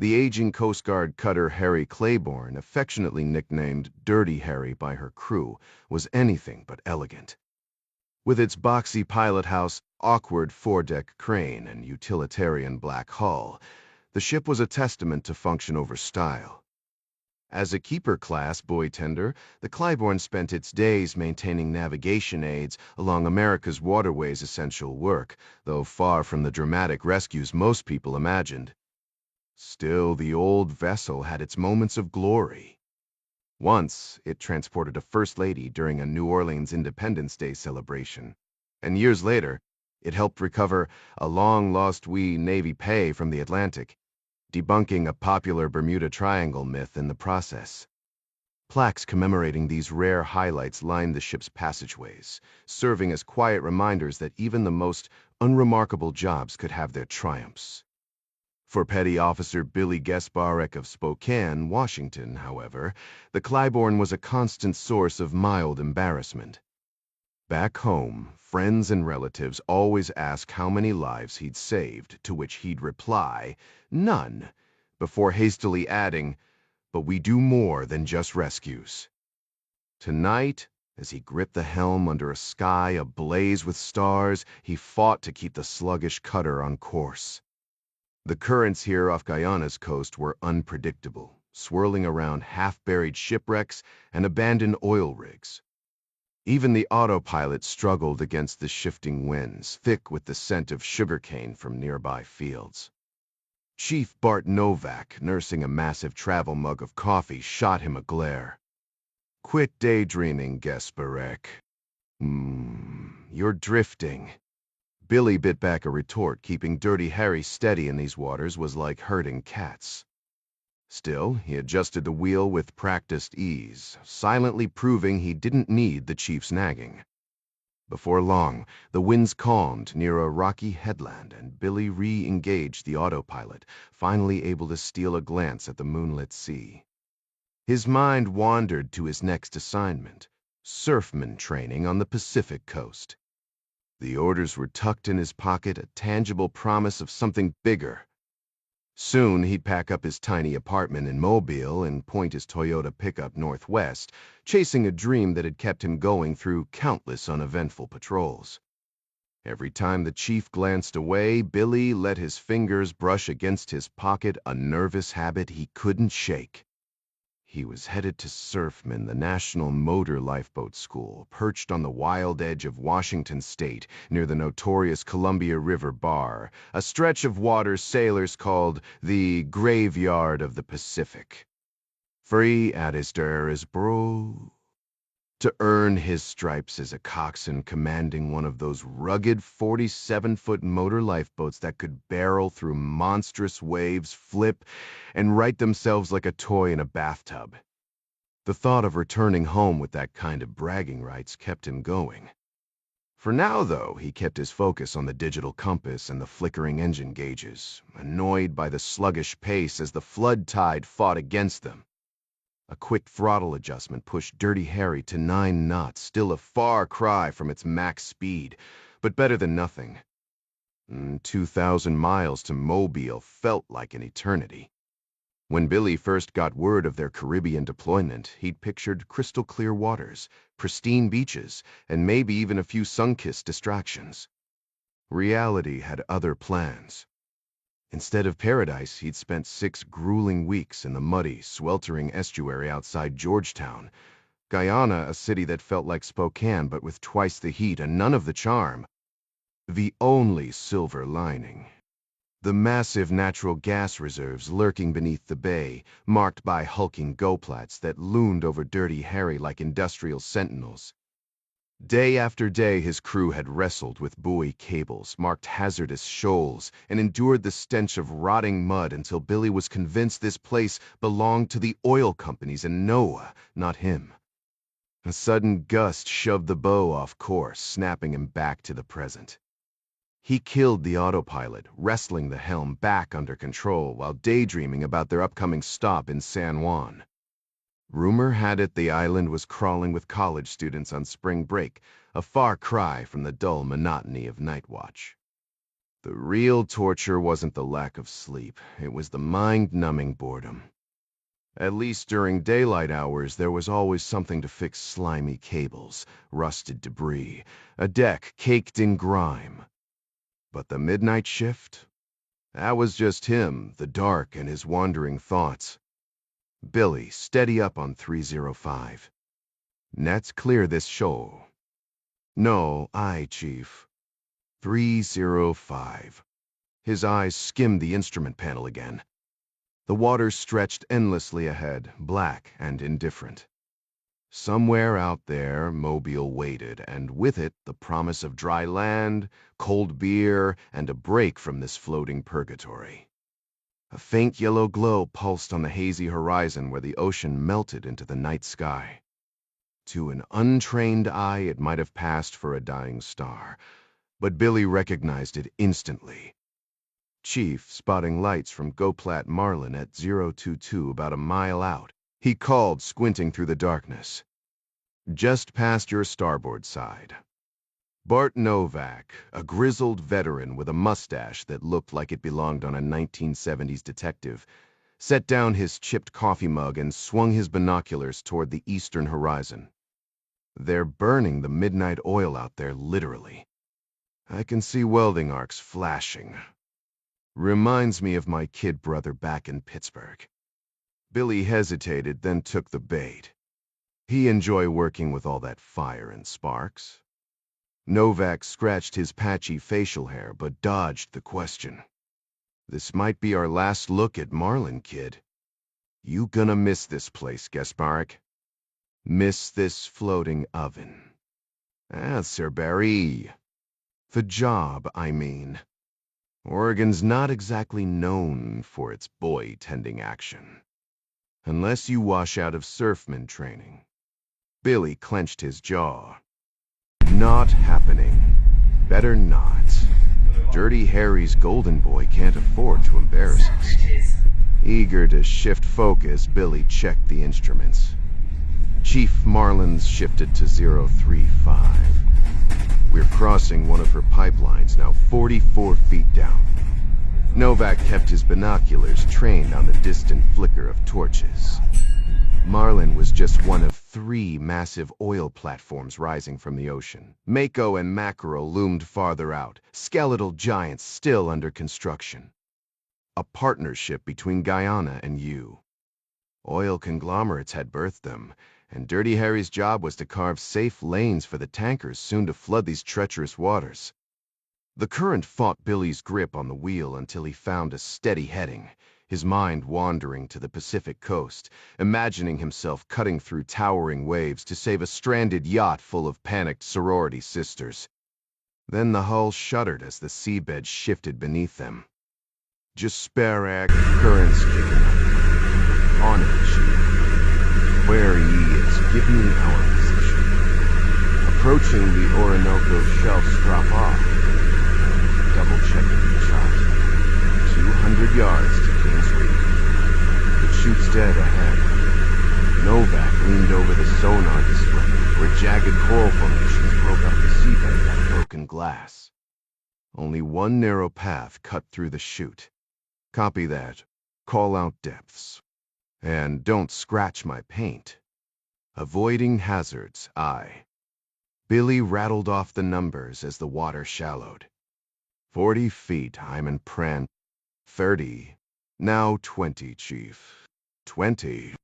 The aging Coast Guard cutter Harry Claiborne, affectionately nicknamed Dirty Harry by her crew, was anything but elegant. With its boxy pilot house, awkward foredeck crane, and utilitarian black hull, the ship was a testament to function over style. As a keeper-class buoy tender, the Claiborne spent its days maintaining navigation aids along America's waterways' essential work, though far from the dramatic rescues most people imagined. Still, the old vessel had its moments of glory. Once, it transported a First Lady during a New Orleans Independence Day celebration, and years later, it helped recover a long-lost wee Navy pay from the Atlantic, debunking a popular Bermuda Triangle myth in the process. Plaques commemorating these rare highlights lined the ship's passageways, serving as quiet reminders that even the most unremarkable jobs could have their triumphs. For Petty Officer Billy Gesbarek of Spokane, Washington, however, the Claiborne was a constant source of mild embarrassment. Back home, friends and relatives always ask how many lives he'd saved, to which he'd reply, "None," before hastily adding, "But we do more than just rescues." Tonight, as he gripped the helm under a sky ablaze with stars, he fought to keep the sluggish cutter on course. The currents here off Guyana's coast were unpredictable, swirling around half-buried shipwrecks and abandoned oil rigs. Even the autopilot struggled against the shifting winds, thick with the scent of sugarcane from nearby fields. Chief Bart Novak, nursing a massive travel mug of coffee, shot him a glare. "Quit daydreaming, Gesbarek. You're drifting." Billy bit back a retort. Keeping Dirty Harry steady in these waters was like herding cats. Still, he adjusted the wheel with practiced ease, silently proving he didn't need the chief's nagging. Before long, the winds calmed near a rocky headland, and Billy re-engaged the autopilot, finally able to steal a glance at the moonlit sea. His mind wandered to his next assignment, surfman training on the Pacific coast. The orders were tucked in his pocket, a tangible promise of something bigger. Soon he'd pack up his tiny apartment in Mobile and point his Toyota pickup northwest, chasing a dream that had kept him going through countless uneventful patrols. Every time the chief glanced away, Billy let his fingers brush against his pocket, a nervous habit he couldn't shake. He was headed to Surfman, the National Motor Lifeboat School, perched on the wild edge of Washington State near the notorious Columbia River Bar, a stretch of water sailors called the Graveyard of the Pacific. Free at his deres, bro. To earn his stripes as a coxswain commanding one of those rugged 47-foot motor lifeboats that could barrel through monstrous waves, flip, and right themselves like a toy in a bathtub. The thought of returning home with that kind of bragging rights kept him going. For now, though, he kept his focus on the digital compass and the flickering engine gauges, annoyed by the sluggish pace as the flood tide fought against them. A quick throttle adjustment pushed Dirty Harry to 9 knots, still a far cry from its max speed, but better than nothing. 2,000 miles to Mobile felt like an eternity. When Billy first got word of their Caribbean deployment, he'd pictured crystal-clear waters, pristine beaches, and maybe even a few sun-kissed distractions. Reality had other plans. Instead of paradise, he'd spent 6 grueling weeks in the muddy, sweltering estuary outside Georgetown. Guyana, a city that felt like Spokane but with twice the heat and none of the charm. The only silver lining: the massive natural gas reserves lurking beneath the bay, marked by hulking goplats that loomed over Dirty Harry like industrial sentinels. Day after day his crew had wrestled with buoy cables, marked hazardous shoals, and endured the stench of rotting mud until Billy was convinced this place belonged to the oil companies and Noah, not him. A sudden gust shoved the bow off course, snapping him back to the present. He killed the autopilot, wrestling the helm back under control while daydreaming about their upcoming stop in San Juan. Rumor had it the island was crawling with college students on spring break, a far cry from the dull monotony of night watch. The real torture wasn't the lack of sleep. It was the mind-numbing boredom. At least during daylight hours, there was always something to fix slimy cables, rusted debris, a deck caked in grime. But the midnight shift? That was just him, the dark, and his wandering thoughts. Billy, steady up on 305. Let's clear this show. No, aye, Chief. 305. His eyes skimmed the instrument panel again. The water stretched endlessly ahead, black and indifferent. Somewhere out there, Mobile waited, and with it the promise of dry land, cold beer, and a break from this floating purgatory. A faint yellow glow pulsed on the hazy horizon where the ocean melted into the night sky. To an untrained eye, it might have passed for a dying star, but Billy recognized it instantly. Chief, spotting lights from Goplat Marlin at 022 about a mile out, he called, squinting through the darkness. Just past your starboard side. Bart Novak, a grizzled veteran with a mustache that looked like it belonged on a 1970s detective, set down his chipped coffee mug and swung his binoculars toward the eastern horizon. They're burning the midnight oil out there, literally. I can see welding arcs flashing. Reminds me of my kid brother back in Pittsburgh. Billy hesitated, then took the bait. He enjoyed working with all that fire and sparks. Novak scratched his patchy facial hair, but dodged the question. This might be our last look at Marlin, kid. You gonna miss this place, Gasparic. Miss this floating oven. Ah, Sir Barry. The job, I mean. Oregon's not exactly known for its boy-tending action. Unless you wash out of surfman training. Billy clenched his jaw. Not happening. Better not. Dirty Harry's golden boy can't afford to embarrass us. Eager to shift focus, Billy checked the instruments. Chief Marlin's shifted to 035. We're crossing one of her pipelines, now 44 feet down. Novak kept his binoculars trained on the distant flicker of torches. Marlin was just one of 3 massive oil platforms rising from the ocean. Mako and Mackerel loomed farther out, skeletal giants still under construction. A partnership between Guyana and you. Oil conglomerates had birthed them, and Dirty Harry's job was to carve safe lanes for the tankers soon to flood these treacherous waters. The current fought Billy's grip on the wheel until he found a steady heading, his mind wandering to the Pacific coast, imagining himself cutting through towering waves to save a stranded yacht full of panicked sorority sisters. Then the hull shuddered as the seabed shifted beneath them. Jasperac, currents kicking up. On it, Chief. Where he is, give me our position. Approaching the Orinoco shelf's drop off. Double-checking the chart. 200 yards to King's Reef. It shoots dead ahead. Novak leaned over the sonar display, where jagged coral formations broke up the seabed like broken glass. Only one narrow path cut through the chute. Copy that. Call out depths. And don't scratch my paint. Avoiding hazards, aye. Billy rattled off the numbers as the water shallowed. 40 feet, Hyman Pran. 30. Now 20, Chief. 20.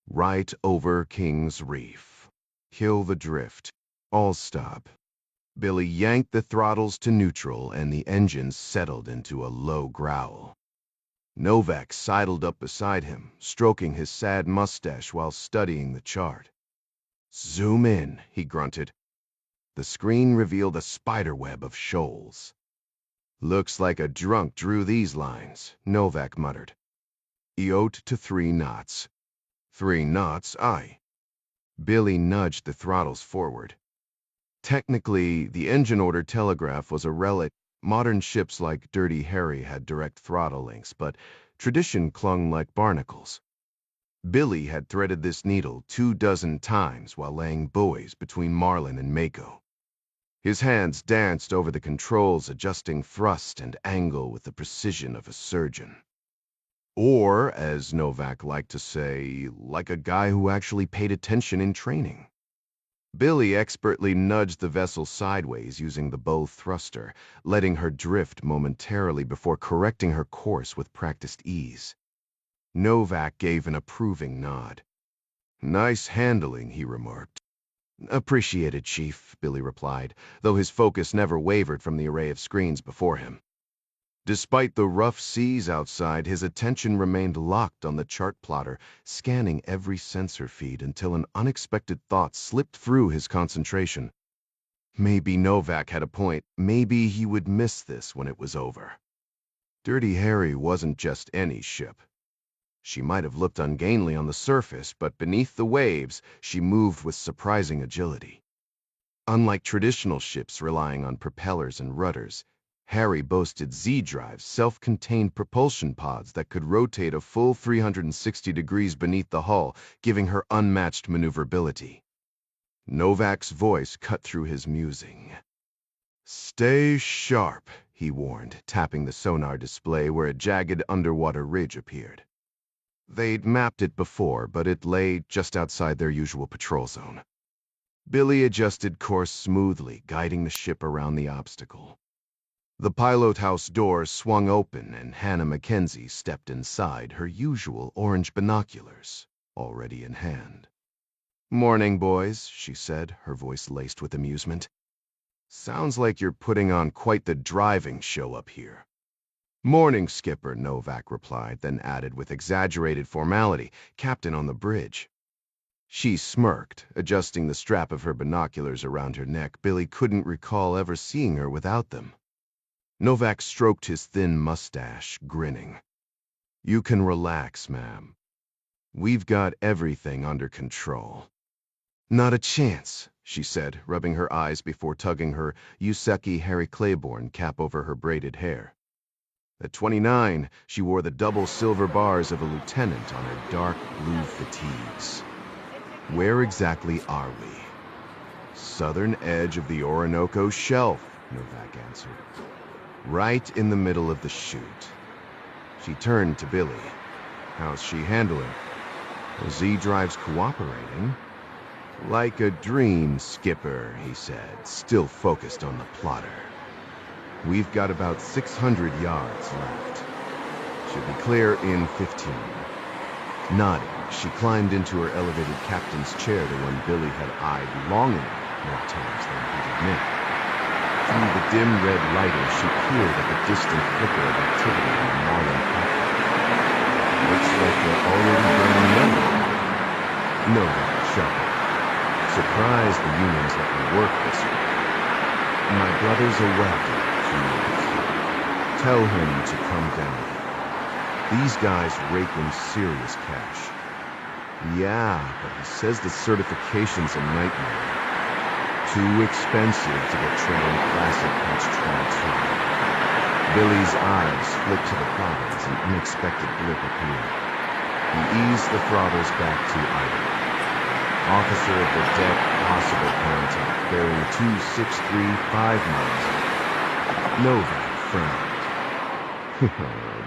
Right over King's Reef. Kill the drift. All stop. Billy yanked the throttles to neutral and the engines settled into a low growl. Novak sidled up beside him, stroking his sad mustache while studying the chart. Zoom in, he grunted. The screen revealed a spiderweb of shoals. Looks like a drunk drew these lines, Novak muttered. Yacht to 3 knots. 3 knots, aye. Billy nudged the throttles forward. Technically, the engine-order telegraph was a relic. Modern ships like Dirty Harry had direct throttle links, but tradition clung like barnacles. Billy had threaded this needle 24 times while laying buoys between Marlin and Mako. His hands danced over the controls, adjusting thrust and angle with the precision of a surgeon. Or, as Novak liked to say, like a guy who actually paid attention in training. Billy expertly nudged the vessel sideways using the bow thruster, letting her drift momentarily before correcting her course with practiced ease. Novak gave an approving nod. "Nice handling," he remarked. "Appreciated, Chief," Billy replied, though his focus never wavered from the array of screens before him. Despite the rough seas outside, his attention remained locked on the chart plotter, scanning every sensor feed until an unexpected thought slipped through his concentration. Maybe Novak had a point. Maybe he would miss this when it was over. Dirty Harry wasn't just any ship. She might have looked ungainly on the surface, but beneath the waves, she moved with surprising agility. Unlike traditional ships relying on propellers and rudders, Harry boasted Z-drives, self-contained propulsion pods that could rotate a full 360 degrees beneath the hull, giving her unmatched maneuverability. Novak's voice cut through his musing. "Stay sharp," he warned, tapping the sonar display where a jagged underwater ridge appeared. They'd mapped it before, but it lay just outside their usual patrol zone. Billy adjusted course smoothly, guiding the ship around the obstacle. The pilot house doors swung open and Hannah Mackenzie stepped inside, her usual orange binoculars already in hand. "Morning, boys," she said, her voice laced with amusement. "Sounds like you're putting on quite the driving show up here." "Morning, Skipper," Novak replied, then added with exaggerated formality, "Captain on the bridge." She smirked, adjusting the strap of her binoculars around her neck. Billy couldn't recall ever seeing her without them. Novak stroked his thin mustache, grinning. "You can relax, ma'am. We've got everything under control." "Not a chance," she said, rubbing her eyes before tugging her Yuseki Harry Claiborne cap over her braided hair. At 29, she wore the double silver bars of a lieutenant on her dark blue fatigues. "Where exactly are we?" "Southern edge of the Orinoco Shelf," Novak answered. "Right in the middle of the chute." She turned to Billy. "How's she handling?" "The Z-drive's cooperating." "Like a dream, Skipper," he said, still focused on the plotter. "We've got about 600 yards left. Should be clear in 15. Nodding, she climbed into her elevated captain's chair, the one Billy had eyed longingly more times than he'd admit. Through the dim red lighting, she peered at the distant flicker of activity in the Marlin cockpit. "Looks like they're already burning yellow." Novak chuckled. "Surprised the unions let me work this week." "My brothers are welcome," she mused. "Tell him to come down. These guys rake in serious cash." "Yeah, but he says the certification's a nightmare. Too expensive to get trained classic Patch 22. Billy's eyes flicked to the throttles, an unexpected blip appeared. He eased the throttles back to idle. "Officer of the deck, possible contact, bearing 2635 miles." Novak frowned.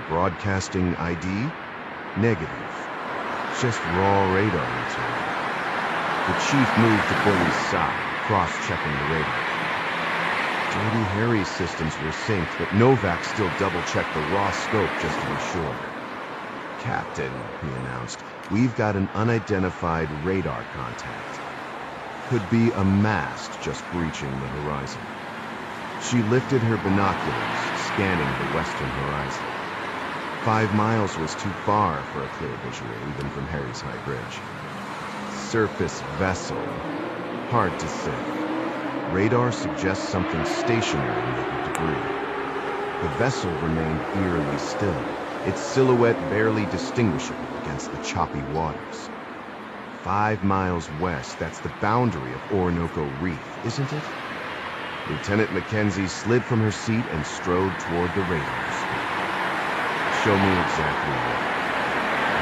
"Broadcasting ID?" "Negative. Just raw radar material." The chief moved to Billy's side, cross-checking the radar. Dirty Harry's systems were synced, but Novak still double-checked the raw scope just to be sure. "Captain," he announced, "we've got an unidentified radar contact. Could be a mast just breaching the horizon." She lifted her binoculars, scanning the western horizon. 5 miles was too far for a clear visual, even from Harry's high bridge. Surface vessel. Hard to say. Radar suggests something stationary, maybe debris. The vessel remained eerily still, its silhouette barely distinguishable against the choppy waters. 5 miles west, that's the boundary of Orinoco Reef, isn't it? Lieutenant Mackenzie slid from her seat and strode toward the radar screen. "Show me exactly where."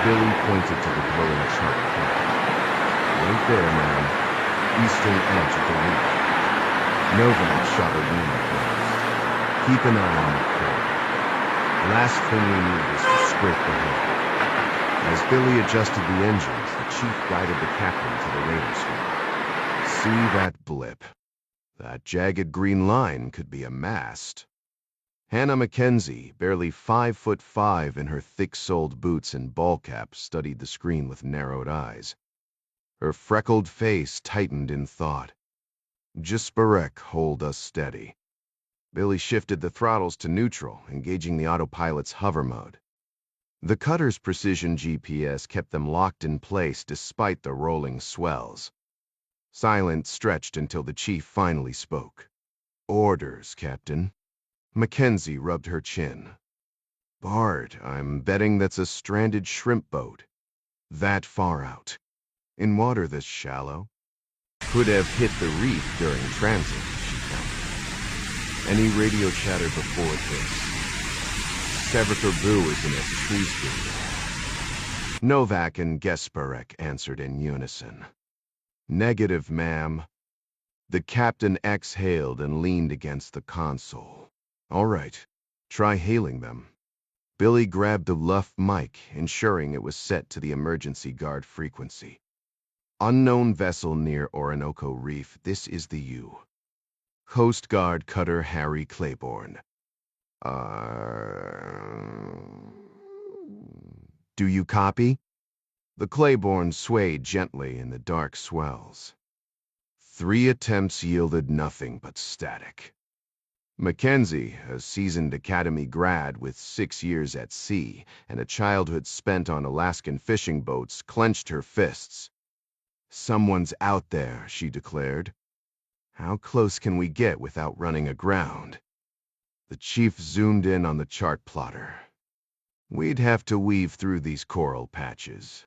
Billy pointed to the glowing chart point. "Right there, ma'am. Eastern edge of the reef." Novak shot a warning blast. Keep an eye on the curve. Last thing we need is to scrape the hill. As Billy adjusted the engines, the chief guided the captain to the radar screen. See that blip? That jagged green line could be a mast. Hannah Mackenzie, barely 5'5" in her thick-soled boots and ball cap, studied the screen with narrowed eyes. Her freckled face tightened in thought. Jesperek, hold us steady. Billy shifted the throttles to neutral, engaging the autopilot's hover mode. The cutter's precision GPS kept them locked in place despite the rolling swells. Silence stretched until the chief finally spoke. Orders, Captain. Mackenzie rubbed her chin. Bard, I'm betting that's a stranded shrimp boat. That far out. In water this shallow. Could have hit the reef during transit, she countered. Any radio chatter before this? Severker Boo is in a tree stand. Novak and Gesperek answered in unison. Negative, ma'am. The captain exhaled and leaned against the console. All right, try hailing them. Billy grabbed the Luff mic, ensuring it was set to the emergency guard frequency. Unknown vessel near Orinoco Reef, this is the U. Coast Guard cutter Harry Claiborne. Do you copy? The Claiborne swayed gently in the dark swells. 3 attempts yielded nothing but static. Mackenzie, a seasoned academy grad with 6 years at sea and a childhood spent on Alaskan fishing boats, clenched her fists. Someone's out there, she declared. How close can we get without running aground? The chief zoomed in on the chart plotter. We'd have to weave through these coral patches.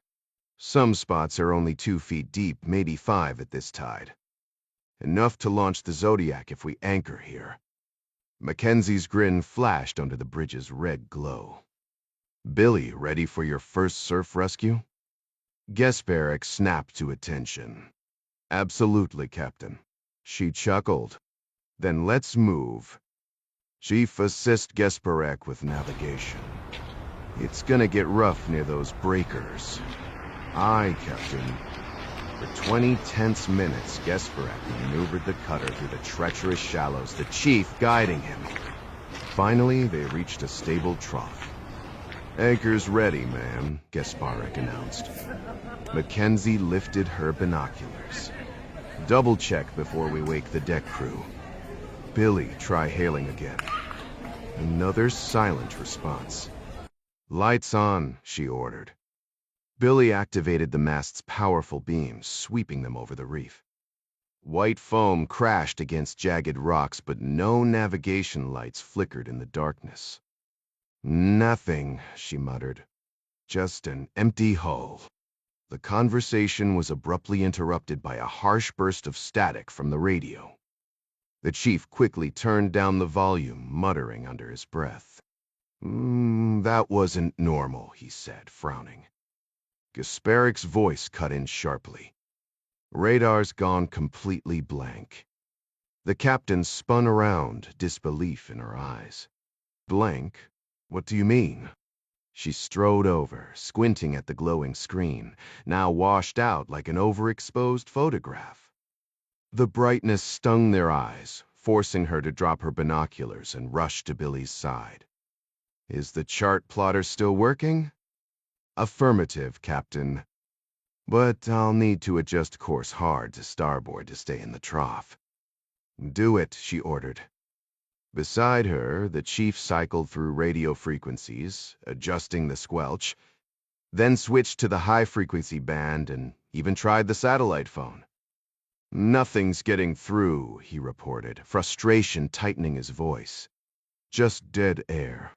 Some spots are only 2 feet deep, maybe 5 at this tide. Enough to launch the Zodiac if we anchor here. Mackenzie's grin flashed under the bridge's red glow. Billy, ready for your first surf rescue? Gesperek snapped to attention. Absolutely, Captain. She chuckled. Then let's move. Chief, assist Gesperek with navigation. It's gonna get rough near those breakers. Aye, Captain. For 20 tense minutes, Gesperek maneuvered the cutter through the treacherous shallows, the chief guiding him. Finally, they reached a stable trough. Anchor's ready, ma'am, Gesperek announced. Mackenzie lifted her binoculars. Double-check before we wake the deck crew. Billy, try hailing again. Another silent response. Lights on, she ordered. Billy activated the mast's powerful beams, sweeping them over the reef. White foam crashed against jagged rocks, but no navigation lights flickered in the darkness. Nothing, she muttered. Just an empty hull. The conversation was abruptly interrupted by a harsh burst of static from the radio. The chief quickly turned down the volume, muttering under his breath. That wasn't normal, he said, frowning. Gesperek's voice cut in sharply. Radar's gone completely blank. The captain spun around, disbelief in her eyes. Blank? What do you mean? She strode over, squinting at the glowing screen, now washed out like an overexposed photograph. The brightness stung their eyes, forcing her to drop her binoculars and rush to Billy's side. Is the chart plotter still working? Affirmative, Captain. But I'll need to adjust course hard to starboard to stay in the trough. Do it, she ordered. Beside her, the chief cycled through radio frequencies, adjusting the squelch, then switched to the high-frequency band and even tried the satellite phone. Nothing's getting through, he reported, frustration tightening his voice. Just dead air.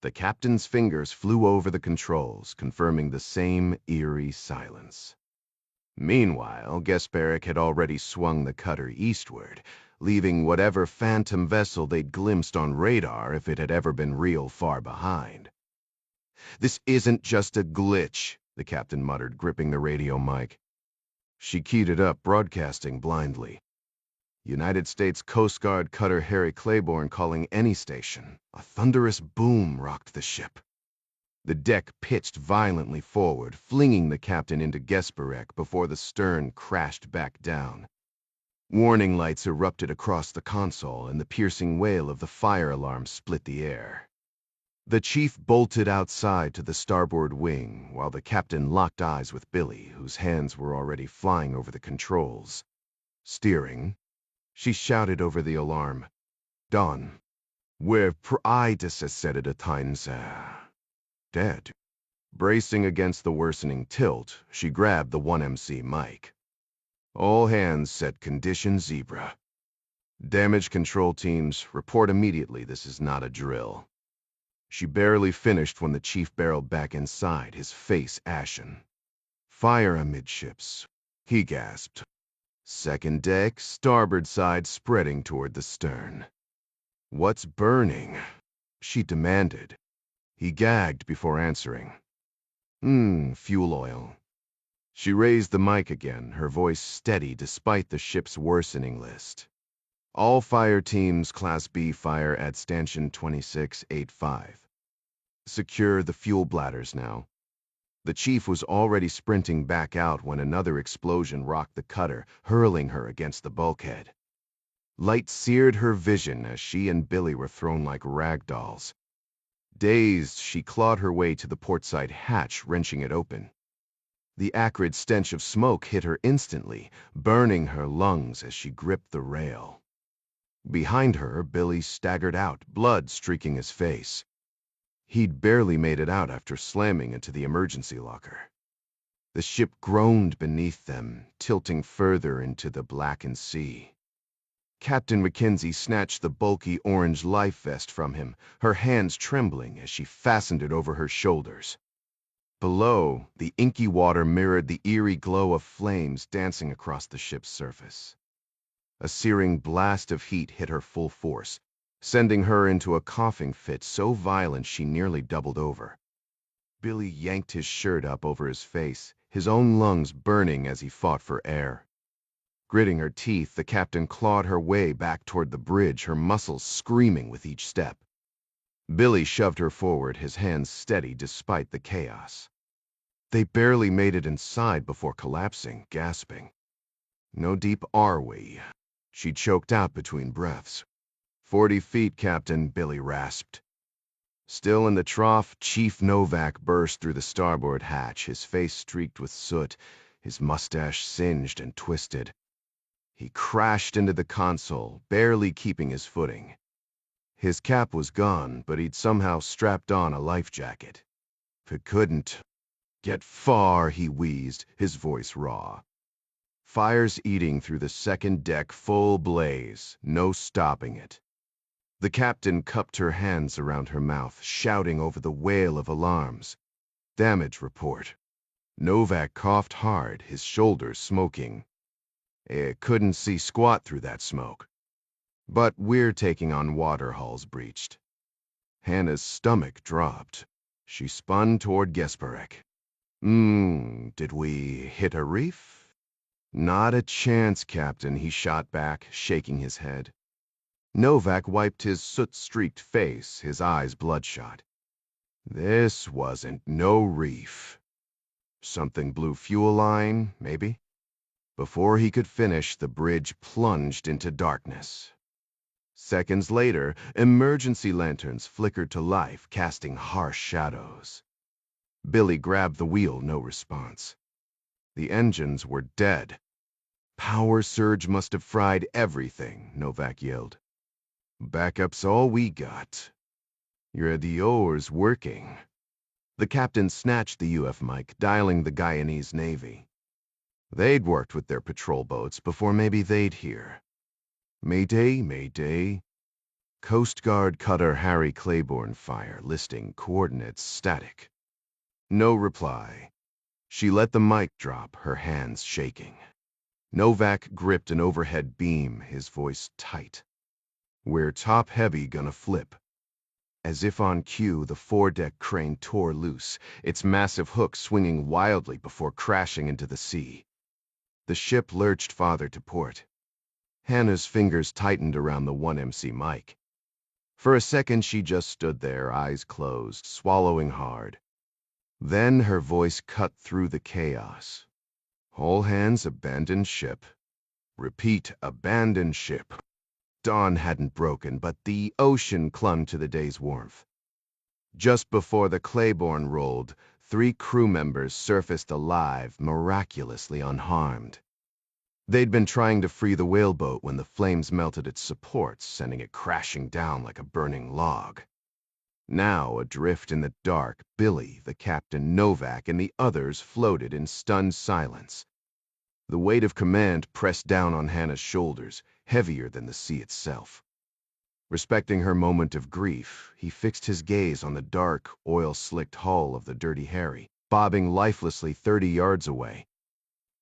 The captain's fingers flew over the controls, confirming the same eerie silence. Meanwhile, Gesperek had already swung the cutter eastward, leaving whatever phantom vessel they'd glimpsed on radar if it had ever been real far behind. This isn't just a glitch, the captain muttered, gripping the radio mic. She keyed it up, broadcasting blindly. United States Coast Guard cutter Harry Claiborne calling any station. A thunderous boom rocked the ship. The deck pitched violently forward, flinging the captain into Gesperek before the stern crashed back down. Warning lights erupted across the console, and the piercing wail of the fire alarm split the air. The chief bolted outside to the starboard wing, while the captain locked eyes with Billy, whose hands were already flying over the controls. Steering, she shouted over the alarm. "Don, we're at a time, sir." Dead. Bracing against the worsening tilt, she grabbed the 1MC mic. "All hands set condition zebra. Damage control teams, report immediately this is not a drill." She barely finished when the chief barreled back inside, his face ashen. "Fire amidships," he gasped. "Second deck, starboard side spreading toward the stern." "What's burning?" she demanded. He gagged before answering. Fuel oil." She raised the mic again, her voice steady despite the ship's worsening list. "All fire teams, Class B fire at stanchion 2685. Secure the fuel bladders now." The chief was already sprinting back out when another explosion rocked the cutter, hurling her against the bulkhead. Light seared her vision as she and Billy were thrown like rag dolls. Dazed, she clawed her way to the portside hatch, wrenching it open. The acrid stench of smoke hit her instantly, burning her lungs as she gripped the rail. Behind her, Billy staggered out, blood streaking his face. He'd barely made it out after slamming into the emergency locker. The ship groaned beneath them, tilting further into the blackened sea. Captain Mackenzie snatched the bulky orange life vest from him, her hands trembling as she fastened it over her shoulders. Below, the inky water mirrored the eerie glow of flames dancing across the ship's surface. A searing blast of heat hit her full force, sending her into a coughing fit so violent she nearly doubled over. Billy yanked his shirt up over his face, his own lungs burning as he fought for air. Gritting her teeth, the captain clawed her way back toward the bridge, her muscles screaming with each step. Billy shoved her forward, his hands steady despite the chaos. They barely made it inside before collapsing, gasping. "No deep are we?" she choked out between breaths. 40 feet, Captain," Billy rasped. Still in the trough, Chief Novak burst through the starboard hatch, his face streaked with soot, his mustache singed and twisted. He crashed into the console, barely keeping his footing. His cap was gone, but he'd somehow strapped on a life jacket. "If it couldn't get far," he wheezed, his voice raw. Fires eating through the second deck, full blaze, no stopping it. The captain cupped her hands around her mouth, shouting over the wail of alarms. "Damage report." Novak coughed hard, his shoulders smoking. Couldn't see squat through that smoke. "But we're taking on water hulls breached." Hannah's stomach dropped. She spun toward Gesperek. Did we hit a reef?" "Not a chance, Captain," he shot back, shaking his head. Novak wiped his soot-streaked face, his eyes bloodshot. "This wasn't no reef. Something blew fuel line, maybe?" Before he could finish, the bridge plunged into darkness. Seconds later, emergency lanterns flickered to life, casting harsh shadows. Billy grabbed the wheel, no response. The engines were dead. "Power surge must have fried everything," Novak yelled. "Backup's all we got. You're the oars working." The captain snatched the UF mic, dialing the Guyanese Navy. They'd worked with their patrol boats before, maybe they'd hear. "Mayday, mayday." Coast Guard cutter Harry Claiborne fire, listing coordinates static. No reply. She let the mic drop, her hands shaking. Novak gripped an overhead beam, his voice tight. "We're top-heavy, gonna flip." As if on cue, the foredeck crane tore loose, its massive hook swinging wildly before crashing into the sea. The ship lurched farther to port. Hannah's fingers tightened around the 1MC mic. For a second, she just stood there, eyes closed, swallowing hard. Then her voice cut through the chaos. All hands abandon ship. Repeat, abandon ship. Dawn hadn't broken, but the ocean clung to the day's warmth. Just before the Claiborne rolled, 3 crew members surfaced alive, miraculously unharmed. They'd been trying to free the whaleboat when the flames melted its supports, sending it crashing down like a burning log. Now, adrift in the dark, Billy, the captain, Novak, and the others floated in stunned silence. The weight of command pressed down on Hannah's shoulders, heavier than the sea itself. Respecting her moment of grief, he fixed his gaze on the dark, oil-slicked hull of the Dirty Harry, bobbing lifelessly 30 yards away.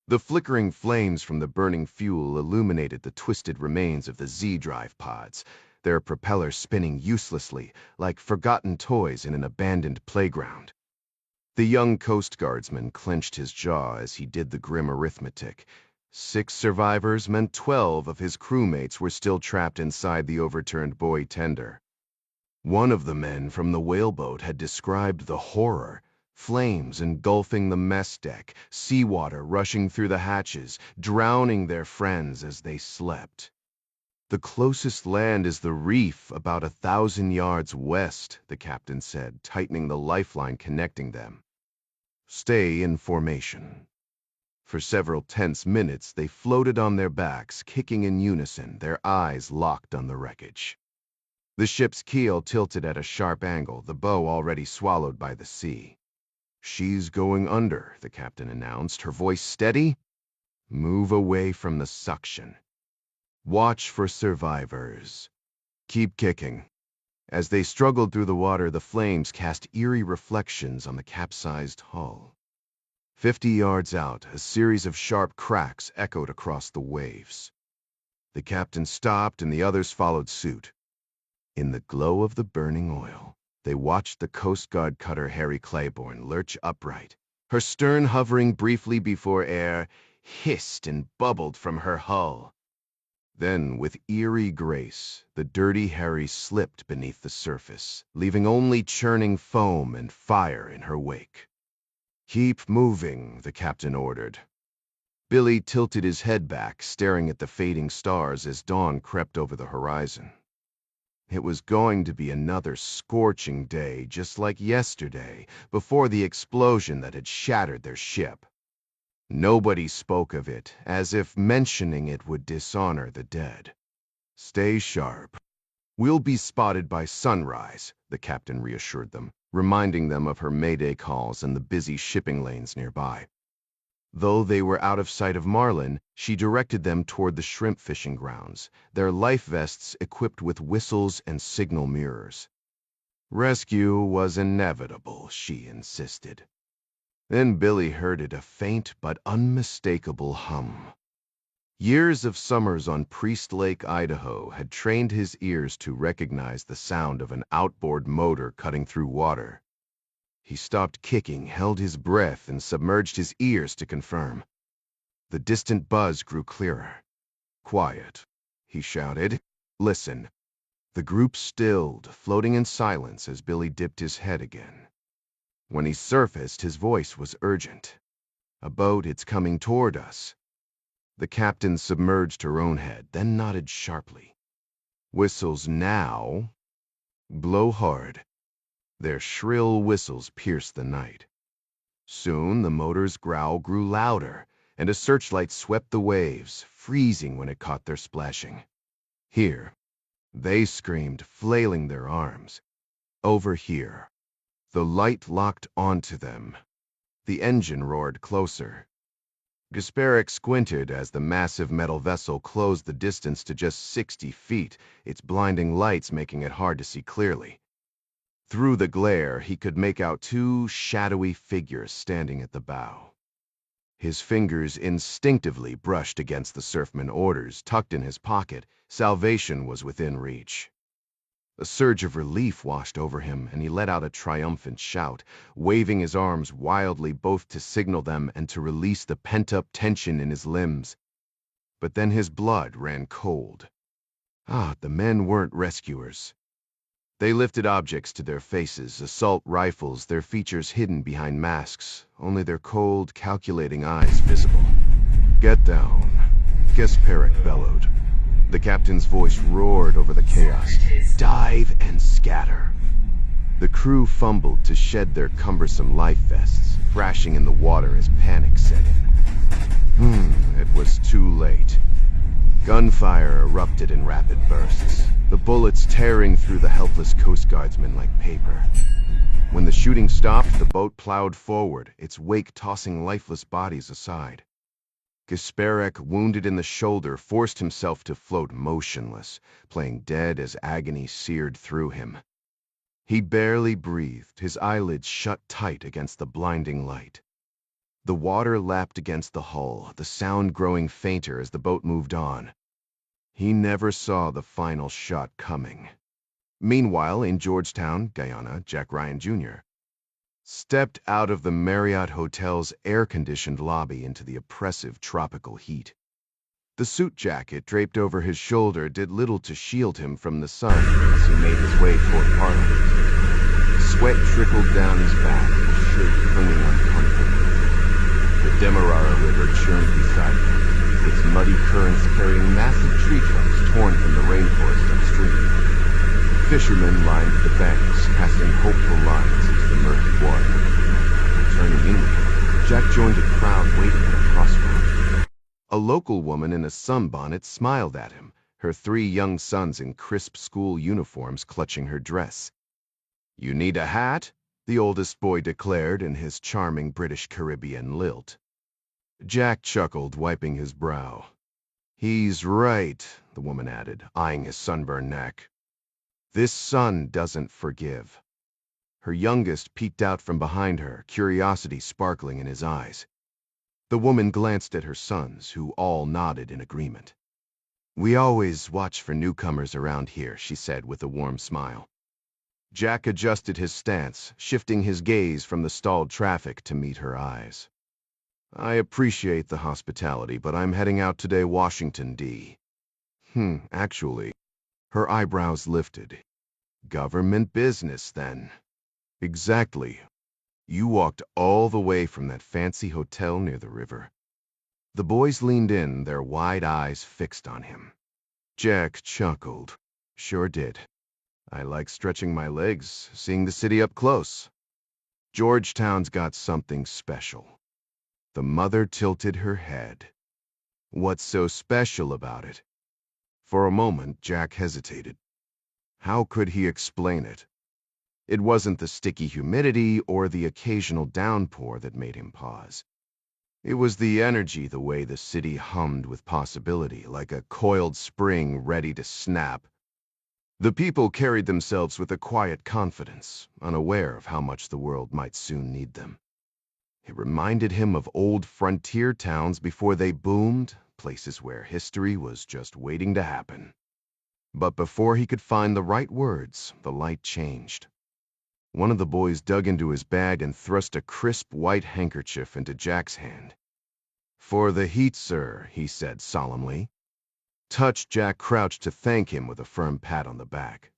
The flickering flames from the burning fuel illuminated the twisted remains of the Z-drive pods, their propellers spinning uselessly like forgotten toys in an abandoned playground. The young Coast Guardsman clenched his jaw as he did the grim arithmetic. 6 survivors meant 12 of his crewmates were still trapped inside the overturned buoy tender. One of the men from the whaleboat had described the horror. Flames engulfing the mess deck, seawater rushing through the hatches, drowning their friends as they slept. The closest land is the reef, about 1,000 yards west, the captain said, tightening the lifeline connecting them. Stay in formation. For several tense minutes, they floated on their backs, kicking in unison, their eyes locked on the wreckage. The ship's keel tilted at a sharp angle, the bow already swallowed by the sea. "She's going under," the captain announced, her voice steady. "Move away from the suction. Watch for survivors. Keep kicking." As they struggled through the water, the flames cast eerie reflections on the capsized hull. 50 yards out, a series of sharp cracks echoed across the waves. The captain stopped and the others followed suit. In the glow of the burning oil, they watched the Coast Guard cutter Harry Claiborne lurch upright. Her stern hovering briefly before air, hissed and bubbled from her hull. Then, with eerie grace, the Dirty Harry slipped beneath the surface, leaving only churning foam and fire in her wake. "Keep moving," the captain ordered. Billy tilted his head back, staring at the fading stars as dawn crept over the horizon. It was going to be another scorching day, just like yesterday, before the explosion that had shattered their ship. Nobody spoke of it, as if mentioning it would dishonor the dead. "Stay sharp. We'll be spotted by sunrise," the captain reassured them, reminding them of her mayday calls and the busy shipping lanes nearby. Though they were out of sight of Marlin, she directed them toward the shrimp fishing grounds, their life vests equipped with whistles and signal mirrors. Rescue was inevitable, she insisted. Then Billy heard it, a faint but unmistakable hum. Years of summers on Priest Lake, Idaho, had trained his ears to recognize the sound of an outboard motor cutting through water. He stopped kicking, held his breath, and submerged his ears to confirm. The distant buzz grew clearer. "Quiet," he shouted. "Listen." The group stilled, floating in silence as Billy dipped his head again. When he surfaced, his voice was urgent. "A boat, it's coming toward us." The captain submerged her own head, then nodded sharply. "Whistles now. Blow hard." Their shrill whistles pierced the night. Soon the motor's growl grew louder, and a searchlight swept the waves, freezing when it caught their splashing. "Here," they screamed, flailing their arms. "Over here." The light locked onto them. The engine roared closer. Gasparic squinted as the massive metal vessel closed the distance to just 60 feet, its blinding lights making it hard to see clearly. Through the glare, he could make out 2 shadowy figures standing at the bow. His fingers instinctively brushed against the surfman orders tucked in his pocket. Salvation was within reach. A surge of relief washed over him, and he let out a triumphant shout, waving his arms wildly both to signal them and to release the pent-up tension in his limbs. But then his blood ran cold. The men weren't rescuers. They lifted objects to their faces, assault rifles, their features hidden behind masks, only their cold, calculating eyes visible. "Get down," Gesperek bellowed. The captain's voice roared over the chaos. "Dive and scatter." The crew fumbled to shed their cumbersome life vests, thrashing in the water as panic set in. It was too late. Gunfire erupted in rapid bursts, the bullets tearing through the helpless Coast Guardsmen like paper. When the shooting stopped, the boat plowed forward, its wake tossing lifeless bodies aside. Gesperek, wounded in the shoulder, forced himself to float motionless, playing dead as agony seared through him. He barely breathed, his eyelids shut tight against the blinding light. The water lapped against the hull, the sound growing fainter as the boat moved on. He never saw the final shot coming. Meanwhile, in Georgetown, Guyana, Jack Ryan Jr. stepped out of the Marriott Hotel's air-conditioned lobby into the oppressive tropical heat. The suit jacket draped over his shoulder did little to shield him from the sun as he made his way toward Parliament. Sweat trickled down his back, his shirt clinging uncomfortably. The Demerara River churned beside him, its muddy currents carrying massive tree trunks torn from the rainforest upstream. Fishermen lined the banks, casting hopeful lines into the murky water. Turning inward, Jack joined a crowd waiting at a crossroad. A local woman in a sunbonnet smiled at him, her 3 young sons in crisp school uniforms clutching her dress. "You need a hat?" the oldest boy declared in his charming British Caribbean lilt. Jack chuckled, wiping his brow. "He's right," the woman added, eyeing his sunburned neck. "This sun doesn't forgive." Her youngest peeked out from behind her, curiosity sparkling in his eyes. The woman glanced at her sons, who all nodded in agreement. "We always watch for newcomers around here," she said with a warm smile. Jack adjusted his stance, shifting his gaze from the stalled traffic to meet her eyes. "I appreciate the hospitality, but I'm heading out today, Washington, D. Actually." Her eyebrows lifted. "Government business, then." "Exactly. You walked all the way from that fancy hotel near the river." The boys leaned in, their wide eyes fixed on him. Jack chuckled. "Sure did. I like stretching my legs, seeing the city up close. Georgetown's got something special." The mother tilted her head. "What's so special about it?" For a moment, Jack hesitated. How could he explain it? It wasn't the sticky humidity or the occasional downpour that made him pause. It was the energy, the way the city hummed with possibility, like a coiled spring ready to snap. The people carried themselves with a quiet confidence, unaware of how much the world might soon need them. It reminded him of old frontier towns before they boomed, places where history was just waiting to happen. But before he could find the right words, the light changed. One of the boys dug into his bag and thrust a crisp white handkerchief into Jack's hand. "For the heat, sir," he said solemnly. Touched, Jack crouched to thank him with a firm pat on the back.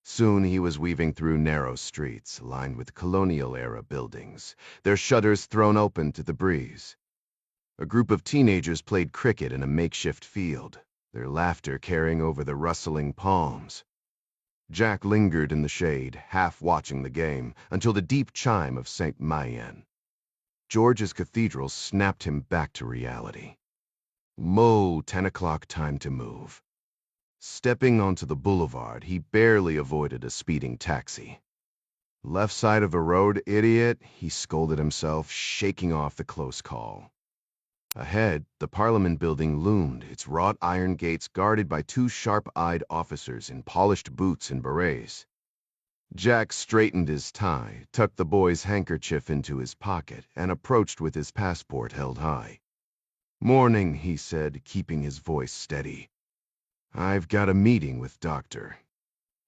Soon he was weaving through narrow streets, lined with colonial-era buildings, their shutters thrown open to the breeze. A group of teenagers played cricket in a makeshift field, their laughter carrying over the rustling palms. Jack lingered in the shade, half watching the game, until the deep chime of St. Mayen. George's Cathedral snapped him back to reality. Mo, 10 o'clock, time to move. Stepping onto the boulevard, he barely avoided a speeding taxi. "Left side of the road, idiot," he scolded himself, shaking off the close call. Ahead, the Parliament building loomed, its wrought iron gates guarded by 2 sharp-eyed officers in polished boots and berets. Jack straightened his tie, tucked the boy's handkerchief into his pocket, and approached with his passport held high. "Morning," he said, keeping his voice steady. "I've got a meeting with Dr.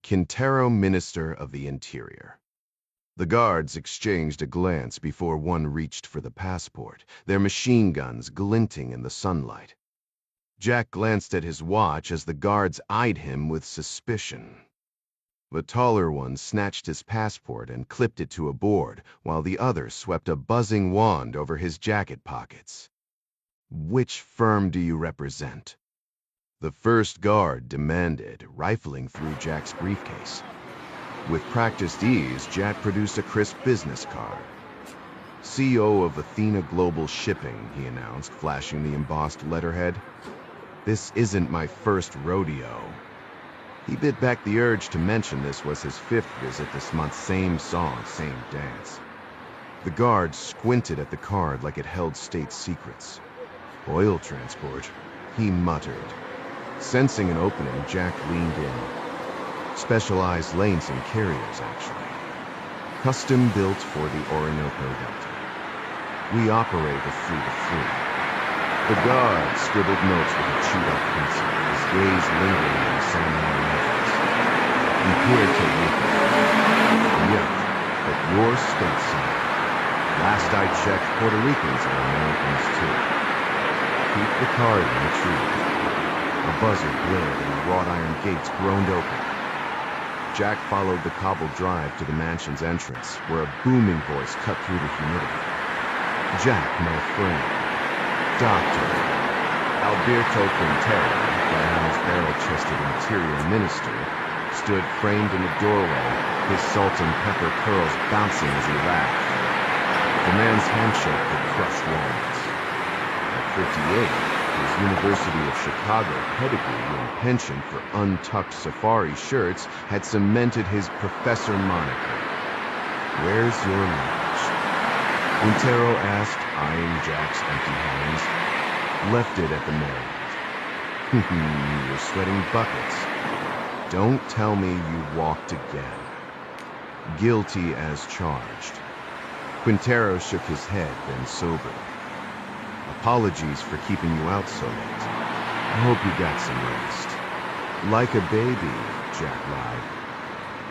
Quintero, Minister of the Interior." The guards exchanged a glance before one reached for the passport, their machine guns glinting in the sunlight. Jack glanced at his watch as the guards eyed him with suspicion. The taller one snatched his passport and clipped it to a board, while the other swept a buzzing wand over his jacket pockets. "Which firm do you represent?" the first guard demanded, rifling through Jack's briefcase. With practiced ease, Jack produced a crisp business card. "CEO of Athena Global Shipping," he announced, flashing the embossed letterhead. "This isn't my first rodeo." He bit back the urge to mention this was his 5th visit this month. Same song, same dance. The guard squinted at the card like it held state secrets. "Oil transport," he muttered. Sensing an opening, Jack leaned in. "Specialized lanes and carriers, actually. Custom built for the Orinoco Delta. We operate a fleet of 3. The guard scribbled notes with a chewed-up pencil, his gaze lingering on San Juan levels. "He Puerto Rico. Yeah, but you're stateside. Last I checked, Puerto Ricans are Americans too." "Keep the card in the tree." A buzzer blared and the wrought iron gates groaned open. Jack followed the cobbled drive to the mansion's entrance, where a booming voice cut through the humidity. "Jack, my friend. Doctor Alberto Quintero, Guyana's barrel-chested interior minister, stood framed in the doorway, his salt and pepper curls bouncing as he laughed. The man's handshake had crushed walnuts. At 58, his University of Chicago pedigree and penchant for untucked safari shirts had cemented his professor moniker. "Where's your lunch?" Quintero asked, eyeing Jack's empty hands. "Left it at the Marriott." "You're sweating buckets. Don't tell me you walked again." "Guilty as charged." Quintero shook his head, then sobered. "Apologies for keeping you out so late. I hope you got some rest." "Like a baby," Jack lied.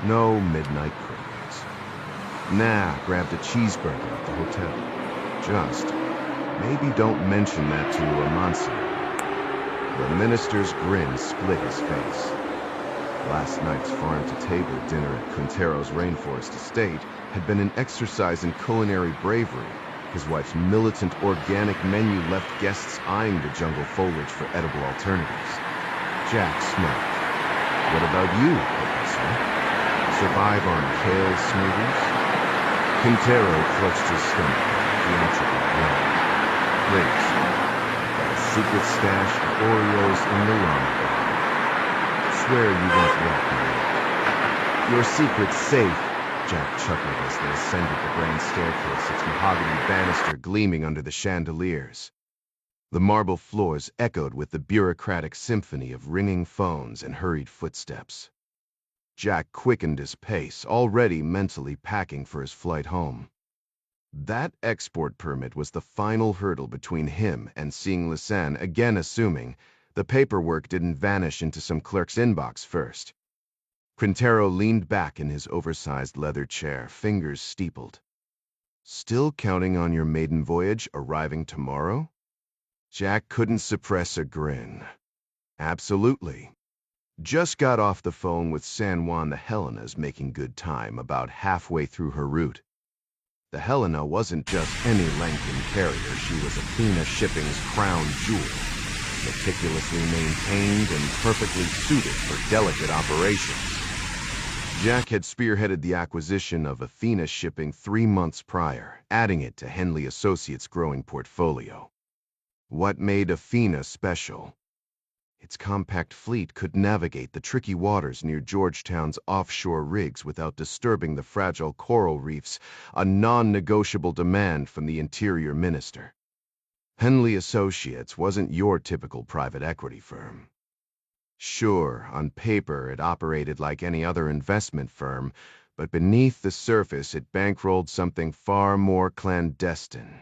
"No midnight cravings." "Nah, grabbed a cheeseburger at the hotel. Just, maybe don't mention that to Amancio." The minister's grin split his face. Last night's farm-to-table dinner at Quintero's rainforest estate had been an exercise in culinary bravery. His wife's militant organic menu left guests eyeing the jungle foliage for edible alternatives. Jack smirked. "What about you, Professor? Survive on kale smoothies?" Quintero clutched his stomach with a theatrical grin. "Please, got a secret stash of Oreos in the llama bar. Swear you won't walk me." "Your secret's safe," Jack chuckled as they ascended the grand staircase, its mahogany banister gleaming under the chandeliers. The marble floors echoed with the bureaucratic symphony of ringing phones and hurried footsteps. Jack quickened his pace, already mentally packing for his flight home. That export permit was the final hurdle between him and seeing Lisanne, again assuming the paperwork didn't vanish into some clerk's inbox first. Quintero leaned back in his oversized leather chair, fingers steepled. "Still counting on your maiden voyage arriving tomorrow?" Jack couldn't suppress a grin. "Absolutely. Just got off the phone with San Juan. The Helena's making good time, about halfway through her route." The Helena wasn't just any Langton carrier. She was Athena Shipping's crown jewel, meticulously maintained and perfectly suited for delicate operations. Jack had spearheaded the acquisition of Athena Shipping 3 months prior, adding it to Henley Associates' growing portfolio. What made Athena special? Its compact fleet could navigate the tricky waters near Georgetown's offshore rigs without disturbing the fragile coral reefs, a non-negotiable demand from the Interior Minister. Henley Associates wasn't your typical private equity firm. Sure, on paper it operated like any other investment firm, but beneath the surface it bankrolled something far more clandestine.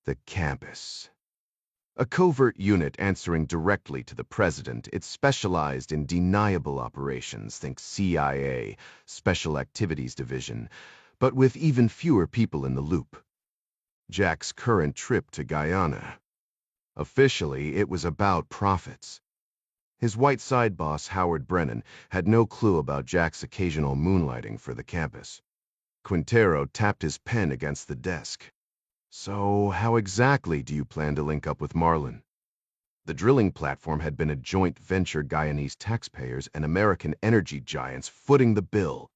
The campus. A covert unit answering directly to the president, it specialized in deniable operations, think CIA, Special Activities Division, but with even fewer people in the loop. Jack's current trip to Guyana. Officially, it was about profits. His white side boss, Howard Brennan, had no clue about Jack's occasional moonlighting for the campus. Quintero tapped his pen against the desk. So, how exactly do you plan to link up with Marlin? The drilling platform had been a joint venture, Guyanese taxpayers and American energy giants footing the bill.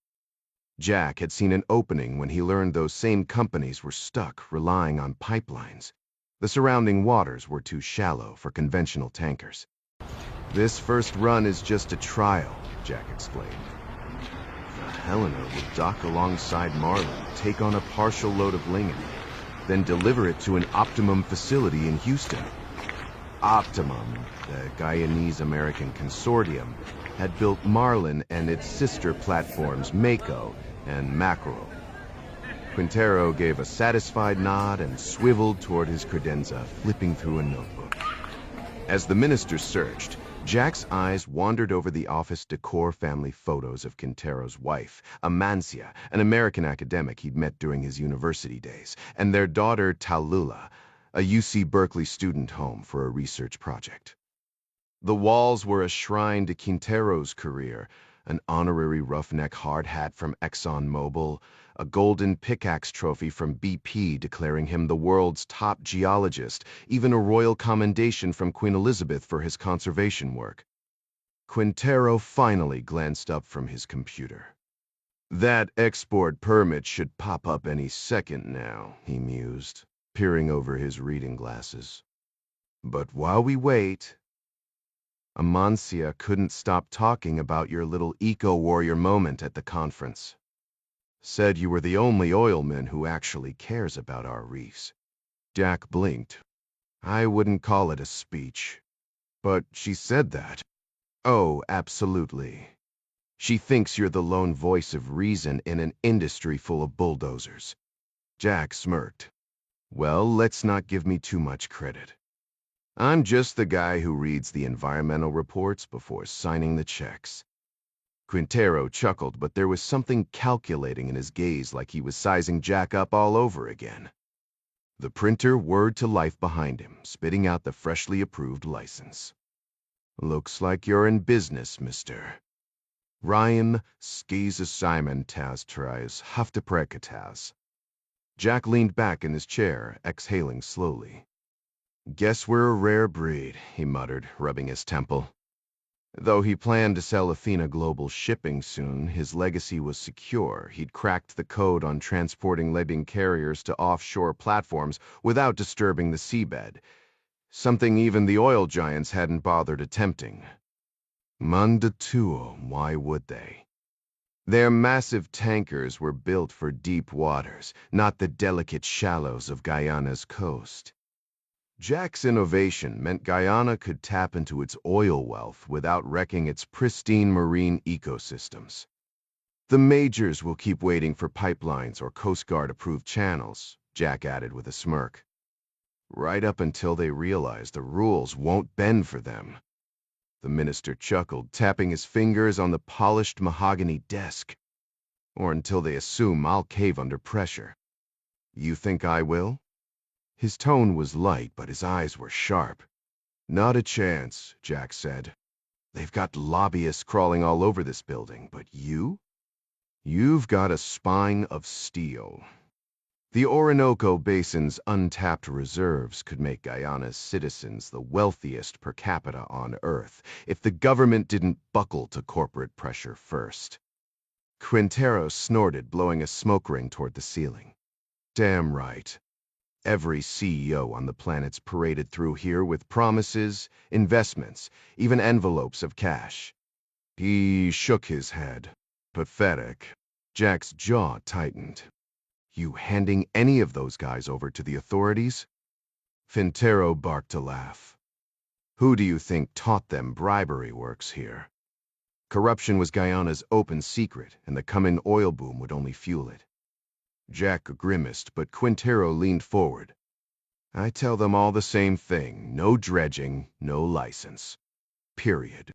Jack had seen an opening when he learned those same companies were stuck relying on pipelines. The surrounding waters were too shallow for conventional tankers. This first run is just a trial, Jack explained. The Helena would dock alongside Marlin, take on a partial load of Lingen, then deliver it to an Optimum facility in Houston. Optimum, the Guyanese-American consortium, had built Marlin and its sister platforms Mako and Mackerel. Quintero gave a satisfied nod and swiveled toward his credenza, flipping through a notebook. As the minister searched, Jack's eyes wandered over the office decor family photos of Quintero's wife, Amancia, an American academic he'd met during his university days, and their daughter Tallulah, a UC Berkeley student home for a research project. The walls were a shrine to Quintero's career, an honorary roughneck hard hat from ExxonMobil, a golden pickaxe trophy from BP declaring him the world's top geologist, even a royal commendation from Queen Elizabeth for his conservation work. Quintero finally glanced up from his computer. That export permit should pop up any second now, he mused, peering over his reading glasses. But while we wait, Amancia couldn't stop talking about your little eco-warrior moment at the conference. Said you were the only oilman who actually cares about our reefs. Jack blinked. I wouldn't call it a speech. But she said that. Oh, absolutely. She thinks you're the lone voice of reason in an industry full of bulldozers. Jack smirked. Well, let's not give me too much credit. I'm just the guy who reads the environmental reports before signing the checks. Quintero chuckled, but there was something calculating in his gaze, like he was sizing Jack up all over again. The printer whirred to life behind him, spitting out the freshly approved license. Looks like you're in business, mister. Ryan Skizasimontas tries Hafteprekatas. Jack leaned back in his chair, exhaling slowly. Guess we're a rare breed, he muttered, rubbing his temple. Though he planned to sell Athena Global Shipping soon, his legacy was secure. He'd cracked the code on transporting living carriers to offshore platforms without disturbing the seabed, something even the oil giants hadn't bothered attempting. Manda tuo, why would they? Their massive tankers were built for deep waters, not the delicate shallows of Guyana's coast. Jack's innovation meant Guyana could tap into its oil wealth without wrecking its pristine marine ecosystems. The majors will keep waiting for pipelines or Coast Guard-approved channels, Jack added with a smirk. Right up until they realize the rules won't bend for them. The minister chuckled, tapping his fingers on the polished mahogany desk. Or until they assume I'll cave under pressure. You think I will? His tone was light, but his eyes were sharp. Not a chance, Jack said. They've got lobbyists crawling all over this building, but you? You've got a spine of steel. The Orinoco Basin's untapped reserves could make Guyana's citizens the wealthiest per capita on Earth if the government didn't buckle to corporate pressure first. Quintero snorted, blowing a smoke ring toward the ceiling. Damn right. Every CEO on the planet's paraded through here with promises, investments, even envelopes of cash. He shook his head. Pathetic. Jack's jaw tightened. You handing any of those guys over to the authorities? Quintero barked a laugh. Who do you think taught them bribery works here? Corruption was Guyana's open secret, and the coming oil boom would only fuel it. Jack grimaced, but Quintero leaned forward. I tell them all the same thing. No dredging, no license. Period.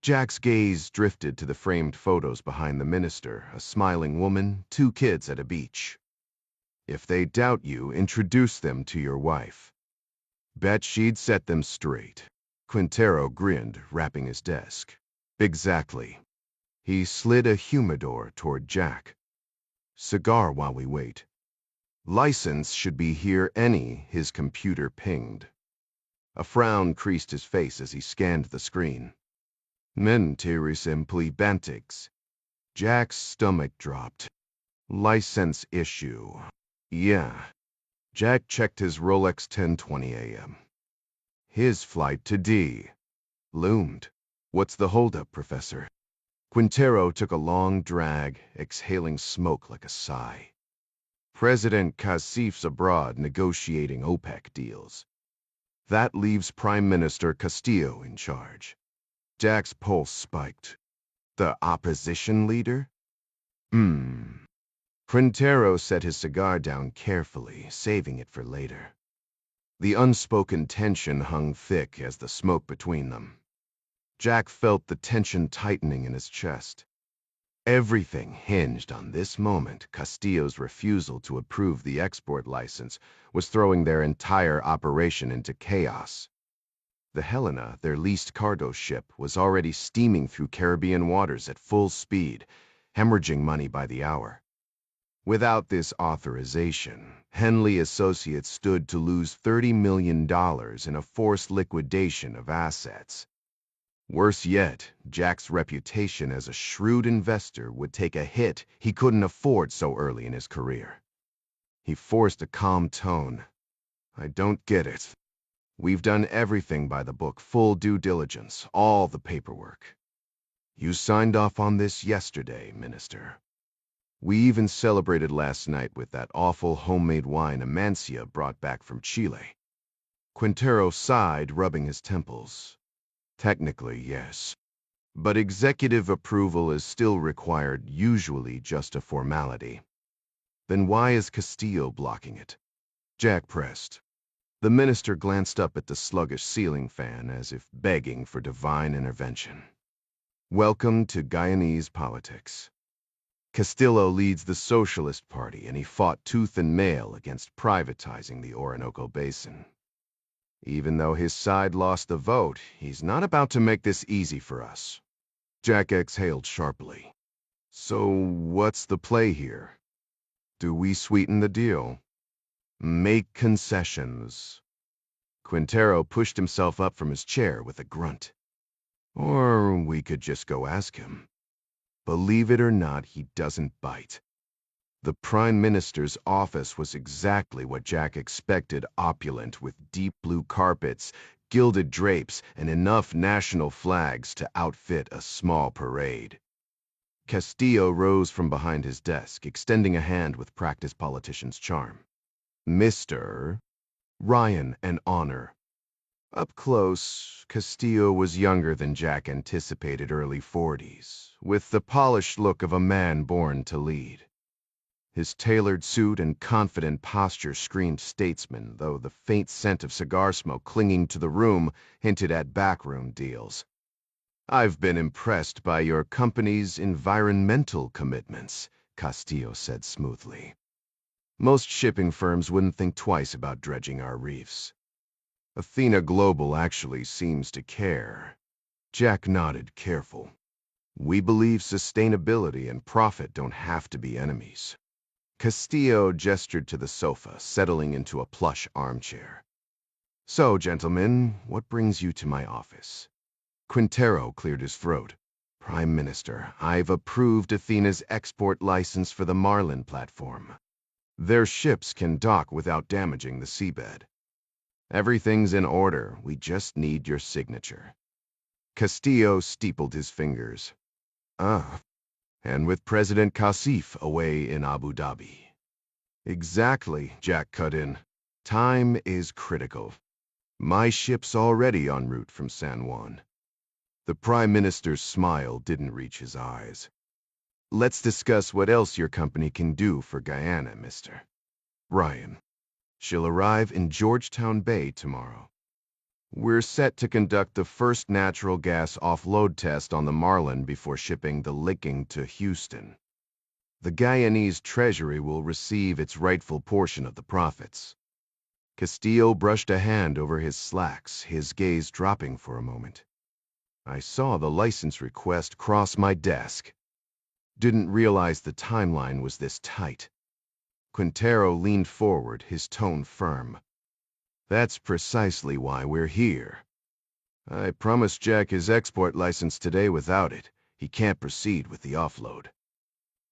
Jack's gaze drifted to the framed photos behind the minister, a smiling woman, 2 kids at a beach. If they doubt you, introduce them to your wife. Bet she'd set them straight. Quintero grinned, rapping his desk. Exactly. He slid a humidor toward Jack. Cigar while we wait. License should be here any, his computer pinged. A frown creased his face as he scanned the screen. Mentiri simply bantix. Jack's stomach dropped. License issue. Yeah. Jack checked his Rolex 10:20 a.m. His flight to D. Loomed. What's the holdup, Professor? Quintero took a long drag, exhaling smoke like a sigh. President Casif's abroad negotiating OPEC deals. That leaves Prime Minister Castillo in charge. Jack's pulse spiked. The opposition leader? Quintero set his cigar down carefully, saving it for later. The unspoken tension hung thick as the smoke between them. Jack felt the tension tightening in his chest. Everything hinged on this moment. Castillo's refusal to approve the export license was throwing their entire operation into chaos. The Helena, their leased cargo ship, was already steaming through Caribbean waters at full speed, hemorrhaging money by the hour. Without this authorization, Henley Associates stood to lose $30 million in a forced liquidation of assets. Worse yet, Jack's reputation as a shrewd investor would take a hit he couldn't afford so early in his career. He forced a calm tone. I don't get it. We've done everything by the book, full due diligence, all the paperwork. You signed off on this yesterday, Minister. We even celebrated last night with that awful homemade wine Amancia brought back from Chile. Quintero sighed, rubbing his temples. Technically, yes. But executive approval is still required, usually just a formality. Then why is Castillo blocking it? Jack pressed. The minister glanced up at the sluggish ceiling fan as if begging for divine intervention. Welcome to Guyanese politics. Castillo leads the Socialist Party, and he fought tooth and nail against privatizing the Orinoco Basin. Even though his side lost the vote, he's not about to make this easy for us. Jack exhaled sharply. So what's the play here? Do we sweeten the deal? Make concessions. Quintero pushed himself up from his chair with a grunt. Or we could just go ask him. Believe it or not, he doesn't bite. The Prime Minister's office was exactly what Jack expected, opulent, with deep blue carpets, gilded drapes, and enough national flags to outfit a small parade. Castillo rose from behind his desk, extending a hand with practiced politician's charm. Mr. Ryan, an honor. Up close, Castillo was younger than Jack anticipated, early 40s, with the polished look of a man born to lead. His tailored suit and confident posture screamed statesman, though the faint scent of cigar smoke clinging to the room hinted at backroom deals. I've been impressed by your company's environmental commitments, Castillo said smoothly. Most shipping firms wouldn't think twice about dredging our reefs. Athena Global actually seems to care. Jack nodded, careful. We believe sustainability and profit don't have to be enemies. Castillo gestured to the sofa, settling into a plush armchair. So, gentlemen, what brings you to my office? Quintero cleared his throat. Prime Minister, I've approved Athena's export license for the Marlin platform. Their ships can dock without damaging the seabed. Everything's in order. We just need your signature. Castillo steepled his fingers. And with President Casif away in Abu Dhabi. Exactly, Jack cut in. Time is critical. My ship's already en route from San Juan. The Prime Minister's smile didn't reach his eyes. Let's discuss what else your company can do for Guyana, Mr. Ryan. She'll arrive in Georgetown Bay tomorrow. We're set to conduct the first natural gas offload test on the Marlin before shipping the Licking to Houston. The Guyanese treasury will receive its rightful portion of the profits. Castillo brushed a hand over his slacks, his gaze dropping for a moment. I saw the license request cross my desk. Didn't realize the timeline was this tight. Quintero leaned forward, his tone firm. That's precisely why we're here. I promised Jack his export license today. Without it, he can't proceed with the offload.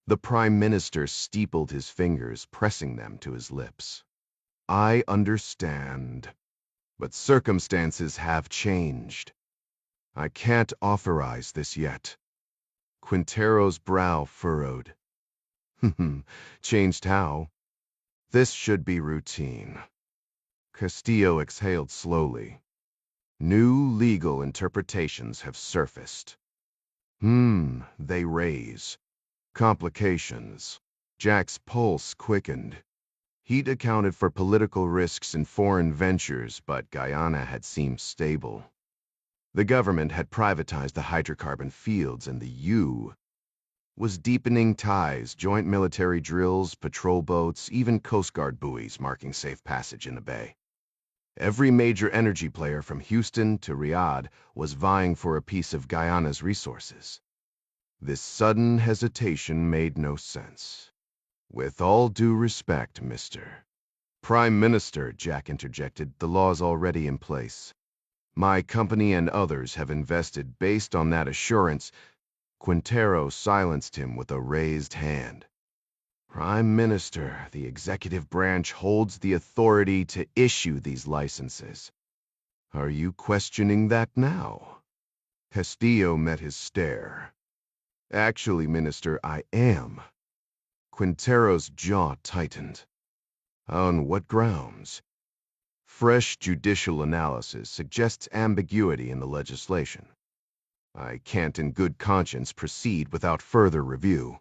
The Prime Minister steepled his fingers, pressing them to his lips. I understand, but circumstances have changed. I can't authorize this yet. Quintero's brow furrowed. Changed how? This should be routine. Castillo exhaled slowly. New legal interpretations have surfaced. They raise complications. Jack's pulse quickened. He'd accounted for political risks in foreign ventures, but Guyana had seemed stable. The government had privatized the hydrocarbon fields, and the U was deepening ties, joint military drills, patrol boats, even Coast Guard buoys marking safe passage in the bay. Every major energy player from Houston to Riyadh was vying for a piece of Guyana's resources. This sudden hesitation made no sense. With all due respect, Mr. Prime Minister, Jack interjected, the law's already in place. My company and others have invested based on that assurance. Quintero silenced him with a raised hand. Prime Minister, the executive branch holds the authority to issue these licenses. Are you questioning that now? Castillo met his stare. Actually, Minister, I am. Quintero's jaw tightened. On what grounds? Fresh judicial analysis suggests ambiguity in the legislation. I can't in good conscience proceed without further review.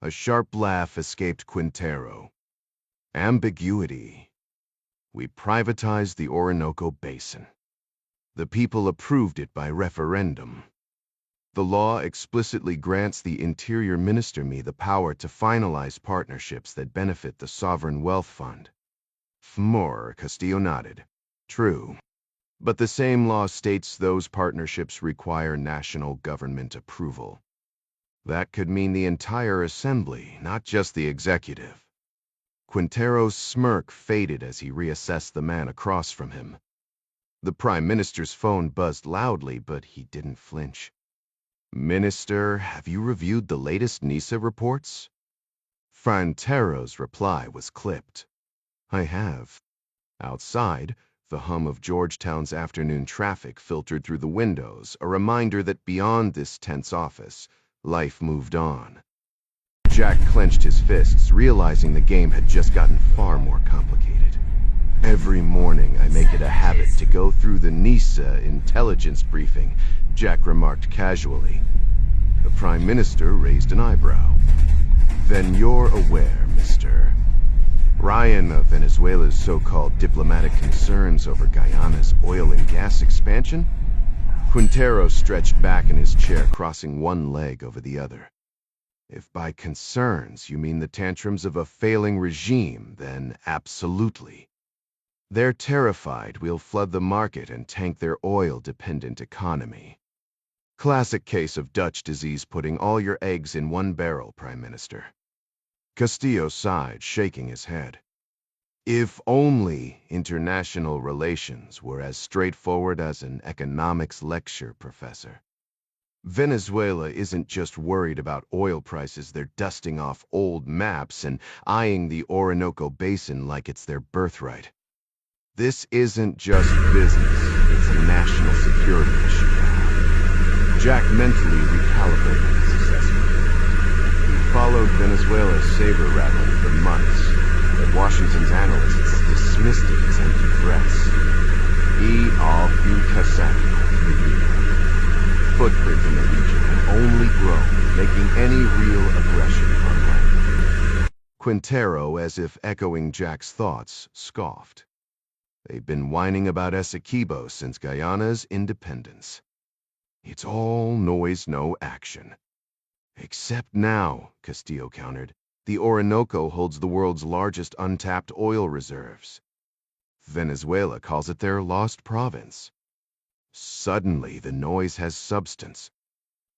A sharp laugh escaped Quintero. Ambiguity. We privatized the Orinoco Basin. The people approved it by referendum. The law explicitly grants the Interior Minister me the power to finalize partnerships that benefit the Sovereign Wealth Fund. More, Castillo nodded. True. But the same law states those partnerships require national government approval. That could mean the entire assembly, not just the executive. Quintero's smirk faded as he reassessed the man across from him. The Prime Minister's phone buzzed loudly, but he didn't flinch. Minister, have you reviewed the latest NISA reports? Quintero's reply was clipped. I have. Outside, the hum of Georgetown's afternoon traffic filtered through the windows, a reminder that beyond this tense office, life moved on. Jack clenched his fists, realizing the game had just gotten far more complicated. Every morning I make it a habit to go through the NISA intelligence briefing, Jack remarked casually. The Prime Minister raised an eyebrow. Then you're aware, Mr. Ryan of Venezuela's so-called diplomatic concerns over Guyana's oil and gas expansion? Quintero stretched back in his chair, crossing one leg over the other. If by concerns you mean the tantrums of a failing regime, then absolutely. They're terrified we'll flood the market and tank their oil-dependent economy. Classic case of Dutch disease putting all your eggs in one barrel, Prime Minister. Castillo sighed, shaking his head. If only international relations were as straightforward as an economics lecture, Professor. Venezuela isn't just worried about oil prices, they're dusting off old maps and eyeing the Orinoco Basin like it's their birthright. This isn't just business, it's a national security issue now. Jack mentally recalibrated his assessment. He followed Venezuela's saber-rattling for months, but Washington's analysts dismissed it as empty threats. He all footprint in the region had only grown, making any real aggression unlikely. Quintero, as if echoing Jack's thoughts, scoffed. They've been whining about Essequibo since Guyana's independence. It's all noise, no action. Except now, Castillo countered, the Orinoco holds the world's largest untapped oil reserves. Venezuela calls it their lost province. Suddenly, the noise has substance.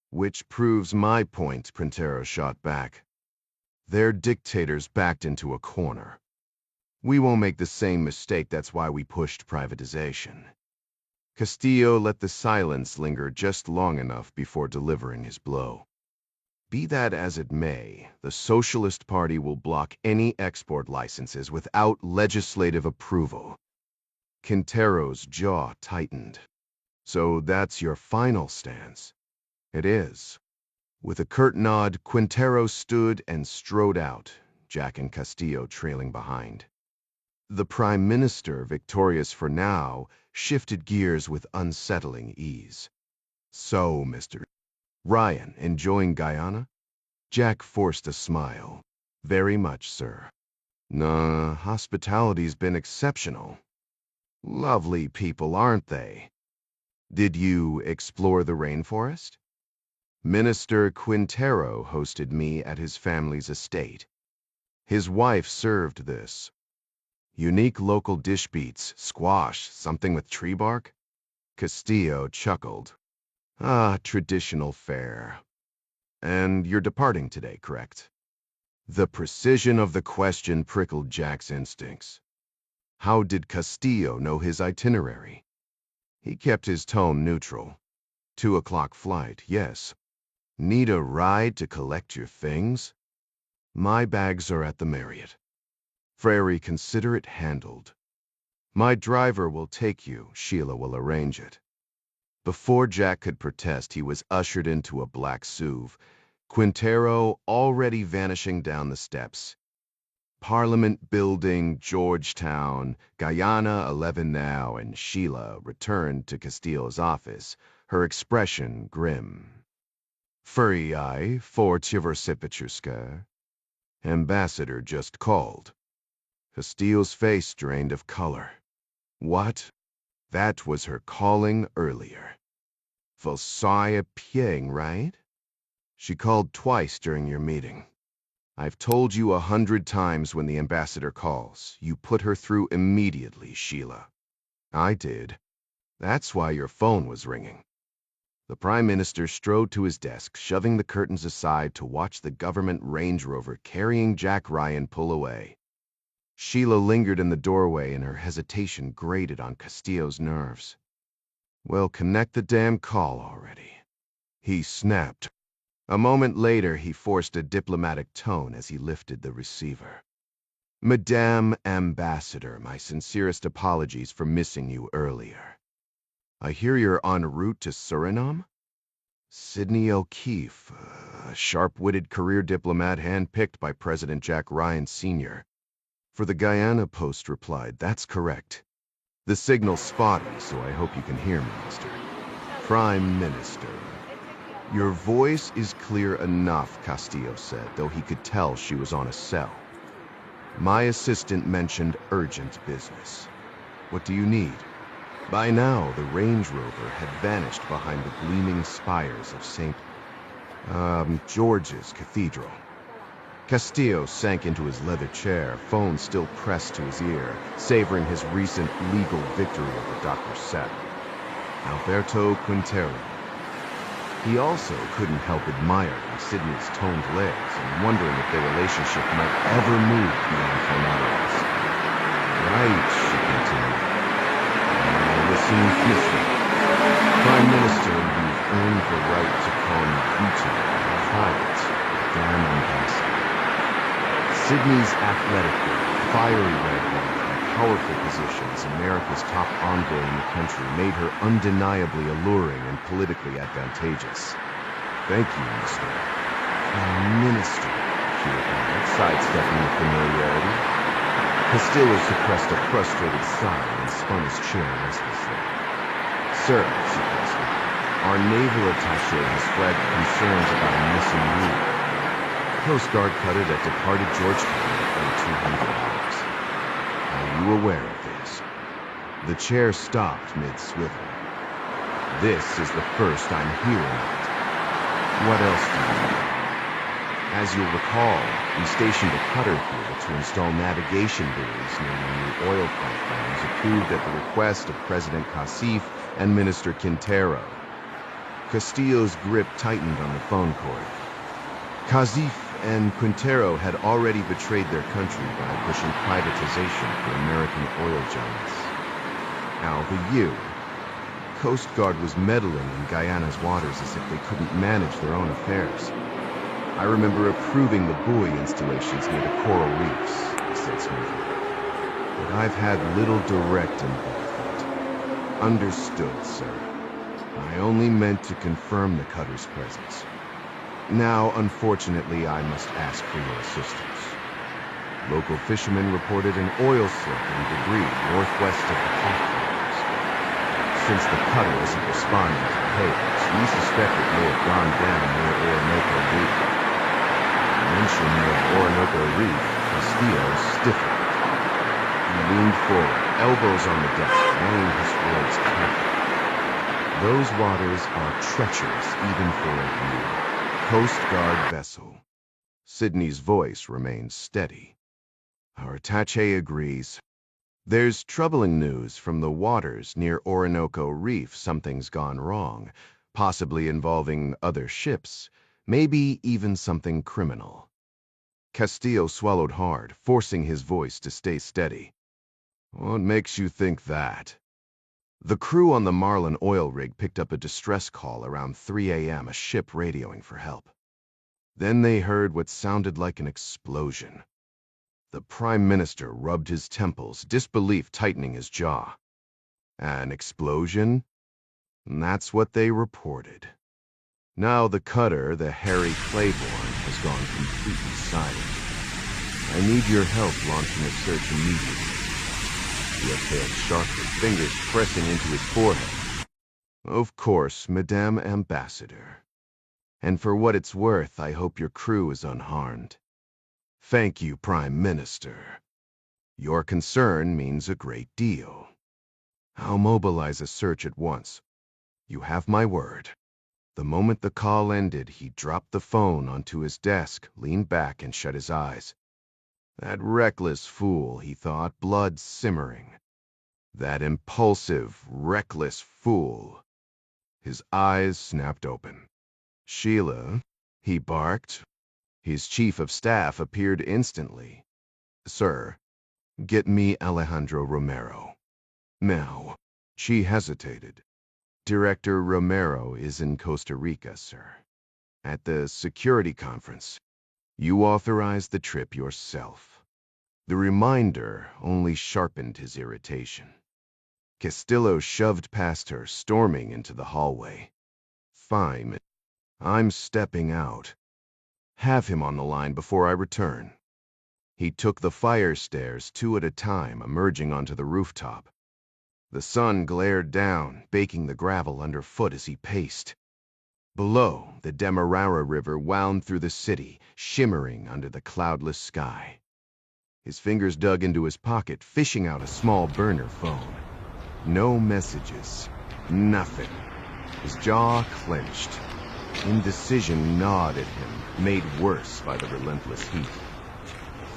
Which proves my point, Printero shot back. Their dictators backed into a corner. We won't make the same mistake, that's why we pushed privatization. Castillo let the silence linger just long enough before delivering his blow. Be that as it may, the Socialist Party will block any export licenses without legislative approval. Quintero's jaw tightened. So that's your final stance? It is. With a curt nod, Quintero stood and strode out, Jack and Castillo trailing behind. The Prime Minister, victorious for now, shifted gears with unsettling ease. So, Mr. Ryan, enjoying Guyana? Jack forced a smile. Very much, sir. Nah, hospitality's been exceptional. Lovely people, aren't they? Did you explore the rainforest? Minister Quintero hosted me at his family's estate. His wife served this. Unique local dish beats, squash, something with tree bark? Castillo chuckled. Ah, traditional fare. And you're departing today, correct? The precision of the question prickled Jack's instincts. How did Castillo know his itinerary? He kept his tone neutral. 2 o'clock flight, yes. Need a ride to collect your things? My bags are at the Marriott. Frary, consider it handled. My driver will take you. Sheila will arrange it. Before Jack could protest, he was ushered into a black SUV, Quintero already vanishing down the steps. Parliament Building, Georgetown, Guyana 11 now, and Sheila returned to Castillo's office, her expression grim. Furry eye, for Tchiversipichuska. Ambassador just called. Castillo's face drained of color. What? That was her calling earlier. Vosaya Pieng, right? She called twice during your meeting. I've told you 100 times when the ambassador calls. You put her through immediately, Sheila. I did. That's why your phone was ringing. The Prime Minister strode to his desk, shoving the curtains aside to watch the government Range Rover carrying Jack Ryan pull away. Sheila lingered in the doorway, and her hesitation grated on Castillo's nerves. Well, connect the damn call already. He snapped. A moment later, he forced a diplomatic tone as he lifted the receiver. Madame Ambassador, my sincerest apologies for missing you earlier. I hear you're en route to Suriname? Sidney O'Keefe, a sharp-witted career diplomat handpicked by President Jack Ryan Sr. For the Guyana Post replied, that's correct. The signal's spotty, so I hope you can hear me, Mr. Prime Minister. Your voice is clear enough, Castillo said, though he could tell she was on a cell. My assistant mentioned urgent business. What do you need? By now, the Range Rover had vanished behind the gleaming spires of St. George's Cathedral. Castillo sank into his leather chair, phone still pressed to his ear, savoring his recent legal victory over Dr. Sepp. Alberto Quintero. He also couldn't help admiring Sidney's toned legs and wondering if their relationship might ever move beyond formalities. Right, she continued. Listen, Mr. Prime Minister, you've earned the right to call me Putin in private, damn ambassador. Sidney's athletic build, fiery red hair, and powerful position as America's top envoy in the country made her undeniably alluring and politically advantageous. Thank you, Mr. Prime Minister, she replied, sidestepping the familiarity. Castillo suppressed a frustrated sigh and spun his chair restlessly. Sir, she pressed, our naval attaché has flagged concerns about a missing route. Coast Guard cutter that departed Georgetown in 200 hours. Are you aware of this? The chair stopped mid-swivel. This is the first I'm hearing of it. What else do you know? As you'll recall, we stationed a cutter here to install navigation buoys near the new oil platforms approved at the request of President Casif and Minister Quintero. Castillo's grip tightened on the phone cord. Casif and Quintero had already betrayed their country by pushing privatization for American oil giants. Now the U. Coast Guard was meddling in Guyana's waters as if they couldn't manage their own affairs. I remember approving the buoy installations near the coral reefs, he said smoothly. But I've had little direct involvement. Understood, sir. I only meant to confirm the cutter's presence. Now, unfortunately, I must ask for your assistance. Local fishermen reported an oil slick and debris northwest of the platforms. Since the cutter isn't responding to the papers, we suspect it may have gone down near Orinoco Reef. Mention of Orinoco Reef, Castillo stiffened. He leaned forward, elbows on the deck, weighing his words carefully. Those waters are treacherous even for a new Coast Guard vessel. Sidney's voice remains steady. Our attaché agrees. There's troubling news from the waters near Orinoco Reef. Something's gone wrong, possibly involving other ships, maybe even something criminal. Castillo swallowed hard, forcing his voice to stay steady. What makes you think that? The crew on the Marlin oil rig picked up a distress call around 3 a.m., a ship radioing for help. Then they heard what sounded like an explosion. The Prime Minister rubbed his temples, disbelief tightening his jaw. An explosion? That's what they reported. Now the cutter, the Harry Claiborne, has gone completely silent. I need your help launching a search immediately. He exhaled sharply, fingers pressing into his forehead. Of course, Madame Ambassador. And for what it's worth, I hope your crew is unharmed. Thank you, Prime Minister. Your concern means a great deal. I'll mobilize a search at once. You have my word. The moment the call ended, he dropped the phone onto his desk, leaned back, and shut his eyes. That reckless fool, he thought, blood simmering. That impulsive, reckless fool. His eyes snapped open. Sheila, he barked. His chief of staff appeared instantly. Sir, get me Alejandro Romero. Now. She hesitated. Director Romero is in Costa Rica, sir. At the security conference. You authorized the trip yourself. The reminder only sharpened his irritation. Castillo shoved past her, storming into the hallway. Fine. I'm stepping out. Have him on the line before I return. He took the fire stairs 2 at a time, emerging onto the rooftop. The sun glared down, baking the gravel underfoot as he paced. Below, the Demarara River wound through the city, shimmering under the cloudless sky. His fingers dug into his pocket, fishing out a small burner phone. No messages. Nothing. His jaw clenched. Indecision gnawed at him, made worse by the relentless heat.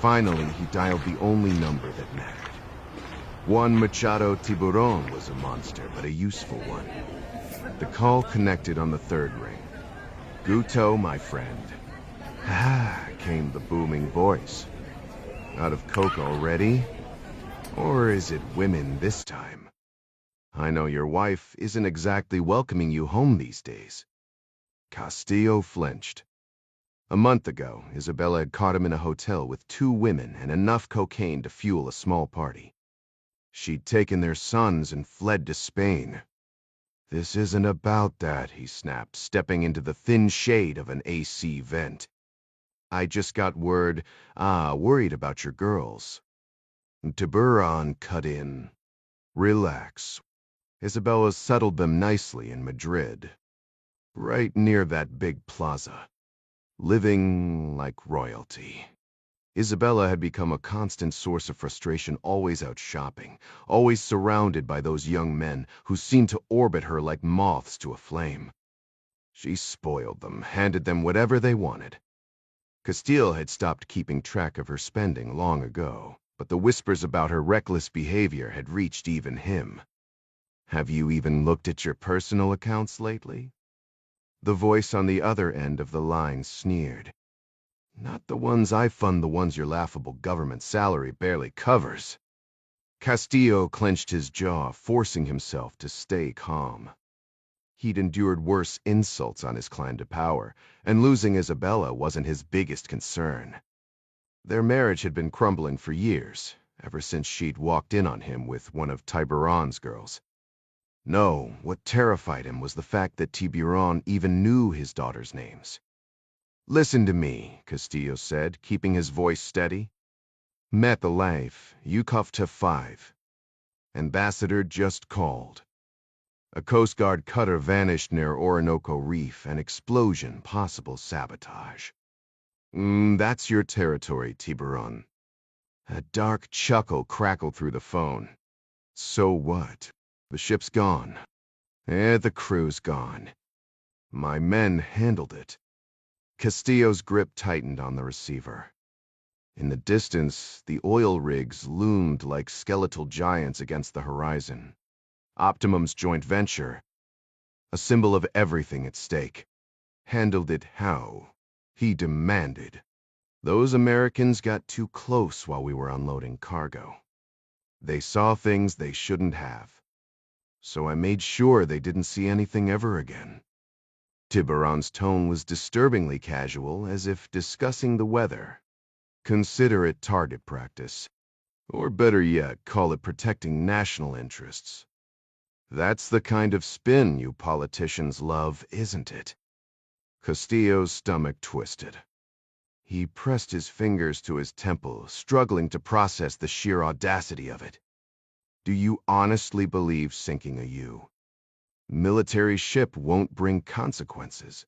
Finally, he dialed the only number that mattered. Juan Machado Tiburon was a monster, but a useful one. The call connected on the 3rd ring. Guto, my friend. Ah, came the booming voice. Out of coke already? Or is it women this time? I know your wife isn't exactly welcoming you home these days. Castillo flinched. A month ago, Isabella had caught him in a hotel with 2 women and enough cocaine to fuel a small party. She'd taken their sons and fled to Spain. This isn't about that, he snapped, stepping into the thin shade of an AC vent. I just got word, worried about your girls. Tiburon cut in. Relax. Isabella settled them nicely in Madrid. Right near that big plaza. Living like royalty. Isabella had become a constant source of frustration, always out shopping, always surrounded by those young men who seemed to orbit her like moths to a flame. She spoiled them, handed them whatever they wanted. Castile had stopped keeping track of her spending long ago, but the whispers about her reckless behavior had reached even him. "Have you even looked at your personal accounts lately?" The voice on the other end of the line sneered. "Not the ones I fund, the ones your laughable government salary barely covers." Castillo clenched his jaw, forcing himself to stay calm. He'd endured worse insults on his climb to power, and losing Isabella wasn't his biggest concern. Their marriage had been crumbling for years, ever since she'd walked in on him with one of Tiburon's girls. No, what terrified him was the fact that Tiburon even knew his daughters' names. "Listen to me," Castillo said, keeping his voice steady. "Met the life, you cuffed to 5. Ambassador just called. A Coast Guard cutter vanished near Orinoco Reef, an explosion, possible sabotage." That's your territory, Tiburon." A dark chuckle crackled through the phone. "So what? The ship's gone. The crew's gone. My men handled it." Castillo's grip tightened on the receiver. In the distance, the oil rigs loomed like skeletal giants against the horizon. Optimum's joint venture, a symbol of everything at stake. Handled it how? He demanded. "Those Americans got too close while we were unloading cargo. They saw things they shouldn't have. So I made sure they didn't see anything ever again." Tiburon's tone was disturbingly casual, as if discussing the weather. "Consider it target practice. Or better yet, call it protecting national interests. That's the kind of spin you politicians love, isn't it?" Castillo's stomach twisted. He pressed his fingers to his temple, struggling to process the sheer audacity of it. "Do you honestly believe sinking a military ship won't bring consequences?"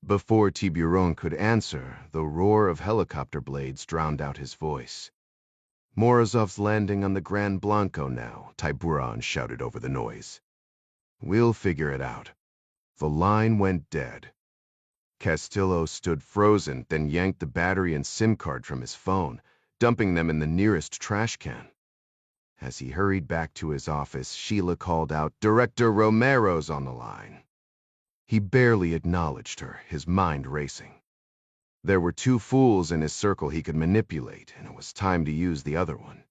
Before Tiburon could answer, the roar of helicopter blades drowned out his voice. "Morozov's landing on the Gran Blanco now," Tiburon shouted over the noise. "We'll figure it out." The line went dead. Castillo stood frozen, then yanked the battery and SIM card from his phone, dumping them in the nearest trash can. As he hurried back to his office, Sheila called out, "Director Romero's on the line." He barely acknowledged her, his mind racing. There were 2 fools in his circle he could manipulate, and it was time to use the other one.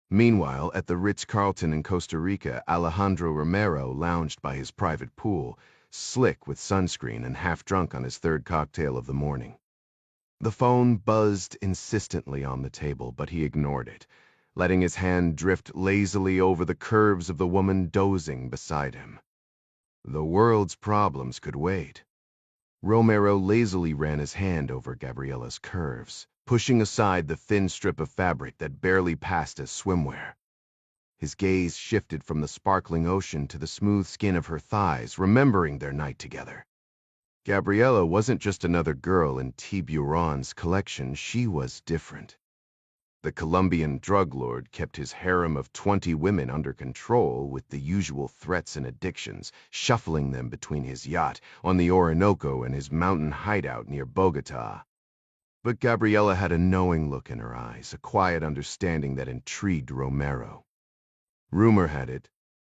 Meanwhile, at the Ritz-Carlton in Costa Rica, Alejandro Romero lounged by his private pool, slick with sunscreen and half-drunk on his 3rd cocktail of the morning. The phone buzzed insistently on the table, but he ignored it, letting his hand drift lazily over the curves of the woman dozing beside him. The world's problems could wait. Romero lazily ran his hand over Gabriella's curves, pushing aside the thin strip of fabric that barely passed as swimwear. His gaze shifted from the sparkling ocean to the smooth skin of her thighs, remembering their night together. Gabriella wasn't just another girl in Tiburon's collection, she was different. The Colombian drug lord kept his harem of 20 women under control, with the usual threats and addictions, shuffling them between his yacht on the Orinoco and his mountain hideout near Bogota. But Gabriella had a knowing look in her eyes, a quiet understanding that intrigued Romero. Rumor had it,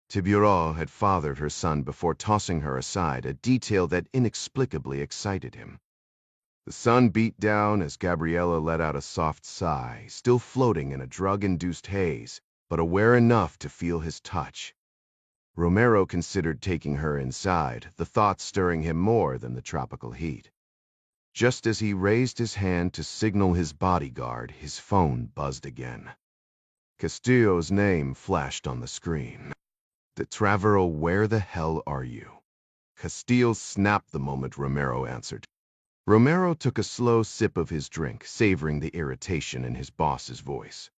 Tiburon had fathered her son before tossing her aside, a detail that inexplicably excited him. The sun beat down as Gabriella let out a soft sigh, still floating in a drug-induced haze, but aware enough to feel his touch. Romero considered taking her inside, the thought stirring him more than the tropical heat. Just as he raised his hand to signal his bodyguard, his phone buzzed again. Castillo's name flashed on the screen. "Travero, where the hell are you?" Castillo snapped the moment Romero answered. Romero took a slow sip of his drink, savoring the irritation in his boss's voice.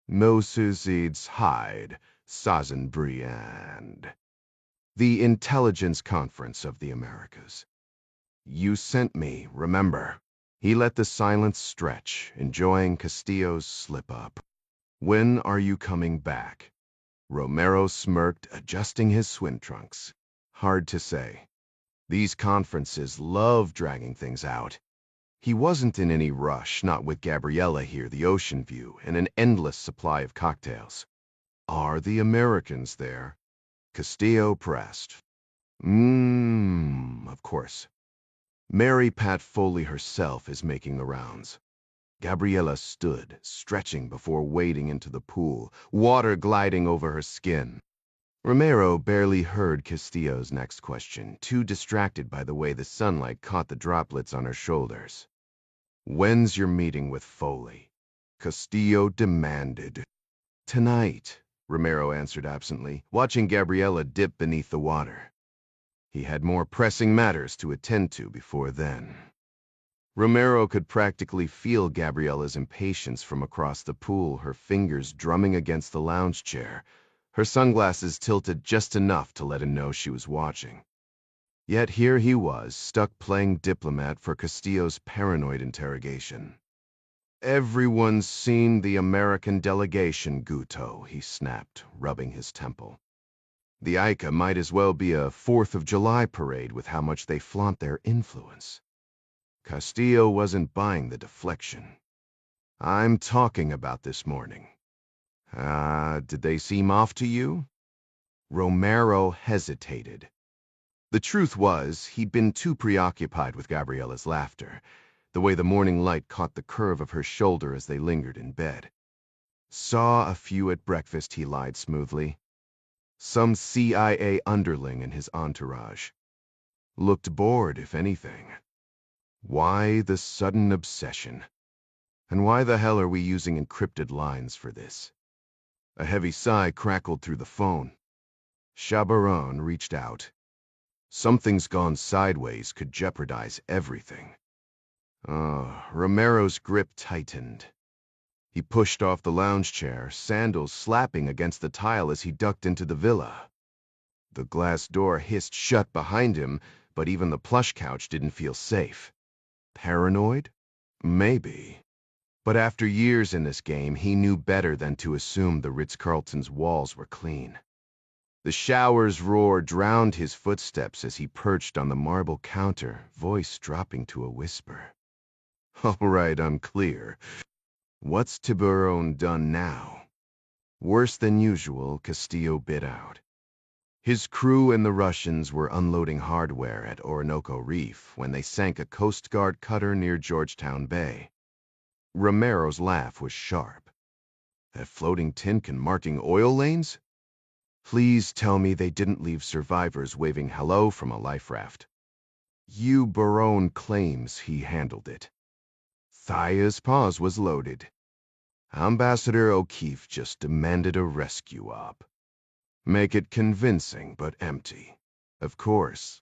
"Mosuzids Hyde, Sazenbriand. The Intelligence Conference of the Americas. You sent me, remember?" He let the silence stretch, enjoying Castillo's slip-up. "When are you coming back?" Romero smirked, adjusting his swim trunks. "Hard to say. These conferences love dragging things out. He wasn't in any rush, not with Gabriella here, the ocean view, and an endless supply of cocktails. Are the Americans there? Castillo pressed. Of course. Mary Pat Foley herself is making the rounds. Gabriella stood, stretching before wading into the pool, water gliding over her skin. Romero barely heard Castillo's next question, too distracted by the way the sunlight caught the droplets on her shoulders. When's your meeting with Foley? Castillo demanded. Tonight, Romero answered absently, watching Gabriella dip beneath the water. He had more pressing matters to attend to before then. Romero could practically feel Gabriella's impatience from across the pool, her fingers drumming against the lounge chair, her sunglasses tilted just enough to let him know she was watching. Yet here he was, stuck playing diplomat for Castillo's paranoid interrogation. Everyone's seen the American delegation, Guto, he snapped, rubbing his temple. The Ica might as well be a 4th of July parade with how much they flaunt their influence. Castillo wasn't buying the deflection. I'm talking about this morning. Did they seem off to you? Romero hesitated. The truth was, he'd been too preoccupied with Gabriella's laughter, the way the morning light caught the curve of her shoulder as they lingered in bed. Saw a few at breakfast, he lied smoothly. Some CIA underling in his entourage. Looked bored, if anything. Why the sudden obsession? And why the hell are we using encrypted lines for this? A heavy sigh crackled through the phone. Chabaron reached out. Something's gone sideways could jeopardize everything. Romero's grip tightened. He pushed off the lounge chair, sandals slapping against the tile as he ducked into the villa. The glass door hissed shut behind him, but even the plush couch didn't feel safe. Paranoid? Maybe. But after years in this game, he knew better than to assume the Ritz-Carlton's walls were clean. The shower's roar drowned his footsteps as he perched on the marble counter, voice dropping to a whisper. All right, I'm clear. What's Tiburon done now? Worse than usual, Castillo bit out. His crew and the Russians were unloading hardware at Orinoco Reef when they sank a Coast Guard cutter near Georgetown Bay. Romero's laugh was sharp. That floating tin can marking oil lanes? Please tell me they didn't leave survivors waving hello from a life raft. Hugh Barone claims he handled it. Thaya's pause was loaded. Ambassador O'Keefe just demanded a rescue op. Make it convincing but empty. Of course.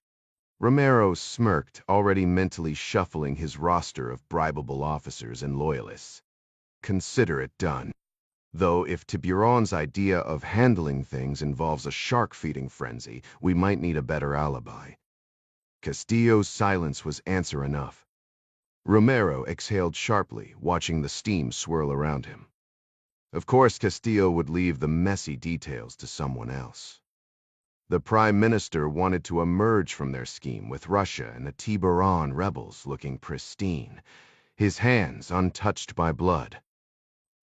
Romero smirked, already mentally shuffling his roster of bribable officers and loyalists. Consider it done. Though if Tiburon's idea of handling things involves a shark-feeding frenzy, we might need a better alibi. Castillo's silence was answer enough. Romero exhaled sharply, watching the steam swirl around him. Of course, Castillo would leave the messy details to someone else. The Prime Minister wanted to emerge from their scheme with Russia and the Tiburon rebels looking pristine, his hands untouched by blood.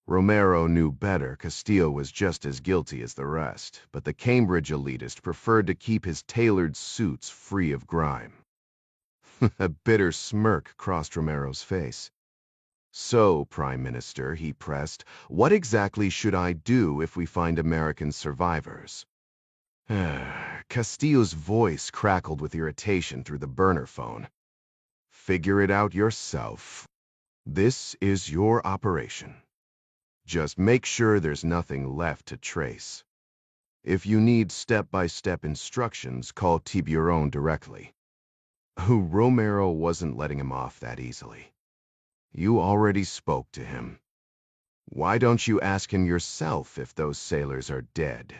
Romero knew better. Castillo was just as guilty as the rest, but the Cambridge elitist preferred to keep his tailored suits free of grime. A bitter smirk crossed Romero's face. So, Prime Minister, he pressed, what exactly should I do if we find American survivors? Castillo's voice crackled with irritation through the burner phone. Figure it out yourself. This is your operation. Just make sure there's nothing left to trace. If you need step-by-step instructions, call Tiburon directly. Romero wasn't letting him off that easily. You already spoke to him. Why don't you ask him yourself if those sailors are dead?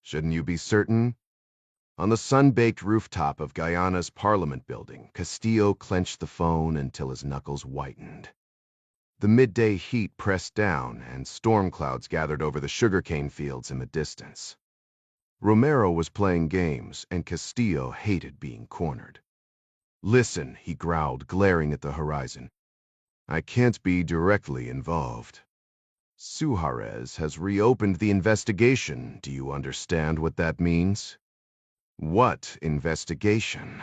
Shouldn't you be certain? On the sun-baked rooftop of Guyana's Parliament building, Castillo clenched the phone until his knuckles whitened. The midday heat pressed down, and storm clouds gathered over the sugarcane fields in the distance. Romero was playing games, and Castillo hated being cornered. Listen, he growled, glaring at the horizon. I can't be directly involved. Suarez has reopened the investigation. Do you understand what that means? What investigation?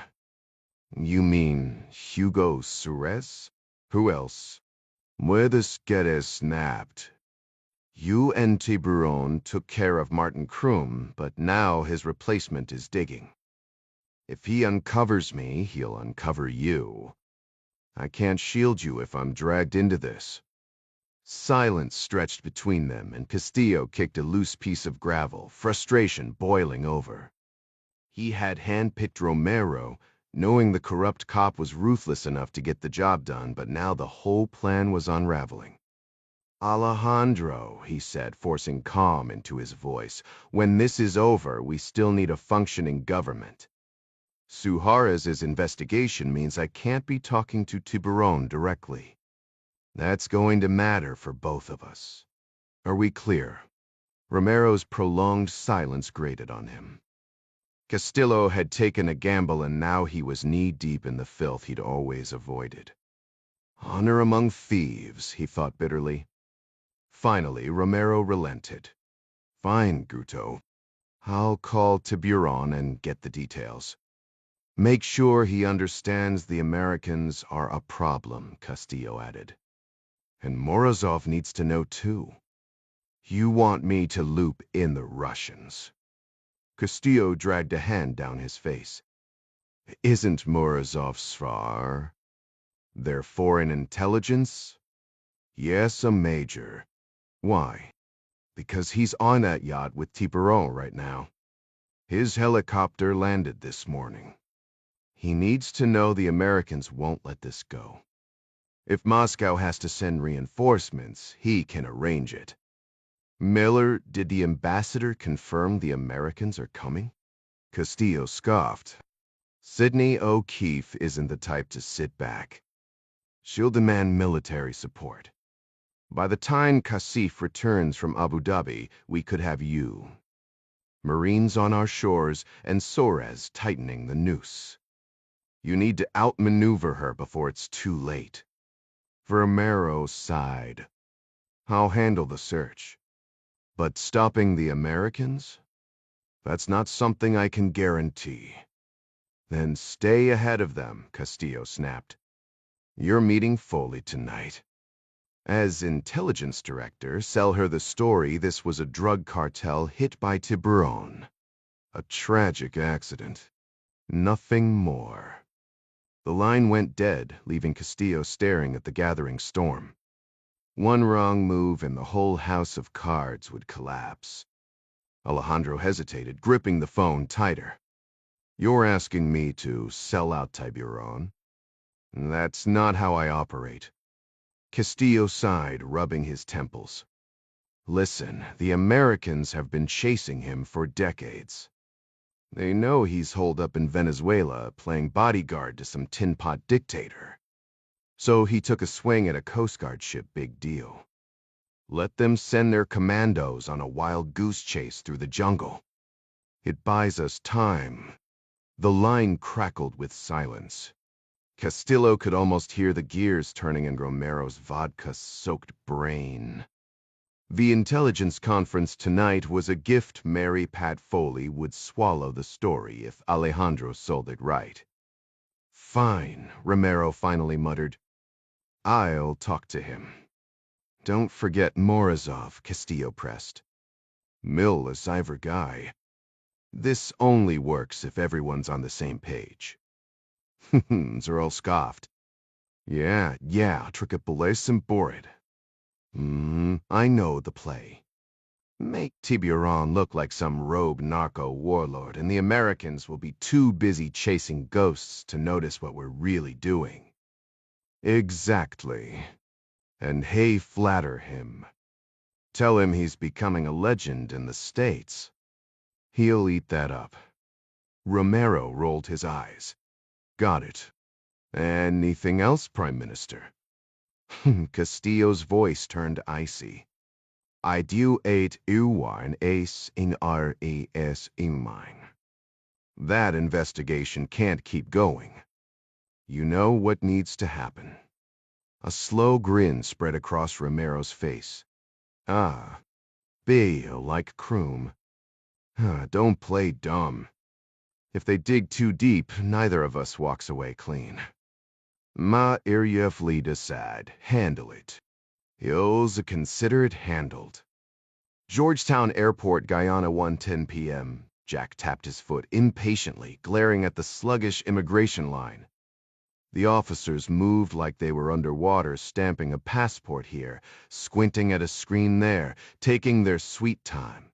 You mean Hugo Suarez? Who else? Puedes get snapped. You and Tiburon took care of Martin Krum, but now his replacement is digging. If he uncovers me, he'll uncover you. I can't shield you if I'm dragged into this. Silence stretched between them, and Castillo kicked a loose piece of gravel, frustration boiling over. He had handpicked Romero, knowing the corrupt cop was ruthless enough to get the job done, but now the whole plan was unraveling. Alejandro, he said, forcing calm into his voice, when this is over, we still need a functioning government. Suarez's investigation means I can't be talking to Tiburon directly. That's going to matter for both of us. Are we clear? Romero's prolonged silence grated on him. Castillo had taken a gamble, and now he was knee-deep in the filth he'd always avoided. Honor among thieves, he thought bitterly. Finally, Romero relented. Fine, Guto. I'll call Tiburon and get the details. Make sure he understands the Americans are a problem, Castillo added. And Morozov needs to know too. You want me to loop in the Russians? Castillo dragged a hand down his face. Isn't Morozov SVAR? Their foreign intelligence? Yes, a major. Why? Because he's on that yacht with Tiburon right now. His helicopter landed this morning. He needs to know the Americans won't let this go. If Moscow has to send reinforcements, he can arrange it. Miller, did the ambassador confirm the Americans are coming? Castillo scoffed. Sidney O'Keefe isn't the type to sit back. She'll demand military support. By the time Kasif returns from Abu Dhabi, we could have you. Marines on our shores, and Suarez tightening the noose. You need to outmaneuver her before it's too late. Romero sighed. I'll handle the search. But stopping the Americans? That's not something I can guarantee. Then stay ahead of them, Castillo snapped. You're meeting Foley tonight. As intelligence director, sell her the story this was a drug cartel hit by Tiburon. A tragic accident. Nothing more. The line went dead, leaving Castillo staring at the gathering storm. One wrong move and the whole house of cards would collapse. Alejandro hesitated, gripping the phone tighter. You're asking me to sell out Tiburon? That's not how I operate. Castillo sighed, rubbing his temples. Listen, the Americans have been chasing him for decades. They know he's holed up in Venezuela, playing bodyguard to some tin-pot dictator. So he took a swing at a Coast Guard ship, big deal. Let them send their commandos on a wild goose chase through the jungle. It buys us time. The line crackled with silence. Castillo could almost hear the gears turning in Romero's vodka-soaked brain. The intelligence conference tonight was a gift Mary Pat Foley would swallow the story if Alejandro sold it right. Fine, Romero finally muttered. I'll talk to him. Don't forget Morozov, Castillo pressed. Mill a cyber guy. This only works if everyone's on the same page. Zerl scoffed. Yeah, Tricapole Simborid. I know the play. Make Tiburon look like some rogue narco warlord, and the Americans will be too busy chasing ghosts to notice what we're really doing. Exactly. And hey, flatter him. Tell him he's becoming a legend in the States. He'll eat that up. Romero rolled his eyes. Got it. Anything else, Prime Minister? Castillo's voice turned icy. I do eight uwine ace in res in mine. That investigation can't keep going. You know what needs to happen." A slow grin spread across Romero's face. "Ah, Bayo like Kroom. Don't play dumb. If they dig too deep, neither of us walks away clean. Ma iryev lida sad. Handle it. Yo's consider it handled." Georgetown Airport, Guyana, 1:10 p.m. Jack tapped his foot impatiently, glaring at the sluggish immigration line. The officers moved like they were underwater, stamping a passport here, squinting at a screen there, taking their sweet time.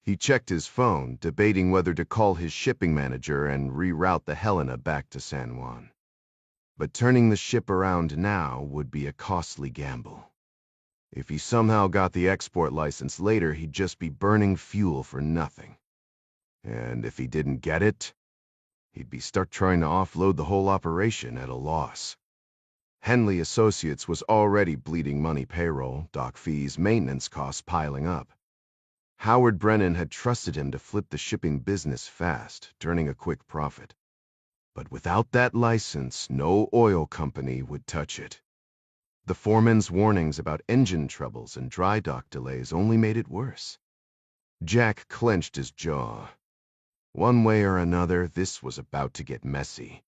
He checked his phone, debating whether to call his shipping manager and reroute the Helena back to San Juan. But turning the ship around now would be a costly gamble. If he somehow got the export license later, he'd just be burning fuel for nothing. And if he didn't get it, he'd be stuck trying to offload the whole operation at a loss. Henley Associates was already bleeding money payroll, dock fees, maintenance costs piling up. Howard Brennan had trusted him to flip the shipping business fast, turning a quick profit. But without that license, no oil company would touch it. The foreman's warnings about engine troubles and dry dock delays only made it worse. Jack clenched his jaw. One way or another, this was about to get messy.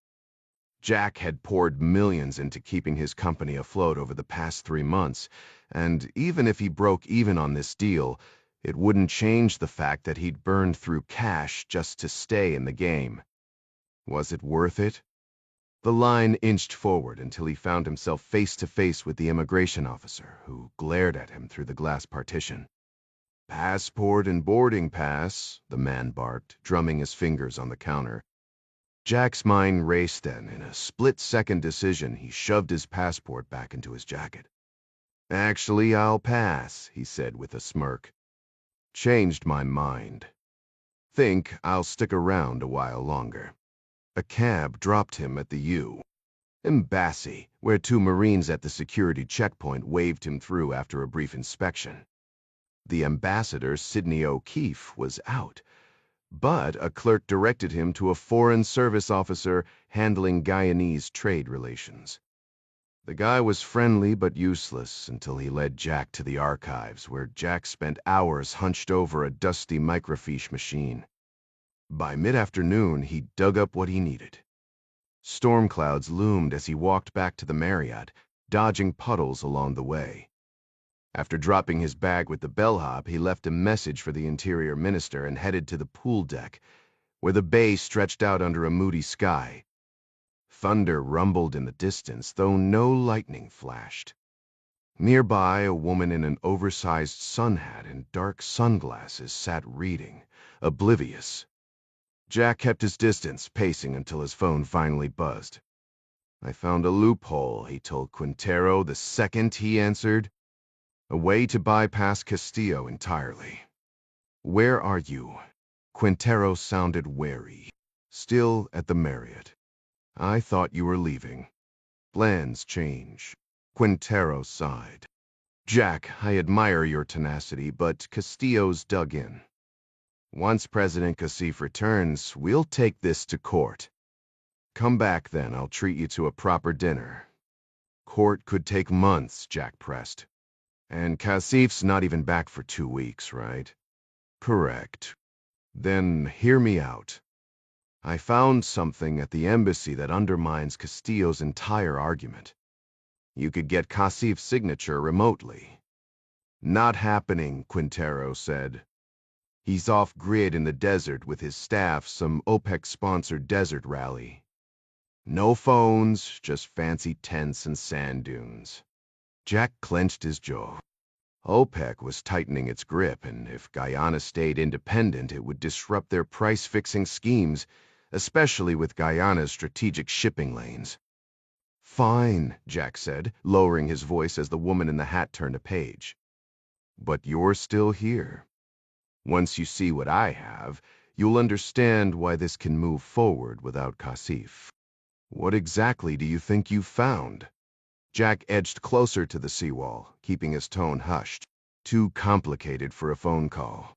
Jack had poured millions into keeping his company afloat over the past 3 months, and even if he broke even on this deal, it wouldn't change the fact that he'd burned through cash just to stay in the game. Was it worth it? The line inched forward until he found himself face to face with the immigration officer, who glared at him through the glass partition. "Passport and boarding pass," the man barked, drumming his fingers on the counter. Jack's mind raced then. In a split-second decision, he shoved his passport back into his jacket. "Actually, I'll pass," he said with a smirk. "Changed my mind. Think I'll stick around a while longer." A cab dropped him at the U. Embassy, where 2 Marines at the security checkpoint waved him through after a brief inspection. The ambassador, Sidney O'Keefe, was out, but a clerk directed him to a Foreign Service officer handling Guyanese trade relations. The guy was friendly but useless until he led Jack to the archives, where Jack spent hours hunched over a dusty microfiche machine. By mid-afternoon, he'd dug up what he needed. Storm clouds loomed as he walked back to the Marriott, dodging puddles along the way. After dropping his bag with the bellhop, he left a message for the Interior Minister and headed to the pool deck, where the bay stretched out under a moody sky. Thunder rumbled in the distance, though no lightning flashed. Nearby, a woman in an oversized sun hat and dark sunglasses sat reading, oblivious. Jack kept his distance, pacing until his phone finally buzzed. "I found a loophole," he told Quintero the second he answered. "A way to bypass Castillo entirely." "Where are you?" Quintero sounded wary. "Still at the Marriott." "I thought you were leaving." "Plans change." Quintero sighed. "Jack, I admire your tenacity, but Castillo's dug in. Once President Casif returns, we'll take this to court. Come back then, I'll treat you to a proper dinner." "Court could take months," Jack pressed. "And Casif's not even back for 2 weeks, right?" "Correct." "Then hear me out. I found something at the embassy that undermines Castillo's entire argument. You could get Casif's signature remotely." "Not happening," Quintero said. "He's off-grid in the desert with his staff, some OPEC-sponsored desert rally. No phones, just fancy tents and sand dunes." Jack clenched his jaw. OPEC was tightening its grip, and if Guyana stayed independent, it would disrupt their price-fixing schemes, especially with Guyana's strategic shipping lanes. "Fine," Jack said, lowering his voice as the woman in the hat turned a page. "But you're still here. Once you see what I have, you'll understand why this can move forward without Casif." "What exactly do you think you've found?" Jack edged closer to the seawall, keeping his tone hushed. "Too complicated for a phone call.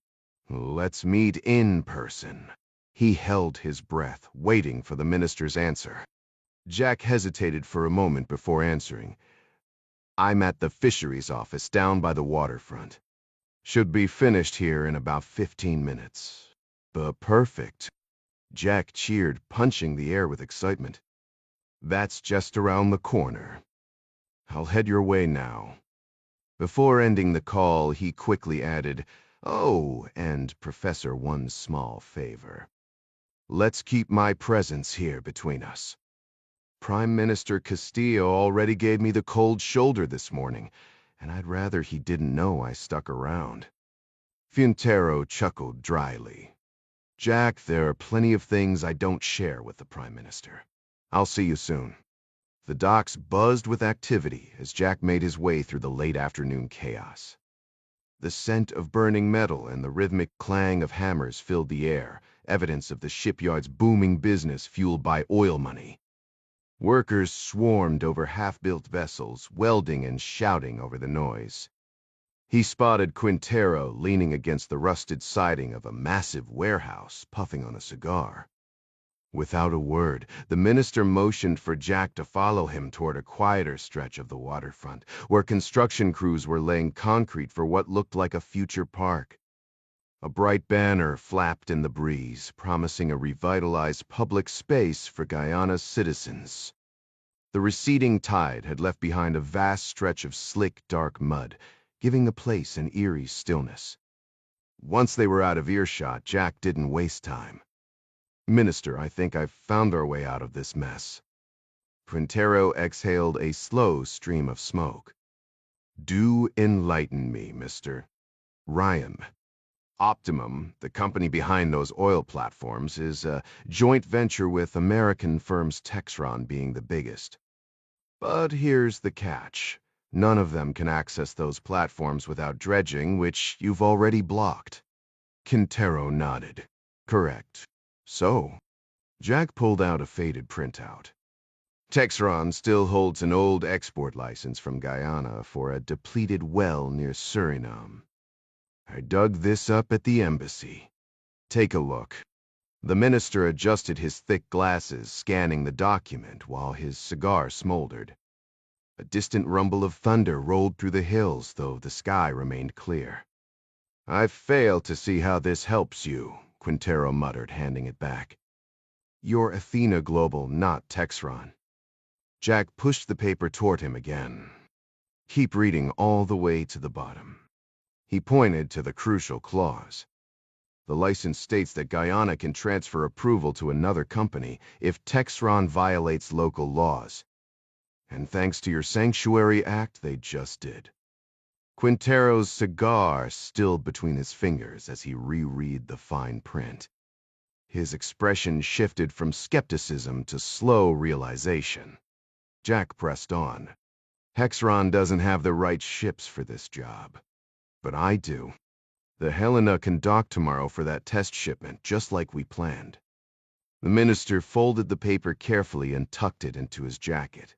Let's meet in person." He held his breath, waiting for the minister's answer. Jack hesitated for a moment before answering. I'm at the fisheries office down by the waterfront. Should be finished here in about 15 minutes. Perfect. Jack cheered, punching the air with excitement. That's just around the corner. I'll head your way now. Before ending the call, he quickly added, Oh, and Professor, one small favor. Let's keep my presence here between us. Prime Minister Castillo already gave me the cold shoulder this morning, and I'd rather he didn't know I stuck around. Funtero chuckled dryly. Jack, there are plenty of things I don't share with the Prime Minister. I'll see you soon. The docks buzzed with activity as Jack made his way through the late afternoon chaos. The scent of burning metal and the rhythmic clang of hammers filled the air, evidence of the shipyard's booming business fueled by oil money. Workers swarmed over half-built vessels, welding and shouting over the noise. He spotted Quintero leaning against the rusted siding of a massive warehouse, puffing on a cigar. Without a word, the minister motioned for Jack to follow him toward a quieter stretch of the waterfront, where construction crews were laying concrete for what looked like a future park. A bright banner flapped in the breeze, promising a revitalized public space for Guyana's citizens. The receding tide had left behind a vast stretch of slick, dark mud, giving the place an eerie stillness. Once they were out of earshot, Jack didn't waste time. Minister, I think I've found our way out of this mess. Quintero exhaled a slow stream of smoke. Do enlighten me, mister. Ryan. Optimum, the company behind those oil platforms, is a joint venture with American firms, Textron being the biggest. But here's the catch. None of them can access those platforms without dredging, which you've already blocked. Quintero nodded. Correct. So, Jack pulled out a faded printout. Textron still holds an old export license from Guyana for a depleted well near Suriname. I dug this up at the embassy. Take a look. The minister adjusted his thick glasses, scanning the document while his cigar smoldered. A distant rumble of thunder rolled through the hills, though the sky remained clear. I fail to see how this helps you, Quintero muttered, handing it back. You're Athena Global, not Textron. Jack pushed the paper toward him again. Keep reading all the way to the bottom. He pointed to the crucial clause. The license states that Guyana can transfer approval to another company if Textron violates local laws. And thanks to your Sanctuary Act, they just did. Quintero's cigar stilled between his fingers as he reread the fine print. His expression shifted from skepticism to slow realization. Jack pressed on. Hexron doesn't have the right ships for this job. But I do. The Helena can dock tomorrow for that test shipment, just like we planned. The minister folded the paper carefully and tucked it into his jacket.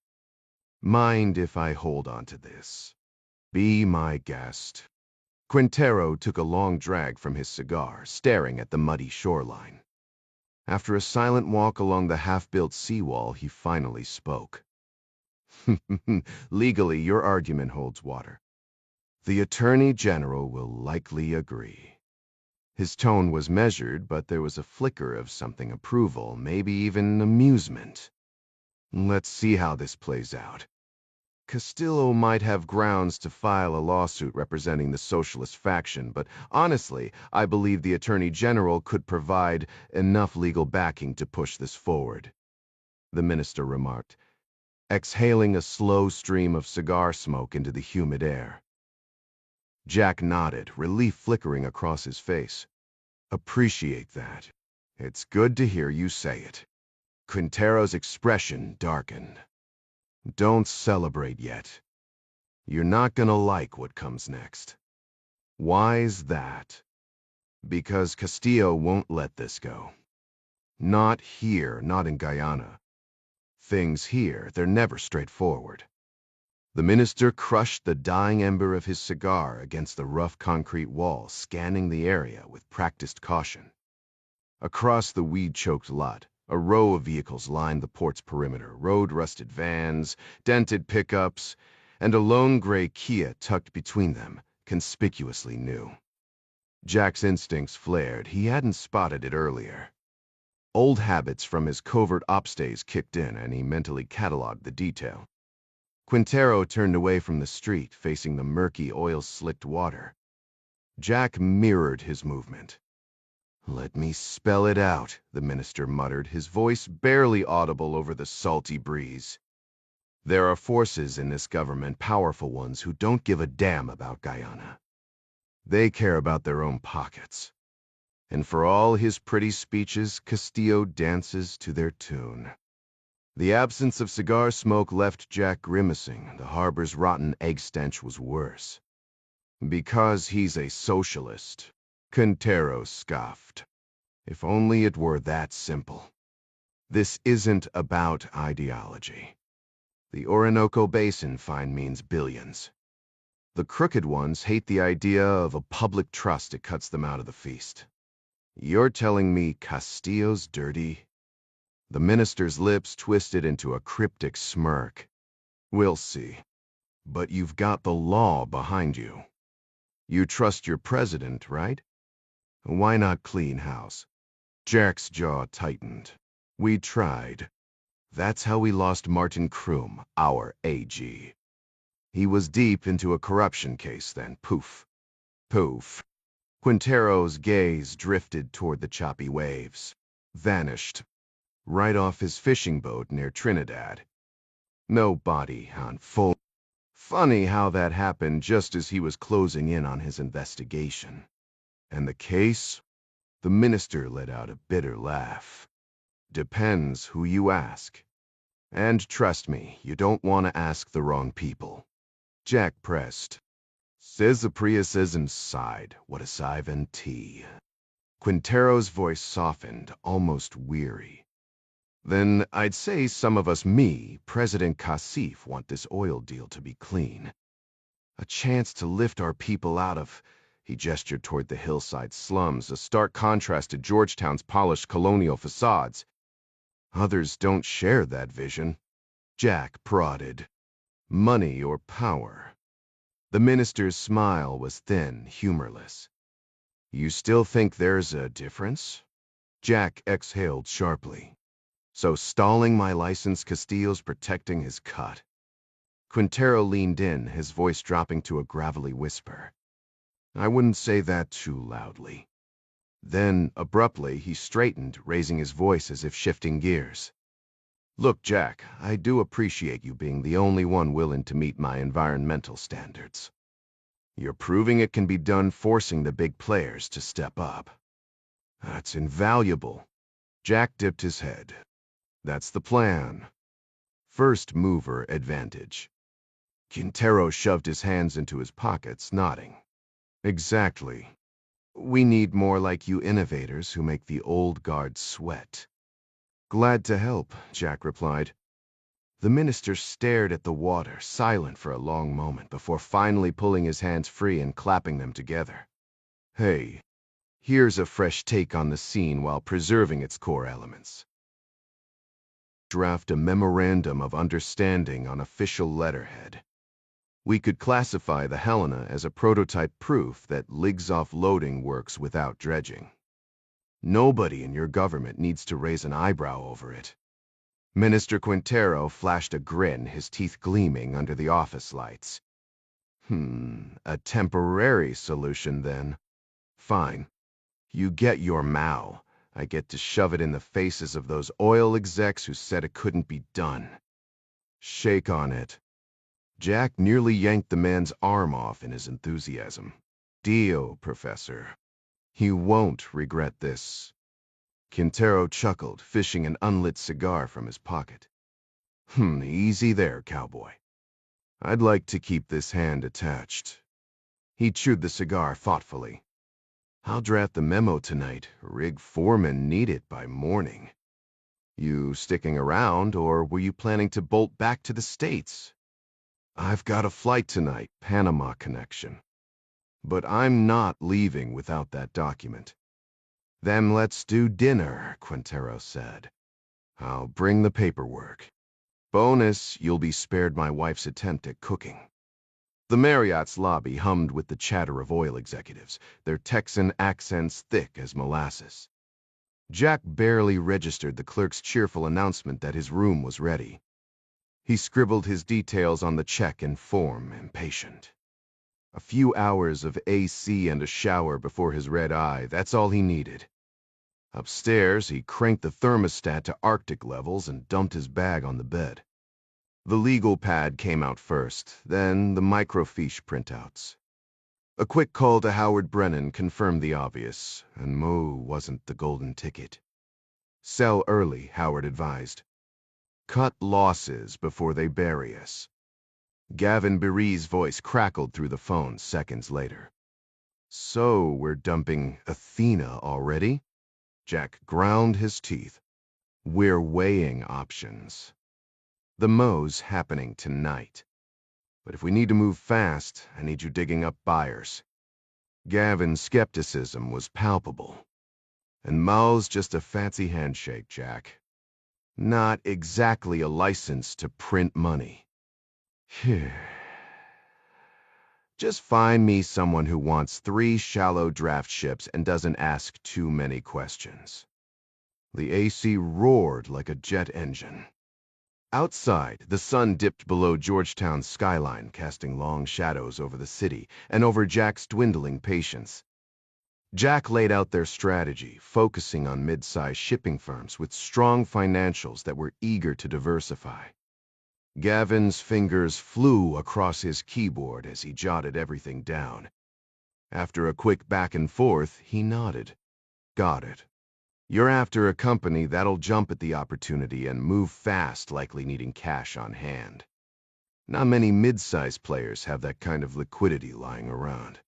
Mind if I hold on to this? Be my guest. Quintero took a long drag from his cigar, staring at the muddy shoreline. After a silent walk along the half-built seawall, he finally spoke. Legally, your argument holds water. The Attorney General will likely agree. His tone was measured, but there was a flicker of something approval, maybe even amusement. Let's see how this plays out. Castillo might have grounds to file a lawsuit representing the socialist faction, but honestly, I believe the Attorney General could provide enough legal backing to push this forward, the minister remarked, exhaling a slow stream of cigar smoke into the humid air. Jack nodded, relief flickering across his face. Appreciate that. It's good to hear you say it. Quintero's expression darkened. Don't celebrate yet. You're not gonna like what comes next. Why's that? Because Castillo won't let this go. Not here, not in Guyana. Things here, they're never straightforward. The minister crushed the dying ember of his cigar against the rough concrete wall, scanning the area with practiced caution. Across the weed-choked lot, A row of vehicles lined the port's perimeter, road-rusted vans, dented pickups, and a lone gray Kia tucked between them, conspicuously new. Jack's instincts flared. He hadn't spotted it earlier. Old habits from his covert ops days kicked in, and he mentally cataloged the detail. Quintero turned away from the street, facing the murky, oil-slicked water. Jack mirrored his movement. "Let me spell it out," the minister muttered, his voice barely audible over the salty breeze. "There are forces in this government, powerful ones, who don't give a damn about Guyana. They care about their own pockets. And for all his pretty speeches, Castillo dances to their tune." The absence of cigar smoke left Jack grimacing. The harbor's rotten egg stench was worse. "Because he's a socialist," Quintero scoffed. "If only it were that simple. This isn't about ideology. The Orinoco Basin fine means billions. The crooked ones hate the idea of a public trust. It cuts them out of the feast. You're telling me Castillo's dirty?" The minister's lips twisted into a cryptic smirk. "We'll see. But you've got the law behind you. You trust your president, right? Why not clean house?" Jack's jaw tightened. "We tried. That's how we lost Martin Krum, our AG. He was deep into a corruption case then. Poof. Poof." Quintero's gaze drifted toward the choppy waves. Vanished. Right off his fishing boat near Trinidad. No body on full. Funny how that happened just as he was closing in on his investigation. And the case? The minister let out a bitter laugh. "Depends who you ask. And trust me, you don't want to ask the wrong people." Jack pressed. "Says the Prius is inside. What a sive and tea." Quintero's voice softened, almost weary. "Then I'd say some of us, me, President Kassif, want this oil deal to be clean. A chance to lift our people out of," he gestured toward the hillside slums, a stark contrast to Georgetown's polished colonial facades. "Others don't share that vision." Jack prodded. "Money or power?" The minister's smile was thin, humorless. "You still think there's a difference?" Jack exhaled sharply. "So stalling my license, Castillo's protecting his cut." Quintero leaned in, his voice dropping to a gravelly whisper. "I wouldn't say that too loudly." Then, abruptly, he straightened, raising his voice as if shifting gears. "Look, Jack, I do appreciate you being the only one willing to meet my environmental standards. You're proving it can be done, forcing the big players to step up. That's invaluable." Jack dipped his head. "That's the plan. First mover advantage." Quintero shoved his hands into his pockets, nodding. "Exactly. We need more like you innovators who make the old guard sweat." "Glad to help," Jack replied. The minister stared at the water, silent for a long moment, before finally pulling his hands free and clapping them together. "Hey, here's a fresh take on the scene while preserving its core elements. Draft a memorandum of understanding on official letterhead. We could classify the Helena as a prototype proof that Liggs-off loading works without dredging. Nobody in your government needs to raise an eyebrow over it." Minister Quintero flashed a grin, his teeth gleaming under the office lights. A temporary solution, then. Fine. You get your Mao. I get to shove it in the faces of those oil execs who said it couldn't be done. Shake on it. Jack nearly yanked the man's arm off in his enthusiasm. "Deal, Professor. You won't regret this." Quintero chuckled, fishing an unlit cigar from his pocket. Easy there, cowboy. I'd like to keep this hand attached." He chewed the cigar thoughtfully. "I'll draft the memo tonight. Rig foremen need it by morning. You sticking around, or were you planning to bolt back to the States?" "I've got a flight tonight, Panama connection. But I'm not leaving without that document." "Then let's do dinner," Quintero said. I'll bring the paperwork. Bonus, you'll be spared my wife's attempt at cooking. The Marriott's lobby hummed with the chatter of oil executives, their Texan accents thick as molasses. Jack barely registered the clerk's cheerful announcement that his room was ready. He scribbled his details on the check and form, impatient. A few hours of AC and a shower before his red eye, that's all he needed. Upstairs, he cranked the thermostat to Arctic levels and dumped his bag on the bed. The legal pad came out first, then the microfiche printouts. A quick call to Howard Brennan confirmed the obvious, and Mo wasn't the golden ticket. Sell early, Howard advised. Cut losses before they bury us. Gavin Beree's voice crackled through the phone seconds later. So we're dumping Athena already? Jack ground his teeth. We're weighing options. The Mo's happening tonight. But if we need to move fast, I need you digging up buyers. Gavin's skepticism was palpable. And Mo's just a fancy handshake, Jack. Not exactly a license to print money. Just find me someone who wants 3 shallow draft ships and doesn't ask too many questions. The AC roared like a jet engine. Outside, the sun dipped below Georgetown's skyline, casting long shadows over the city and over Jack's dwindling patience. Jack laid out their strategy, focusing on mid-sized shipping firms with strong financials that were eager to diversify. Gavin's fingers flew across his keyboard as he jotted everything down. After a quick back and forth, he nodded. Got it. You're after a company that'll jump at the opportunity and move fast, likely needing cash on hand. Not many mid-sized players have that kind of liquidity lying around.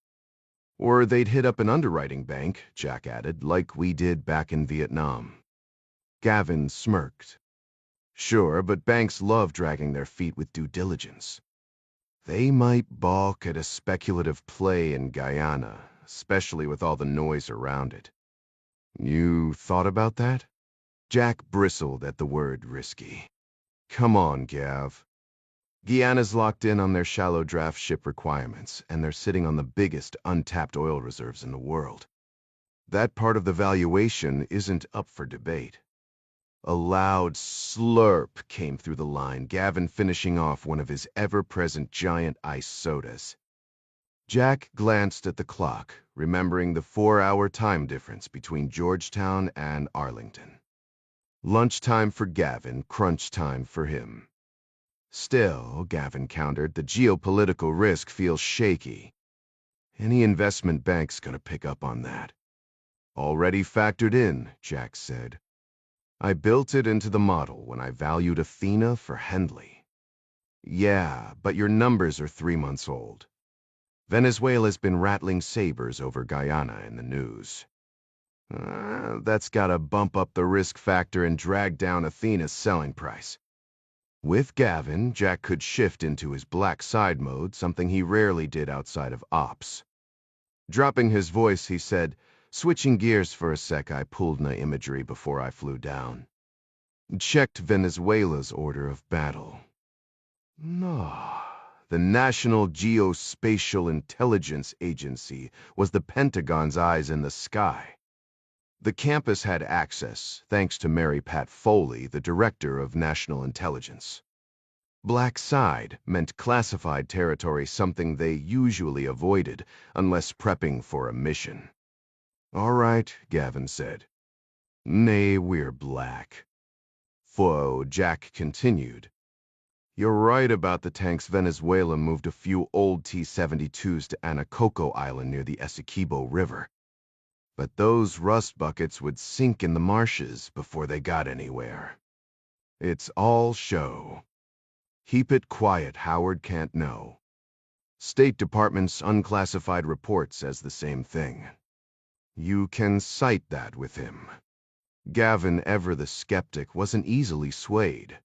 Or they'd hit up an underwriting bank, Jack added, like we did back in Vietnam. Gavin smirked. Sure, but banks love dragging their feet with due diligence. They might balk at a speculative play in Guyana, especially with all the noise around it. You thought about that? Jack bristled at the word risky. Come on, Gav. Guyana's locked in on their shallow draft ship requirements, and they're sitting on the biggest untapped oil reserves in the world. That part of the valuation isn't up for debate. A loud slurp came through the line, Gavin finishing off one of his ever-present giant ice sodas. Jack glanced at the clock, remembering the 4-hour time difference between Georgetown and Arlington. Lunchtime for Gavin, crunch time for him. Still, Gavin countered, the geopolitical risk feels shaky. Any investment bank's gonna pick up on that. Already factored in, Jack said. I built it into the model when I valued Athena for Hendley. Yeah, but your numbers are 3 months old. Venezuela's been rattling sabers over Guyana in the news. That's gotta bump up the risk factor and drag down Athena's selling price. With Gavin, Jack could shift into his black side mode, something he rarely did outside of ops. Dropping his voice, he said, switching gears for a sec, I pulled na imagery before I flew down. Checked Venezuela's order of battle. No. The National Geospatial Intelligence Agency was the Pentagon's eyes in the sky. The campus had access, thanks to Mary Pat Foley, the director of National Intelligence. Black side meant classified territory, something they usually avoided, unless prepping for a mission. All right, Gavin said. Nay, we're black. Foe, Jack continued. You're right about the tanks. Venezuela moved a few old T-72s to Anacoco Island near the Essequibo River. But those rust buckets would sink in the marshes before they got anywhere. It's all show. Keep it quiet, Howard can't know. State Department's unclassified report says the same thing. You can cite that with him. Gavin, ever the skeptic, wasn't easily swayed.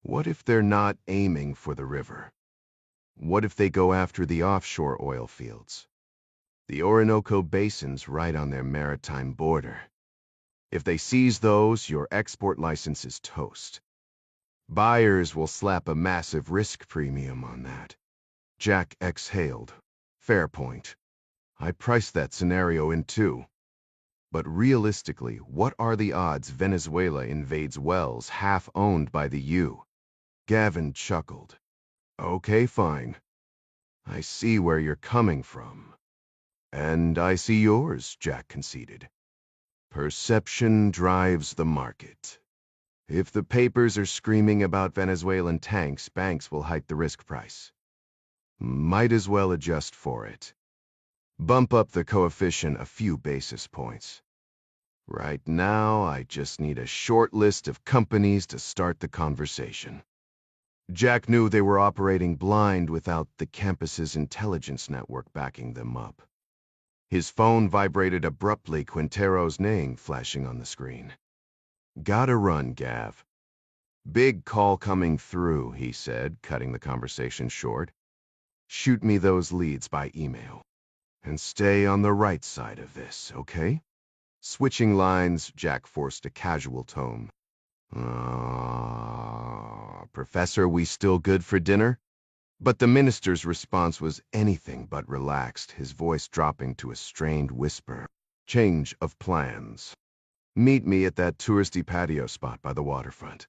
What if they're not aiming for the river? What if they go after the offshore oil fields? The Orinoco Basin's right on their maritime border. If they seize those, your export license is toast. Buyers will slap a massive risk premium on that. Jack exhaled. Fair point. I priced that scenario in too. But realistically, what are the odds Venezuela invades wells half owned by the U? Gavin chuckled. Okay, fine. I see where you're coming from. And I see yours, Jack conceded. Perception drives the market. If the papers are screaming about Venezuelan tanks, banks will hike the risk price. Might as well adjust for it. Bump up the coefficient a few basis points. Right now, I just need a short list of companies to start the conversation. Jack knew they were operating blind without the campus's intelligence network backing them up. His phone vibrated abruptly, Quintero's name flashing on the screen. Gotta run, Gav. Big call coming through, he said, cutting the conversation short. Shoot me those leads by email. And stay on the right side of this, okay? Switching lines, Jack forced a casual tone. Professor, we still good for dinner? But the minister's response was anything but relaxed, his voice dropping to a strained whisper. Change of plans. Meet me at that touristy patio spot by the waterfront.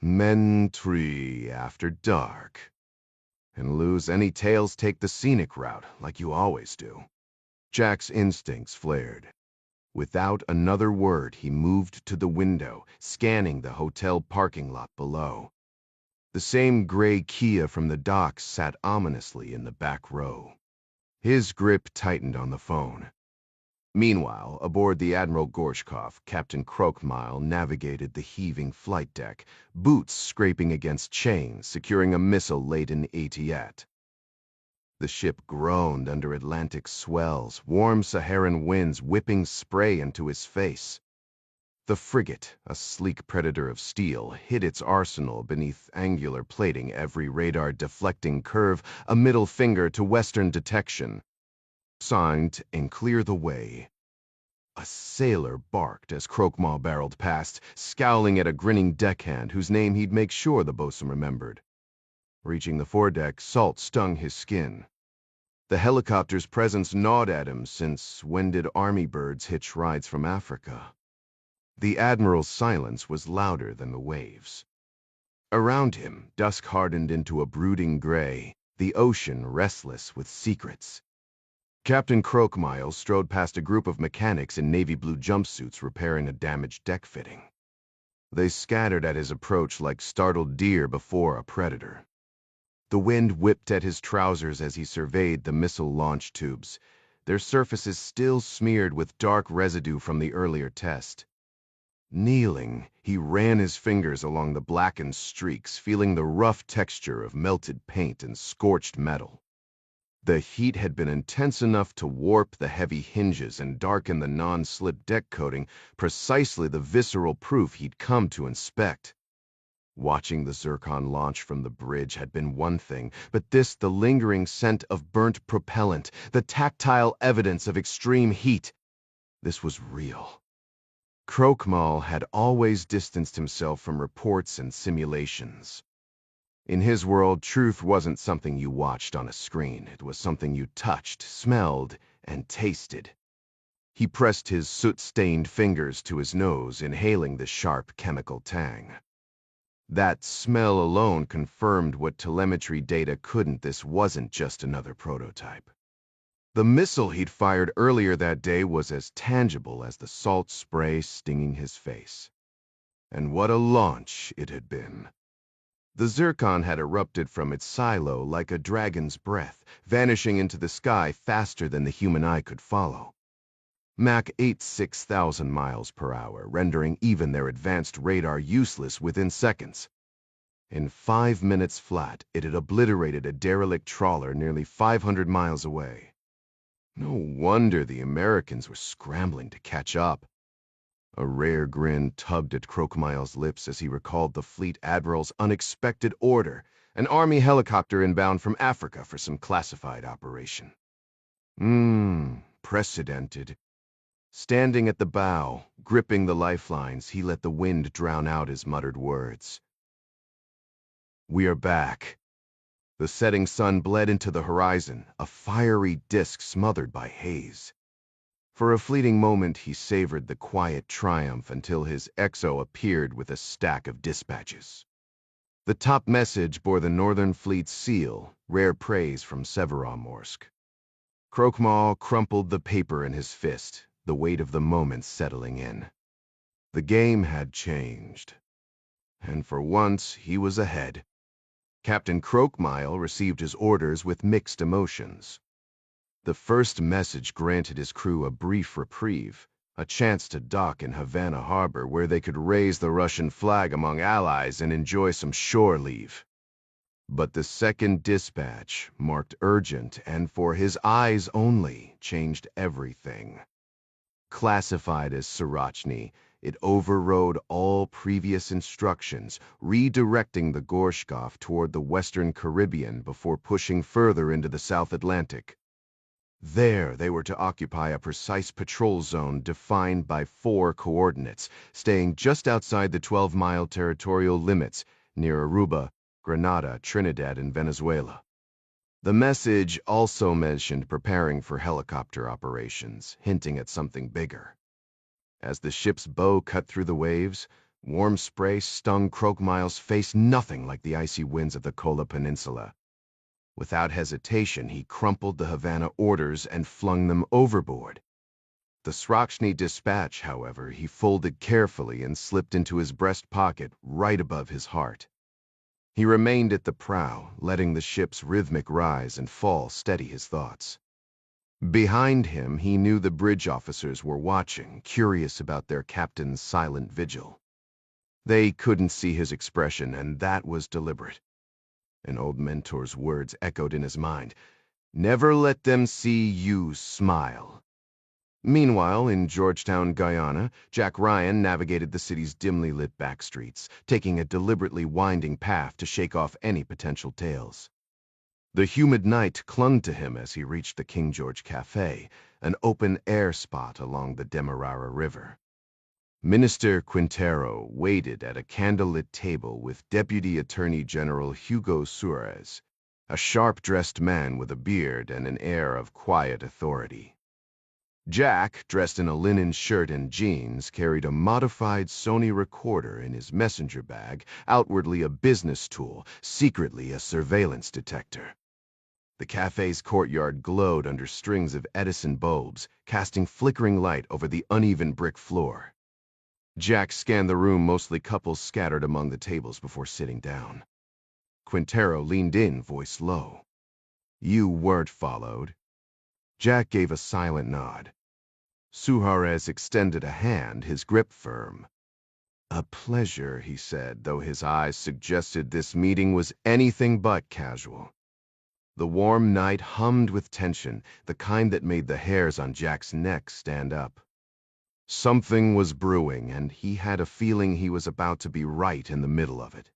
Mentry after dark. And lose any tails, take the scenic route, like you always do. Jack's instincts flared. Without another word, he moved to the window, scanning the hotel parking lot below. The same gray Kia from the docks sat ominously in the back row. His grip tightened on the phone. Meanwhile, aboard the Admiral Gorshkov, Captain Krokmile navigated the heaving flight deck, boots scraping against chains, securing a missile-laden AT-AT. The ship groaned under Atlantic swells, warm Saharan winds whipping spray into his face. The frigate, a sleek predator of steel, hid its arsenal beneath angular plating, every radar-deflecting curve a middle finger to Western detection. Signed and clear the way. A sailor barked as Krokmal barreled past, scowling at a grinning deckhand whose name he'd make sure the bosun remembered. Reaching the foredeck, salt stung his skin. The helicopter's presence gnawed at him since when did army birds hitch rides from Africa? The Admiral's silence was louder than the waves. Around him, dusk hardened into a brooding gray, the ocean restless with secrets. Captain Krokmile strode past a group of mechanics in navy blue jumpsuits repairing a damaged deck fitting. They scattered at his approach like startled deer before a predator. The wind whipped at his trousers as he surveyed the missile launch tubes, their surfaces still smeared with dark residue from the earlier test. Kneeling, he ran his fingers along the blackened streaks, feeling the rough texture of melted paint and scorched metal. The heat had been intense enough to warp the heavy hinges and darken the non-slip deck coating, precisely the visceral proof he'd come to inspect. Watching the Zircon launch from the bridge had been one thing, but this, the lingering scent of burnt propellant, the tactile evidence of extreme heat, this was real. Krokmal had always distanced himself from reports and simulations. In his world, truth wasn't something you watched on a screen. It was something you touched, smelled, and tasted. He pressed his soot-stained fingers to his nose, inhaling the sharp chemical tang. That smell alone confirmed what telemetry data couldn't. This wasn't just another prototype. The missile he'd fired earlier that day was as tangible as the salt spray stinging his face. And what a launch it had been. The Zircon had erupted from its silo like a dragon's breath, vanishing into the sky faster than the human eye could follow. Mach 8 6,000 miles per hour, rendering even their advanced radar useless within seconds. In 5 minutes flat, it had obliterated a derelict trawler nearly 500 miles away. No wonder the Americans were scrambling to catch up. A rare grin tugged at Krokmile's lips as he recalled the fleet admiral's unexpected order, an army helicopter inbound from Africa for some classified operation. Precedented. Standing at the bow, gripping the lifelines, he let the wind drown out his muttered words. We are back. The setting sun bled into the horizon, a fiery disk smothered by haze. For a fleeting moment, he savored the quiet triumph until his XO appeared with a stack of dispatches. The top message bore the Northern Fleet's seal, rare praise from Severomorsk. Krokmal crumpled the paper in his fist, the weight of the moment settling in. The game had changed. And for once, he was ahead. Captain Krokmal received his orders with mixed emotions. The first message granted his crew a brief reprieve, a chance to dock in Havana Harbor where they could raise the Russian flag among allies and enjoy some shore leave. But the second dispatch, marked urgent and for his eyes only, changed everything. Classified as Sarachny, it overrode all previous instructions, redirecting the Gorshkov toward the Western Caribbean before pushing further into the South Atlantic. There, they were to occupy a precise patrol zone defined by 4 coordinates, staying just outside the 12-mile territorial limits near Aruba, Grenada, Trinidad, and Venezuela. The message also mentioned preparing for helicopter operations, hinting at something bigger. As the ship's bow cut through the waves, warm spray stung Krokmal's face nothing like the icy winds of the Kola Peninsula. Without hesitation, he crumpled the Havana orders and flung them overboard. The Sarachny dispatch, however, he folded carefully and slipped into his breast pocket right above his heart. He remained at the prow, letting the ship's rhythmic rise and fall steady his thoughts. Behind him, he knew the bridge officers were watching, curious about their captain's silent vigil. They couldn't see his expression, and that was deliberate. An old mentor's words echoed in his mind. Never let them see you smile. Meanwhile, in Georgetown, Guyana, Jack Ryan navigated the city's dimly lit back streets, taking a deliberately winding path to shake off any potential tales. The humid night clung to him as he reached the King George Cafe, an open-air spot along the Demerara River. Minister Quintero waited at a candlelit table with Deputy Attorney General Hugo Suarez, a sharp-dressed man with a beard and an air of quiet authority. Jack, dressed in a linen shirt and jeans, carried a modified Sony recorder in his messenger bag, outwardly a business tool, secretly a surveillance detector. The cafe's courtyard glowed under strings of Edison bulbs, casting flickering light over the uneven brick floor. Jack scanned the room, mostly couples scattered among the tables before sitting down. Quintero leaned in, voice low. You weren't followed. Jack gave a silent nod. Suarez extended a hand, his grip firm. A pleasure, he said, though his eyes suggested this meeting was anything but casual. The warm night hummed with tension, the kind that made the hairs on Jack's neck stand up. Something was brewing, and he had a feeling he was about to be right in the middle of it.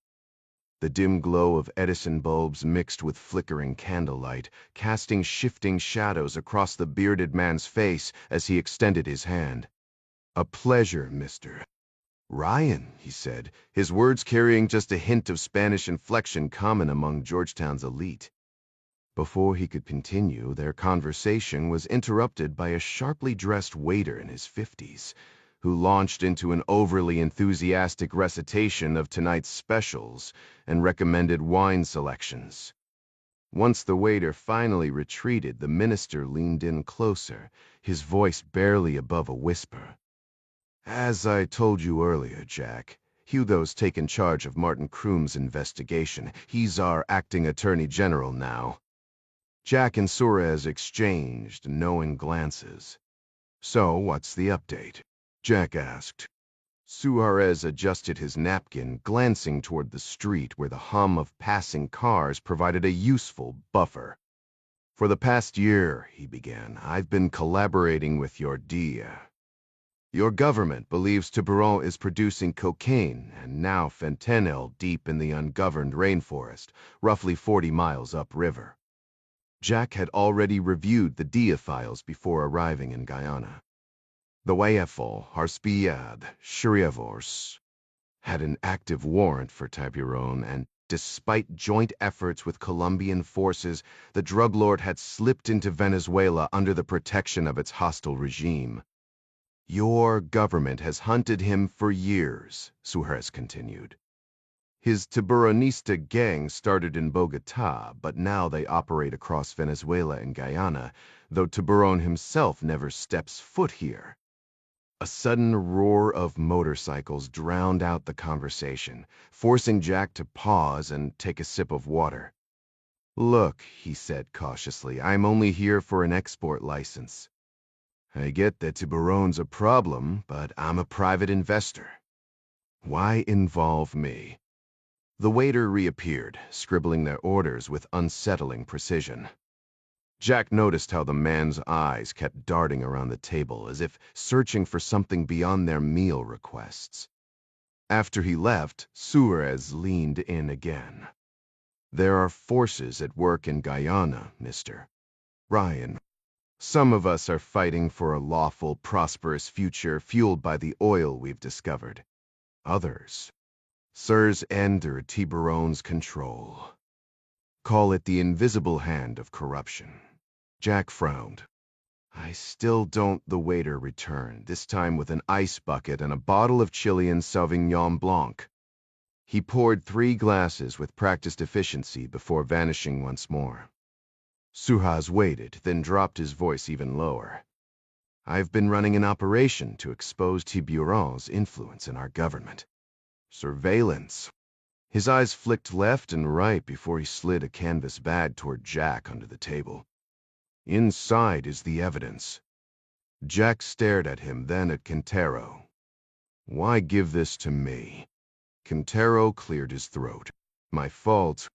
The dim glow of Edison bulbs mixed with flickering candlelight, casting shifting shadows across the bearded man's face as he extended his hand. A pleasure, Mr. Ryan, he said, his words carrying just a hint of Spanish inflection common among Georgetown's elite. Before he could continue, their conversation was interrupted by a sharply dressed waiter in his 50s, who launched into an overly enthusiastic recitation of tonight's specials and recommended wine selections. Once the waiter finally retreated, the minister leaned in closer, his voice barely above a whisper. As I told you earlier, Jack, Hugo's taken charge of Martin Kroom's investigation. He's our acting attorney general now. Jack and Suarez exchanged knowing glances. So, what's the update? Jack asked. Suarez adjusted his napkin, glancing toward the street where the hum of passing cars provided a useful buffer. For the past year, he began, I've been collaborating with your DIA. Your government believes Tiburon is producing cocaine and now fentanyl deep in the ungoverned rainforest, roughly 40 miles upriver. Jack had already reviewed the DIA files before arriving in Guyana. The Wayeful, Harspiad, Shuriavors had an active warrant for Tiburon, and despite joint efforts with Colombian forces, the drug lord had slipped into Venezuela under the protection of its hostile regime. Your government has hunted him for years, Suarez continued. His Tiburonista gang started in Bogotá, but now they operate across Venezuela and Guyana, though Tiburon himself never steps foot here. A sudden roar of motorcycles drowned out the conversation, forcing Jack to pause and take a sip of water. Look, he said cautiously, I'm only here for an export license. I get that Tiburon's a problem, but I'm a private investor. Why involve me? The waiter reappeared, scribbling their orders with unsettling precision. Jack noticed how the man's eyes kept darting around the table, as if searching for something beyond their meal requests. After he left, Suarez leaned in again. There are forces at work in Guyana, Mr. Ryan. Some of us are fighting for a lawful, prosperous future fueled by the oil we've discovered. Others, Sirs under Tiburon's control. Call it the invisible hand of corruption. Jack frowned. I still don't. The waiter returned, this time with an ice bucket and a bottle of Chilean Sauvignon Blanc. He poured 3 glasses with practiced efficiency before vanishing once more. Suarez waited, then dropped his voice even lower. I've been running an operation to expose Tiburon's influence in our government. Surveillance. His eyes flicked left and right before he slid a canvas bag toward Jack under the table. Inside is the evidence. Jack stared at him, then at Quintero. Why give this to me? Quintero cleared his throat. My fault.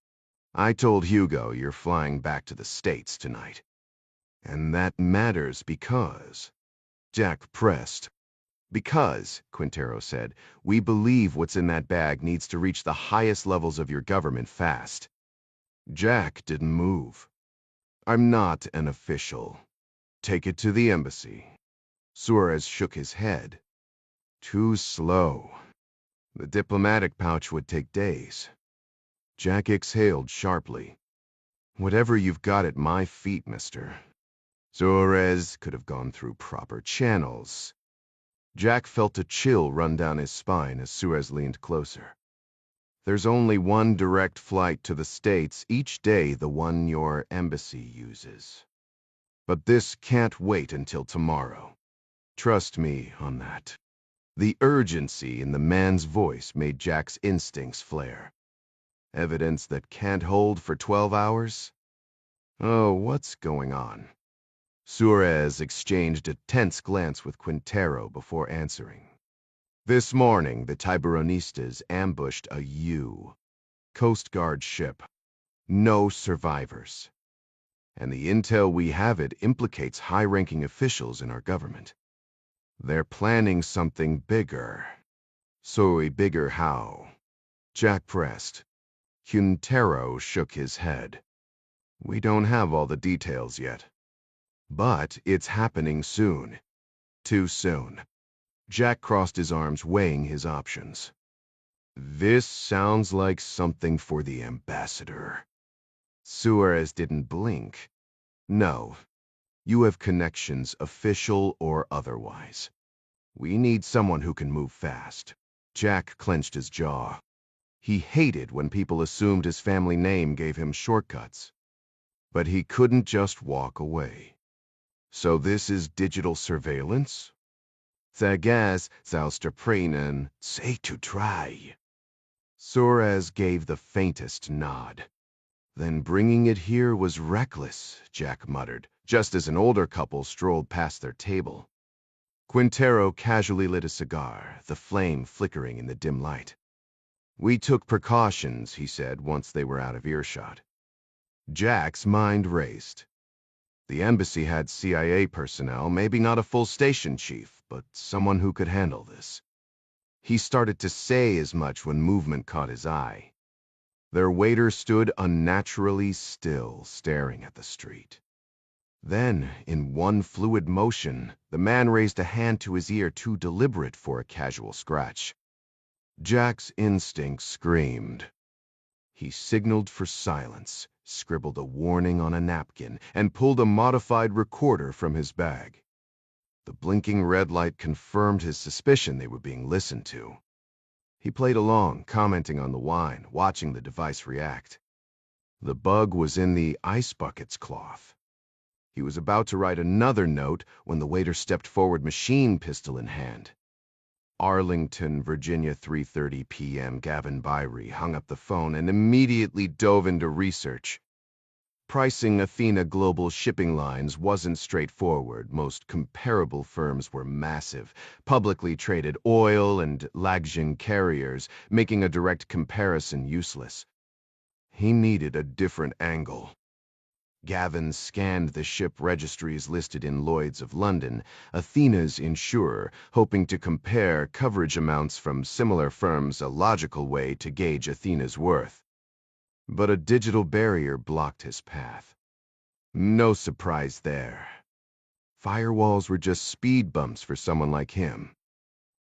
I told Hugo you're flying back to the States tonight. And that matters because... Jack pressed. Because, Quintero said, we believe what's in that bag needs to reach the highest levels of your government fast. Jack didn't move. I'm not an official. Take it to the embassy. Suarez shook his head. Too slow. The diplomatic pouch would take days. Jack exhaled sharply. Whatever you've got at my feet, mister. Suarez could have gone through proper channels. Jack felt a chill run down his spine as Suarez leaned closer. There's only one direct flight to the States each day, the one your embassy uses. But this can't wait until tomorrow. Trust me on that. The urgency in the man's voice made Jack's instincts flare. Evidence that can't hold for 12 hours? Oh, what's going on? Suarez exchanged a tense glance with Quintero before answering. This morning, the Tiburonistas ambushed a Coast Guard ship. No survivors. And the intel we have it implicates high-ranking officials in our government. They're planning something bigger. So bigger how? Jack pressed. Quintero shook his head. We don't have all the details yet. But it's happening soon. Too soon. Jack crossed his arms, weighing his options. This sounds like something for the ambassador. Suarez didn't blink. No. You have connections, official or otherwise. We need someone who can move fast. Jack clenched his jaw. He hated when people assumed his family name gave him shortcuts. But he couldn't just walk away. So this is digital surveillance? Zagas Zausterprenen say to try. Suarez gave the faintest nod. Then bringing it here was reckless, Jack muttered, just as an older couple strolled past their table. Quintero casually lit a cigar, the flame flickering in the dim light. We took precautions, he said, once they were out of earshot. Jack's mind raced. The embassy had CIA personnel, maybe not a full station chief, but someone who could handle this. He started to say as much when movement caught his eye. Their waiter stood unnaturally still, staring at the street. Then, in one fluid motion, the man raised a hand to his ear too deliberate for a casual scratch. Jack's instinct screamed. He signaled for silence, scribbled a warning on a napkin, and pulled a modified recorder from his bag. The blinking red light confirmed his suspicion they were being listened to. He played along, commenting on the whine, watching the device react. The bug was in the ice bucket's cloth. He was about to write another note when the waiter stepped forward, machine pistol in hand. Arlington, Virginia, 3:30 p.m. Gavin Byrie hung up the phone and immediately dove into research. Pricing Athena Global Shipping Lines wasn't straightforward. Most comparable firms were massive, publicly traded oil and Lagjin carriers, making a direct comparison useless. He needed a different angle. Gavin scanned the ship registries listed in Lloyd's of London, Athena's insurer, hoping to compare coverage amounts from similar firms, a logical way to gauge Athena's worth. But a digital barrier blocked his path. No surprise there. Firewalls were just speed bumps for someone like him.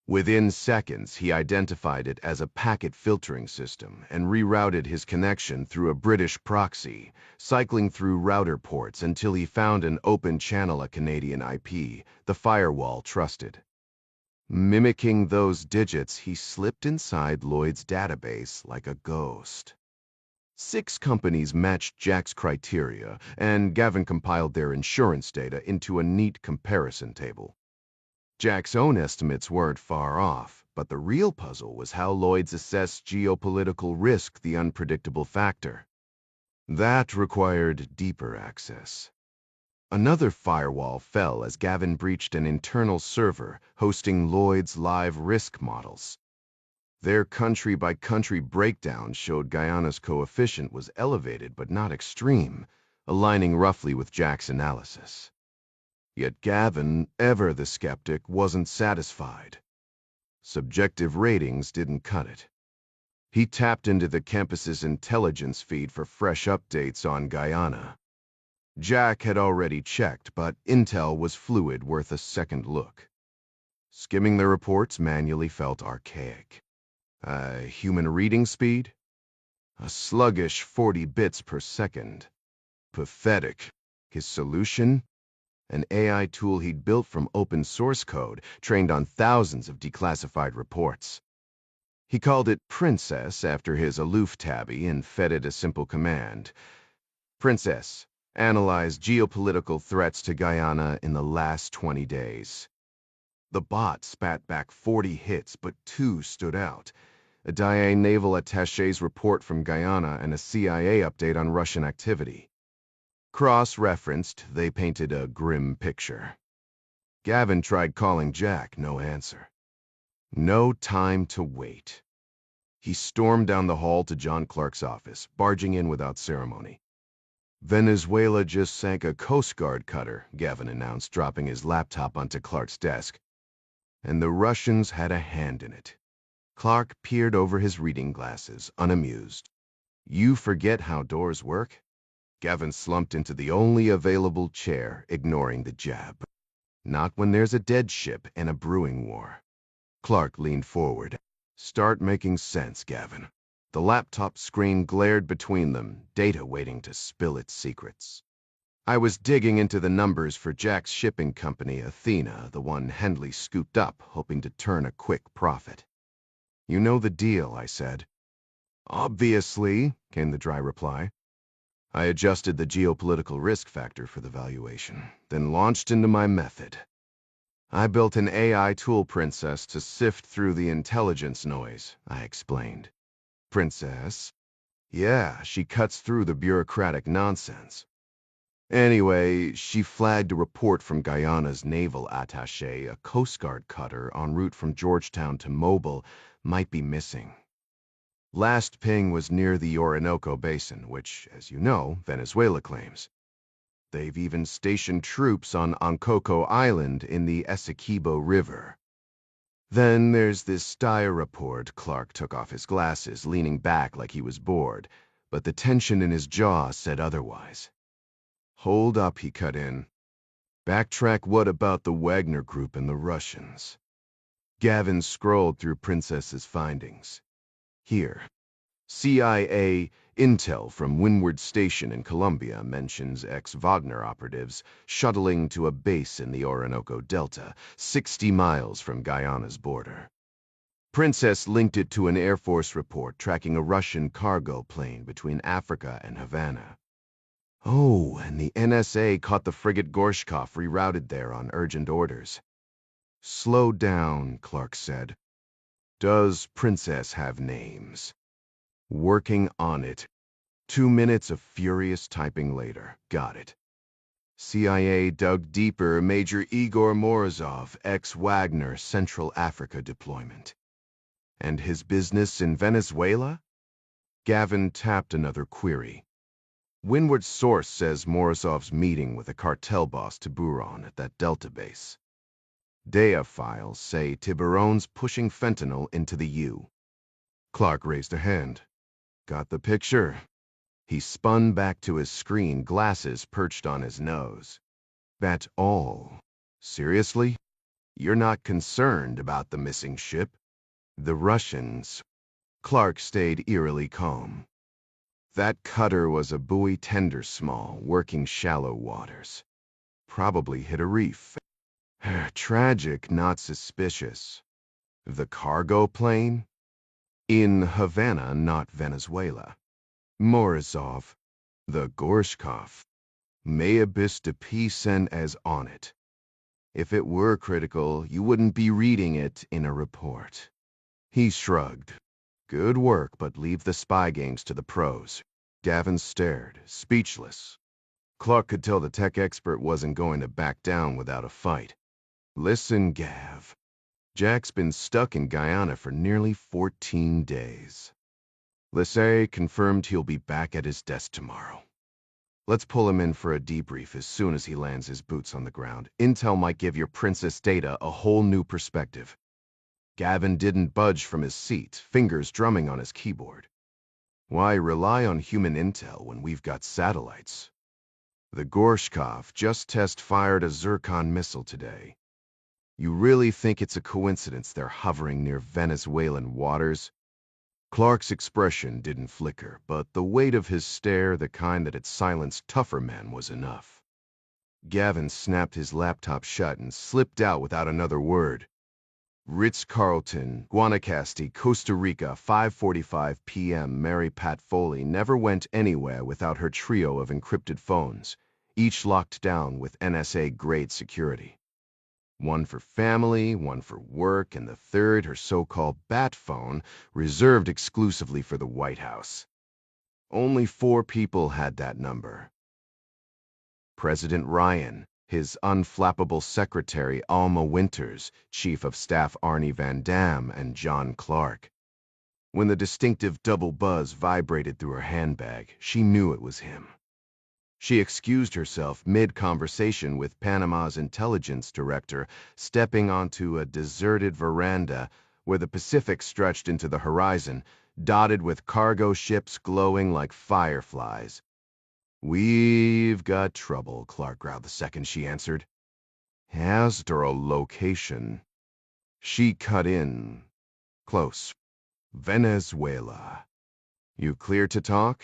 Within seconds, he identified it as a packet filtering system and rerouted his connection through a British proxy, cycling through router ports until he found an open channel, a Canadian IP, the firewall trusted. Mimicking those digits, he slipped inside Lloyd's database like a ghost. 6 companies matched Jack's criteria, and Gavin compiled their insurance data into a neat comparison table. Jack's own estimates weren't far off, but the real puzzle was how Lloyd's assessed geopolitical risk, the unpredictable factor. That required deeper access. Another firewall fell as Gavin breached an internal server hosting Lloyd's live risk models. Their country-by-country breakdown showed Guyana's coefficient was elevated but not extreme, aligning roughly with Jack's analysis. Yet Gavin, ever the skeptic, wasn't satisfied. Subjective ratings didn't cut it. He tapped into the campus's intelligence feed for fresh updates on Guyana. Jack had already checked, but intel was fluid, worth a second look. Skimming the reports manually felt archaic. Human reading speed? A sluggish 40 bits per second. Pathetic. His solution? An AI tool he'd built from open source code, trained on thousands of declassified reports. He called it Princess after his aloof tabby and fed it a simple command. Princess, analyze geopolitical threats to Guyana in the last 20 days. The bot spat back 40 hits, but 2 stood out. A DIA naval attaché's report from Guyana and a CIA update on Russian activity. Cross-referenced, they painted a grim picture. Gavin tried calling Jack, no answer. No time to wait. He stormed down the hall to John Clark's office, barging in without ceremony. Venezuela just sank a Coast Guard cutter, Gavin announced, dropping his laptop onto Clark's desk. And the Russians had a hand in it. Clark peered over his reading glasses, unamused. You forget how doors work? Gavin slumped into the only available chair, ignoring the jab. Not when there's a dead ship and a brewing war. Clark leaned forward. Start making sense, Gavin. The laptop screen glared between them, data waiting to spill its secrets. I was digging into the numbers for Jack's shipping company, Athena, the one Hendley scooped up, hoping to turn a quick profit. You know the deal, I said. Obviously, came the dry reply. I adjusted the geopolitical risk factor for the valuation, then launched into my method. I built an AI tool, Princess, to sift through the intelligence noise, I explained. Princess? Yeah, she cuts through the bureaucratic nonsense. Anyway, she flagged a report from Guyana's naval attaché, a Coast Guard cutter en route from Georgetown to Mobile, might be missing. Last ping was near the Orinoco Basin, which, as you know, Venezuela claims. They've even stationed troops on Ankoko Island in the Essequibo River. Then there's this dire report. Clark took off his glasses, leaning back like he was bored, but the tension in his jaw said otherwise. Hold up, he cut in. Backtrack, what about the Wagner Group and the Russians? Gavin scrolled through Princess's findings. Here. CIA intel from Woodward Station in Colombia mentions ex-Wagner operatives shuttling to a base in the Orinoco Delta, 60 miles from Guyana's border. Princess linked it to an Air Force report tracking a Russian cargo plane between Africa and Havana. Oh, and the NSA caught the frigate Gorshkov rerouted there on urgent orders. Slow down, Clark said. Does Princess have names? Working on it. 2 minutes of furious typing later. Got it. CIA dug deeper. Major Igor Morozov, ex-Wagner, Central Africa deployment. And his business in Venezuela? Gavin tapped another query. Woodward's source says Morozov's meeting with a cartel boss Tiburon at that Delta base. DEA files say Tiburon's pushing fentanyl into the U. Clark raised a hand. Got the picture? He spun back to his screen, glasses perched on his nose. That all? Seriously? You're not concerned about the missing ship? The Russians. Clark stayed eerily calm. That cutter was a buoy tender small, working shallow waters. Probably hit a reef. Tragic, not suspicious. The cargo plane? In Havana, not Venezuela. Morozov. The Gorshkov. Mayabis de Pisen as on it. If it were critical, you wouldn't be reading it in a report. He shrugged. Good work, but leave the spy games to the pros. Gavin stared, speechless. Clark could tell the tech expert wasn't going to back down without a fight. Listen, Gav. Jack's been stuck in Guyana for nearly 14 days. Lissay confirmed he'll be back at his desk tomorrow. Let's pull him in for a debrief as soon as he lands his boots on the ground. Intel might give your Princess Data a whole new perspective. Gavin didn't budge from his seat, fingers drumming on his keyboard. Why rely on human intel when we've got satellites? The Gorshkov just test-fired a Zircon missile today. You really think it's a coincidence they're hovering near Venezuelan waters? Clark's expression didn't flicker, but the weight of his stare, the kind that had silenced tougher men, was enough. Gavin snapped his laptop shut and slipped out without another word. Ritz-Carlton, Guanacaste, Costa Rica, 5:45 p.m. Mary Pat Foley never went anywhere without her trio of encrypted phones, each locked down with NSA-grade security. One for family, one for work, and the third, her so-called bat phone, reserved exclusively for the White House. Only 4 people had that number. President Ryan, his unflappable secretary Alma Winters, Chief of Staff Arnie Van Dam, and John Clark. When the distinctive double buzz vibrated through her handbag, she knew it was him. She excused herself mid-conversation with Panama's intelligence director, stepping onto a deserted veranda where the Pacific stretched into the horizon, dotted with cargo ships glowing like fireflies. We've got trouble, Clark growled the second she answered. Has there a location? She cut in. Close. Venezuela. You clear to talk?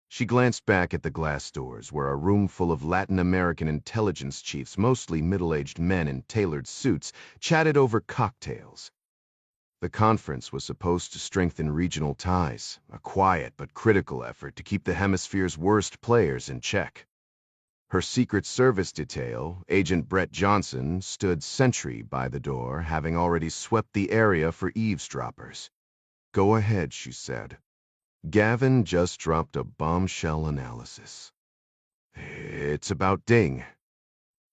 She glanced back at the glass doors where a room full of Latin American intelligence chiefs, mostly middle-aged men in tailored suits, chatted over cocktails. The conference was supposed to strengthen regional ties, a quiet but critical effort to keep the hemisphere's worst players in check. Her Secret Service detail, Agent Brett Johnson, stood sentry by the door, having already swept the area for eavesdroppers. Go ahead, she said. Gavin just dropped a bombshell analysis. It's about Ding.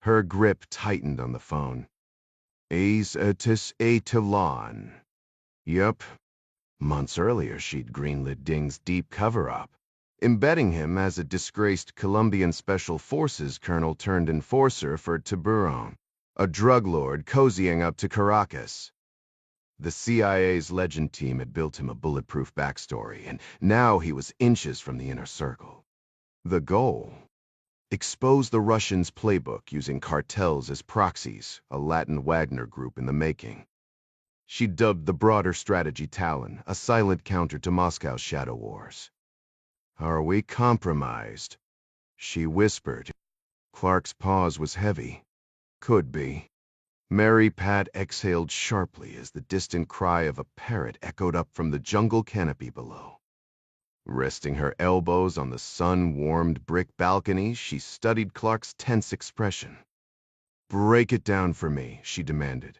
Her grip tightened on the phone. Ace atis atelon. Yup. Months earlier, she'd greenlit Ding's deep cover-up, embedding him as a disgraced Colombian Special Forces colonel turned enforcer for Tiburon, a drug lord cozying up to Caracas. The CIA's legend team had built him a bulletproof backstory, and now he was inches from the inner circle. The goal? Expose the Russians' playbook using cartels as proxies, a Latin Wagner group in the making. She dubbed the broader strategy Talon, a silent counter to Moscow's shadow wars. "Are we compromised?" she whispered. Clark's pause was heavy. "Could be." Mary Pat exhaled sharply as the distant cry of a parrot echoed up from the jungle canopy below. Resting her elbows on the sun-warmed brick balcony, she studied Clark's tense expression. "Break it down for me," she demanded.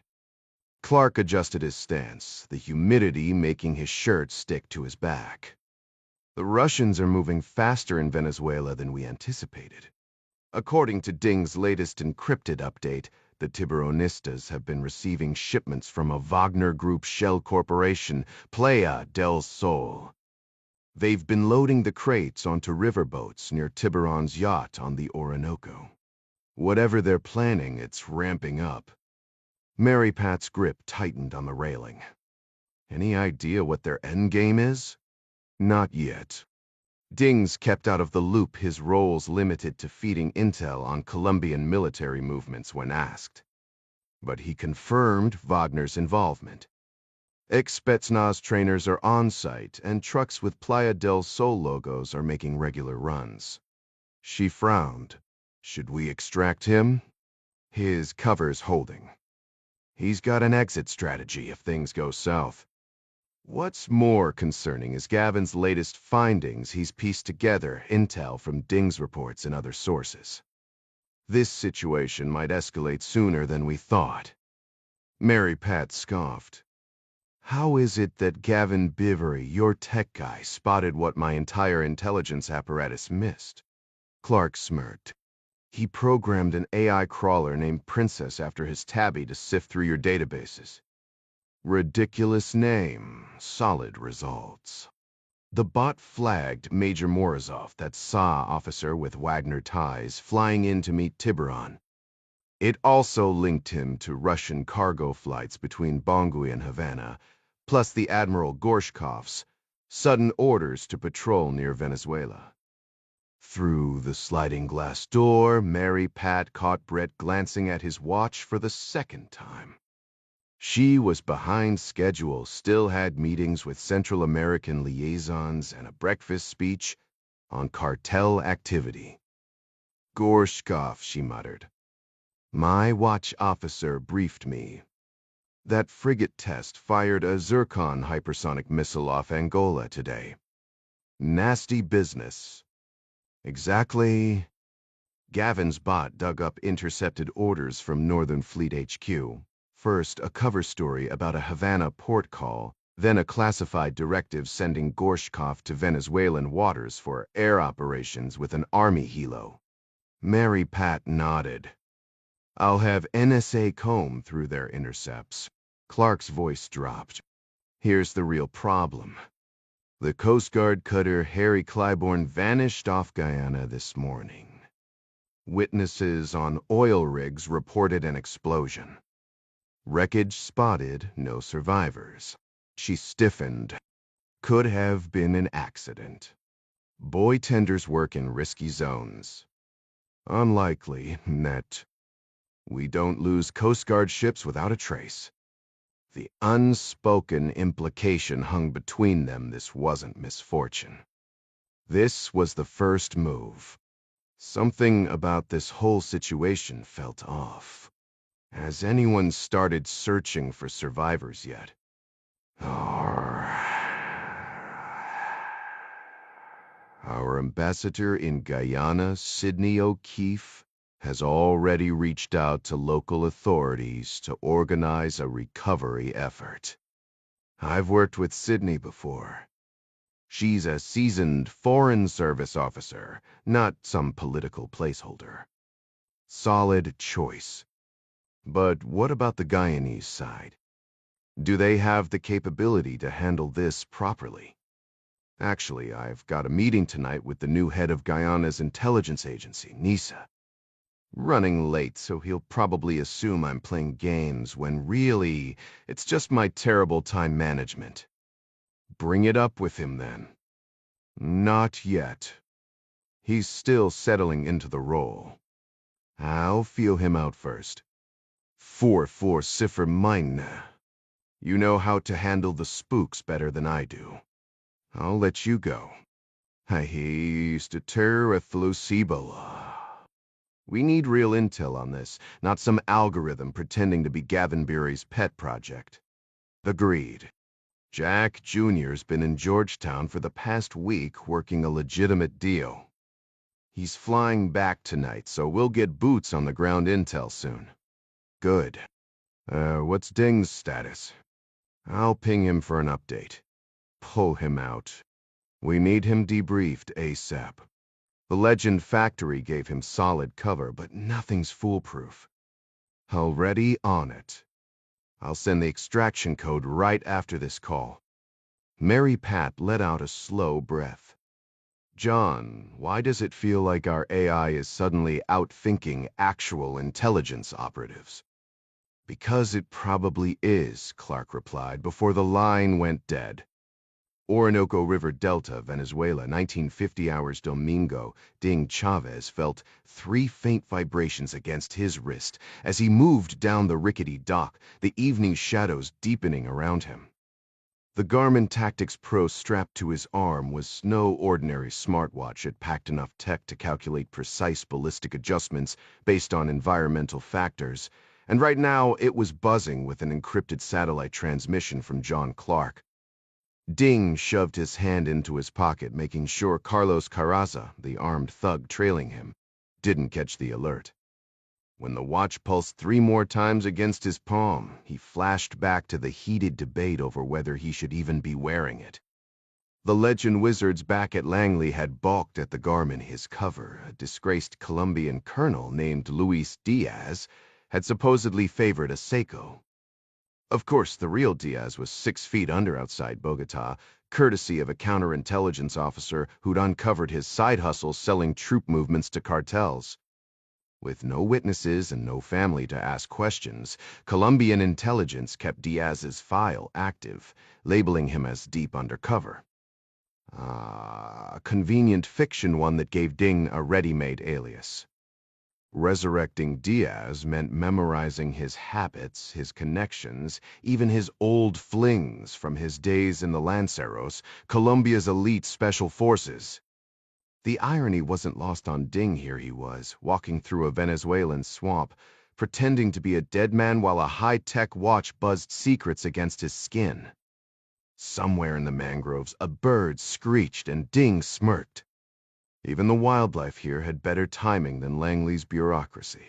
Clark adjusted his stance, the humidity making his shirt stick to his back. "The Russians are moving faster in Venezuela than we anticipated. According to Ding's latest encrypted update, the Tiburonistas have been receiving shipments from a Wagner Group shell corporation, Playa del Sol. They've been loading the crates onto riverboats near Tiburon's yacht on the Orinoco. Whatever they're planning, it's ramping up." Mary Pat's grip tightened on the railing. "Any idea what their endgame is?" "Not yet." Dings kept out of the loop, his roles limited to feeding intel on Colombian military movements when asked. But he confirmed Wagner's involvement. Ex-Spetsnaz trainers are on site, and trucks with Playa del Sol logos are making regular runs. She frowned. "Should we extract him?" "His cover's holding. He's got an exit strategy if things go south." What's more concerning is Gavin's latest findings. He's pieced together intel from Ding's reports and other sources. This situation might escalate sooner than we thought. Mary Pat scoffed. "How is it that Gavin Bivery, your tech guy, spotted what my entire intelligence apparatus missed?" Clark smirked. "He programmed an AI crawler named Princess after his tabby to sift through your databases. Ridiculous name, solid results." The bot flagged Major Morozov, that SA officer with Wagner ties, flying in to meet Tiburon. It also linked him to Russian cargo flights between Bangui and Havana, plus the Admiral Gorshkov's sudden orders to patrol near Venezuela. Through the sliding glass door, Mary Pat caught Brett glancing at his watch for the second time. She was behind schedule, still had meetings with Central American liaisons and a breakfast speech on cartel activity. "Gorshkov," she muttered. "My watch officer briefed me. That frigate test fired a Zircon hypersonic missile off Angola today. Nasty business." "Exactly." Gavin's bot dug up intercepted orders from Northern Fleet HQ. First, a cover story about a Havana port call, then a classified directive sending Gorshkov to Venezuelan waters for air operations with an army helo. Mary Pat nodded. "I'll have NSA comb through their intercepts." Clark's voice dropped. "Here's the real problem. The Coast Guard cutter Harry Claiborne vanished off Guyana this morning. Witnesses on oil rigs reported an explosion. Wreckage spotted, no survivors." She stiffened. "Could have been an accident. Boy tenders work in risky zones. Unlikely, net. We don't lose Coast Guard ships without a trace." The unspoken implication hung between them. This wasn't misfortune. This was the first move. Something about this whole situation felt off. Has anyone started searching for survivors yet? Our ambassador in Guyana, Sidney O'Keefe, has already reached out to local authorities to organize a recovery effort. I've worked with Sidney before. She's a seasoned Foreign Service officer, not some political placeholder. Solid choice. But what about the Guyanese side? Do they have the capability to handle this properly? Actually, I've got a meeting tonight with the new head of Guyana's intelligence agency, NISA. Running late, so he'll probably assume I'm playing games when really it's just my terrible time management. Bring it up with him then. Not yet. He's still settling into the role. I'll feel him out first. 4-4 Cipher mine. You know how to handle the spooks better than I do. I'll let you go. He's to terror We need real intel on this, not some algorithm pretending to be Gavenbury's pet project. Agreed. Jack Jr.'s been in Georgetown for the past week working a legitimate deal. He's flying back tonight, so we'll get boots on the ground intel soon. Good. What's Ding's status? I'll ping him for an update. Pull him out. We need him debriefed ASAP. The Legend Factory gave him solid cover, but nothing's foolproof. Already on it. I'll send the extraction code right after this call. Mary Pat let out a slow breath. John, why does it feel like our AI is suddenly outthinking actual intelligence operatives? Because it probably is, Clark replied before the line went dead. Orinoco River Delta, Venezuela, 1950 hours Domingo. Ding Chavez felt 3 faint vibrations against his wrist as he moved down the rickety dock, the evening shadows deepening around him. The Garmin Tactics Pro strapped to his arm was no ordinary smartwatch. It packed enough tech to calculate precise ballistic adjustments based on environmental factors, and right now it was buzzing with an encrypted satellite transmission from John Clark. Ding shoved his hand into his pocket, making sure Carlos Carraza, the armed thug trailing him, didn't catch the alert. When the watch pulsed 3 more times against his palm, he flashed back to the heated debate over whether he should even be wearing it. The Legend Wizards back at Langley had balked at the Garmin. His cover, a disgraced Colombian colonel named Luis Diaz, had supposedly favored a Seiko. Of course, the real Diaz was 6 feet under outside Bogota, courtesy of a counterintelligence officer who'd uncovered his side hustle selling troop movements to cartels. With no witnesses and no family to ask questions, Colombian intelligence kept Diaz's file active, labeling him as deep undercover. A convenient fiction one that gave Ding a ready-made alias. Resurrecting Diaz meant memorizing his habits, his connections, even his old flings from his days in the Lanceros, Colombia's elite special forces. The irony wasn't lost on Ding. Here he was, walking through a Venezuelan swamp, pretending to be a dead man while a high-tech watch buzzed secrets against his skin. Somewhere in the mangroves, a bird screeched and Ding smirked. Even the wildlife here had better timing than Langley's bureaucracy.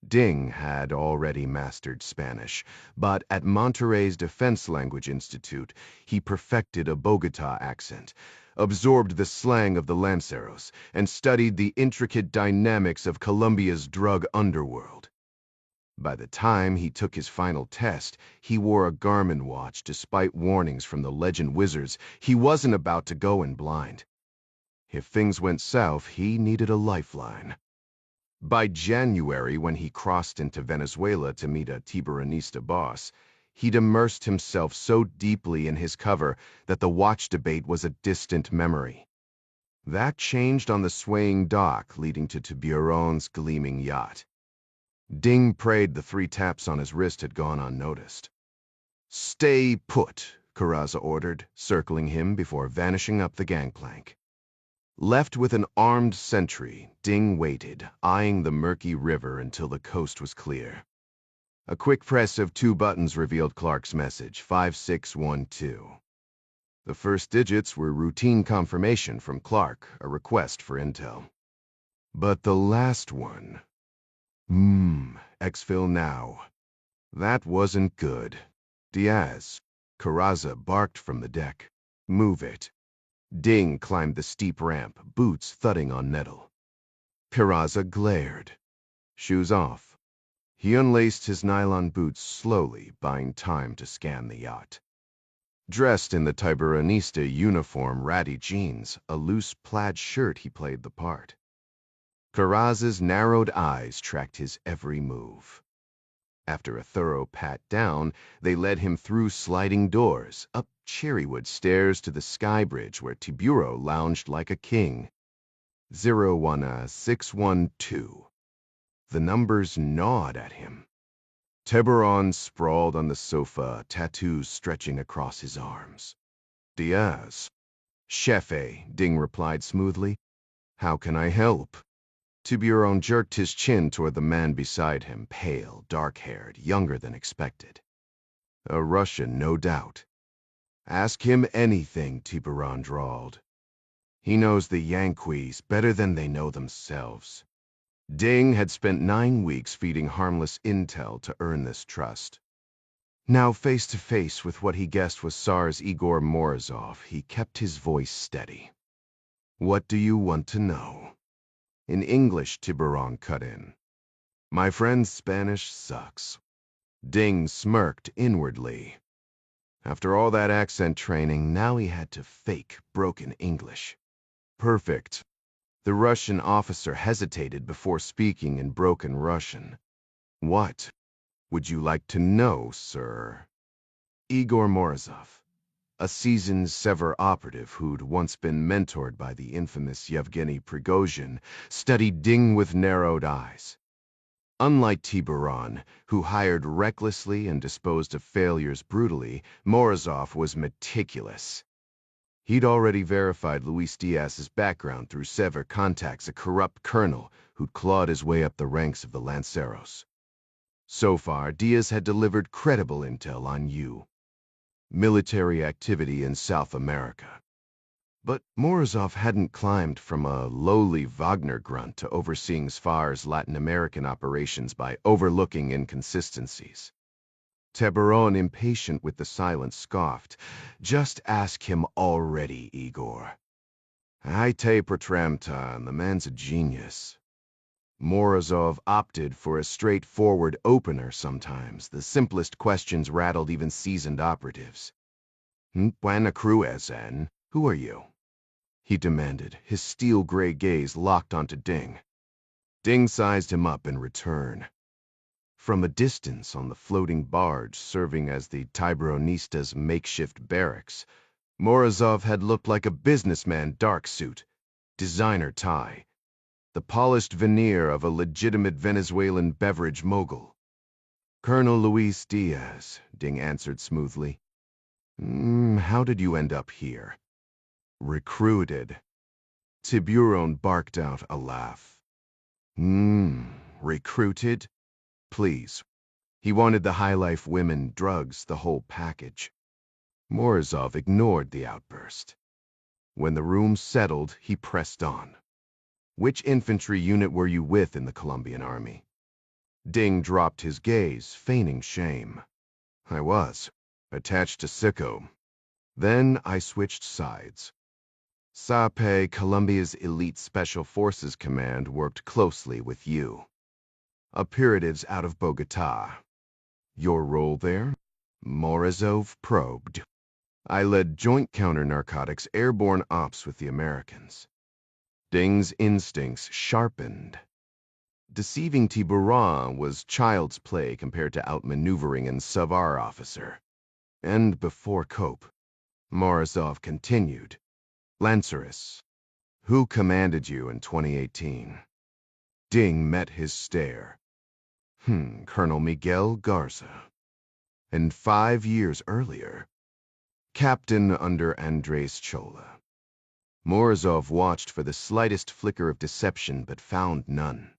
Ding had already mastered Spanish, but at Monterrey's Defense Language Institute, he perfected a Bogota accent, absorbed the slang of the Lanceros, and studied the intricate dynamics of Colombia's drug underworld. By the time he took his final test, he wore a Garmin watch despite warnings from the Legend Wizards. He wasn't about to go in blind. If things went south, he needed a lifeline. By January, when he crossed into Venezuela to meet a Tiburonista boss, he'd immersed himself so deeply in his cover that the watch debate was a distant memory. That changed on the swaying dock leading to Tiburon's gleaming yacht. Ding prayed the 3 taps on his wrist had gone unnoticed. "Stay put," Carraza ordered, circling him before vanishing up the gangplank. Left with an armed sentry, Ding waited, eyeing the murky river until the coast was clear. A quick press of 2 buttons revealed Clark's message, 5612. The first digits were routine confirmation from Clark, a request for intel. But the last one... exfil now. That wasn't good. Diaz. Carraza barked from the deck. "Move it." Ding climbed the steep ramp, boots thudding on nettle. Carraza glared. Shoes off. He unlaced his nylon boots slowly, buying time to scan the yacht. Dressed in the Tiburonista uniform, ratty jeans, a loose plaid shirt, he played the part. Carraza's narrowed eyes tracked his every move. After a thorough pat down, they led him through sliding doors, up cherrywood stairs to the sky bridge where Tiburo lounged like a king. 01612. The numbers gnawed at him. Tiburon sprawled on the sofa, tattoos stretching across his arms. Diaz. Chefe, Ding replied smoothly. How can I help? Tiburon jerked his chin toward the man beside him, pale, dark-haired, younger than expected. A Russian, no doubt. Ask him anything, Tiburon drawled. He knows the Yankees better than they know themselves. Ding had spent 9 weeks feeding harmless intel to earn this trust. Now face to face with what he guessed was Tsar's Igor Morozov, he kept his voice steady. What do you want to know? In English, Tiburon cut in. My friend's Spanish sucks. Ding smirked inwardly. After all that accent training, now he had to fake broken English. Perfect. The Russian officer hesitated before speaking in broken Russian. What would you like to know, sir? Igor Morozov, a seasoned Sever operative who'd once been mentored by the infamous Yevgeny Prigozhin, studied Ding with narrowed eyes. Unlike Tiburon, who hired recklessly and disposed of failures brutally, Morozov was meticulous. He'd already verified Luis Diaz's background through Sever contacts, a corrupt colonel who'd clawed his way up the ranks of the Lanceros. So far, Diaz had delivered credible intel on you. Military activity in South America. But Morozov hadn't climbed from a lowly Wagner grunt to overseeing SFAR's Latin American operations by overlooking inconsistencies. Tiburon, impatient with the silence, scoffed. Just ask him already, Igor. I te Pratramta, the man's a genius. Morozov opted for a straightforward opener sometimes. The simplest questions rattled even seasoned operatives. Buena Cruezen, who are you? He demanded, his steel-gray gaze locked onto Ding. Ding sized him up in return. From a distance on the floating barge serving as the Tiburonista's makeshift barracks, Morozov had looked like a businessman dark suit, designer tie, the polished veneer of a legitimate Venezuelan beverage mogul. Colonel Luis Diaz, Ding answered smoothly. How did you end up here? Recruited. Tiburon barked out a laugh. Recruited? Please. He wanted the high-life women, drugs, the whole package. Morozov ignored the outburst. When the room settled, he pressed on. Which infantry unit were you with in the Colombian army? Ding dropped his gaze, feigning shame. I was, attached to Sicko. Then I switched sides. SAPE, Colombia's elite Special Forces Command, worked closely with you. Operatives out of Bogotá. Your role there? Morozov probed. I led joint counter-narcotics airborne ops with the Americans. Ding's instincts sharpened. Deceiving Tiburon was child's play compared to outmaneuvering an Savar officer. And before Cope, Morozov continued. Lanceros, who commanded you in 2018? Ding met his stare. Colonel Miguel Garza. And 5 years earlier, Captain under Andres Chola. Morozov watched for the slightest flicker of deception but found none.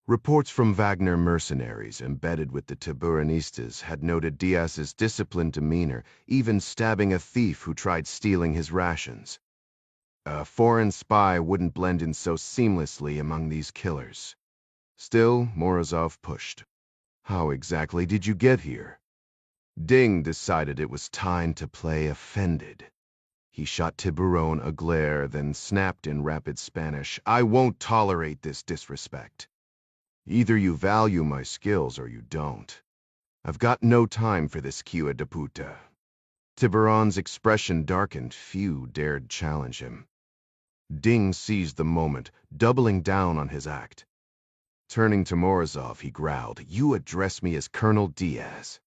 Reports from Wagner mercenaries embedded with the Tiburonistas had noted Diaz's disciplined demeanor, even stabbing a thief who tried stealing his rations. A foreign spy wouldn't blend in so seamlessly among these killers. Still, Morozov pushed. How exactly did you get here? Ding decided it was time to play offended. He shot Tiburon a glare, then snapped in rapid Spanish, I won't tolerate this disrespect. Either you value my skills or you don't. I've got no time for this Cuya de puta. Tiburon's expression darkened. Few dared challenge him. Ding seized the moment, doubling down on his act. Turning to Morozov, he growled, You address me as Colonel Diaz.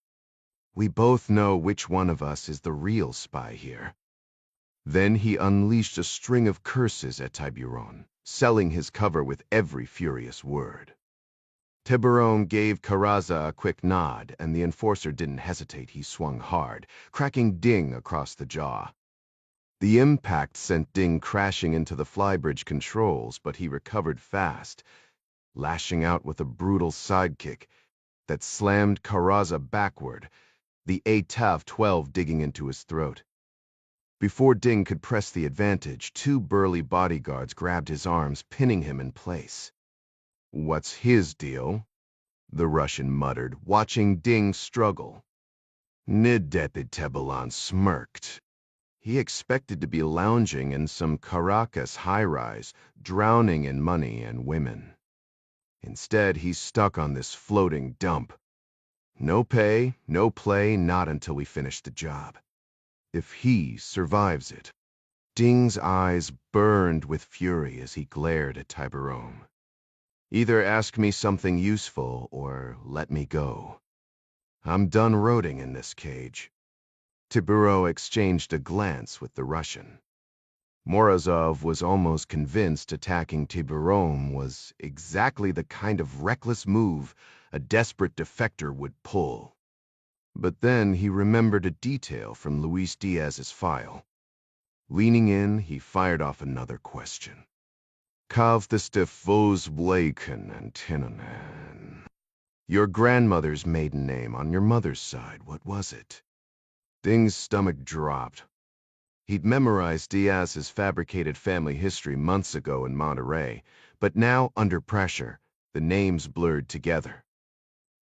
We both know which one of us is the real spy here. Then he unleashed a string of curses at Tiburon, selling his cover with every furious word. Tiburon gave Caraza a quick nod, and the enforcer didn't hesitate. He swung hard, cracking Ding across the jaw. The impact sent Ding crashing into the flybridge controls, but he recovered fast, lashing out with a brutal sidekick that slammed Caraza backward, the ATAV-12 digging into his throat. Before Ding could press the advantage, two burly bodyguards grabbed his arms, pinning him in place. "What's his deal?" the Russian muttered, watching Ding struggle. Nidepitebelan smirked. He expected to be lounging in some Caracas high-rise, drowning in money and women. Instead, he's stuck on this floating dump. No pay, no play, not until we finish the job. If he survives it. Ding's eyes burned with fury as he glared at Tiburon. Either ask me something useful or let me go. I'm done roading in this cage. Tiburon exchanged a glance with the Russian. Morozov was almost convinced attacking Tiburon was exactly the kind of reckless move a desperate defector would pull. But then he remembered a detail from Luis Diaz's file. Leaning in, he fired off another question. Kavthiste vos blaken and tinanan. Your grandmother's maiden name on your mother's side, what was it? Ding's stomach dropped. He'd memorized Diaz's fabricated family history months ago in Monterey, but now, under pressure, the names blurred together.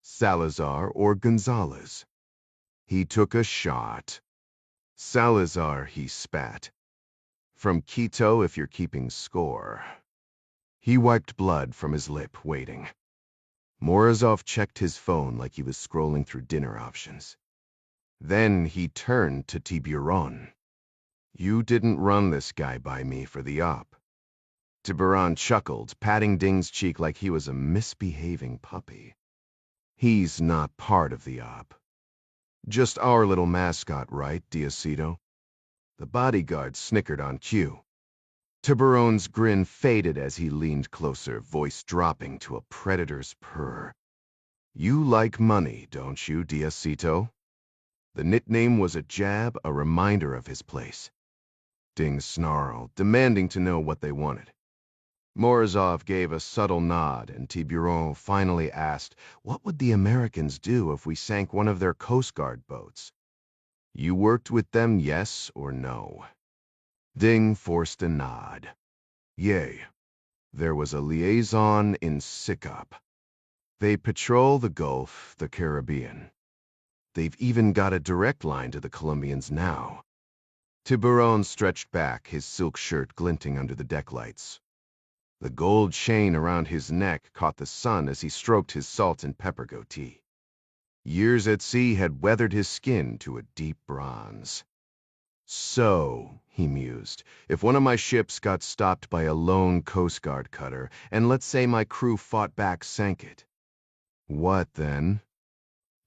Salazar or Gonzalez? He took a shot. Salazar, he spat. From Quito if you're keeping score. He wiped blood from his lip, waiting. Morozov checked his phone like he was scrolling through dinner options. Then he turned to Tiburon. You didn't run this guy by me for the op. Tiburon chuckled, patting Ding's cheek like he was a misbehaving puppy. He's not part of the op. Just our little mascot, right, Diosito? The bodyguard snickered on cue. Tiburon's grin faded as he leaned closer, voice dropping to a predator's purr. You like money, don't you, Diosito? The nickname was a jab, a reminder of his place. Ding snarled, demanding to know what they wanted. Morozov gave a subtle nod, and Tiburon finally asked, what would the Americans do if we sank one of their Coast Guard boats? You worked with them, yes or no? Ding forced a nod. Yay. There was a liaison in SICOP. They patrol the Gulf, the Caribbean. They've even got a direct line to the Colombians now. Tiburon stretched back, his silk shirt glinting under the deck lights. The gold chain around his neck caught the sun as he stroked his salt and pepper goatee. Years at sea had weathered his skin to a deep bronze. So, he mused, if one of my ships got stopped by a lone Coast Guard cutter, and let's say my crew fought back, sank it. What then?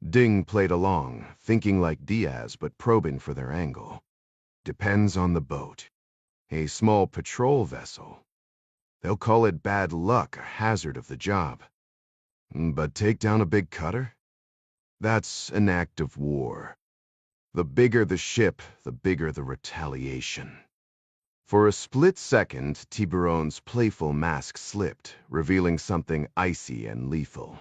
Ding played along, thinking like Diaz but probing for their angle. Depends on the boat. A small patrol vessel. They'll call it bad luck, a hazard of the job. But take down a big cutter? That's an act of war. The bigger the ship, the bigger the retaliation. For a split second, Tiburon's playful mask slipped, revealing something icy and lethal.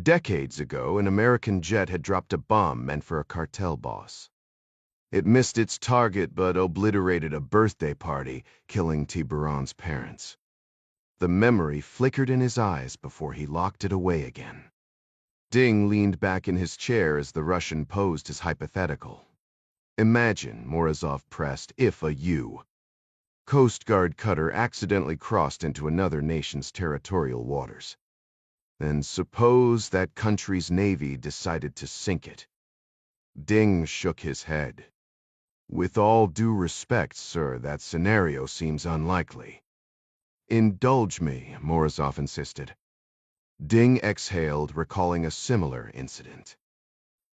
Decades ago, an American jet had dropped a bomb meant for a cartel boss. It missed its target but obliterated a birthday party, killing Tiburon's parents. The memory flickered in his eyes before he locked it away again. Ding leaned back in his chair as the Russian posed his hypothetical. Imagine, Morozov pressed, if a U. Coast Guard cutter accidentally crossed into another nation's territorial waters. Then suppose that country's navy decided to sink it. Ding shook his head. With all due respect, sir, that scenario seems unlikely. Indulge me, Morozov insisted. Ding exhaled, recalling a similar incident.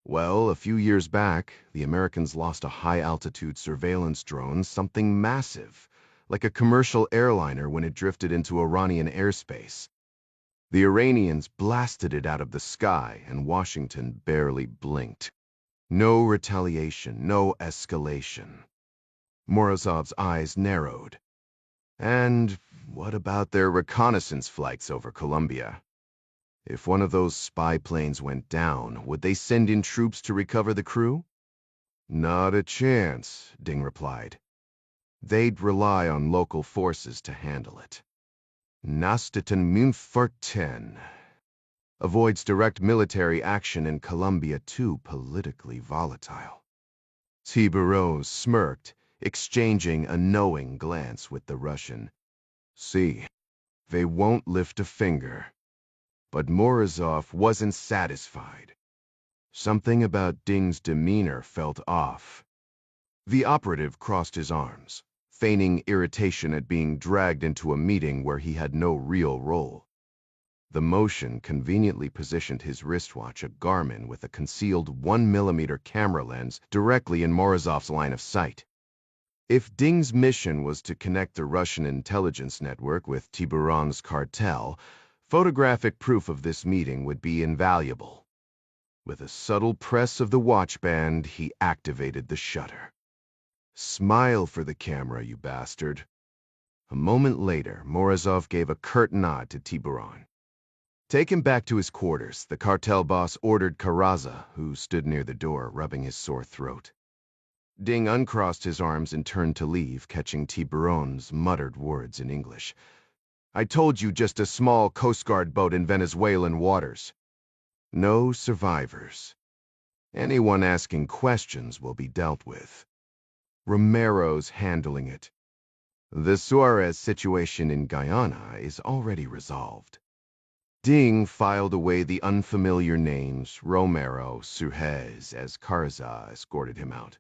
Well, a few years back, the Americans lost a high-altitude surveillance drone, something massive, like a commercial airliner when it drifted into Iranian airspace. The Iranians blasted it out of the sky, and Washington barely blinked. No retaliation, no escalation. Morozov's eyes narrowed. And what about their reconnaissance flights over Colombia? If one of those spy planes went down, would they send in troops to recover the crew? Not a chance, Ding replied. They'd rely on local forces to handle it. Nasteten Münferten avoids direct military action in Colombia, too politically volatile. Tiburón smirked, exchanging a knowing glance with the Russian. See, they won't lift a finger. But Morozov wasn't satisfied. Something about Ding's demeanor felt off. The operative crossed his arms, feigning irritation at being dragged into a meeting where he had no real role. The motion conveniently positioned his wristwatch, a Garmin with a concealed 1mm camera lens, directly in Morozov's line of sight. If Ding's mission was to connect the Russian intelligence network with Tiburón's cartel, photographic proof of this meeting would be invaluable. With a subtle press of the watch band, he activated the shutter. Smile for the camera, you bastard. A moment later, Morozov gave a curt nod to Tiburón. Take him back to his quarters, the cartel boss ordered Carraza, who stood near the door, rubbing his sore throat. Ding uncrossed his arms and turned to leave, catching Tiburón's muttered words in English. I told you, just a small Coast Guard boat in Venezuelan waters. No survivors. Anyone asking questions will be dealt with. Romero's handling it. The Suarez situation in Guyana is already resolved. Ding filed away the unfamiliar names, Romero, Suarez, as Carraza escorted him out.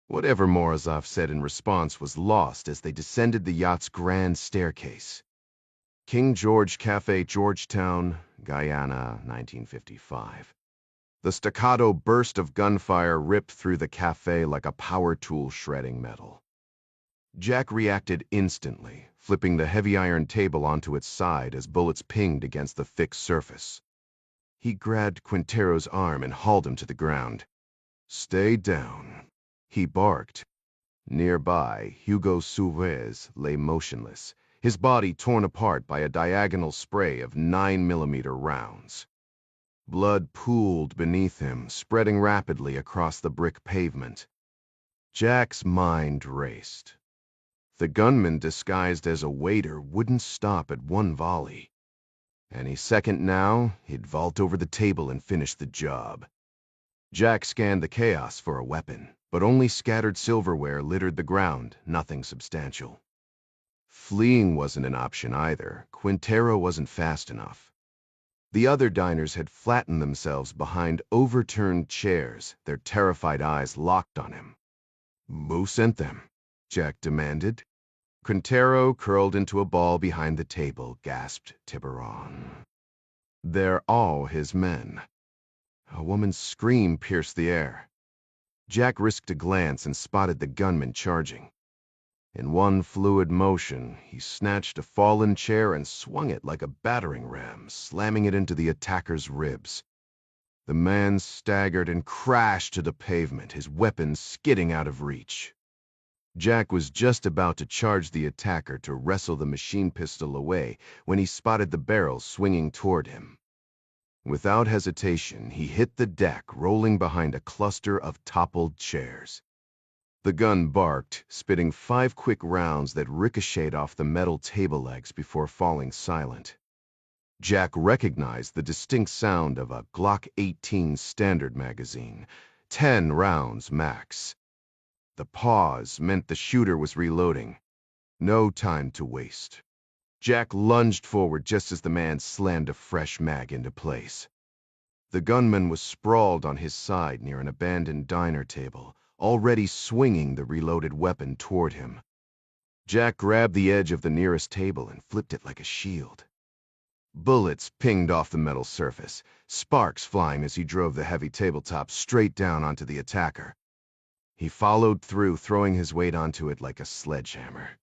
Whatever Morozov said in response was lost as they descended the yacht's grand staircase. King George Cafe, Georgetown, Guyana, 1955. The staccato burst of gunfire ripped through the cafe like a power tool shredding metal. Jack reacted instantly, flipping the heavy iron table onto its side as bullets pinged against the thick surface. He grabbed Quintero's arm and hauled him to the ground. Stay down, he barked. Nearby, Hugo Suarez lay motionless, his body torn apart by a diagonal spray of 9mm rounds. Blood pooled beneath him, spreading rapidly across the brick pavement. Jack's mind raced. The gunman disguised as a waiter wouldn't stop at one volley. Any second now, he'd vault over the table and finish the job. Jack scanned the chaos for a weapon, but only scattered silverware littered the ground, nothing substantial. Fleeing wasn't an option either. Quintero wasn't fast enough. The other diners had flattened themselves behind overturned chairs, their terrified eyes locked on him. Who sent them? Jack demanded. Quintero curled into a ball behind the table, gasped Tiburón. They're all his men. A woman's scream pierced the air. Jack risked a glance and spotted the gunman charging. In one fluid motion, he snatched a fallen chair and swung it like a battering ram, slamming it into the attacker's ribs. The man staggered and crashed to the pavement, his weapon skidding out of reach. Jack was just about to charge the attacker to wrestle the machine pistol away when he spotted the barrel swinging toward him. Without hesitation, he hit the deck, rolling behind a cluster of toppled chairs. The gun barked, spitting 5 quick rounds that ricocheted off the metal table legs before falling silent. Jack recognized the distinct sound of a Glock 18 standard magazine, 10 rounds max. The pause meant the shooter was reloading. No time to waste. Jack lunged forward just as the man slammed a fresh mag into place. The gunman was sprawled on his side near an abandoned diner table, already swinging the reloaded weapon toward him. Jack grabbed the edge of the nearest table and flipped it like a shield. Bullets pinged off the metal surface, sparks flying as he drove the heavy tabletop straight down onto the attacker. He followed through, throwing his weight onto it like a sledgehammer.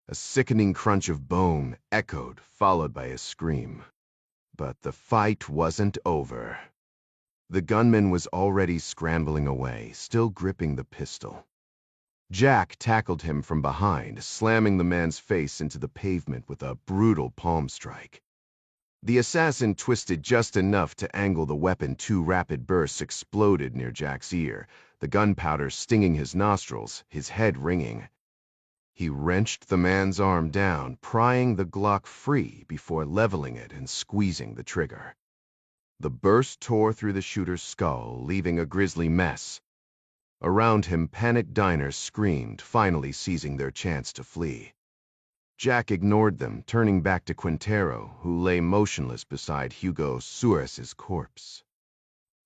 A sickening crunch of bone echoed, followed by a scream. But the fight wasn't over. The gunman was already scrambling away, still gripping the pistol. Jack tackled him from behind, slamming the man's face into the pavement with a brutal palm strike. The assassin twisted just enough to angle the weapon. 2 rapid bursts exploded near Jack's ear, the gunpowder stinging his nostrils, his head ringing. He wrenched the man's arm down, prying the Glock free before leveling it and squeezing the trigger. The burst tore through the shooter's skull, leaving a grisly mess. Around him, panicked diners screamed, finally seizing their chance to flee. Jack ignored them, turning back to Quintero, who lay motionless beside Hugo Suarez's corpse.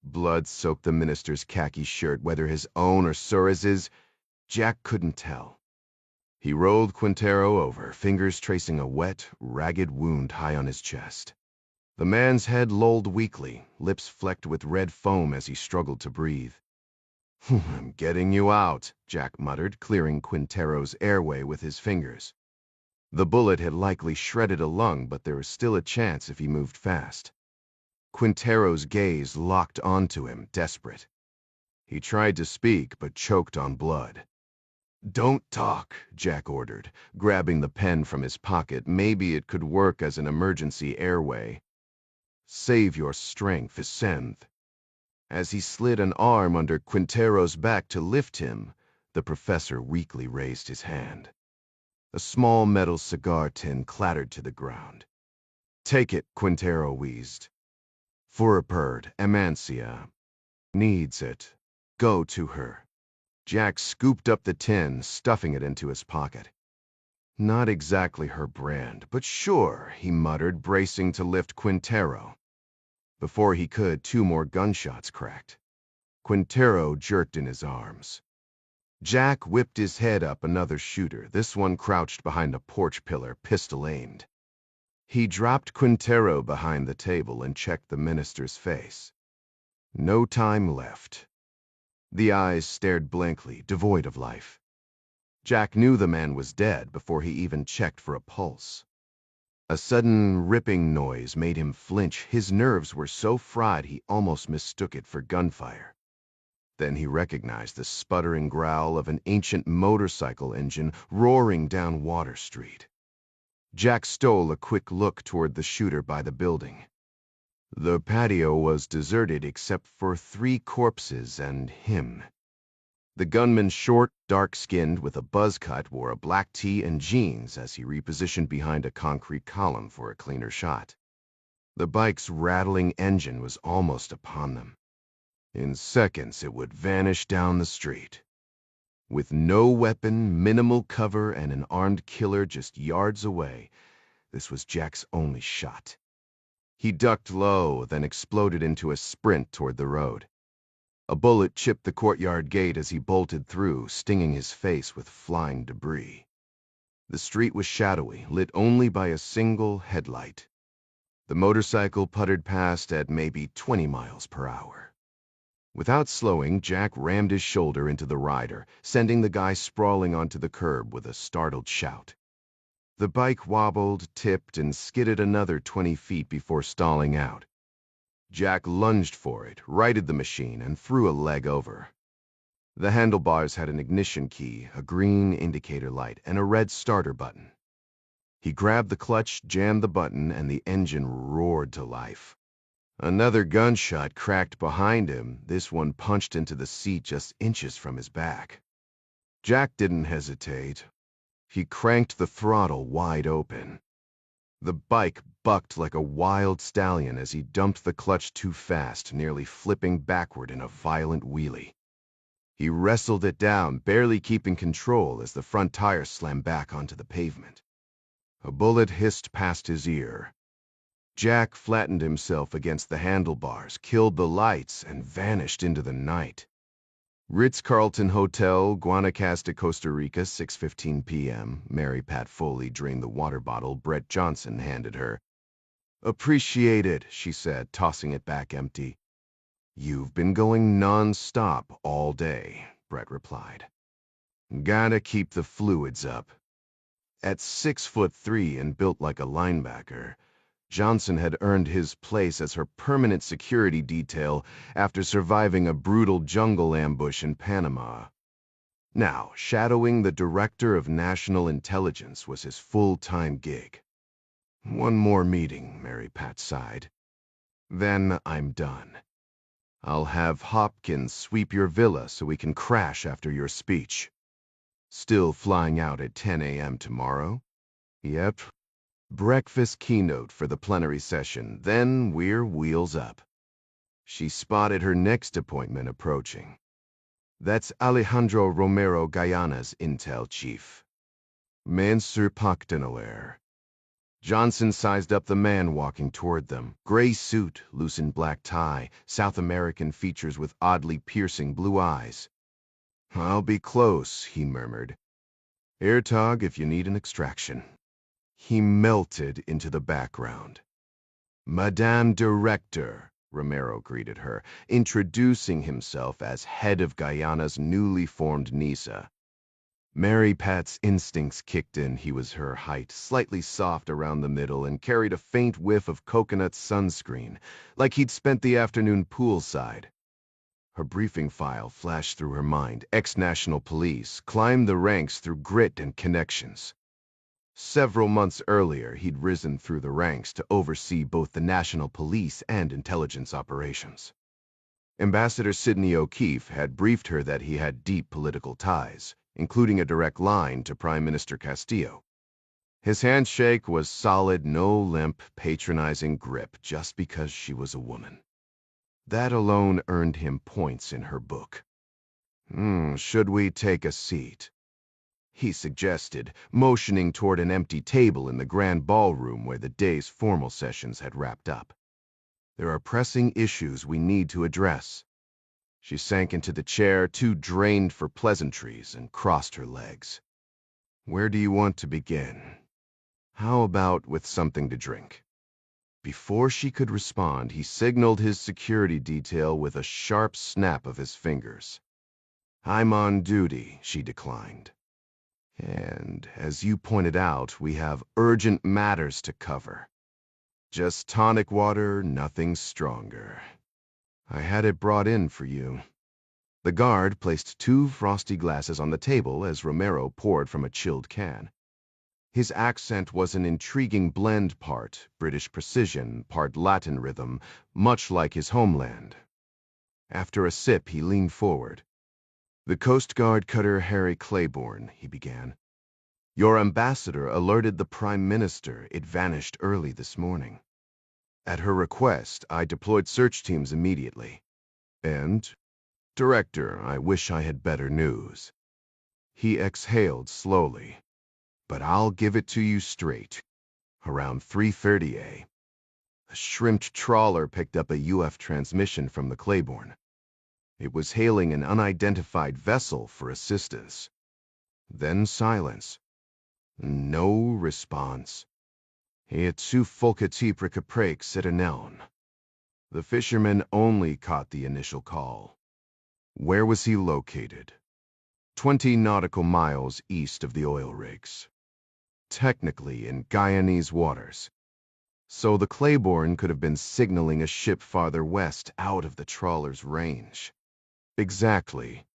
Blood soaked the minister's khaki shirt, whether his own or Suarez's. Jack couldn't tell. He rolled Quintero over, fingers tracing a wet, ragged wound high on his chest. The man's head lolled weakly, lips flecked with red foam as he struggled to breathe. "I'm getting you out," Jack muttered, clearing Quintero's airway with his fingers. The bullet had likely shredded a lung, but there was still a chance if he moved fast. Quintero's gaze locked onto him, desperate. He tried to speak, but choked on blood. "Don't talk," Jack ordered, grabbing the pen from his pocket. Maybe it could work as an emergency airway. "Save your strength, Vicente." As he slid an arm under Quintero's back to lift him, the professor weakly raised his hand. A small metal cigar tin clattered to the ground. "Take it," Quintero wheezed. "For a bird, Amancia. Needs it. Go to her." Jack scooped up the tin, stuffing it into his pocket. "Not exactly her brand, but sure," he muttered, bracing to lift Quintero. Before he could, 2 more gunshots cracked. Quintero jerked in his arms. Jack whipped his head up another shooter, this one crouched behind a porch pillar, pistol aimed. He dropped Quintero behind the table and checked the minister's face. No time left. The eyes stared blankly, devoid of life. Jack knew the man was dead before he even checked for a pulse. A sudden ripping noise made him flinch. His nerves were so fried he almost mistook it for gunfire. Then he recognized the sputtering growl of an ancient motorcycle engine roaring down Water Street. Jack stole a quick look toward the shooter by the building. The patio was deserted except for 3 corpses and him. The gunman, short, dark-skinned, with a buzz cut, wore a black tee and jeans as he repositioned behind a concrete column for a cleaner shot. The bike's rattling engine was almost upon them. In seconds, it would vanish down the street. With no weapon, minimal cover, and an armed killer just yards away, this was Jack's only shot. He ducked low, then exploded into a sprint toward the road. A bullet chipped the courtyard gate as he bolted through, stinging his face with flying debris. The street was shadowy, lit only by a single headlight. The motorcycle puttered past at maybe 20 miles per hour. Without slowing, Jack rammed his shoulder into the rider, sending the guy sprawling onto the curb with a startled shout. The bike wobbled, tipped, and skidded another 20 feet before stalling out. Jack lunged for it, righted the machine, and threw a leg over. The handlebars had an ignition key, a green indicator light, and a red starter button. He grabbed the clutch, jammed the button, and the engine roared to life. Another gunshot cracked behind him, this one punched into the seat just inches from his back. Jack didn't hesitate. He cranked the throttle wide open. The bike bucked like a wild stallion as he dumped the clutch too fast, nearly flipping backward in a violent wheelie. He wrestled it down, barely keeping control as the front tire slammed back onto the pavement. A bullet hissed past his ear. Jack flattened himself against the handlebars, killed the lights, and vanished into the night. Ritz-Carlton Hotel, Guanacaste, Costa Rica, 6:15 p.m. Mary Pat Foley drained the water bottle Brett Johnson handed her. "Appreciate it," she said, tossing it back empty. "You've been going non-stop all day," Brett replied. "Gotta keep the fluids up." At 6'3" and built like a linebacker, Johnson had earned his place as her permanent security detail after surviving a brutal jungle ambush in Panama. Now, shadowing the Director of National Intelligence was his full-time gig. One more meeting, Mary Pat sighed. Then I'm done. I'll have Hopkins sweep your villa so we can crash after your speech. Still flying out at 10 a.m. tomorrow? Yep. Breakfast keynote for the plenary session, then we're wheels up. She spotted her next appointment approaching. That's Alejandro Romero Guyana's intel chief. Mansur Pakdanaler. Johnson sized up the man walking toward them. Gray suit, loosened black tie, South American features with oddly piercing blue eyes. I'll be close, he murmured. Airtog if you need an extraction. He melted into the background. Madame Director, Romero greeted her, introducing himself as head of Guyana's newly formed NISA. Mary Pat's instincts kicked in. He was her height, slightly soft around the middle, and carried a faint whiff of coconut sunscreen, like he'd spent the afternoon poolside. Her briefing file flashed through her mind. Ex-National Police, climbed the ranks through grit and connections. Several months earlier, he'd risen through the ranks to oversee both the National Police and intelligence operations. Ambassador Sidney O'Keefe had briefed her that he had deep political ties, including a direct line to Prime Minister Castillo. His handshake was solid, no limp, patronizing grip just because she was a woman. That alone earned him points in her book. Should we take a seat? He suggested, motioning toward an empty table in the grand ballroom where the day's formal sessions had wrapped up. There are pressing issues we need to address. She sank into the chair, too drained for pleasantries, and crossed her legs. Where do you want to begin? How about with something to drink? Before she could respond, he signaled his security detail with a sharp snap of his fingers. I'm on duty, she declined. And, as you pointed out, we have urgent matters to cover. Just tonic water, nothing stronger. I had it brought in for you. The guard placed 2 frosty glasses on the table as Romero poured from a chilled can. His accent was an intriguing blend, part British precision, part Latin rhythm, much like his homeland. After a sip, he leaned forward. The Coast Guard cutter Harry Claiborne, he began. Your ambassador alerted the Prime Minister it vanished early this morning. At her request, I deployed search teams immediately. And, Director, I wish I had better news. He exhaled slowly. But I'll give it to you straight. Around 3:30 a shrimped trawler picked up a UF transmission from the Claiborne. It was hailing an unidentified vessel for assistance. Then silence. No response. Et su folcati precaprake citerneln. The fisherman only caught the initial call. Where was he located? 20 nautical miles east of the oil rigs. Technically in Guyanese waters. So the Claiborne could have been signaling a ship farther west out of the trawler's range. Exactly.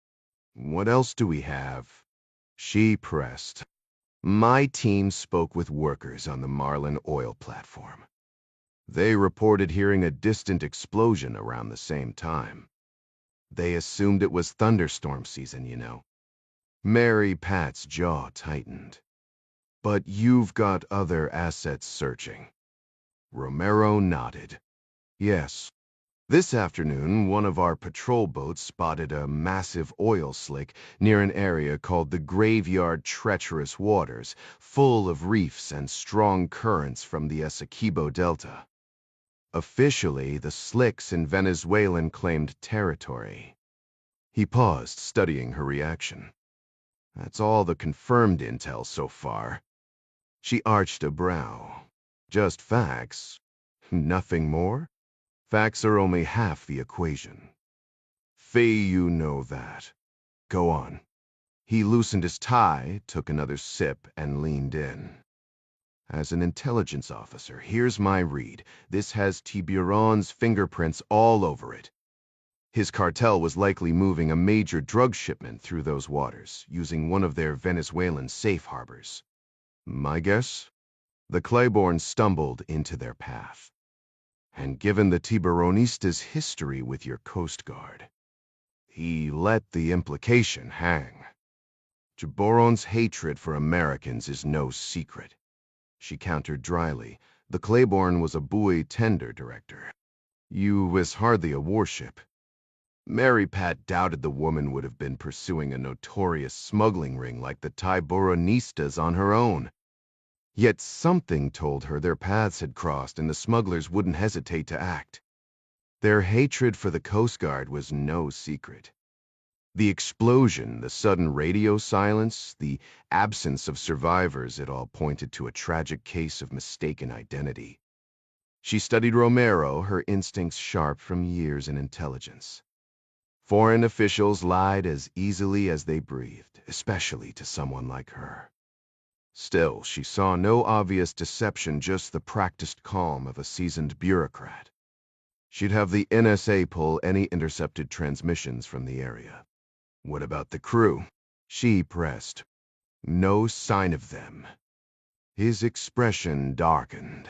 What else do we have? She pressed. My team spoke with workers on the Marlin oil platform. They reported hearing a distant explosion around the same time. They assumed it was thunderstorm season, you know. Mary Pat's jaw tightened. But you've got other assets searching. Romero nodded. Yes. This afternoon, one of our patrol boats spotted a massive oil slick near an area called the Graveyard Treacherous Waters, full of reefs and strong currents from the Essequibo Delta. Officially, the slick's in Venezuelan claimed territory. He paused, studying her reaction. That's all the confirmed intel so far. She arched a brow. Just facts? Nothing more? Facts are only half the equation. Faye, you know that. Go on. He loosened his tie, took another sip, and leaned in. As an intelligence officer, here's my read. This has Tiburon's fingerprints all over it. His cartel was likely moving a major drug shipment through those waters, using one of their Venezuelan safe harbors. My guess? The Claibornes stumbled into their path. And given the Tiburonista's history with your Coast Guard, he let the implication hang. Tiburon's hatred for Americans is no secret. She countered dryly. The Claiborne was a buoy tender director. You was hardly a warship. Mary Pat doubted the woman would have been pursuing a notorious smuggling ring like the Tiburonistas on her own. Yet something told her their paths had crossed and the smugglers wouldn't hesitate to act. Their hatred for the Coast Guard was no secret. The explosion, the sudden radio silence, the absence of survivors, it all pointed to a tragic case of mistaken identity. She studied Romero, her instincts sharp from years in intelligence. Foreign officials lied as easily as they breathed, especially to someone like her. Still, she saw no obvious deception, just the practiced calm of a seasoned bureaucrat. She'd have the NSA pull any intercepted transmissions from the area. What about the crew? She pressed. No sign of them. His expression darkened.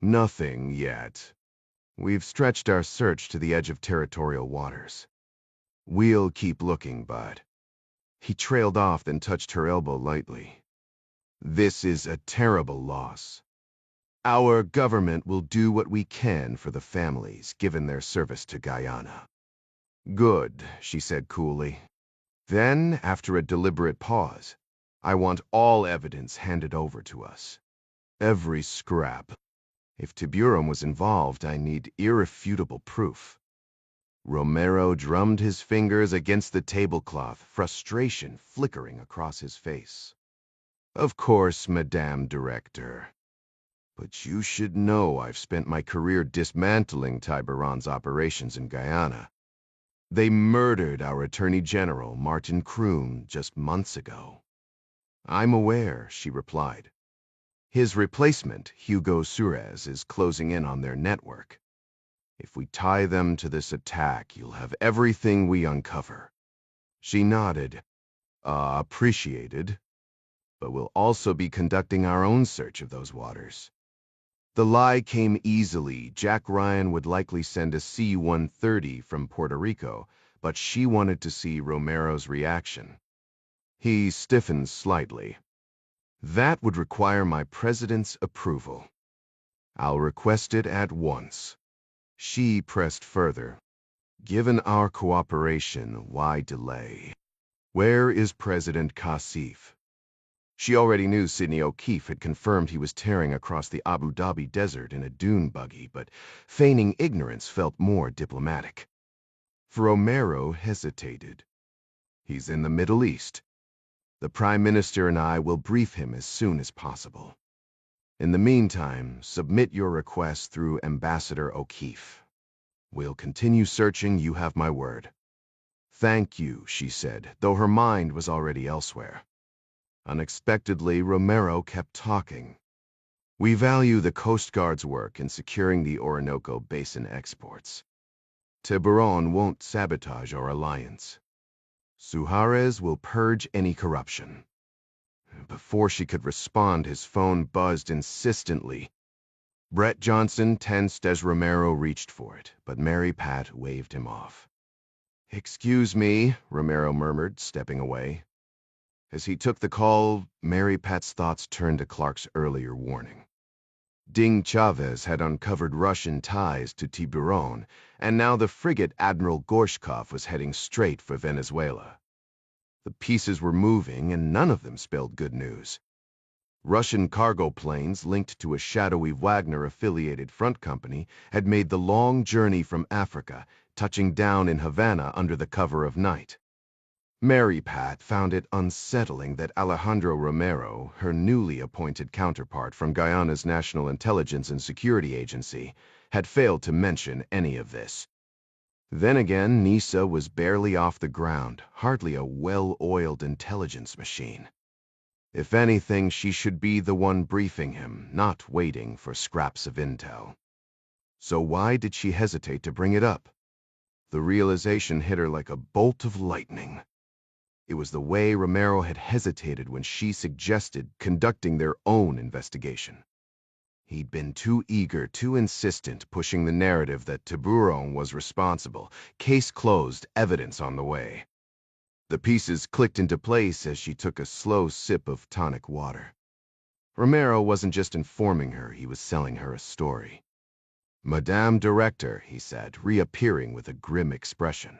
Nothing yet. We've stretched our search to the edge of territorial waters. We'll keep looking, bud. He trailed off, then touched her elbow lightly. This is a terrible loss. Our government will do what we can for the families, given their service to Guyana. Good, she said coolly. Then, after a deliberate pause, I want all evidence handed over to us. Every scrap. If Tiburon was involved, I need irrefutable proof. Romero drummed his fingers against the tablecloth, frustration flickering across his face. Of course, Madame Director. But you should know I've spent my career dismantling Tiburon's operations in Guyana. They murdered our Attorney General, Martin Kroon, just months ago. I'm aware, she replied. His replacement, Hugo Suarez, is closing in on their network. If we tie them to this attack, you'll have everything we uncover. She nodded. Appreciated. But we'll also be conducting our own search of those waters. The lie came easily. Jack Ryan would likely send a C-130 from Puerto Rico, but she wanted to see Romero's reaction. He stiffened slightly. That would require my president's approval. I'll request it at once. She pressed further. Given our cooperation, why delay? Where is President Kassif? She already knew Sidney O'Keefe had confirmed he was tearing across the Abu Dhabi desert in a dune buggy, but feigning ignorance felt more diplomatic. Romero hesitated. He's in the Middle East. The Prime Minister and I will brief him as soon as possible. In the meantime, submit your request through Ambassador O'Keefe. We'll continue searching, you have my word. Thank you, she said, though her mind was already elsewhere. Unexpectedly, Romero kept talking. We value the Coast Guard's work in securing the Orinoco Basin exports. Tiburon won't sabotage our alliance. Suarez will purge any corruption. Before she could respond, his phone buzzed insistently. Brett Johnson tensed as Romero reached for it, but Mary Pat waved him off. Excuse me, Romero murmured, stepping away. As he took the call, Mary Pat's thoughts turned to Clark's earlier warning. Ding Chavez had uncovered Russian ties to Tiburon, and now the frigate Admiral Gorshkov was heading straight for Venezuela. The pieces were moving, and none of them spelled good news. Russian cargo planes linked to a shadowy Wagner-affiliated front company had made the long journey from Africa, touching down in Havana under the cover of night. Mary Pat found it unsettling that Alejandro Romero, her newly appointed counterpart from Guyana's National Intelligence and Security Agency, had failed to mention any of this. Then again, Nisa was barely off the ground, hardly a well-oiled intelligence machine. If anything, she should be the one briefing him, not waiting for scraps of intel. So why did she hesitate to bring it up? The realization hit her like a bolt of lightning. It was the way Romero had hesitated when she suggested conducting their own investigation. He'd been too eager, too insistent, pushing the narrative that Tiburon was responsible. Case closed, evidence on the way. The pieces clicked into place as she took a slow sip of tonic water. Romero wasn't just informing her, he was selling her a story. "Madame Director," he said, reappearing with a grim expression.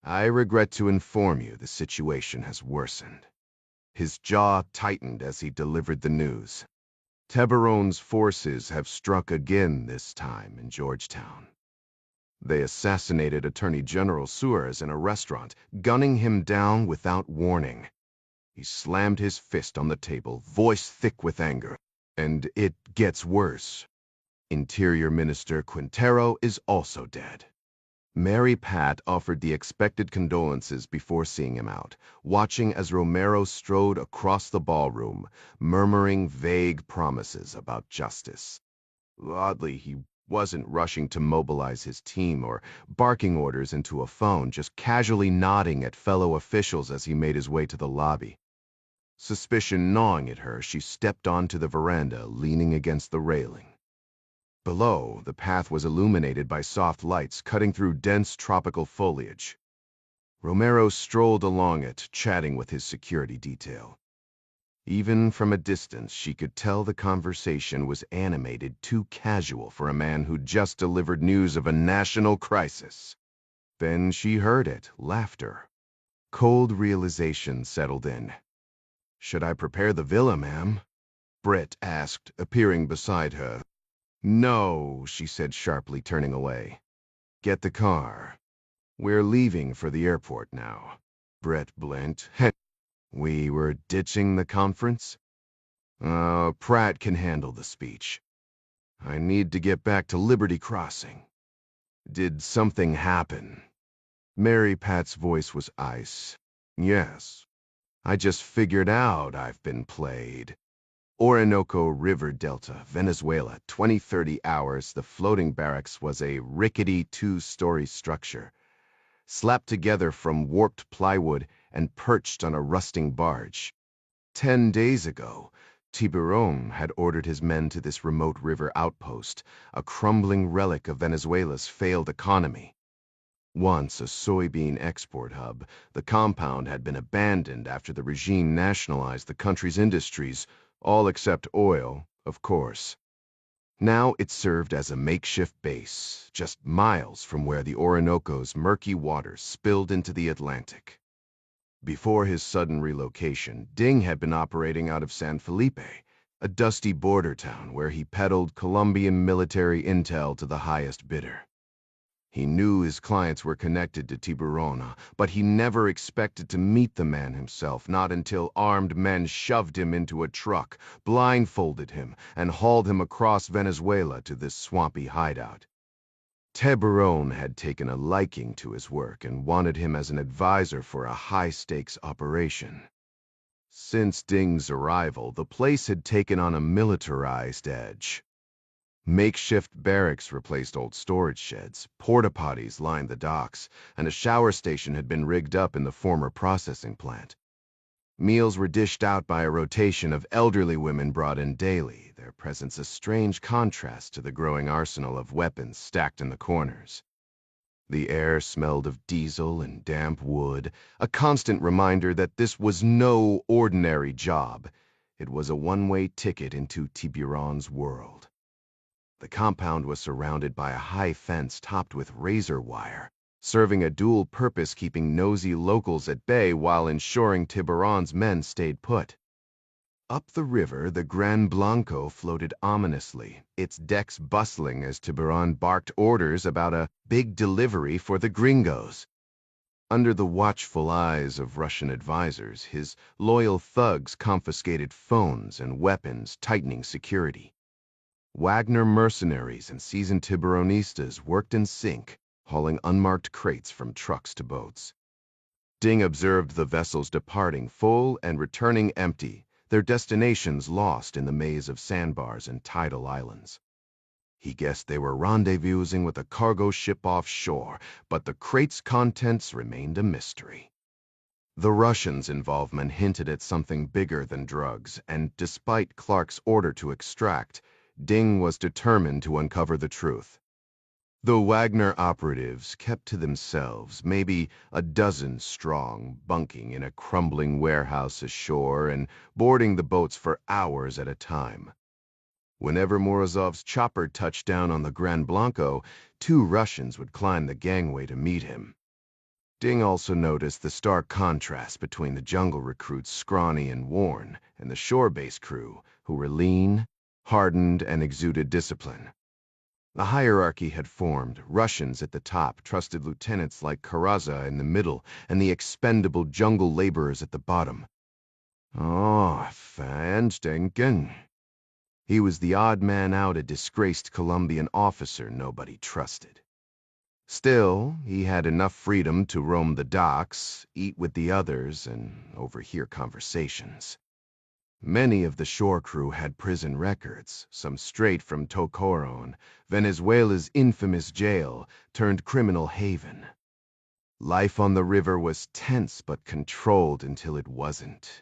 "I regret to inform you the situation has worsened." His jaw tightened as he delivered the news. Tiburon's forces have struck again, this time in Georgetown. They assassinated Attorney General Suarez in a restaurant, gunning him down without warning. He slammed his fist on the table, voice thick with anger. "And it gets worse. Interior Minister Quintero is also dead." Mary Pat offered the expected condolences before seeing him out, watching as Romero strode across the ballroom, murmuring vague promises about justice. Oddly, he wasn't rushing to mobilize his team or barking orders into a phone, just casually nodding at fellow officials as he made his way to the lobby. Suspicion gnawing at her, she stepped onto the veranda, leaning against the railing. Below, the path was illuminated by soft lights cutting through dense tropical foliage. Romero strolled along it, chatting with his security detail. Even from a distance, she could tell the conversation was animated, too casual for a man who'd just delivered news of a national crisis. Then she heard it, laughter. Cold realization settled in. "Should I prepare the villa, ma'am?" Britt asked, appearing beside her. "No," she said sharply, turning away. "Get the car. We're leaving for the airport now." Brett blinked. "We were ditching the conference?" Pratt can handle the speech. I need to get back to Liberty Crossing." "Did something happen?" Mary Pat's voice was ice. "Yes. I just figured out I've been played. Orinoco River Delta, Venezuela, 20-30 hours. The floating barracks was a rickety 2-story structure, slapped together from warped plywood and perched on a rusting barge. 10 days ago, Tiburon had ordered his men to this remote river outpost, a crumbling relic of Venezuela's failed economy. Once a soybean export hub, the compound had been abandoned after the regime nationalized the country's industries, all except oil, of course. Now it served as a makeshift base, just miles from where the Orinoco's murky waters spilled into the Atlantic. Before his sudden relocation, Ding had been operating out of San Felipe, a dusty border town where he peddled Colombian military intel to the highest bidder. He knew his clients were connected to Tiburon, but he never expected to meet the man himself, not until armed men shoved him into a truck, blindfolded him, and hauled him across Venezuela to this swampy hideout. Tiburon had taken a liking to his work and wanted him as an advisor for a high-stakes operation. Since Ding's arrival, the place had taken on a militarized edge. Makeshift barracks replaced old storage sheds, porta-potties lined the docks, and a shower station had been rigged up in the former processing plant. Meals were dished out by a rotation of elderly women brought in daily, their presence a strange contrast to the growing arsenal of weapons stacked in the corners. The air smelled of diesel and damp wood, a constant reminder that this was no ordinary job. It was a one-way ticket into Tiburon's world. The compound was surrounded by a high fence topped with razor wire, serving a dual purpose, keeping nosy locals at bay while ensuring Tiburon's men stayed put. Up the river, the Gran Blanco floated ominously, its decks bustling as Tiburon barked orders about a big delivery for the gringos. Under the watchful eyes of Russian advisors, his loyal thugs confiscated phones and weapons, tightening security. Wagner mercenaries and seasoned Tiburonistas worked in sync, hauling unmarked crates from trucks to boats. Ding observed the vessels departing full and returning empty, their destinations lost in the maze of sandbars and tidal islands. He guessed they were rendezvousing with a cargo ship offshore, but the crate's contents remained a mystery. The Russians' involvement hinted at something bigger than drugs, and despite Clark's order to extract, Ding was determined to uncover the truth. The Wagner operatives kept to themselves, maybe a dozen strong, bunking in a crumbling warehouse ashore and boarding the boats for hours at a time. Whenever Morozov's chopper touched down on the Gran Blanco, 2 Russians would climb the gangway to meet him. Ding also noticed the stark contrast between the jungle recruits, scrawny and worn, and the shore-based crew, who were lean, hardened, and exuded discipline. The hierarchy had formed. Russians at the top trusted lieutenants like Karaza in the middle, and the expendable jungle laborers at the bottom. Oh, Van Stinken. He was the odd man out, a disgraced Colombian officer nobody trusted. Still, he had enough freedom to roam the docks, eat with the others, and overhear conversations. Many of the shore crew had prison records, some straight from Tocoron, Venezuela's infamous jail turned criminal haven. Life on the river was tense but controlled until it wasn't.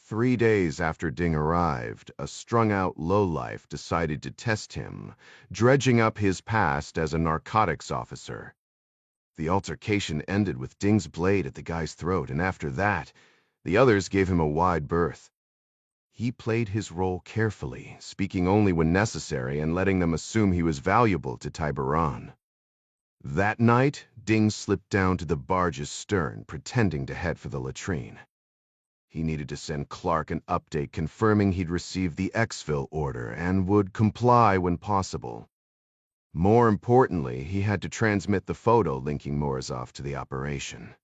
3 days after Ding arrived, a strung-out lowlife decided to test him, dredging up his past as a narcotics officer. The altercation ended with Ding's blade at the guy's throat, and after that, the others gave him a wide berth. He played his role carefully, speaking only when necessary and letting them assume he was valuable to Tiburon. That night, Ding slipped down to the barge's stern, pretending to head for the latrine. He needed to send Clark an update confirming he'd received the exfil order and would comply when possible. More importantly, he had to transmit the photo linking Morozov to the operation.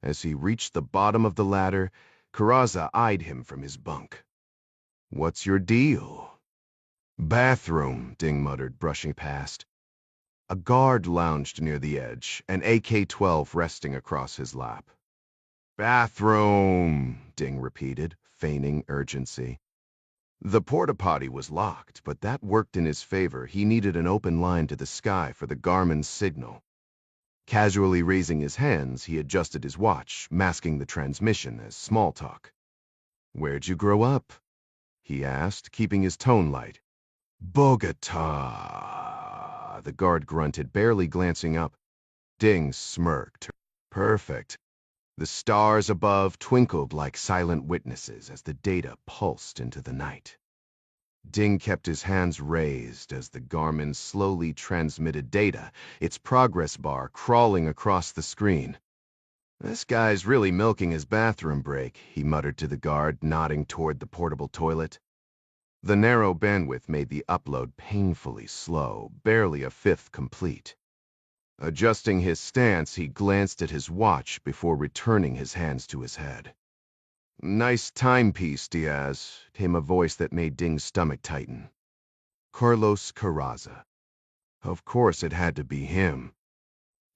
As he reached the bottom of the ladder, Karaza eyed him from his bunk. "What's your deal?" "Bathroom," Ding muttered, brushing past. A guard lounged near the edge, an AK-12 resting across his lap. "Bathroom," Ding repeated, feigning urgency. The porta-potty was locked, but that worked in his favor. He needed an open line to the sky for the Garmin's signal. Casually raising his hands, he adjusted his watch, masking the transmission as small talk. "Where'd you grow up?" he asked, keeping his tone light. "Bogota," the guard grunted, barely glancing up. Ding smirked. "Perfect." The stars above twinkled like silent witnesses as the data pulsed into the night. Ding kept his hands raised as the Garmin slowly transmitted data, its progress bar crawling across the screen. "This guy's really milking his bathroom break," he muttered to the guard, nodding toward the portable toilet. The narrow bandwidth made the upload painfully slow, barely a fifth complete. Adjusting his stance, he glanced at his watch before returning his hands to his head. "Nice timepiece, Diaz," came a voice that made Ding's stomach tighten. Carlos Carraza. Of course it had to be him.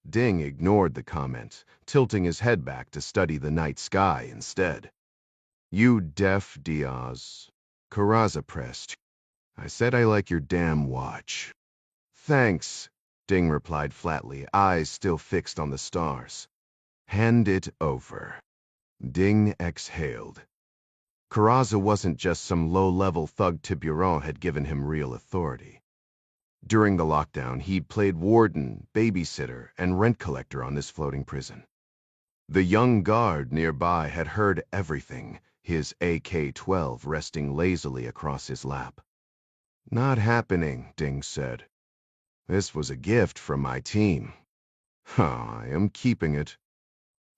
Ding ignored the comment, tilting his head back to study the night sky instead. "You deaf, Diaz?" Carraza pressed. "I said I like your damn watch." "Thanks," Ding replied flatly, eyes still fixed on the stars. "Hand it over." Ding exhaled. Carraza wasn't just some low-level thug Tiburon had given him real authority. During the lockdown, he'd played warden, babysitter, and rent collector on this floating prison. The young guard nearby had heard everything, his AK-12 resting lazily across his lap. "Not happening," Ding said. "This was a gift from my team." "I am keeping it."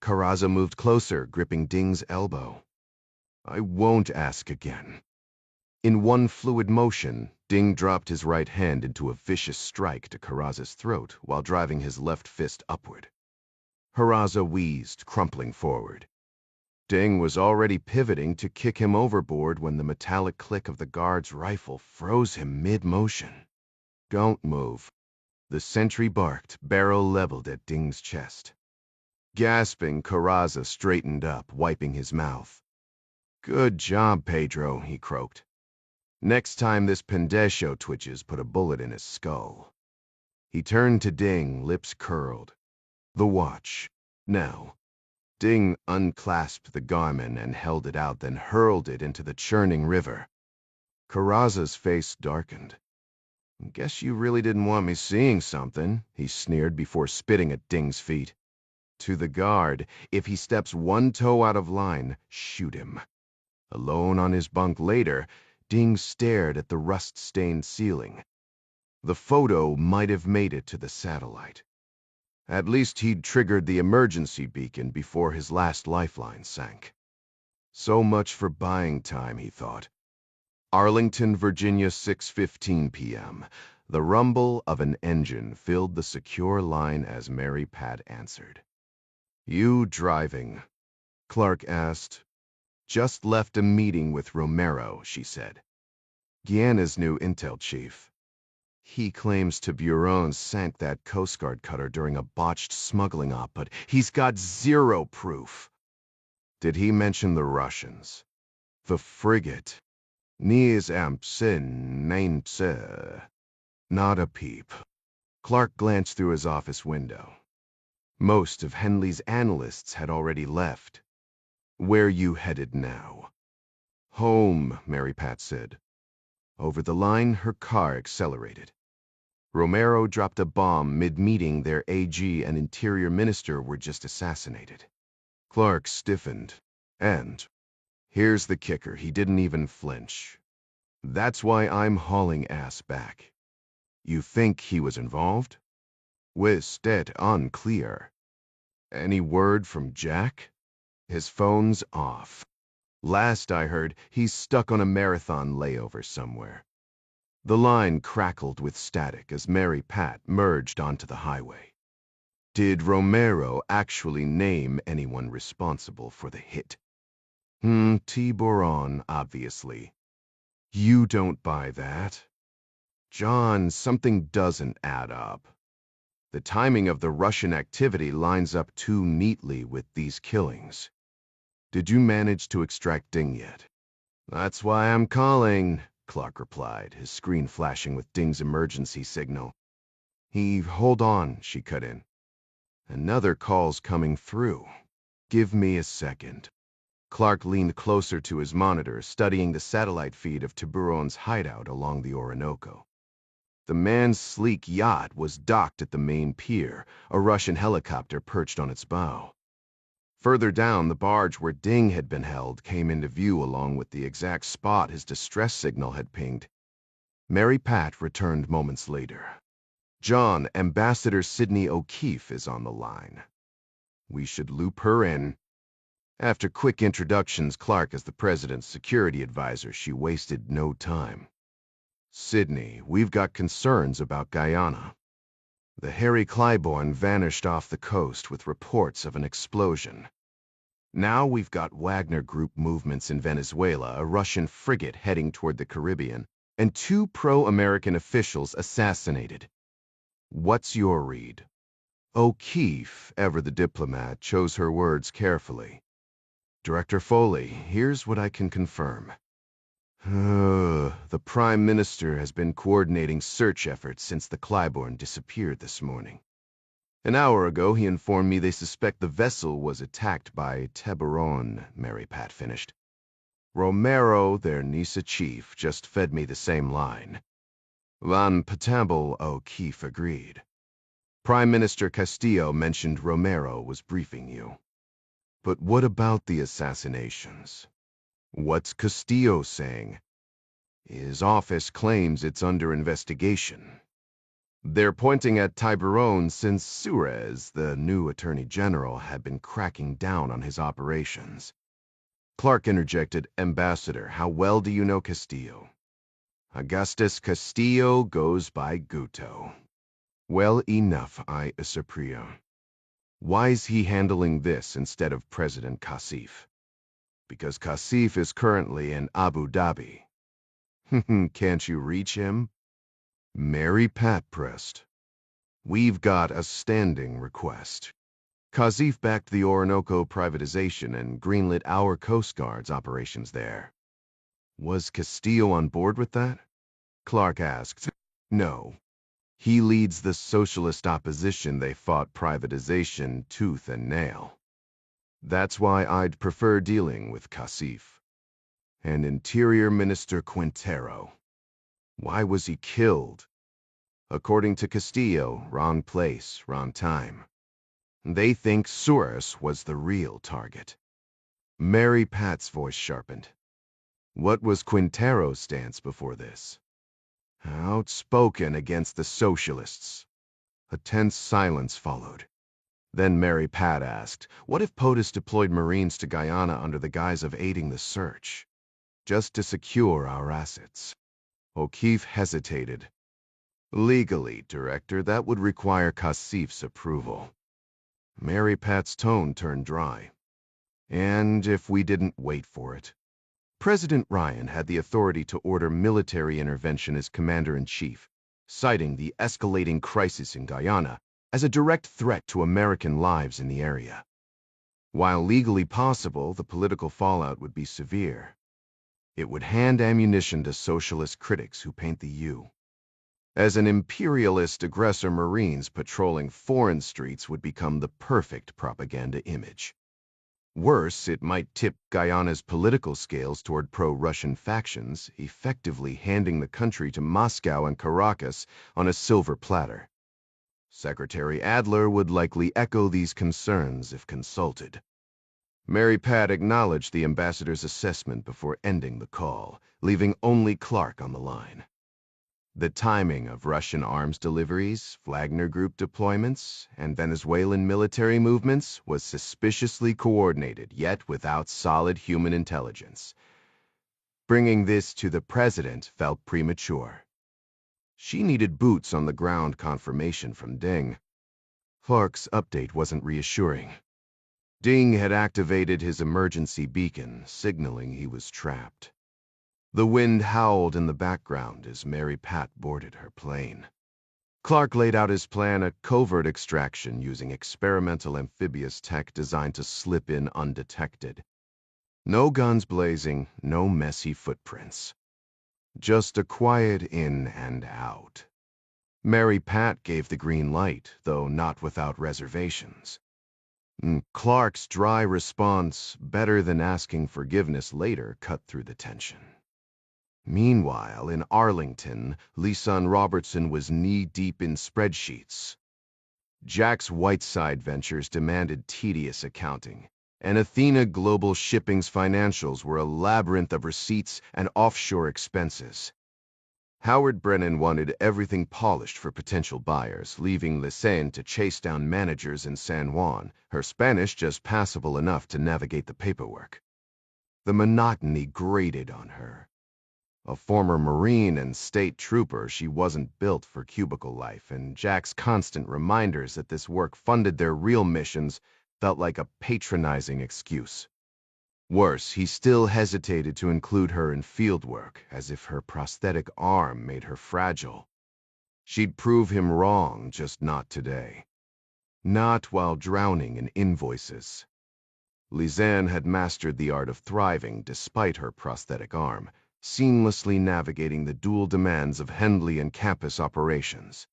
Carraza moved closer, gripping Ding's elbow. "I won't ask again." In one fluid motion, Ding dropped his right hand into a vicious strike to Carraza's throat while driving his left fist upward. Carraza wheezed, crumpling forward. Ding was already pivoting to kick him overboard when the metallic click of the guard's rifle froze him mid-motion. "Don't move." The sentry barked, barrel leveled at Ding's chest. Gasping, Carraza straightened up, wiping his mouth. "Good job, Pedro," he croaked. "Next time this pendejo twitches, put a bullet in his skull." He turned to Ding, lips curled. "The watch. Now." Ding unclasped the garment and held it out, then hurled it into the churning river. Carraza's face darkened. "Guess you really didn't want me seeing something," he sneered before spitting at Ding's feet. To the guard, "If he steps one toe out of line, shoot him." Alone on his bunk later, Ding stared at the rust-stained ceiling. The photo might have made it to the satellite. At least he'd triggered the emergency beacon before his last lifeline sank. So much for buying time, he thought. Arlington, Virginia, 6:15 p.m. The rumble of an engine filled the secure line as Mary Pat answered. "You driving?" Clark asked. "Just left a meeting with Romero," she said. "Guiana's new intel chief. He claims Tiburon sank that Coast Guard cutter during a botched smuggling op, but he's got zero proof." "Did he mention the Russians?" "The frigate. Nies Amsen Nainse." "Not a peep." Clark glanced through his office window. Most of Henley's analysts had already left. "Where you headed now?" "Home," Mary Pat said. Over the line, her car accelerated. Romero dropped a bomb mid-meeting. Their AG and Interior Minister were just assassinated. Clark stiffened. And here's the kicker, he didn't even flinch. "That's why I'm hauling ass back." "You think he was involved?" "With that unclear." "Any word from Jack?" "His phone's off. Last I heard, he's stuck on a marathon layover somewhere." The line crackled with static as Mary Pat merged onto the highway. "Did Romero actually name anyone responsible for the hit?" Tiburon, obviously." "You don't buy that." "John, something doesn't add up. The timing of the Russian activity lines up too neatly with these killings." "Did you manage to extract Ding yet?" "That's why I'm calling," Clark replied, his screen flashing with Ding's emergency signal. Hold on," she cut in. "Another call's coming through. Give me a second." Clark leaned closer to his monitor, studying the satellite feed of Tiburon's hideout along the Orinoco. The man's sleek yacht was docked at the main pier, a Russian helicopter perched on its bow. Further down, the barge where Ding had been held came into view along with the exact spot his distress signal had pinged. Mary Pat returned moments later. "John, Ambassador Sidney O'Keefe is on the line." "We should loop her in." After quick introductions, Clark as the president's security advisor, she wasted no time. "Sidney, we've got concerns about Guyana. The Harry Claiborne vanished off the coast with reports of an explosion. Now we've got Wagner Group movements in Venezuela, a Russian frigate heading toward the Caribbean, and 2 pro-American officials assassinated. What's your read?" O'Keefe, ever the diplomat, chose her words carefully. "Director Foley, here's what I can confirm. The Prime Minister has been coordinating search efforts since the Claiborne disappeared this morning. An hour ago, he informed me they suspect the vessel was attacked by Tiburon," Mary Pat finished. "Romero, their NISA chief, just fed me the same line." Van Potable, O'Keefe agreed. "Prime Minister Castillo mentioned Romero was briefing you." "But what about the assassinations?" "What's Castillo saying?" "His office claims it's under investigation. They're pointing at Tiburon since Suarez, the new Attorney General, had been cracking down on his operations." Clark interjected, "Ambassador, how well do you know Castillo?" "Augustus Castillo goes by Guto." "Well enough, I Isapria. Why's he handling this instead of President Kassif?" "Because Kassif is currently in Abu Dhabi." "Can't you reach him?" Mary Pat pressed. We've got a standing request. Kazif backed the Orinoco privatization and greenlit our Coast Guard's operations there. Was Castillo on board with that? Clark asked. No. He leads the socialist opposition they fought privatization tooth and nail. That's why I'd prefer dealing with Kazif. And Interior Minister Quintero. Why was he killed? According to Castillo, wrong place, wrong time. They think Suarez was the real target. Mary Pat's voice sharpened. What was Quintero's stance before this? Outspoken against the socialists. A tense silence followed. Then Mary Pat asked, what if POTUS deployed Marines to Guyana under the guise of aiding the search? Just to secure our assets. O'Keefe hesitated. Legally, Director, that would require Kazif's approval. Mary Pat's tone turned dry. And if we didn't wait for it? President Ryan had the authority to order military intervention as Commander-in-Chief, citing the escalating crisis in Guyana as a direct threat to American lives in the area. While legally possible, the political fallout would be severe. It would hand ammunition to socialist critics who paint the U. As an imperialist aggressor, Marines patrolling foreign streets would become the perfect propaganda image. Worse, it might tip Guyana's political scales toward pro-Russian factions, effectively handing the country to Moscow and Caracas on a silver platter. Secretary Adler would likely echo these concerns if consulted. Mary Pat acknowledged the ambassador's assessment before ending the call, leaving only Clark on the line. The timing of Russian arms deliveries, Wagner Group deployments, and Venezuelan military movements was suspiciously coordinated, yet without solid human intelligence. Bringing this to the president felt premature. She needed boots on the ground confirmation from Ding. Clark's update wasn't reassuring. Ding had activated his emergency beacon, signaling he was trapped. The wind howled in the background as Mary Pat boarded her plane. Clark laid out his plan, a covert extraction using experimental amphibious tech designed to slip in undetected. No guns blazing, no messy footprints. Just a quiet in and out. Mary Pat gave the green light, though not without reservations. Clark's dry response, better than asking forgiveness later, cut through the tension. Meanwhile, in Arlington, Lisan Robertson was knee-deep in spreadsheets. Jack's Whiteside Ventures demanded tedious accounting, and Athena Global Shipping's financials were a labyrinth of receipts and offshore expenses. Howard Brennan wanted everything polished for potential buyers, leaving Lisan to chase down managers in San Juan, her Spanish just passable enough to navigate the paperwork. The monotony grated on her. A former Marine and state trooper, she wasn't built for cubicle life, and Jack's constant reminders that this work funded their real missions felt like a patronizing excuse. Worse, he still hesitated to include her in field work, as if her prosthetic arm made her fragile. She'd prove him wrong, just not today. Not while drowning in invoices. Lisanne had mastered the art of thriving despite her prosthetic arm, seamlessly navigating the dual demands of Hendley and campus operations.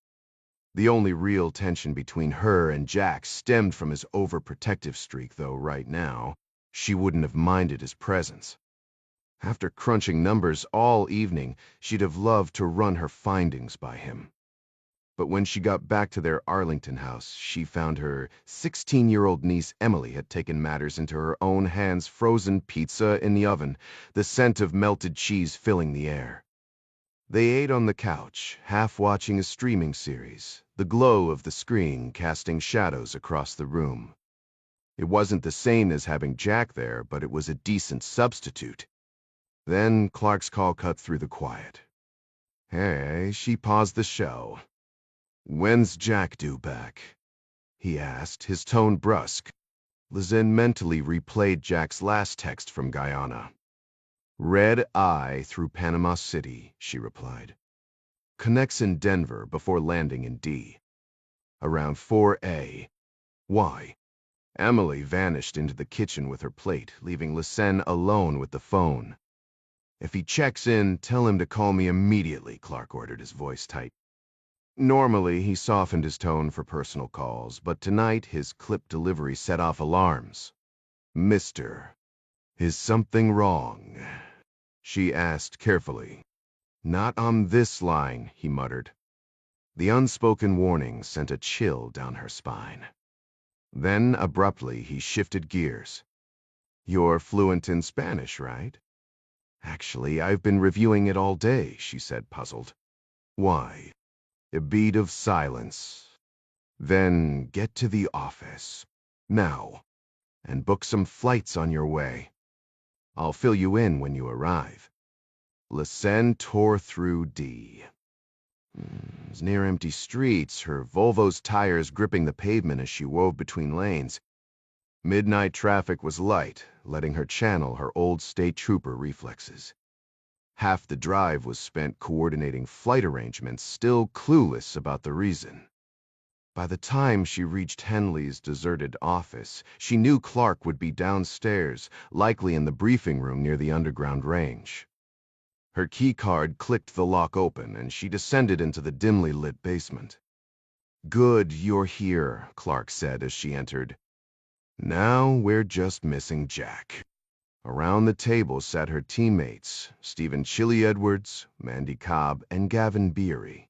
The only real tension between her and Jack stemmed from his overprotective streak, though right now, she wouldn't have minded his presence. After crunching numbers all evening, she'd have loved to run her findings by him. But when she got back to their Arlington house, she found her 16-year-old niece Emily had taken matters into her own hands, frozen pizza in the oven, the scent of melted cheese filling the air. They ate on the couch, half watching a streaming series, the glow of the screen casting shadows across the room. It wasn't the same as having Jack there, but it was a decent substitute. Then Clark's call cut through the quiet. Hey, she paused the show. When's Jack due back? He asked, his tone brusque. Lisanne mentally replayed Jack's last text from Guyana. Red eye through Panama City, she replied. Connects in Denver before landing in D. Around 4A. Why? Emily vanished into the kitchen with her plate, leaving Lysen alone with the phone. If he checks in, tell him to call me immediately, Clark ordered, his voice tight. Normally, he softened his tone for personal calls, but tonight his clipped delivery set off alarms. Mister, is something wrong? She asked carefully. Not on this line, he muttered. The unspoken warning sent a chill down her spine. Then, abruptly, he shifted gears. You're fluent in Spanish, right? Actually, I've been reviewing it all day, she said, puzzled. Why? A beat of silence. Then get to the office. Now. And book some flights on your way. I'll fill you in when you arrive. Lysen tore through D. Near empty streets, her Volvo's tires gripping the pavement as she wove between lanes. Midnight traffic was light, letting her channel her old state trooper reflexes. Half the drive was spent coordinating flight arrangements, still clueless about the reason. By the time she reached Henley's deserted office, she knew Clark would be downstairs, likely in the briefing room near the underground range. Her keycard clicked the lock open, and she descended into the dimly lit basement. Good you're here, Clark said as she entered. Now we're just missing Jack. Around the table sat her teammates, Stephen Chili Edwards, Mandy Cobb, and Gavin Beery.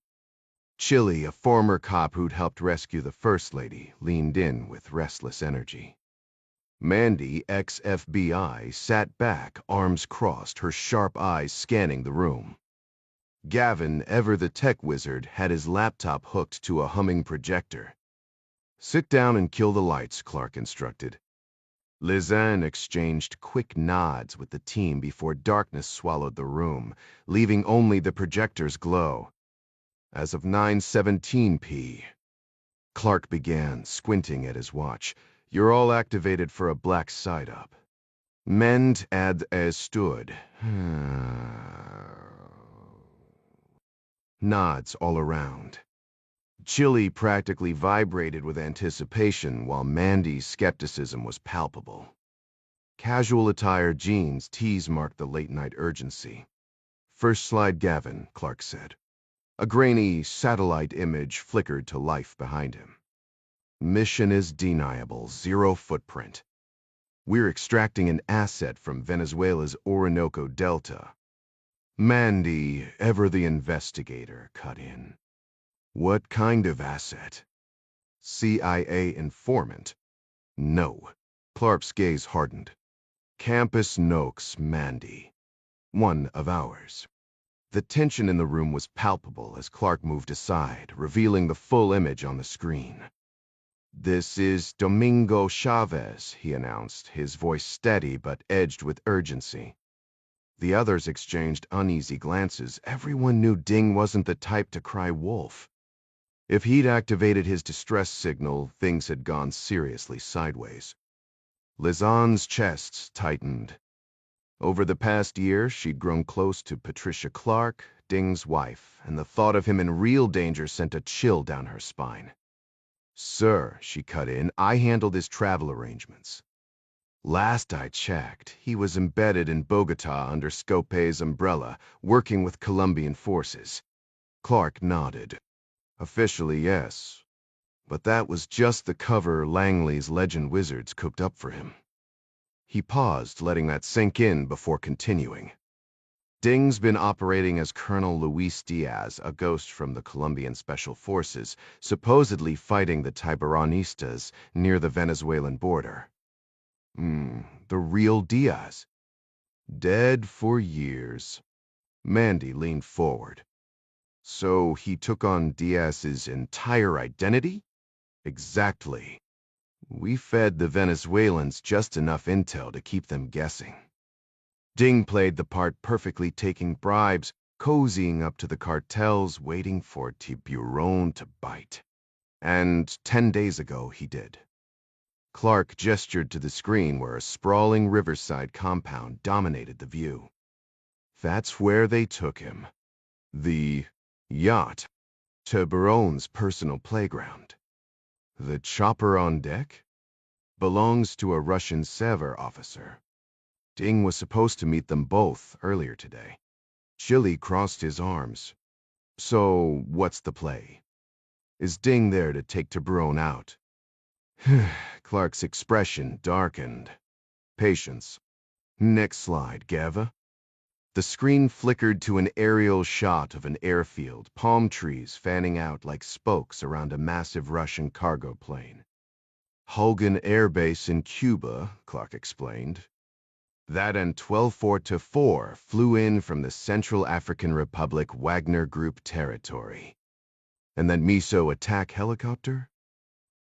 Chili, a former cop who'd helped rescue the First Lady, leaned in with restless energy. Mandy, ex-FBI, sat back, arms crossed, her sharp eyes scanning the room. Gavin, ever the tech wizard, had his laptop hooked to a humming projector. Sit down and kill the lights, Clark instructed. Lysen exchanged quick nods with the team before darkness swallowed the room, leaving only the projector's glow. As of 9:17 p. Clark began, squinting at his watch. You're all activated for a black side-up. Mend ad as stood. Nods all around. Chili practically vibrated with anticipation, while Mandy's skepticism was palpable. Casual attire jeans tees marked the late-night urgency. First slide, Gavin, Clark said. A grainy satellite image flickered to life behind him. Mission is deniable, 0 footprint. We're extracting an asset from Venezuela's Orinoco Delta. Mandy, ever the investigator, cut in. What kind of asset? CIA informant? No. Clark's gaze hardened. Campus Noakes, Mandy. One of ours. The tension in the room was palpable as Clark moved aside, revealing the full image on the screen. This is Domingo Chavez, he announced, his voice steady but edged with urgency. The others exchanged uneasy glances. Everyone knew Ding wasn't the type to cry wolf. If he'd activated his distress signal, things had gone seriously sideways. Lysen's chest tightened. Over the past year, she'd grown close to Patricia Clark, Ding's wife, and the thought of him in real danger sent a chill down her spine. Sir, she cut in, I handled his travel arrangements. Last I checked, he was embedded in Bogota under Scope's umbrella, working with Colombian forces. Clark nodded. Officially, yes. But that was just the cover Langley's legend wizards cooked up for him. He paused, letting that sink in before continuing. Ding's been operating as Colonel Luis Diaz, a ghost from the Colombian Special Forces, supposedly fighting the Tiberanistas near the Venezuelan border. The real Diaz? Dead for years. Mandy leaned forward. So he took on Diaz's entire identity? Exactly. We fed the Venezuelans just enough intel to keep them guessing. Ding played the part perfectly, taking bribes, cozying up to the cartels, waiting for Tiburon to bite. And 10 days ago he did. Clark gestured to the screen where a sprawling riverside compound dominated the view. That's where they took him. The yacht. Tiburon's personal playground. The chopper on deck? Belongs to a Russian Sever officer. Ding was supposed to meet them both earlier today. Chili crossed his arms. So, what's the play? Is Ding there to take Tiburon out? Clark's expression darkened. Patience. Next slide, Gava. The screen flickered to an aerial shot of an airfield, palm trees fanning out like spokes around a massive Russian cargo plane. Hulgan Air Base in Cuba, Clark explained. That and 12-4 flew in from the Central African Republic Wagner Group territory. And that Miso attack helicopter?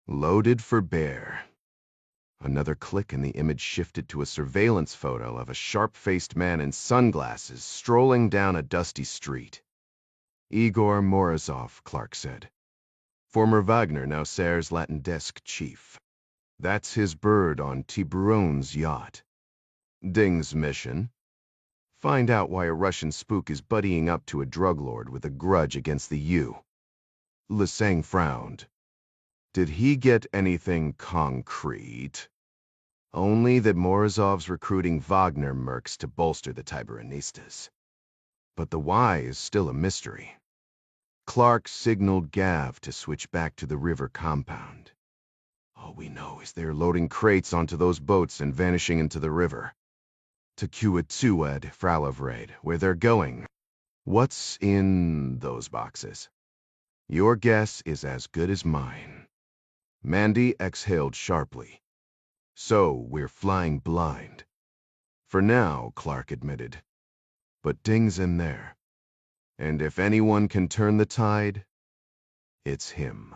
Loaded for bear. Another click and the image shifted to a surveillance photo of a sharp-faced man in sunglasses strolling down a dusty street. Igor Morozov, Clark said. Former Wagner, now Serre's Latin desk chief. That's his bird on Tiburon's yacht. Ding's mission? Find out why a Russian spook is buddying up to a drug lord with a grudge against the U. Lesang frowned. Did he get anything concrete? Only that Morozov's recruiting Wagner mercs to bolster the Tiburonistas. But the why is still a mystery. Clark signaled Gav to switch back to the river compound. All we know is they're loading crates onto those boats and vanishing into the river. To Kuatuad, Fralovraid, where they're going. What's in those boxes? Your guess is as good as mine. Mandy exhaled sharply. So we're flying blind. For now, Clark admitted. But Ding's in there. And if anyone can turn the tide, it's him.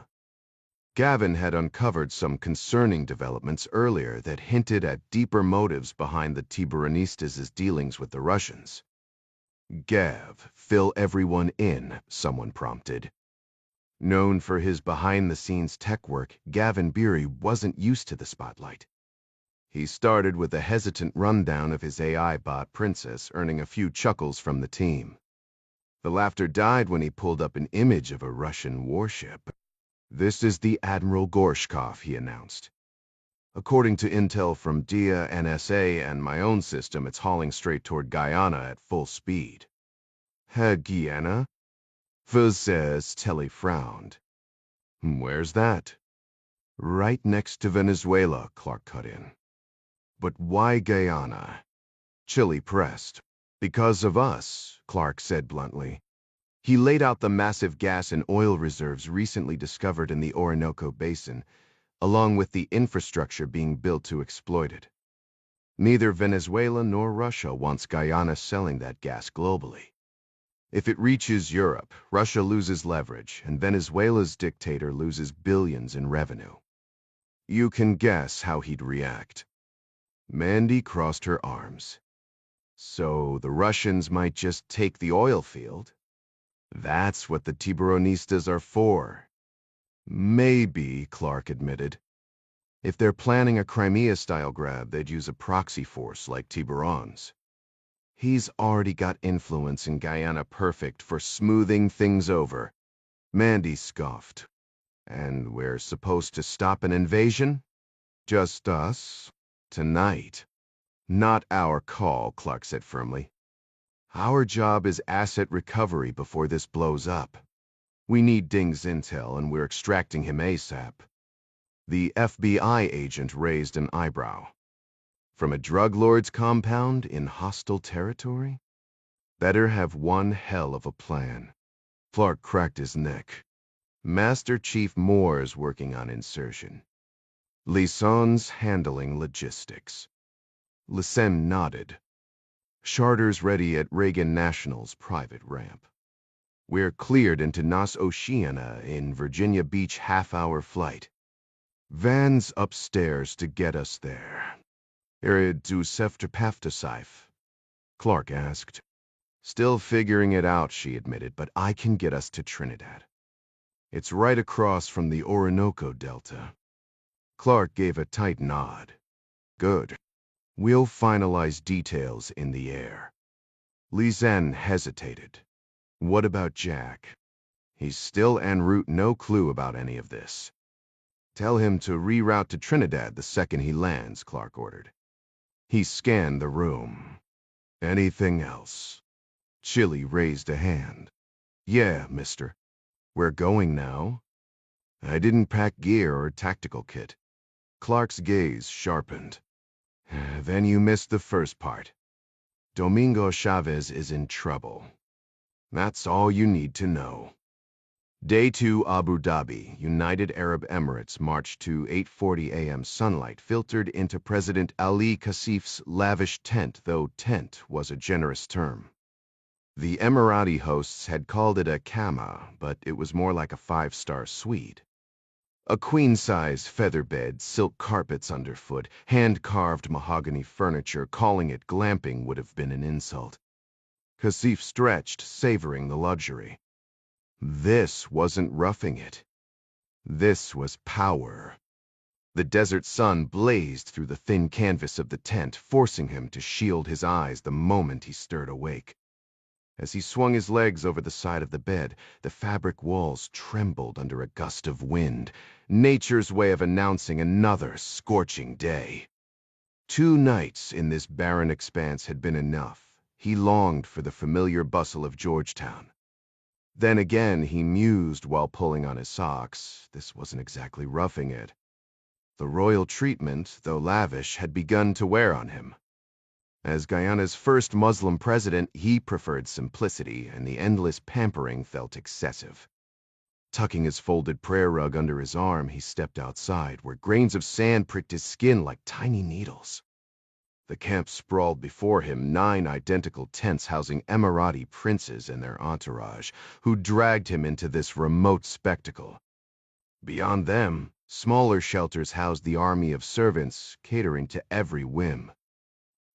Gavin had uncovered some concerning developments earlier that hinted at deeper motives behind the Tiburonistas' dealings with the Russians. Gav, fill everyone in, someone prompted. Known for his behind-the-scenes tech work, Gavin Beery wasn't used to the spotlight. He started with a hesitant rundown of his AI bot, Princess, earning a few chuckles from the team. The laughter died when he pulled up an image of a Russian warship. This is the Admiral Gorshkov, he announced. According to intel from DIA, NSA, and my own system, it's hauling straight toward Guyana at full speed. Guyana? Says Telly frowned. Where's that? Right next to Venezuela, Clark cut in. But why Guyana? Chili pressed. Because of us, Clark said bluntly. He laid out the massive gas and oil reserves recently discovered in the Orinoco Basin, along with the infrastructure being built to exploit it. Neither Venezuela nor Russia wants Guyana selling that gas globally. If it reaches Europe, Russia loses leverage, and Venezuela's dictator loses billions in revenue. You can guess how he'd react. Mandy crossed her arms. So the Russians might just take the oil field? That's what the Tiburonistas are for. Maybe, Clark admitted. If they're planning a Crimea-style grab, they'd use a proxy force like Tiburon's. He's already got influence in Guyana perfect for smoothing things over. Mandy scoffed. And we're supposed to stop an invasion? Just us? Tonight. Not our call, Clark said firmly. Our job is asset recovery before this blows up. We need Ding's intel, and we're extracting him ASAP. The FBI agent raised an eyebrow. From a drug lord's compound in hostile territory? Better have one hell of a plan. Clark cracked his neck. Master Chief Moore's working on insertion. Lison's handling logistics. Lissem nodded. Charter's ready at Reagan National's private ramp. We're cleared into Nas Oceana in Virginia Beach half-hour flight. Van's upstairs to get us there. Du Sefterpaftasif? Clark asked. Still figuring it out, she admitted, but I can get us to Trinidad. It's right across from the Orinoco Delta. Clark gave a tight nod. Good. We'll finalize details in the air. Lisanne hesitated. What about Jack? He's still en route, no clue about any of this. Tell him to reroute to Trinidad the second he lands, Clark ordered. He scanned the room. Anything else? Chili raised a hand. Yeah, mister. We're going now? I didn't pack gear or tactical kit. Clark's gaze sharpened. Then you missed the first part. Domingo Chavez is in trouble. That's all you need to know. Day 2, Abu Dhabi, United Arab Emirates, March to 8:40 a.m. Sunlight filtered into President Ali Kasif's lavish tent, though tent was a generous term. The Emirati hosts had called it a kama, but it was more like a 5-star suite. A queen-size feather bed, silk carpets underfoot, hand-carved mahogany furniture. Calling it glamping would have been an insult. Kasif stretched, savoring the luxury. This wasn't roughing it. This was power. The desert sun blazed through the thin canvas of the tent, forcing him to shield his eyes the moment he stirred awake. As he swung his legs over the side of the bed, the fabric walls trembled under a gust of wind, nature's way of announcing another scorching day. 2 nights in this barren expanse had been enough. He longed for the familiar bustle of Georgetown. Then again he mused while pulling on his socks. This wasn't exactly roughing it. The royal treatment, though lavish, had begun to wear on him. As Guyana's first Muslim president, he preferred simplicity, and the endless pampering felt excessive. Tucking his folded prayer rug under his arm, he stepped outside, where grains of sand pricked his skin like tiny needles. The camp sprawled before him, 9 identical tents housing Emirati princes and their entourage, who dragged him into this remote spectacle. Beyond them, smaller shelters housed the army of servants, catering to every whim.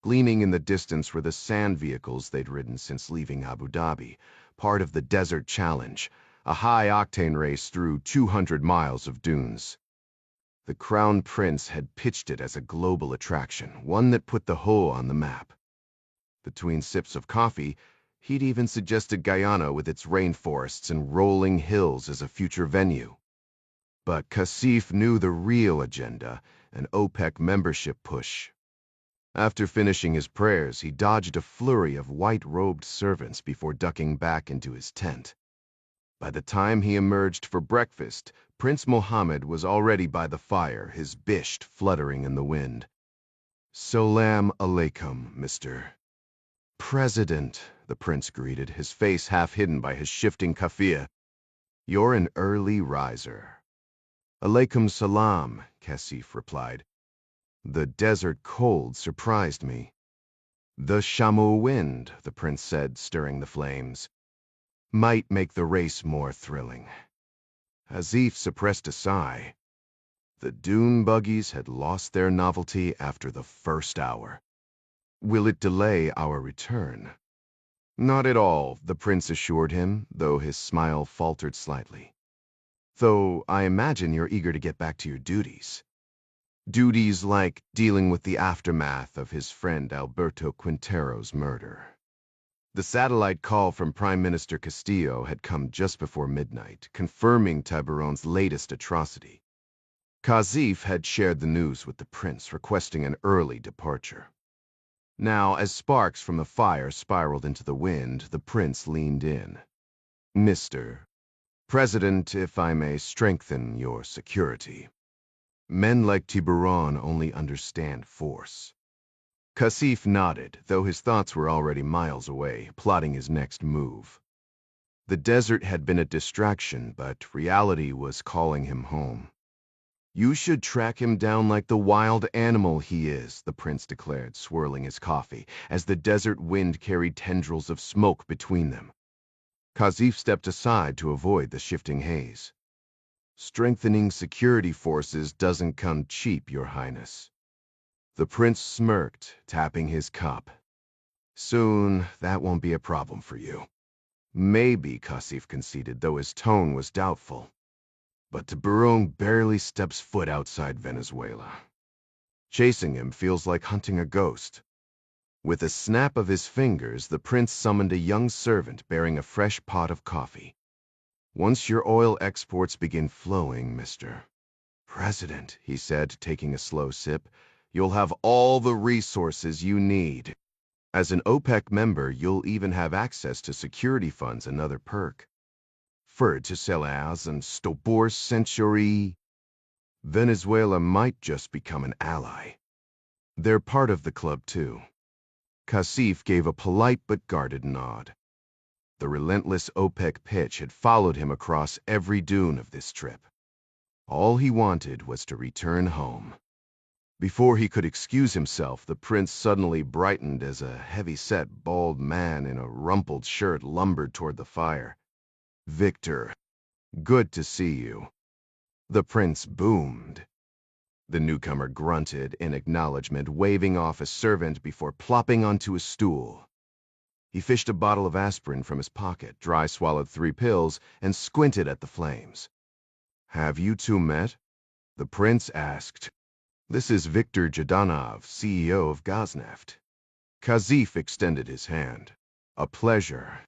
Gleaming in the distance were the sand vehicles they'd ridden since leaving Abu Dhabi, part of the Desert Challenge, a high-octane race through 200 miles of dunes. The Crown Prince had pitched it as a global attraction, one that put the Ho on the map. Between sips of coffee, he'd even suggested Guyana with its rainforests and rolling hills as a future venue. But Kasif knew the real agenda, an OPEC membership push. After finishing his prayers, he dodged a flurry of white-robed servants before ducking back into his tent. By the time he emerged for breakfast, Prince Mohammed was already by the fire, his bisht fluttering in the wind. Salam alaikum, Mr. President, the prince greeted, his face half hidden by his shifting kafia. You're an early riser. Alaikum salam, Kasif replied. The desert cold surprised me. The Shamu wind, the prince said, stirring the flames, might make the race more thrilling. Kasif suppressed a sigh. The dune buggies had lost their novelty after the first hour. Will it delay our return? Not at all, the prince assured him, though his smile faltered slightly. Though I imagine you're eager to get back to your duties. Duties like dealing with the aftermath of his friend Alberto Quintero's murder. The satellite call from Prime Minister Castillo had come just before midnight, confirming Tiburon's latest atrocity. Kasif had shared the news with the prince, requesting an early departure. Now, as sparks from the fire spiraled into the wind, the prince leaned in. Mr. President, if I may strengthen your security. Men like Tiburon only understand force. Kasif nodded, though his thoughts were already miles away, plotting his next move. The desert had been a distraction, but reality was calling him home. You should track him down like the wild animal he is, the prince declared, swirling his coffee, as the desert wind carried tendrils of smoke between them. Kasif stepped aside to avoid the shifting haze. Strengthening security forces doesn't come cheap, Your Highness. The prince smirked, tapping his cup. Soon, that won't be a problem for you. Maybe, Kasif conceded, though his tone was doubtful. But Tiburon barely steps foot outside Venezuela. Chasing him feels like hunting a ghost. With a snap of his fingers, the prince summoned a young servant bearing a fresh pot of coffee. Once your oil exports begin flowing, Mr. President, he said, taking a slow sip, you'll have all the resources you need. As an OPEC member, you'll even have access to security funds, another perk. Salaires and Stobor Century. Venezuela might just become an ally. They're part of the club, too. Kasif gave a polite but guarded nod. The relentless OPEC pitch had followed him across every dune of this trip. All he wanted was to return home. Before he could excuse himself, the prince suddenly brightened as a heavy-set, bald man in a rumpled shirt lumbered toward the fire. Victor, good to see you. The prince boomed. The newcomer grunted in acknowledgement, waving off a servant before plopping onto a stool. He fished a bottle of aspirin from his pocket, dry swallowed 3 pills, and squinted at the flames. Have you two met? The prince asked. This is Viktor Jdanov, CEO of Gazneft. Kasif extended his hand. A pleasure.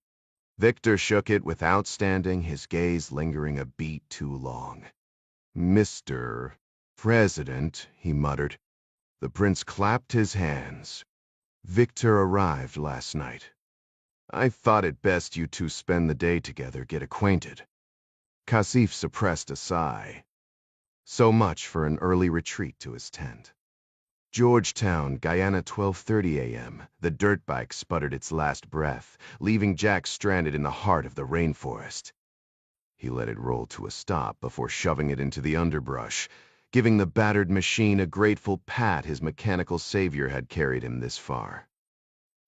Viktor shook it without standing, his gaze lingering a beat too long. Mr. President, he muttered. The prince clapped his hands. Viktor arrived last night. I thought it best you two spend the day together, get acquainted. Kasif suppressed a sigh. So much for an early retreat to his tent. Georgetown, Guyana, 12:30 a.m. The dirt bike sputtered its last breath, leaving Jack stranded in the heart of the rainforest. He let it roll to a stop before shoving it into the underbrush, giving the battered machine a grateful pat his mechanical savior had carried him this far.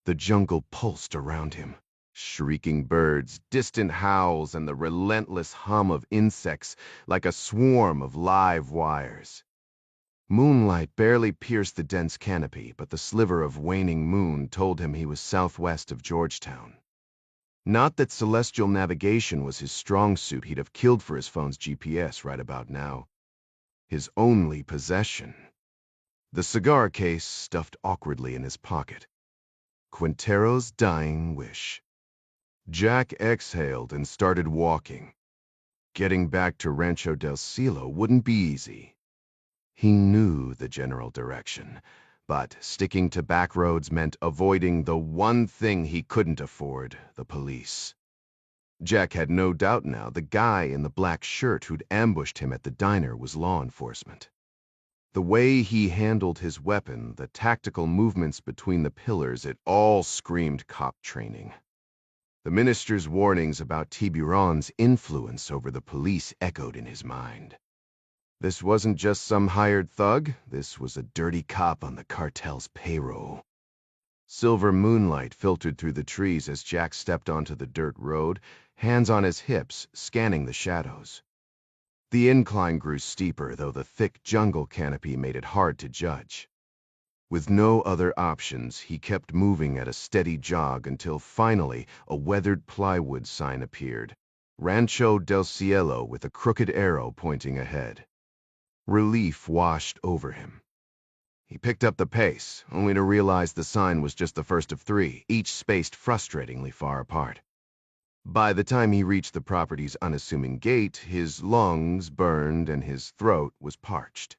The jungle pulsed around him. Shrieking birds, distant howls, and the relentless hum of insects like a swarm of live wires. Moonlight barely pierced the dense canopy, but the sliver of waning moon told him he was southwest of Georgetown. Not that celestial navigation was his strong suit. He'd have killed for his phone's GPS right about now. His only possession. The cigar case stuffed awkwardly in his pocket. Quintero's dying wish. Jack exhaled and started walking. Getting back to Rancho del Cielo wouldn't be easy. He knew the general direction, but sticking to back roads meant avoiding the one thing he couldn't afford, the police. Jack had no doubt now the guy in the black shirt who'd ambushed him at the diner was law enforcement. The way he handled his weapon, the tactical movements between the pillars, it all screamed cop training. The minister's warnings about Tiburon's influence over the police echoed in his mind. This wasn't just some hired thug. This was a dirty cop on the cartel's payroll. Silver moonlight filtered through the trees as Jack stepped onto the dirt road, hands on his hips, scanning the shadows. The incline grew steeper, though the thick jungle canopy made it hard to judge. With no other options, he kept moving at a steady jog until finally a weathered plywood sign appeared. Rancho del Cielo with a crooked arrow pointing ahead. Relief washed over him. He picked up the pace, only to realize the sign was just the first of 3, each spaced frustratingly far apart. By the time he reached the property's unassuming gate, his lungs burned and his throat was parched.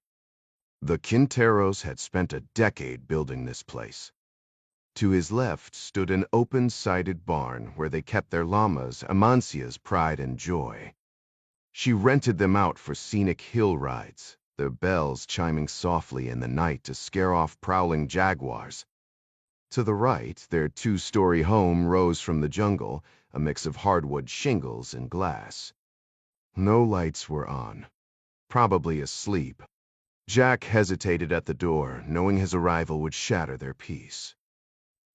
The Quinteros had spent a decade building this place. To his left stood an open-sided barn where they kept their llamas, Amancia's pride and joy. She rented them out for scenic hill rides, their bells chiming softly in the night to scare off prowling jaguars. To the right, their 2-story home rose from the jungle, a mix of hardwood shingles and glass. No lights were on. Probably asleep. Jack hesitated at the door, knowing his arrival would shatter their peace.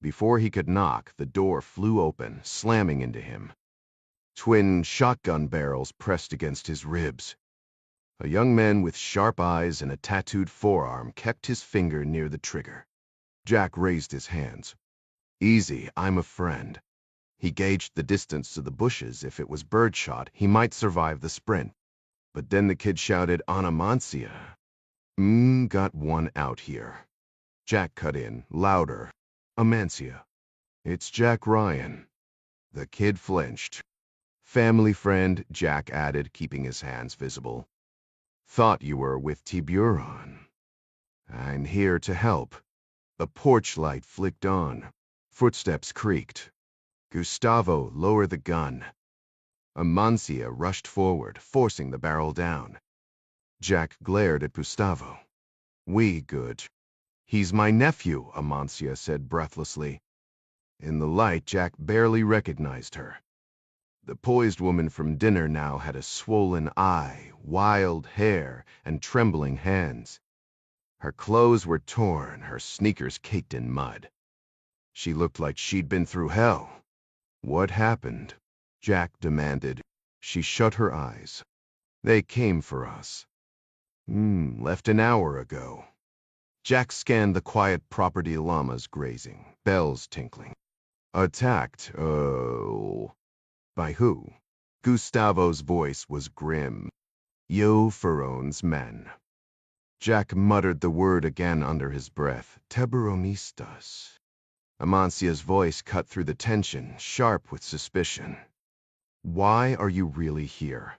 Before he could knock, the door flew open, slamming into him. Twin shotgun barrels pressed against his ribs. A young man with sharp eyes and a tattooed forearm kept his finger near the trigger. Jack raised his hands. Easy, I'm a friend. He gauged the distance to the bushes. If it was birdshot, he might survive the sprint. But then the kid shouted, Amancia. Got one out here. Jack cut in, louder. Amancia. It's Jack Ryan. The kid flinched. Family friend, Jack added, keeping his hands visible. Thought you were with Tiburon. I'm here to help. A porch light flicked on. Footsteps creaked. Gustavo, lower the gun. Amancia rushed forward, forcing the barrel down. Jack glared at Gustavo. We good. He's my nephew, Amancia said breathlessly. In the light, Jack barely recognized her. The poised woman from dinner now had a swollen eye, wild hair, and trembling hands. Her clothes were torn, her sneakers caked in mud. She looked like she'd been through hell. What happened? Jack demanded. She shut her eyes. They came for us. Left an hour ago. Jack scanned the quiet property llamas grazing, bells tinkling. Attacked, by who? Gustavo's voice was grim. Yo Ferrone's men. Jack muttered the word again under his breath. Tiburonistas. Amancia's voice cut through the tension, sharp with suspicion. Why are you really here?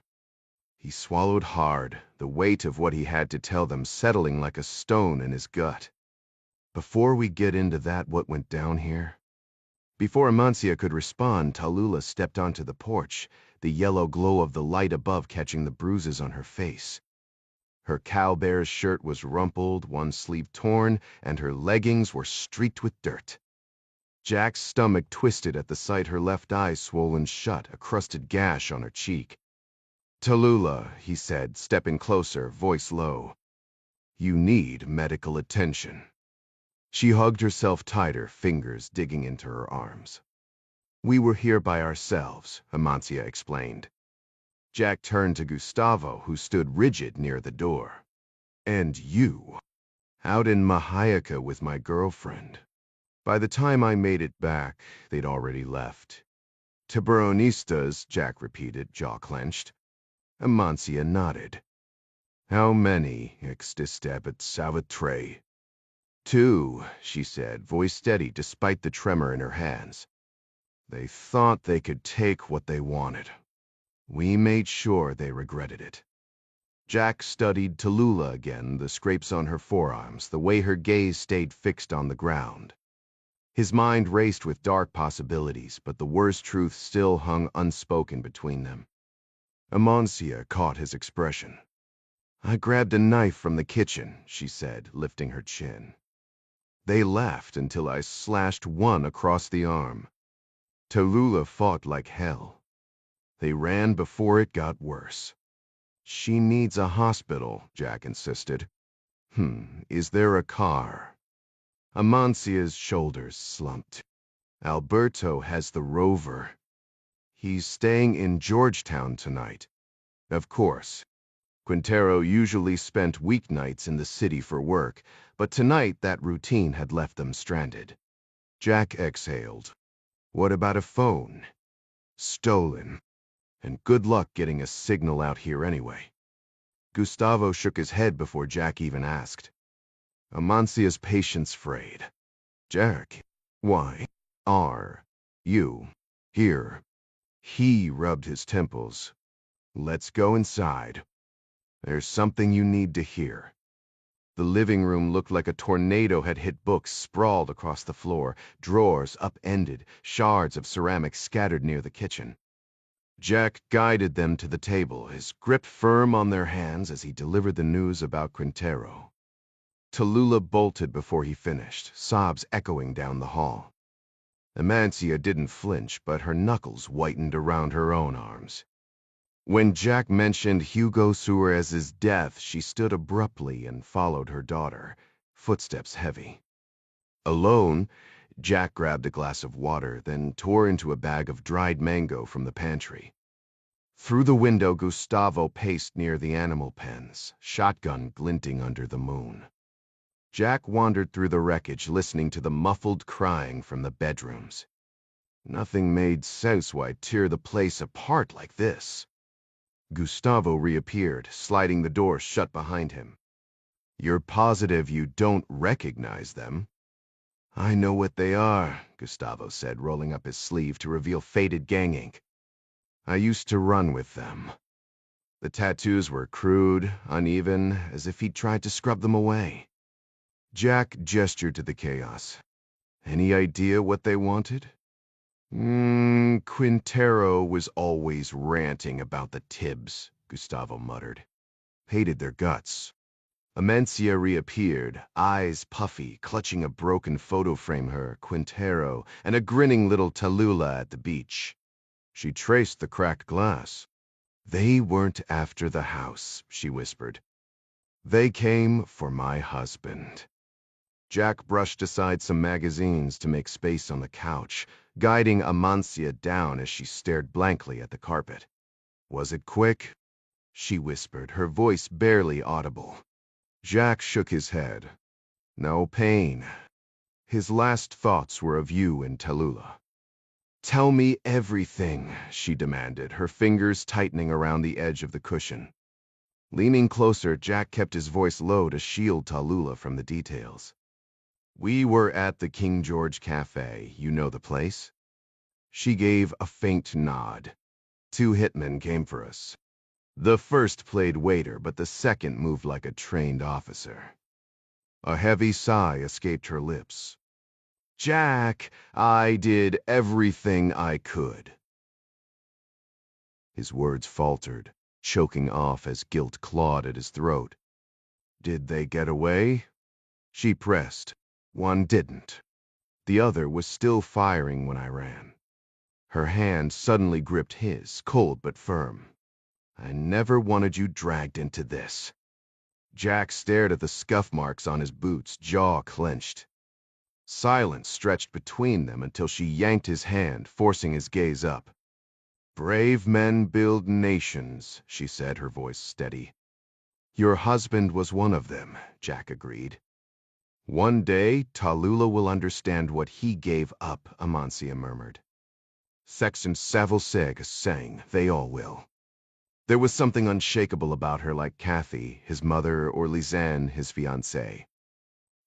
He swallowed hard, the weight of what he had to tell them settling like a stone in his gut. Before we get into that, what went down here? Before Amancia could respond, Tallulah stepped onto the porch, the yellow glow of the light above catching the bruises on her face. Her cowbear's shirt was rumpled, one sleeve torn, and her leggings were streaked with dirt. Jack's stomach twisted at the sight her left eye swollen shut, a crusted gash on her cheek. Tallulah, he said, stepping closer, voice low. You need medical attention. She hugged herself tighter, fingers digging into her arms. We were here by ourselves, Amancia explained. Jack turned to Gustavo, who stood rigid near the door. And you? Out in Mahayaka with my girlfriend. By the time I made it back, they'd already left. Tiburonistas, Jack repeated, jaw clenched. Amancia nodded. How many existebit Salvatore? 2, she said, voice steady despite the tremor in her hands. They thought they could take what they wanted. We made sure they regretted it. Jack studied Tallulah again, the scrapes on her forearms, the way her gaze stayed fixed on the ground. His mind raced with dark possibilities, but the worst truth still hung unspoken between them. Amancia caught his expression. I grabbed a knife from the kitchen, she said, lifting her chin. They laughed until I slashed one across the arm. Tallulah fought like hell. They ran before it got worse. She needs a hospital, Jack insisted. Is there a car? Amancia's shoulders slumped. Alberto has the Rover. He's staying in Georgetown tonight. Of course. Quintero usually spent weeknights in the city for work, but tonight that routine had left them stranded. Jack exhaled. What about a phone? Stolen. And good luck getting a signal out here anyway. Gustavo shook his head before Jack even asked. Amancia's patience frayed. Jack, why are you here? He rubbed his temples. Let's go inside. There's something you need to hear. The living room looked like a tornado had hit books sprawled across the floor, drawers upended, shards of ceramic scattered near the kitchen. Jack guided them to the table, his grip firm on their hands as he delivered the news about Quintero. Tallulah bolted before he finished, sobs echoing down the hall. Amancia didn't flinch, but her knuckles whitened around her own arms. When Jack mentioned Hugo Suarez's death, she stood abruptly and followed her daughter, footsteps heavy. Alone, Jack grabbed a glass of water, then tore into a bag of dried mango from the pantry. Through the window, Gustavo paced near the animal pens, shotgun glinting under the moon. Jack wandered through the wreckage, listening to the muffled crying from the bedrooms. Nothing made sense why tear the place apart like this. Gustavo reappeared, sliding the door shut behind him. You're positive you don't recognize them? I know what they are, Gustavo said, rolling up his sleeve to reveal faded gang ink. I used to run with them. The tattoos were crude, uneven, as if he'd tried to scrub them away. Jack gestured to the chaos. Any idea what they wanted? Quintero was always ranting about the Tibbs, Gustavo muttered. Hated their guts. Amencia reappeared, eyes puffy, clutching a broken photo frame her, Quintero, and a grinning little Tallulah at the beach. She traced the cracked glass. They weren't after the house, she whispered. They came for my husband. Jack brushed aside some magazines to make space on the couch, guiding Amancia down as she stared blankly at the carpet. Was it quick? She whispered, her voice barely audible. Jack shook his head. No pain. His last thoughts were of you and Tallulah. Tell me everything, she demanded, her fingers tightening around the edge of the cushion. Leaning closer, Jack kept his voice low to shield Tallulah from the details. We were at the King George Cafe. You know the place? She gave a faint nod. 2 hitmen came for us. The first played waiter, but the second moved like a trained officer. A heavy sigh escaped her lips. Jack, I did everything I could. His words faltered, choking off as guilt clawed at his throat. Did they get away? She pressed. One didn't. The other was still firing when I ran. Her hand suddenly gripped his, cold but firm. I never wanted you dragged into this. Jack stared at the scuff marks on his boots, jaw clenched. Silence stretched between them until she yanked his hand, forcing his gaze up. Brave men build nations, she said, her voice steady. Your husband was one of them, Jack agreed. One day, Tallulah will understand what he gave up, Amancia murmured. Sexton Savalseg sang, they all will. There was something unshakable about her, like Kathy, his mother, or Lisanne, his fiancée.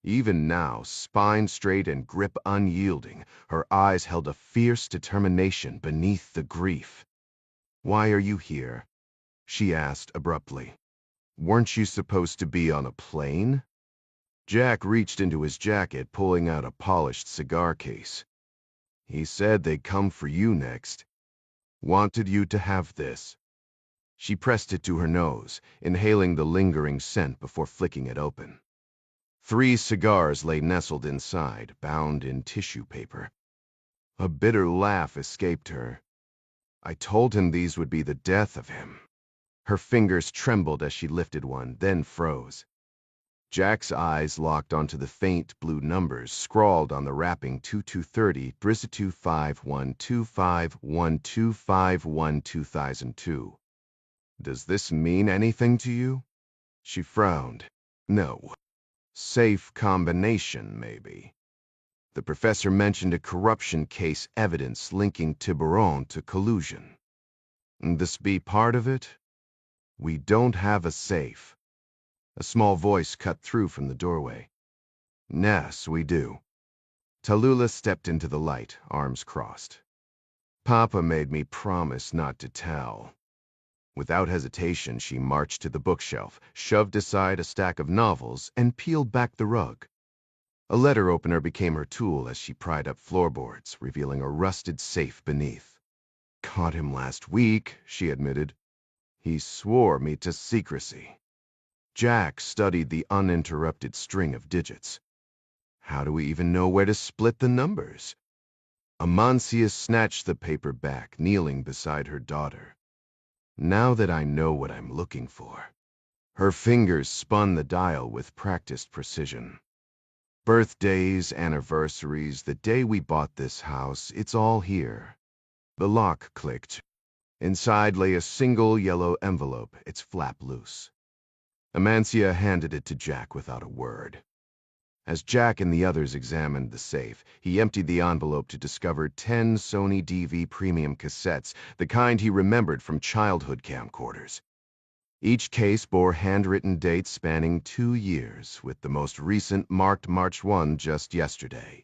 Even now, spine straight and grip unyielding, her eyes held a fierce determination beneath the grief. Why are you here? She asked abruptly. Weren't you supposed to be on a plane? Jack reached into his jacket, pulling out a polished cigar case. He said they'd come for you next. Wanted you to have this. She pressed it to her nose, inhaling the lingering scent before flicking it open. 3 cigars lay nestled inside, bound in tissue paper. A bitter laugh escaped her. I told him these would be the death of him. Her fingers trembled as she lifted one, then froze. Jack's eyes locked onto the faint blue numbers scrawled on the wrapping 2230 Brisatu512512512002. Does this mean anything to you? She frowned. No. Safe combination, maybe. The professor mentioned a corruption case evidence linking Tiburon to collusion. This be part of it? We don't have a safe. A small voice cut through from the doorway. Yes, we do. Tallulah stepped into the light, arms crossed. Papa made me promise not to tell. Without hesitation, she marched to the bookshelf, shoved aside a stack of novels, and peeled back the rug. A letter opener became her tool as she pried up floorboards, revealing a rusted safe beneath. Caught him last week, she admitted. He swore me to secrecy. Jack studied the uninterrupted string of digits. How do we even know where to split the numbers? Amancia snatched the paper back, kneeling beside her daughter. Now that I know what I'm looking for. Her fingers spun the dial with practiced precision. Birthdays, anniversaries, the day we bought this house, it's all here. The lock clicked. Inside lay a single yellow envelope, its flap loose. Amancia handed it to Jack without a word. As Jack and the others examined the safe, he emptied the envelope to discover 10 Sony DV premium cassettes, the kind he remembered from childhood camcorders. Each case bore handwritten dates spanning 2 years, with the most recent marked March 1 just yesterday.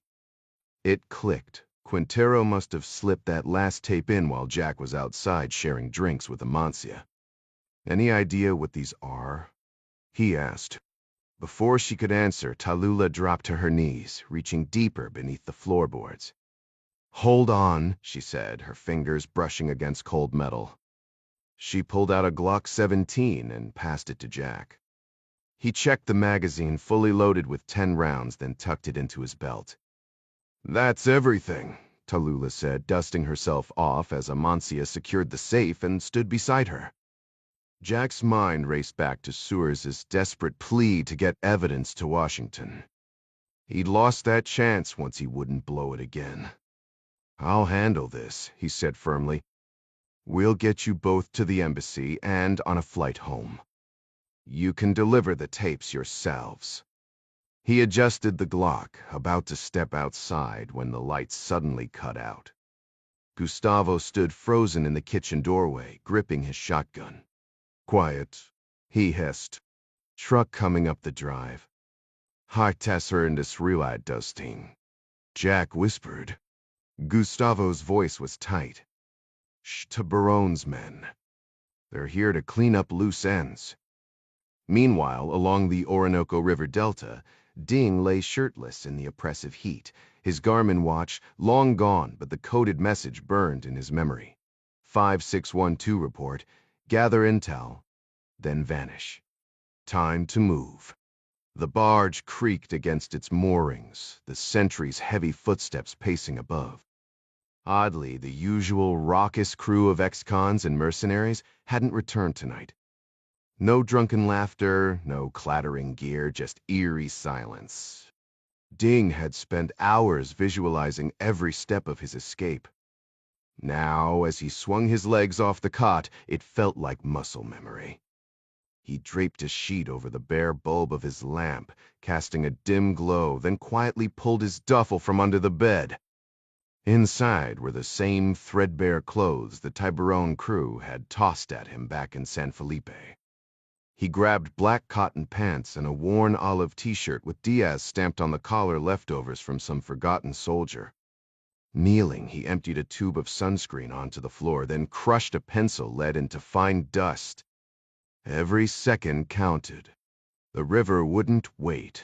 It clicked. Quintero must have slipped that last tape in while Jack was outside sharing drinks with Amancia. Any idea what these are? He asked. Before she could answer, Tallulah dropped to her knees, reaching deeper beneath the floorboards. "Hold on," she said, her fingers brushing against cold metal. She pulled out a Glock 17 and passed it to Jack. He checked the magazine, fully loaded with 10 rounds, then tucked it into his belt. "That's everything," Tallulah said, dusting herself off as Amancia secured the safe and stood beside her. Jack's mind raced back to Suares's desperate plea to get evidence to Washington. He'd lost that chance once he wouldn't blow it again. "I'll handle this," he said firmly. "We'll get you both to the embassy and on a flight home. You can deliver the tapes yourselves." He adjusted the Glock, about to step outside when the lights suddenly cut out. Gustavo stood frozen in the kitchen doorway, gripping his shotgun. "Quiet," he hissed. Truck coming up the drive. "Hat tasser in das Riwad dusting," Jack whispered. Gustavo's voice was tight. "Shh to Barone's men. They're here to clean up loose ends." Meanwhile, along the Orinoco River Delta, Ding lay shirtless in the oppressive heat, his Garmin watch long gone but the coded message burned in his memory. 5612 report, gather intel, then vanish. Time to move. The barge creaked against its moorings, the sentry's heavy footsteps pacing above. Oddly, the usual raucous crew of ex-cons and mercenaries hadn't returned tonight. No drunken laughter, no clattering gear, just eerie silence. Ding had spent hours visualizing every step of his escape. Now, as he swung his legs off the cot, it felt like muscle memory. He draped a sheet over the bare bulb of his lamp, casting a dim glow, then quietly pulled his duffel from under the bed. Inside were the same threadbare clothes the Tiburon crew had tossed at him back in San Felipe. He grabbed black cotton pants and a worn olive t-shirt with Diaz stamped on the collar, leftovers from some forgotten soldier. Kneeling, he emptied a tube of sunscreen onto the floor, then crushed a pencil lead into fine dust. Every second counted. The river wouldn't wait.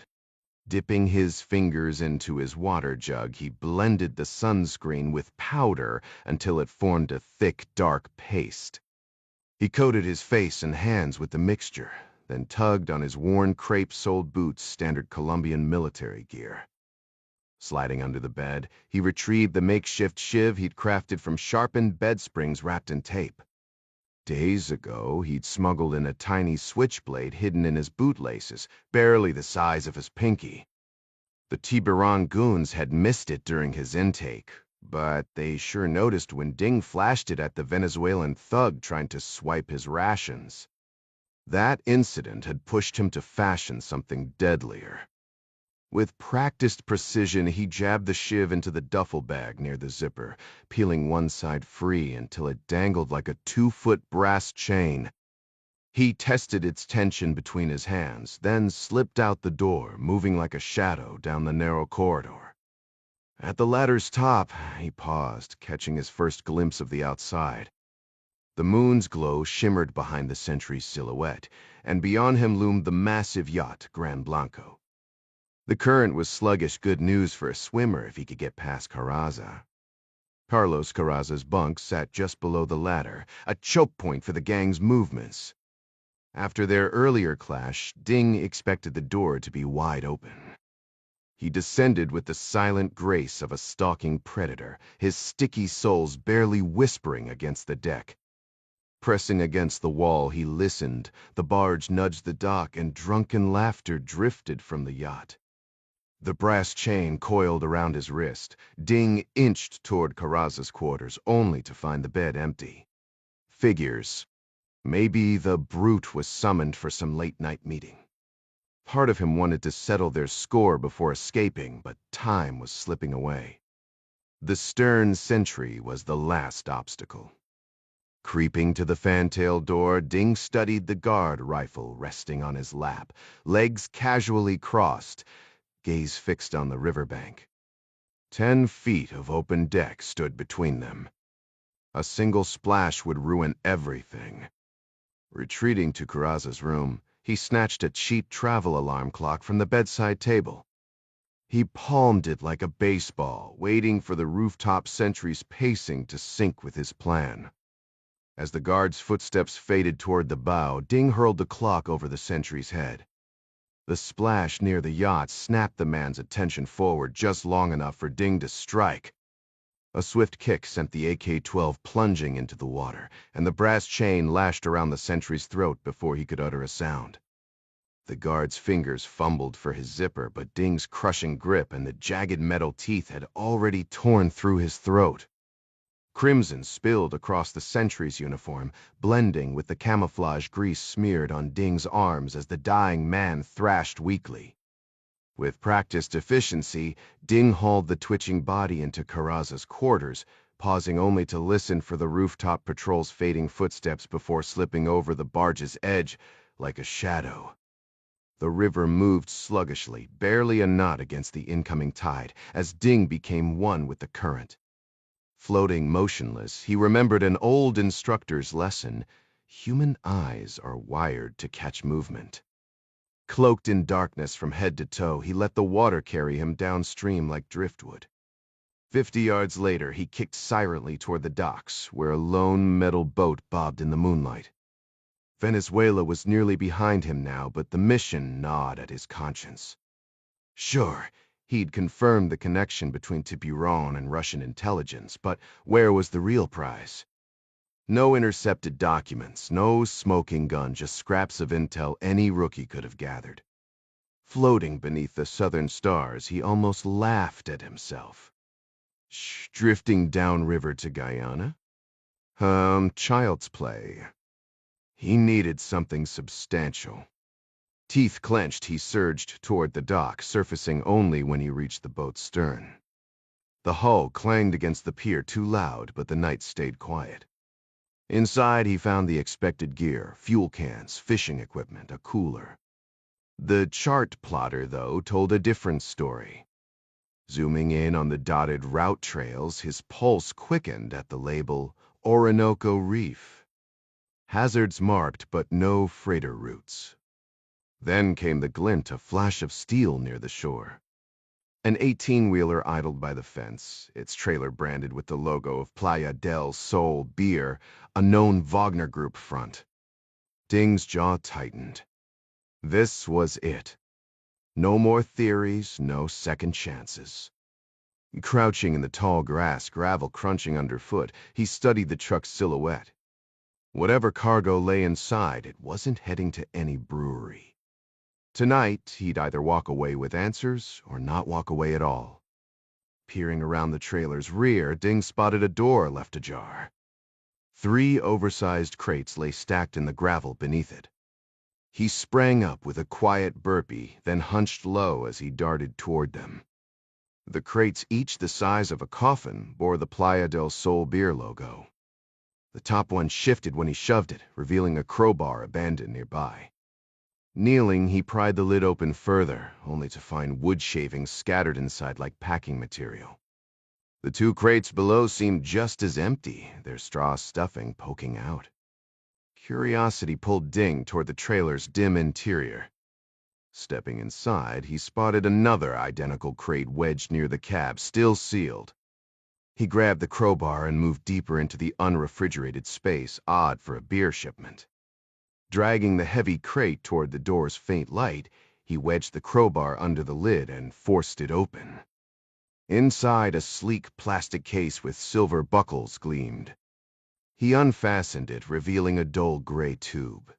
Dipping his fingers into his water jug, he blended the sunscreen with powder until it formed a thick, dark paste. He coated his face and hands with the mixture, then tugged on his worn crepe-soled boots, standard Colombian military gear. Sliding under the bed, he retrieved the makeshift shiv he'd crafted from sharpened bed springs wrapped in tape. Days ago, he'd smuggled in a tiny switchblade hidden in his bootlaces, barely the size of his pinky. The Tiburon goons had missed it during his intake, but they sure noticed when Ding flashed it at the Venezuelan thug trying to swipe his rations. That incident had pushed him to fashion something deadlier. With practiced precision, he jabbed the shiv into the duffel bag near the zipper, peeling one side free until it dangled like a 2-foot brass chain. He tested its tension between his hands, then slipped out the door, moving like a shadow down the narrow corridor. At the ladder's top, he paused, catching his first glimpse of the outside. The moon's glow shimmered behind the sentry's silhouette, and beyond him loomed the massive yacht, Gran Blanco. The current was sluggish good news for a swimmer if he could get past Carraza. Carlos Carraza's bunk sat just below the ladder, a choke point for the gang's movements. After their earlier clash, Ding expected the door to be wide open. He descended with the silent grace of a stalking predator, his sticky soles barely whispering against the deck. Pressing against the wall, he listened. The barge nudged the dock, and drunken laughter drifted from the yacht. The brass chain coiled around his wrist. Ding inched toward Carraza's quarters, only to find the bed empty. Figures. Maybe the brute was summoned for some late-night meeting. Part of him wanted to settle their score before escaping, but time was slipping away. The stern sentry was the last obstacle. Creeping to the fantail door, Ding studied the guard rifle resting on his lap, legs casually crossed, gaze fixed on the riverbank. 10 feet of open deck stood between them. A single splash would ruin everything. Retreating to Corazza's room, he snatched a cheap travel alarm clock from the bedside table. He palmed it like a baseball, waiting for the rooftop sentry's pacing to sync with his plan. As the guard's footsteps faded toward the bow, Ding hurled the clock over the sentry's head. The splash near the yacht snapped the man's attention forward just long enough for Ding to strike. A swift kick sent the AK-12 plunging into the water, and the brass chain lashed around the sentry's throat before he could utter a sound. The guard's fingers fumbled for his zipper, but Ding's crushing grip and the jagged metal teeth had already torn through his throat. Crimson spilled across the sentry's uniform, blending with the camouflage grease smeared on Ding's arms as the dying man thrashed weakly. With practiced efficiency, Ding hauled the twitching body into Corazza's quarters, pausing only to listen for the rooftop patrol's fading footsteps before slipping over the barge's edge like a shadow. The river moved sluggishly, barely a knot against the incoming tide, as Ding became one with the current. Floating motionless, he remembered an old instructor's lesson: human eyes are wired to catch movement. Cloaked in darkness from head to toe, he let the water carry him downstream like driftwood. 50 yards later, he kicked silently toward the docks, where a lone metal boat bobbed in the moonlight. Venezuela was nearly behind him now, but the mission gnawed at his conscience. Sure, he'd confirmed the connection between Tiburon and Russian intelligence, but where was the real prize? No intercepted documents, no smoking gun, just scraps of intel any rookie could have gathered. Floating beneath the southern stars, he almost laughed at himself. Drifting downriver to Guyana? Child's play. He needed something substantial. Teeth clenched, he surged toward the dock, surfacing only when he reached the boat's stern. The hull clanged against the pier too loud, but the night stayed quiet. Inside, he found the expected gear: fuel cans, fishing equipment, a cooler. The chart plotter, though, told a different story. Zooming in on the dotted route trails, his pulse quickened at the label Orinoco Reef. Hazards marked, but no freighter routes. Then came the glint, a flash of steel near the shore. An 18-wheeler idled by the fence, its trailer branded with the logo of Playa del Sol Beer, a known Wagner Group front. Ding's jaw tightened. This was it. No more theories, no second chances. Crouching in the tall grass, gravel crunching underfoot, he studied the truck's silhouette. Whatever cargo lay inside, it wasn't heading to any brewery. Tonight, he'd either walk away with answers or not walk away at all. Peering around the trailer's rear, Ding spotted a door left ajar. 3 oversized crates lay stacked in the gravel beneath it. He sprang up with a quiet burpee, then hunched low as he darted toward them. The crates, each the size of a coffin, bore the Playa del Sol Beer logo. The top one shifted when he shoved it, revealing a crowbar abandoned nearby. Kneeling, he pried the lid open further, only to find wood shavings scattered inside like packing material. The 2 crates below seemed just as empty, their straw stuffing poking out. Curiosity pulled Ding toward the trailer's dim interior. Stepping inside, he spotted another identical crate wedged near the cab, still sealed. He grabbed the crowbar and moved deeper into the unrefrigerated space, odd for a beer shipment. Dragging the heavy crate toward the door's faint light, he wedged the crowbar under the lid and forced it open. Inside, a sleek plastic case with silver buckles gleamed. He unfastened it, revealing a dull gray tube.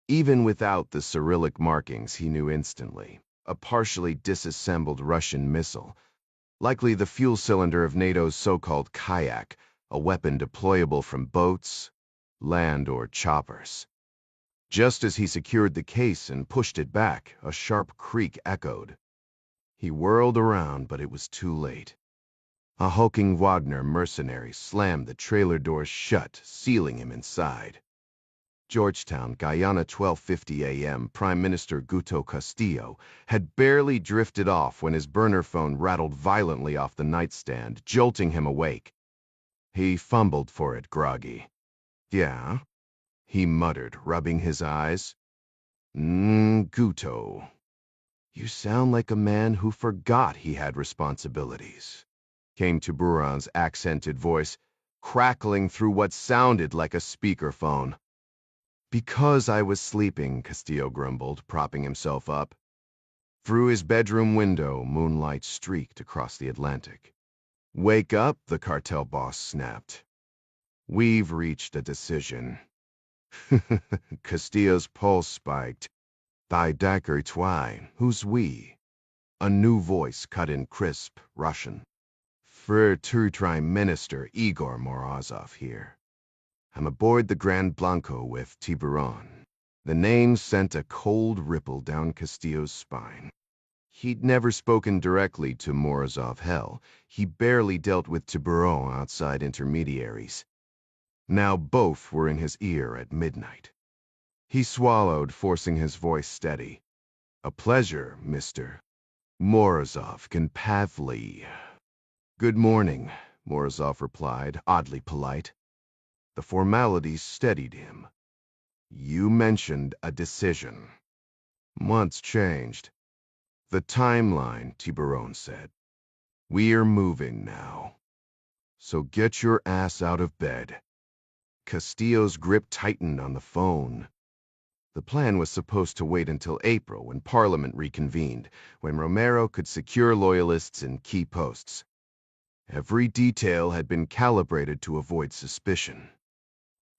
Even without the Cyrillic markings, he knew instantly: a partially disassembled Russian missile, likely the fuel cylinder of NATO's so-called kayak, a weapon deployable from boats, land, or choppers. Just as he secured the case and pushed it back, a sharp creak echoed. He whirled around, but it was too late. A hulking Wagner mercenary slammed the trailer doors shut, sealing him inside. Georgetown, Guyana, 12:50 a.m. Prime Minister Guto Castillo had barely drifted off when his burner phone rattled violently off the nightstand, jolting him awake. He fumbled for it, groggy. Yeah? he muttered, rubbing his eyes. Guto. You sound like a man who forgot he had responsibilities, came Tiburon's accented voice, crackling through what sounded like a speakerphone. Because I was sleeping, Castillo grumbled, propping himself up. Through his bedroom window, moonlight streaked across the Atlantic. Wake up, the cartel boss snapped. We've reached a decision. Castillo's pulse spiked. Thy dagger twine, who's we? A new voice cut in crisp Russian. Prime Minister Igor Morozov here. I'm aboard the Grand Blanco with Tiburon. The name sent a cold ripple down Castillo's spine. He'd never spoken directly to Morozov hell. He barely dealt with Tiburon outside intermediaries. Now both were in his ear at midnight. He swallowed, forcing his voice steady. A pleasure, Mr. Morozov Ganpavli. Good morning, Morozov replied, oddly polite. The formalities steadied him. You mentioned a decision. Months changed. The timeline, Tiburon said. We're moving now. So get your ass out of bed. Castillo's grip tightened on the phone. The plan was supposed to wait until April, when Parliament reconvened, when Romero could secure loyalists in key posts. Every detail had been calibrated to avoid suspicion.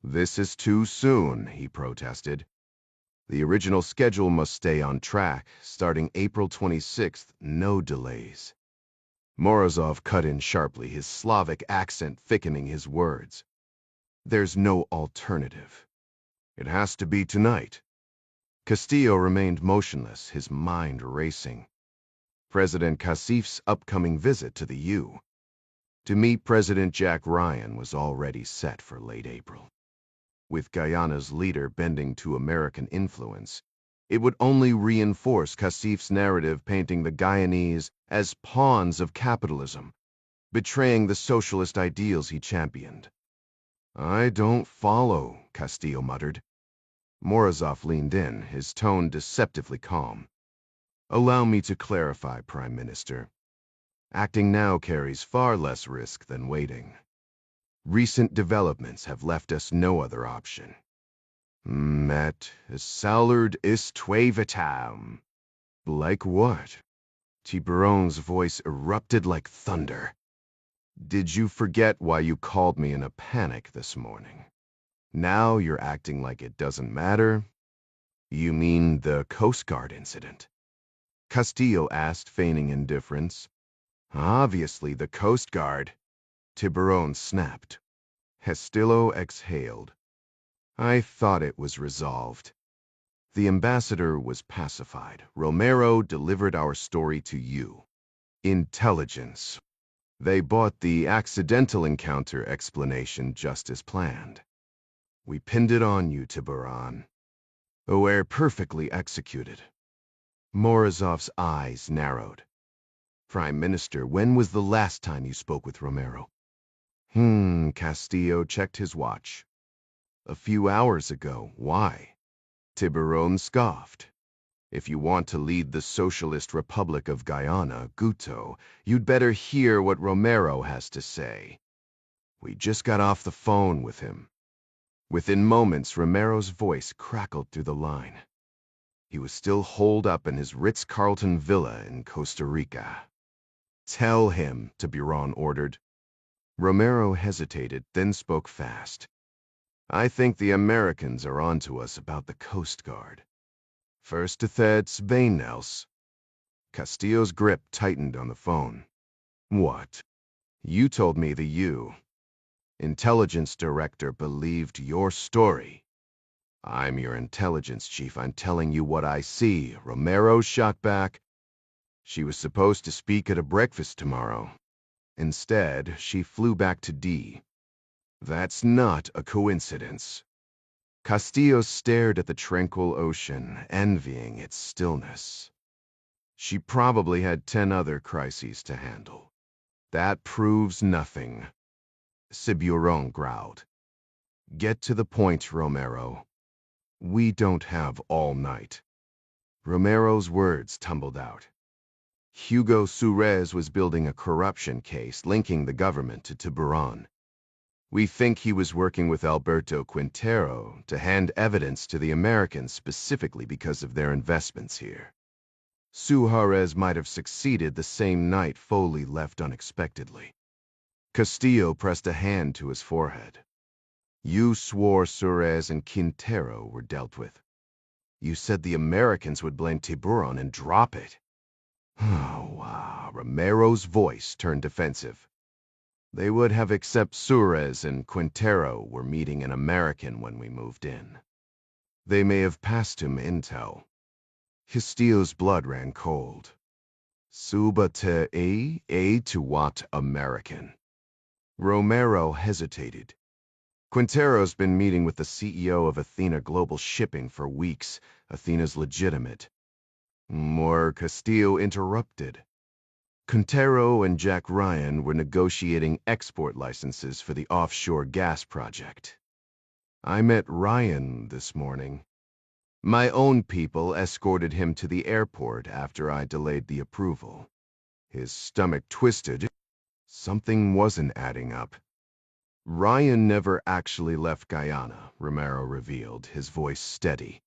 This is too soon, he protested. The original schedule must stay on track, starting April 26th, no delays. Morozov cut in sharply, his Slavic accent thickening his words. There's no alternative. It has to be tonight. Castillo remained motionless, his mind racing. President Kasif's upcoming visit to the U. To meet President Jack Ryan was already set for late April. With Guyana's leader bending to American influence, it would only reinforce Kasif's narrative painting the Guyanese as pawns of capitalism, betraying the socialist ideals he championed. I don't follow, Castillo muttered. Morozov leaned in, his tone deceptively calm. Allow me to clarify, Prime Minister. Acting now carries far less risk than waiting. Recent developments have left us no other option. Met salud ist vitam. Like what? Tiburon's voice erupted like thunder. Did you forget why you called me in a panic this morning? Now you're acting like it doesn't matter? You mean the Coast Guard incident? Castillo asked, feigning indifference. Obviously the Coast Guard. Tiburon snapped. Castillo exhaled. I thought it was resolved. The ambassador was pacified. Romero delivered our story to you. Intelligence. They bought the accidental encounter explanation just as planned. We pinned it on you, Tiburon. We're perfectly executed. Morozov's eyes narrowed. Prime Minister, when was the last time you spoke with Romero? Castillo checked his watch. A few hours ago. Why? Tiburon scoffed. If you want to lead the Socialist Republic of Guyana, Guto, you'd better hear what Romero has to say. We just got off the phone with him. Within moments, Romero's voice crackled through the line. He was still holed up in his Ritz-Carlton villa in Costa Rica. Tell him, Tiburon ordered. Romero hesitated, then spoke fast. I think the Americans are onto us about the Coast Guard. First to Suspense. Castillo's grip tightened on the phone. What? You told me the U. Intelligence director believed your story. I'm your intelligence chief. I'm telling you what I see. Romero shot back. She was supposed to speak at a breakfast tomorrow. Instead, she flew back to D. That's not a coincidence. Castillo stared at the tranquil ocean, envying its stillness. She probably had 10 other crises to handle. That proves nothing. Tiburon growled. Get to the point, Romero. We don't have all night. Romero's words tumbled out. Hugo Suarez was building a corruption case linking the government to Tiburon. We think he was working with Alberto Quintero to hand evidence to the Americans specifically because of their investments here. Suarez might have succeeded the same night Foley left unexpectedly. Castillo pressed a hand to his forehead. You swore Suarez and Quintero were dealt with. You said the Americans would blame Tiburon and drop it. Oh, wow. Romero's voice turned defensive. They would have except Suarez and Quintero were meeting an American when we moved in. They may have passed him intel. Castillo's blood ran cold. Suba te a to what American? Romero hesitated. Quintero's been meeting with the CEO of Athena Global Shipping for weeks. Athena's legitimate. More Castillo interrupted. Quintero and Jack Ryan were negotiating export licenses for the offshore gas project. I met Ryan this morning. My own people escorted him to the airport after I delayed the approval. His stomach twisted. Something wasn't adding up. Ryan never actually left Guyana, Romero revealed, his voice steady.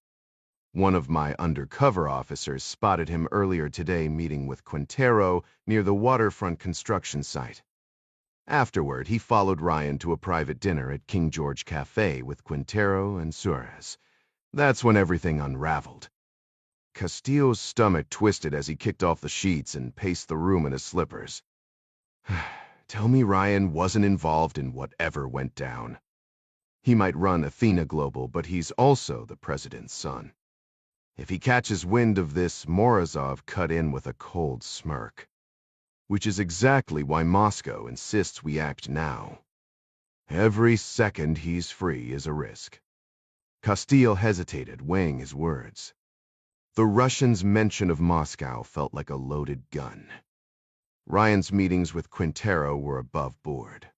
One of my undercover officers spotted him earlier today meeting with Quintero near the waterfront construction site. Afterward, he followed Ryan to a private dinner at King George Cafe with Quintero and Suarez. That's when everything unraveled. Castillo's stomach twisted as he kicked off the sheets and paced the room in his slippers. Tell me Ryan wasn't involved in whatever went down. He might run Athena Global, but he's also the president's son. If he catches wind of this, Morozov cut in with a cold smirk. Which is exactly why Moscow insists we act now. Every second he's free is a risk. Castillo hesitated, weighing his words. The Russians' mention of Moscow felt like a loaded gun. Ryan's meetings with Quintero were above board.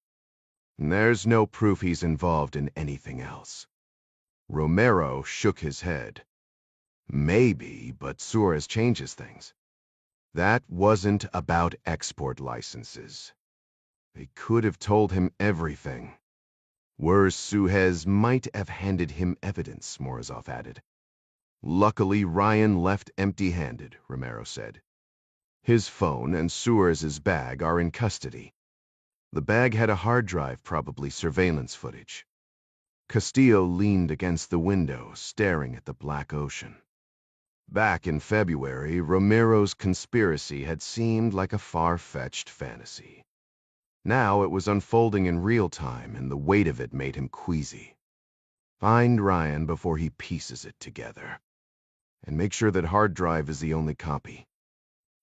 There's no proof he's involved in anything else. Romero shook his head. Maybe, but Suarez changes things. That wasn't about export licenses. They could have told him everything. Worse, Suarez might have handed him evidence, Morozov added. Luckily, Ryan left empty-handed, Romero said. His phone and Suarez's bag are in custody. The bag had a hard drive, probably surveillance footage. Castillo leaned against the window, staring at the black ocean. Back in February, Romero's conspiracy had seemed like a far-fetched fantasy. Now it was unfolding in real time, and the weight of it made him queasy. Find Ryan before he pieces it together. And make sure that hard drive is the only copy.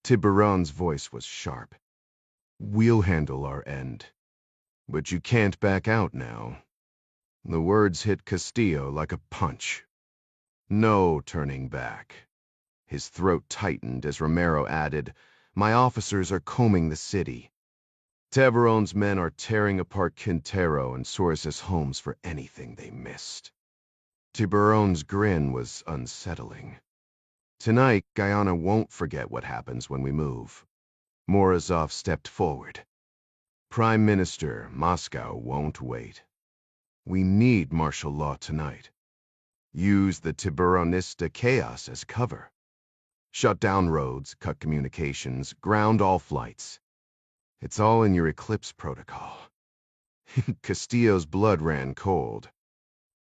Tiburon's voice was sharp. We'll handle our end. But you can't back out now. The words hit Castillo like a punch. No turning back. His throat tightened as Romero added, My officers are combing the city. Tiburon's men are tearing apart Quintero and Suarez's homes for anything they missed. Tiburon's grin was unsettling. Tonight, Guyana won't forget what happens when we move. Morozov stepped forward. Prime Minister, Moscow won't wait. We need martial law tonight. Use the Tiburonista chaos as cover. Shut down roads, cut communications, ground all flights. It's all in your Eclipse protocol. Castillo's blood ran cold.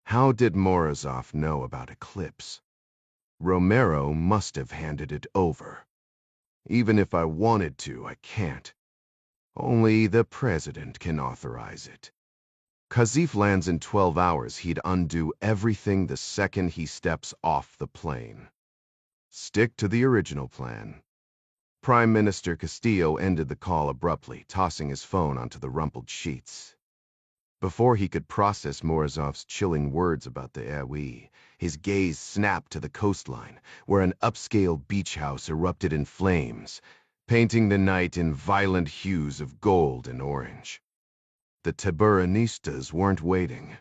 How did Morozov know about Eclipse? Romero must have handed it over. Even if I wanted to, I can't. Only the president can authorize it. Kazif lands in 12 hours, he'd undo everything the second he steps off the plane. Stick to the original plan. Prime Minister Castillo ended the call abruptly, tossing his phone onto the rumpled sheets. Before he could process Morozov's chilling words about the Aoi, his gaze snapped to the coastline, where an upscale beach house erupted in flames, painting the night in violent hues of gold and orange. The Tiburonistas weren't waiting.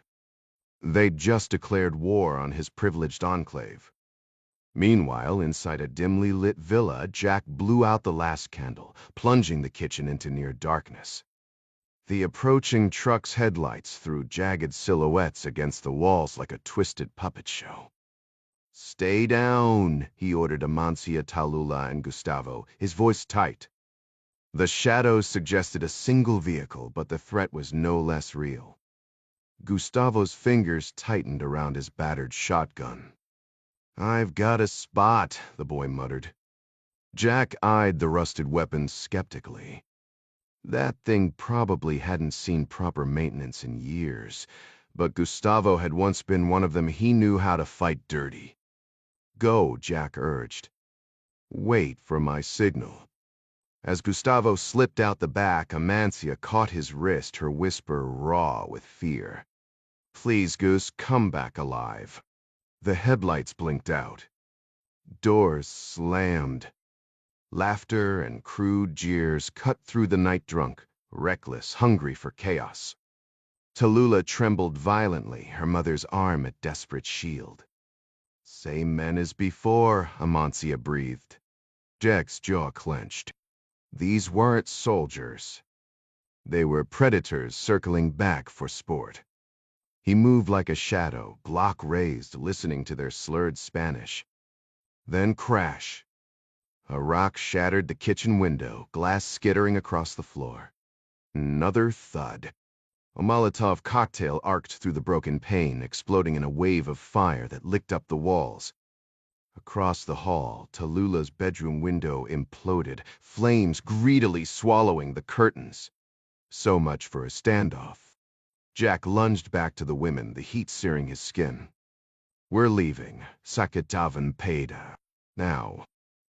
They'd just declared war on his privileged enclave. Meanwhile, inside a dimly lit villa, Jack blew out the last candle, plunging the kitchen into near darkness. The approaching truck's headlights threw jagged silhouettes against the walls like a twisted puppet show. "Stay down," he ordered Amancia, Tallulah, and Gustavo, his voice tight. The shadows suggested a single vehicle, but the threat was no less real. Gustavo's fingers tightened around his battered shotgun. "I've got a spot," the boy muttered. Jack eyed the rusted weapon skeptically. That thing probably hadn't seen proper maintenance in years, but Gustavo had once been one of them. He knew how to fight dirty. "Go," Jack urged. "Wait for my signal." As Gustavo slipped out the back, Amancia caught his wrist, her whisper raw with fear. "Please, Goose, come back alive." The headlights blinked out. Doors slammed. Laughter and crude jeers cut through the night drunk, reckless, hungry for chaos. Tallulah trembled violently, her mother's arm a desperate shield. "Same men as before," Amancia breathed. Jack's jaw clenched. These weren't soldiers. They were predators circling back for sport. He moved like a shadow, block raised, listening to their slurred Spanish. Then crash. A rock shattered the kitchen window, glass skittering across the floor. Another thud. A Molotov cocktail arced through the broken pane, exploding in a wave of fire that licked up the walls. Across the hall, Tallulah's bedroom window imploded, flames greedily swallowing the curtains. So much for a standoff. Jack lunged back to the women, the heat searing his skin. "We're leaving. Sakatavan Peda. Now."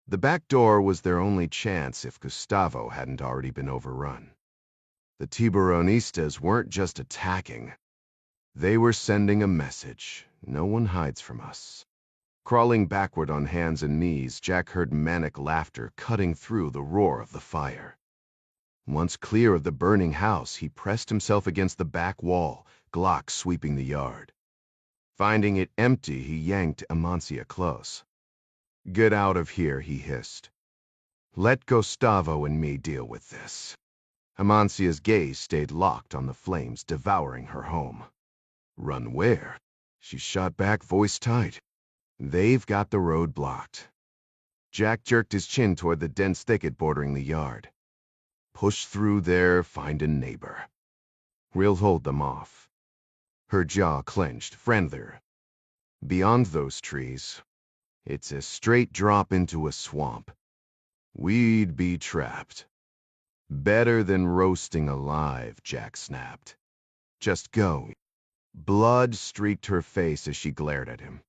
The back door was their only chance if Gustavo hadn't already been overrun. The Tiburonistas weren't just attacking. They were sending a message. No one hides from us. Crawling backward on hands and knees, Jack heard manic laughter cutting through the roar of the fire. Once clear of the burning house, he pressed himself against the back wall, Glock sweeping the yard. Finding it empty, he yanked Amancia close. "Get out of here," he hissed. "Let Gustavo and me deal with this." Amancia's gaze stayed locked on the flames devouring her home. "Run where?" She shot back, voice tight. "They've got the road blocked." Jack jerked his chin toward the dense thicket bordering the yard. "Push through there, find a neighbor. We'll hold them off." Her jaw clenched, friendlier. "Beyond those trees, it's a straight drop into a swamp. We'd be trapped." "Better than roasting alive," Jack snapped. "Just go." Blood streaked her face as she glared at him.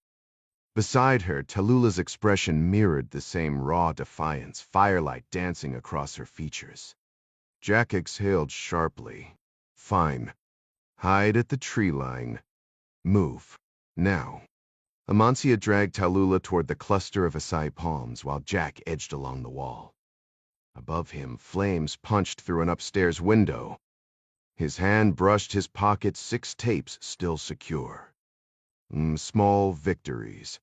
Beside her, Tallulah's expression mirrored the same raw defiance, firelight dancing across her features. Jack exhaled sharply. "Fine. Hide at the tree line. Move. Now." Amancia dragged Tallulah toward the cluster of acai palms while Jack edged along the wall. Above him, flames punched through an upstairs window. His hand brushed his pocket, 6 tapes still secure. Small victories.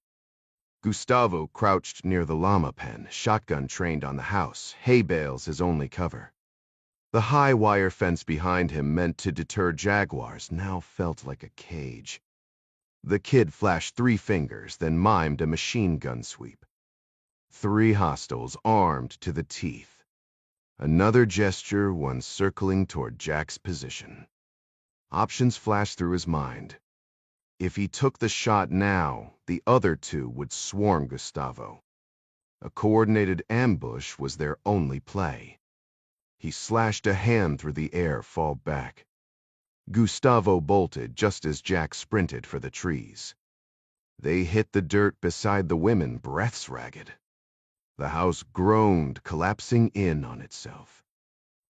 Gustavo crouched near the llama pen, shotgun trained on the house, hay bales his only cover. The high wire fence behind him, meant to deter jaguars, now felt like a cage. The kid flashed 3 fingers, then mimed a machine gun sweep. 3 hostiles armed to the teeth. Another gesture, one circling toward Jack's position. Options flashed through his mind. If he took the shot now, the other 2 would swarm Gustavo. A coordinated ambush was their only play. He slashed a hand through the air, fall back. Gustavo bolted just as Jack sprinted for the trees. They hit the dirt beside the women, breaths ragged. The house groaned, collapsing in on itself.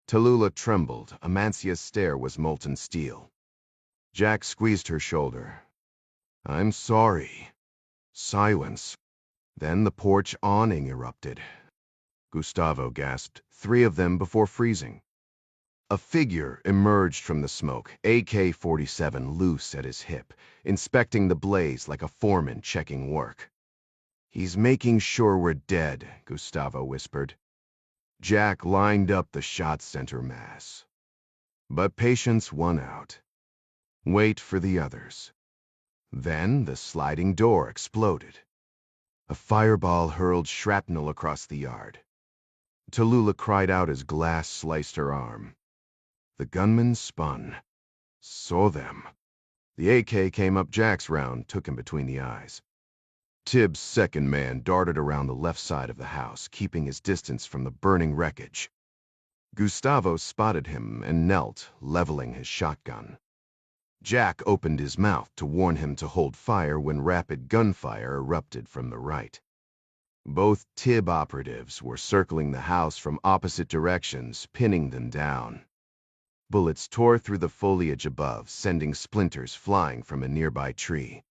Tallulah trembled. Amancia's stare was molten steel. Jack squeezed her shoulder. "I'm sorry." Silence. Then the porch awning erupted. Gustavo gasped, 3 of them before freezing. A figure emerged from the smoke, AK-47 loose at his hip, inspecting the blaze like a foreman checking work. "He's making sure we're dead," Gustavo whispered. Jack lined up the shot center mass. But patience won out. Wait for the others. Then the sliding door exploded. A fireball hurled shrapnel across the yard. Tallulah cried out as glass sliced her arm. The gunman spun. Saw them. The AK came up Jack's round, took him between the eyes. Tibbs' second man darted around the left side of the house, keeping his distance from the burning wreckage. Gustavo spotted him and knelt, leveling his shotgun. Jack opened his mouth to warn him to hold fire when rapid gunfire erupted from the right. Both Tibb operatives were circling the house from opposite directions, pinning them down. Bullets tore through the foliage above, sending splinters flying from a nearby tree.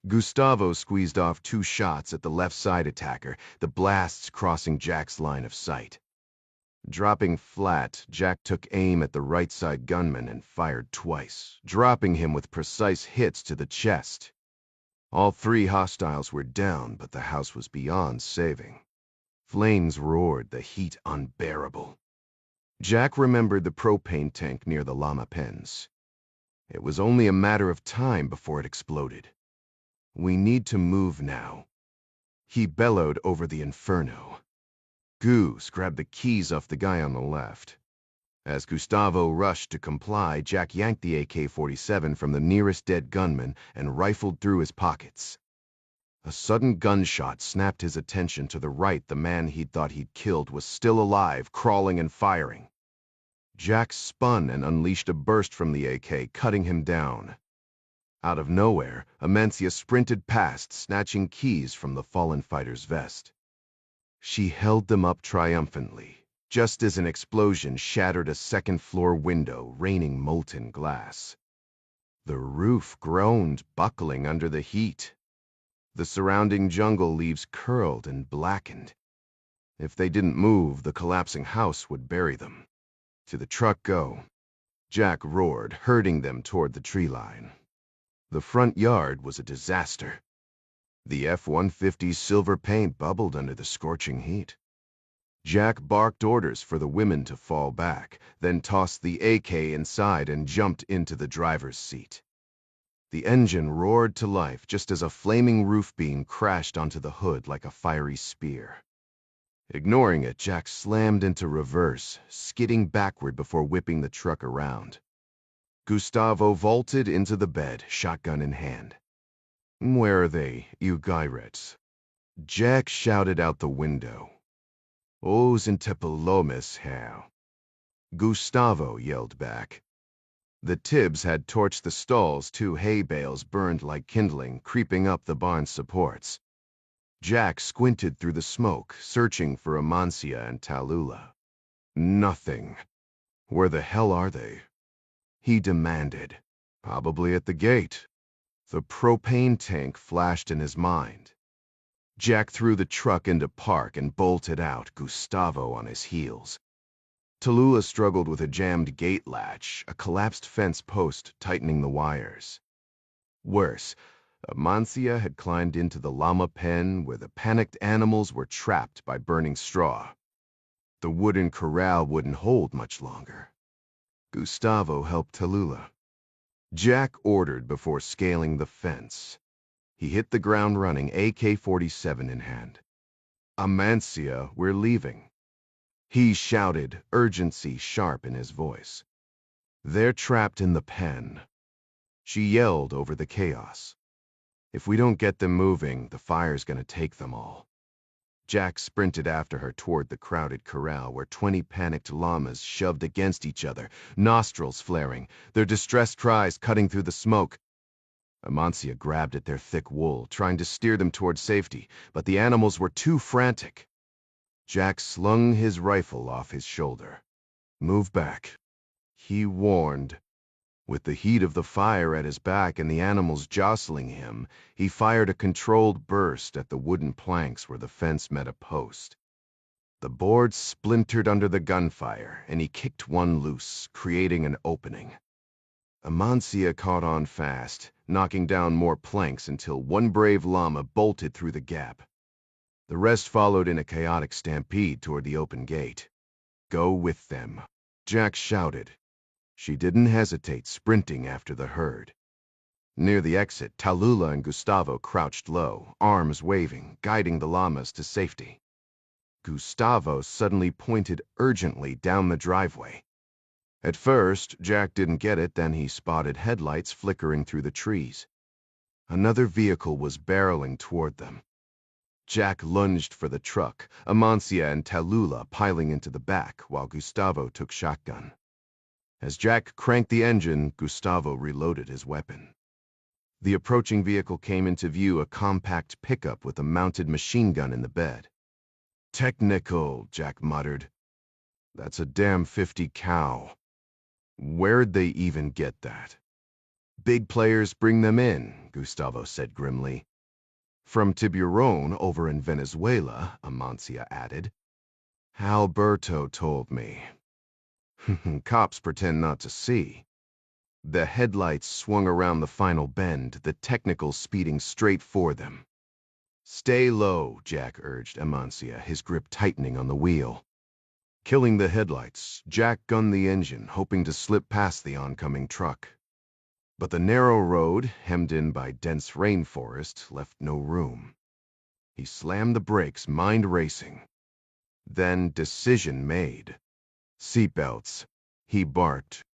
Gustavo squeezed off 2 shots at the left side attacker, the blasts crossing Jack's line of sight. Dropping flat, Jack took aim at the right side gunman and fired twice, dropping him with precise hits to the chest. All 3 hostiles were down, but the house was beyond saving. Flames roared, the heat unbearable. Jack remembered the propane tank near the llama pens. It was only a matter of time before it exploded. "We need to move now." He bellowed over the inferno. Goose grabbed the keys off the guy on the left. As Gustavo rushed to comply, Jack yanked the AK-47 from the nearest dead gunman and rifled through his pockets. A sudden gunshot snapped his attention to the right. The man he'd thought he'd killed was still alive, crawling and firing. Jack spun and unleashed a burst from the AK, cutting him down. Out of nowhere, Amancia sprinted past, snatching keys from the fallen fighter's vest. She held them up triumphantly, just as an explosion shattered a second-floor window, raining molten glass. The roof groaned, buckling under the heat. The surrounding jungle leaves curled and blackened. If they didn't move, the collapsing house would bury them. "To the truck go," Jack roared, herding them toward the tree line. The front yard was a disaster. The F-150's silver paint bubbled under the scorching heat. Jack barked orders for the women to fall back, then tossed the AK inside and jumped into the driver's seat. The engine roared to life just as a flaming roof beam crashed onto the hood like a fiery spear. Ignoring it, Jack slammed into reverse, skidding backward before whipping the truck around. Gustavo vaulted into the bed, shotgun in hand. "Where are they, you Gyrets?" Jack shouted out the window. "Os intepalomes, hell." Gustavo yelled back. The Tibbs had torched the stalls. 2 hay bales burned like kindling, creeping up the barn's supports. Jack squinted through the smoke, searching for Amancia and Tallulah. Nothing. "Where the hell are they?" he demanded. "Probably at the gate." The propane tank flashed in his mind. Jack threw the truck into park and bolted out, Gustavo on his heels. Tallulah struggled with a jammed gate latch, a collapsed fence post tightening the wires. Worse, Amancia had climbed into the llama pen where the panicked animals were trapped by burning straw. The wooden corral wouldn't hold much longer. Gustavo helped Tallulah. Jack ordered before scaling the fence. He hit the ground running, AK-47 in hand. "Amancia, we're leaving." He shouted, urgency sharp in his voice. "They're trapped in the pen." She yelled over the chaos. "If we don't get them moving, the fire's gonna take them all." Jack sprinted after her toward the crowded corral where 20 panicked llamas shoved against each other, nostrils flaring, their distressed cries cutting through the smoke. Amancia grabbed at their thick wool, trying to steer them toward safety, but the animals were too frantic. Jack slung his rifle off his shoulder. "Move back," he warned. With the heat of the fire at his back and the animals jostling him, he fired a controlled burst at the wooden planks where the fence met a post. The board splintered under the gunfire, and he kicked one loose, creating an opening. Amancia caught on fast, knocking down more planks until one brave llama bolted through the gap. The rest followed in a chaotic stampede toward the open gate. "Go with them," Jack shouted. She didn't hesitate, sprinting after the herd. Near the exit, Tallulah and Gustavo crouched low, arms waving, guiding the llamas to safety. Gustavo suddenly pointed urgently down the driveway. At first, Jack didn't get it, then he spotted headlights flickering through the trees. Another vehicle was barreling toward them. Jack lunged for the truck, Amancia and Tallulah piling into the back while Gustavo took shotgun. As Jack cranked the engine, Gustavo reloaded his weapon. The approaching vehicle came into view, a compact pickup with a mounted machine gun in the bed. "Technical," Jack muttered. "That's a damn 50 cal. Where'd they even get that?" "Big players bring them in," Gustavo said grimly. "From Tiburon over in Venezuela," Amancia added. "Alberto told me." Cops pretend not to see. The headlights swung around the final bend, the technical speeding straight for them. "Stay low," Jack urged Amancia, his grip tightening on the wheel. Killing the headlights, Jack gunned the engine, hoping to slip past the oncoming truck. But the narrow road, hemmed in by dense rainforest, left no room. He slammed the brakes, mind racing. Then decision made. "Seatbelts," he barked.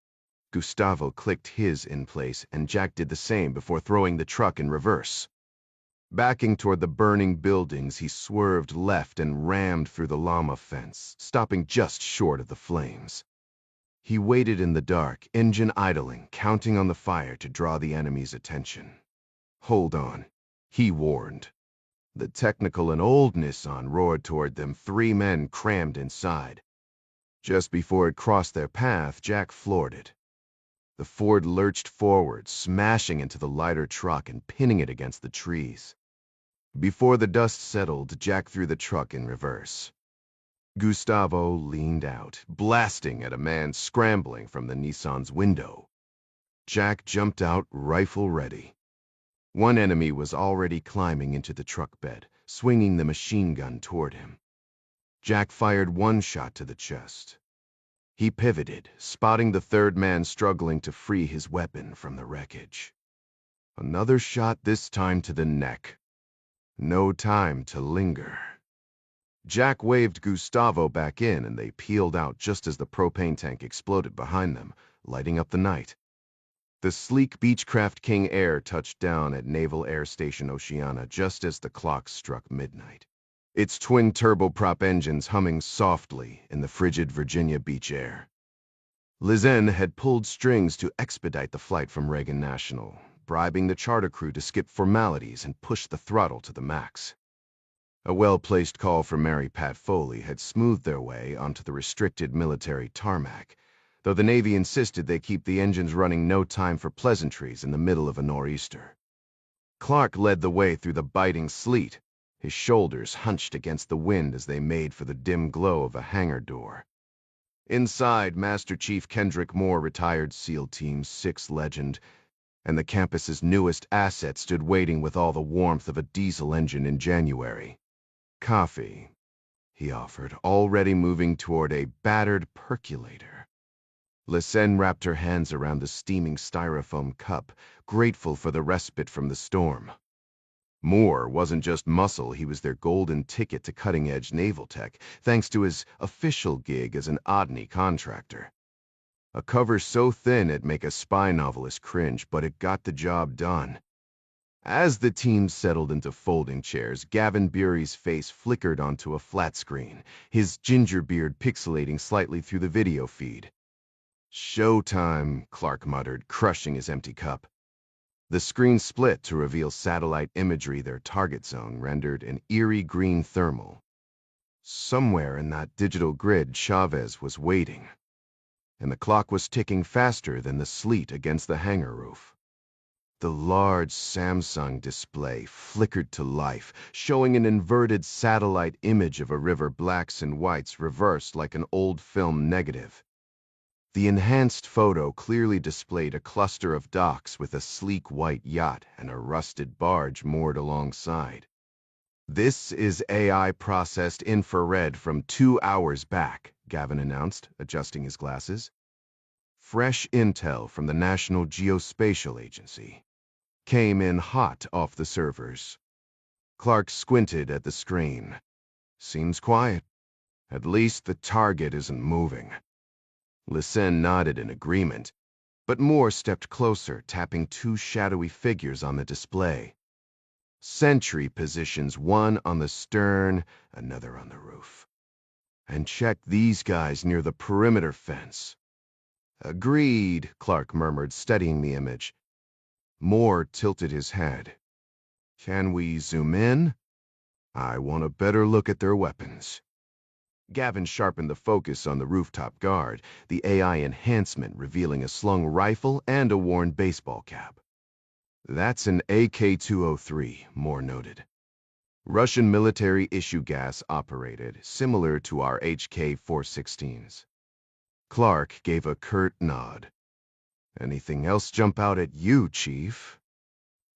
Gustavo clicked his in place, and Jack did the same before throwing the truck in reverse. Backing toward the burning buildings, he swerved left and rammed through the llama fence, stopping just short of the flames. He waited in the dark, engine idling, counting on the fire to draw the enemy's attention. "Hold on," he warned. The technical and old Nissan roared toward them, 3 men crammed inside. Just before it crossed their path, Jack floored it. The Ford lurched forward, smashing into the lighter truck and pinning it against the trees. Before the dust settled, Jack threw the truck in reverse. Gustavo leaned out, blasting at a man scrambling from the Nissan's window. Jack jumped out, rifle ready. One enemy was already climbing into the truck bed, swinging the machine gun toward him. Jack fired one shot to the chest. He pivoted, spotting the third man struggling to free his weapon from the wreckage. Another shot, this time to the neck. No time to linger. Jack waved Gustavo back in, and they peeled out just as the propane tank exploded behind them, lighting up the night. The sleek Beechcraft King Air touched down at Naval Air Station Oceana just as the clock struck midnight, its twin turboprop engines humming softly in the frigid Virginia Beach air. Lizen had pulled strings to expedite the flight from Reagan National, bribing the charter crew to skip formalities and push the throttle to the max. A well-placed call from Mary Pat Foley had smoothed their way onto the restricted military tarmac, though the Navy insisted they keep the engines running no time for pleasantries in the middle of a nor'easter. Clark led the way through the biting sleet, his shoulders hunched against the wind as they made for the dim glow of a hangar door. Inside, Master Chief Kendrick Moore, retired SEAL Team 6 legend, and the campus's newest asset stood waiting with all the warmth of a diesel engine in January. "Coffee," he offered, already moving toward a battered percolator. Lizen wrapped her hands around the steaming styrofoam cup, grateful for the respite from the storm. Moore wasn't just muscle, he was their golden ticket to cutting-edge naval tech, thanks to his official gig as an ODNI contractor. A cover so thin it'd make a spy novelist cringe, but it got the job done. As the team settled into folding chairs, Gavin Bury's face flickered onto a flat screen, his ginger beard pixelating slightly through the video feed. "Showtime," Clark muttered, crushing his empty cup. The screen split to reveal satellite imagery their target zone rendered an eerie green thermal. Somewhere in that digital grid, Chavez was waiting, and the clock was ticking faster than the sleet against the hangar roof. The large Samsung display flickered to life, showing an inverted satellite image of a river, blacks and whites reversed like an old film negative. The enhanced photo clearly displayed a cluster of docks with a sleek white yacht and a rusted barge moored alongside. "This is AI-processed infrared from 2 hours back," Gavin announced, adjusting his glasses. Fresh intel from the National Geospatial Agency. Came in hot off the servers. Clark squinted at the screen. "Seems quiet. At least the target isn't moving." Lysen nodded in agreement, but Moore stepped closer, tapping 2 shadowy figures on the display. Sentry positions, one on the stern, another on the roof. "And check these guys near the perimeter fence." "Agreed," Clark murmured, studying the image. Moore tilted his head. "Can we zoom in? I want a better look at their weapons." Gavin sharpened the focus on the rooftop guard, the AI enhancement revealing a slung rifle and a worn baseball cap. "That's an AK-203, Moore noted. Russian military-issue gas operated, similar to our HK-416s. Clark gave a curt nod. "Anything else jump out at you, Chief?"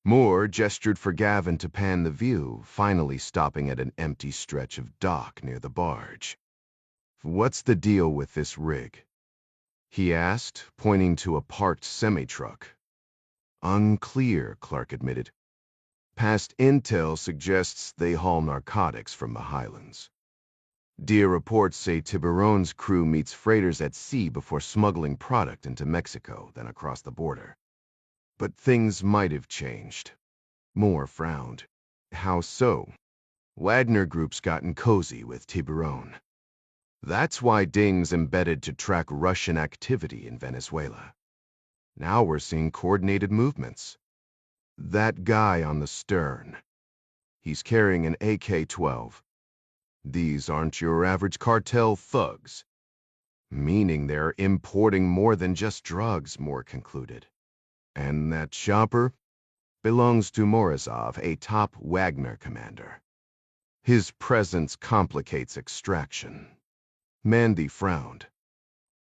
Moore gestured for Gavin to pan the view, finally stopping at an empty stretch of dock near the barge. "What's the deal with this rig?" he asked, pointing to a parked semi-truck. "Unclear," Clark admitted. "Past intel suggests they haul narcotics from the Highlands. Dear reports say Tiburon's crew meets freighters at sea before smuggling product into Mexico, then across the border. But things might have changed." Moore frowned. "How so?" "Wagner Group's gotten cozy with Tiburon. That's why Ding's embedded to track Russian activity in Venezuela. Now we're seeing coordinated movements. That guy on the stern. He's carrying an AK-12. These aren't your average cartel thugs." "Meaning they're importing more than just drugs," Moore concluded. "And that chopper belongs to Morozov, a top Wagner commander. His presence complicates extraction." Mandy frowned.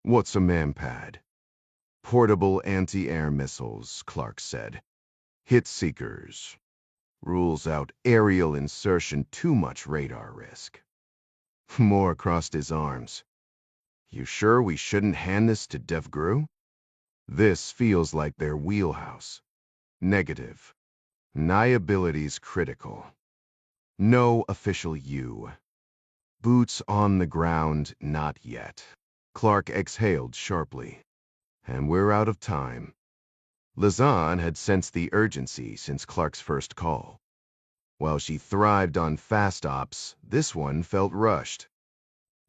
"What's a manpad?" "Portable anti-air missiles," Clark said. "Hit seekers. Rules out aerial insertion, too much radar risk." Moore crossed his arms. "You sure we shouldn't hand this to DevGru? This feels like their wheelhouse." "Negative. Niability's critical. No official U. Boots on the ground, not yet." Clark exhaled sharply. "And we're out of time." Lysen had sensed the urgency since Clark's first call. While she thrived on fast ops, this one felt rushed.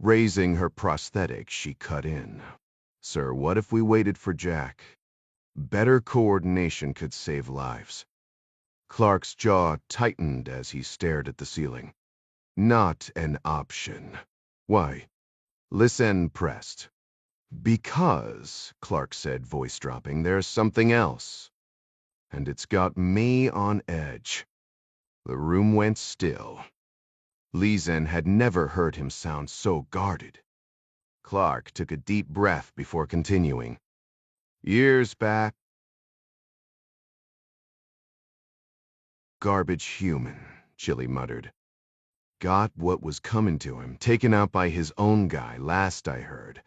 Raising her prosthetic, she cut in. "Sir, what if we waited for Jack? Better coordination could save lives." Clark's jaw tightened as he stared at the ceiling. "Not an option." "Why?" Lysen pressed. "Because," Clark said, voice dropping, "there's something else. And it's got me on edge." The room went still. Lysen had never heard him sound so guarded. Clark took a deep breath before continuing. "Years back, garbage human," Chili muttered. "Got what was coming to him, taken out by his own guy, last I heard."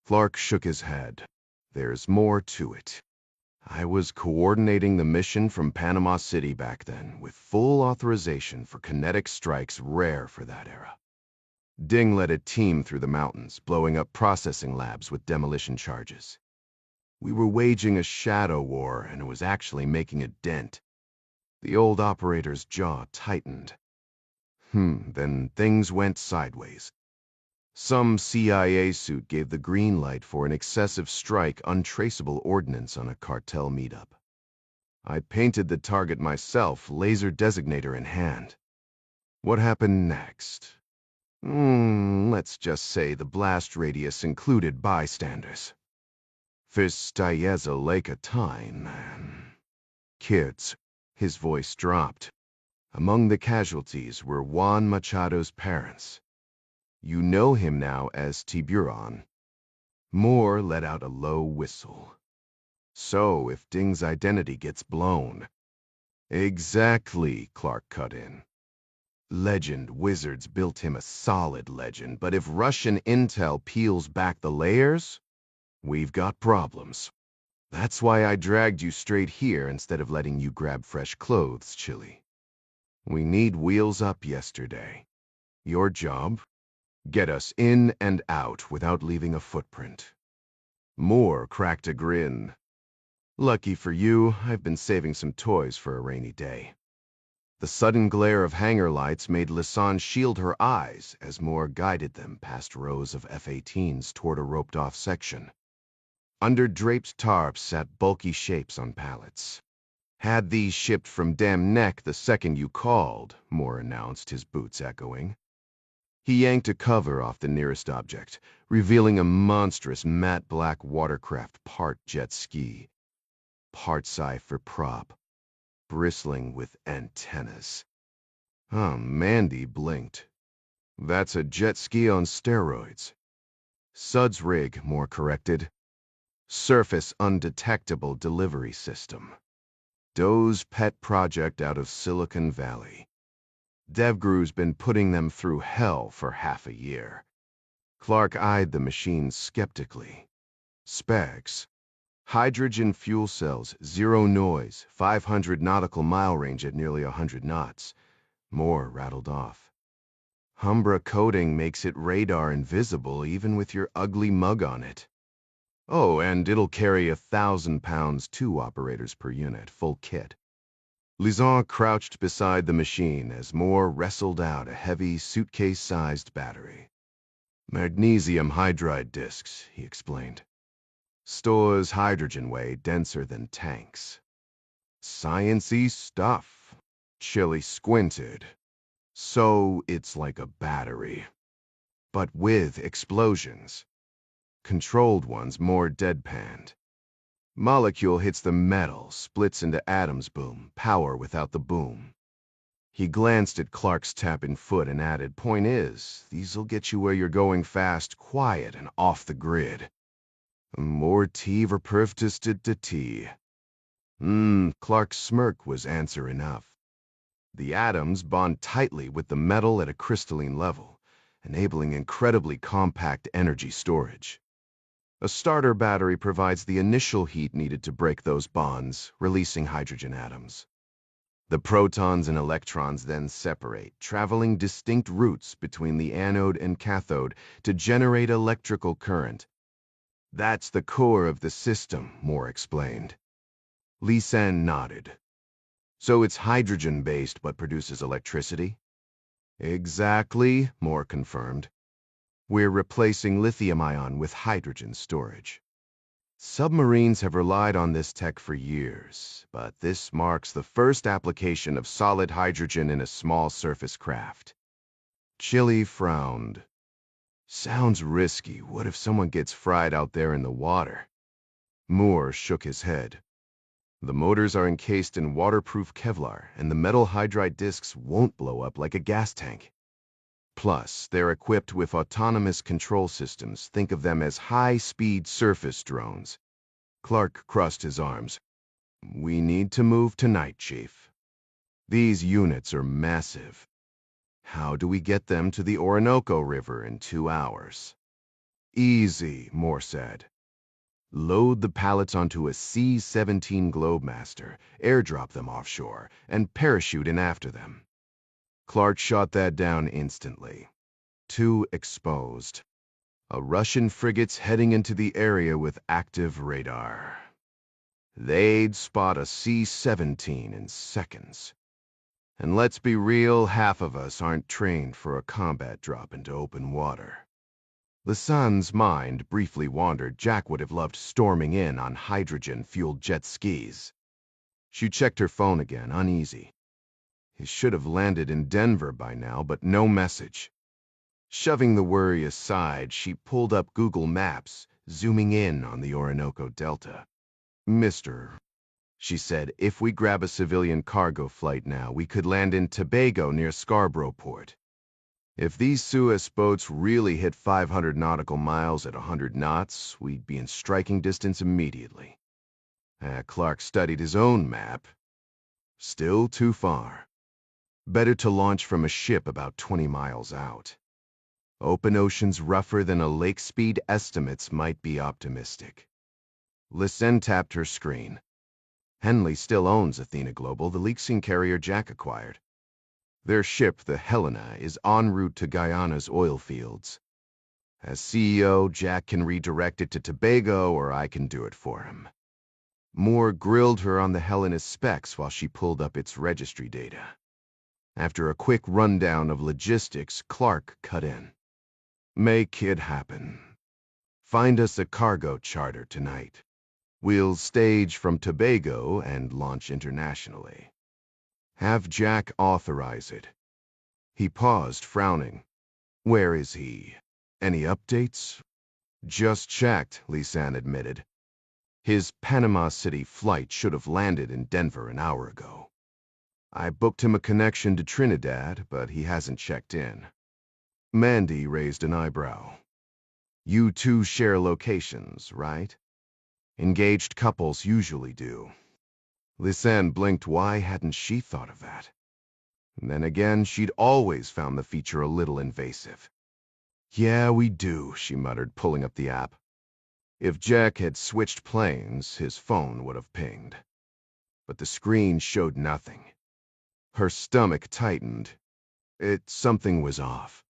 Clark shook his head. "There's more to it. I was coordinating the mission from Panama City back then, with full authorization for kinetic strikes rare for that era. Ding led a team through the mountains, blowing up processing labs with demolition charges. We were waging a shadow war, and it was actually making a dent." The old operator's jaw tightened. Then things went sideways. Some CIA suit gave the green light for an excessive strike, untraceable ordnance on a cartel meetup. I painted the target myself, laser designator in hand. What happened next? Let's just say the blast radius included bystanders. First, like a time. kids. His voice dropped. Among the casualties were Juan Machado's parents. You know him now as Tiburon. Moore let out a low whistle. So, if Ding's identity gets blown. Exactly, Clark cut in. Legend wizards built him a solid legend, but if Russian intel peels back the layers, we've got problems. That's why I dragged you straight here instead of letting you grab fresh clothes, Chili. We need wheels up yesterday. Your job? Get us in and out without leaving a footprint. Moore cracked a grin. Lucky for you, I've been saving some toys for a rainy day. The sudden glare of hangar lights made Lisanne shield her eyes as Moore guided them past rows of F-18s toward a roped-off section. Under draped tarps sat bulky shapes on pallets. Had these shipped from Dam Neck the second you called, Moore announced, his boots echoing. He yanked a cover off the nearest object, revealing a monstrous matte black watercraft part jet ski, part cipher prop, bristling with antennas. Mandy blinked. That's a jet ski on steroids. Sud's rig, Moore corrected. Surface undetectable delivery system. Doe's pet project out of Silicon Valley. DevGrew's been putting them through hell for half a year. Clark eyed the machine skeptically. Specs. Hydrogen fuel cells, zero noise, 500 nautical mile range at nearly 100 knots. Moore rattled off. Umbra coating makes it radar invisible even with your ugly mug on it. Oh, and it'll carry 1,000 pounds, 2 operators per unit, full kit. Lisanne crouched beside the machine as Moore wrestled out a heavy, suitcase-sized battery. Magnesium hydride discs, he explained. Stores hydrogen way denser than tanks. Science-y stuff. Chili squinted. So it's like a battery. But with explosions. Controlled ones more deadpanned. Molecule hits the metal, splits into atoms, boom, power without the boom. He glanced at Clark's tapping foot and added, point is, these'll get you where you're going fast, quiet, and off the grid. More tea verperftis to tea. Clark's smirk was answer enough. The atoms bond tightly with the metal at a crystalline level, enabling incredibly compact energy storage. A starter battery provides the initial heat needed to break those bonds, releasing hydrogen atoms. The protons and electrons then separate, traveling distinct routes between the anode and cathode to generate electrical current. That's the core of the system, Moore explained. Lisanne nodded. So it's hydrogen-based but produces electricity? Exactly, Moore confirmed. We're replacing lithium-ion with hydrogen storage. Submarines have relied on this tech for years, but this marks the first application of solid hydrogen in a small surface craft. Chili frowned. Sounds risky. What if someone gets fried out there in the water? Moore shook his head. The motors are encased in waterproof Kevlar, and the metal hydride discs won't blow up like a gas tank. Plus, they're equipped with autonomous control systems. Think of them as high-speed surface drones. Clark crossed his arms. We need to move tonight, Chief. These units are massive. How do we get them to the Orinoco River in 2 hours? Easy, Moore said. Load the pallets onto a C-17 Globemaster, airdrop them offshore, and parachute in after them. Clark shot that down instantly. Too exposed. A Russian frigate's heading into the area with active radar. They'd spot a C-17 in seconds. And let's be real, half of us aren't trained for a combat drop into open water. Lisanne's mind briefly wandered. Jack would have loved storming in on hydrogen-fueled jet skis. She checked her phone again, uneasy. He should have landed in Denver by now, but no message. Shoving the worry aside, she pulled up Google Maps, zooming in on the Orinoco Delta. Mr. she said. If we grab a civilian cargo flight now, we could land in Tobago near Scarborough Port. If these Suez boats really hit 500 nautical miles at 100 knots, we'd be in striking distance immediately. Clark studied his own map. Still too far. Better to launch from a ship about 20 miles out. Open oceans rougher than a lake speed estimates might be optimistic. Lysen tapped her screen. Henley still owns Athena Global, the leasing carrier Jack acquired. Their ship, the Helena, is en route to Guyana's oil fields. As CEO, Jack can redirect it to Tobago, or I can do it for him. Moore grilled her on the Helena's specs while she pulled up its registry data. After a quick rundown of logistics, Clark cut in. Make it happen. Find us a cargo charter tonight. We'll stage from Tobago and launch internationally. Have Jack authorize it. He paused, frowning. Where is he? Any updates? Just checked, Lysen admitted. His Panama City flight should have landed in Denver an hour ago. I booked him a connection to Trinidad, but he hasn't checked in. Mandy raised an eyebrow. You two share locations, right? Engaged couples usually do. Lysen blinked. Why hadn't she thought of that? And then again, she'd always found the feature a little invasive. Yeah, we do, she muttered, pulling up the app. If Jack had switched planes, his phone would have pinged. But the screen showed nothing. Her stomach tightened. Something was off.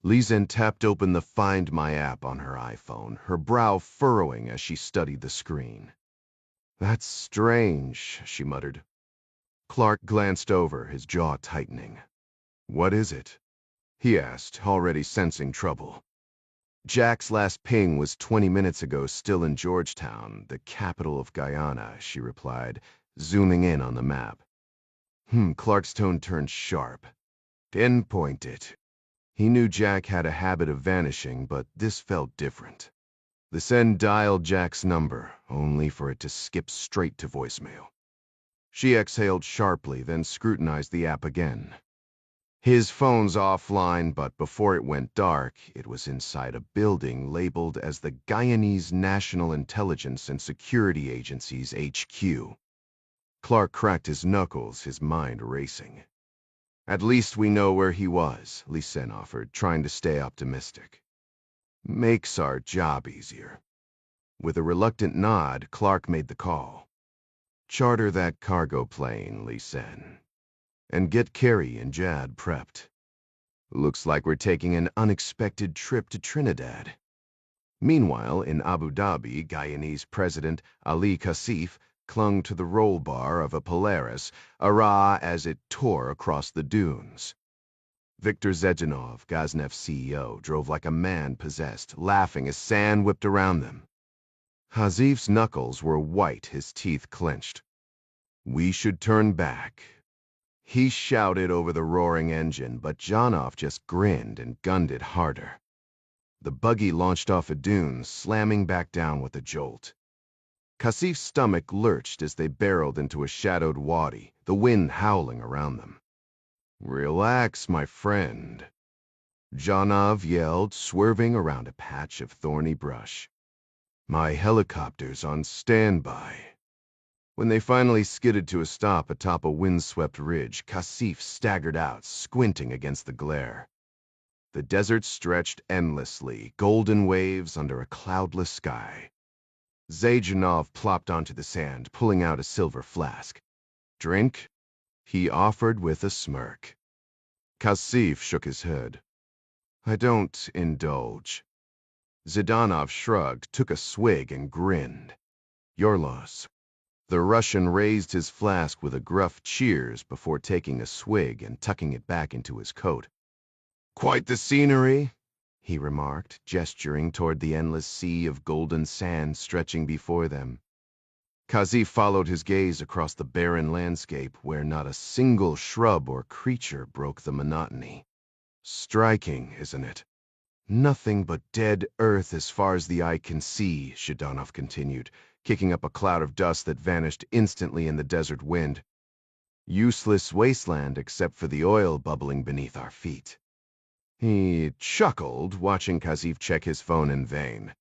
Lysen tapped open the Find My app on her iPhone, her brow furrowing as she studied the screen. That's strange, she muttered. Clark glanced over, his jaw tightening. What is it? He asked, already sensing trouble. Jack's last ping was 20 minutes ago, still in Georgetown, the capital of Guyana, she replied, zooming in on the map. Clark's tone turned sharp. Pinpoint it. He knew Jack had a habit of vanishing, but this felt different. Lysen dialed Jack's number, only for it to skip straight to voicemail. She exhaled sharply, then scrutinized the app again. His phone's offline, but before it went dark, it was inside a building labeled as the Guyanese National Intelligence and Security Agency's HQ. Clark cracked his knuckles, his mind racing. At least we know where he was, Lysen offered, trying to stay optimistic. Makes our job easier. With a reluctant nod, Clark made the call. Charter that cargo plane, Lysen. And get Carrie and Jad prepped. Looks like we're taking an unexpected trip to Trinidad. Meanwhile, in Abu Dhabi, Guyanese President Ali Kassif clung to the roll bar of a Polaris, awry as it tore across the dunes. Viktor Zedzhanov, Gaznev's CEO, drove like a man possessed, laughing as sand whipped around them. Kassif's knuckles were white, his teeth clenched. We should turn back. He shouted over the roaring engine, but Janov just grinned and gunned it harder. The buggy launched off a dune, slamming back down with a jolt. Kassif's stomach lurched as they barreled into a shadowed wadi, the wind howling around them. Relax, my friend, Janov yelled, swerving around a patch of thorny brush. My helicopter's on standby. When they finally skidded to a stop atop a windswept ridge, Kassif staggered out, squinting against the glare. The desert stretched endlessly, golden waves under a cloudless sky. Zadzhanov plopped onto the sand, pulling out a silver flask. Drink? He offered with a smirk. Kassif shook his head. I don't indulge. Zdzhanov shrugged, took a swig, and grinned. Your loss. The Russian raised his flask with a gruff cheers before taking a swig and tucking it back into his coat. Quite the scenery, he remarked, gesturing toward the endless sea of golden sand stretching before them. Kassif followed his gaze across the barren landscape where not a single shrub or creature broke the monotony. Striking, isn't it? Nothing but dead earth as far as the eye can see, Zdzhanov continued, kicking up a cloud of dust that vanished instantly in the desert wind. Useless wasteland except for the oil bubbling beneath our feet. He chuckled, watching Kazif check his phone in vain.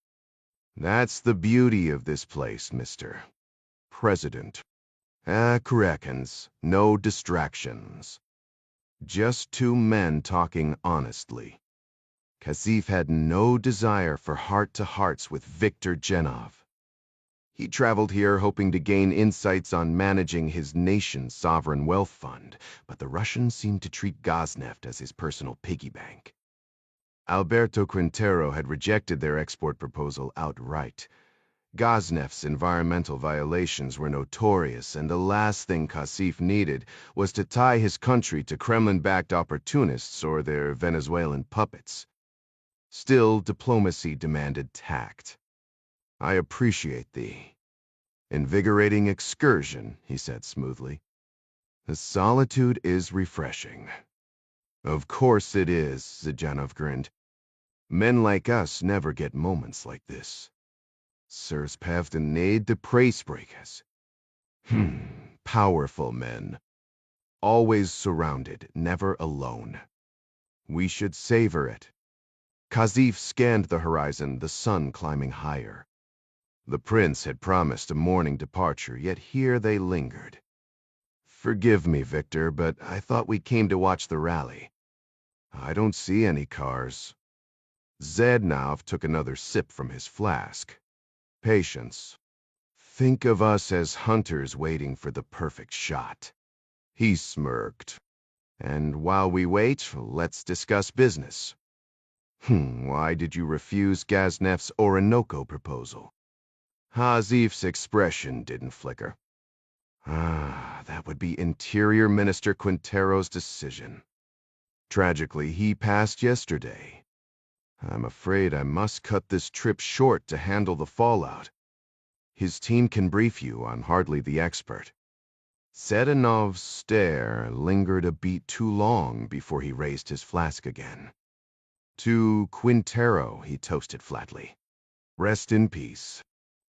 That's the beauty of this place, Mr. President. Corrections, no distractions. Just two men talking honestly. Kazif had no desire for heart-to-hearts with Viktor Genov. He traveled here hoping to gain insights on managing his nation's sovereign wealth fund, but the Russians seemed to treat Gosneft as his personal piggy bank. Alberto Quintero had rejected their export proposal outright. Gosneft's environmental violations were notorious, and the last thing Kazif needed was to tie his country to Kremlin-backed opportunists or their Venezuelan puppets. Still, diplomacy demanded tact. I appreciate the invigorating excursion, he said smoothly. The solitude is refreshing. Of course it is, Zijanov grinned. Men like us never get moments like this. Sirs Pavden need the praise-breakers. Powerful men. Always surrounded, never alone. We should savor it. Kazif scanned the horizon, the sun climbing higher. The prince had promised a morning departure, yet here they lingered. Forgive me, Victor, but I thought we came to watch the rally. I don't see any cars. Zadnov took another sip from his flask. Patience. Think of us as hunters waiting for the perfect shot. He smirked. And while we wait, let's discuss business. Why did you refuse Gaznev's Orinoco proposal? Hazif's expression didn't flicker. That would be Interior Minister Quintero's decision. Tragically, he passed yesterday. I'm afraid I must cut this trip short to handle the fallout. His team can brief you, I'm hardly the expert. Sedanov's stare lingered a beat too long before he raised his flask again. To Quintero, he toasted flatly. Rest in peace.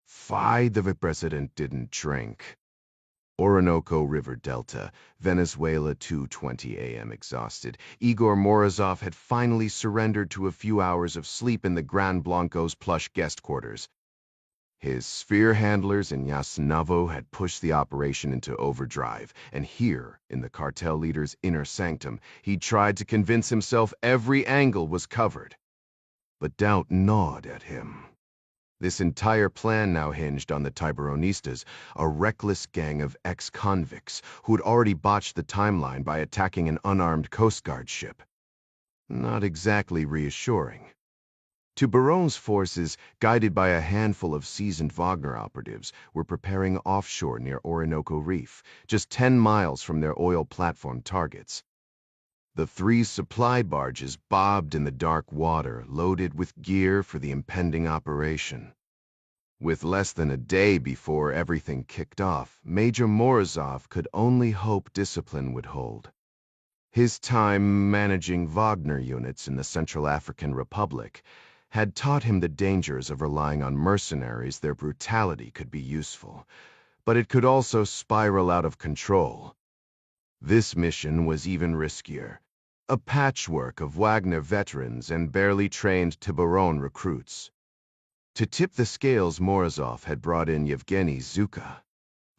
Fie, the president didn't drink. Orinoco River Delta, Venezuela, 2:20 a.m. exhausted. Igor Morozov had finally surrendered to a few hours of sleep in the Gran Blanco's plush guest quarters. His sphere handlers in Yasnavo had pushed the operation into overdrive, and here, in the cartel leader's inner sanctum, he tried to convince himself every angle was covered. But doubt gnawed at him. This entire plan now hinged on the Tiburonistas, a reckless gang of ex-convicts who'd already botched the timeline by attacking an unarmed Coast Guard ship. Not exactly reassuring. Tiburon's forces, guided by a handful of seasoned Wagner operatives, were preparing offshore near Orinoco Reef, just 10 miles from their oil platform targets. The 3 supply barges bobbed in the dark water, loaded with gear for the impending operation. With less than a day before everything kicked off, Major Morozov could only hope discipline would hold. His time managing Wagner units in the Central African Republic had taught him the dangers of relying on mercenaries. Their brutality could be useful, but it could also spiral out of control. This mission was even riskier. A patchwork of Wagner veterans and barely trained Tiburon recruits. To tip the scales, Morozov had brought in Yevgeny Zuka,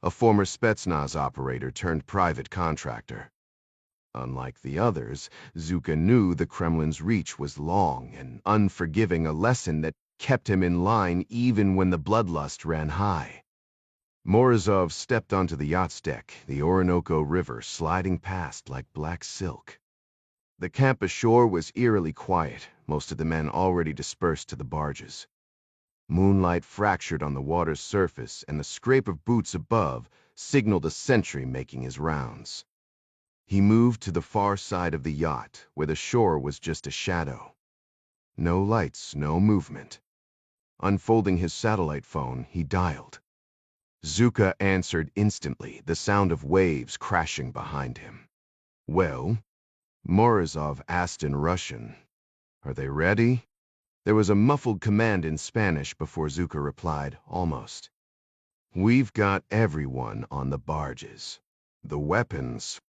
a former Spetsnaz operator turned private contractor. Unlike the others, Zuka knew the Kremlin's reach was long and unforgiving, a lesson that kept him in line even when the bloodlust ran high. Morozov stepped onto the yacht's deck, the Orinoco River sliding past like black silk. The camp ashore was eerily quiet, most of the men already dispersed to the barges. Moonlight fractured on the water's surface, and the scrape of boots above signaled a sentry making his rounds. He moved to the far side of the yacht, where the shore was just a shadow. No lights, no movement. Unfolding his satellite phone, he dialed. Zuka answered instantly, the sound of waves crashing behind him. Well? Morozov asked in Russian. Are they ready? There was a muffled command in Spanish before Zuka replied, almost. We've got everyone on the barges. The weapons,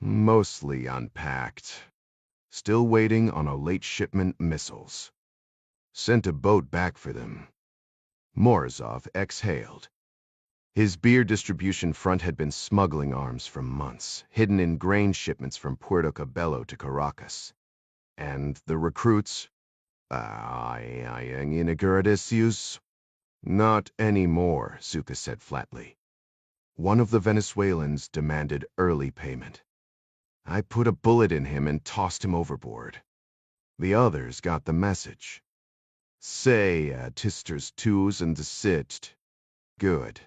mostly unpacked. Still waiting on a late shipment missiles. Sent a boat back for them. Morozov exhaled. His beer distribution front had been smuggling arms for months, hidden in grain shipments from Puerto Cabello to Caracas. And the recruits? Inaguradius? Not anymore, Zuka said flatly. One of the Venezuelans demanded early payment. I put a bullet in him and tossed him overboard. The others got the message. Say, tisters twos and desist. Good.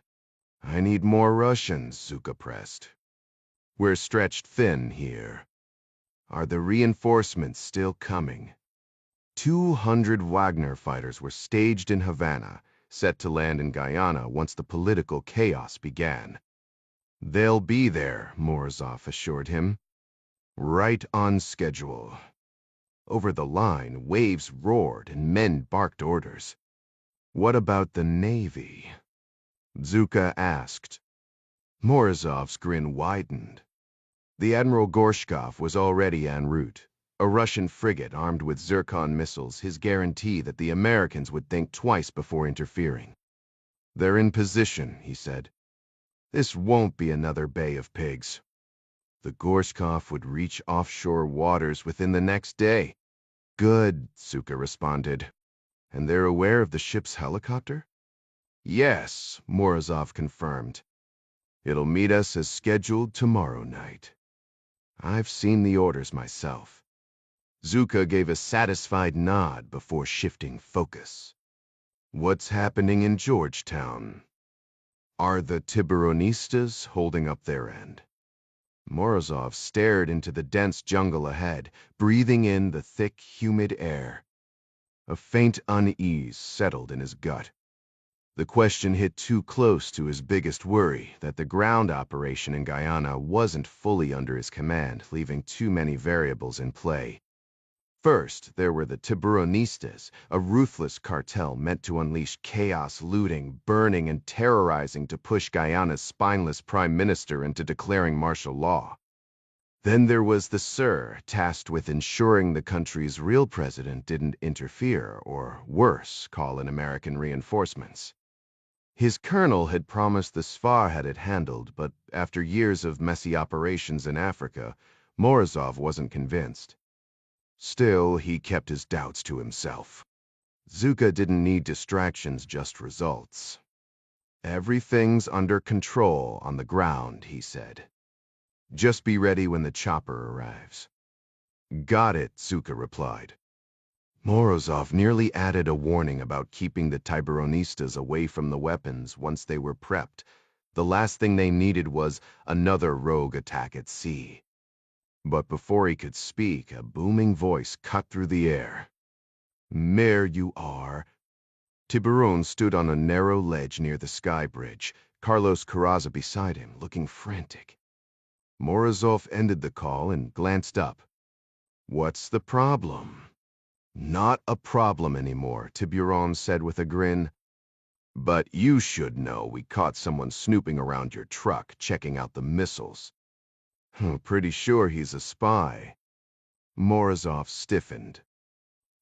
I need more Russians, Zuka pressed. We're stretched thin here. Are the reinforcements still coming? 200 Wagner fighters were staged in Havana, set to land in Guyana once the political chaos began. They'll be there, Morozov assured him. Right on schedule. Over the line, waves roared and men barked orders. What about the Navy? Zuka asked. Morozov's grin widened. The Admiral Gorshkov was already en route, a Russian frigate armed with Zircon missiles, his guarantee that the Americans would think twice before interfering. They're in position, he said. This won't be another Bay of Pigs. The Gorshkov would reach offshore waters within the next day. Good, Zuka responded. And they're aware of the ship's helicopter? Yes, Morozov confirmed. It'll meet us as scheduled tomorrow night. I've seen the orders myself. Zuka gave a satisfied nod before shifting focus. What's happening in Georgetown? Are the Tiburonistas holding up their end? Morozov stared into the dense jungle ahead, breathing in the thick, humid air. A faint unease settled in his gut. The question hit too close to his biggest worry, that the ground operation in Guyana wasn't fully under his command, leaving too many variables in play. First, there were the Tiburonistas, a ruthless cartel meant to unleash chaos, looting, burning, and terrorizing to push Guyana's spineless prime minister into declaring martial law. Then there was the Sir, tasked with ensuring the country's real president didn't interfere, or worse, call in American reinforcements. His colonel had promised the Svar had it handled, but after years of messy operations in Africa, Morozov wasn't convinced. Still, he kept his doubts to himself. Zuka didn't need distractions, just results. Everything's under control on the ground, he said. Just be ready when the chopper arrives. Got it, Zuka replied. Morozov nearly added a warning about keeping the Tiburonistas away from the weapons once they were prepped. The last thing they needed was another rogue attack at sea. But before he could speak, a booming voice cut through the air. There you are. Tiburon stood on a narrow ledge near the sky bridge, Carlos Carraza beside him, looking frantic. Morozov ended the call and glanced up. What's the problem? Not a problem anymore, Tiburon said with a grin. But you should know we caught someone snooping around your truck, checking out the missiles. Pretty sure he's a spy. Morozov stiffened.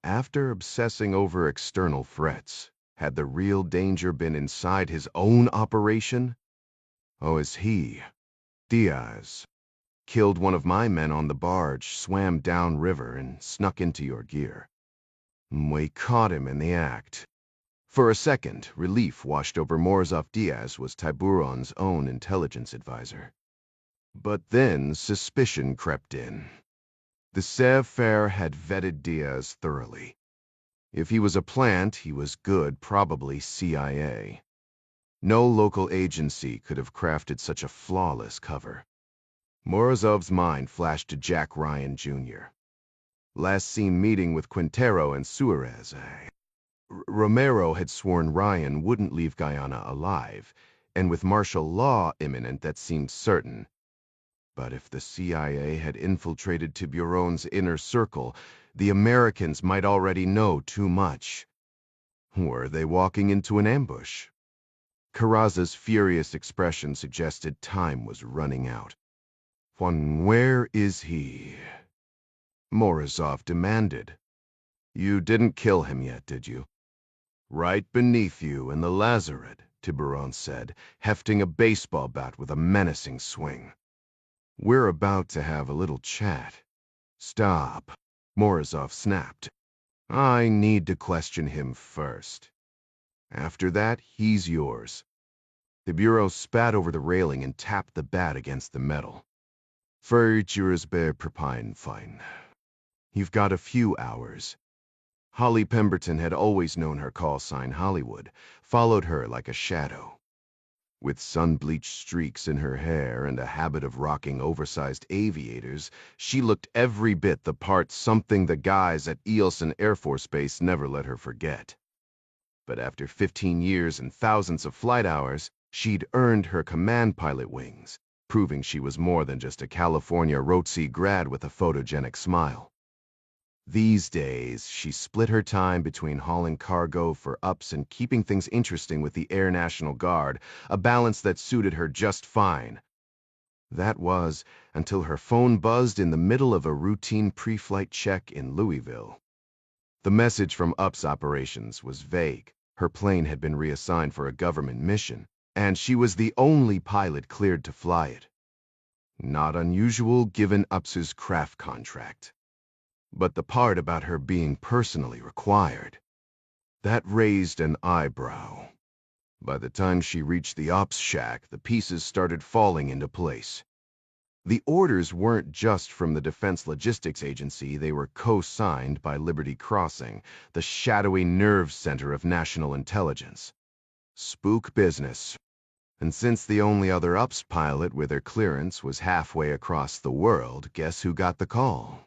After obsessing over external threats, had the real danger been inside his own operation? Oh, is he? Diaz. Killed one of my men on the barge, swam downriver, and snuck into your gear. We caught him in the act. For a second, relief washed over Morozov. Diaz was Tiburon's own intelligence advisor. But then suspicion crept in. The Savoir-faire had vetted Diaz thoroughly. If he was a plant, he was good, probably CIA. No local agency could have crafted such a flawless cover. Morozov's mind flashed to Jack Ryan, Jr. Last seen meeting with Quintero and Suarez. Romero had sworn Ryan wouldn't leave Guyana alive, and with martial law imminent, that seemed certain. But if the CIA had infiltrated Tiburon's inner circle, the Americans might already know too much. Were they walking into an ambush? Carrazza's furious expression suggested time was running out. "Juan, where is he?" Morozov demanded. "You didn't kill him yet, did you?" "Right beneath you in the lazaret," Tiburon said, hefting a baseball bat with a menacing swing. "We're about to have a little chat." "Stop," Morozov snapped. "I need to question him first. After that, he's yours." The bureau spat over the railing and tapped the bat against the metal. Fine. You've got a few hours." Holly Pemberton had always known her call sign Hollywood, followed her like a shadow. With sun-bleached streaks in her hair and a habit of rocking oversized aviators, she looked every bit the part, something the guys at Eielson Air Force Base never let her forget. But after 15 years and thousands of flight hours, she'd earned her command pilot wings, proving she was more than just a California ROTC grad with a photogenic smile. These days, she split her time between hauling cargo for ups and keeping things interesting with the Air National Guard, a balance that suited her just fine. That was until her phone buzzed in the middle of a routine pre-flight check in Louisville. The message from UPS operations was vague. Her plane had been reassigned for a government mission, and she was the only pilot cleared to fly it. Not unusual given UPS's craft contract. But the part about her being personally required, that raised an eyebrow. By the time she reached the ops shack, the pieces started falling into place. The orders weren't just from the Defense Logistics Agency, they were co-signed by Liberty Crossing, the shadowy nerve center of national intelligence. Spook business. And since the only other UPS pilot with her clearance was halfway across the world, guess who got the call?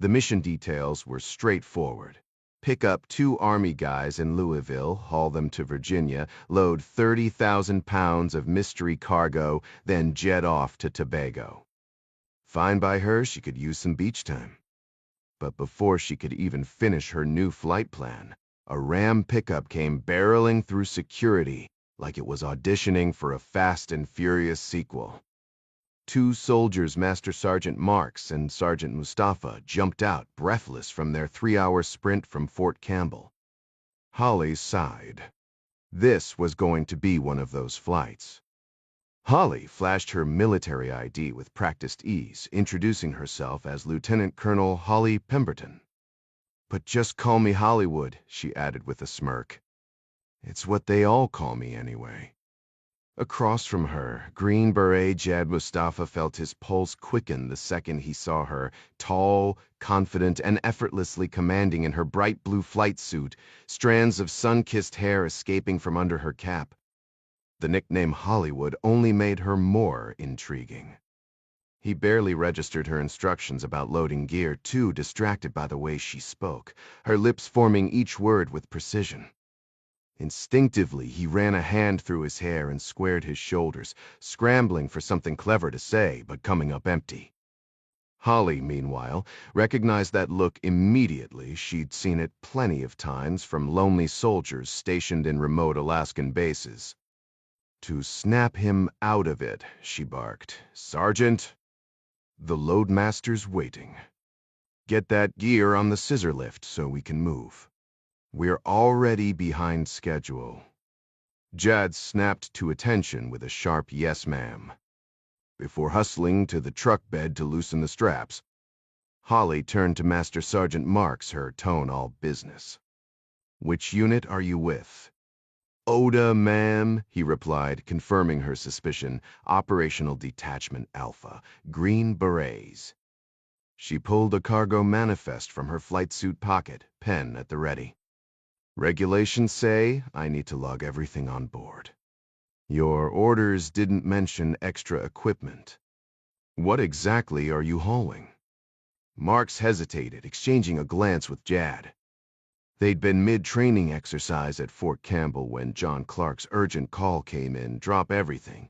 The mission details were straightforward. Pick up 2 Army guys in Louisville, haul them to Virginia, load 30,000 pounds of mystery cargo, then jet off to Tobago. Fine by her, she could use some beach time. But before she could even finish her new flight plan, a Ram pickup came barreling through security like it was auditioning for a Fast and Furious sequel. 2 soldiers, Master Sergeant Marks and Sergeant Mustafa, jumped out, breathless from their 3-hour sprint from Fort Campbell. Holly sighed. This was going to be one of those flights. Holly flashed her military ID with practiced ease, introducing herself as Lieutenant Colonel Holly Pemberton. "But just call me Hollywood," she added with a smirk. "It's what they all call me anyway." Across from her, Green Beret Jad Mustafa felt his pulse quicken the second he saw her, tall, confident, and effortlessly commanding in her bright blue flight suit, strands of sun-kissed hair escaping from under her cap. The nickname Hollywood only made her more intriguing. He barely registered her instructions about loading gear, too distracted by the way she spoke, her lips forming each word with precision. Instinctively, he ran a hand through his hair and squared his shoulders, scrambling for something clever to say, but coming up empty. Holly, meanwhile, recognized that look immediately. She'd seen it plenty of times from lonely soldiers stationed in remote Alaskan bases. "To snap him out of it," she barked. "Sergeant, the loadmaster's waiting. Get that gear on the scissor lift so we can move. We're already behind schedule." Jad snapped to attention with a sharp "yes, ma'am," before hustling to the truck bed to loosen the straps. Holly turned to Master Sergeant Marks, her tone all business. "Which unit are you with?" "Oda, ma'am," he replied, confirming her suspicion. "Operational Detachment Alpha, Green Berets." She pulled a cargo manifest from her flight suit pocket, pen at the ready. "Regulations say I need to log everything on board. Your orders didn't mention extra equipment. What exactly are you hauling?" Marks hesitated, exchanging a glance with Jad. They'd been mid-training exercise at Fort Campbell when John Clark's urgent call came in: drop everything,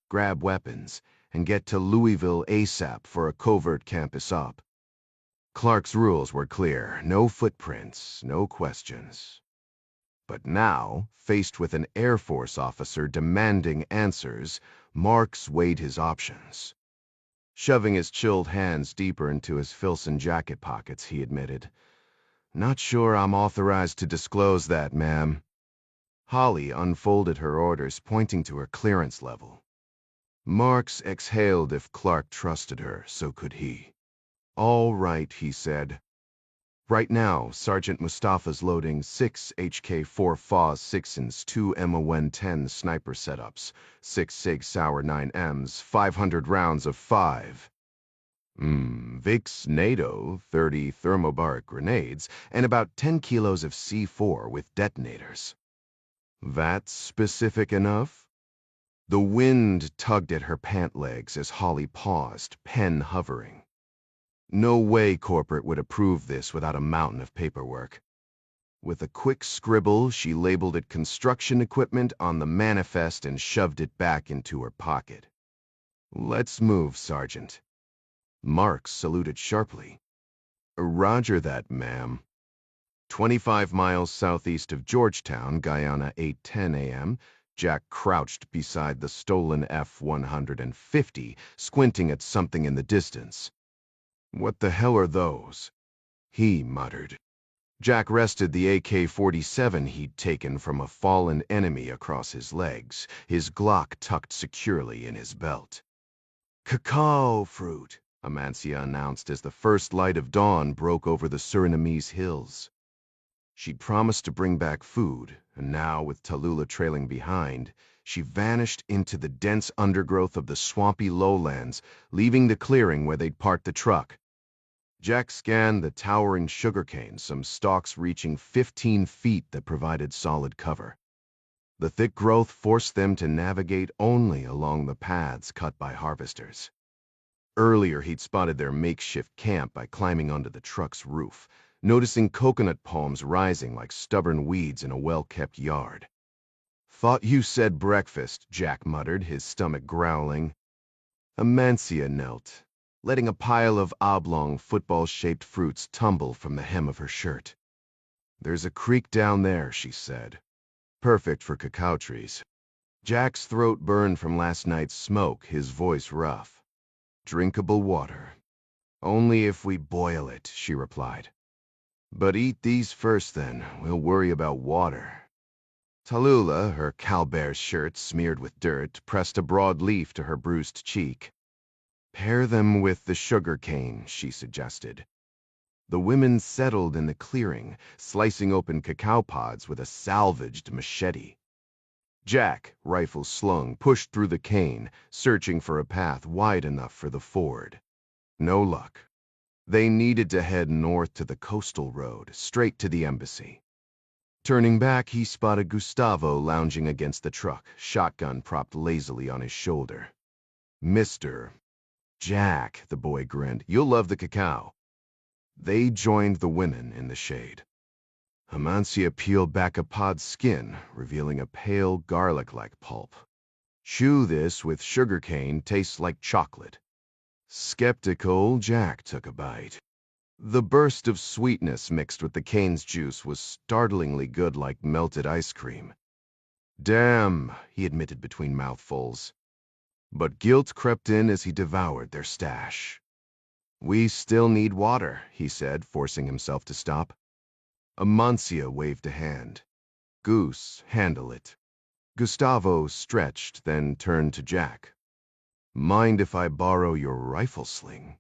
grab weapons, and get to Louisville ASAP for a covert campus op. Clark's rules were clear: no footprints, no questions. But now, faced with an Air Force officer demanding answers, Marks weighed his options. Shoving his chilled hands deeper into his Filson jacket pockets, he admitted, "Not sure I'm authorized to disclose that, ma'am." Holly unfolded her orders, pointing to her clearance level. Marks exhaled. If Clark trusted her, so could he. "All right," he said. "Right now, Sergeant Mustafa's loading 6 HK-4 FAS 6s, 2 MON-10 sniper setups, 6 Sig Sauer 9Ms, 500 rounds of 5. Vicks NATO, 30 thermobaric grenades, and about 10 kilos of C4 with detonators." "That's specific enough?" The wind tugged at her pant legs as Holly paused, pen hovering. No way corporate would approve this without a mountain of paperwork. With a quick scribble, she labeled it construction equipment on the manifest and shoved it back into her pocket. "Let's move, Sergeant." Marks saluted sharply. "Roger that, ma'am." 25 miles southeast of Georgetown, Guyana, 8:10 a.m., Jack crouched beside the stolen F-150, squinting at something in the distance. "What the hell are those?" he muttered. Jack rested the AK-47 he'd taken from a fallen enemy across his legs, his Glock tucked securely in his belt. "Cacao fruit," Amancia announced as the first light of dawn broke over the Surinamese hills. She'd promised to bring back food, and now, with Tallulah trailing behind, she vanished into the dense undergrowth of the swampy lowlands, leaving the clearing where they'd parked the truck. Jack scanned the towering sugarcane, some stalks reaching 15 feet that provided solid cover. The thick growth forced them to navigate only along the paths cut by harvesters. Earlier, he'd spotted their makeshift camp by climbing onto the truck's roof, noticing coconut palms rising like stubborn weeds in a well-kept yard. "Thought you said breakfast," Jack muttered, his stomach growling. Amancia knelt, letting a pile of oblong, football-shaped fruits tumble from the hem of her shirt. "There's a creek down there," she said. "Perfect for cacao trees." Jack's throat burned from last night's smoke, his voice rough. "Drinkable water." "Only if we boil it," she replied. "But eat these first, then. We'll worry about water." Tallulah, her Calbert shirt smeared with dirt, pressed a broad leaf to her bruised cheek. "Pair them with the sugar cane," she suggested. The women settled in the clearing, slicing open cacao pods with a salvaged machete. Jack, rifle slung, pushed through the cane, searching for a path wide enough for the ford. No luck. They needed to head north to the coastal road, straight to the embassy. Turning back, he spotted Gustavo lounging against the truck, shotgun propped lazily on his shoulder. "Mr. Jack," the boy grinned, "you'll love the cacao." They joined the women in the shade. Amancia peeled back a pod's skin, revealing a pale garlic-like pulp. "Chew this with sugarcane, tastes like chocolate." Skeptical, Jack took a bite. The burst of sweetness mixed with the cane's juice was startlingly good, like melted ice cream. "Damn," he admitted between mouthfuls. But guilt crept in as he devoured their stash. "We still need water," he said, forcing himself to stop. Amancia waved a hand. "Goose, handle it." Gustavo stretched, then turned to Jack. "Mind if I borrow your rifle sling?"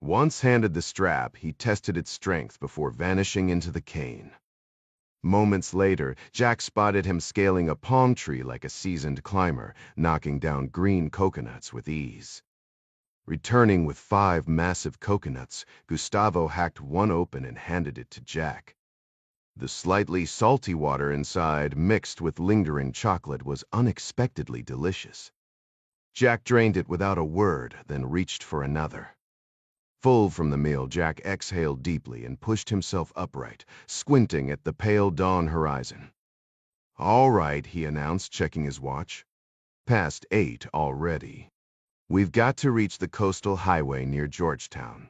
Once handed the strap, he tested its strength before vanishing into the cane. Moments later, Jack spotted him scaling a palm tree like a seasoned climber, knocking down green coconuts with ease. Returning with 5 massive coconuts, Gustavo hacked one open and handed it to Jack. The slightly salty water inside, mixed with lingering chocolate, was unexpectedly delicious. Jack drained it without a word, then reached for another. Full from the meal, Jack exhaled deeply and pushed himself upright, squinting at the pale dawn horizon. "All right," he announced, checking his watch. "Past 8 already. We've got to reach the coastal highway near Georgetown.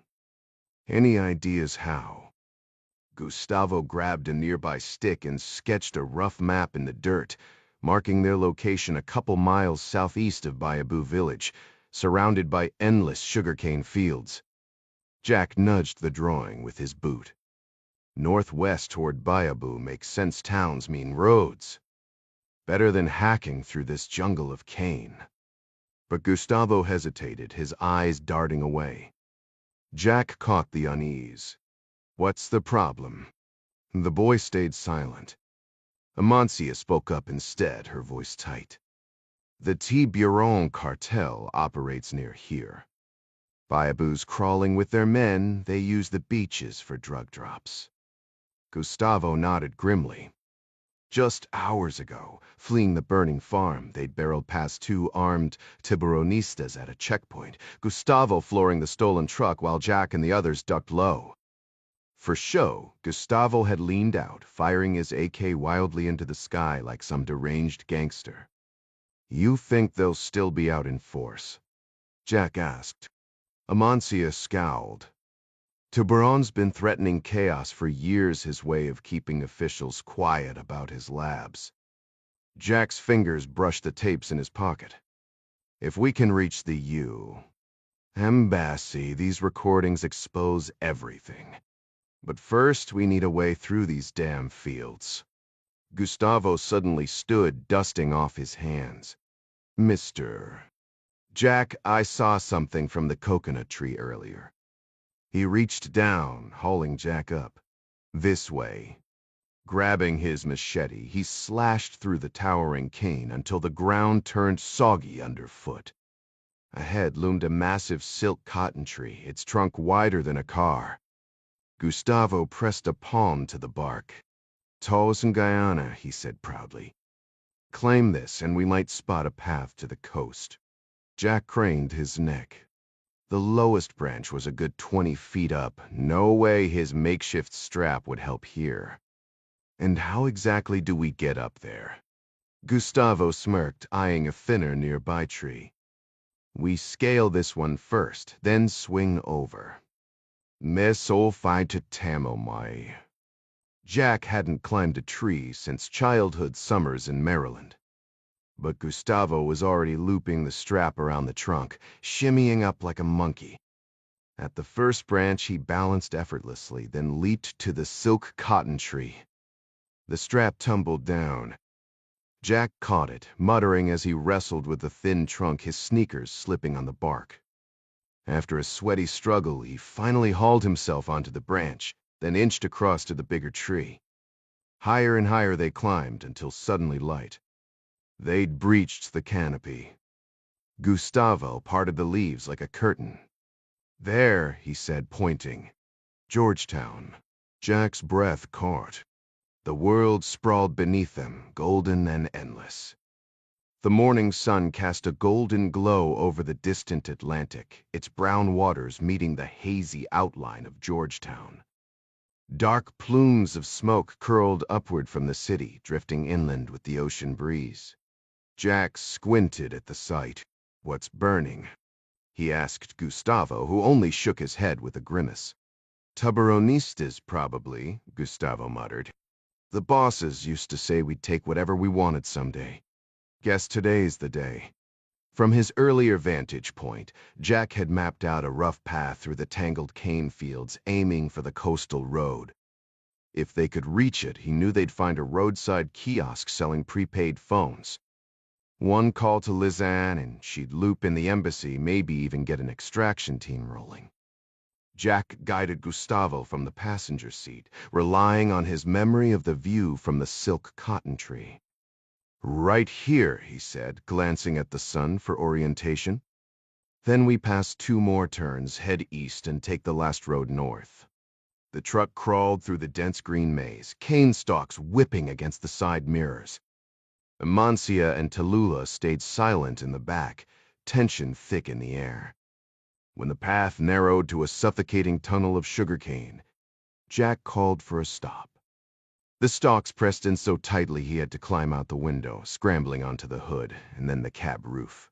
Any ideas how?" Gustavo grabbed a nearby stick and sketched a rough map in the dirt, marking their location a couple miles southeast of Bayaboo Village, surrounded by endless sugarcane fields. Jack nudged the drawing with his boot. Northwest toward Bayaboo makes sense. Towns mean roads. Better than hacking through this jungle of cane. But Gustavo hesitated, his eyes darting away. Jack caught the unease. What's the problem? The boy stayed silent. Amancia spoke up instead, her voice tight. The Tiburon cartel operates near here. Bayaboo's crawling with their men, they use the beaches for drug drops. Gustavo nodded grimly. Just hours ago, fleeing the burning farm, they'd barreled past 2 armed Tiburonistas at a checkpoint, Gustavo flooring the stolen truck while Jack and the others ducked low. For show, Gustavo had leaned out, firing his AK wildly into the sky like some deranged gangster. You think they'll still be out in force? Jack asked. Amancia scowled. Tiburon's been threatening chaos for years, his way of keeping officials quiet about his labs. Jack's fingers brushed the tapes in his pocket. If we can reach the embassy, these recordings expose everything. But first, we need a way through these damn fields. Gustavo suddenly stood, dusting off his hands. Mr. Jack, I saw something from the coconut tree earlier. He reached down, hauling Jack up. This way. Grabbing his machete, he slashed through the towering cane until the ground turned soggy underfoot. Ahead loomed a massive silk cotton tree, its trunk wider than a car. Gustavo pressed a palm to the bark. Taos in Guyana, he said proudly. Claim this, and we might spot a path to the coast. Jack craned his neck. The lowest branch was a good 20 feet up. No way his makeshift strap would help here. And how exactly do we get up there? Gustavo smirked, eyeing a thinner nearby tree. We scale this one first, then swing over. Meso fi to Tamomai. Jack hadn't climbed a tree since childhood summers in Maryland. But Gustavo was already looping the strap around the trunk, shimmying up like a monkey. At the first branch, he balanced effortlessly, then leaped to the silk cotton tree. The strap tumbled down. Jack caught it, muttering as he wrestled with the thin trunk, his sneakers slipping on the bark. After a sweaty struggle, he finally hauled himself onto the branch, then inched across to the bigger tree. Higher and higher they climbed until suddenly light. They'd breached the canopy. Gustavo parted the leaves like a curtain. There, he said, pointing. Georgetown. Jack's breath caught. The world sprawled beneath them, golden and endless. The morning sun cast a golden glow over the distant Atlantic, its brown waters meeting the hazy outline of Georgetown. Dark plumes of smoke curled upward from the city, drifting inland with the ocean breeze. Jack squinted at the sight. What's burning? He asked Gustavo, who only shook his head with a grimace. Tiburonistas, probably, Gustavo muttered. The bosses used to say we'd take whatever we wanted someday. Guess today's the day. From his earlier vantage point, Jack had mapped out a rough path through the tangled cane fields, aiming for the coastal road. If they could reach it, he knew they'd find a roadside kiosk selling prepaid phones. One call to Lizanne, and she'd loop in the embassy, maybe even get an extraction team rolling. Jack guided Gustavo from the passenger seat, relying on his memory of the view from the silk cotton tree. Right here, he said, glancing at the sun for orientation. Then we pass 2 more turns, head east, and take the last road north. The truck crawled through the dense green maze, cane stalks whipping against the side mirrors. Amancia and Tallulah stayed silent in the back, tension thick in the air. When the path narrowed to a suffocating tunnel of sugarcane, Jack called for a stop. The stalks pressed in so tightly he had to climb out the window, scrambling onto the hood, and then the cab roof.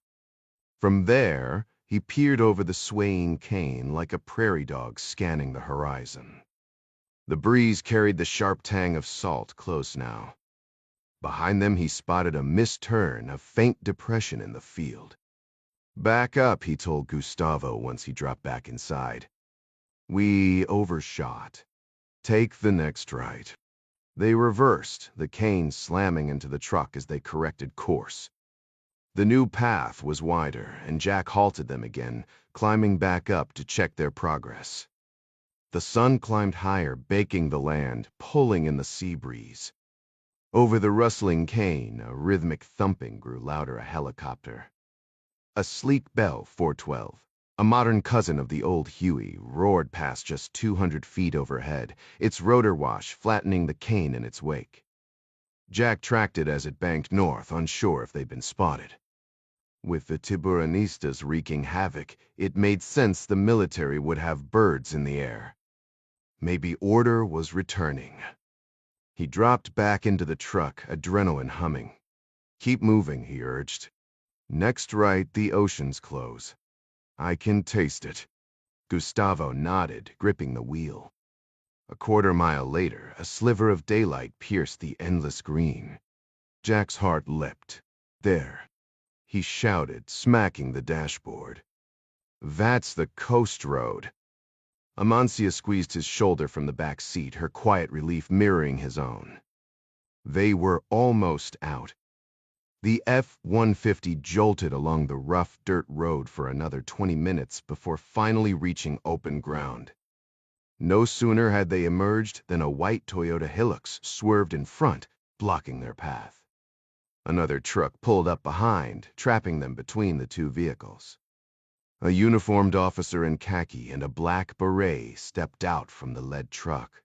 From there, he peered over the swaying cane like a prairie dog scanning the horizon. The breeze carried the sharp tang of salt close now. Behind them he spotted a mist-turn, a faint depression in the field. "Back up," he told Gustavo once he dropped back inside. "We overshot. Take the next right." They reversed, the cane slamming into the truck as they corrected course. The new path was wider, and Jack halted them again, climbing back up to check their progress. The sun climbed higher, baking the land, pulling in the sea breeze. Over the rustling cane, a rhythmic thumping grew louder, a helicopter. A sleek Bell 412, a modern cousin of the old Huey, roared past just 200 feet overhead, its rotor wash flattening the cane in its wake. Jack tracked it as it banked north, unsure if they'd been spotted. With the Tiburonistas wreaking havoc, it made sense the military would have birds in the air. Maybe order was returning. He dropped back into the truck, adrenaline humming. "Keep moving," he urged. "Next right, the oceans close. I can taste it." Gustavo nodded, gripping the wheel. A quarter-mile later, a sliver of daylight pierced the endless green. Jack's heart leapt. "There," he shouted, smacking the dashboard. "That's the coast road." Amancia squeezed his shoulder from the back seat, her quiet relief mirroring his own. They were almost out. The F-150 jolted along the rough dirt road for another 20 minutes before finally reaching open ground. No sooner had they emerged than a white Toyota Hilux swerved in front, blocking their path. Another truck pulled up behind, trapping them between the two vehicles. A uniformed officer in khaki and a black beret stepped out from the lead truck.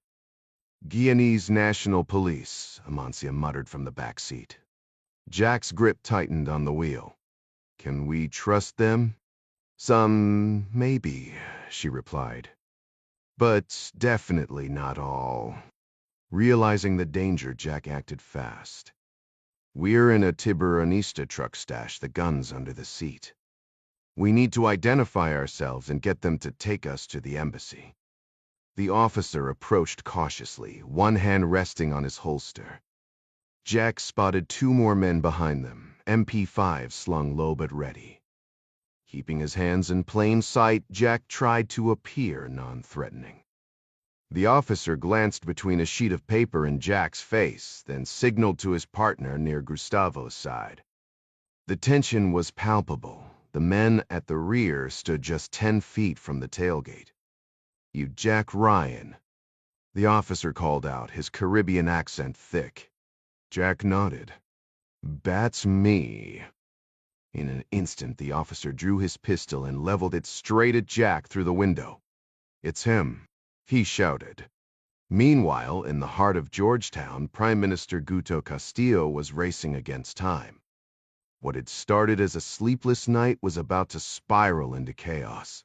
"Guyanese National Police," Amancia muttered from the back seat. Jack's grip tightened on the wheel. "Can we trust them?" "Some, maybe," she replied. "But definitely not all." Realizing the danger, Jack acted fast. "We're in a Tiburonista truck stash, the gun's under the seat. We need to identify ourselves and get them to take us to the embassy." The officer approached cautiously, one hand resting on his holster. Jack spotted two more men behind them, MP5 slung low but ready. Keeping his hands in plain sight, Jack tried to appear non-threatening. The officer glanced between a sheet of paper and Jack's face, then signaled to his partner near Gustavo's side. The tension was palpable. The men at the rear stood just 10 feet from the tailgate. "You Jack Ryan," the officer called out, his Caribbean accent thick. Jack nodded. "That's me." In an instant, the officer drew his pistol and leveled it straight at Jack through the window. "It's him," he shouted. Meanwhile, in the heart of Georgetown, Prime Minister Guto Castillo was racing against time. What had started as a sleepless night was about to spiral into chaos.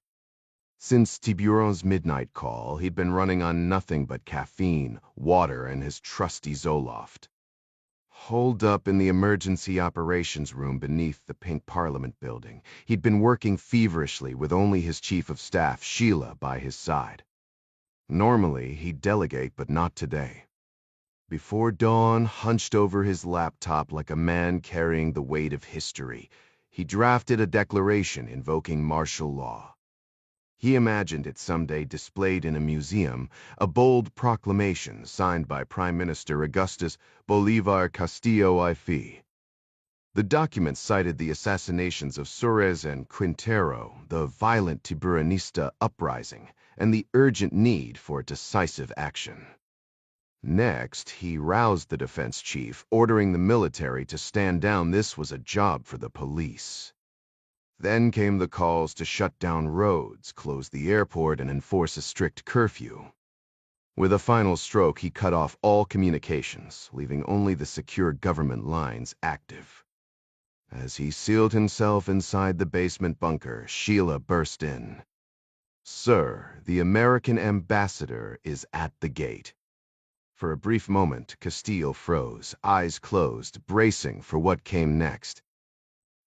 Since Tiburon's midnight call, he'd been running on nothing but caffeine, water, and his trusty Zoloft. Holed up in the emergency operations room beneath the pink Parliament building, he'd been working feverishly with only his chief of staff, Sheila, by his side. Normally, he'd delegate, but not today. Before dawn, hunched over his laptop like a man carrying the weight of history, he drafted a declaration invoking martial law. He imagined it someday displayed in a museum, a bold proclamation signed by Prime Minister Augustus Bolivar Castillo y. The document cited the assassinations of Suarez and Quintero, the violent Tiburonista uprising, and the urgent need for decisive action. Next, he roused the defense chief, ordering the military to stand down. This was a job for the police. Then came the calls to shut down roads, close the airport, and enforce a strict curfew. With a final stroke, he cut off all communications, leaving only the secure government lines active. As he sealed himself inside the basement bunker, Sheila burst in. "Sir, the American ambassador is at the gate." For a brief moment, Castillo froze, eyes closed, bracing for what came next.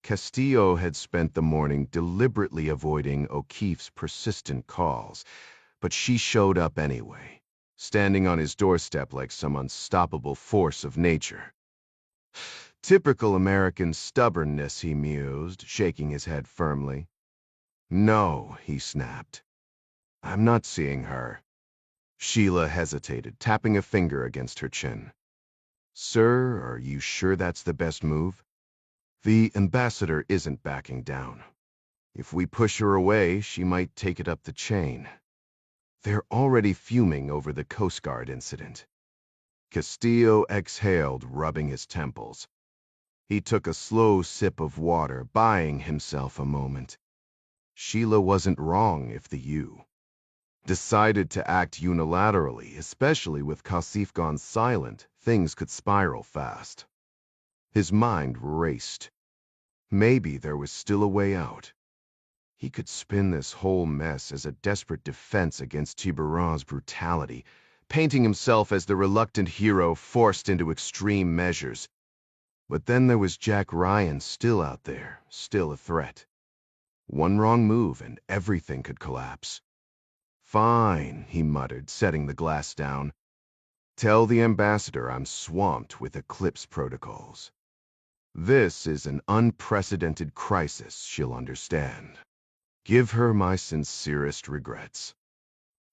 Castillo had spent the morning deliberately avoiding O'Keefe's persistent calls, but she showed up anyway. standing on his doorstep like some unstoppable force of nature. Typical American stubbornness, he mused, shaking his head firmly. No, he snapped. I'm not seeing her. Sheila hesitated, tapping a finger against her chin. Sir, are you sure that's the best move? The ambassador isn't backing down. If we push her away, she might take it up the chain. They're already fuming over the Coast Guard incident. Castillo exhaled, rubbing his temples. He took a slow sip of water, buying himself a moment. Sheila wasn't wrong if the U decided to act unilaterally, especially with Kasif gone silent. Things could spiral fast. His mind raced. Maybe there was still a way out. He could spin this whole mess as a desperate defense against Tiburon's brutality, painting himself as the reluctant hero forced into extreme measures. But then there was Jack Ryan still out there, still a threat. One wrong move and everything could collapse. Fine, he muttered, setting the glass down. Tell the ambassador I'm swamped with eclipse protocols. This is an unprecedented crisis, she'll understand. Give her my sincerest regrets.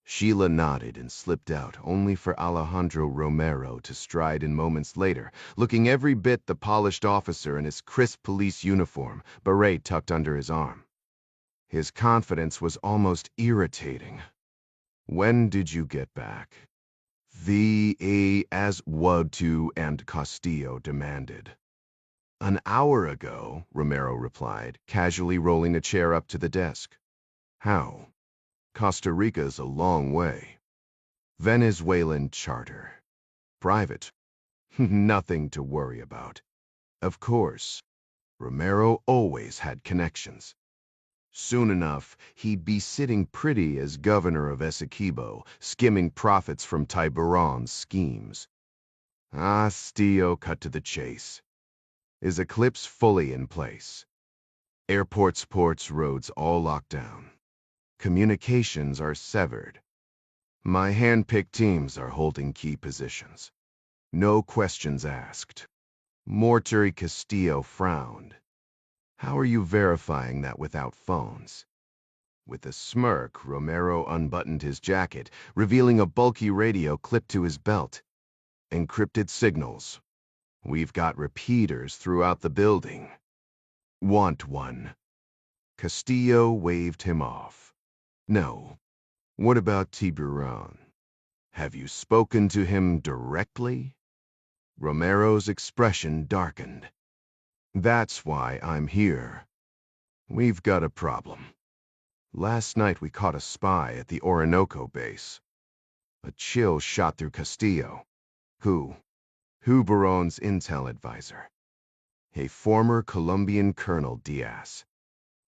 Sheila nodded and slipped out, only for Alejandro Romero to stride in moments later, looking every bit the polished officer in his crisp police uniform, beret tucked under his arm. His confidence was almost irritating. When did you get back? As Woodward and Castillo demanded. An hour ago, Romero replied, casually rolling a chair up to the desk. How? Costa Rica's a long way. Venezuelan charter. Private. Nothing to worry about. Of course, Romero always had connections. Soon enough, he'd be sitting pretty as governor of Essequibo, skimming profits from Tiburon's schemes. Castillo cut to the chase. Is Eclipse fully in place? Airports, ports, roads all locked down. Communications are severed. My hand-picked teams are holding key positions. No questions asked. Mortuary Castillo frowned. How are you verifying that without phones? With a smirk, Romero unbuttoned his jacket, revealing a bulky radio clipped to his belt. Encrypted signals. We've got repeaters throughout the building. Want one? Castillo waved him off. No. What about Tiburon? Have you spoken to him directly? Romero's expression darkened. That's why I'm here. We've got a problem. Last night we caught a spy at the Orinoco base. A chill shot through Castillo. Who? Huberon's intel advisor. A former Colombian Colonel Diaz.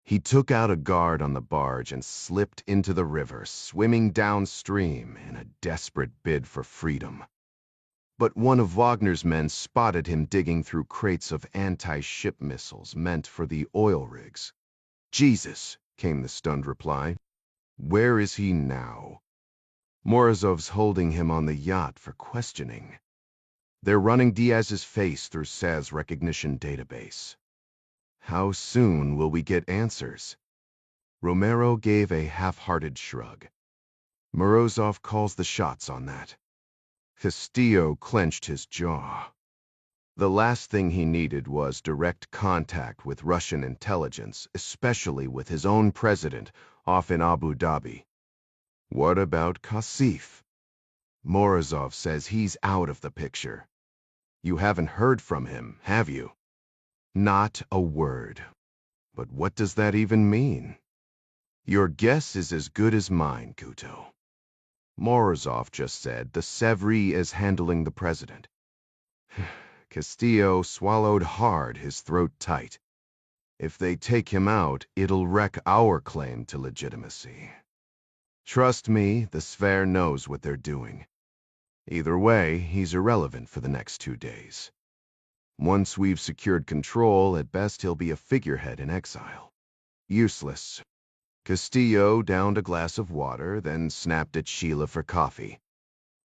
He took out a guard on the barge and slipped into the river, swimming downstream in a desperate bid for freedom. But one of Wagner's men spotted him digging through crates of anti-ship missiles meant for the oil rigs. Jesus, came the stunned reply. Where is he now? Morozov's holding him on the yacht for questioning. They're running Diaz's face through SAS recognition database. How soon will we get answers? Romero gave a half-hearted shrug. Morozov calls the shots on that. Castillo clenched his jaw. The last thing he needed was direct contact with Russian intelligence, especially with his own president off in Abu Dhabi. What about Kasif? Morozov says he's out of the picture. You haven't heard from him, have you? Not a word. But what does that even mean? Your guess is as good as mine, Guto. Morozov just said the Sevri is handling the president. Castillo swallowed hard, his throat tight. If they take him out, it'll wreck our claim to legitimacy. Trust me, the Sphere knows what they're doing. Either way, he's irrelevant for the next 2 days. Once we've secured control, at best he'll be a figurehead in exile. Useless. Castillo downed a glass of water, then snapped at Sheila for coffee.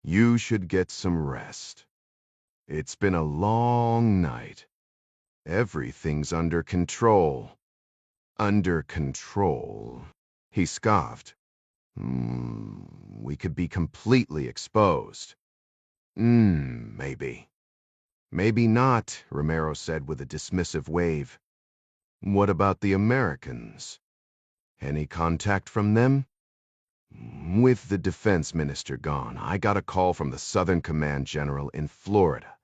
You should get some rest. It's been a long night. Everything's under control. Under control. He scoffed. We could be completely exposed. Maybe. Maybe not, Romero said with a dismissive wave. What about the Americans? Any contact from them? With the defense minister gone, I got a call from the Southern Command General in Florida.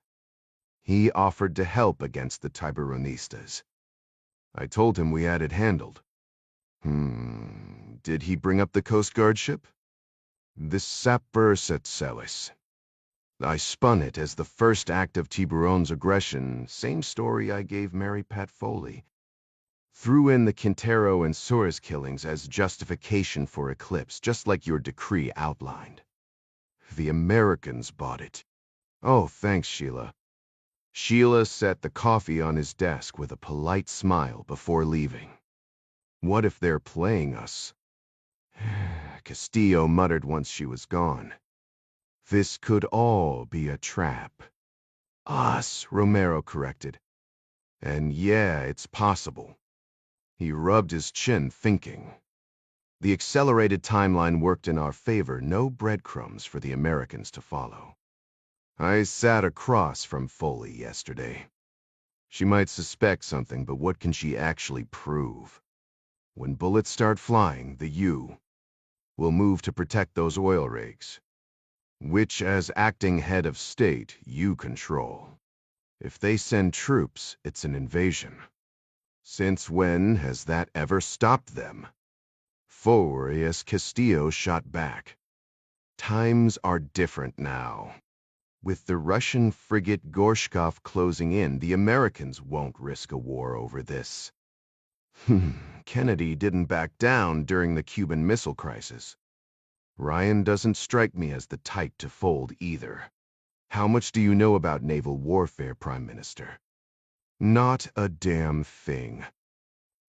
He offered to help against the Tiburonistas. I told him we had it handled. Did he bring up the Coast Guard ship? The Sapper Setselis. I spun it as the first act of Tiburon's aggression, same story I gave Mary Pat Foley. Threw in the Quintero and Suarez killings as justification for Eclipse, just like your decree outlined. The Americans bought it. Oh, thanks, Sheila. Sheila set the coffee on his desk with a polite smile before leaving. What if they're playing us? Castillo muttered once she was gone. This could all be a trap. Us, Romero corrected. And yeah, it's possible. He rubbed his chin, thinking. The accelerated timeline worked in our favor, no breadcrumbs for the Americans to follow. I sat across from Foley yesterday. She might suspect something, but what can she actually prove? When bullets start flying, the U will move to protect those oil rigs, which, as acting head of state, you control. If they send troops, it's an invasion. Since when has that ever stopped them? Furious Castillo shot back. Times are different now. With the Russian frigate Gorshkov closing in, the Americans won't risk a war over this. Kennedy didn't back down during the Cuban Missile Crisis. Ryan doesn't strike me as the type to fold either. How much do you know about naval warfare, Prime Minister? Not a damn thing.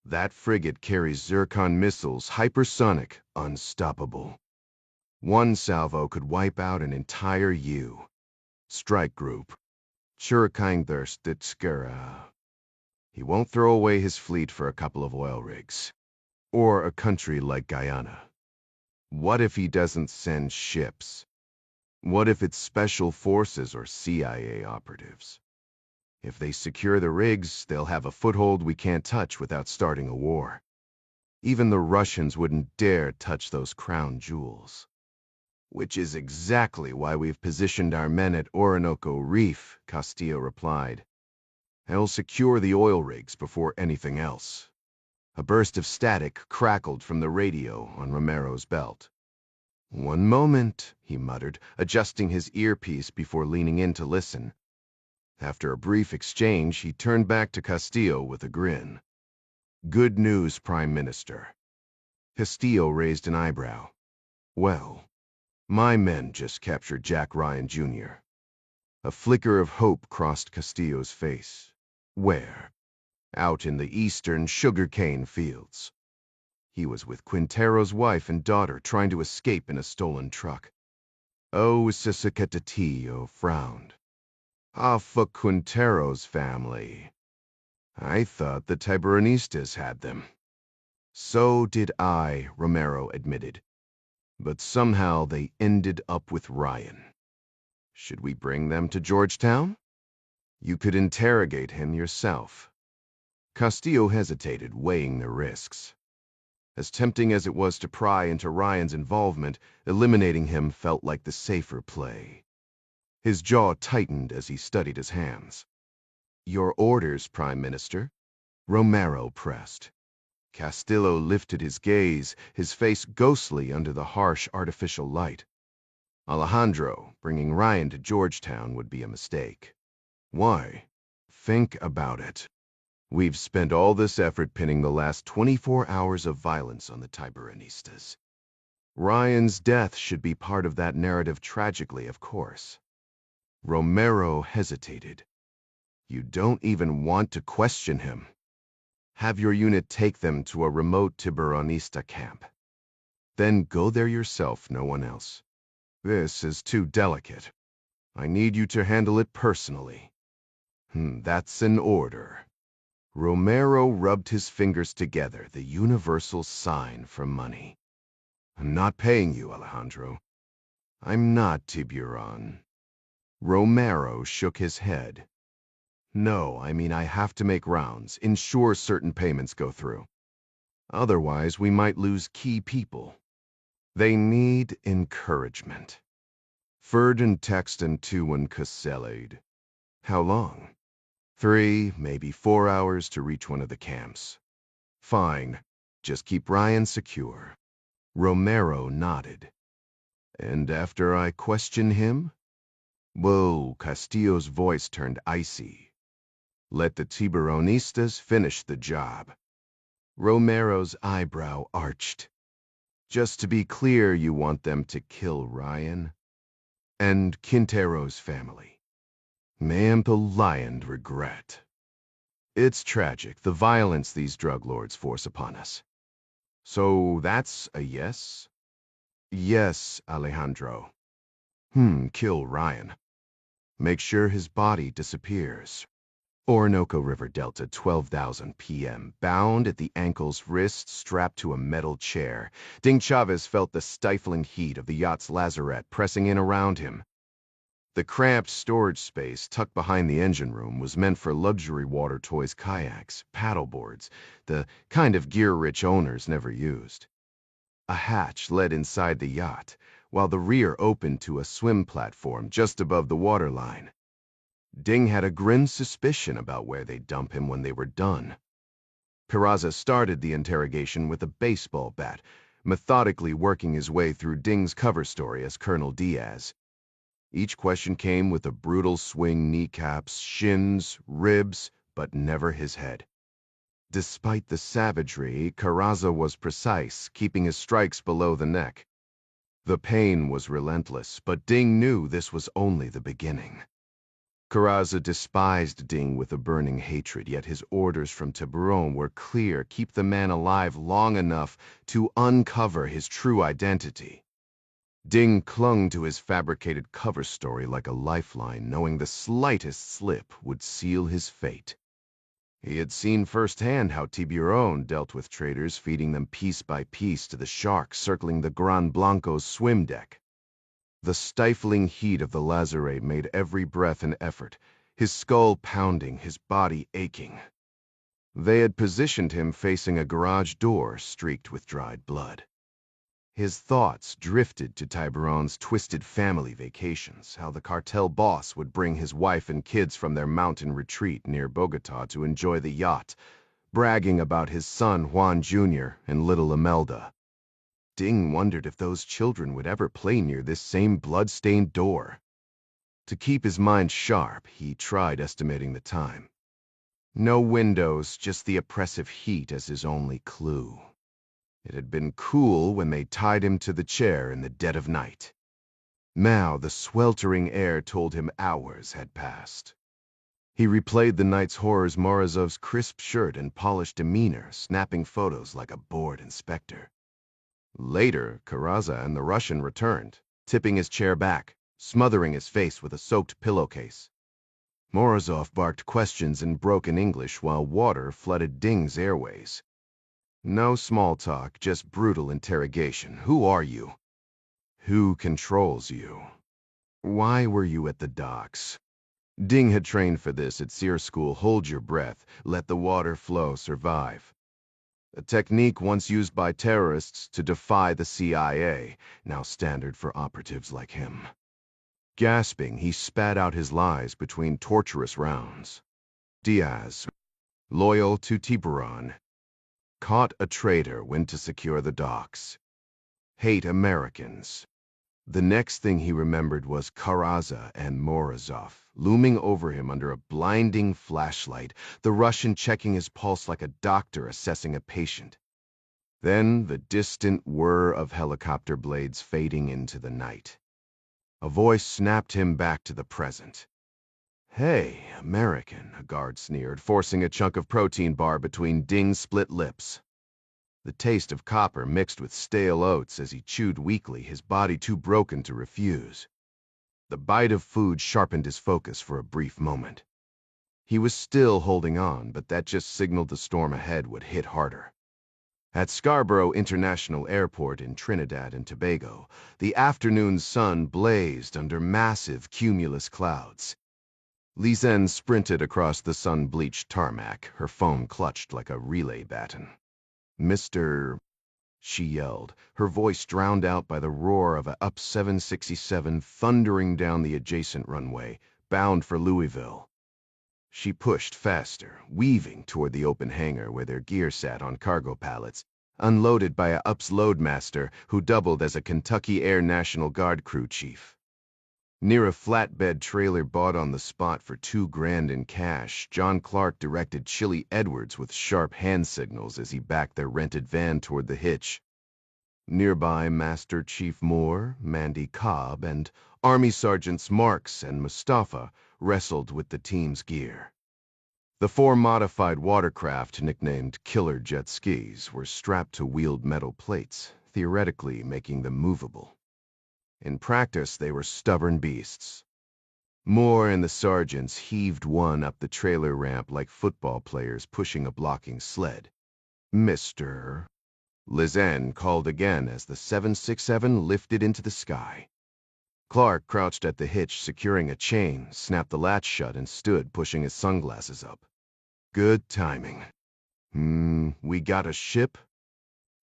That frigate carries Zircon missiles, hypersonic, unstoppable. One salvo could wipe out an entire U. Strike group. Churkindthirstitskera. He won't throw away his fleet for a couple of oil rigs. Or a country like Guyana. What if he doesn't send ships? What if it's special forces or CIA operatives? If they secure the rigs, they'll have a foothold we can't touch without starting a war. Even the Russians wouldn't dare touch those crown jewels. Which is exactly why we've positioned our men at Orinoco Reef, Castillo replied. They'll secure the oil rigs before anything else. A burst of static crackled from the radio on Romero's belt. One moment, he muttered, adjusting his earpiece before leaning in to listen. After a brief exchange, he turned back to Castillo with a grin. Good news, Prime Minister. Castillo raised an eyebrow. Well, my men just captured Jack Ryan, Jr. A flicker of hope crossed Castillo's face. Where? Out in the eastern sugarcane fields. He was with Quintero's wife and daughter trying to escape in a stolen truck. Oh, Sisakatatio frowned. Ah, for Quintero's family. I thought the Tiburonistas had them. So did I, Romero admitted. But somehow they ended up with Ryan. Should we bring them to Georgetown? You could interrogate him yourself. Castillo hesitated, weighing the risks. As tempting as it was to pry into Ryan's involvement, eliminating him felt like the safer play. His jaw tightened as he studied his hands. Your orders, Prime Minister? Romero pressed. Castillo lifted his gaze, his face ghostly under the harsh artificial light. Alejandro, bringing Ryan to Georgetown would be a mistake. Why? Think about it. We've spent all this effort pinning the last 24 hours of violence on the Tiburonistas. Ryan's death should be part of that narrative tragically, of course. Romero hesitated. You don't even want to question him. Have your unit take them to a remote Tiburonista camp. Then go there yourself, no one else. This is too delicate. I need you to handle it personally. That's an order. Romero rubbed his fingers together, the universal sign for money. I'm not paying you, Alejandro. I'm not, Tiburon. Romero shook his head. No, I mean I have to make rounds, ensure certain payments go through. Otherwise, we might lose key people. They need encouragement. Ferdin texten tuan Caselid. How long? 3, maybe 4 hours to reach one of the camps. Fine. Just keep Ryan secure. Romero nodded. And after I question him? Whoa, Castillo's voice turned icy. Let the Tiburonistas finish the job. Romero's eyebrow arched. Just to be clear, you want them to kill Ryan? And Quintero's family. Ample lion regret. It's tragic, the violence these drug lords force upon us. So that's a yes? Yes, Alejandro. Kill Ryan. Make sure his body disappears. Orinoco River Delta, 12,000 p.m. Bound at the ankles, wrists strapped to a metal chair. Ding Chavez felt the stifling heat of the yacht's lazarette pressing in around him. The cramped storage space tucked behind the engine room was meant for luxury water toys, kayaks, paddleboards, the kind of gear-rich owners never used. A hatch led inside the yacht, while the rear opened to a swim platform just above the waterline. Ding had a grim suspicion about where they'd dump him when they were done. Peraza started the interrogation with a baseball bat, methodically working his way through Ding's cover story as Colonel Diaz. Each question came with a brutal swing, kneecaps, shins, ribs, but never his head. Despite the savagery, Caraza was precise, keeping his strikes below the neck. The pain was relentless, but Ding knew this was only the beginning. Caraza despised Ding with a burning hatred, yet his orders from Tiburon were clear: keep the man alive long enough to uncover his true identity. Ding clung to his fabricated cover story like a lifeline, knowing the slightest slip would seal his fate. He had seen firsthand how Tiburon dealt with traders, feeding them piece by piece to the sharks circling the Gran Blanco's swim deck. The stifling heat of the lazarette made every breath an effort, his skull pounding, his body aching. They had positioned him facing a garage door streaked with dried blood. His thoughts drifted to Tiburon's twisted family vacations, how the cartel boss would bring his wife and kids from their mountain retreat near Bogota to enjoy the yacht, bragging about his son Juan Jr. and little Imelda. Ding wondered if those children would ever play near this same blood-stained door. To keep his mind sharp, he tried estimating the time. No windows, just the oppressive heat as his only clue. It had been cool when they tied him to the chair in the dead of night. Now the sweltering air told him hours had passed. He replayed the night's horrors, Morozov's crisp shirt and polished demeanor, snapping photos like a bored inspector. Later, Caraza and the Russian returned, tipping his chair back, smothering his face with a soaked pillowcase. Morozov barked questions in broken English while water flooded Ding's airways. No small talk, just brutal interrogation. Who are you? Who controls you? Why were you at the docks? Ding had trained for this at SEER school. Hold your breath, let the water flow, survive. A technique once used by terrorists to defy the CIA, now standard for operatives like him. Gasping, he spat out his lies between torturous rounds. Diaz, loyal to Tiburon. Caught a traitor, went to secure the docks. Hate Americans. The next thing he remembered was Caraza and Morozov, looming over him under a blinding flashlight, the Russian checking his pulse like a doctor assessing a patient. Then the distant whir of helicopter blades fading into the night. A voice snapped him back to the present. Hey, American, a guard sneered, forcing a chunk of protein bar between Ding's split lips. the taste of copper mixed with stale oats as he chewed weakly, his body too broken to refuse. The bite of food sharpened his focus for a brief moment. He was still holding on, but that just signaled the storm ahead would hit harder. At Scarborough International Airport in Trinidad and Tobago, the afternoon sun blazed under massive cumulus clouds. Lisanne sprinted across the sun-bleached tarmac, her foam clutched like a relay baton. "Mr. she yelled, her voice drowned out by the roar of a UP 767 thundering down the adjacent runway, bound for Louisville. She pushed faster, weaving toward the open hangar where their gear sat on cargo pallets, unloaded by a UP's loadmaster who doubled as a Kentucky Air National Guard crew chief. Near a flatbed trailer bought on the spot for $2,000 in cash, John Clark directed Chili Edwards with sharp hand signals as he backed their rented van toward the hitch. Nearby, Master Chief Moore, Mandy Cobb, and Army Sergeants Marks and Mustafa wrestled with the team's gear. The 4 modified watercraft, nicknamed killer jet skis, were strapped to wheeled metal plates, theoretically making them movable. In practice, they were stubborn beasts. Moore and the sergeants heaved one up the trailer ramp like football players pushing a blocking sled. "Mr." Lisanne called again as the 767 lifted into the sky. Clark crouched at the hitch, securing a chain, snapped the latch shut, and stood, pushing his sunglasses up. "Good timing. We got a ship?"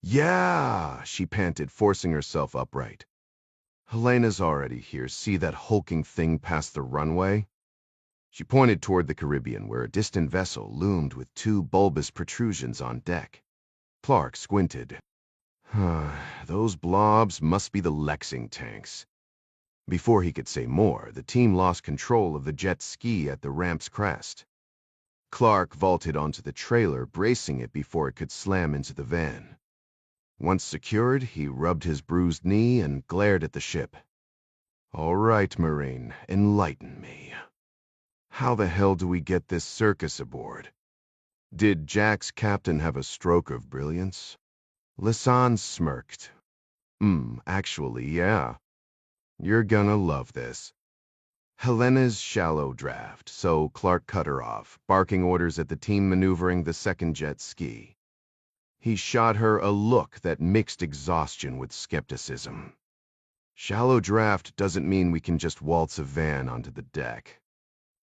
"Yeah," she panted, forcing herself upright. "Helena's already here. See that hulking thing past the runway?" She pointed toward the Caribbean, where a distant vessel loomed with 2 bulbous protrusions on deck. Clark squinted. Those blobs must be the Lexing tanks. Before he could say more, the team lost control of the jet ski at the ramp's crest. Clark vaulted onto the trailer, bracing it before it could slam into the van. Once secured, he rubbed his bruised knee and glared at the ship. "All right, Marine, enlighten me. How the hell do we get this circus aboard? Did Jack's captain have a stroke of brilliance?" Lisanne smirked. Actually, yeah. You're gonna love this." Helena's shallow draft, so Clark cut her off, barking orders at the team maneuvering the second jet ski. He shot her a look that mixed exhaustion with skepticism. "Shallow draft doesn't mean we can just waltz a van onto the deck.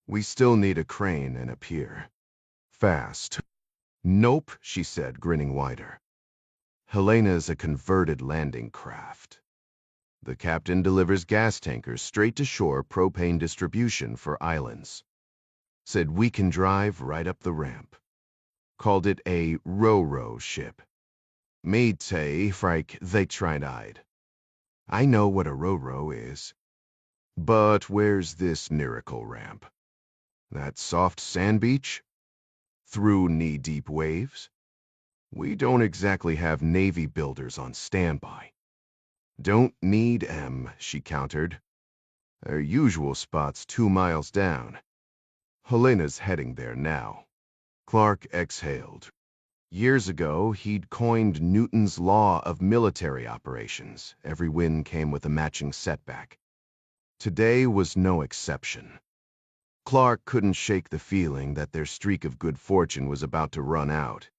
We still need a crane and a pier. Fast." "Nope," she said, grinning wider. "Helena's a converted landing craft. The captain delivers gas tankers straight to shore propane distribution for islands. Said we can drive right up the ramp. Called it a ro-ro ship. Meite frike they tried-eyed. I know what a ro-ro is. But where's this miracle ramp? That soft sand beach? Through knee-deep waves? We don't exactly have Navy builders on standby." "Don't need 'em," she countered. "Our usual spot's 2 miles down. Helena's heading there now." Clark exhaled. Years ago, he'd coined Newton's law of military operations. Every win came with a matching setback. Today was no exception. Clark couldn't shake the feeling that their streak of good fortune was about to run out.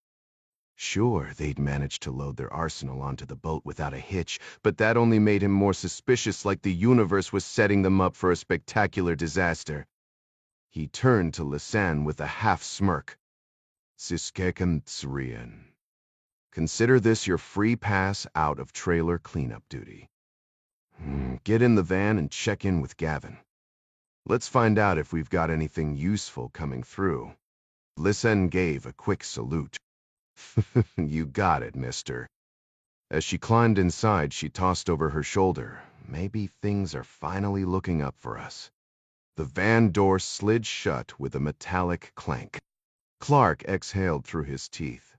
Sure, they'd managed to load their arsenal onto the boat without a hitch, but that only made him more suspicious, like the universe was setting them up for a spectacular disaster. He turned to Lisanne with a half-smirk. "Siskekensrien. Consider this your free pass out of trailer cleanup duty. Get in the van and check in with Gavin. Let's find out if we've got anything useful coming through." Lisanne gave a quick salute. "You got it, mister." As she climbed inside, she tossed over her shoulder. Maybe things are finally looking up for us. The van door slid shut with a metallic clank. Clark exhaled through his teeth.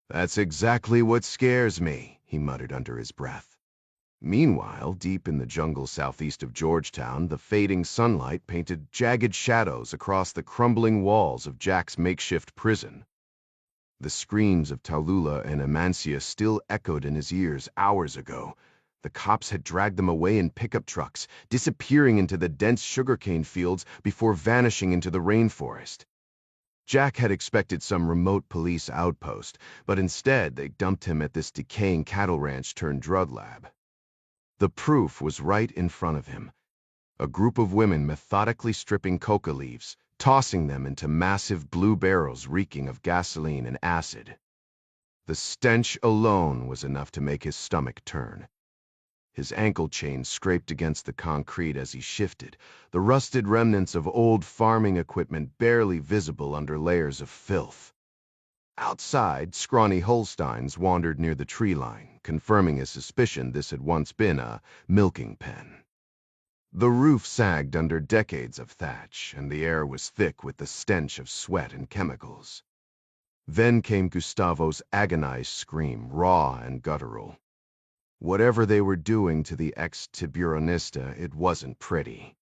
"That's exactly what scares me," he muttered under his breath. Meanwhile, deep in the jungle southeast of Georgetown, the fading sunlight painted jagged shadows across the crumbling walls of Jack's makeshift prison. The screams of Tallulah and Amancia still echoed in his ears hours ago. The cops had dragged them away in pickup trucks, disappearing into the dense sugarcane fields before vanishing into the rainforest. Jack had expected some remote police outpost, but instead they dumped him at this decaying cattle ranch turned drug lab. The proof was right in front of him. A group of women methodically stripping coca leaves, tossing them into massive blue barrels reeking of gasoline and acid. The stench alone was enough to make his stomach turn. His ankle chain scraped against the concrete as he shifted, the rusted remnants of old farming equipment barely visible under layers of filth. Outside, scrawny Holsteins wandered near the tree line, confirming his suspicion this had once been a milking pen. The roof sagged under decades of thatch, and the air was thick with the stench of sweat and chemicals. Then came Gustavo's agonized scream, raw and guttural. Whatever they were doing to the ex-tiburonista, it wasn't pretty.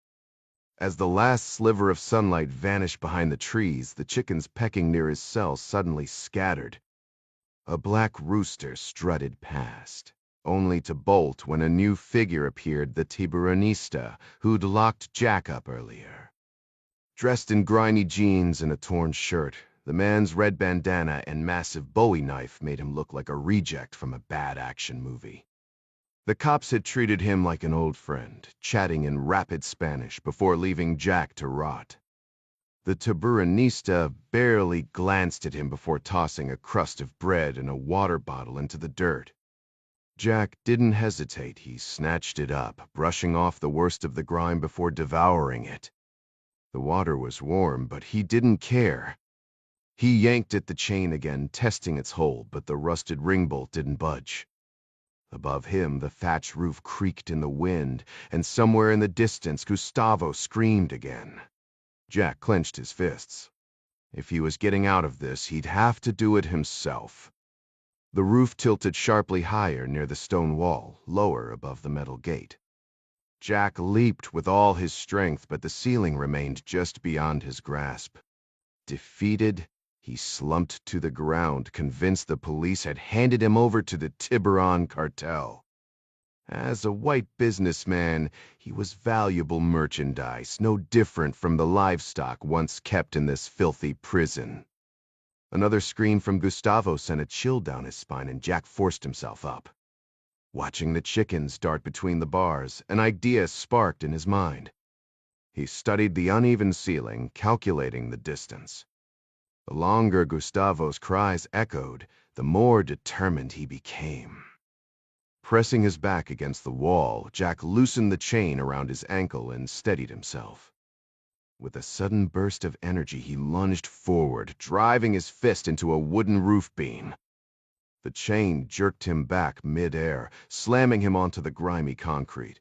As the last sliver of sunlight vanished behind the trees, the chickens pecking near his cell suddenly scattered. A black rooster strutted past, only to bolt when a new figure appeared, the tiburonista who'd locked Jack up earlier. Dressed in grimy jeans and a torn shirt, the man's red bandana and massive Bowie knife made him look like a reject from a bad action movie. The cops had treated him like an old friend, chatting in rapid Spanish before leaving Jack to rot. The tiburonista barely glanced at him before tossing a crust of bread and a water bottle into the dirt. Jack didn't hesitate. He snatched it up, brushing off the worst of the grime before devouring it. The water was warm, but he didn't care. He yanked at the chain again, testing its hold, but the rusted ring bolt didn't budge. Above him, the thatch roof creaked in the wind, and somewhere in the distance, Gustavo screamed again. Jack clenched his fists. If he was getting out of this, he'd have to do it himself. The roof tilted sharply higher near the stone wall, lower above the metal gate. Jack leaped with all his strength, but the ceiling remained just beyond his grasp. Defeated, he slumped to the ground, convinced the police had handed him over to the Tiburon cartel. As a white businessman, he was valuable merchandise, no different from the livestock once kept in this filthy prison. Another scream from Gustavo sent a chill down his spine, and Jack forced himself up. Watching the chickens dart between the bars, an idea sparked in his mind. He studied the uneven ceiling, calculating the distance. The longer Gustavo's cries echoed, the more determined he became. Pressing his back against the wall, Jack loosened the chain around his ankle and steadied himself. With a sudden burst of energy, he lunged forward, driving his fist into a wooden roof beam. The chain jerked him back mid-air, slamming him onto the grimy concrete.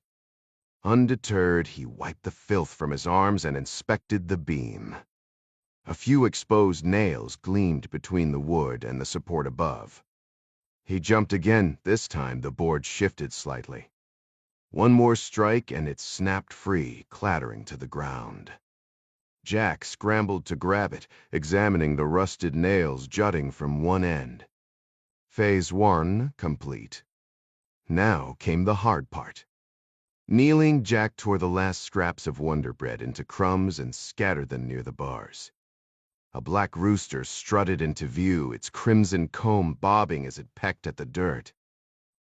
Undeterred, he wiped the filth from his arms and inspected the beam. A few exposed nails gleamed between the wood and the support above. He jumped again. This time the board shifted slightly. One more strike and it snapped free, clattering to the ground. Jack scrambled to grab it, examining the rusted nails jutting from one end. Phase 1 complete. Now came the hard part. Kneeling, Jack tore the last scraps of Wonder Bread into crumbs and scattered them near the bars. A black rooster strutted into view, its crimson comb bobbing as it pecked at the dirt.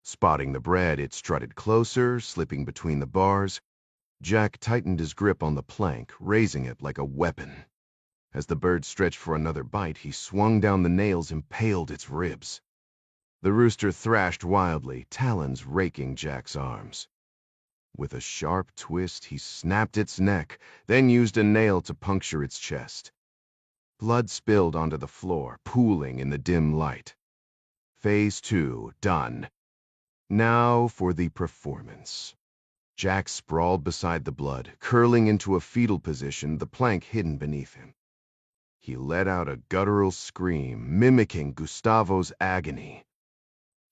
Spotting the bread, it strutted closer, slipping between the bars. Jack tightened his grip on the plank, raising it like a weapon. As the bird stretched for another bite, he swung down the nails, impaled its ribs. The rooster thrashed wildly, talons raking Jack's arms. With a sharp twist, he snapped its neck, then used a nail to puncture its chest. Blood spilled onto the floor, pooling in the dim light. Phase 2 done. Now for the performance. Jack sprawled beside the blood, curling into a fetal position, the plank hidden beneath him. He let out a guttural scream, mimicking Gustavo's agony.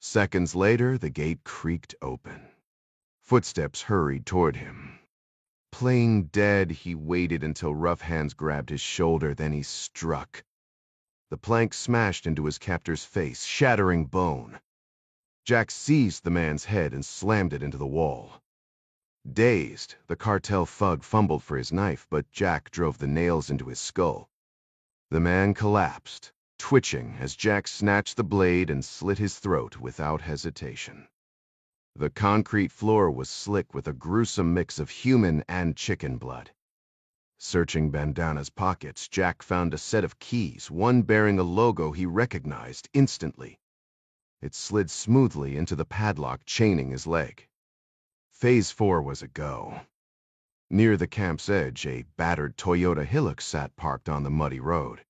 Seconds later, the gate creaked open. Footsteps hurried toward him. Playing dead, he waited until rough hands grabbed his shoulder, then he struck. The plank smashed into his captor's face, shattering bone. Jack seized the man's head and slammed it into the wall. Dazed, the cartel thug fumbled for his knife, but Jack drove the nails into his skull. The man collapsed, twitching as Jack snatched the blade and slit his throat without hesitation. The concrete floor was slick with a gruesome mix of human and chicken blood. Searching Bandana's pockets, Jack found a set of keys, one bearing a logo he recognized instantly. It slid smoothly into the padlock chaining his leg. Phase 4 was a go. Near the camp's edge, a battered Toyota Hilux sat parked on the muddy road.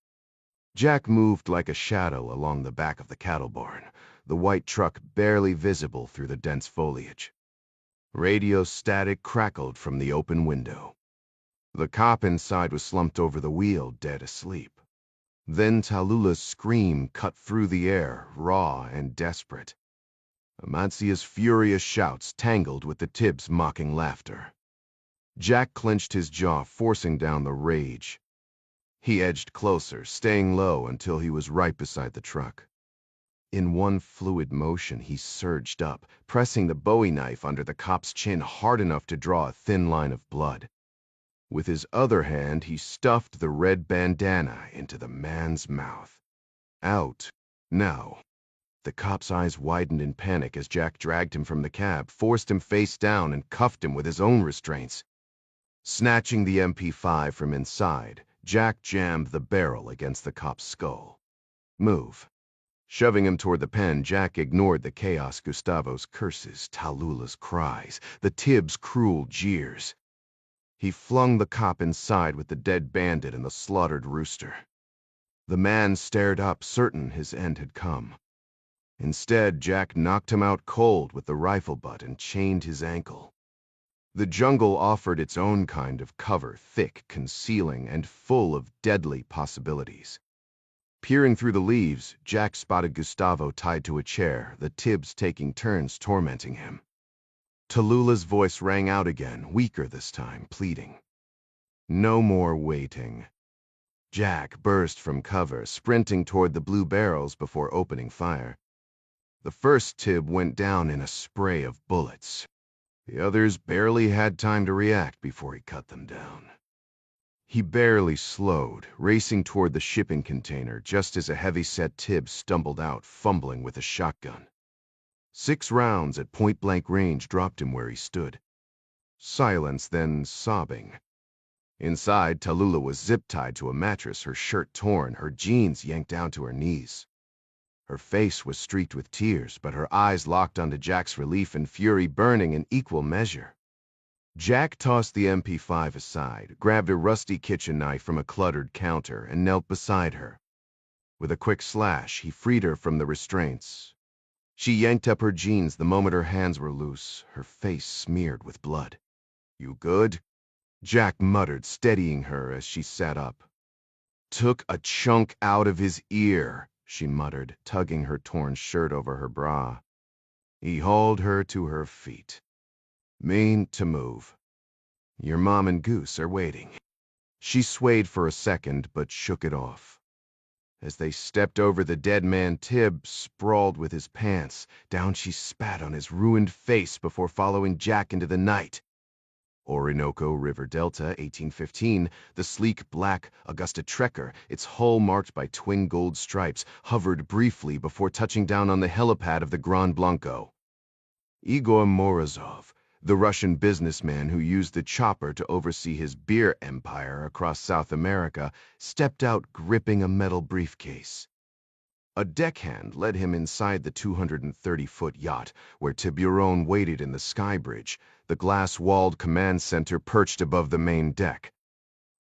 Jack moved like a shadow along the back of the cattle barn, the white truck barely visible through the dense foliage. Radio static crackled from the open window. The cop inside was slumped over the wheel, dead asleep. Then Tallulah's scream cut through the air, raw and desperate. Amaziah's furious shouts tangled with the Tibbs' mocking laughter. Jack clenched his jaw, forcing down the rage. He edged closer, staying low until he was right beside the truck. In one fluid motion, he surged up, pressing the Bowie knife under the cop's chin hard enough to draw a thin line of blood. With his other hand, he stuffed the red bandana into the man's mouth. Out. Now. The cop's eyes widened in panic as Jack dragged him from the cab, forced him face down, and cuffed him with his own restraints. Snatching the MP5 from inside, Jack jammed the barrel against the cop's skull. Move. Shoving him toward the pen, Jack ignored the chaos, Gustavo's curses, Tallulah's cries, the Tibbs' cruel jeers. He flung the cop inside with the dead bandit and the slaughtered rooster. The man stared up, certain his end had come. Instead, Jack knocked him out cold with the rifle butt and chained his ankle. The jungle offered its own kind of cover, thick, concealing, and full of deadly possibilities. Peering through the leaves, Jack spotted Gustavo tied to a chair, the Tibbs taking turns tormenting him. Tallulah's voice rang out again, weaker this time, pleading. No more waiting. Jack burst from cover, sprinting toward the blue barrels before opening fire. The first Tibb went down in a spray of bullets. The others barely had time to react before he cut them down. He barely slowed, racing toward the shipping container just as a heavy-set Tibb stumbled out, fumbling with a shotgun. 6 rounds at point-blank range dropped him where he stood. Silence, then sobbing. Inside, Tallulah was zip-tied to a mattress, her shirt torn, her jeans yanked down to her knees. Her face was streaked with tears, but her eyes locked onto Jack's relief and fury burning in equal measure. Jack tossed the MP5 aside, grabbed a rusty kitchen knife from a cluttered counter, and knelt beside her. With a quick slash, he freed her from the restraints. She yanked up her jeans the moment her hands were loose, her face smeared with blood. You good? Jack muttered, steadying her as she sat up. Took a chunk out of his ear, she muttered, tugging her torn shirt over her bra. He hauled her to her feet. Mean to move. Your mom and Goose are waiting. She swayed for a second, but shook it off. As they stepped over the dead man, Tibb sprawled with his pants. Down she spat on his ruined face before following Jack into the night. Orinoco River Delta, 1815, the sleek black Augusta Trekker, its hull marked by twin gold stripes, hovered briefly before touching down on the helipad of the Grand Blanco. Igor Morozov, the Russian businessman who used the chopper to oversee his beer empire across South America, stepped out gripping a metal briefcase. A deckhand led him inside the 230-foot yacht, where Tiburon waited in the sky bridge, the glass-walled command center perched above the main deck.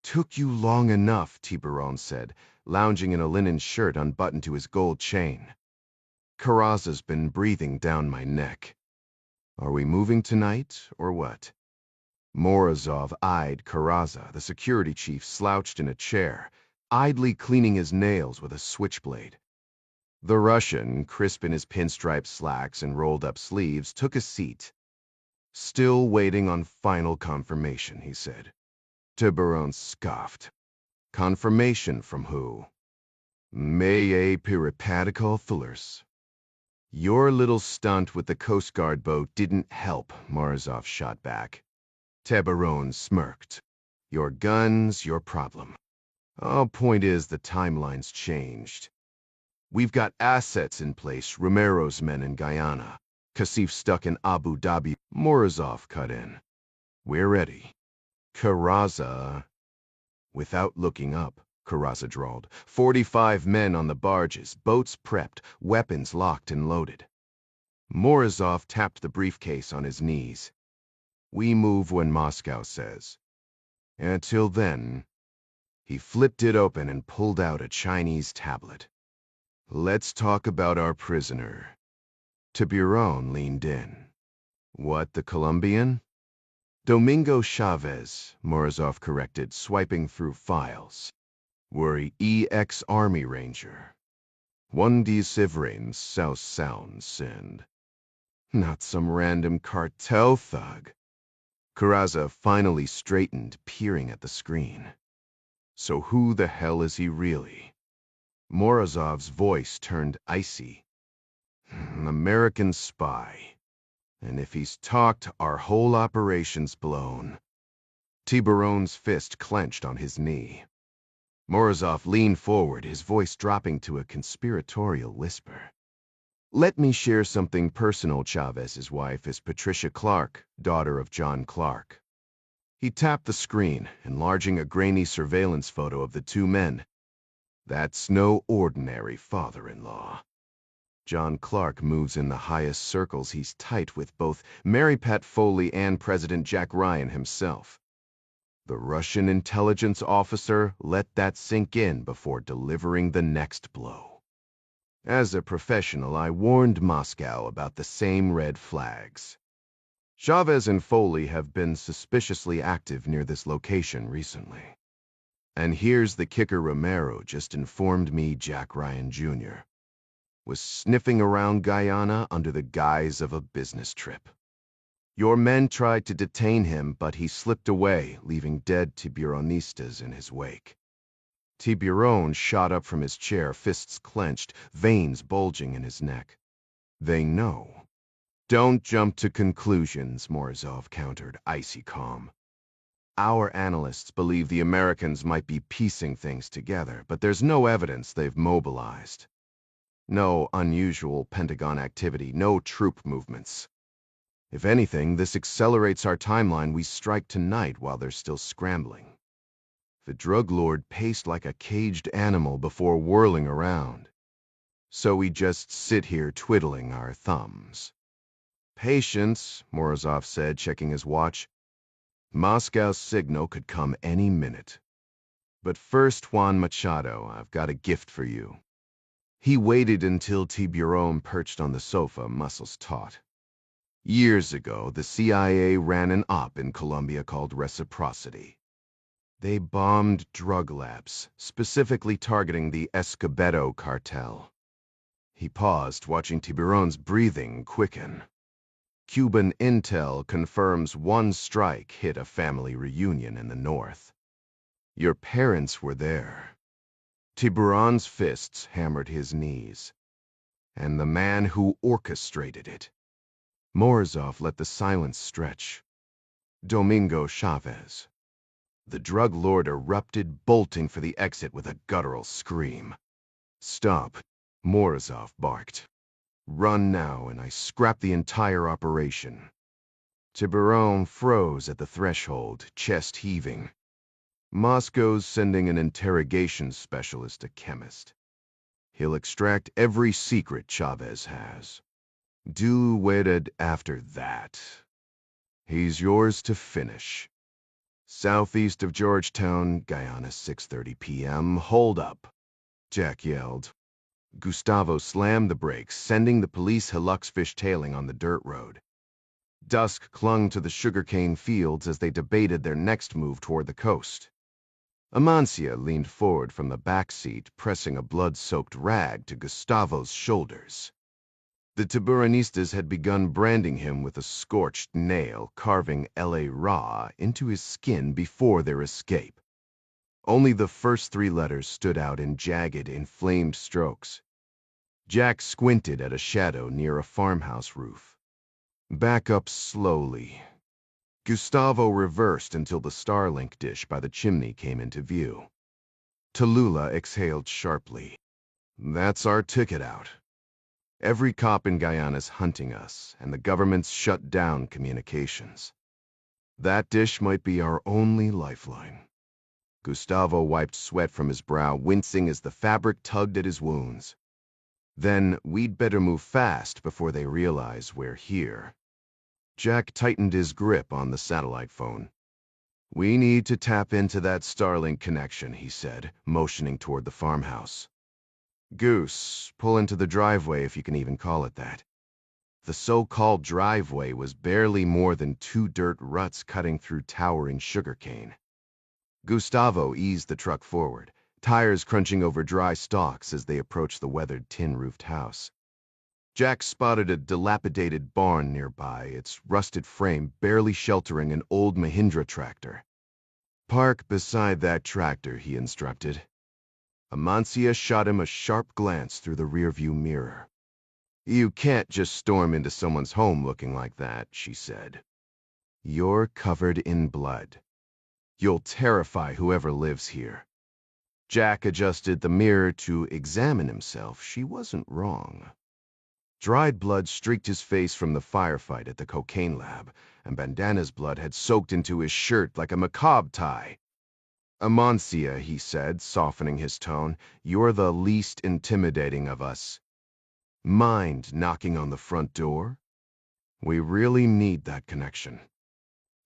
Took you long enough, Tiburon said, lounging in a linen shirt unbuttoned to his gold chain. Carrazza's been breathing down my neck. Are we moving tonight, or what? Morozov eyed Carrazza, the security chief slouched in a chair, idly cleaning his nails with a switchblade. The Russian, crisp in his pinstripe slacks and rolled-up sleeves, took a seat. Still waiting on final confirmation, he said. Tiburon scoffed. Confirmation from who? Meye peripatical thullers. Your little stunt with the Coast Guard boat didn't help, Morozov shot back. Tiburon smirked. Your gun's your problem. Point is the timeline's changed. We've got assets in place, Romero's men in Guyana. Kasif stuck in Abu Dhabi. Morozov cut in. We're ready. Karaza. Without looking up, Karaza drawled. 45 men on the barges, boats prepped, weapons locked and loaded. Morozov tapped the briefcase on his knees. We move when Moscow says. Until then, he flipped it open and pulled out a Chinese tablet. Let's talk about our prisoner. Tiburon leaned in. What, the Colombian? Domingo Chavez, Morozov corrected, swiping through files. Were ex-Army Ranger. One de Sivrains, South Sound, Sind. Not some random cartel thug. Karaza finally straightened, peering at the screen. So who the hell is he really? Morozov's voice turned icy. An American spy. And if he's talked, our whole operation's blown. Tiburon's fist clenched on his knee. Morozov leaned forward, his voice dropping to a conspiratorial whisper. Let me share something personal. Chavez's wife is Patricia Clark, daughter of John Clark. He tapped the screen, enlarging a grainy surveillance photo of the two men. That's no ordinary father-in-law. John Clark moves in the highest circles. He's tight with both Mary Pat Foley and President Jack Ryan himself. The Russian intelligence officer let that sink in before delivering the next blow. As a professional, I warned Moscow about the same red flags. Chavez and Foley have been suspiciously active near this location recently. And here's the kicker: Romero just informed me Jack Ryan Jr. was sniffing around Guyana under the guise of a business trip. Your men tried to detain him, but he slipped away, leaving dead Tiburonistas in his wake. Tiburon shot up from his chair, fists clenched, veins bulging in his neck. They know. Don't jump to conclusions, Morozov countered, icy calm. Our analysts believe the Americans might be piecing things together, but there's no evidence they've mobilized. No unusual Pentagon activity, no troop movements. If anything, this accelerates our timeline. We strike tonight while they're still scrambling. The drug lord paced like a caged animal before whirling around. So we just sit here twiddling our thumbs. Patience, Morozov said, checking his watch. Moscow's signal could come any minute. But first, Juan Machado, I've got a gift for you. He waited until Tiburon perched on the sofa, muscles taut. Years ago, the CIA ran an op in Colombia called Reciprocity. They bombed drug labs, specifically targeting the Escobedo cartel. He paused, watching Tiburon's breathing quicken. Cuban intel confirms one strike hit a family reunion in the north. Your parents were there. Tiburon's fists hammered his knees. And the man who orchestrated it. Morozov let the silence stretch. Domingo Chavez. The drug lord erupted, bolting for the exit with a guttural scream. Stop, Morozov barked. Run now, and I scrap the entire operation. Tiburon froze at the threshold, chest heaving. Moscow's sending an interrogation specialist, a chemist. He'll extract every secret Chavez has. Do with it after that. He's yours to finish. Southeast of Georgetown, Guyana, 6:30 p.m. Hold up, Jack yelled. Gustavo slammed the brakes, sending the police hilux fishtailing on the dirt road. Dusk clung to the sugarcane fields as they debated their next move toward the coast. Amancia leaned forward from the back seat, pressing a blood-soaked rag to Gustavo's shoulders. The Tiburonistas had begun branding him with a scorched nail, carving L.A. Ra into his skin before their escape. Only the first 3 letters stood out in jagged, inflamed strokes. Jack squinted at a shadow near a farmhouse roof. Back up slowly. Gustavo reversed until the Starlink dish by the chimney came into view. Tallulah exhaled sharply. That's our ticket out. Every cop in Guyana's hunting us, and the government's shut down communications. That dish might be our only lifeline. Gustavo wiped sweat from his brow, wincing as the fabric tugged at his wounds. Then we'd better move fast before they realize we're here. Jack tightened his grip on the satellite phone. We need to tap into that Starlink connection, he said, motioning toward the farmhouse. Goose, pull into the driveway if you can even call it that. The so-called driveway was barely more than 2 dirt ruts cutting through towering sugarcane. Gustavo eased the truck forward, tires crunching over dry stalks as they approached the weathered tin-roofed house. Jack spotted a dilapidated barn nearby, its rusted frame barely sheltering an old Mahindra tractor. Park beside that tractor, he instructed. Amancia shot him a sharp glance through the rearview mirror. You can't just storm into someone's home looking like that, she said. You're covered in blood. You'll terrify whoever lives here. Jack adjusted the mirror to examine himself. She wasn't wrong. Dried blood streaked his face from the firefight at the cocaine lab, and Bandana's blood had soaked into his shirt like a macabre tie. Amancia, he said, softening his tone, you're the least intimidating of us. Mind knocking on the front door? We really need that connection.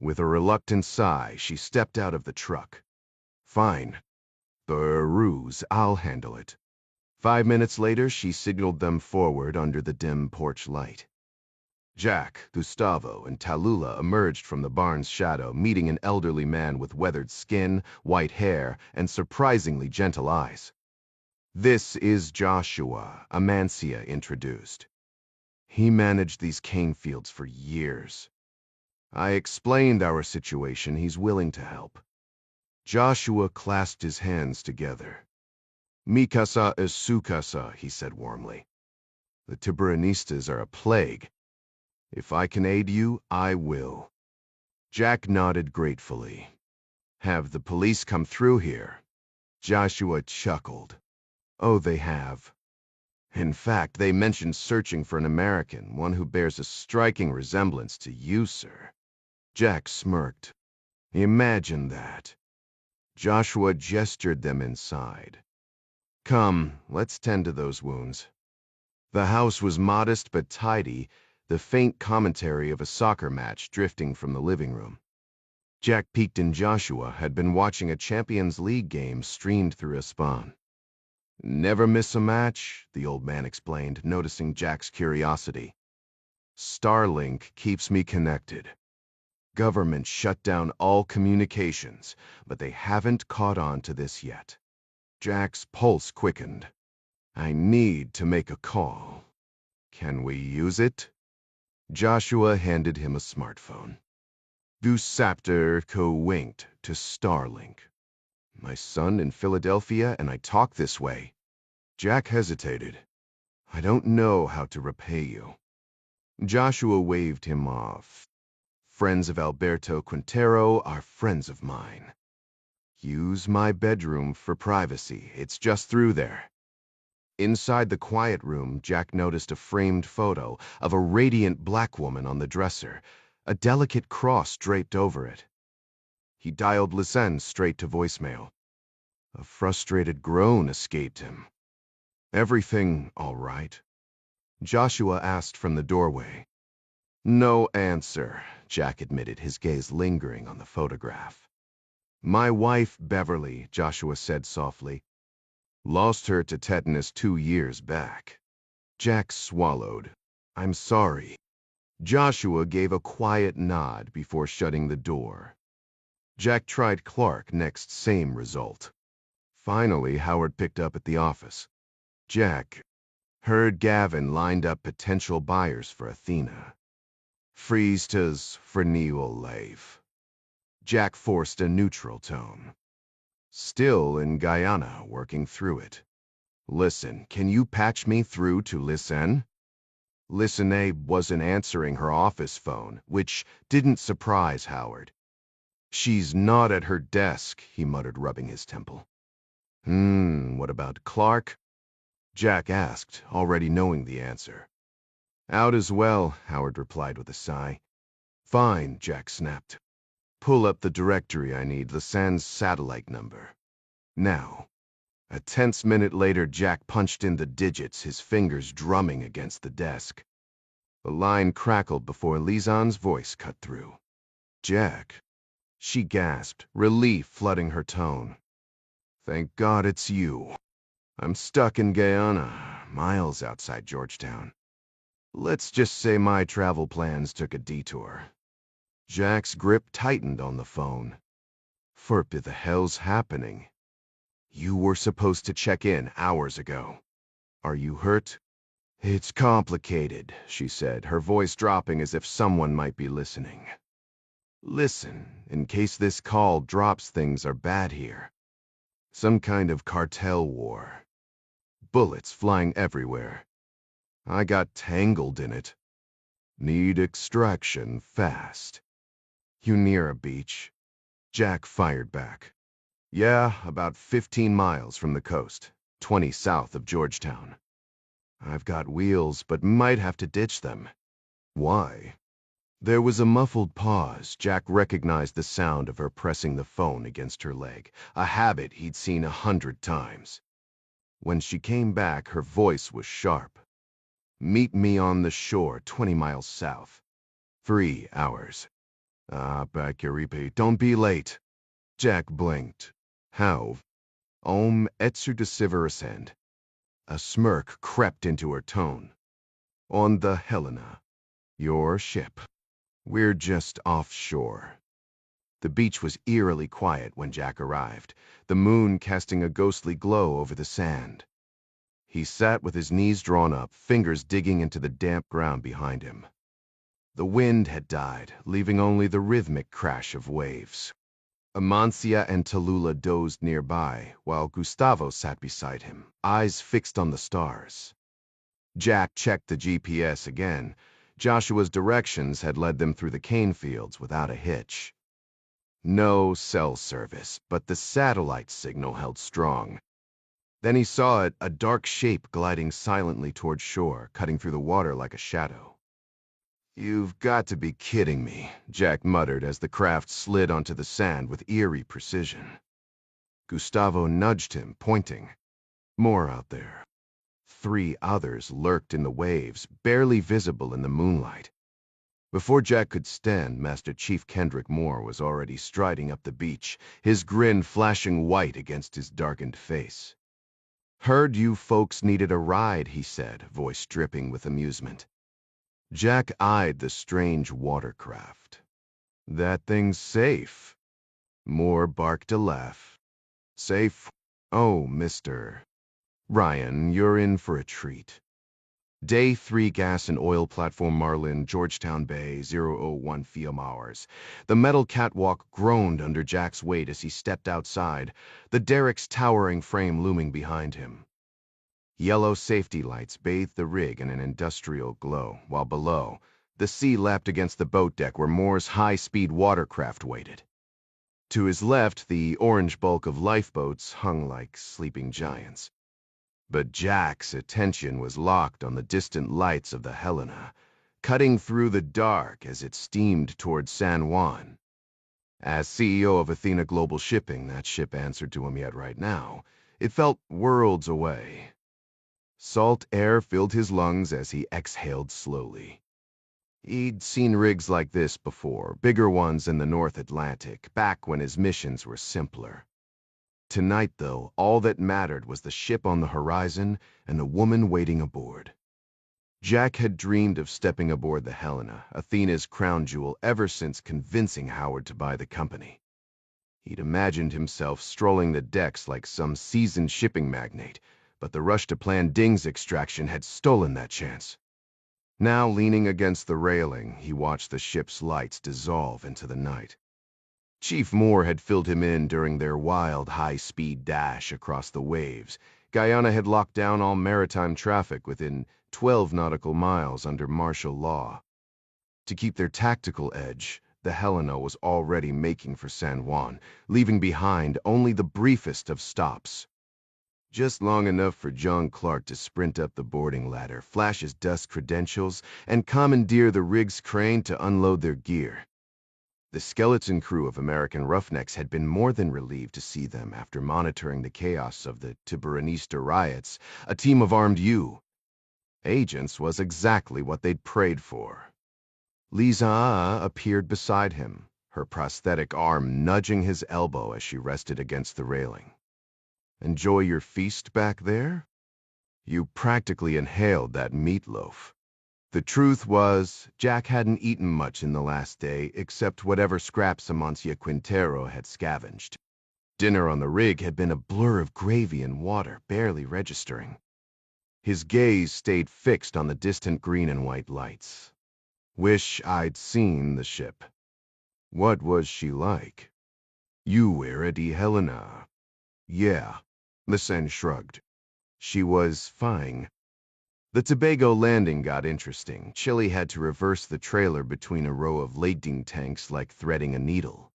With a reluctant sigh, she stepped out of the truck. Fine. The ruse, I'll handle it. 5 minutes later, she signaled them forward under the dim porch light. Jack, Gustavo, and Tallulah emerged from the barn's shadow, meeting an elderly man with weathered skin, white hair, and surprisingly gentle eyes. This is Joshua, Amancia introduced. He managed these cane fields for years. I explained our situation. He's willing to help. Joshua clasped his hands together. Mi casa es su casa, he said warmly. The Tiburonistas are a plague. If I can aid you, I will. Jack nodded gratefully. Have the police come through here? Joshua chuckled. Oh, they have. In fact, they mentioned searching for an American, one who bears a striking resemblance to you, sir. Jack smirked. Imagine that. Joshua gestured them inside. Come, let's tend to those wounds. The house was modest but tidy, the faint commentary of a soccer match drifting from the living room. Jack peeked in. Joshua had been watching a Champions League game streamed through a spawn. Never miss a match, the old man explained, noticing Jack's curiosity. Starlink keeps me connected. Government shut down all communications, but they haven't caught on to this yet. Jack's pulse quickened. I need to make a call. Can we use it? Joshua handed him a smartphone. Gusapter winked to Starlink. My son in Philadelphia, and I talk this way. Jack hesitated. I don't know how to repay you. Joshua waved him off. Friends of Alberto Quintero are friends of mine. Use my bedroom for privacy. It's just through there. Inside the quiet room, Jack noticed a framed photo of a radiant black woman on the dresser, a delicate cross draped over it. He dialed Lisanne straight to voicemail. A frustrated groan escaped him. Everything all right? Joshua asked from the doorway. No answer, Jack admitted, his gaze lingering on the photograph. My wife, Beverly, Joshua said softly. Lost her to tetanus 2 years back. Jack swallowed. I'm sorry. Joshua gave a quiet nod before shutting the door. Jack tried Clark, next same result. Finally, Howard picked up at the office. Jack, heard Gavin lined up potential buyers for Athena. Freestas for Neil Leif. Jack forced a neutral tone. Still in Guyana, working through it. Listen, can you patch me through to Listen? Listenae wasn't answering her office phone, which didn't surprise Howard. She's not at her desk, he muttered, rubbing his temple. What about Clark? Jack asked, already knowing the answer. Out as well, Howard replied with a sigh. Fine, Jack snapped. Pull up the directory I need, Lisanne's satellite number. Now. A tense minute later, Jack punched in the digits, his fingers drumming against the desk. The line crackled before Lisanne's voice cut through. Jack. She gasped, relief flooding her tone. Thank God it's you. I'm stuck in Guyana, miles outside Georgetown. Let's just say my travel plans took a detour. Jack's grip tightened on the phone. What the hell's happening? You were supposed to check in hours ago. Are you hurt? It's complicated, she said, her voice dropping as if someone might be listening. Listen, in case this call drops, things are bad here. Some kind of cartel war. Bullets flying everywhere. I got tangled in it. Need extraction fast. You near a beach? Jack fired back. Yeah, about 15 miles from the coast, 20 south of Georgetown. I've got wheels, but might have to ditch them. Why? There was a muffled pause. Jack recognized the sound of her pressing the phone against her leg, a habit he'd seen 100 times. When she came back, her voice was sharp. Meet me on the shore, 20 miles south. 3 hours. Bakaripe, don't be late. Jack blinked. How? Etsu de Siverasend. A smirk crept into her tone. On the Helena. Your ship. We're just offshore. The beach was eerily quiet when Jack arrived, the moon casting a ghostly glow over the sand. He sat with his knees drawn up, fingers digging into the damp ground behind him. The wind had died, leaving only the rhythmic crash of waves. Amancia and Tallulah dozed nearby, while Gustavo sat beside him, eyes fixed on the stars. Jack checked the GPS again. Joshua's directions had led them through the cane fields without a hitch. No cell service, but the satellite signal held strong. Then he saw it, a dark shape gliding silently toward shore, cutting through the water like a shadow. You've got to be kidding me, Jack muttered as the craft slid onto the sand with eerie precision. Gustavo nudged him, pointing. More out there. 3 others lurked in the waves, barely visible in the moonlight. Before Jack could stand, Master Chief Kendrick Moore was already striding up the beach, his grin flashing white against his darkened face. Heard you folks needed a ride, he said, voice dripping with amusement. Jack eyed the strange watercraft. That thing's safe. Moore barked a laugh. Safe? Oh, Mr. Ryan, you're in for a treat. Day 3 gas and oil platform Marlin, Georgetown Bay, 001 FIOM hours. The metal catwalk groaned under Jack's weight as he stepped outside, the derrick's towering frame looming behind him. Yellow safety lights bathed the rig in an industrial glow, while below, the sea lapped against the boat deck where Moore's high-speed watercraft waited. To his left, the orange bulk of lifeboats hung like sleeping giants. But Jack's attention was locked on the distant lights of the Helena, cutting through the dark as it steamed toward San Juan. As CEO of Athena Global Shipping, that ship answered to him yet right now. It felt worlds away. Salt air filled his lungs as he exhaled slowly. He'd seen rigs like this before, bigger ones in the North Atlantic, back when his missions were simpler. Tonight, though, all that mattered was the ship on the horizon and a woman waiting aboard. Jack had dreamed of stepping aboard the Helena, Athena's crown jewel, ever since convincing Howard to buy the company. He'd imagined himself strolling the decks like some seasoned shipping magnate, but the rush to plan Ding's extraction had stolen that chance. Now, leaning against the railing, he watched the ship's lights dissolve into the night. Chief Moore had filled him in during their wild, high-speed dash across the waves. Guyana had locked down all maritime traffic within 12 nautical miles under martial law. To keep their tactical edge, the Helena was already making for San Juan, leaving behind only the briefest of stops. Just long enough for John Clark to sprint up the boarding ladder, flash his dust credentials, and commandeer the rig's crane to unload their gear. The skeleton crew of American Roughnecks had been more than relieved to see them after monitoring the chaos of the Tiburonista riots. A team of armed agents was exactly what they'd prayed for. Lisa appeared beside him, her prosthetic arm nudging his elbow as she rested against the railing. Enjoy your feast back there? You practically inhaled that meatloaf. The truth was, Jack hadn't eaten much in the last day except whatever scraps Amancia Quintero had scavenged. Dinner on the rig had been a blur of gravy and water, barely registering. His gaze stayed fixed on the distant green and white lights. Wish I'd seen the ship. What was she like? You were at Helena. Yeah, Lisanne shrugged. She was fine. The Tobago landing got interesting. Chili had to reverse the trailer between a row of lading tanks like threading a needle.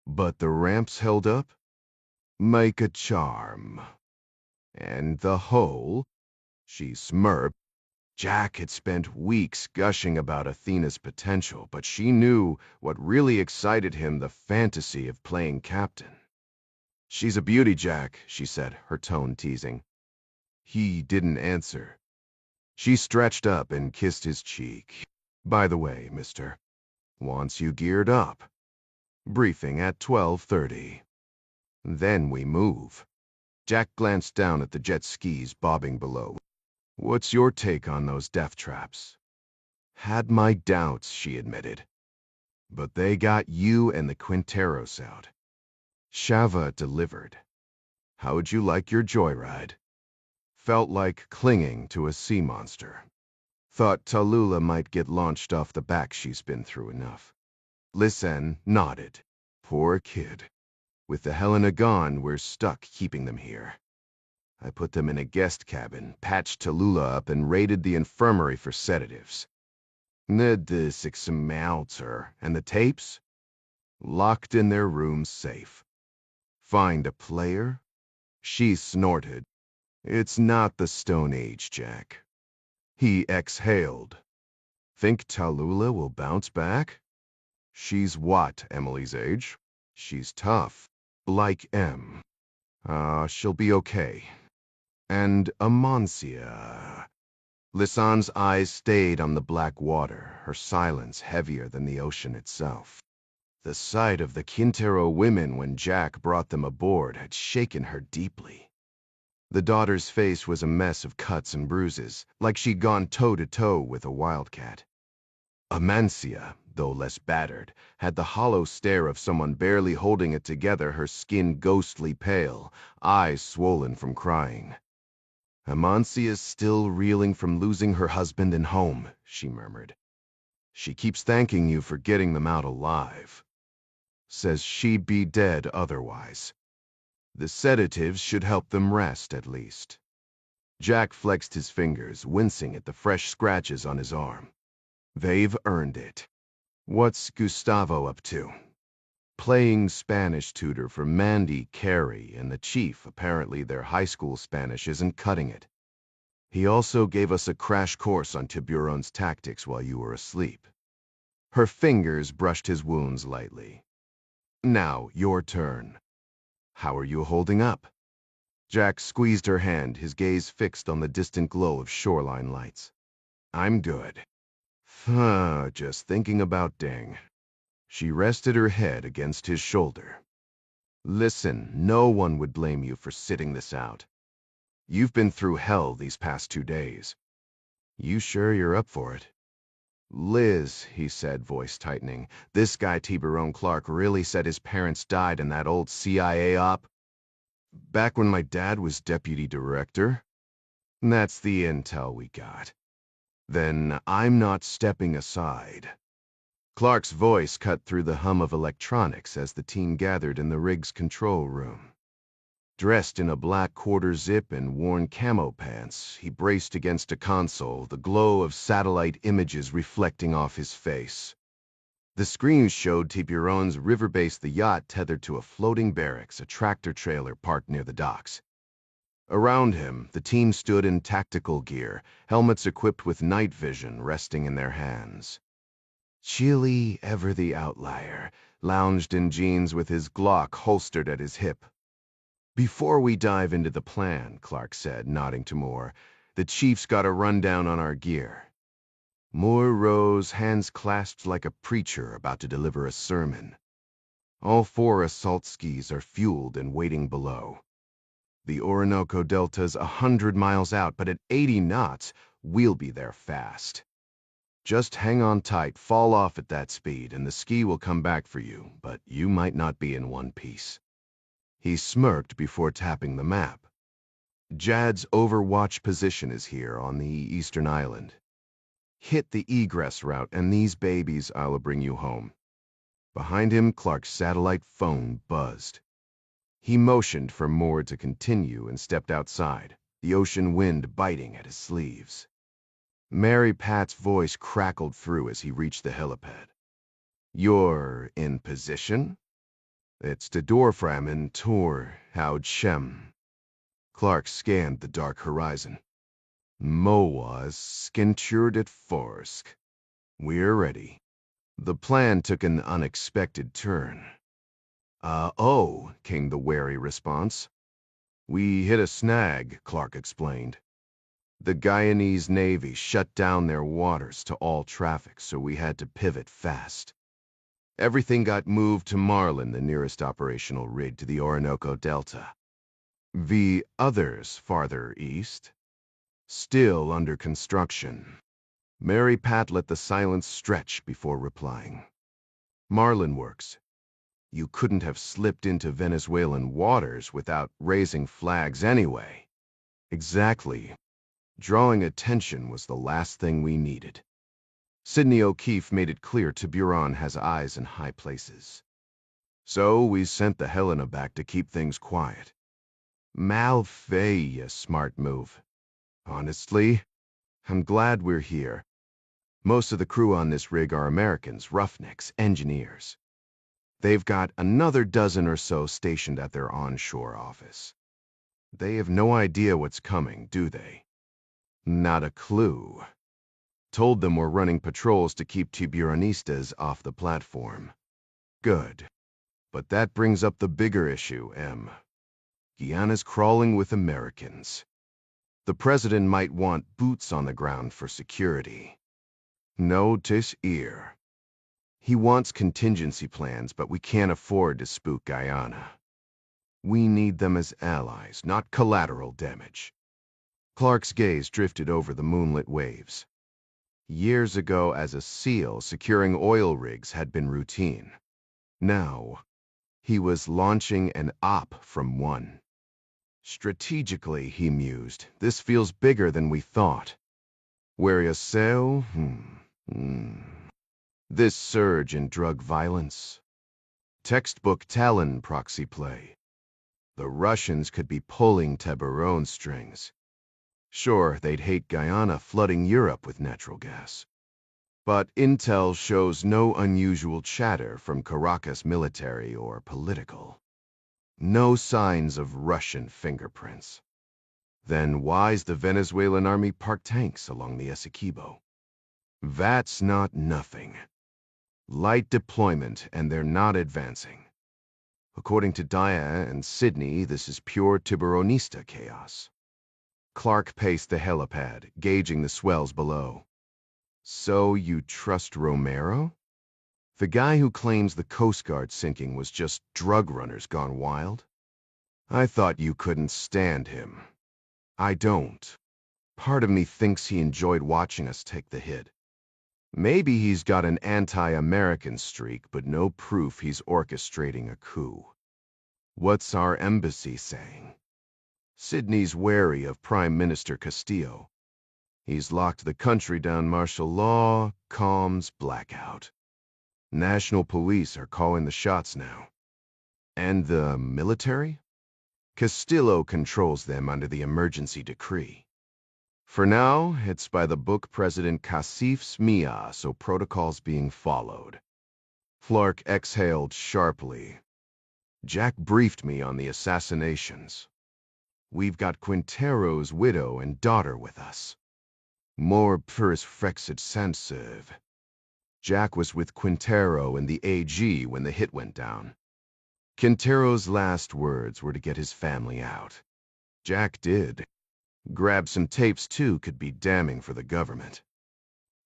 But the ramps held up? Make a charm. And the hole? She smirked. Jack had spent weeks gushing about Athena's potential, but she knew what really excited him, the fantasy of playing captain. She's a beauty, Jack, she said, her tone teasing. He didn't answer. She stretched up and kissed his cheek. By the way, mister, wants you geared up. Briefing at 12:30. Then we move. Jack glanced down at the jet skis bobbing below. What's your take on those death traps? Had my doubts, she admitted. But they got you and the Quinteros out. Shava delivered. How'd you like your joyride? Felt like clinging to a sea monster. Thought Tallulah might get launched off the back, she's been through enough. Lisanne nodded. Poor kid. With the Helena gone, we're stuck keeping them here. I put them in a guest cabin, patched Tallulah up, and raided the infirmary for sedatives. Ned the six her, and the tapes? Locked in their room safe. Find a player? She snorted. It's not the Stone Age, Jack. He exhaled. Think Tallulah will bounce back? She's what, Emily's age? She's tough. Like M. She'll be okay. And Amancia. Lisanne's eyes stayed on the black water, her silence heavier than the ocean itself. The sight of the Quintero women when Jack brought them aboard had shaken her deeply. The daughter's face was a mess of cuts and bruises, like she'd gone toe-to-toe with a wildcat. Amancia, though less battered, had the hollow stare of someone barely holding it together, her skin ghostly pale, eyes swollen from crying. Amancia's still reeling from losing her husband and home, she murmured. She keeps thanking you for getting them out alive. Says she'd be dead otherwise. The sedatives should help them rest, at least. Jack flexed his fingers, wincing at the fresh scratches on his arm. They've earned it. What's Gustavo up to? Playing Spanish tutor for Mandy, Carey, and the chief. Apparently their high school Spanish isn't cutting it. He also gave us a crash course on Tiburon's tactics while you were asleep. Her fingers brushed his wounds lightly. Now, your turn. How are you holding up? Jack squeezed her hand, his gaze fixed on the distant glow of shoreline lights. I'm good. Just thinking about Deng. She rested her head against his shoulder. Listen, no one would blame you for sitting this out. You've been through hell these past 2 days. You sure you're up for it? Liz, he said, voice tightening, this guy Tiburon Clark really said his parents died in that old CIA op? Back when my dad was deputy director? That's the intel we got. Then I'm not stepping aside. Clark's voice cut through the hum of electronics as the team gathered in the rig's control room. Dressed in a black quarter-zip and worn camo pants, he braced against a console, the glow of satellite images reflecting off his face. The screens showed Tiburon's river-base, the yacht tethered to a floating barracks, a tractor-trailer parked near the docks. Around him, the team stood in tactical gear, helmets equipped with night vision resting in their hands. Chile, ever the outlier, lounged in jeans with his Glock holstered at his hip. "Before we dive into the plan," Clark said, nodding to Moore, "the chief's got a rundown on our gear." Moore rose, hands clasped like a preacher about to deliver a sermon. "All 4 assault skis are fueled and waiting below. The Orinoco Delta's 100 miles out, but at 80 knots, we'll be there fast. Just hang on tight, fall off at that speed, and the ski will come back for you, but you might not be in one piece." He smirked before tapping the map. "Jad's overwatch position is here on the eastern island. Hit the egress route, and these babies, I'll bring you home." Behind him, Clark's satellite phone buzzed. He motioned for Moore to continue and stepped outside, the ocean wind biting at his sleeves. Mary Pat's voice crackled through as he reached the helipad. "You're in position?" "It's the Dorframen Tor Haud Shem." Clark scanned the dark horizon. "Moas skintured at Forsk. We're ready." The plan took an unexpected turn. Oh, came the wary response. "We hit a snag," Clark explained. "The Guyanese Navy shut down their waters to all traffic, so we had to pivot fast. Everything got moved to Marlin, the nearest operational rig to the Orinoco Delta. The others farther east, still under construction." Mary Pat let the silence stretch before replying. "Marlin works. You couldn't have slipped into Venezuelan waters without raising flags anyway." "Exactly. Drawing attention was the last thing we needed. Sidney O'Keefe made it clear Tiburon has eyes in high places. So we sent the Helena back to keep things quiet. Malfait, smart move. Honestly, I'm glad we're here. Most of the crew on this rig are Americans, roughnecks, engineers. They've got another dozen or so stationed at their onshore office. They have no idea what's coming, do they?" "Not a clue. Told them we're running patrols to keep Tiburonistas off the platform." "Good. But that brings up the bigger issue, Em. Guyana's crawling with Americans. The president might want boots on the ground for security." "No, 'tis ear. He wants contingency plans, but we can't afford to spook Guyana. We need them as allies, not collateral damage." Clark's gaze drifted over the moonlit waves. Years ago, as a SEAL, securing oil rigs had been routine. Now, he was launching an op from one. "Strategically," he mused, "this feels bigger than we thought. Where you sail? This surge in drug violence? Textbook Talon proxy play. The Russians could be pulling Tiburon strings. Sure, they'd hate Guyana flooding Europe with natural gas. But intel shows no unusual chatter from Caracas military or political. No signs of Russian fingerprints. Then why's the Venezuelan army park tanks along the Essequibo? That's not nothing. Light deployment, and they're not advancing. According to Dia and Sydney, this is pure Tiburonista chaos." Clark paced the helipad, gauging the swells below. "So you trust Romero? The guy who claims the Coast Guard sinking was just drug runners gone wild? I thought you couldn't stand him." "I don't. Part of me thinks he enjoyed watching us take the hit. Maybe he's got an anti-American streak, but no proof he's orchestrating a coup. What's our embassy saying?" "Sydney's wary of Prime Minister Castillo. He's locked the country down martial law, comms, blackout. National police are calling the shots now. And the military? Castillo controls them under the emergency decree. For now, it's by the book President Casif's Mia, so protocol's being followed. Clark exhaled sharply. Jack briefed me on the assassinations. We've got Quintero's widow and daughter with us. More purs frexit sensive. Jack was with Quintero and the AG when the hit went down. Quintero's last words were to get his family out. Jack did. Grab some tapes, too, could be damning for the government.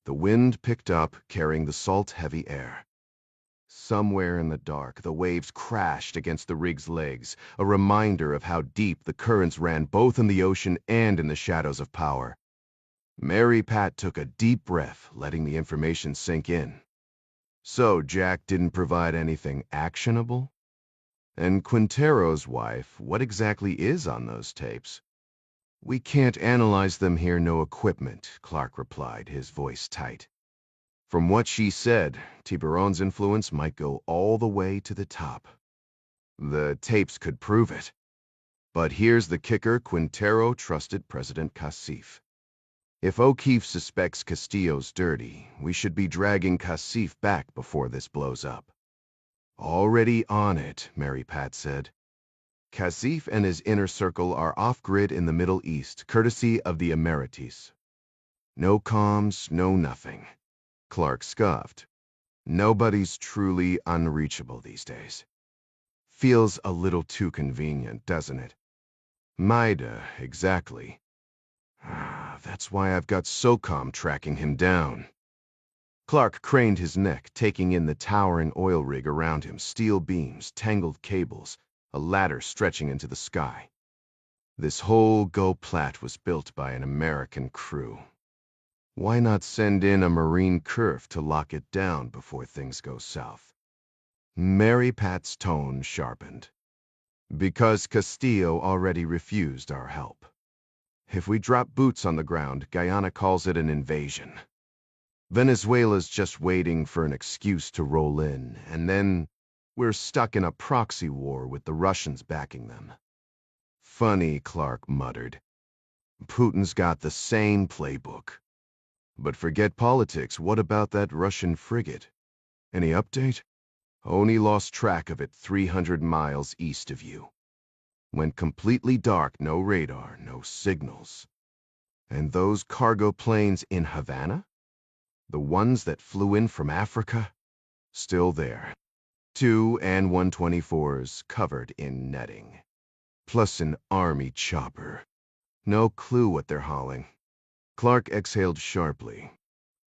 The wind picked up, carrying the salt-heavy air. Somewhere in the dark, the waves crashed against the rig's legs, a reminder of how deep the currents ran both in the ocean and in the shadows of power. Mary Pat took a deep breath, letting the information sink in. So Jack didn't provide anything actionable? And Quintero's wife, what exactly is on those tapes? We can't analyze them here, no equipment, Clark replied, his voice tight. From what she said, Tiburon's influence might go all the way to the top. The tapes could prove it. But here's the kicker: Quintero trusted President Casif. If O'Keefe suspects Castillo's dirty, we should be dragging Casif back before this blows up. Already on it, Mary Pat said. Casif and his inner circle are off-grid in the Middle East, courtesy of the Emerites. No comms, no nothing. Clark scoffed. Nobody's truly unreachable these days. Feels a little too convenient, doesn't it? Maida, exactly. That's why I've got SOCOM tracking him down. Clark craned his neck, taking in the towering oil rig around him, steel beams, tangled cables, a ladder stretching into the sky. This whole Go Plat was built by an American crew. Why not send in a Marine curve to lock it down before things go south? Mary Pat's tone sharpened. Because Castillo already refused our help. If we drop boots on the ground, Guyana calls it an invasion. Venezuela's just waiting for an excuse to roll in, and then we're stuck in a proxy war with the Russians backing them. Funny, Clark muttered. Putin's got the same playbook. But forget politics, what about that Russian frigate? Any update? Only lost track of it 300 miles east of you. Went completely dark, no radar, no signals. And those cargo planes in Havana? The ones that flew in from Africa? Still there. 2 AN-124s covered in netting. Plus an army chopper. No clue what they're hauling. Clark exhaled sharply.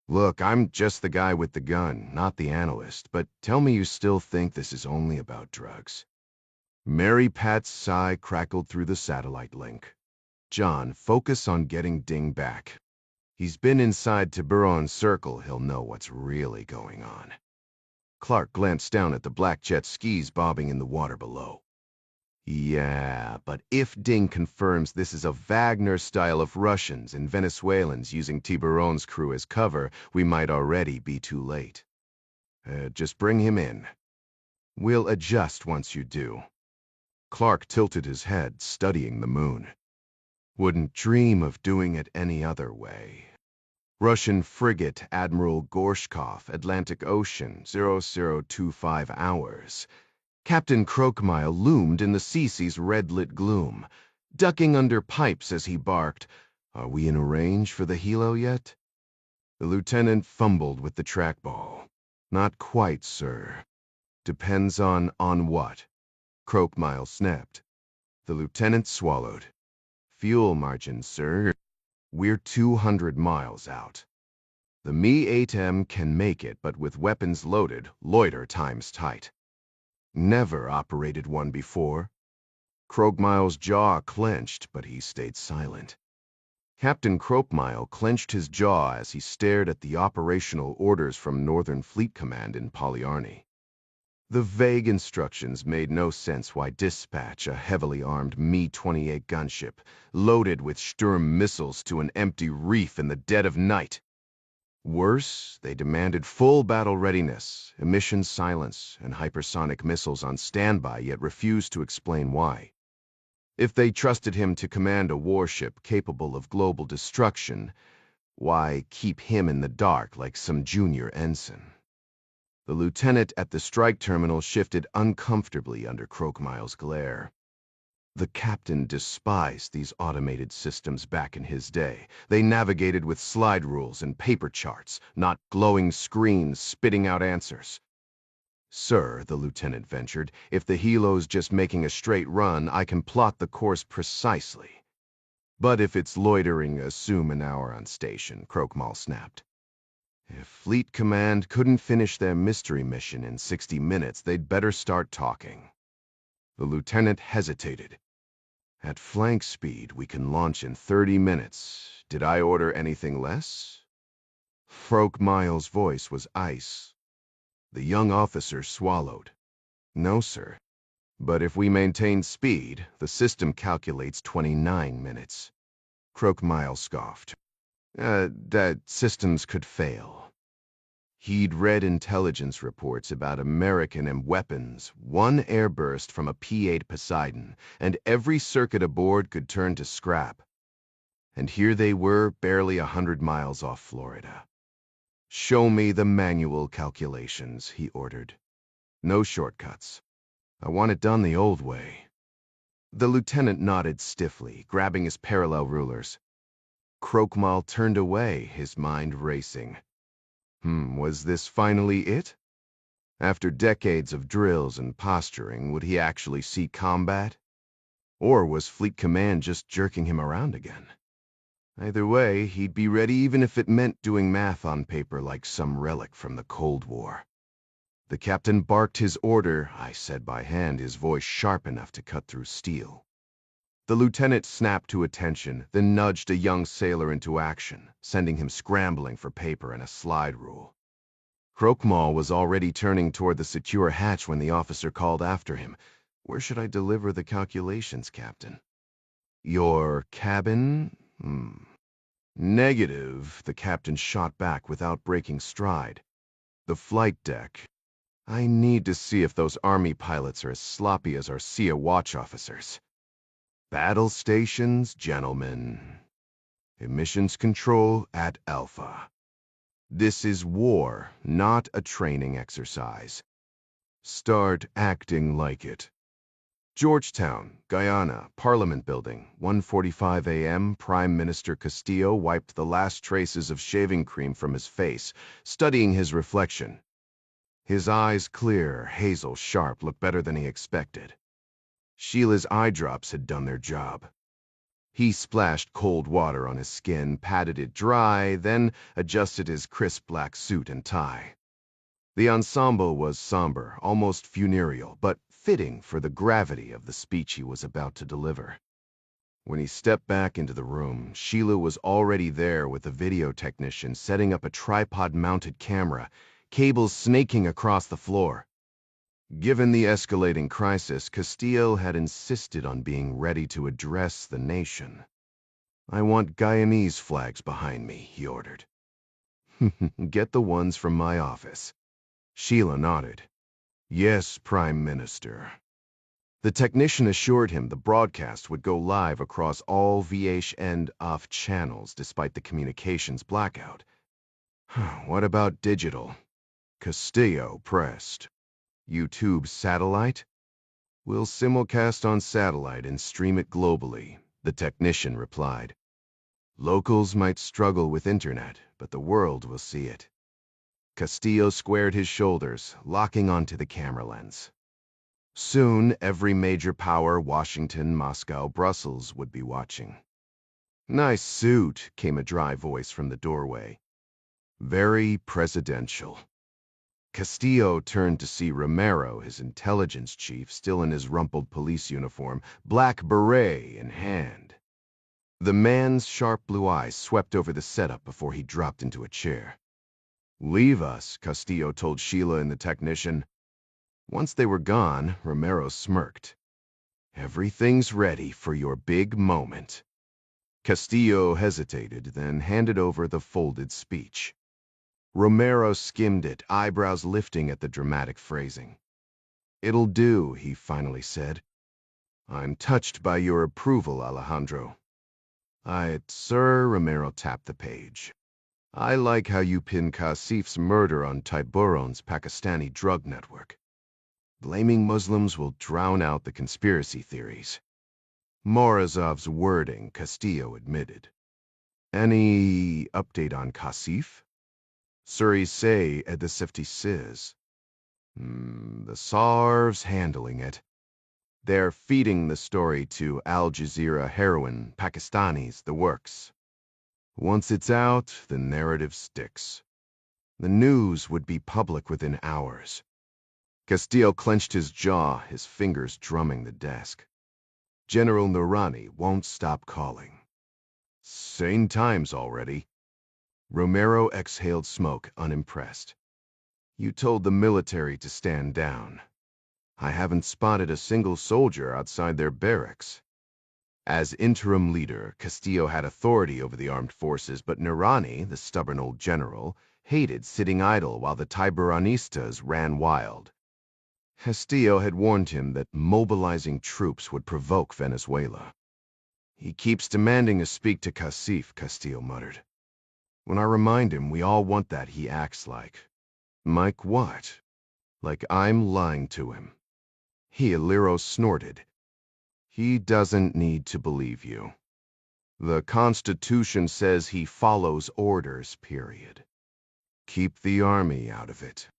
Look, I'm just the guy with the gun, not the analyst, but tell me you still think this is only about drugs. Mary Pat's sigh crackled through the satellite link. John, focus on getting Ding back. He's been inside Tiburon's circle, he'll know what's really going on. Clark glanced down at the black jet skis bobbing in the water below. Yeah, but if Ding confirms this is a Wagner style of Russians and Venezuelans using Tiburon's crew as cover, we might already be too late. Just bring him in. We'll adjust once you do. Clark tilted his head, studying the moon. Wouldn't dream of doing it any other way. Russian frigate Admiral Gorshkov, Atlantic Ocean, 0025 hours. Captain Crokemile loomed in the CC's red-lit gloom, ducking under pipes as he barked, "Are we in range for the helo yet?" The lieutenant fumbled with the trackball. "Not quite, sir." "Depends on what?" Crokemile snapped. The lieutenant swallowed. "Fuel margin, sir. We're 200 miles out. The Mi-8M can make it, but with weapons loaded, loiter time's tight. Never operated one before." Crokemile's jaw clenched, but he stayed silent. Captain Crokemile clenched his jaw as he stared at the operational orders from Northern Fleet Command in Polyarny. The vague instructions made no sense. Why dispatch a heavily armed Mi-28 gunship, loaded with Sturm missiles, to an empty reef in the dead of night? Worse, they demanded full battle readiness, emission silence, and hypersonic missiles on standby, yet refused to explain why. If they trusted him to command a warship capable of global destruction, why keep him in the dark like some junior ensign? The lieutenant at the strike terminal shifted uncomfortably under Croakmile's glare. The captain despised these automated systems back in his day. They navigated with slide rules and paper charts, not glowing screens spitting out answers. "Sir," the lieutenant ventured, "if the helo's just making a straight run, I can plot the course precisely." "But if it's loitering, assume an hour on station," Croakmile snapped. "If Fleet Command couldn't finish their mystery mission in 60 minutes, they'd better start talking." The lieutenant hesitated. "At flank speed, we can launch in 30 minutes. Did I order anything less?" Croakmile's voice was ice. The young officer swallowed. "No, sir. But if we maintain speed, the system calculates 29 minutes. Croakmile scoffed. That systems could fail. He'd read intelligence reports about American weapons, one airburst from a P-8 Poseidon, and every circuit aboard could turn to scrap. And here they were, barely 100 miles off Florida. "Show me the manual calculations," he ordered. "No shortcuts. I want it done the old way." The lieutenant nodded stiffly, grabbing his parallel rulers. Croakmile turned away, his mind racing. Was this finally it? After decades of drills and posturing, would he actually see combat? Or was Fleet Command just jerking him around again? Either way, he'd be ready even if it meant doing math on paper like some relic from the Cold War. The captain barked his order, I said by hand, his voice sharp enough to cut through steel. The lieutenant snapped to attention, then nudged a young sailor into action, sending him scrambling for paper and a slide rule. Croakmile was already turning toward the secure hatch when the officer called after him. "Where should I deliver the calculations, Captain?" "Your cabin?" "Negative," the captain shot back without breaking stride. "The flight deck. I need to see if those Army pilots are as sloppy as our SEA watch officers. Battle stations, gentlemen. Emissions control at Alpha. This is war, not a training exercise. Start acting like it." Georgetown, Guyana, Parliament Building, 1:45 a.m. Prime Minister Castillo wiped the last traces of shaving cream from his face, studying his reflection. His eyes, clear, hazel sharp, looked better than he expected. Sheila's eye drops had done their job. He splashed cold water on his skin, patted it dry, then adjusted his crisp black suit and tie. The ensemble was somber, almost funereal, but fitting for the gravity of the speech he was about to deliver. When he stepped back into the room, Sheila was already there with a video technician setting up a tripod-mounted camera, cables snaking across the floor. Given the escalating crisis, Castillo had insisted on being ready to address the nation. "I want Guyanese flags behind me," he ordered. "Get the ones from my office." Sheila nodded. "Yes, Prime Minister." The technician assured him the broadcast would go live across all VH and OFF channels despite the communications blackout. "What about digital?" Castillo pressed. "YouTube satellite?" "We'll simulcast on satellite and stream it globally," the technician replied. "Locals might struggle with internet, but the world will see it." Castillo squared his shoulders, locking onto the camera lens. Soon, every major power, Washington, Moscow, Brussels, would be watching. "Nice suit," came a dry voice from the doorway. "Very presidential." Castillo turned to see Romero, his intelligence chief, still in his rumpled police uniform, black beret in hand. The man's sharp blue eyes swept over the setup before he dropped into a chair. "Leave us," Castillo told Sheila and the technician. Once they were gone, Romero smirked. "Everything's ready for your big moment." Castillo hesitated, then handed over the folded speech. Romero skimmed it, eyebrows lifting at the dramatic phrasing. "It'll do," he finally said. "I'm touched by your approval, Alejandro." Sir," Romero tapped the page. "I like how you pin Kasif's murder on Tiburon's Pakistani drug network. Blaming Muslims will drown out the conspiracy theories." Morozov's wording, Castillo admitted. "Any update on Kasif?" "Suri say edisifti says. The Sarv's handling it. They're feeding the story to Al Jazeera heroine, Pakistanis, the works. Once it's out, the narrative sticks. The news would be public within hours." Castillo clenched his jaw, his fingers drumming the desk. "General Noorani won't stop calling." "Sane times already." Romero exhaled smoke, unimpressed. "You told the military to stand down. I haven't spotted a single soldier outside their barracks." As interim leader, Castillo had authority over the armed forces, but Noorani, the stubborn old general, hated sitting idle while the Tiburonistas ran wild. Castillo had warned him that mobilizing troops would provoke Venezuela. "He keeps demanding to speak to Kasif," Castillo muttered. "When I remind him we all want that, he acts like what? Like I'm lying to him." Liro snorted. "He doesn't need to believe you. The Constitution says he follows orders, period. Keep the army out of it."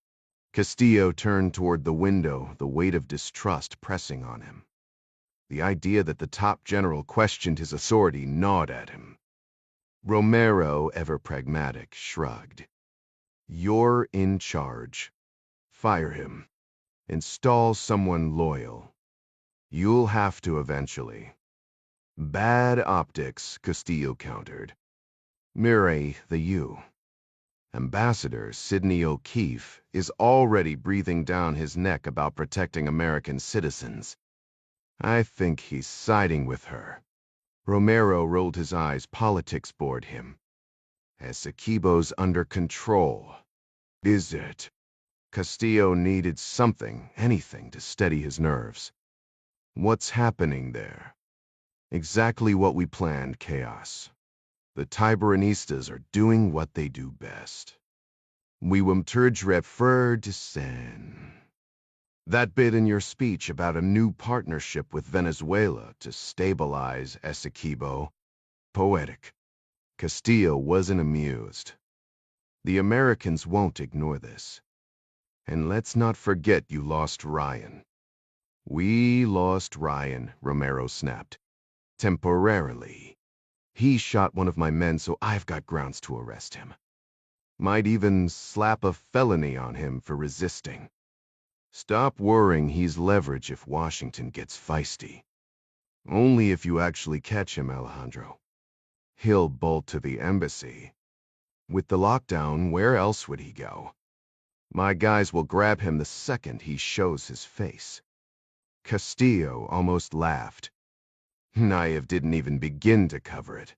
Castillo turned toward the window, the weight of distrust pressing on him. The idea that the top general questioned his authority gnawed at him. Romero, ever pragmatic, shrugged. "You're in charge. Fire him. Install someone loyal. You'll have to eventually." "Bad optics," Castillo countered. "Mireille, the U. Ambassador Sidney O'Keefe is already breathing down his neck about protecting American citizens. I think he's siding with her." Romero rolled his eyes. Politics bored him. "Essequibo's under control." "Is it?" Castillo needed something, anything, to steady his nerves. "What's happening there?" "Exactly what we planned, chaos. The Tiburonistas are doing what they do best. We refer to sen. That bit in your speech about a new partnership with Venezuela to stabilize Essequibo. Poetic." Castillo wasn't amused. "The Americans won't ignore this. And let's not forget you lost Ryan." "We lost Ryan," Romero snapped. "Temporarily. He shot one of my men, so I've got grounds to arrest him. Might even slap a felony on him for resisting. Stop worrying he's leverage if Washington gets feisty. Only if you actually catch him, Alejandro. He'll bolt to the embassy. With the lockdown, where else would he go? My guys will grab him the second he shows his face." Castillo almost laughed. "Naive didn't even begin to cover it.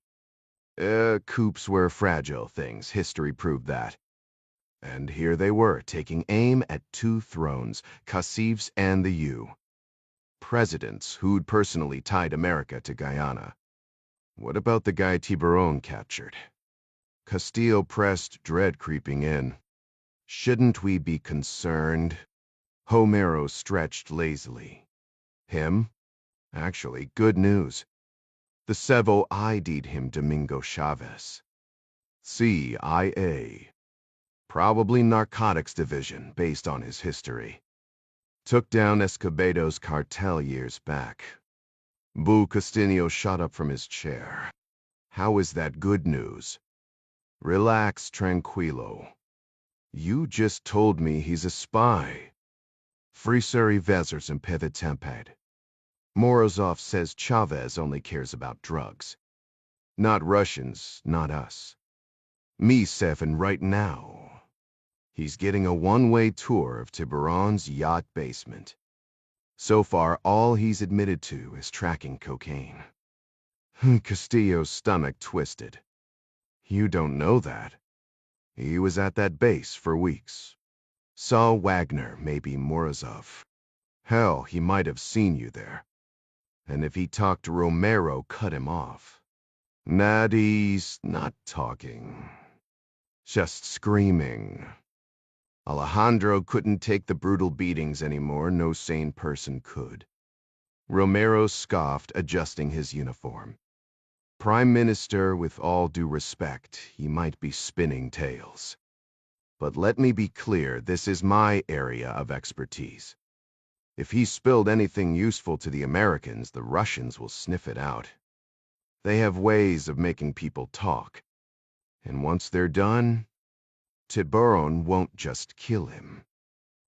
Coups were fragile things, history proved that." And here they were, taking aim at two thrones, Kasif's and the U. Presidents who'd personally tied America to Guyana. What about the guy Tiburon captured? Castillo pressed, dread creeping in. "Shouldn't we be concerned?" Homero stretched lazily. "Him? Actually, good news. The Cevo ID'd him Domingo Chavez. CIA. Probably narcotics division, based on his history. Took down Escobedo's cartel years back." Bu Castillo shot up from his chair. "How is that good news?" "Relax, tranquilo. You just told me he's a spy. Friseri vezers and tempad. Morozov says Chavez only cares about drugs. Not Russians, not us. Me seven right now. He's getting a one-way tour of Tiburon's yacht basement. So far, all he's admitted to is tracking cocaine." Castillo's stomach twisted. "You don't know that." He was at that base for weeks. Saw Wagner, maybe Morozov. Hell, he might have seen you there. And if he talked to Romero, cut him off. He's not talking. Just screaming. Alejandro couldn't take the brutal beatings anymore, no sane person could. Romero scoffed, adjusting his uniform. Prime Minister, with all due respect, he might be spinning tales. But let me be clear, this is my area of expertise. If he spilled anything useful to the Americans, the Russians will sniff it out. They have ways of making people talk. And once they're done, Tiburon won't just kill him.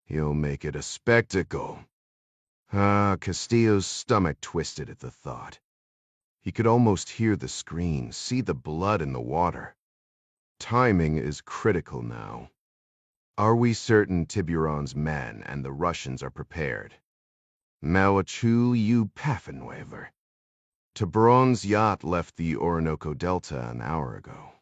He'll make it a spectacle. Castillo's stomach twisted at the thought. He could almost hear the scream, see the blood in the water. Timing is critical now. Are we certain Tiburon's men and the Russians are prepared? Malachu you Paffenweaver. Tiburon's yacht left the Orinoco Delta an hour ago.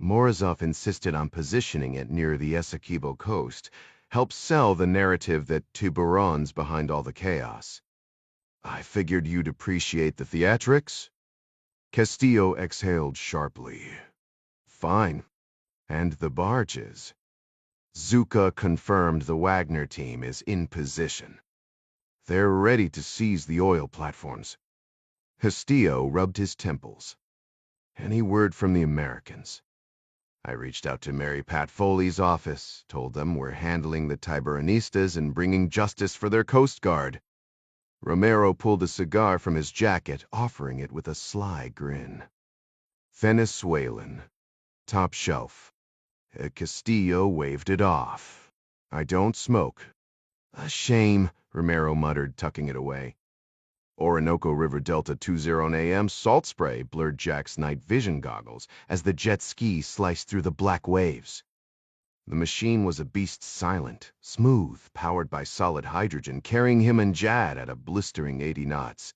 Morozov insisted on positioning it near the Essequibo coast, helped sell the narrative that Tiburon's behind all the chaos. I figured you'd appreciate the theatrics. Castillo exhaled sharply. Fine. And the barges. Zuka confirmed the Wagner team is in position. They're ready to seize the oil platforms. Castillo rubbed his temples. Any word from the Americans? I reached out to Mary Pat Foley's office, told them we're handling the Tiburonistas and bringing justice for their Coast Guard. Romero pulled a cigar from his jacket, offering it with a sly grin. Venezuelan. Top shelf. Castillo waved it off. I don't smoke. A shame, Romero muttered, tucking it away. Orinoco River Delta 20 AM salt spray blurred Jack's night vision goggles as the jet ski sliced through the black waves. The machine was a beast silent, smooth, powered by solid hydrogen, carrying him and Jad at a blistering 80 knots.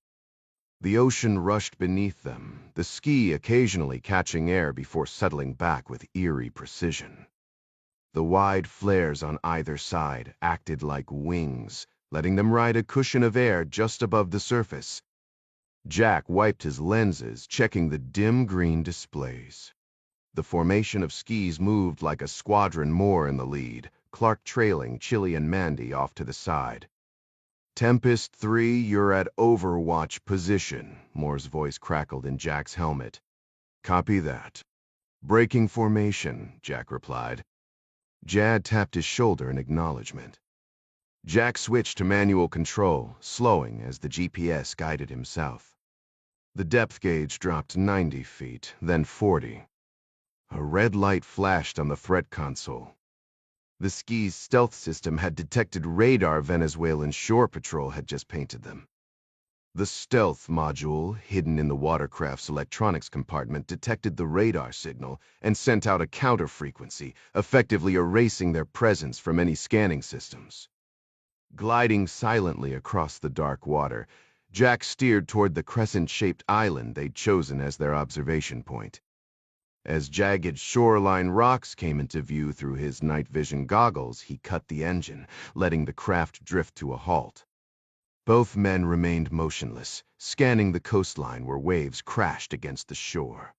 The ocean rushed beneath them, the ski occasionally catching air before settling back with eerie precision. The wide flares on either side acted like wings, letting them ride a cushion of air just above the surface. Jack wiped his lenses, checking the dim green displays. The formation of skis moved like a squadron more in the lead, Clark trailing Chili and Mandy off to the side. Tempest 3, you're at overwatch position, Moore's voice crackled in Jack's helmet. Copy that. Breaking formation, Jack replied. Jad tapped his shoulder in acknowledgement. Jack switched to manual control, slowing as the GPS guided him south. The depth gauge dropped 90 feet, then 40. A red light flashed on the threat console. The ski's stealth system had detected radar Venezuelan shore patrol had just painted them. The stealth module, hidden in the watercraft's electronics compartment, detected the radar signal and sent out a counter frequency, effectively erasing their presence from any scanning systems. Gliding silently across the dark water, Jack steered toward the crescent-shaped island they'd chosen as their observation point. As jagged shoreline rocks came into view through his night vision goggles, he cut the engine, letting the craft drift to a halt. Both men remained motionless, scanning the coastline where waves crashed against the shore.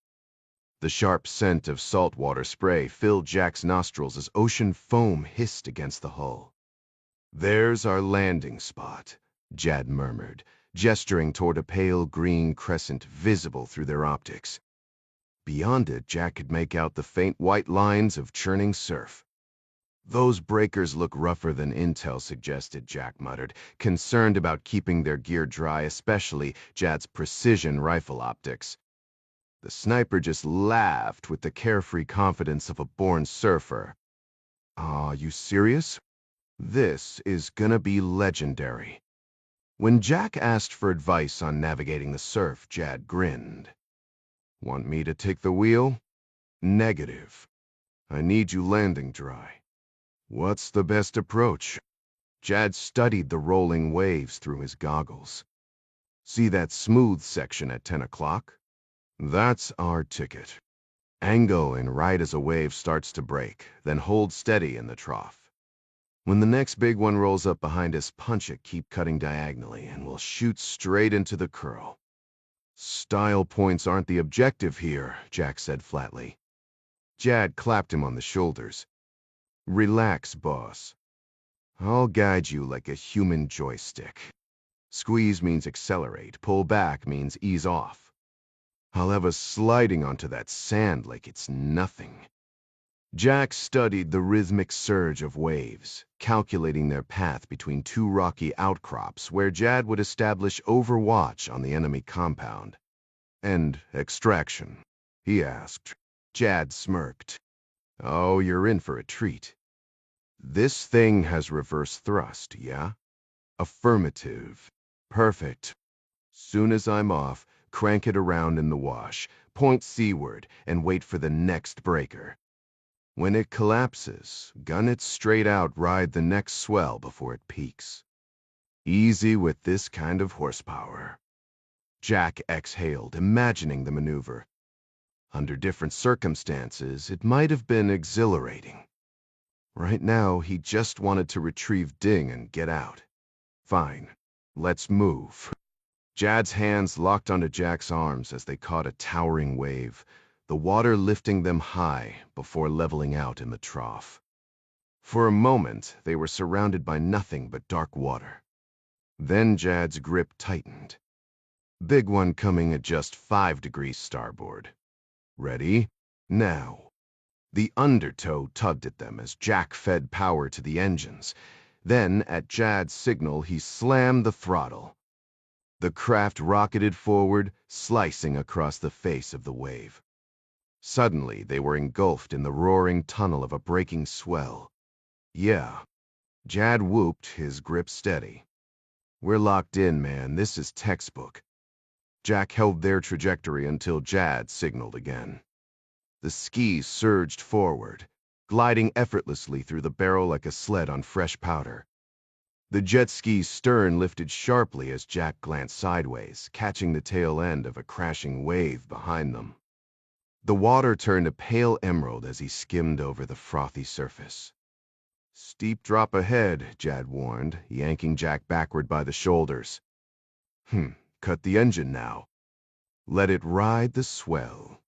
The sharp scent of saltwater spray filled Jack's nostrils as ocean foam hissed against the hull. There's our landing spot, Jad murmured, gesturing toward a pale green crescent visible through their optics. Beyond it, Jack could make out the faint white lines of churning surf. Those breakers look rougher than intel suggested, Jack muttered, concerned about keeping their gear dry, especially Jad's precision rifle optics. The sniper just laughed with the carefree confidence of a born surfer. Are you serious? This is gonna be legendary. When Jack asked for advice on navigating the surf, Jad grinned. Want me to take the wheel? Negative. I need you landing dry. What's the best approach? Jad studied the rolling waves through his goggles. See that smooth section at 10 o'clock? That's our ticket. Angle and right as a wave starts to break, then hold steady in the trough. When the next big one rolls up behind us, punch it, keep cutting diagonally, and we'll shoot straight into the curl. Style points aren't the objective here, Jack said flatly. Jad clapped him on the shoulders. Relax, boss. I'll guide you like a human joystick. Squeeze means accelerate, pull back means ease off. I'll have us sliding onto that sand like it's nothing. Jack studied the rhythmic surge of waves, calculating their path between two rocky outcrops where Jad would establish overwatch on the enemy compound. And extraction, he asked. Jad smirked. Oh, you're in for a treat. This thing has reverse thrust, yeah? Affirmative. Perfect. Soon as I'm off, crank it around in the wash, point seaward, and wait for the next breaker. When it collapses, gun it straight out, ride the next swell before it peaks. Easy with this kind of horsepower. Jack exhaled, imagining the maneuver. Under different circumstances, it might have been exhilarating. Right now, he just wanted to retrieve Ding and get out. Fine, let's move. Jad's hands locked onto Jack's arms as they caught a towering wave, the water lifting them high before leveling out in the trough. For a moment, they were surrounded by nothing but dark water. Then Jad's grip tightened. Big one coming at just 5 degrees starboard. Ready? Now. The undertow tugged at them as Jack fed power to the engines. Then, at Jad's signal, he slammed the throttle. The craft rocketed forward, slicing across the face of the wave. Suddenly, they were engulfed in the roaring tunnel of a breaking swell. Yeah. Jad whooped, his grip steady. We're locked in, man. This is textbook. Jack held their trajectory until Jad signaled again. The skis surged forward, gliding effortlessly through the barrel like a sled on fresh powder. The jet ski's stern lifted sharply as Jack glanced sideways, catching the tail end of a crashing wave behind them. The water turned a pale emerald as he skimmed over the frothy surface. Steep drop ahead, Jad warned, yanking Jack backward by the shoulders. Cut the engine now. Let it ride the swell.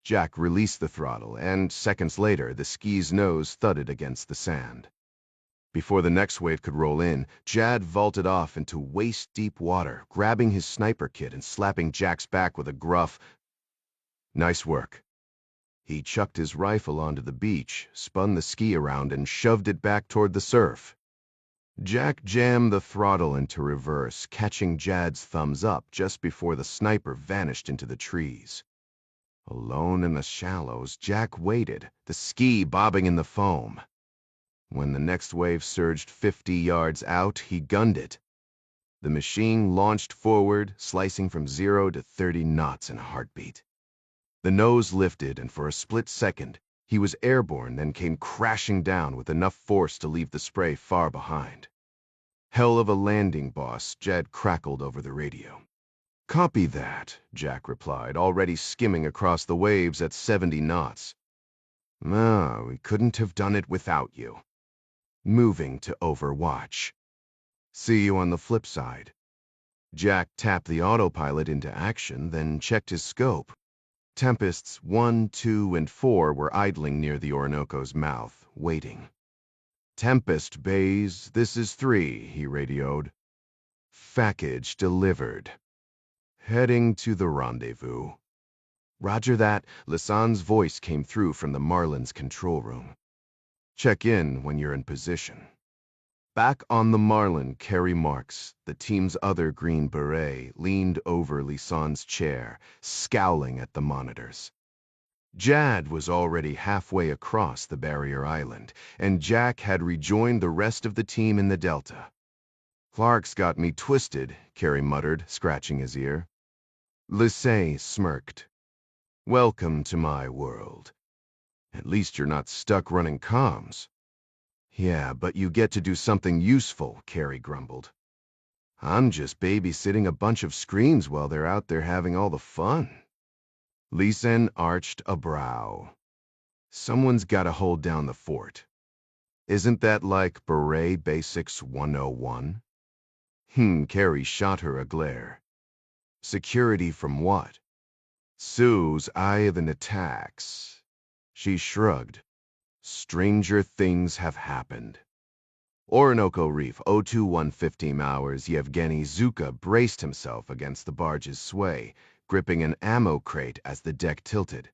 Jack released the throttle, and seconds later, the ski's nose thudded against the sand. Before the next wave could roll in, Jad vaulted off into waist-deep water, grabbing his sniper kit and slapping Jack's back with a gruff, "Nice work." He chucked his rifle onto the beach, spun the ski around, and shoved it back toward the surf. Jack jammed the throttle into reverse, catching Jad's thumbs up just before the sniper vanished into the trees. Alone in the shallows, Jack waited, the ski bobbing in the foam. When the next wave surged 50 yards out, he gunned it. The machine launched forward, slicing from 0 to 30 knots in a heartbeat. The nose lifted, and for a split second, he was airborne, then came crashing down with enough force to leave the spray far behind. Hell of a landing, boss, Jad crackled over the radio. Copy that, Jack replied, already skimming across the waves at 70 knots. We couldn't have done it without you. Moving to overwatch. See you on the flip side. Jack tapped the autopilot into action, then checked his scope. Tempests 1, 2, and 4 were idling near the Orinoco's mouth, waiting. Tempest Bays, this is 3, he radioed. Package delivered. Heading to the rendezvous. Roger that, Lisanne's voice came through from the Marlin's control room. Check in when you're in position. Back on the Marlin, Carrie Marks, the team's other Green Beret, leaned over Lisanne's chair, scowling at the monitors. Jad was already halfway across the barrier island, and Jack had rejoined the rest of the team in the Delta. Clark's got me twisted, Carrie muttered, scratching his ear. Lisay smirked. Welcome to my world. At least you're not stuck running comms. Yeah, but you get to do something useful, Carrie grumbled. I'm just babysitting a bunch of screams while they're out there having all the fun. Lysen arched a brow. Someone's gotta hold down the fort. Isn't that like Beret Basics 101? Carrie shot her a glare. Security from what? Sue's eye of an attacks. She shrugged. Stranger things have happened. Orinoco Reef, 02115 hours, Yevgeny Zuka braced himself against the barge's sway, gripping an ammo crate as the deck tilted.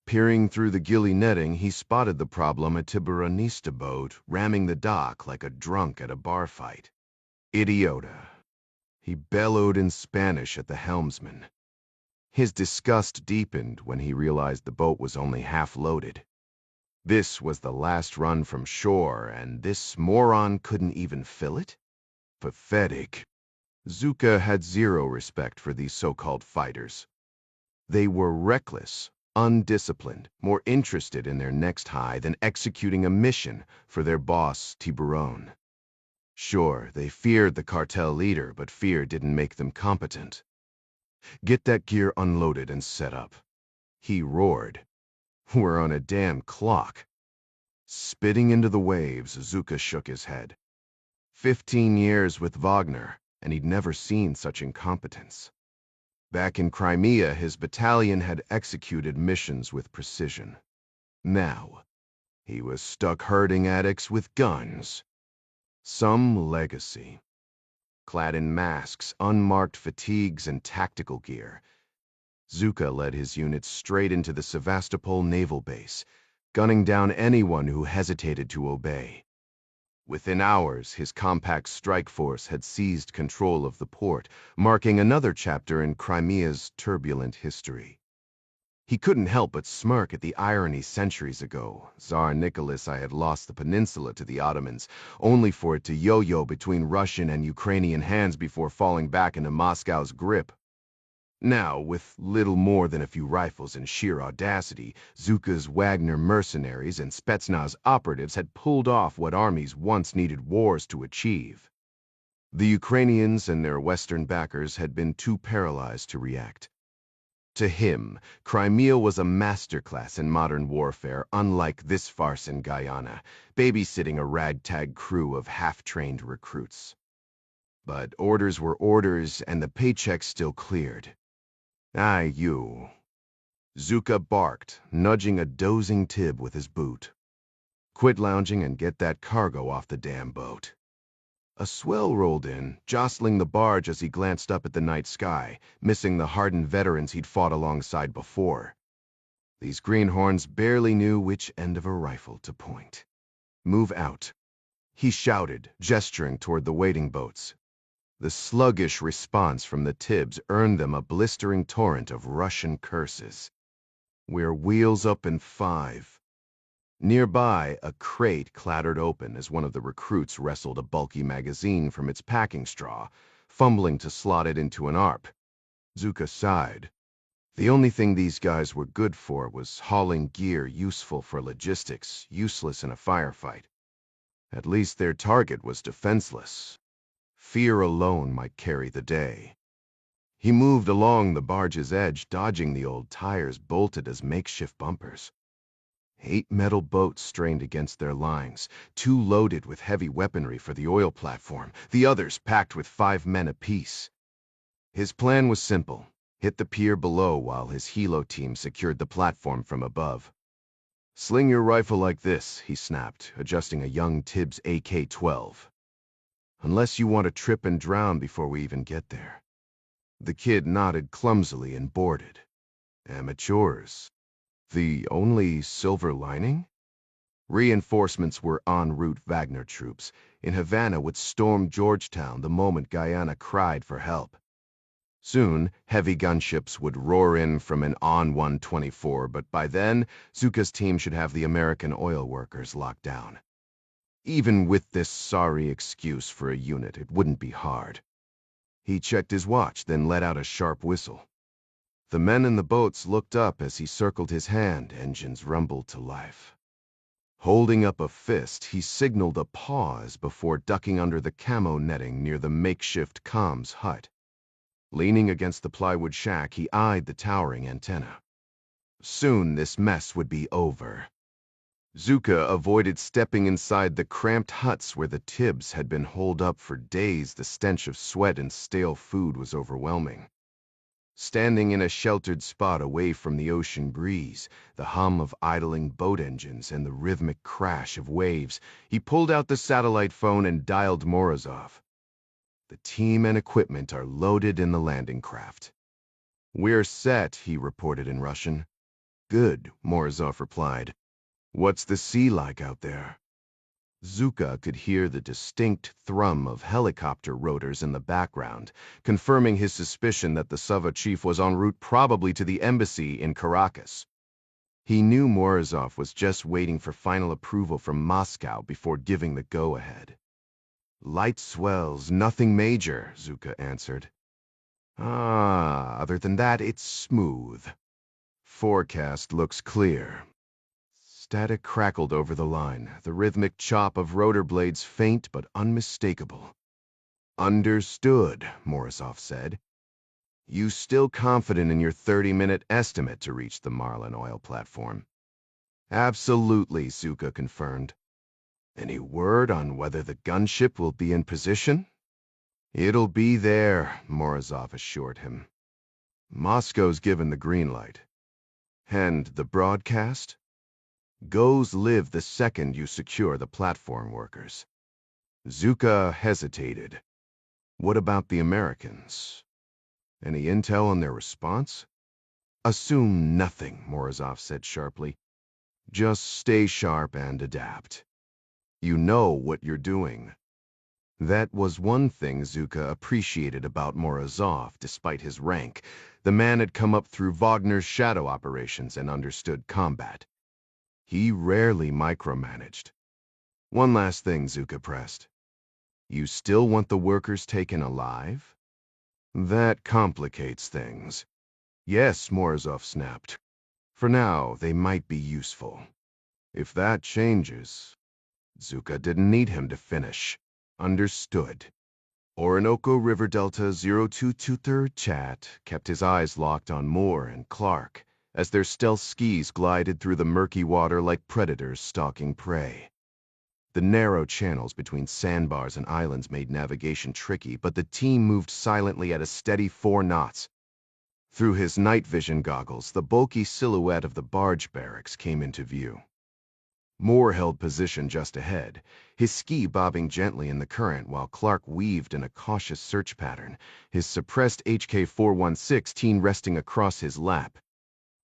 Peering through the gilly netting, he spotted the problem a Tiburonista boat ramming the dock like a drunk at a bar fight. Idiota. He bellowed in Spanish at the helmsman. His disgust deepened when he realized the boat was only half loaded. This was the last run from shore, and this moron couldn't even fill it? Pathetic. Zuka had zero respect for these so-called fighters. They were reckless, undisciplined, more interested in their next high than executing a mission for their boss, Tiburon. Sure, they feared the cartel leader, but fear didn't make them competent. Get that gear unloaded and set up. He roared. We're on a damn clock. Spitting into the waves, Zuka shook his head. 15 years with Wagner, and he'd never seen such incompetence. Back in Crimea, his battalion had executed missions with precision. Now, he was stuck herding addicts with guns. Some legacy. Clad in masks, unmarked fatigues, and tactical gear, Zuka led his units straight into the Sevastopol naval base, gunning down anyone who hesitated to obey. Within hours, his compact strike force had seized control of the port, marking another chapter in Crimea's turbulent history. He couldn't help but smirk at the irony centuries ago. Tsar Nicholas I had lost the peninsula to the Ottomans, only for it to yo-yo between Russian and Ukrainian hands before falling back into Moscow's grip. Now, with little more than a few rifles and sheer audacity, Zuka's Wagner mercenaries and Spetsnaz operatives had pulled off what armies once needed wars to achieve. The Ukrainians and their Western backers had been too paralyzed to react. To him, Crimea was a masterclass in modern warfare, unlike this farce in Guyana, babysitting a ragtag crew of half-trained recruits. But orders were orders, and the paycheck still cleared. Aye, you. Zuka barked, nudging a dozing Tib with his boot. Quit lounging and get that cargo off the damn boat. A swell rolled in, jostling the barge as he glanced up at the night sky, missing the hardened veterans he'd fought alongside before. These greenhorns barely knew which end of a rifle to point. Move out, he shouted, gesturing toward the waiting boats. The sluggish response from the Tibs earned them a blistering torrent of Russian curses. We're wheels up in 5. Nearby, a crate clattered open as one of the recruits wrestled a bulky magazine from its packing straw, fumbling to slot it into an ARP. Zuka sighed. The only thing these guys were good for was hauling gear useful for logistics, useless in a firefight. At least their target was defenseless. Fear alone might carry the day. He moved along the barge's edge, dodging the old tires bolted as makeshift bumpers. 8 metal boats strained against their lines, 2 loaded with heavy weaponry for the oil platform, the others packed with 5 men apiece. His plan was simple: hit the pier below while his helo team secured the platform from above. Sling your rifle like this, he snapped, adjusting a young Tibbs AK-12. Unless you want to trip and drown before we even get there. The kid nodded clumsily and boarded. Amateurs. The only silver lining? Reinforcements were en route. Wagner troops in Havana would storm Georgetown the moment Guyana cried for help. Soon, heavy gunships would roar in from an On-124, but by then, Zuka's team should have the American oil workers locked down. Even with this sorry excuse for a unit, it wouldn't be hard. He checked his watch, then let out a sharp whistle. The men in the boats looked up as he circled his hand, engines rumbled to life. Holding up a fist, he signaled a pause before ducking under the camo netting near the makeshift comms hut. Leaning against the plywood shack, he eyed the towering antenna. Soon this mess would be over. Zuka avoided stepping inside the cramped huts where the Tibbs had been holed up for days. The stench of sweat and stale food was overwhelming. Standing in a sheltered spot away from the ocean breeze, the hum of idling boat engines and the rhythmic crash of waves, he pulled out the satellite phone and dialed Morozov. The team and equipment are loaded in the landing craft. We're set, he reported in Russian. Good, Morozov replied. What's the sea like out there? Zuka could hear the distinct thrum of helicopter rotors in the background, confirming his suspicion that the Sava chief was en route probably to the embassy in Caracas. He knew Morozov was just waiting for final approval from Moscow before giving the go-ahead. Light swells, nothing major, Zuka answered. Other than that, it's smooth. Forecast looks clear. Static crackled over the line, the rhythmic chop of rotor blades faint but unmistakable. Understood, Morozov said. You still confident in your 30-minute estimate to reach the Marlin oil platform? Absolutely, Zuka confirmed. Any word on whether the gunship will be in position? It'll be there, Morozov assured him. Moscow's given the green light. And the broadcast? Goes live the second you secure the platform workers. Zuka hesitated. What about the Americans? Any intel on their response? Assume nothing, Morozov said sharply. Just stay sharp and adapt. You know what you're doing. That was one thing Zuka appreciated about Morozov, despite his rank. The man had come up through Wagner's shadow operations and understood combat. He rarely micromanaged. One last thing, Zuka pressed. You still want the workers taken alive? That complicates things. Yes, Morozov snapped. For now, they might be useful. If that changes... Zuka didn't need him to finish. Understood. Orinoco River Delta 0223 Chat kept his eyes locked on Moore and Clark as their stealth skis glided through the murky water like predators stalking prey. The narrow channels between sandbars and islands made navigation tricky, but the team moved silently at a steady 4 knots. Through his night vision goggles, the bulky silhouette of the barge barracks came into view. Moore held position just ahead, his ski bobbing gently in the current while Clark weaved in a cautious search pattern, his suppressed HK-416 resting across his lap.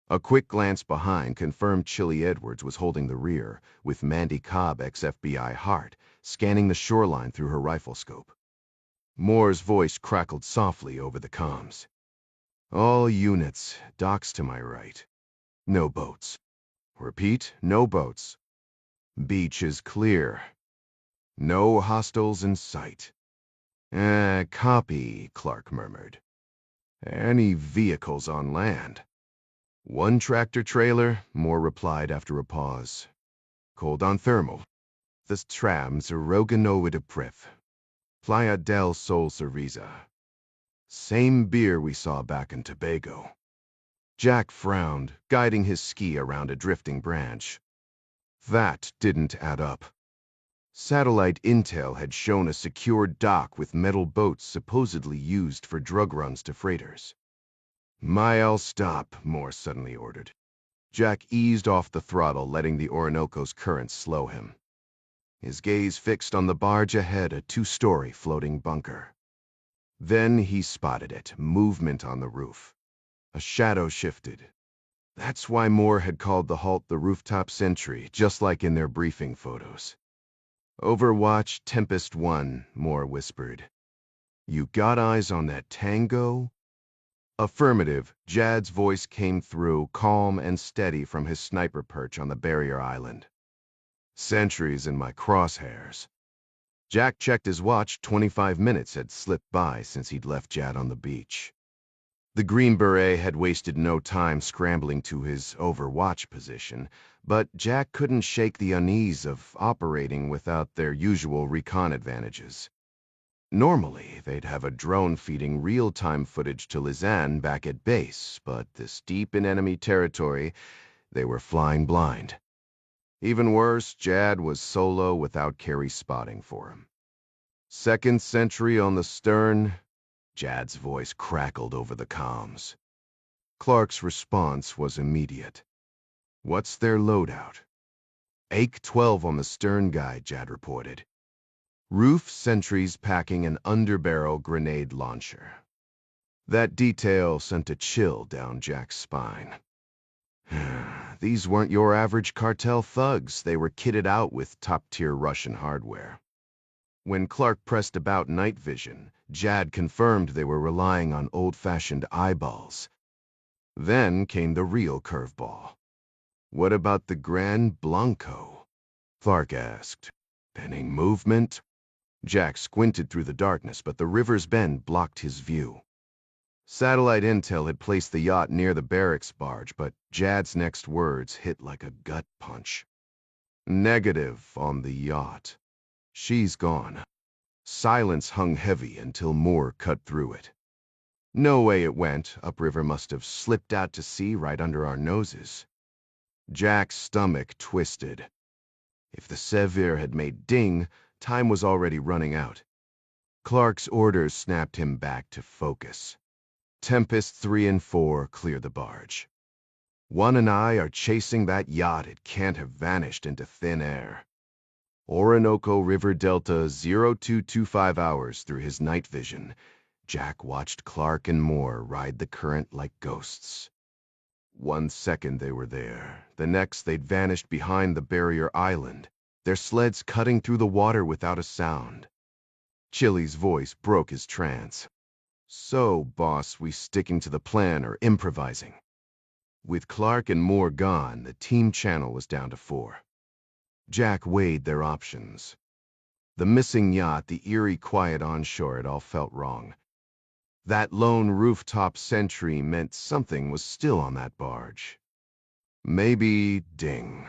A quick glance behind confirmed Chili Edwards was holding the rear, with Mandy Cobb, ex-FBI Hart, scanning the shoreline through her rifle scope. Moore's voice crackled softly over the comms. All units, docks to my right. No boats. Repeat, no boats. Beach is clear. No hostiles in sight. Copy, Clark murmured. Any vehicles on land? One tractor-trailer, Moore replied after a pause. Cold on thermal. The trams Roganoida Priv. Playa del Sol Cerveza. Same beer we saw back in Tobago. Jack frowned, guiding his ski around a drifting branch. That didn't add up. Satellite intel had shown a secured dock with metal boats supposedly used for drug runs to freighters. I'll stop, Moore suddenly ordered. Jack eased off the throttle, letting the Orinoco's current slow him. His gaze fixed on the barge ahead, a 2-story floating bunker. Then he spotted it, movement on the roof. A shadow shifted. That's why Moore had called the halt the rooftop sentry, just like in their briefing photos. Overwatch Tempest 1, Moore whispered. You got eyes on that Tango? Affirmative, Jad's voice came through, calm and steady from his sniper perch on the barrier island. Sentries in my crosshairs. Jack checked his watch. 25 minutes had slipped by since he'd left Jad on the beach. The Green Beret had wasted no time scrambling to his overwatch position, but Jack couldn't shake the unease of operating without their usual recon advantages. Normally, they'd have a drone feeding real-time footage to Lizanne back at base, but this deep in enemy territory, they were flying blind. Even worse, Jad was solo without Carrie spotting for him. Second sentry on the stern, Jad's voice crackled over the comms. Clark's response was immediate. What's their loadout? AK-12 on the stern guide, Jad reported. Roof sentries packing an underbarrel grenade launcher. That detail sent a chill down Jack's spine. These weren't your average cartel thugs. They were kitted out with top-tier Russian hardware. When Clark pressed about night vision, Jad confirmed they were relying on old-fashioned eyeballs. Then came the real curveball. What about the Gran Blanco? Clark asked. Any movement? Jack squinted through the darkness, but the river's bend blocked his view. Satellite intel had placed the yacht near the barracks barge, but Jad's next words hit like a gut punch. Negative on the yacht. She's gone. Silence hung heavy until Moore cut through it. No way it went. Upriver must have slipped out to sea right under our noses. Jack's stomach twisted. If the Sevier had made ding, time was already running out. Clark's orders snapped him back to focus. Tempest 3 and 4 clear the barge. One and I are chasing that yacht. It can't have vanished into thin air. Orinoco River Delta 0225 hours through his night vision. Jack watched Clark and Moore ride the current like ghosts. 1 second they were there. The next they'd vanished behind the barrier island, their sleds cutting through the water without a sound. Chili's voice broke his trance. So, boss, we sticking to the plan or improvising? With Clark and Moore gone, the team channel was down to 4. Jack weighed their options. The missing yacht, the eerie quiet onshore, it all felt wrong. That lone rooftop sentry meant something was still on that barge. Maybe ding.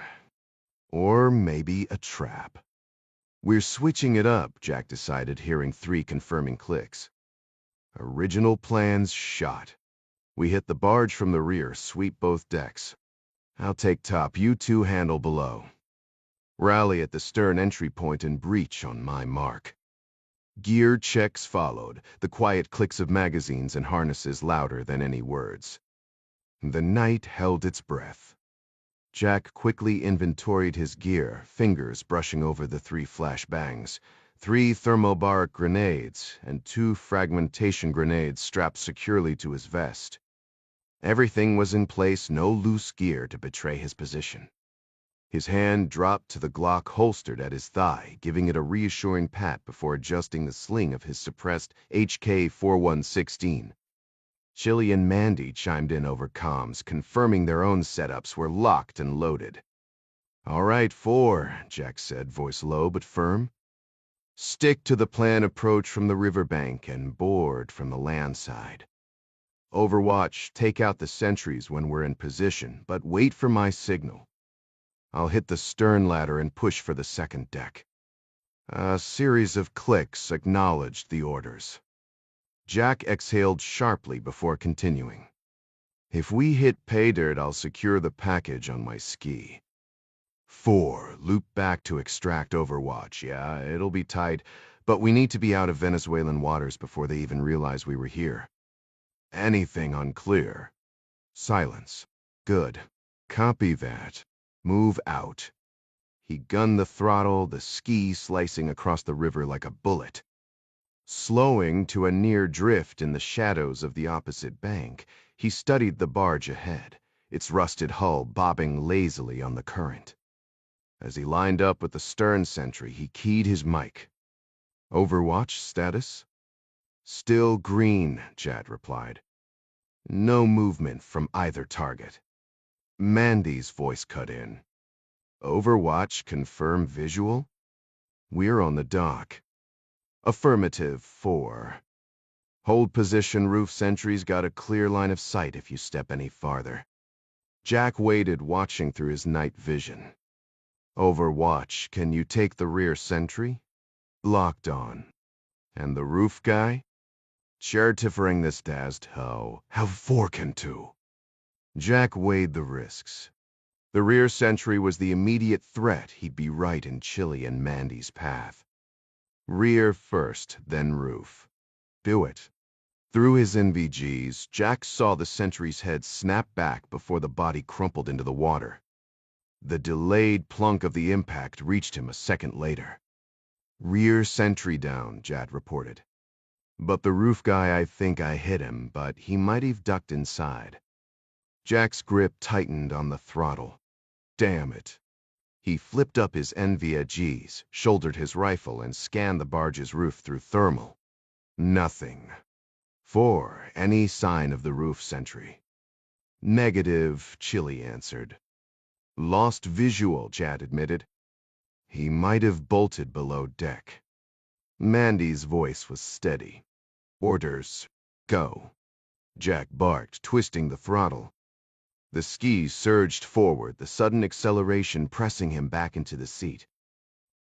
Or maybe a trap. We're switching it up, Jack decided, hearing 3 confirming clicks. Original plans shot. We hit the barge from the rear, sweep both decks. I'll take top, you 2 handle below. Rally at the stern entry point and breach on my mark. Gear checks followed, the quiet clicks of magazines and harnesses louder than any words. The night held its breath. Jack quickly inventoried his gear, fingers brushing over the 3 flashbangs, 3 thermobaric grenades, and 2 fragmentation grenades strapped securely to his vest. Everything was in place, no loose gear to betray his position. His hand dropped to the Glock holstered at his thigh, giving it a reassuring pat before adjusting the sling of his suppressed HK-4116. Chili and Mandy chimed in over comms, confirming their own setups were locked and loaded. All right, 4, Jack said, voice low but firm. Stick to the plan approach from the riverbank and board from the land side. Overwatch, take out the sentries when we're in position, but wait for my signal. I'll hit the stern ladder and push for the second deck. A series of clicks acknowledged the orders. Jack exhaled sharply before continuing. If we hit pay dirt, I'll secure the package on my ski. 4, loop back to extract Overwatch. Yeah, it'll be tight, but we need to be out of Venezuelan waters before they even realize we were here. Anything unclear? Silence. Good. Copy that. Move out. He gunned the throttle, the ski slicing across the river like a bullet. Slowing to a near drift in the shadows of the opposite bank, he studied the barge ahead, its rusted hull bobbing lazily on the current. As he lined up with the stern sentry, he keyed his mic. Overwatch status? Still green, Jad replied. No movement from either target. Mandy's voice cut in. Overwatch confirm visual? We're on the dock. Affirmative, 4. Hold position, roof sentries got a clear line of sight if you step any farther. Jack waited, watching through his night vision. Overwatch, can you take the rear sentry? Locked on. And the roof guy? Certifering this dast how forken to. Jack weighed the risks. The rear sentry was the immediate threat. He'd be right in Chili and Mandy's path. Rear first, then roof. Do it. Through his NVGs, Jack saw the sentry's head snap back before the body crumpled into the water. The delayed plunk of the impact reached him a second later. Rear sentry down, Jad reported. But the roof guy, I think I hit him, but he might have ducked inside. Jack's grip tightened on the throttle. Damn it. He flipped up his NVGs, shouldered his rifle, and scanned the barge's roof through thermal. Nothing. For any sign of the roof sentry. Negative, Chili answered. Lost visual, Jad admitted. He might have bolted below deck. Mandy's voice was steady. Orders, go. Jack barked, twisting the throttle. The skis surged forward, the sudden acceleration pressing him back into the seat.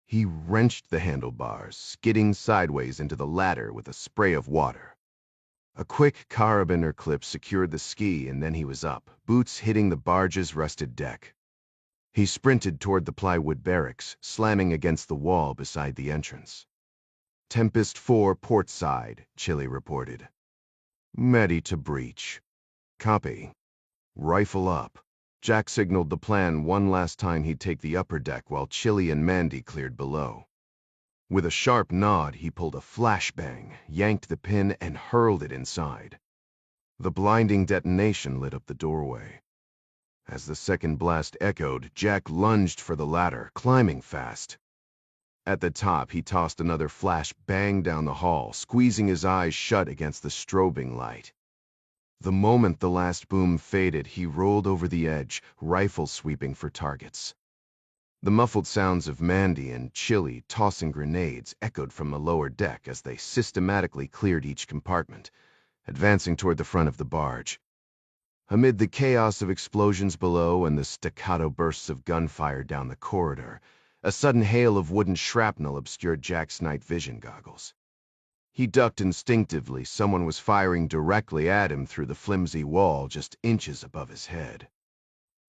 He wrenched the handlebars, skidding sideways into the ladder with a spray of water. A quick carabiner clip secured the ski, and then he was up, boots hitting the barge's rusted deck. He sprinted toward the plywood barracks, slamming against the wall beside the entrance. Tempest 4 port side, Chili reported. Ready to breach. Copy. Rifle up. Jack signaled the plan one last time he'd take the upper deck while Chili and Mandy cleared below. With a sharp nod, he pulled a flashbang, yanked the pin, and hurled it inside. The blinding detonation lit up the doorway. As the second blast echoed, Jack lunged for the ladder, climbing fast. At the top, he tossed another flash bang down the hall, squeezing his eyes shut against the strobing light. The moment the last boom faded, he rolled over the edge, rifle sweeping for targets. The muffled sounds of Mandy and Chili tossing grenades echoed from the lower deck as they systematically cleared each compartment, advancing toward the front of the barge. Amid the chaos of explosions below and the staccato bursts of gunfire down the corridor, a sudden hail of wooden shrapnel obscured Jack's night vision goggles. He ducked instinctively. Someone was firing directly at him through the flimsy wall just inches above his head.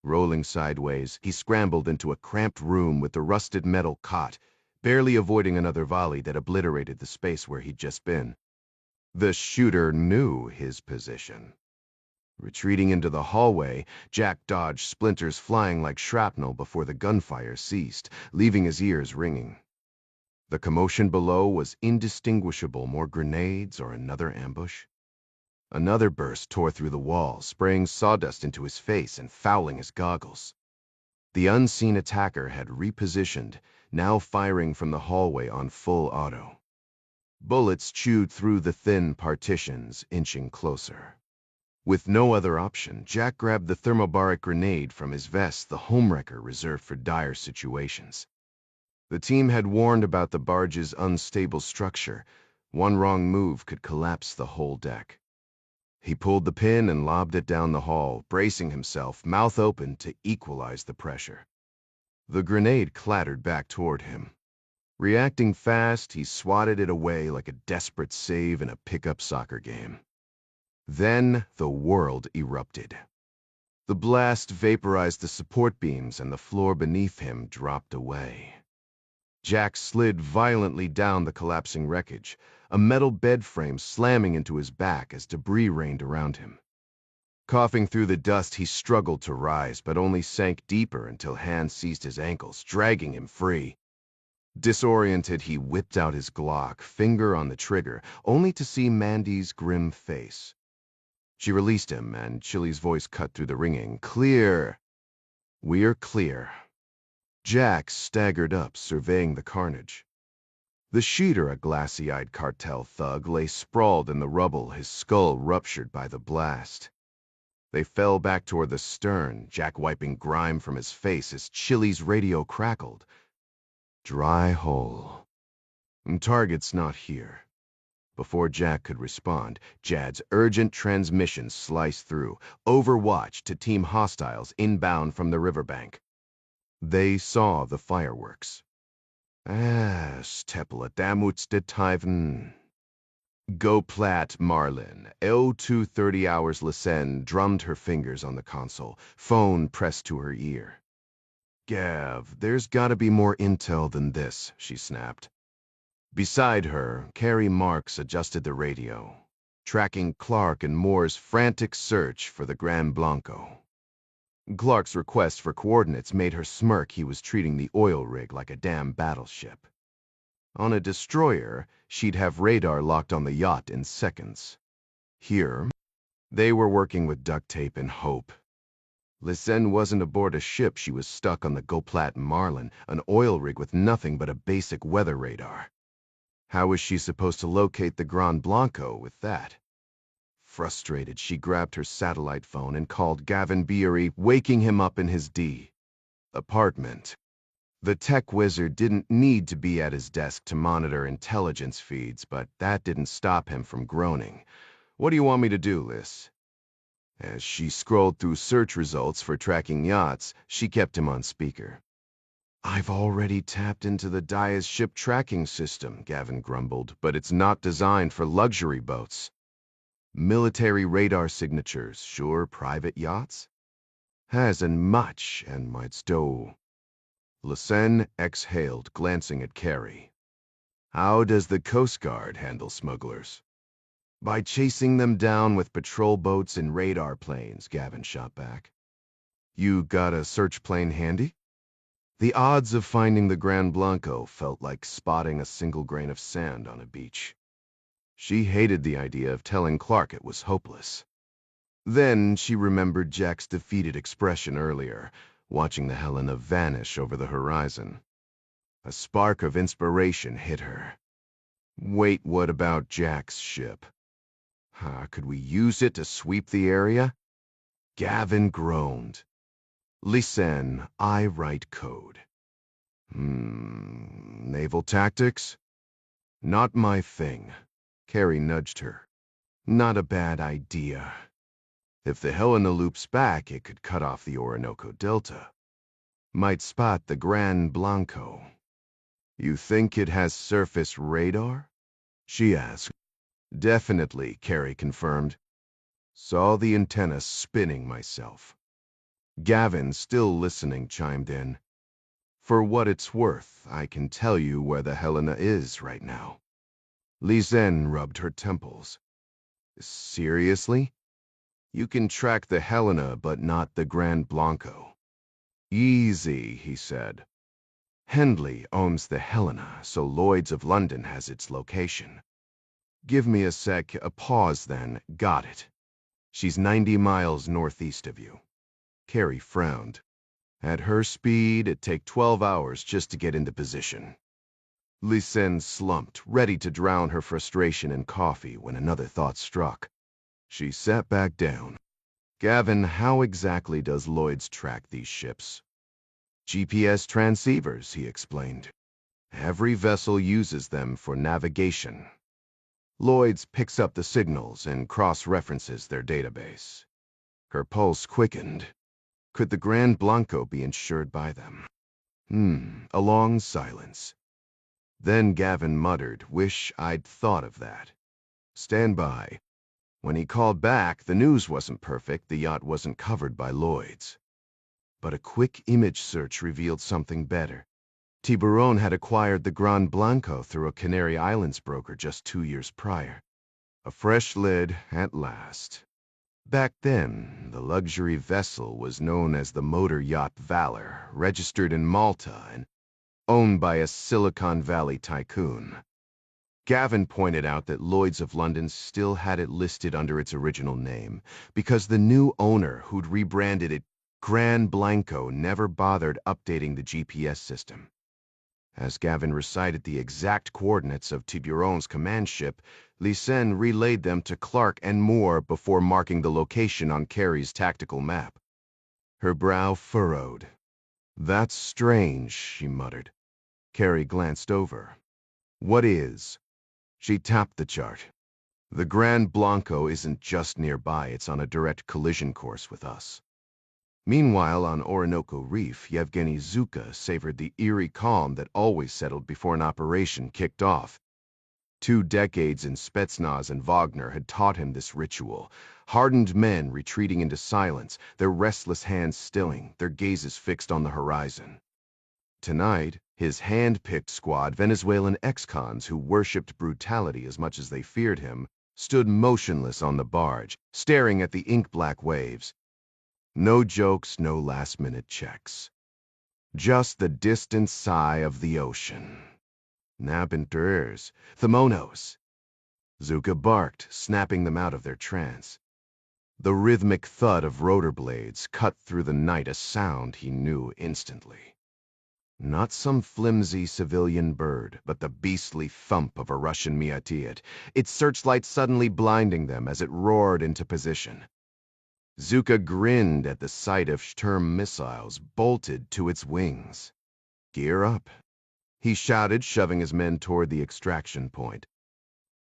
Rolling sideways, he scrambled into a cramped room with a rusted metal cot, barely avoiding another volley that obliterated the space where he'd just been. The shooter knew his position. Retreating into the hallway, Jack dodged splinters flying like shrapnel before the gunfire ceased, leaving his ears ringing. The commotion below was indistinguishable. More grenades or another ambush? Another burst tore through the wall, spraying sawdust into his face and fouling his goggles. The unseen attacker had repositioned, now firing from the hallway on full auto. Bullets chewed through the thin partitions, inching closer. With no other option, Jack grabbed the thermobaric grenade from his vest, the homewrecker reserved for dire situations. The team had warned about the barge's unstable structure. One wrong move could collapse the whole deck. He pulled the pin and lobbed it down the hall, bracing himself, mouth open, to equalize the pressure. The grenade clattered back toward him. Reacting fast, he swatted it away like a desperate save in a pickup soccer game. Then the world erupted. The blast vaporized the support beams, and the floor beneath him dropped away. Jack slid violently down the collapsing wreckage, a metal bed frame slamming into his back as debris rained around him. Coughing through the dust, he struggled to rise, but only sank deeper until hands seized his ankles, dragging him free. Disoriented, he whipped out his Glock, finger on the trigger, only to see Mandy's grim face. She released him, and Chili's voice cut through the ringing. Clear. We're clear. Jack staggered up, surveying the carnage. The shooter, a glassy-eyed cartel thug, lay sprawled in the rubble, his skull ruptured by the blast. They fell back toward the stern, Jack wiping grime from his face as Chili's radio crackled. Dry hole. Target's not here. Before Jack could respond, Jad's urgent transmission sliced through, overwatch to team hostiles inbound from the riverbank. They saw the fireworks. Teppeladamutsdetaiven. Go Plat Marlin. O2 30 hours Lisen drummed her fingers on the console, phone pressed to her ear. Gav, there's gotta be more intel than this, she snapped. Beside her, Carrie Marks adjusted the radio, tracking Clark and Moore's frantic search for the Gran Blanco. Clark's request for coordinates made her smirk. He was treating the oil rig like a damn battleship. On a destroyer, she'd have radar locked on the yacht in seconds. Here, they were working with duct tape and hope. Lisen wasn't aboard a ship. She was stuck on the Goplat Marlin, an oil rig with nothing but a basic weather radar. How was she supposed to locate the Gran Blanco with that? Frustrated, she grabbed her satellite phone and called Gavin Beery, waking him up in his apartment. The tech wizard didn't need to be at his desk to monitor intelligence feeds, but that didn't stop him from groaning. What do you want me to do, Liz? As she scrolled through search results for tracking yachts, she kept him on speaker. I've already tapped into the Dia's ship tracking system, Gavin grumbled, but it's not designed for luxury boats. Military radar signatures, sure private yachts? Hasn't much and might stow. Lisen exhaled, glancing at Carrie. How does the Coast Guard handle smugglers? By chasing them down with patrol boats and radar planes, Gavin shot back. You got a search plane handy? The odds of finding the Gran Blanco felt like spotting a single grain of sand on a beach. She hated the idea of telling Clark it was hopeless. Then she remembered Jack's defeated expression earlier, watching the Helena vanish over the horizon. A spark of inspiration hit her. Wait, what about Jack's ship? Could we use it to sweep the area? Gavin groaned. Lisen, I write code. Naval tactics? Not my thing. Carrie nudged her. Not a bad idea. If the Helena loops back, it could cut off the Orinoco Delta. Might spot the Gran Blanco. You think it has surface radar? She asked. Definitely, Carrie confirmed. Saw the antenna spinning myself. Gavin, still listening, chimed in. For what it's worth, I can tell you where the Helena is right now. Lisen rubbed her temples. Seriously? You can track the Helena, but not the Gran Blanco. Easy, he said. Hendley owns the Helena, so Lloyd's of London has its location. Give me a sec, a pause then, got it. She's 90 miles northeast of you. Carrie frowned. At her speed, it'd take 12 hours just to get into position. Lisen slumped, ready to drown her frustration in coffee when another thought struck. She sat back down. Gavin, how exactly does Lloyd's track these ships? GPS transceivers, he explained. Every vessel uses them for navigation. Lloyd's picks up the signals and cross-references their database. Her pulse quickened. Could the Gran Blanco be insured by them? A long silence. Then Gavin muttered, wish I'd thought of that. Stand by. When he called back, the news wasn't perfect. The yacht wasn't covered by Lloyd's. But a quick image search revealed something better. Tiburon had acquired the Gran Blanco through a Canary Islands broker just 2 years prior. A fresh lid at last. Back then, the luxury vessel was known as the motor yacht Valor, registered in Malta and owned by a Silicon Valley tycoon. Gavin pointed out that Lloyd's of London still had it listed under its original name because the new owner who'd rebranded it Gran Blanco never bothered updating the GPS system. As Gavin recited the exact coordinates of Tiburon's command ship, Lisen relayed them to Clark and Moore before marking the location on Carrie's tactical map. Her brow furrowed. That's strange, she muttered. Carrie glanced over. What is? She tapped the chart. The Gran Blanco isn't just nearby, it's on a direct collision course with us. Meanwhile, on Orinoco Reef, Yevgeny Zuka savored the eerie calm that always settled before an operation kicked off. 2 decades in Spetsnaz and Wagner had taught him this ritual. Hardened men retreating into silence, their restless hands stilling, their gazes fixed on the horizon. Tonight, his hand-picked squad, Venezuelan ex-cons who worshipped brutality as much as they feared him, stood motionless on the barge, staring at the ink-black waves. No jokes, no last-minute checks. Just the distant sigh of the ocean. Nabinters, Thermonos. Zuka barked, snapping them out of their trance. The rhythmic thud of rotor blades cut through the night, a sound he knew instantly. Not some flimsy civilian bird, but the beastly thump of a Russian Miatiet, its searchlight suddenly blinding them as it roared into position. Zuka grinned at the sight of Sturm missiles bolted to its wings. "Gear up," he shouted, shoving his men toward the extraction point.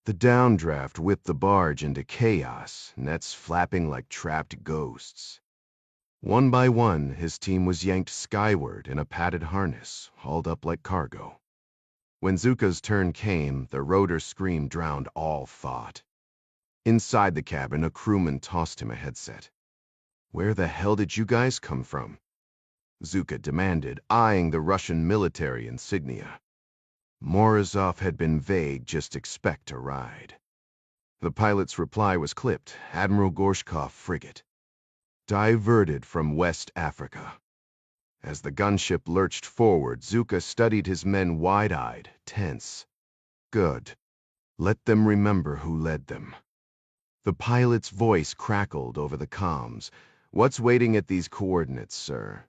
The downdraft whipped the barge into chaos, nets flapping like trapped ghosts. One by one, his team was yanked skyward in a padded harness, hauled up like cargo. When Zuka's turn came, the rotor scream drowned all thought. Inside the cabin, a crewman tossed him a headset. "Where the hell did you guys come from?" Zuka demanded, eyeing the Russian military insignia. Morozov had been vague, just expect a ride. The pilot's reply was clipped, Admiral Gorshkov frigate. Diverted from West Africa. As the gunship lurched forward, Zuka studied his men wide-eyed, tense. Good. Let them remember who led them. The pilot's voice crackled over the comms. "What's waiting at these coordinates, sir?"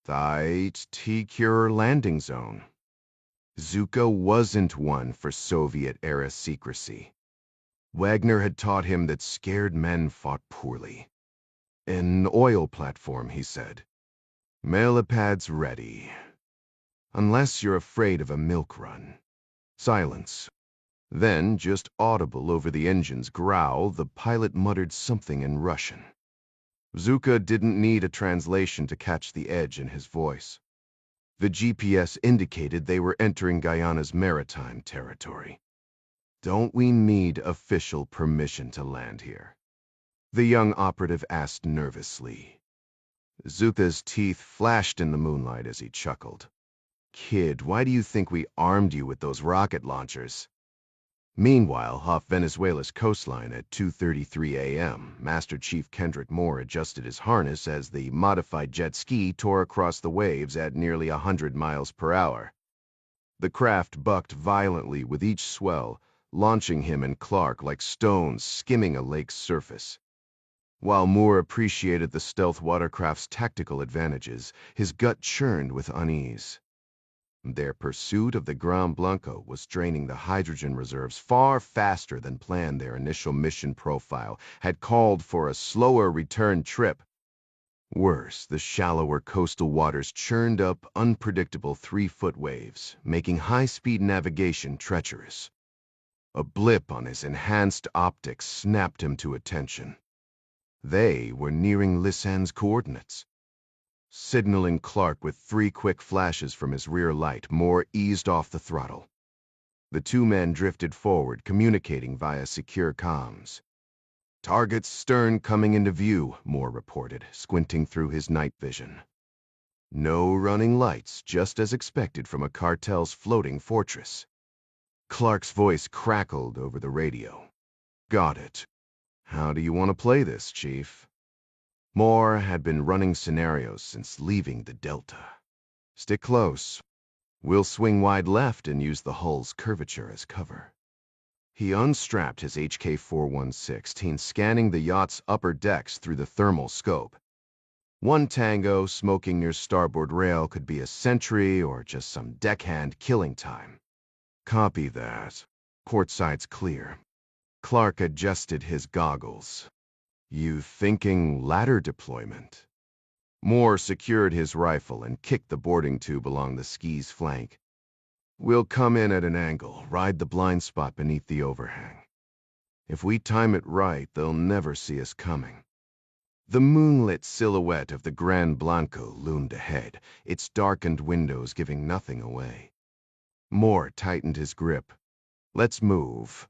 "Thait T-Cure landing zone." Zuka wasn't one for Soviet-era secrecy. Wagner had taught him that scared men fought poorly. "An oil platform," he said. "Melipads ready. Unless you're afraid of a milk run." Silence. Then, just audible over the engine's growl, the pilot muttered something in Russian. Zuka didn't need a translation to catch the edge in his voice. The GPS indicated they were entering Guyana's maritime territory. "Don't we need official permission to land here?" the young operative asked nervously. Zuka's teeth flashed in the moonlight as he chuckled. "Kid, why do you think we armed you with those rocket launchers?" Meanwhile, off Venezuela's coastline at 2:33 a.m., Master Chief Kendrick Moore adjusted his harness as the modified jet ski tore across the waves at nearly 100 miles per hour. The craft bucked violently with each swell, launching him and Clark like stones skimming a lake's surface. While Moore appreciated the stealth watercraft's tactical advantages, his gut churned with unease. Their pursuit of the Gran Blanco was draining the hydrogen reserves far faster than planned. Their initial mission profile had called for a slower return trip. Worse, the shallower coastal waters churned up unpredictable 3-foot waves, making high-speed navigation treacherous. A blip on his enhanced optics snapped him to attention. They were nearing Lisan's coordinates. Signaling Clark with 3 quick flashes from his rear light, Moore eased off the throttle. The 2 men drifted forward, communicating via secure comms. "Target's stern coming into view," Moore reported, squinting through his night vision. No running lights, just as expected from a cartel's floating fortress. Clark's voice crackled over the radio. "Got it. How do you want to play this, Chief?" Moore had been running scenarios since leaving the Delta. "Stick close. We'll swing wide left and use the hull's curvature as cover." He unstrapped his HK-4116, scanning the yacht's upper decks through the thermal scope. 1 Tango smoking near starboard rail could be a sentry or just some deckhand killing time. "Copy that. Portside's clear." Clark adjusted his goggles. "You thinking ladder deployment?" Moore secured his rifle and kicked the boarding tube along the ski's flank. "We'll come in at an angle, ride the blind spot beneath the overhang. If we time it right, they'll never see us coming." The moonlit silhouette of the Gran Blanco loomed ahead, its darkened windows giving nothing away. Moore tightened his grip. Let's move.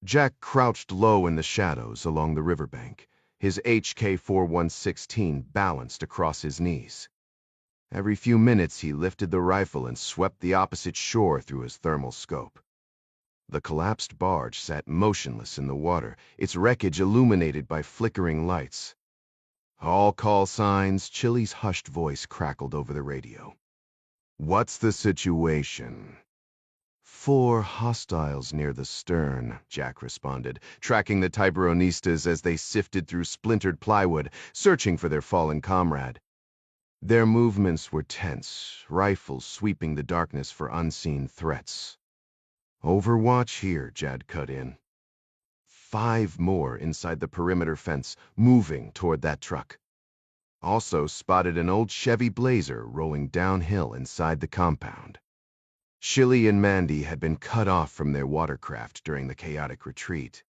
Jack crouched low in the shadows along the riverbank, his HK-4116 balanced across his knees. Every few minutes he lifted the rifle and swept the opposite shore through his thermal scope. The collapsed barge sat motionless in the water, its wreckage illuminated by flickering lights. All call signs, Chili's hushed voice crackled over the radio. What's the situation? 4 hostiles near the stern, Jack responded, tracking the Tiburonistas as they sifted through splintered plywood, searching for their fallen comrade. Their movements were tense, rifles sweeping the darkness for unseen threats. Overwatch here, Jad cut in. 5 more inside the perimeter fence, moving toward that truck. Also spotted an old Chevy Blazer rolling downhill inside the compound. Chili and Mandy had been cut off from their watercraft during the chaotic retreat.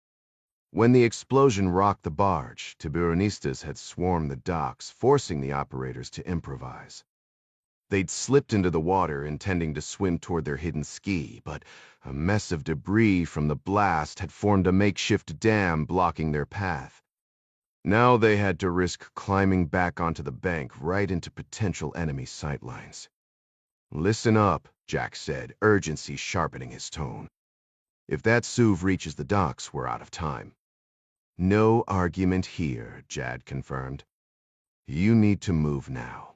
When the explosion rocked the barge, Tiburonistas had swarmed the docks, forcing the operators to improvise. They'd slipped into the water, intending to swim toward their hidden ski, but a mess of debris from the blast had formed a makeshift dam blocking their path. Now they had to risk climbing back onto the bank right into potential enemy sightlines. Listen up, Jack said, urgency sharpening his tone. If that SUV reaches the docks, we're out of time. No argument here, Jad confirmed. You need to move now.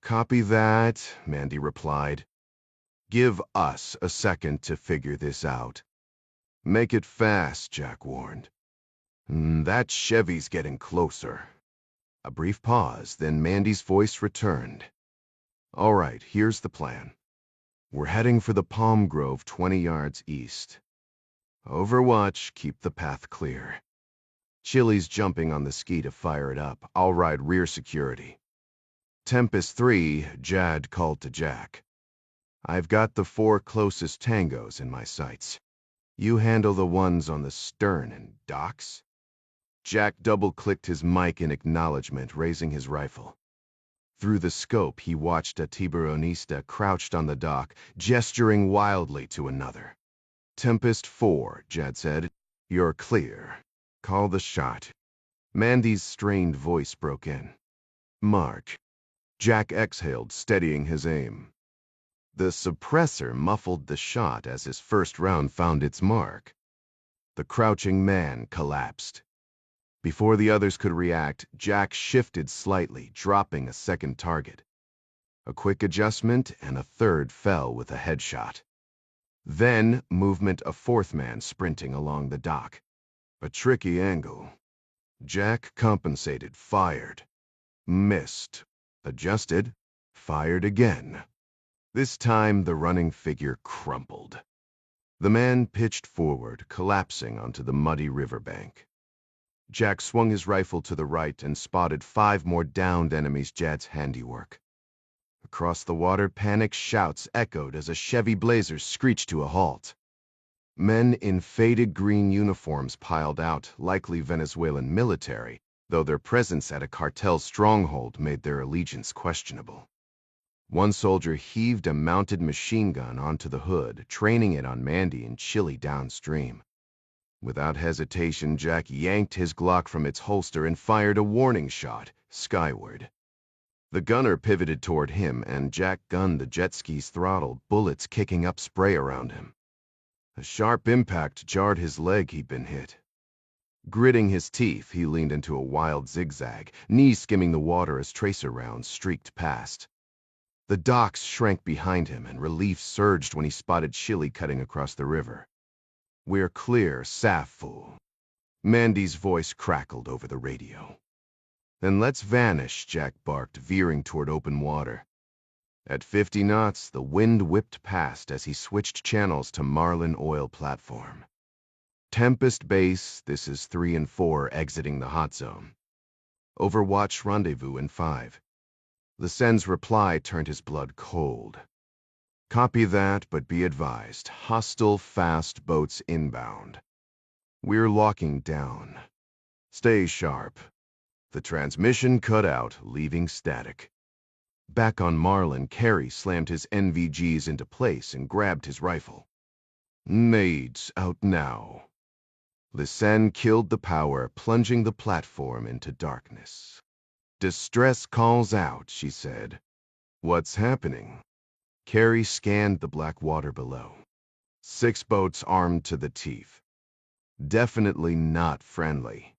Copy that, Mandy replied. Give us a second to figure this out. Make it fast, Jack warned. That Chevy's getting closer. A brief pause, then Mandy's voice returned. All right, here's the plan. We're heading for the palm grove 20 yards east. Overwatch, keep the path clear. Chili's jumping on the ski to fire it up. I'll ride rear security. Tempest 3, Jad called to Jack. I've got the 4 closest tangos in my sights. You handle the ones on the stern and docks? Jack double-clicked his mic in acknowledgement, raising his rifle. Through the scope, he watched a Tiburonista crouched on the dock, gesturing wildly to another. Tempest 4, Jad said. You're clear. Call the shot. Mandy's strained voice broke in. Mark. Jack exhaled, steadying his aim. The suppressor muffled the shot as his first round found its mark. The crouching man collapsed. Before the others could react, Jack shifted slightly, dropping a second target. A quick adjustment, and a third fell with a headshot. Then, movement a 4th man sprinting along the dock. A tricky angle. Jack compensated, fired. Missed. Adjusted. Fired again. This time, the running figure crumpled. The man pitched forward, collapsing onto the muddy riverbank. Jack swung his rifle to the right and spotted 5 more downed enemies, Jad's handiwork. Across the water, panicked shouts echoed as a Chevy Blazer screeched to a halt. Men in faded green uniforms piled out, likely Venezuelan military, though their presence at a cartel stronghold made their allegiance questionable. One soldier heaved a mounted machine gun onto the hood, training it on Mandy and Chili downstream. Without hesitation, Jack yanked his Glock from its holster and fired a warning shot, skyward. The gunner pivoted toward him, and Jack gunned the jet ski's throttle, bullets kicking up spray around him. A sharp impact jarred his leg he'd been hit. Gritting his teeth, he leaned into a wild zigzag, knees skimming the water as tracer rounds streaked past. The docks shrank behind him, and relief surged when he spotted Chili cutting across the river. We're clear, Saf fool. Mandy's voice crackled over the radio. Then let's vanish, Jack barked, veering toward open water. At 50 knots, the wind whipped past as he switched channels to Marlin Oil platform. Tempest base, this is 3 and 4 exiting the hot zone. Overwatch rendezvous in 5. The Sen's reply turned his blood cold. Copy that, but be advised, hostile fast boats inbound. We're locking down. Stay sharp. The transmission cut out, leaving static. Back on Marlin, Carey slammed his NVGs into place and grabbed his rifle. Maids out now. Lysanne killed the power, plunging the platform into darkness. Distress calls out, she said. What's happening? Carrie scanned the black water below. 6 boats armed to the teeth. Definitely not friendly.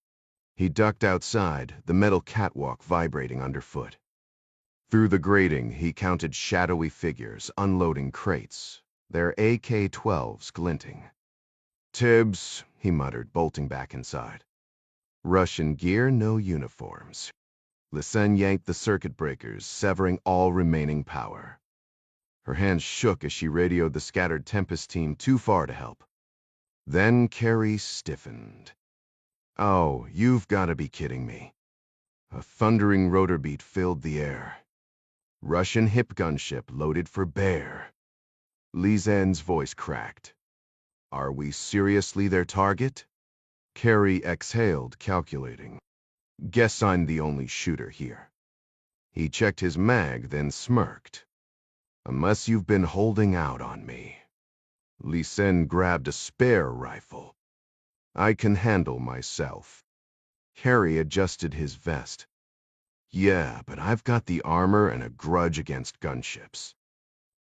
He ducked outside, the metal catwalk vibrating underfoot. Through the grating, he counted shadowy figures unloading crates, their AK-12s glinting. Tibbs, he muttered, bolting back inside. Russian gear, no uniforms. Lysanne yanked the circuit breakers, severing all remaining power. Her hands shook as she radioed the scattered Tempest team too far to help. Then Carrie stiffened. Oh, you've got to be kidding me. A thundering rotor beat filled the air. Russian hip gunship loaded for bear. Lysanne's voice cracked. Are we seriously their target? Carrie exhaled, calculating. Guess I'm the only shooter here. He checked his mag, then smirked. Unless you've been holding out on me. Lysanne grabbed a spare rifle. I can handle myself. Carrie adjusted his vest. Yeah, but I've got the armor and a grudge against gunships.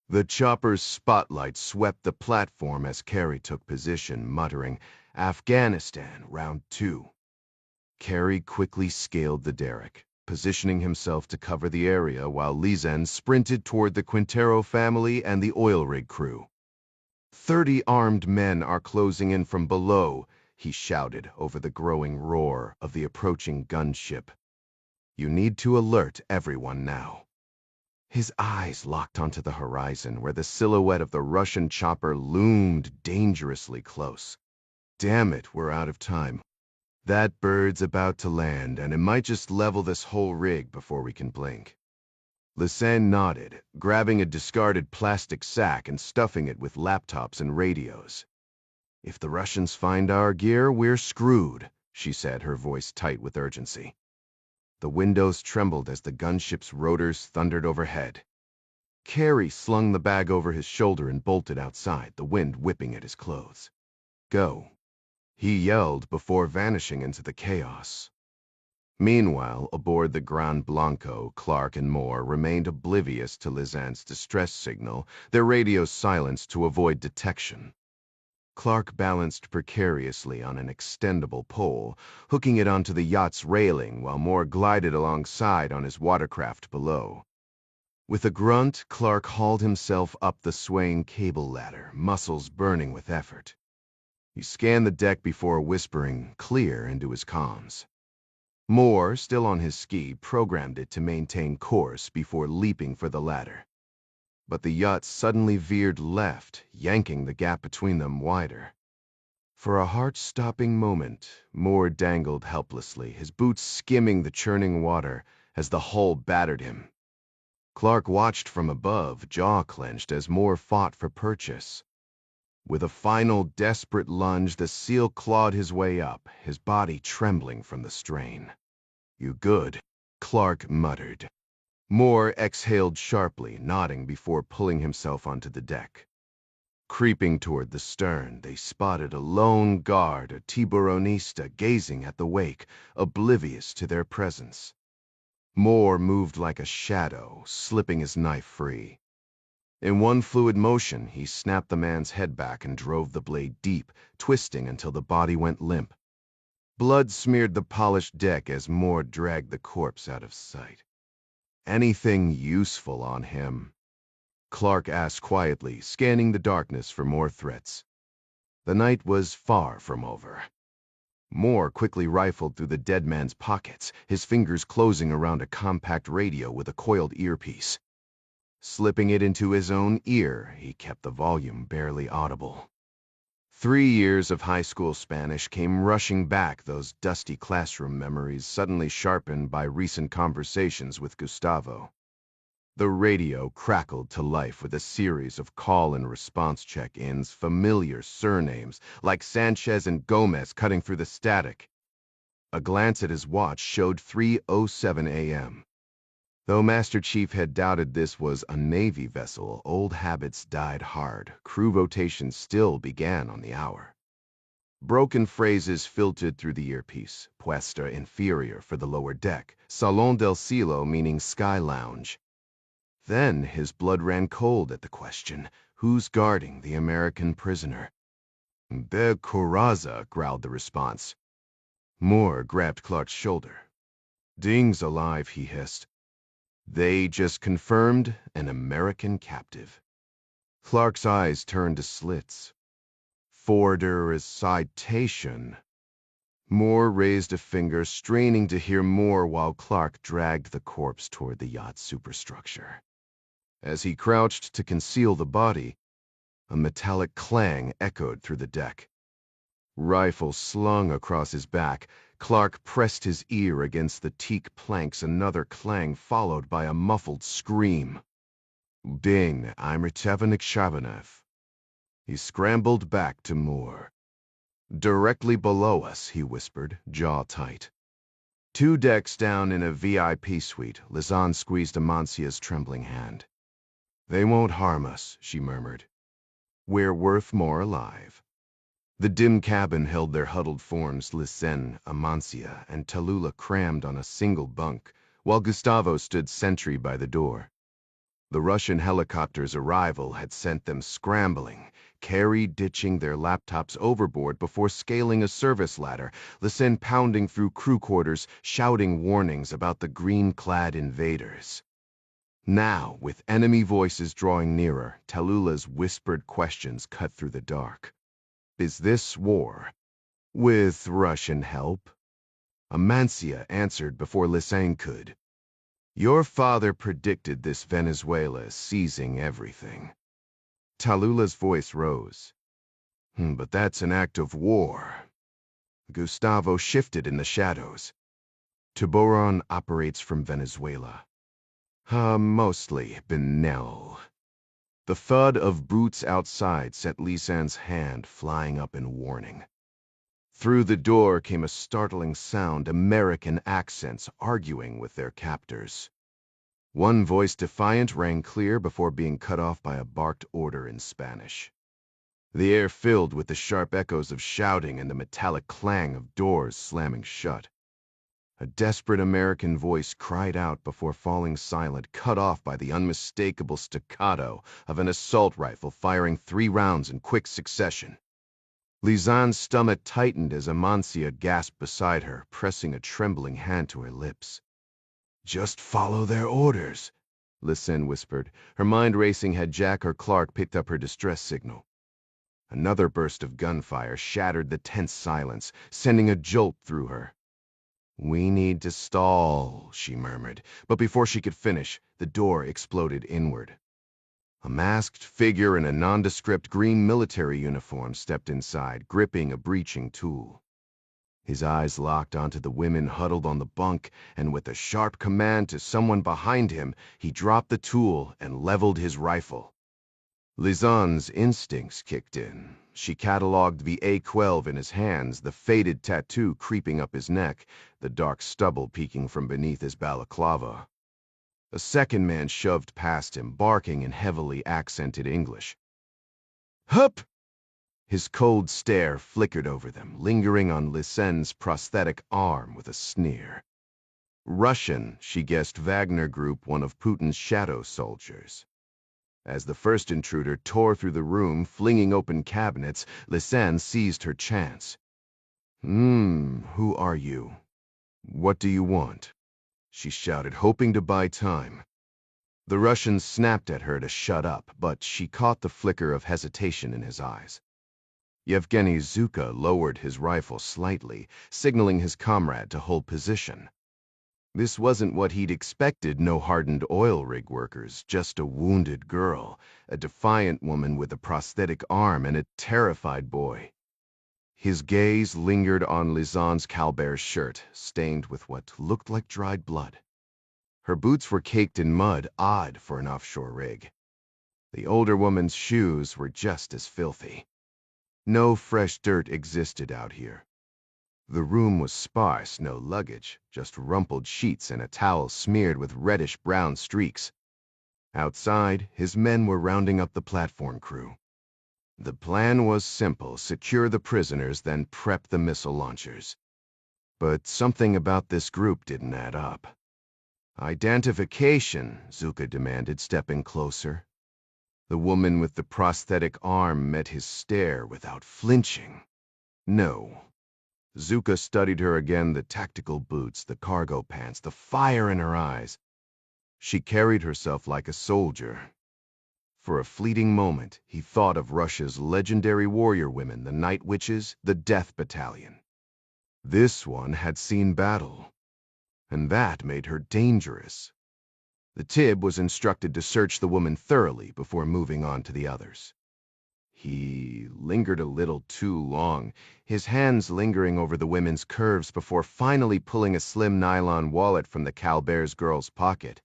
The chopper's spotlight swept the platform as Carrie took position, muttering, Afghanistan, round 2. Carrie quickly scaled the derrick, positioning himself to cover the area while Lysanne sprinted toward the Quintero family and the oil rig crew. 30 armed men are closing in from below, he shouted over the growing roar of the approaching gunship. You need to alert everyone now. His eyes locked onto the horizon where the silhouette of the Russian chopper loomed dangerously close. Damn it, we're out of time. That bird's about to land, and it might just level this whole rig before we can blink. Lysanne nodded, grabbing a discarded plastic sack and stuffing it with laptops and radios. If the Russians find our gear, we're screwed, she said, her voice tight with urgency. The windows trembled as the gunship's rotors thundered overhead. Carrie slung the bag over his shoulder and bolted outside, the wind whipping at his clothes. Go, he yelled before vanishing into the chaos. Meanwhile, aboard the Gran Blanco, Clark and Moore remained oblivious to Lysanne's distress signal, their radios silenced to avoid detection. Clark balanced precariously on an extendable pole, hooking it onto the yacht's railing while Moore glided alongside on his watercraft below. With a grunt, Clark hauled himself up the swaying cable ladder, muscles burning with effort. He scanned the deck before whispering, clear, into his comms. Moore, still on his ski, programmed it to maintain course before leaping for the ladder. But the yacht suddenly veered left, yanking the gap between them wider. For a heart-stopping moment, Moore dangled helplessly, his boots skimming the churning water as the hull battered him. Clark watched from above, jaw clenched, as Moore fought for purchase. With a final desperate lunge, the SEAL clawed his way up, his body trembling from the strain. You good? Clark muttered. Moore exhaled sharply, nodding before pulling himself onto the deck. Creeping toward the stern, they spotted a lone guard, a tiburonista, gazing at the wake, oblivious to their presence. Moore moved like a shadow, slipping his knife free. In one fluid motion, he snapped the man's head back and drove the blade deep, twisting until the body went limp. Blood smeared the polished deck as Moore dragged the corpse out of sight. Anything useful on him? Clark asked quietly, scanning the darkness for more threats. The night was far from over. Moore quickly rifled through the dead man's pockets, his fingers closing around a compact radio with a coiled earpiece. Slipping it into his own ear, he kept the volume barely audible. 3 years of high school Spanish came rushing back, those dusty classroom memories suddenly sharpened by recent conversations with Gustavo. The radio crackled to life with a series of call and response check-ins, familiar surnames like Sanchez and Gomez cutting through the static. A glance at his watch showed 3:07 a.m. Though Master Chief had doubted this was a Navy vessel, old habits died hard. Crew rotation still began on the hour. Broken phrases filtered through the earpiece. Puesta inferior for the lower deck. Salon del Cielo meaning sky lounge. Then his blood ran cold at the question, who's guarding the American prisoner? "The Coraza," growled the response. Moore grabbed Clark's shoulder. "Ding's alive," he hissed. "They just confirmed an American captive." Clark's eyes turned to slits. "Forder is citation." Moore raised a finger, straining to hear more while Clark dragged the corpse toward the yacht's superstructure. As he crouched to conceal the body, a metallic clang echoed through the deck. Rifle slung across his back, Clark pressed his ear against the teak planks, another clang followed by a muffled scream. "Ding, I'm Rtevenik Shabanev." He scrambled back to Moore. "Directly below us," he whispered, jaw tight. 2 decks down in a VIP suite, Lisanne squeezed Amancia's trembling hand. "They won't harm us," she murmured. "We're worth more alive." The dim cabin held their huddled forms, Lisanne, Amancia, and Tallulah crammed on a single bunk, while Gustavo stood sentry by the door. The Russian helicopter's arrival had sent them scrambling, Carrie ditching their laptops overboard before scaling a service ladder, Lisanne pounding through crew quarters, shouting warnings about the green-clad invaders. Now, with enemy voices drawing nearer, Tallulah's whispered questions cut through the dark. "Is this war? With Russian help?" Amancia answered before Lisanne could. "Your father predicted this Venezuela seizing everything." Tallulah's voice rose. "But that's an act of war." Gustavo shifted in the shadows. "Tiburon operates from Venezuela." Mostly Benel." The thud of boots outside set Lisanne's hand flying up in warning. Through the door came a startling sound, American accents arguing with their captors. One voice defiant rang clear before being cut off by a barked order in Spanish. The air filled with the sharp echoes of shouting and the metallic clang of doors slamming shut. A desperate American voice cried out before falling silent, cut off by the unmistakable staccato of an assault rifle firing 3 rounds in quick succession. Lisanne's stomach tightened as Amancia gasped beside her, pressing a trembling hand to her lips. "Just follow their orders," Lisanne whispered. Her mind racing had Jack or Clark picked up her distress signal. Another burst of gunfire shattered the tense silence, sending a jolt through her. "We need to stall," she murmured, but before she could finish, the door exploded inward. A masked figure in a nondescript green military uniform stepped inside, gripping a breaching tool. His eyes locked onto the women huddled on the bunk, and with a sharp command to someone behind him, he dropped the tool and leveled his rifle. Lisanne's instincts kicked in. She catalogued the A-12 in his hands, the faded tattoo creeping up his neck, the dark stubble peeking from beneath his balaclava. A second man shoved past him, barking in heavily accented English. "Hup!" His cold stare flickered over them, lingering on Lisanne's prosthetic arm with a sneer. Russian, she guessed Wagner Group, one of Putin's shadow soldiers. As the first intruder tore through the room, flinging open cabinets, Lisanne seized her chance. Who are you? What do you want?" she shouted, hoping to buy time. The Russian snapped at her to shut up, but she caught the flicker of hesitation in his eyes. Yevgeny Zuka lowered his rifle slightly, signaling his comrade to hold position. This wasn't what he'd expected, no hardened oil rig workers, just a wounded girl, a defiant woman with a prosthetic arm, and a terrified boy. His gaze lingered on Lisanne's Calbert shirt, stained with what looked like dried blood. Her boots were caked in mud, odd for an offshore rig. The older woman's shoes were just as filthy. No fresh dirt existed out here. The room was sparse, no luggage, just rumpled sheets and a towel smeared with reddish-brown streaks. Outside, his men were rounding up the platform crew. The plan was simple: secure the prisoners, then prep the missile launchers. But something about this group didn't add up. "Identification," Zuka demanded, stepping closer. The woman with the prosthetic arm met his stare without flinching. No. Zuka studied her again, the tactical boots, the cargo pants, the fire in her eyes. She carried herself like a soldier. For a fleeting moment, he thought of Russia's legendary warrior women, the Night Witches, the Death Battalion. This one had seen battle, and that made her dangerous. The Tib was instructed to search the woman thoroughly before moving on to the others. He lingered a little too long, his hands lingering over the women's curves before finally pulling a slim nylon wallet from the Calbert's girl's pocket.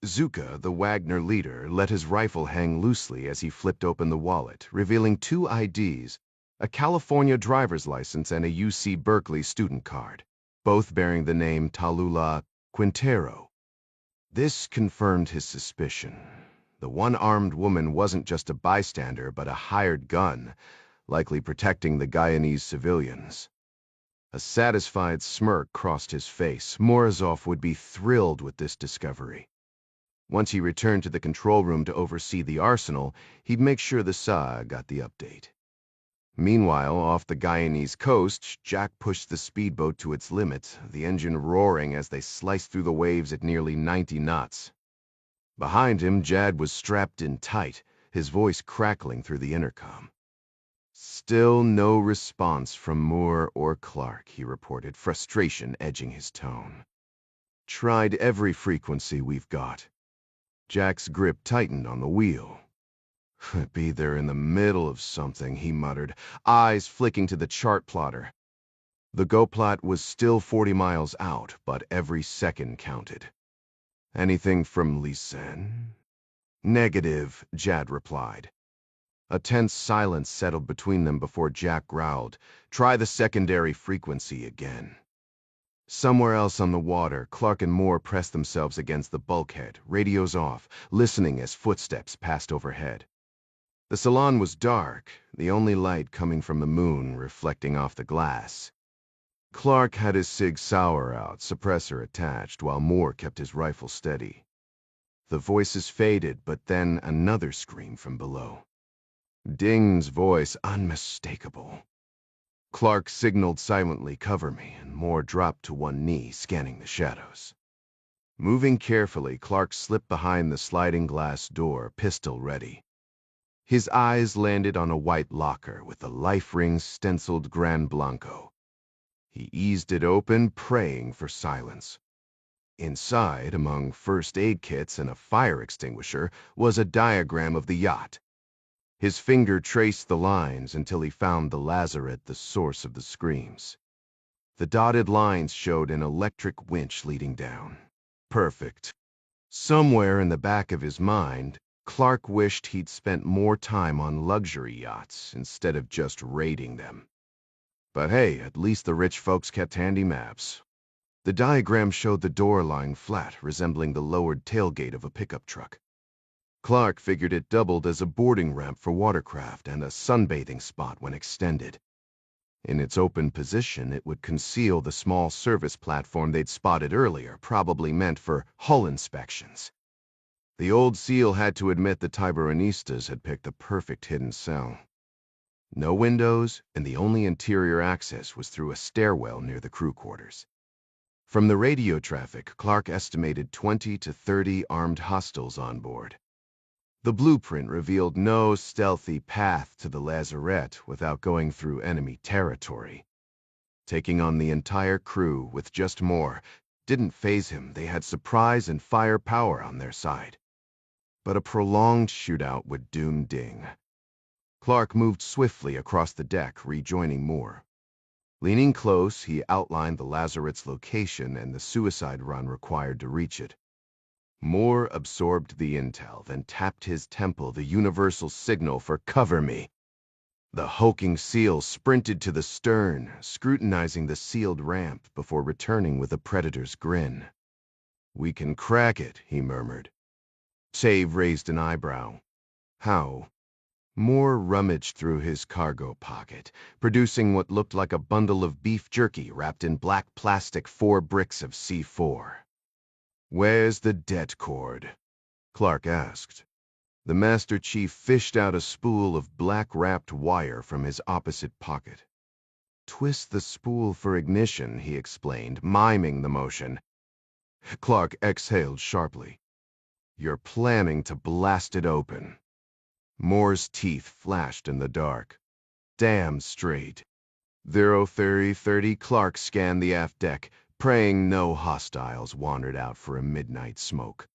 Zuka, the Wagner leader, let his rifle hang loosely as he flipped open the wallet, revealing 2 IDs, a California driver's license and a UC Berkeley student card, both bearing the name Tallulah Quintero. This confirmed his suspicion. The one-armed woman wasn't just a bystander, but a hired gun, likely protecting the Guyanese civilians. A satisfied smirk crossed his face. Morozov would be thrilled with this discovery. Once he returned to the control room to oversee the arsenal, he'd make sure the SA got the update. Meanwhile, off the Guyanese coast, Jack pushed the speedboat to its limit, the engine roaring as they sliced through the waves at nearly 90 knots. Behind him, Jad was strapped in tight, his voice crackling through the intercom. "Still no response from Moore or Clark," he reported, frustration edging his tone. "Tried every frequency we've got." Jack's grip tightened on the wheel. "Be there in the middle of something," he muttered, eyes flicking to the chart plotter. The GoPlot was still 40 miles out, but every second counted. "Anything from Lisanne?" "Negative," Jad replied. A tense silence settled between them before Jack growled, "Try the secondary frequency again." Somewhere else on the water, Clark and Moore pressed themselves against the bulkhead, radios off, listening as footsteps passed overhead. The salon was dark, the only light coming from the moon reflecting off the glass. Clark had his Sig Sauer out, suppressor attached, while Moore kept his rifle steady. The voices faded, but then another scream from below. Ding's voice, unmistakable. Clark signaled silently, "Cover me," and Moore dropped to one knee, scanning the shadows. Moving carefully, Clark slipped behind the sliding glass door, pistol ready. His eyes landed on a white locker with the life ring stenciled Gran Blanco. He eased it open, praying for silence. Inside, among first aid kits and a fire extinguisher, was a diagram of the yacht. His finger traced the lines until he found the lazaret, the source of the screams. The dotted lines showed an electric winch leading down. Perfect. Somewhere in the back of his mind, Clark wished he'd spent more time on luxury yachts instead of just raiding them. But hey, at least the rich folks kept handy maps. The diagram showed the door lying flat, resembling the lowered tailgate of a pickup truck. Clark figured it doubled as a boarding ramp for watercraft and a sunbathing spot when extended. In its open position, it would conceal the small service platform they'd spotted earlier, probably meant for hull inspections. The old SEAL had to admit the Tiburonistas had picked the perfect hidden cell. No windows, and the only interior access was through a stairwell near the crew quarters. From the radio traffic, Clark estimated 20 to 30 armed hostiles on board. The blueprint revealed no stealthy path to the lazarette without going through enemy territory. Taking on the entire crew with just more didn't faze him. They had surprise and firepower on their side. But a prolonged shootout would doom Ding. Clark moved swiftly across the deck, rejoining Moore. Leaning close, he outlined the lazarette's location and the suicide run required to reach it. Moore absorbed the intel, then tapped his temple, the universal signal for "Cover me." The hulking SEAL sprinted to the stern, scrutinizing the sealed ramp before returning with a predator's grin. "We can crack it," he murmured. Tave raised an eyebrow. "How?" Moore rummaged through his cargo pocket, producing what looked like a bundle of beef jerky wrapped in black plastic 4 bricks of C4. "Where's the det cord?" Clark asked. The Master Chief fished out a spool of black-wrapped wire from his opposite pocket. "Twist the spool for ignition," he explained, miming the motion. Clark exhaled sharply. "You're planning to blast it open." Moore's teeth flashed in the dark. "Damn straight." 03030 Clark scanned the aft deck, praying no hostiles wandered out for a midnight smoke.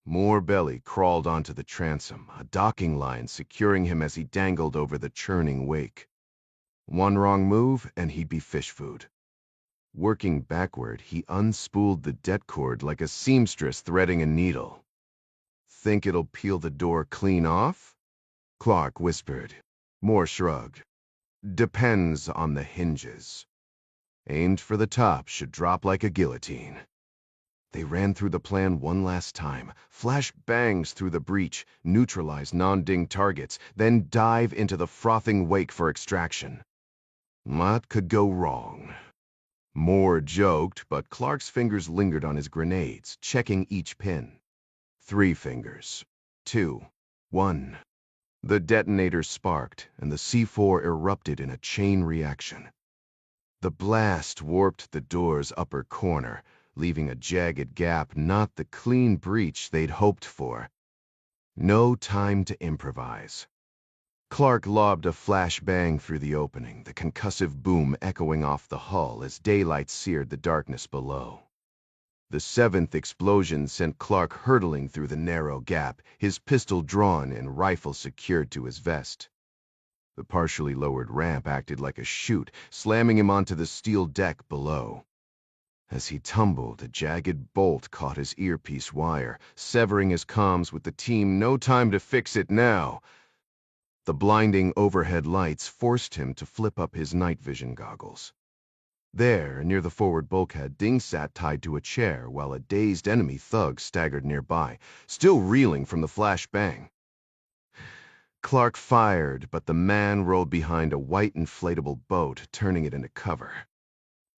Moore belly crawled onto the transom, a docking line securing him as he dangled over the churning wake. One wrong move, and he'd be fish food. Working backward, he unspooled the det cord like a seamstress threading a needle. "Think it'll peel the door clean off?" Clark whispered. Moore shrugged. "Depends on the hinges. Aimed for the top, should drop like a guillotine." They ran through the plan one last time, flash bangs through the breach, neutralize non-ding targets, then dive into the frothing wake for extraction. What could go wrong? Moore joked, but Clark's fingers lingered on his grenades, checking each pin. 3 fingers. 2. 1. The detonator sparked, and the C4 erupted in a chain reaction. The blast warped the door's upper corner, leaving a jagged gap, not the clean breach they'd hoped for. No time to improvise. Clark lobbed a flash bang through the opening, the concussive boom echoing off the hull as daylight seared the darkness below. The 7th explosion sent Clark hurtling through the narrow gap, his pistol drawn and rifle secured to his vest. The partially lowered ramp acted like a chute, slamming him onto the steel deck below. As he tumbled, a jagged bolt caught his earpiece wire, severing his comms with the team. No time to fix it now. The blinding overhead lights forced him to flip up his night vision goggles. There, near the forward bulkhead, Ding sat tied to a chair while a dazed enemy thug staggered nearby, still reeling from the flash bang. Clark fired, but the man rolled behind a white inflatable boat, turning it into cover.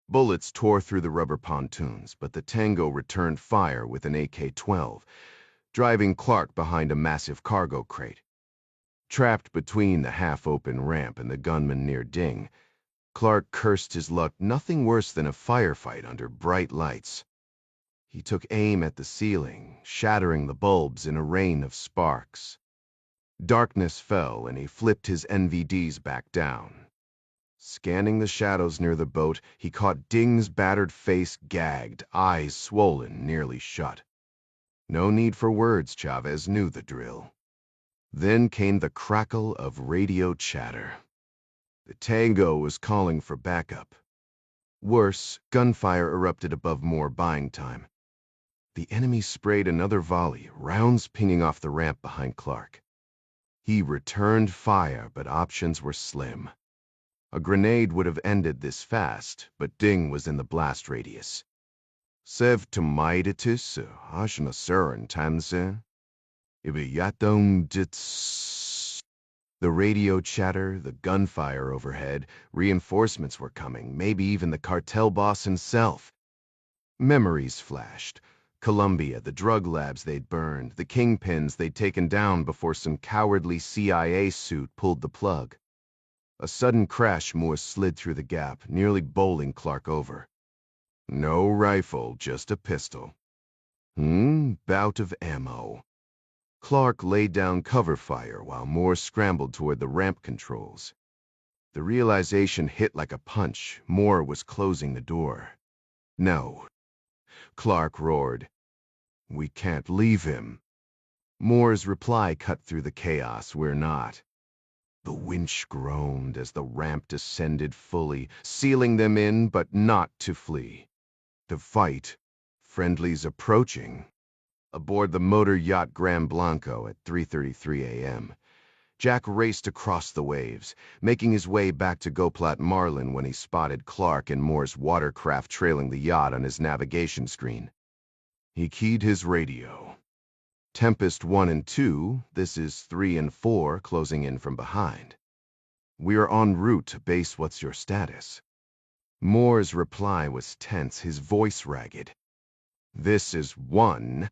Bullets tore through the rubber pontoons, but the Tango returned fire with an AK-12, driving Clark behind a massive cargo crate. Trapped between the half-open ramp and the gunman near Ding, Clark cursed his luck. Nothing worse than a firefight under bright lights. He took aim at the ceiling, shattering the bulbs in a rain of sparks. Darkness fell, and he flipped his NVDs back down. Scanning the shadows near the boat, he caught Ding's battered face gagged, eyes swollen, nearly shut. No need for words, Chavez knew the drill. Then came the crackle of radio chatter. The Tango was calling for backup. Worse, gunfire erupted above Moore buying time. The enemy sprayed another volley, rounds pinging off the ramp behind Clark. He returned fire, but options were slim. A grenade would have ended this fast, but Ding was in the blast radius. "Sev tomaidatus, ashna surin tanse. Ibiyatum dits." The radio chatter, the gunfire overhead, reinforcements were coming, maybe even the cartel boss himself. Memories flashed. Columbia, the drug labs they'd burned, the kingpins they'd taken down before some cowardly CIA suit pulled the plug. A sudden crash, Moore slid through the gap, nearly bowling Clark over. No rifle, just a pistol. Bout of ammo. Clark laid down cover fire while Moore scrambled toward the ramp controls. The realization hit like a punch. Moore was closing the door. "No." Clark roared. "We can't leave him." Moore's reply cut through the chaos. "We're not." The winch groaned as the ramp descended fully, sealing them in, but not to flee. To fight. Friendlies approaching. Aboard the motor yacht Gran Blanco at 3:33 a.m. Jack raced across the waves, making his way back to Goplat Marlin when he spotted Clark and Moore's watercraft trailing the yacht on his navigation screen. He keyed his radio. Tempest 1 and 2, this is 3 and 4 closing in from behind. We're en route to base. What's your status? Moore's reply was tense, his voice ragged. This is 1.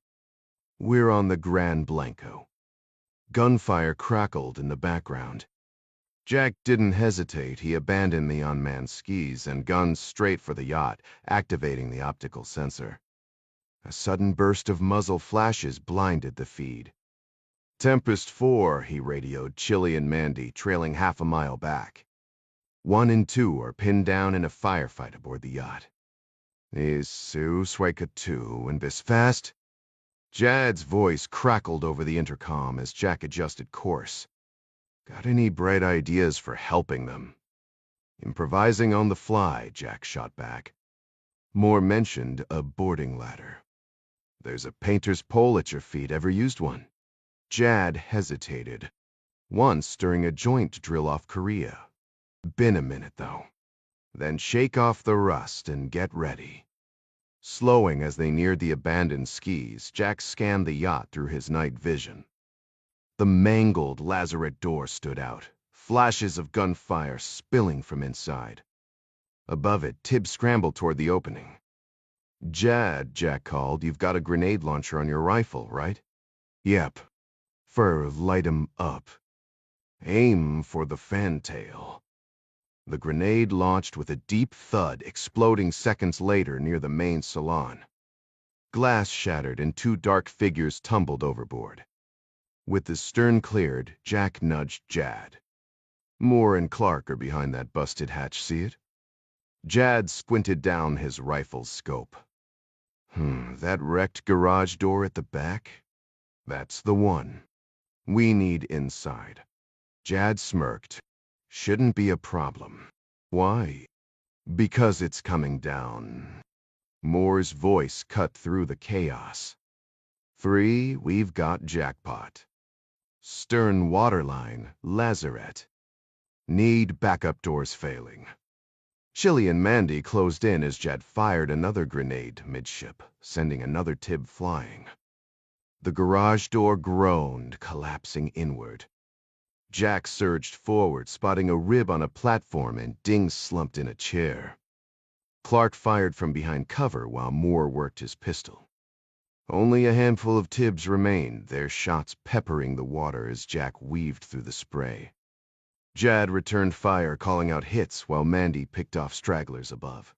We're on the Gran Blanco. Gunfire crackled in the background. Jack didn't hesitate. He abandoned the unmanned skis and gunned straight for the yacht, activating the optical sensor. A sudden burst of muzzle flashes blinded the feed. Tempest 4, he radioed Chili and Mandy, trailing half a mile back. 1 and 2 are pinned down in a firefight aboard the yacht. Is Sueika 2 and this fast? Jad's voice crackled over the intercom as Jack adjusted course. Got any bright ideas for helping them? Improvising on the fly, Jack shot back. Moore mentioned a boarding ladder. There's a painter's pole at your feet. Ever used one? Jad hesitated. Once during a joint drill off Korea. Been a minute, though. Then shake off the rust and get ready. Slowing as they neared the abandoned skis, Jack scanned the yacht through his night vision. The mangled lazarette door stood out, flashes of gunfire spilling from inside. Above it, Tibbs scrambled toward the opening. Jad, Jack called, you've got a grenade launcher on your rifle, right? Yep. Light 'em up. Aim for the fantail. The grenade launched with a deep thud, exploding seconds later near the main salon. Glass shattered and 2 dark figures tumbled overboard. With the stern cleared, Jack nudged Jad. Moore and Clark are behind that busted hatch, see it? Jad squinted down his rifle's scope. That wrecked garage door at the back? That's the one. We need inside. Jad smirked. Shouldn't be a problem. Why? Because it's coming down. Moore's voice cut through the chaos. 3, we've got jackpot. Stern waterline, lazarette. Need backup doors failing. Chili and Mandy closed in as Jad fired another grenade midship, sending another Tib flying. The garage door groaned, collapsing inward. Jack surged forward, spotting a rib on a platform, and Ding slumped in a chair. Clark fired from behind cover while Moore worked his pistol. Only a handful of Tibs remained, their shots peppering the water as Jack weaved through the spray. Jad returned fire, calling out hits while Mandy picked off stragglers above.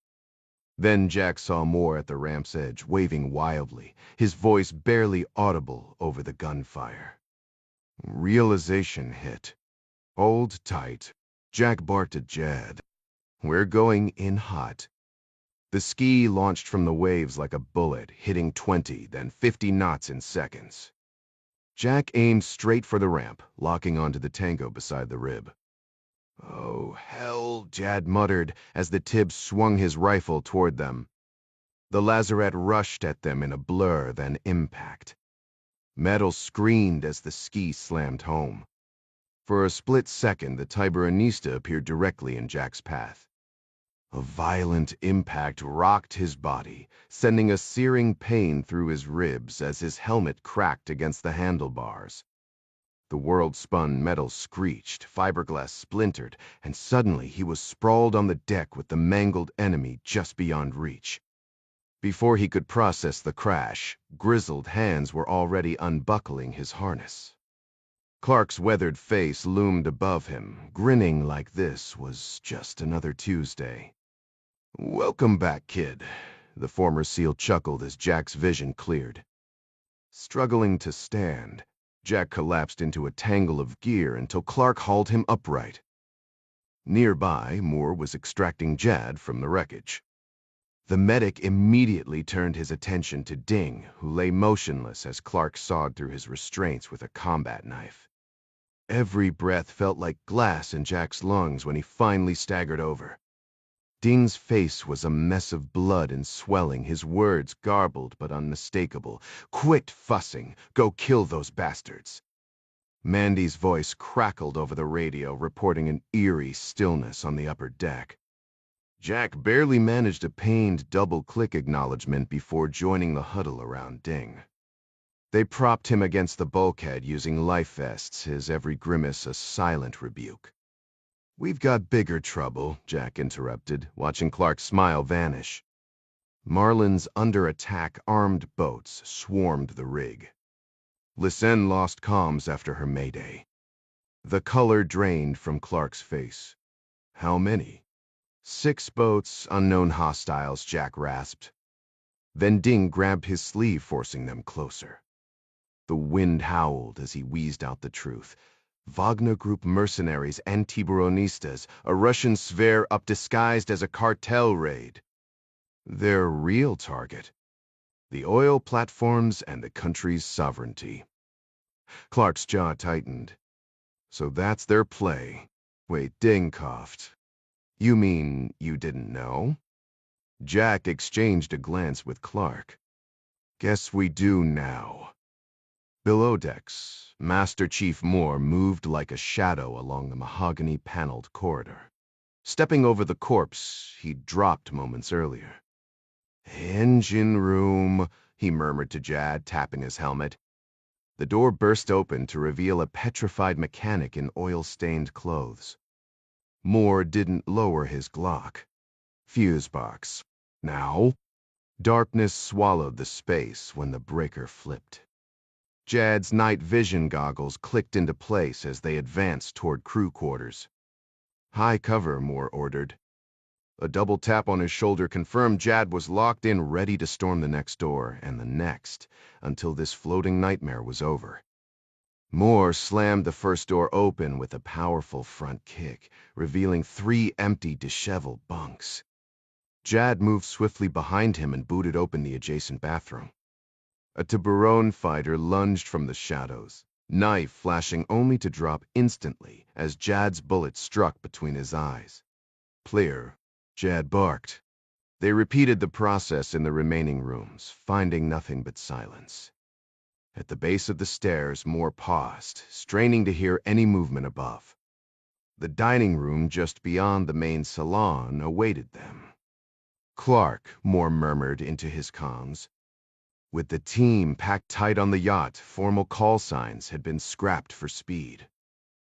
Then Jack saw Moore at the ramp's edge, waving wildly, his voice barely audible over the gunfire. Realization hit. Hold tight. Jack barked at Jad. We're going in hot. The ski launched from the waves like a bullet, hitting 20, then 50 knots in seconds. Jack aimed straight for the ramp, locking onto the tango beside the rib. Oh, hell, Jad muttered as the Tib swung his rifle toward them. The lazarette rushed at them in a blur, then impact. Metal screamed as the ski slammed home. For a split second, the Tiburonista appeared directly in Jack's path. A violent impact rocked his body, sending a searing pain through his ribs as his helmet cracked against the handlebars. The world-spun metal screeched, fiberglass splintered, and suddenly he was sprawled on the deck with the mangled enemy just beyond reach. Before he could process the crash, grizzled hands were already unbuckling his harness. Clark's weathered face loomed above him, grinning like this was just another Tuesday. "Welcome back, kid," the former SEAL chuckled as Jack's vision cleared. Struggling to stand, Jack collapsed into a tangle of gear until Clark hauled him upright. Nearby, Moore was extracting Jad from the wreckage. The medic immediately turned his attention to Ding, who lay motionless as Clark sawed through his restraints with a combat knife. Every breath felt like glass in Jack's lungs when he finally staggered over. Ding's face was a mess of blood and swelling, his words garbled but unmistakable. "Quit fussing. Go kill those bastards." Mandy's voice crackled over the radio, reporting an eerie stillness on the upper deck. Jack barely managed a pained double-click acknowledgement before joining the huddle around Ding. They propped him against the bulkhead using life vests, his every grimace a silent rebuke. "We've got bigger trouble," Jack interrupted, watching Clark's smile vanish. Marlin's under-attack armed boats swarmed the rig. Lysanne lost comms after her mayday. The color drained from Clark's face. "How many?" "6 boats, unknown hostiles," Jack rasped. Then Ding grabbed his sleeve, forcing them closer. The wind howled as he wheezed out the truth. "Wagner Group mercenaries and Tiburonistas, a Russian sphere up disguised as a cartel raid. Their real target: the oil platforms and the country's sovereignty." Clark's jaw tightened. "So that's their play." Wait, Ding coughed. "You mean you didn't know?" Jack exchanged a glance with Clark. "Guess we do now." Below decks, Master Chief Moore moved like a shadow along the mahogany-paneled corridor, stepping over the corpse he'd dropped moments earlier. "Engine room," he murmured to Jad, tapping his helmet. The door burst open to reveal a petrified mechanic in oil-stained clothes. Moore didn't lower his Glock. "Fuse box. Now?" Darkness swallowed the space when the breaker flipped. Jad's night vision goggles clicked into place as they advanced toward crew quarters. "High cover," Moore ordered. A double tap on his shoulder confirmed Jad was locked in, ready to storm the next door, and the next, until this floating nightmare was over. Moore slammed the first door open with a powerful front kick, revealing 3 empty, disheveled bunks. Jad moved swiftly behind him and booted open the adjacent bathroom. A Tiburon fighter lunged from the shadows, knife flashing only to drop instantly as Jad's bullet struck between his eyes. "Clear," Jad barked. They repeated the process in the remaining rooms, finding nothing but silence. At the base of the stairs, Moore paused, straining to hear any movement above. The dining room just beyond the main salon awaited them. "Clark," Moore murmured into his comms. With the team packed tight on the yacht, formal call signs had been scrapped for speed.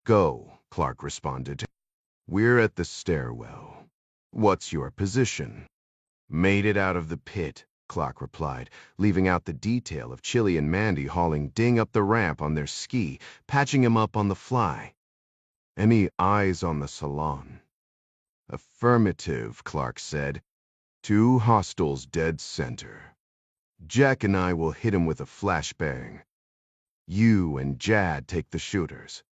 "Go," Clark responded. "We're at the stairwell. What's your position?" "Made it out of the pit," Clark replied, leaving out the detail of Chili and Mandy hauling Ding up the ramp on their ski, patching him up on the fly. "Any eyes on the salon?" "Affirmative," Clark said. 2 hostiles dead center. Jack and I will hit him with a flashbang. You and Jad take the shooters."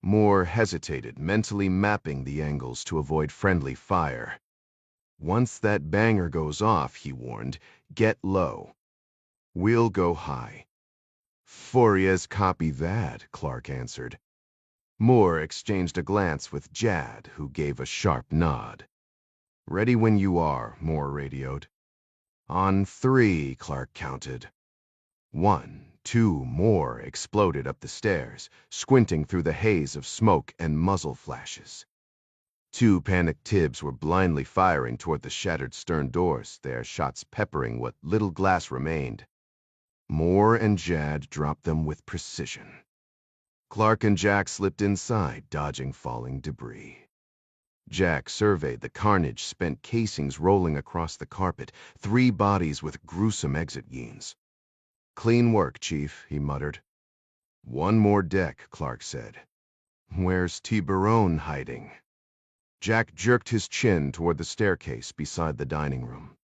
Moore hesitated, mentally mapping the angles to avoid friendly fire. "Once that banger goes off," he warned, "get low. We'll go high." "Fourier's copy that," Clark answered. Moore exchanged a glance with Jad, who gave a sharp nod. "Ready when you are," Moore radioed. "On 3, Clark counted. 1, 2, Moore exploded up the stairs, squinting through the haze of smoke and muzzle flashes. 2 panicked Tibs were blindly firing toward the shattered stern doors, their shots peppering what little glass remained. Moore and Jad dropped them with precision. Clark and Jack slipped inside, dodging falling debris. Jack surveyed the carnage, spent casings rolling across the carpet, 3 bodies with gruesome exit yeens. "Clean work, Chief," he muttered. "One more deck," Clark said. "Where's Tiburon hiding?" Jack jerked his chin toward the staircase beside the dining room.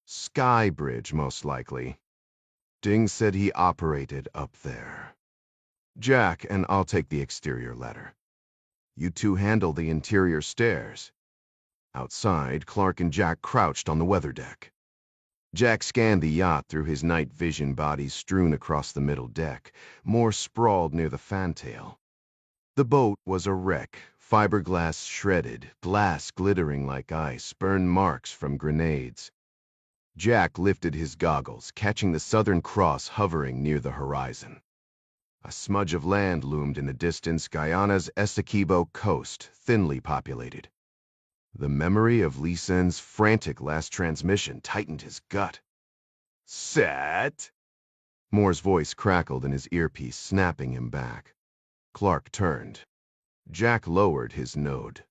"Sky bridge, most likely. Ding said he operated up there. Jack and I'll take the exterior ladder. You 2 handle the interior stairs." Outside, Clark and Jack crouched on the weather deck. Jack scanned the yacht through his night vision, bodies strewn across the middle deck, more sprawled near the fantail. The boat was a wreck, fiberglass shredded, glass glittering like ice, burn marks from grenades. Jack lifted his goggles, catching the Southern Cross hovering near the horizon. A smudge of land loomed in the distance, Guyana's Essequibo coast, thinly populated. The memory of Lee Sen's frantic last transmission tightened his gut. "Set!" Moore's voice crackled in his earpiece, snapping him back. Clark turned. Jack lowered his node.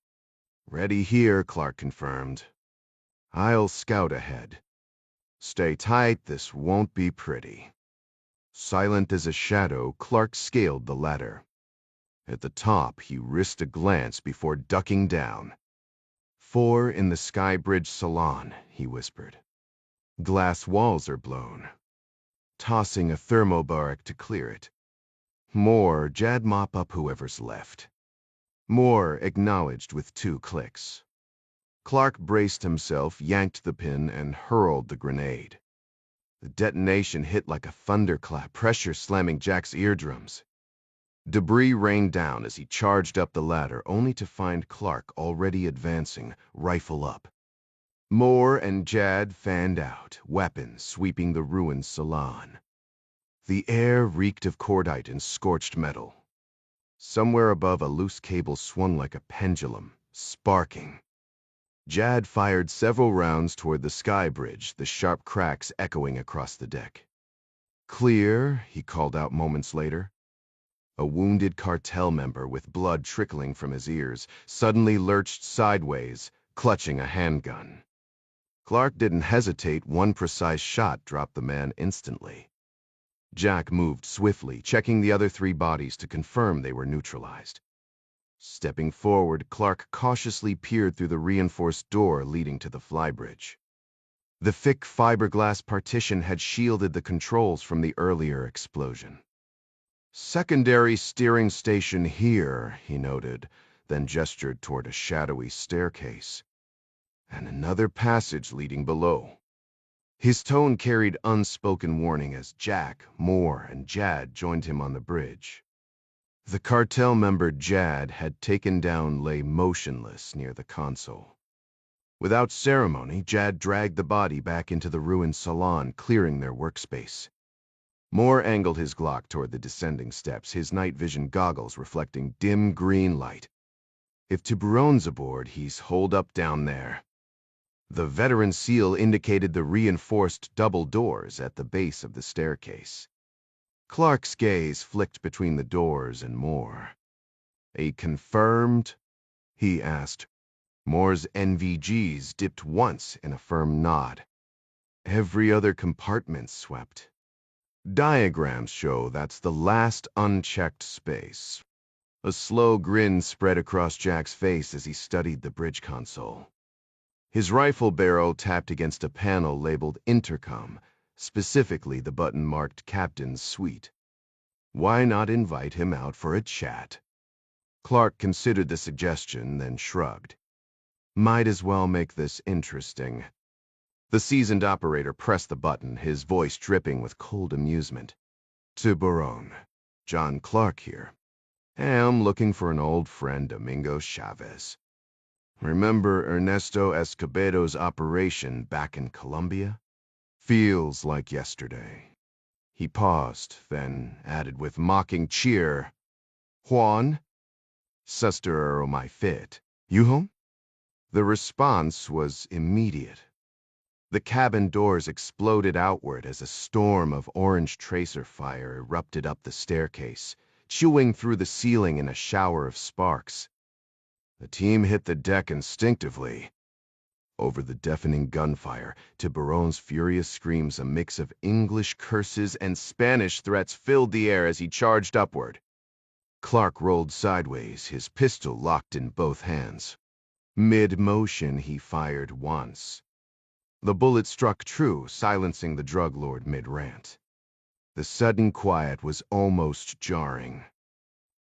"Ready here," Clark confirmed. "I'll scout ahead. Stay tight, this won't be pretty." Silent as a shadow, Clark scaled the ladder. At the top, he risked a glance before ducking down. "4 in the Skybridge salon," he whispered. "Glass walls are blown." Tossing a thermobaric to clear it. "Moore, Jad, mop up whoever's left." Moore acknowledged with 2 clicks. Clark braced himself, yanked the pin, and hurled the grenade. The detonation hit like a thunderclap, pressure slamming Jack's eardrums. Debris rained down as he charged up the ladder, only to find Clark already advancing, rifle up. Moore and Jad fanned out, weapons sweeping the ruined salon. The air reeked of cordite and scorched metal. Somewhere above, a loose cable swung like a pendulum, sparking. Jad fired several rounds toward the sky bridge, the sharp cracks echoing across the deck. "Clear," he called out moments later. A wounded cartel member with blood trickling from his ears suddenly lurched sideways, clutching a handgun. Clark didn't hesitate. One precise shot dropped the man instantly. Jack moved swiftly, checking the other 3 bodies to confirm they were neutralized. Stepping forward, Clark cautiously peered through the reinforced door leading to the flybridge. The thick fiberglass partition had shielded the controls from the earlier explosion. "Secondary steering station here," he noted, then gestured toward a shadowy staircase. "And another passage leading below." His tone carried unspoken warning as Jack, Moore, and Jad joined him on the bridge. The cartel member Jad had taken down lay motionless near the console. Without ceremony, Jad dragged the body back into the ruined salon, clearing their workspace. Moore angled his Glock toward the descending steps, his night vision goggles reflecting dim green light. "If Tiburon's aboard, he's holed up down there." The veteran seal indicated the reinforced double doors at the base of the staircase. Clark's gaze flicked between the doors and Moore. "A confirmed?" he asked. Moore's NVGs dipped once in a firm nod. "Every other compartment swept. Diagrams show that's the last unchecked space." A slow grin spread across Jack's face as he studied the bridge console. His rifle barrel tapped against a panel labeled Intercom, specifically the button marked Captain's Suite. Why not invite him out for a chat? Clark considered the suggestion, then shrugged. "Might as well make this interesting." The seasoned operator pressed the button, his voice dripping with cold amusement. "Tiburon. John Clark here. I'm looking for an old friend, Domingo Chavez. Remember Ernesto Escobedo's operation back in Colombia? Feels like yesterday." He paused, then added with mocking cheer, "Juan? Suster my fit. You home?" The response was immediate. The cabin doors exploded outward as a storm of orange tracer fire erupted up the staircase, chewing through the ceiling in a shower of sparks. The team hit the deck instinctively. Over the deafening gunfire, Tiburon's furious screams, a mix of English curses and Spanish threats, filled the air as he charged upward. Clark rolled sideways, his pistol locked in both hands. Mid-motion, he fired once. The bullet struck true, silencing the drug lord mid-rant. The sudden quiet was almost jarring.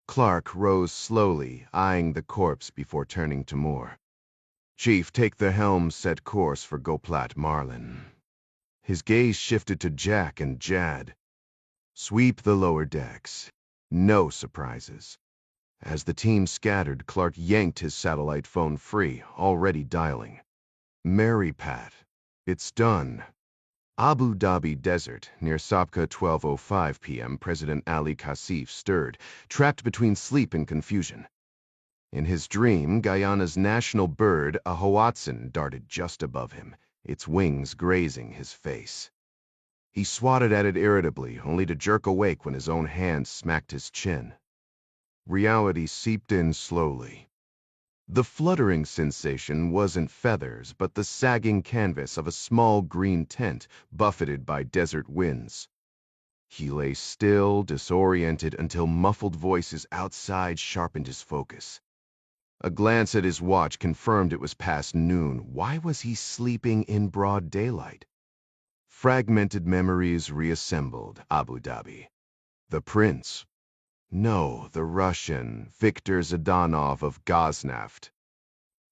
Clark rose slowly, eyeing the corpse before turning to Moore. "Chief, take the helm, set course for Goplat Marlin." His gaze shifted to Jack and Jad. "Sweep the lower decks. No surprises." As the team scattered, Clark yanked his satellite phone free, already dialing. "Mary Pat. It's done." Abu Dhabi Desert, near Sabqa, 12:05 p.m., President Ali Kasif stirred, trapped between sleep and confusion. In his dream, Guyana's national bird, a hoatzin, darted just above him, its wings grazing his face. He swatted at it irritably, only to jerk awake when his own hand smacked his chin. Reality seeped in slowly. The fluttering sensation wasn't feathers, but the sagging canvas of a small green tent buffeted by desert winds. He lay still, disoriented, until muffled voices outside sharpened his focus. A glance at his watch confirmed it was past noon. Why was he sleeping in broad daylight? Fragmented memories reassembled. Abu Dhabi. The prince. No, the Russian, Viktor Zdanov of Ghaznaft.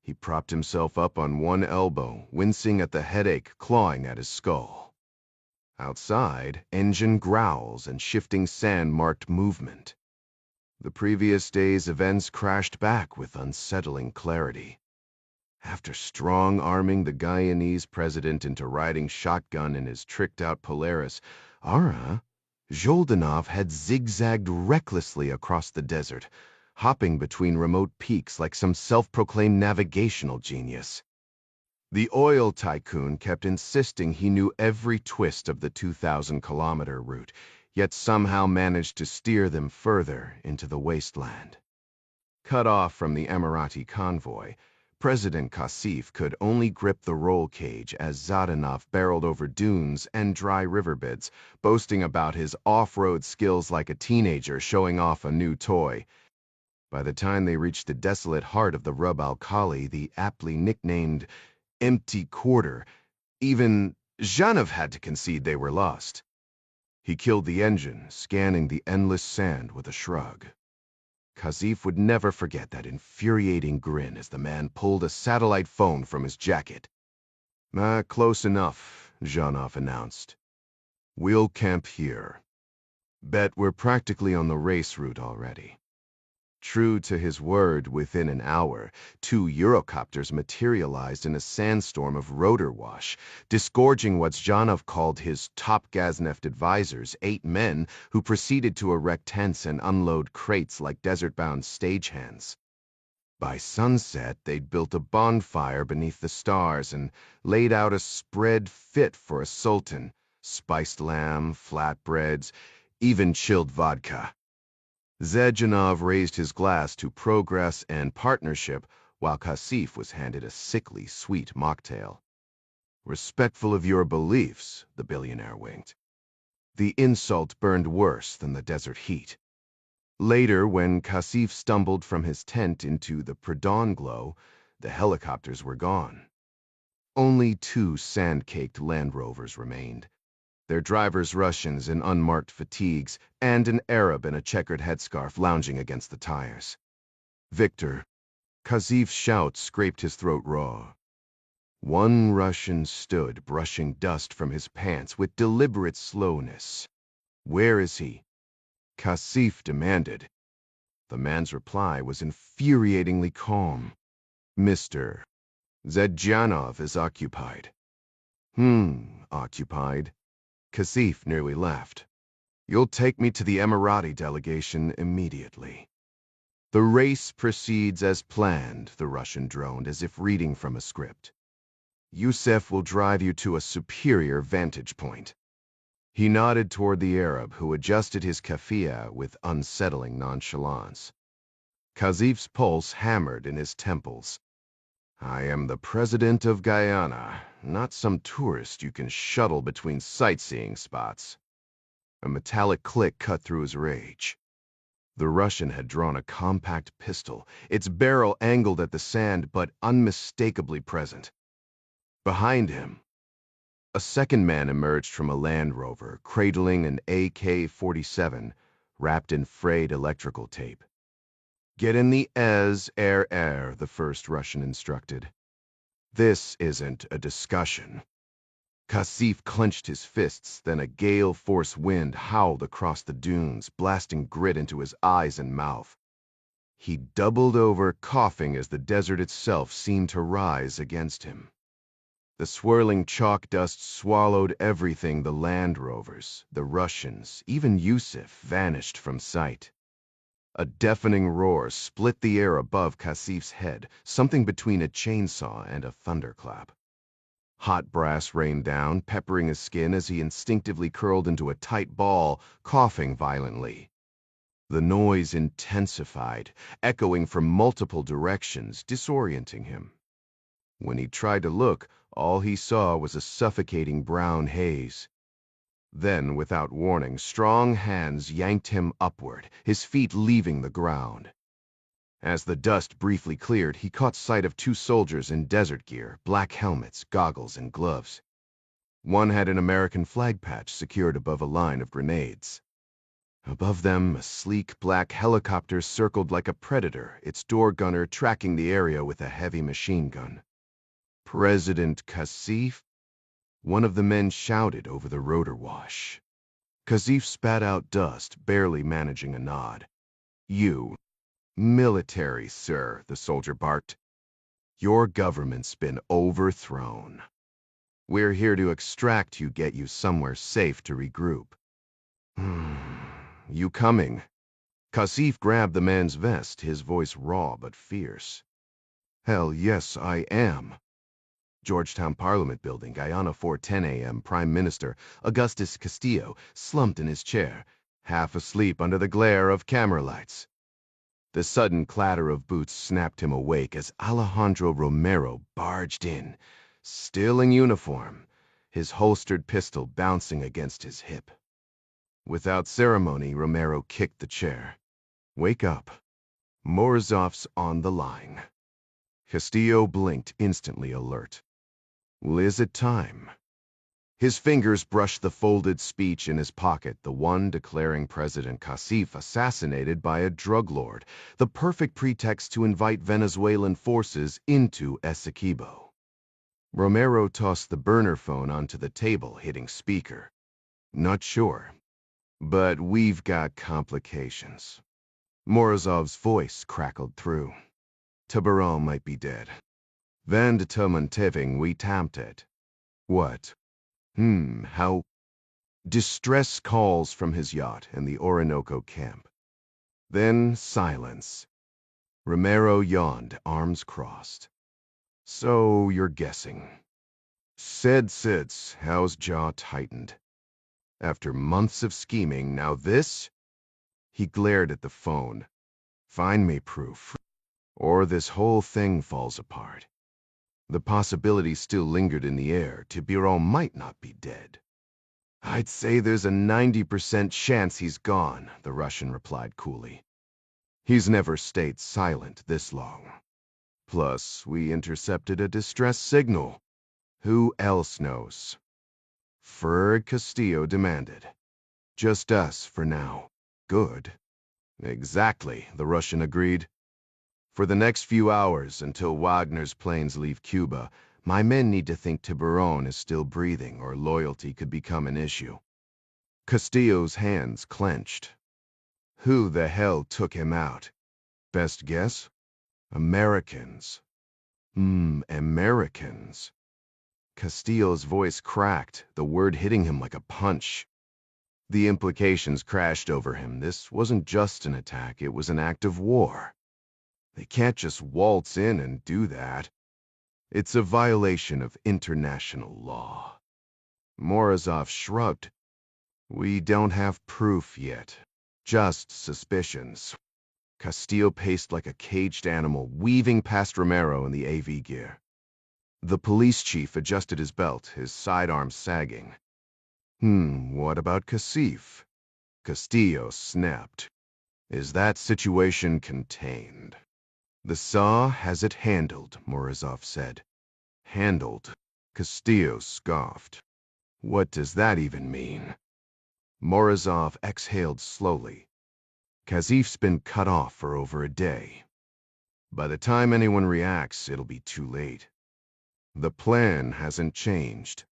He propped himself up on one elbow, wincing at the headache clawing at his skull. Outside, engine growls and shifting sand marked movement. The previous day's events crashed back with unsettling clarity. After strong-arming the Guyanese president into riding shotgun in his tricked-out Polaris, Zholdanov had zigzagged recklessly across the desert, hopping between remote peaks like some self-proclaimed navigational genius. The oil tycoon kept insisting he knew every twist of the 2,000-kilometer route, yet somehow managed to steer them further into the wasteland. Cut off from the Emirati convoy, President Kasif could only grip the roll cage as Zdanov barreled over dunes and dry riverbeds, boasting about his off-road skills like a teenager showing off a new toy. By the time they reached the desolate heart of the Rub al-Khali, the aptly nicknamed Empty Quarter, even Zhanov had to concede they were lost. He killed the engine, scanning the endless sand with a shrug. Kasif would never forget that infuriating grin as the man pulled a satellite phone from his jacket. Close enough, Zhanov announced. We'll camp here. Bet we're practically on the race route already. True to his word, within an hour, 2 Eurocopters materialized in a sandstorm of rotor wash, disgorging what Zhanov called his top Ghaznaft advisors, 8 men who proceeded to erect tents and unload crates like desert-bound stagehands. By sunset, they'd built a bonfire beneath the stars and laid out a spread fit for a sultan: spiced lamb, flatbreads, even chilled vodka. Zdanov raised his glass to progress and partnership, while Kasif was handed a sickly sweet mocktail. Respectful of your beliefs, the billionaire winked. The insult burned worse than the desert heat. Later, when Kasif stumbled from his tent into the pre-dawn glow, the helicopters were gone. Only 2 sand-caked Land Rovers remained, their drivers Russians in unmarked fatigues, and an Arab in a checkered headscarf lounging against the tires. Victor. Kasif's shout scraped his throat raw. One Russian stood, brushing dust from his pants with deliberate slowness. Where is he? Kasif demanded. The man's reply was infuriatingly calm. Mr. Zdanov is occupied. Occupied? Kasif nearly laughed. You'll take me to the Emirati delegation immediately. The race proceeds as planned, the Russian droned, as if reading from a script. Yusef will drive you to a superior vantage point. He nodded toward the Arab, who adjusted his keffiyeh with unsettling nonchalance. Kasif's pulse hammered in his temples. I am the president of Guyana, not some tourist you can shuttle between sightseeing spots. A metallic click cut through his rage. The Russian had drawn a compact pistol, its barrel angled at the sand but unmistakably present. Behind him, a second man emerged from a Land Rover, cradling an AK-47 wrapped in frayed electrical tape. Get in the air, the first Russian instructed. This isn't a discussion. Kasif clenched his fists, then a gale-force wind howled across the dunes, blasting grit into his eyes and mouth. He doubled over, coughing as the desert itself seemed to rise against him. The swirling chalk dust swallowed everything. The Land Rovers, the Russians, even Yusuf vanished from sight. A deafening roar split the air above Kasif's head, something between a chainsaw and a thunderclap. Hot brass rained down, peppering his skin as he instinctively curled into a tight ball, coughing violently. The noise intensified, echoing from multiple directions, disorienting him. When he tried to look, all he saw was a suffocating brown haze. Then, without warning, strong hands yanked him upward, his feet leaving the ground. As the dust briefly cleared, he caught sight of two soldiers in desert gear, black helmets, goggles, and gloves. One had an American flag patch secured above a line of grenades. Above them, a sleek black helicopter circled like a predator, its door gunner tracking the area with a heavy machine gun. President Kasif? One of the men shouted over the rotor wash. Kasif spat out dust, barely managing a nod. "You. Military, sir," the soldier barked. "Your government's been overthrown. We're here to extract you, get you somewhere safe to regroup." "You coming?" Kasif grabbed the man's vest, his voice raw but fierce. "Hell yes, I am." Georgetown Parliament Building, Guyana, 4:10 a.m. Prime Minister Augustus Castillo slumped in his chair, half asleep under the glare of camera lights. The sudden clatter of boots snapped him awake as Alejandro Romero barged in, still in uniform, his holstered pistol bouncing against his hip. Without ceremony, Romero kicked the chair. "Wake up. Morozov's on the line." Castillo blinked, instantly alert. "Well, is it time?" His fingers brushed the folded speech in his pocket, the one declaring President Kasif assassinated by a drug lord, the perfect pretext to invite Venezuelan forces into Essequibo. Romero tossed the burner phone onto the table, hitting speaker. "Not sure. But we've got complications." Morozov's voice crackled through. "Tiburon might be dead. Van de Tomenteving we tamped it." "What? How?" Distress calls from his yacht and the Orinoco camp. Then silence. Romero yawned, arms crossed. "So you're guessing." Sits, Howe's jaw tightened. "After months of scheming, now this?" He glared at the phone. "Find me proof, or this whole thing falls apart." The possibility still lingered in the air. Tiburon might not be dead. "I'd say there's a 90% chance he's gone," the Russian replied coolly. "He's never stayed silent this long. Plus, we intercepted a distress signal. Who else knows?" Ferg Castillo demanded. "Just us for now." "Good." "Exactly," the Russian agreed. "For the next few hours, until Wagner's planes leave Cuba, my men need to think Tiburon is still breathing, or loyalty could become an issue." Castillo's hands clenched. "Who the hell took him out?" "Best guess?" "Americans." Americans." Castillo's voice cracked, the word hitting him like a punch. The implications crashed over him. This wasn't just an attack, it was an act of war. They can't just waltz in and do that. It's a violation of international law. Morozov shrugged. "We don't have proof yet. Just suspicions." Castillo paced like a caged animal, weaving past Romero in the AV gear. The police chief adjusted his belt, his sidearms sagging. What about Kasif?" Castillo snapped. "Is that situation contained?" "The SA has it handled," Morozov said. "Handled?" Castillo scoffed. "What does that even mean?" Morozov exhaled slowly. "Kasif's been cut off for over a day. By the time anyone reacts, it'll be too late. The plan hasn't changed."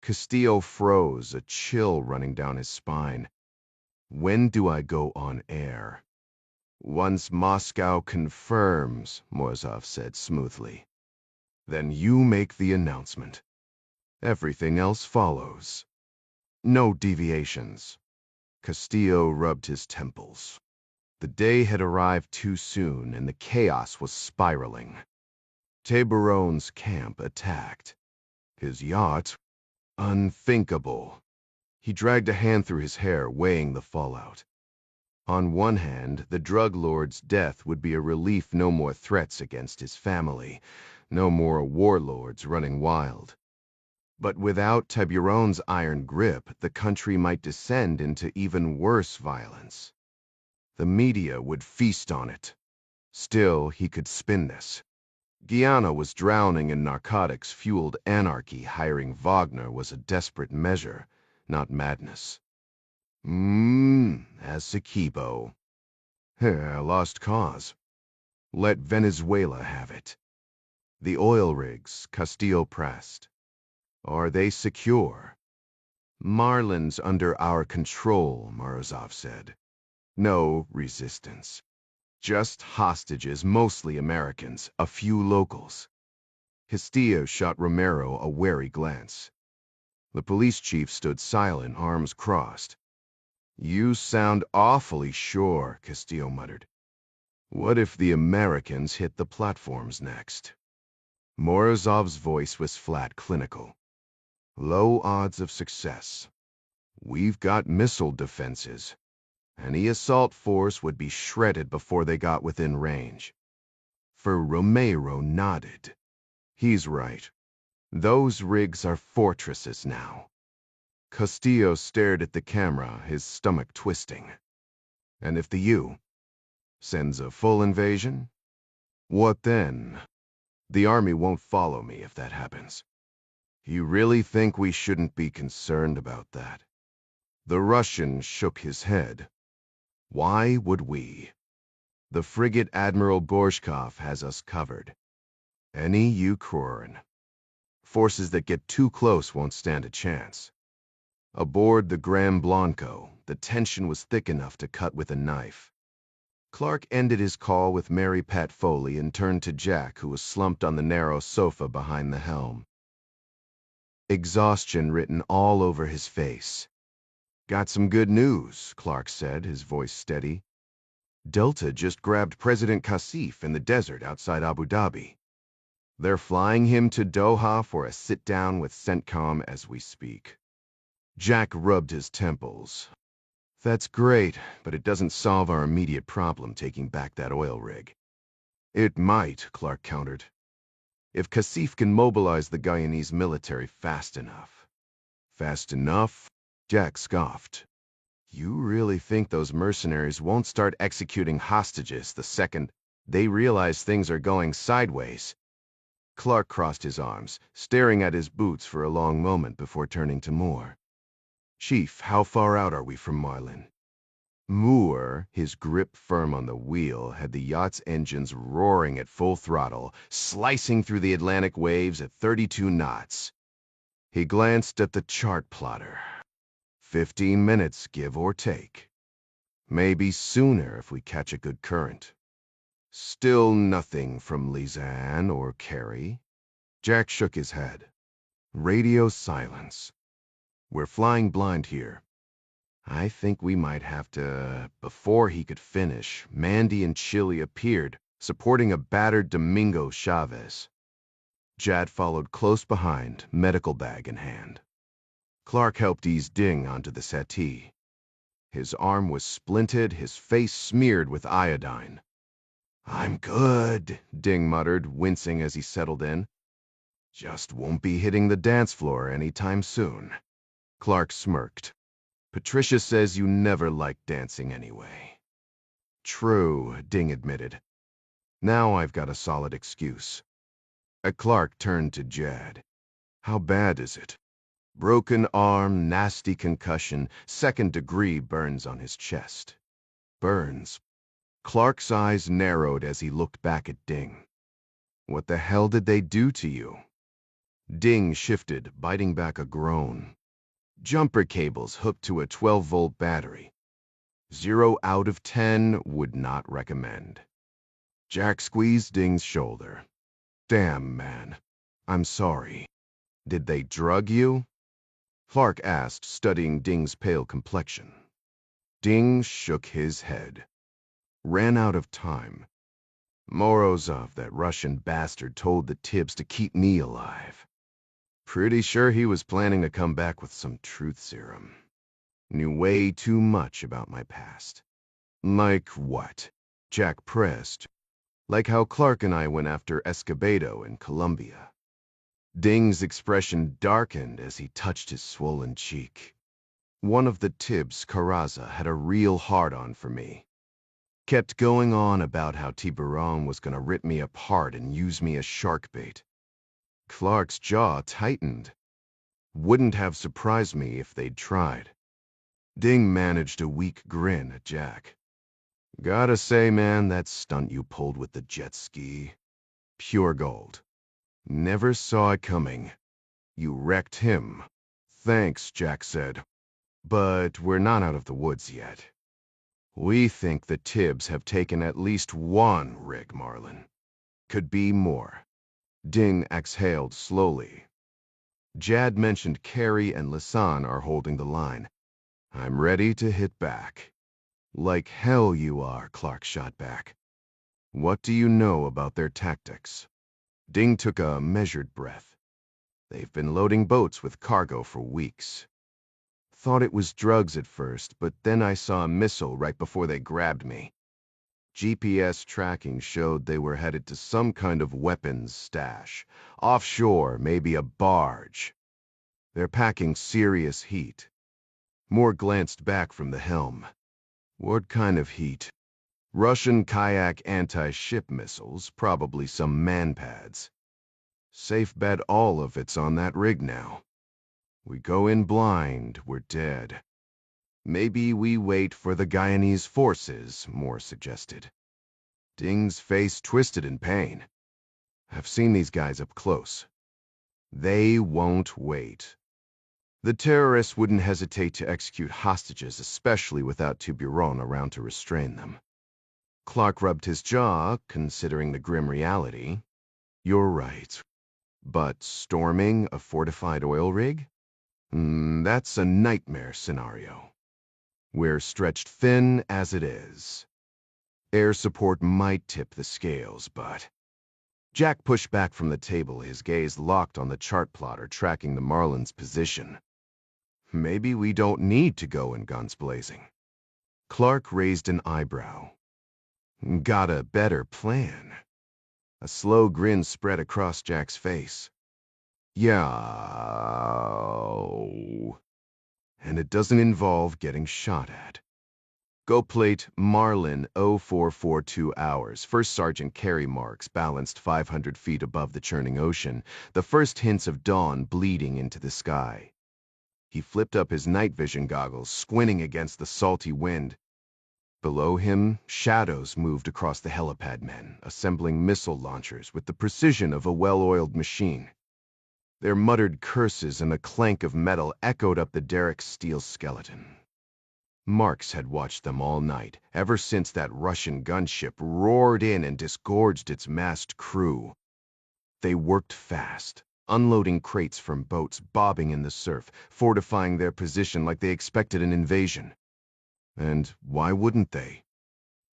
Castillo froze, a chill running down his spine. "When do I go on air?" "Once Moscow confirms," Morozov said smoothly. "Then you make the announcement." Everything else follows. No deviations. Castillo rubbed his temples. The day had arrived too soon, and the chaos was spiraling. Tiburon's camp attacked. His yacht, unthinkable. He dragged a hand through his hair, weighing the fallout. On one hand, the drug lord's death would be a relief, no more threats against his family, no more warlords running wild. But without Tiburon's iron grip, the country might descend into even worse violence. The media would feast on it. Still, he could spin this. Guyana was drowning in narcotics-fueled anarchy. Hiring Wagner was a desperate measure, not madness. Essequibo. Lost cause. Let Venezuela have it. The oil rigs, Castillo pressed. Are they secure? Marlin's under our control, Morozov said. No resistance. Just hostages, mostly Americans, a few locals. Castillo shot Romero a wary glance. The police chief stood silent, arms crossed. You sound awfully sure, Castillo muttered. What if the Americans hit the platforms next? Morozov's voice was flat, clinical. Low odds of success. We've got missile defenses. Any assault force would be shredded before they got within range. For Romero nodded. He's right. Those rigs are fortresses now. Castillo stared at the camera, his stomach twisting. And if the U sends a full invasion? What then? The army won't follow me if that happens. You really think we shouldn't be concerned about that? The Russian shook his head. Why would we? The frigate Admiral Gorshkov has us covered. Any Ukraine. Forces that get too close won't stand a chance. Aboard the Gran Blanco, the tension was thick enough to cut with a knife. Clark ended his call with Mary Pat Foley and turned to Jack, who was slumped on the narrow sofa behind the helm. Exhaustion written all over his face. Got some good news, Clark said, his voice steady. Delta just grabbed President Kassif in the desert outside Abu Dhabi. They're flying him to Doha for a sit-down with CENTCOM as we speak. Jack rubbed his temples. That's great, but it doesn't solve our immediate problem taking back that oil rig. It might, Clark countered. If Kassif can mobilize the Guyanese military fast enough. Fast enough? Jack scoffed. You really think those mercenaries won't start executing hostages the second they realize things are going sideways? Clark crossed his arms, staring at his boots for a long moment before turning to Moore. Chief, how far out are we from Marlin? Moore, his grip firm on the wheel, had the yacht's engines roaring at full throttle, slicing through the Atlantic waves at 32 knots. He glanced at the chart plotter. 15 minutes, give or take. Maybe sooner if we catch a good current. Still nothing from Lisanne or Carey. Jack shook his head. Radio silence. We're flying blind here. I think we might have to... Before he could finish, Mandy and Chili appeared, supporting a battered Domingo Chavez. Jad followed close behind, medical bag in hand. Clark helped ease Ding onto the settee. His arm was splinted, his face smeared with iodine. I'm good, Ding muttered, wincing as he settled in. Just won't be hitting the dance floor anytime soon. Clark smirked. Patricia says you never liked dancing anyway. True, Ding admitted. Now I've got a solid excuse. Clark turned to Jad. How bad is it? Broken arm, nasty concussion, second-degree burns on his chest. Burns. Clark's eyes narrowed as he looked back at Ding. What the hell did they do to you? Ding shifted, biting back a groan. Jumper cables hooked to a 12-volt battery. 0 out of 10 would not recommend. Jack squeezed Ding's shoulder. Damn, man. I'm sorry. Did they drug you? Clark asked, studying Ding's pale complexion. Ding shook his head. Ran out of time. Morozov, that Russian bastard, told the Tibbs to keep me alive. Pretty sure he was planning to come back with some truth serum. Knew way too much about my past. Like what? Jack pressed. Like how Clark and I went after Escobedo in Colombia. Ding's expression darkened as he touched his swollen cheek. One of the Tibbs, Carraza, had a real hard-on for me. Kept going on about how Tiburon was going to rip me apart and use me as shark bait. Clark's jaw tightened. Wouldn't have surprised me if they'd tried. Ding managed a weak grin at Jack. Gotta say, man, that stunt you pulled with the jet ski. Pure gold. Never saw it coming. You wrecked him. Thanks, Jack said. But we're not out of the woods yet. We think the Tibbs have taken at least one rig, Marlin. Could be more. Ding exhaled slowly. Jad mentioned Carey and Lisanne are holding the line. I'm ready to hit back. Like hell you are, Clark shot back. What do you know about their tactics? Ding took a measured breath. They've been loading boats with cargo for weeks. Thought it was drugs at first, but then I saw a missile right before they grabbed me. GPS tracking showed they were headed to some kind of weapons stash. Offshore, maybe a barge. They're packing serious heat. Moore glanced back from the helm. What kind of heat? Russian kayak anti-ship missiles, probably some man-pads. Safe bet all of it's on that rig now. We go in blind, we're dead. Maybe we wait for the Guyanese forces, Moore suggested. Ding's face twisted in pain. I've seen these guys up close. They won't wait. The terrorists wouldn't hesitate to execute hostages, especially without Tiburon around to restrain them. Clark rubbed his jaw, considering the grim reality. You're right. But storming a fortified oil rig? That's a nightmare scenario. We're stretched thin as it is. Air support might tip the scales, but... Jack pushed back from the table, his gaze locked on the chart plotter tracking the Marlin's position. Maybe we don't need to go in guns blazing. Clark raised an eyebrow. Got a better plan. A slow grin spread across Jack's face. Yeah. And it doesn't involve getting shot at. Go plate Marlin 0442 hours. First Sergeant Carey marks balanced 500 feet above the churning ocean, the first hints of dawn bleeding into the sky. He flipped up his night vision goggles, squinting against the salty wind. Below him, shadows moved across the helipad men, assembling missile launchers with the precision of a well-oiled machine. Their muttered curses and the clank of metal echoed up the derrick's steel skeleton. Marks had watched them all night, ever since that Russian gunship roared in and disgorged its massed crew. They worked fast, unloading crates from boats bobbing in the surf, fortifying their position like they expected an invasion. And why wouldn't they?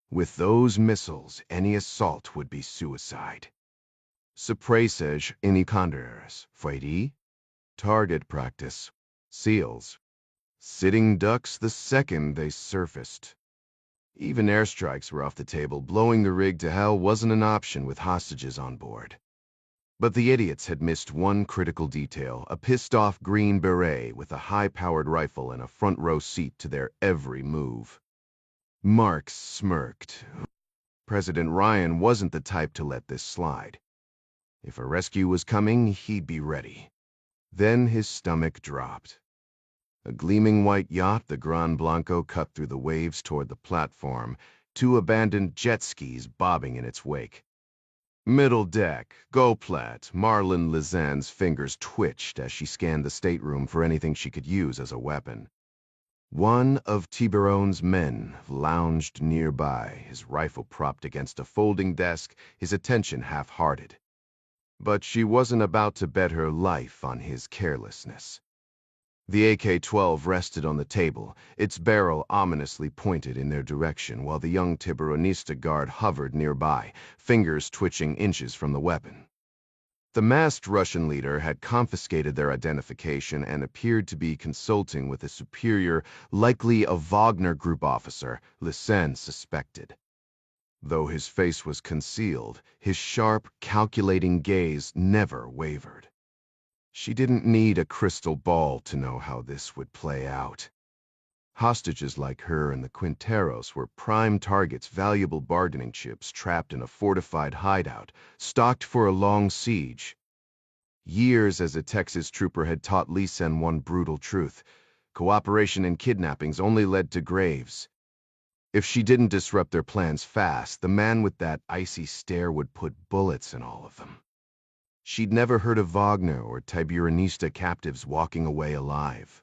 With those missiles, any assault would be suicide. Surpresas iniconderas, Freddy. Target practice. SEALs. Sitting ducks the second they surfaced. Even airstrikes were off the table. Blowing the rig to hell wasn't an option with hostages on board. But the idiots had missed one critical detail, a pissed-off Green Beret with a high-powered rifle and a front-row seat to their every move. Marks smirked. President Ryan wasn't the type to let this slide. If a rescue was coming, he'd be ready. Then his stomach dropped. A gleaming white yacht, the Gran Blanco, cut through the waves toward the platform, two abandoned jet skis bobbing in its wake. Middle deck, go plat. Marlin Lisanne's fingers twitched as she scanned the stateroom for anything she could use as a weapon. One of Tiburon's men lounged nearby, his rifle propped against a folding desk, his attention half-hearted. But she wasn't about to bet her life on his carelessness. The AK-12 rested on the table, its barrel ominously pointed in their direction, while the young Tiburonista guard hovered nearby, fingers twitching inches from the weapon. The masked Russian leader had confiscated their identification and appeared to be consulting with a superior, likely a Wagner Group officer, Lysen suspected. Though his face was concealed, his sharp, calculating gaze never wavered. She didn't need a crystal ball to know how this would play out. Hostages like her and the Quinteros were prime targets, valuable bargaining chips trapped in a fortified hideout, stocked for a long siege. Years as a Texas trooper had taught Lysen one brutal truth: cooperation in kidnappings only led to graves. If she didn't disrupt their plans fast, the man with that icy stare would put bullets in all of them. She'd never heard of Wagner or Tiburonista captives walking away alive.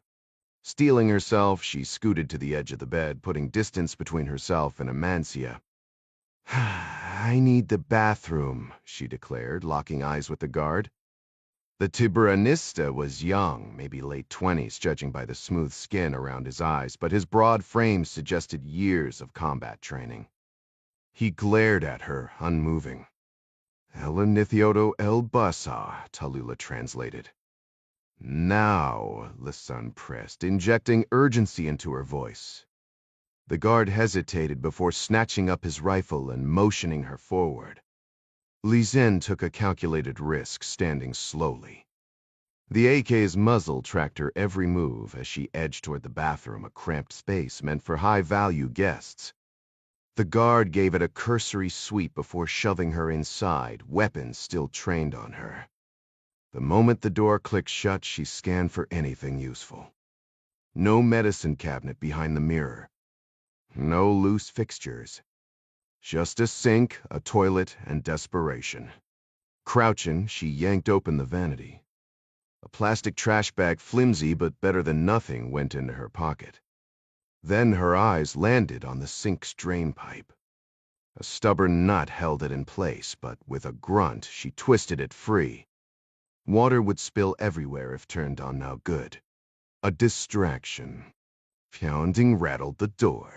Steeling herself, she scooted to the edge of the bed, putting distance between herself and Amancia. "I need the bathroom," she declared, locking eyes with the guard. The Tiburonista was young, maybe late 20s, judging by the smooth skin around his eyes, but his broad frame suggested years of combat training. He glared at her, unmoving. "El Inithioto el Basa," Tallulah translated. "Now," Lysen pressed, injecting urgency into her voice. The guard hesitated before snatching up his rifle and motioning her forward. Lysen took a calculated risk, standing slowly. The AK's muzzle tracked her every move as she edged toward the bathroom, a cramped space meant for high-value guests. The guard gave it a cursory sweep before shoving her inside, weapons still trained on her. The moment the door clicked shut, she scanned for anything useful. No medicine cabinet behind the mirror. No loose fixtures. Just a sink, a toilet, and desperation. Crouching, she yanked open the vanity. A plastic trash bag, flimsy but better than nothing, went into her pocket. Then her eyes landed on the sink's drain pipe. A stubborn nut held it in place, but with a grunt, she twisted it free. Water would spill everywhere if turned on now. Good. A distraction. Pounding rattled the door.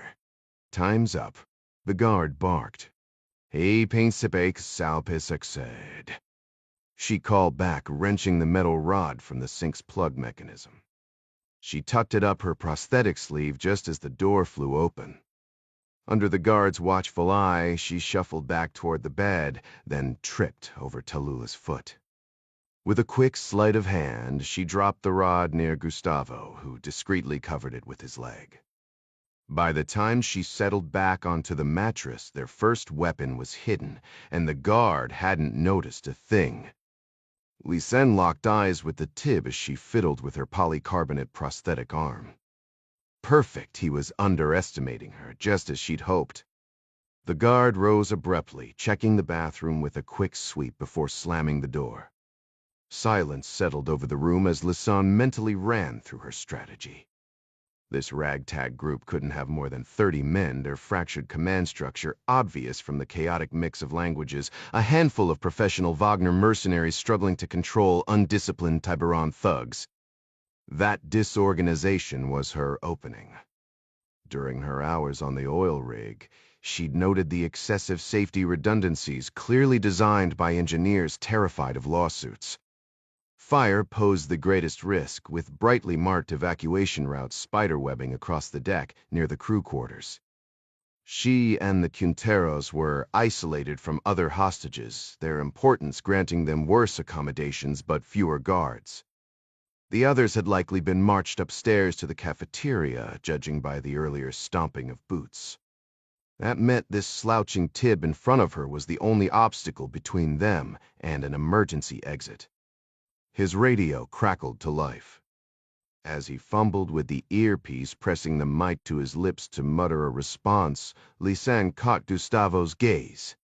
"Time's up," the guard barked. "Hey, principe, salpe succed." She called back, wrenching the metal rod from the sink's plug mechanism. She tucked it up her prosthetic sleeve just as the door flew open. Under the guard's watchful eye, she shuffled back toward the bed, then tripped over Tallulah's foot. With a quick sleight of hand, she dropped the rod near Gustavo, who discreetly covered it with his leg. By the time she settled back onto the mattress, their first weapon was hidden, and the guard hadn't noticed a thing. Lysen locked eyes with the Tib as she fiddled with her polycarbonate prosthetic arm. Perfect, he was underestimating her, just as she'd hoped. The guard rose abruptly, checking the bathroom with a quick sweep before slamming the door. Silence settled over the room as Lysen mentally ran through her strategy. This ragtag group couldn't have more than 30 men, their fractured command structure obvious from the chaotic mix of languages, a handful of professional Wagner mercenaries struggling to control undisciplined Tiburon thugs. That disorganization was her opening. During her hours on the oil rig, she'd noted the excessive safety redundancies clearly designed by engineers terrified of lawsuits. Fire posed the greatest risk, with brightly marked evacuation routes spiderwebbing across the deck near the crew quarters. She and the Quinteros were isolated from other hostages, their importance granting them worse accommodations but fewer guards. The others had likely been marched upstairs to the cafeteria, judging by the earlier stomping of boots. That meant this slouching Tib in front of her was the only obstacle between them and an emergency exit. His radio crackled to life. As he fumbled with the earpiece, pressing the mic to his lips to mutter a response, Lysen caught Gustavo's gaze.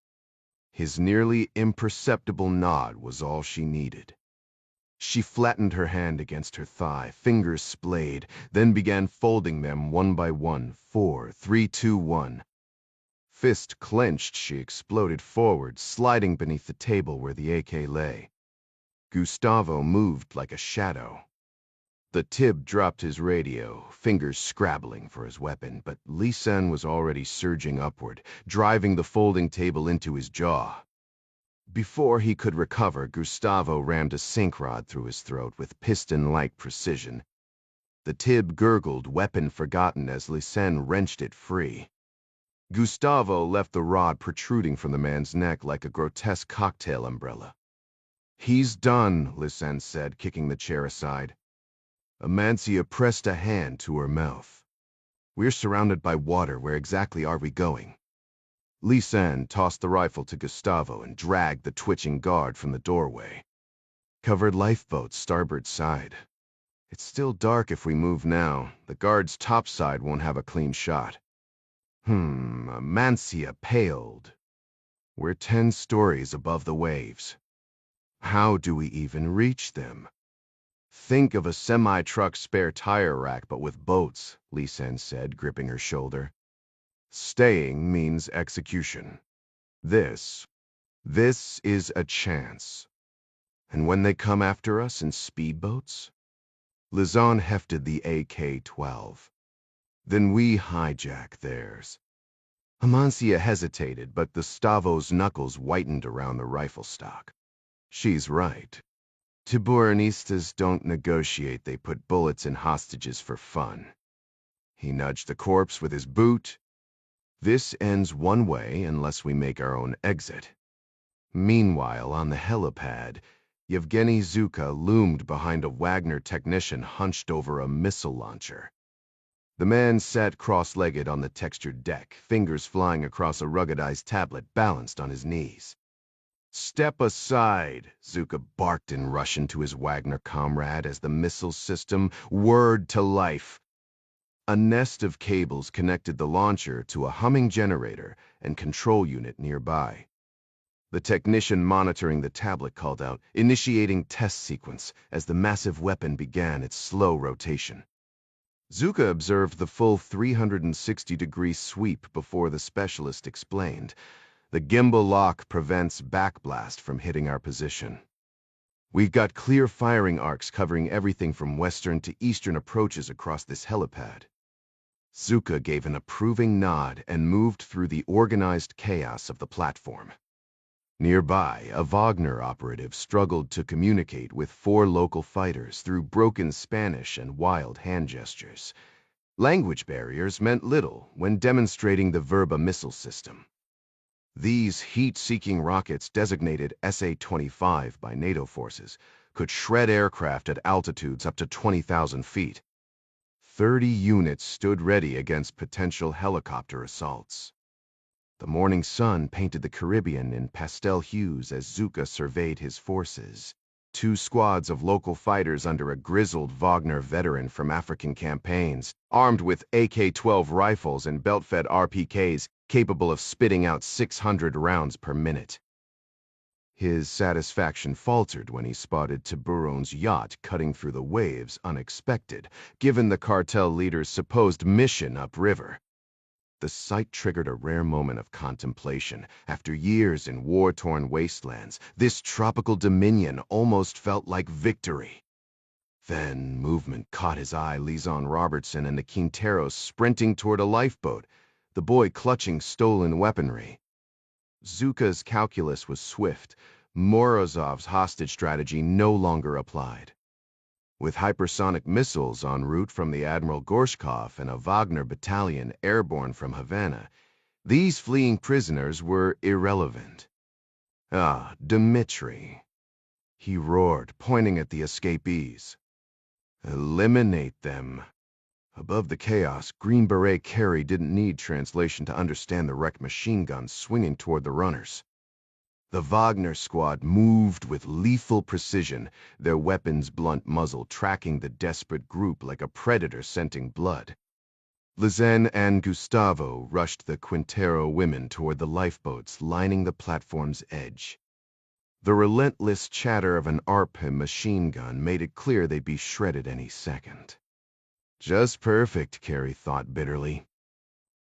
His nearly imperceptible nod was all she needed. She flattened her hand against her thigh, fingers splayed, then began folding them one by one. 4, 3, 2, 1. Fist clenched, she exploded forward, sliding beneath the table where the AK lay. Gustavo moved like a shadow. The Tib dropped his radio, fingers scrabbling for his weapon, but Lee-Sen was already surging upward, driving the folding table into his jaw. Before he could recover, Gustavo rammed a sink rod through his throat with piston-like precision. The Tib gurgled, weapon forgotten, as Lee-Sen wrenched it free. Gustavo left the rod protruding from the man's neck like a grotesque cocktail umbrella. "He's done," Lee-Sen said, kicking the chair aside. Amancia pressed a hand to her mouth. "We're surrounded by water. Where exactly are we going?" Lee-Sen tossed the rifle to Gustavo and dragged the twitching guard from the doorway. "Covered lifeboat, starboard side. It's still dark if we move now. The guard's top side won't have a clean shot." Amancia paled. "We're 10 stories above the waves. How do we even reach them?" "Think of a semi-truck spare tire rack, but with boats," Lee-Sen said, gripping her shoulder. "Staying means execution. This is a chance. And when they come after us in speedboats?" Lizan hefted the AK-12. "Then we hijack theirs." Amancia hesitated, but Gustavo's knuckles whitened around the rifle stock. "She's right. Tiburonistas don't negotiate, they put bullets in hostages for fun." He nudged the corpse with his boot. "This ends one way unless we make our own exit." Meanwhile, on the helipad, Yevgeny Zuka loomed behind a Wagner technician hunched over a missile launcher. The man sat cross-legged on the textured deck, fingers flying across a ruggedized tablet balanced on his knees. "Step aside," Zuka barked in Russian to his Wagner comrade as the missile system whirred to life. A nest of cables connected the launcher to a humming generator and control unit nearby. The technician monitoring the tablet called out, initiating test sequence, as the massive weapon began its slow rotation. Zuka observed the full 360-degree sweep before the specialist explained. "The gimbal lock prevents backblast from hitting our position. We've got clear firing arcs covering everything from western to eastern approaches across this helipad." Zuka gave an approving nod and moved through the organized chaos of the platform. Nearby, a Wagner operative struggled to communicate with 4 local fighters through broken Spanish and wild hand gestures. Language barriers meant little when demonstrating the Verba missile system. These heat-seeking rockets, designated SA-25 by NATO forces, could shred aircraft at altitudes up to 20,000 feet. 30 units stood ready against potential helicopter assaults. The morning sun painted the Caribbean in pastel hues as Zuka surveyed his forces. 2 squads of local fighters under a grizzled Wagner veteran from African campaigns, armed with AK-12 rifles and belt-fed RPKs capable of spitting out 600 rounds per minute. His satisfaction faltered when he spotted Tiburon's yacht cutting through the waves unexpected, given the cartel leader's supposed mission upriver. The sight triggered a rare moment of contemplation. After years in war-torn wastelands, this tropical dominion almost felt like victory. Then movement caught his eye. Lizan Robertson and the Quinteros sprinting toward a lifeboat, the boy clutching stolen weaponry. Zuka's calculus was swift. Morozov's hostage strategy no longer applied. With hypersonic missiles en route from the Admiral Gorshkov and a Wagner battalion airborne from Havana, these fleeing prisoners were irrelevant. "Ah, Dmitri," he roared, pointing at the escapees. "Eliminate them." Above the chaos, Green Beret Carey didn't need translation to understand the wrecked machine guns swinging toward the runners. The Wagner squad moved with lethal precision, their weapons' blunt muzzle tracking the desperate group like a predator scenting blood. Lizen and Gustavo rushed the Quintero women toward the lifeboats lining the platform's edge. The relentless chatter of an ARP machine gun made it clear they'd be shredded any second. Just perfect, Carey thought bitterly.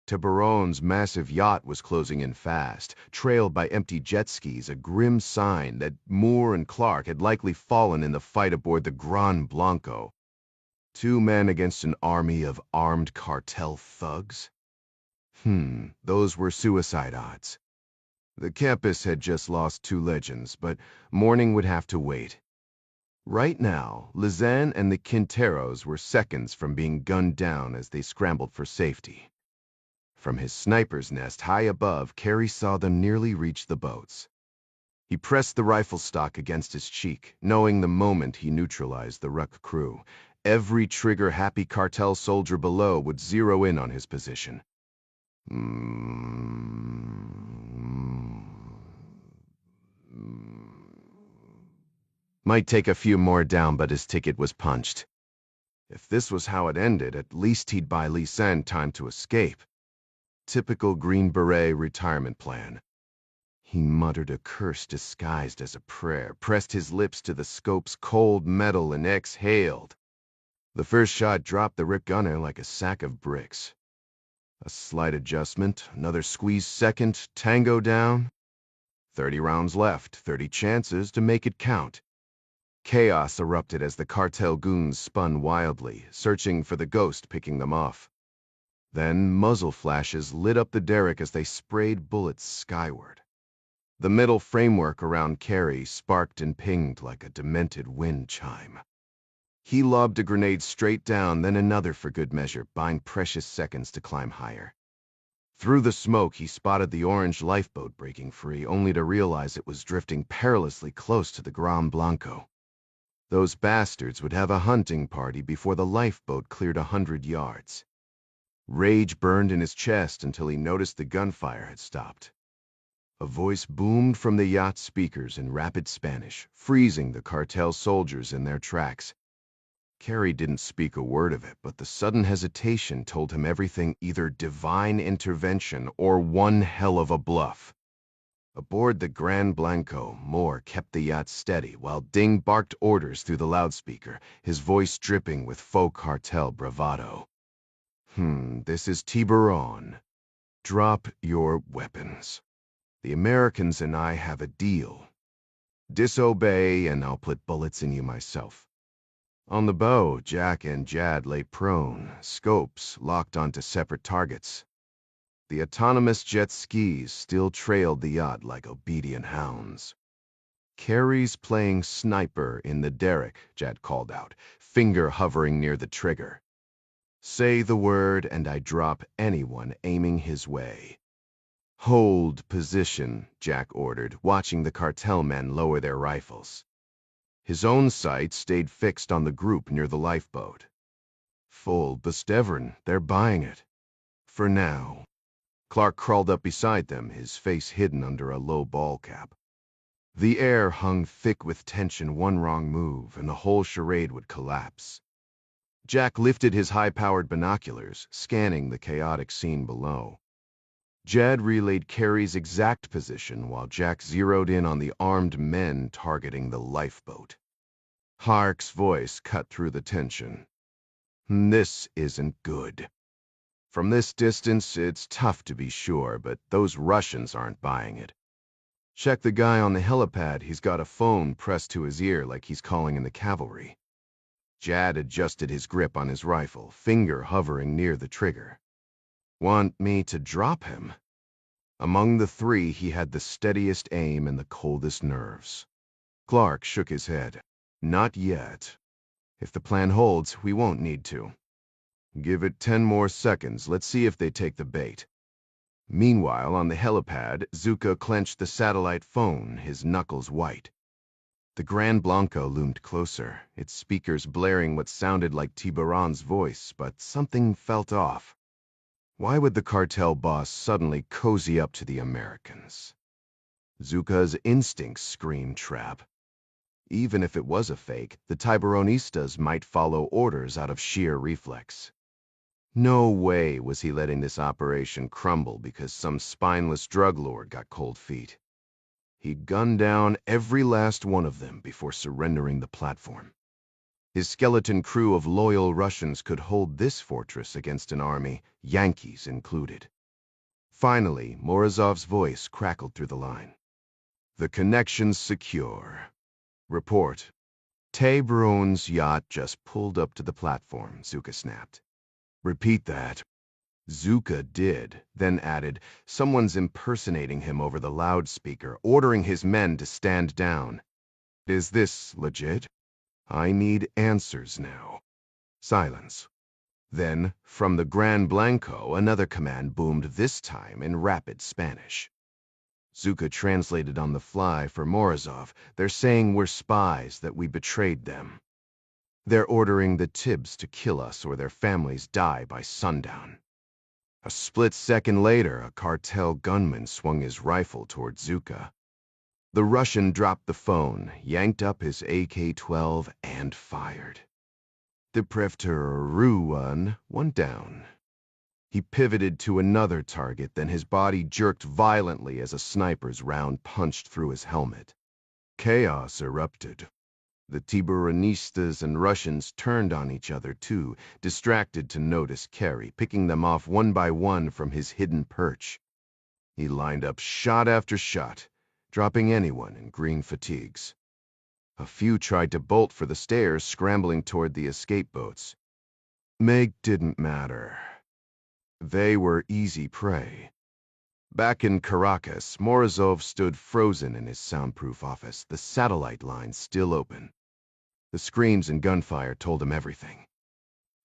Tiburon's massive yacht was closing in fast, trailed by empty jet skis, a grim sign that Moore and Clark had likely fallen in the fight aboard the Gran Blanco. 2 men against an army of armed cartel thugs? Those were suicide odds. The campus had just lost 2 legends, but morning would have to wait. Right now, Lizanne and the Quinteros were seconds from being gunned down as they scrambled for safety. From his sniper's nest high above, Carey saw them nearly reach the boats. He pressed the rifle stock against his cheek, knowing the moment he neutralized the Ruck crew, every trigger-happy cartel soldier below would zero in on his position. Might take a few more down, but his ticket was punched. If this was how it ended, at least he'd buy Lizanne time to escape. Typical Green Beret retirement plan. He muttered a curse disguised as a prayer, pressed his lips to the scope's cold metal, and exhaled. The first shot dropped the Rick gunner like a sack of bricks. A slight adjustment, another squeeze second, tango down. 30 rounds left, 30 chances to make it count. Chaos erupted as the cartel goons spun wildly, searching for the ghost picking them off. Then muzzle flashes lit up the derrick as they sprayed bullets skyward. The metal framework around Carey sparked and pinged like a demented wind chime. He lobbed a grenade straight down, then another for good measure, buying precious seconds to climb higher. Through the smoke, he spotted the orange lifeboat breaking free, only to realize it was drifting perilously close to the Gran Blanco. Those bastards would have a hunting party before the lifeboat cleared 100 yards. Rage burned in his chest until he noticed the gunfire had stopped. A voice boomed from the yacht speakers in rapid Spanish, freezing the cartel soldiers in their tracks. Carey didn't speak a word of it, but the sudden hesitation told him everything either divine intervention or one hell of a bluff. Aboard the Gran Blanco, Moore kept the yacht steady while Ding barked orders through the loudspeaker, his voice dripping with faux cartel bravado. This is Tiburon. Drop your weapons. The Americans and I have a deal. Disobey and I'll put bullets in you myself. On the bow, Jack and Jad lay prone, scopes locked onto separate targets. The autonomous jet skis still trailed the yacht like obedient hounds. Carey's playing sniper in the derrick, Jad called out, finger hovering near the trigger. Say the word and I drop anyone aiming his way. Hold position, Jack ordered, watching the cartel men lower their rifles. His own sight stayed fixed on the group near the lifeboat. Full Bastevern, they're buying it. For now. Clark crawled up beside them, his face hidden under a low ball cap. The air hung thick with tension. One wrong move, and the whole charade would collapse. Jack lifted his high-powered binoculars, scanning the chaotic scene below. Jad relayed Carey's exact position while Jack zeroed in on the armed men targeting the lifeboat. Hark's voice cut through the tension. This isn't good. From this distance, it's tough to be sure, but those Russians aren't buying it. Check the guy on the helipad. He's got a phone pressed to his ear like he's calling in the cavalry. Jad adjusted his grip on his rifle, finger hovering near the trigger. Want me to drop him? Among the 3, he had the steadiest aim and the coldest nerves. Clark shook his head. Not yet. If the plan holds, we won't need to. Give it 10 more seconds. Let's see if they take the bait. Meanwhile, on the helipad, Zuka clenched the satellite phone, his knuckles white. The Gran Blanco loomed closer, its speakers blaring what sounded like Tiburon's voice, but something felt off. Why would the cartel boss suddenly cozy up to the Americans? Zuka's instincts screamed trap. Even if it was a fake, the Tiburonistas might follow orders out of sheer reflex. No way was he letting this operation crumble because some spineless drug lord got cold feet. He'd gunned down every last one of them before surrendering the platform. His skeleton crew of loyal Russians could hold this fortress against an army, Yankees included. Finally, Morozov's voice crackled through the line. "The connection's secure. Report." Tebron's yacht just pulled up to the platform, Zuka snapped. "Repeat that." Zuka did, then added, "Someone's impersonating him over the loudspeaker, ordering his men to stand down. Is this legit? I need answers now." Silence. Then, from the Gran Blanco, another command boomed, this time in rapid Spanish. Zuka translated on the fly for Morozov. "They're saying we're spies, that we betrayed them. They're ordering the Tibbs to kill us or their families die by sundown." A split second later, a cartel gunman swung his rifle toward Zuka. The Russian dropped the phone, yanked up his AK-12, and fired. The Prefter one down. He pivoted to another target, then his body jerked violently as a sniper's round punched through his helmet. Chaos erupted. The Tiburonistas and Russians turned on each other too, distracted to notice Carey, picking them off one by one from his hidden perch. He lined up shot after shot, dropping anyone in green fatigues. A few tried to bolt for the stairs, scrambling toward the escape boats. Meg didn't matter. They were easy prey. Back in Caracas, Morozov stood frozen in his soundproof office, the satellite line still open. The screams and gunfire told him everything.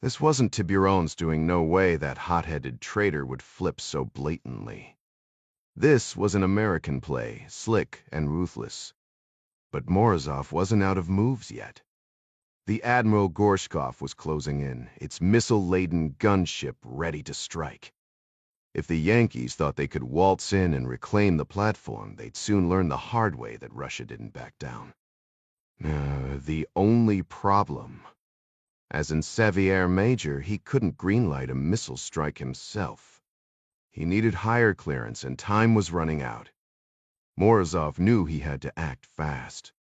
This wasn't Tiburon's doing. No way that hot-headed traitor would flip so blatantly. This was an American play, slick and ruthless. But Morozov wasn't out of moves yet. The Admiral Gorshkov was closing in, its missile-laden gunship ready to strike. If the Yankees thought they could waltz in and reclaim the platform, they'd soon learn the hard way that Russia didn't back down. The only problem. As in Sevier Major, he couldn't greenlight a missile strike himself. He needed higher clearance, and time was running out. Morozov knew he had to act fast.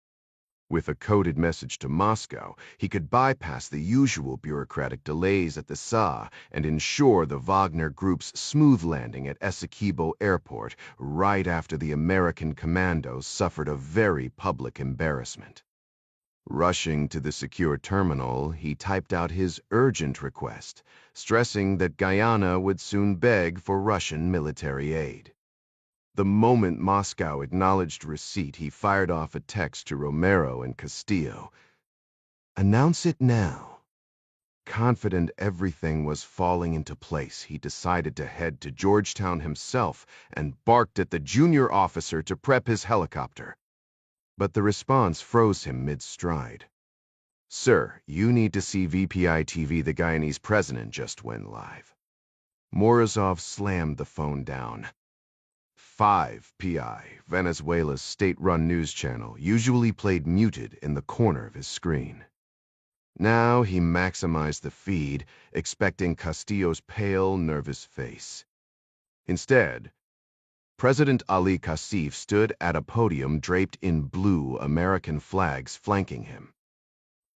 With a coded message to Moscow, he could bypass the usual bureaucratic delays at the SA and ensure the Wagner Group's smooth landing at Essequibo Airport right after the American commandos suffered a very public embarrassment. Rushing to the secure terminal, he typed out his urgent request, stressing that Guyana would soon beg for Russian military aid. The moment Moscow acknowledged receipt, he fired off a text to Romero and Castillo. "Announce it now." Confident everything was falling into place, he decided to head to Georgetown himself and barked at the junior officer to prep his helicopter. But the response froze him mid-stride. "Sir, you need to see VPI TV. The Guyanese president just went live." Morozov slammed the phone down. 5PI, Venezuela's state-run news channel, usually played muted in the corner of his screen. Now he maximized the feed, expecting Castillo's pale, nervous face. Instead, President Ali Kassif stood at a podium draped in blue American flags flanking him.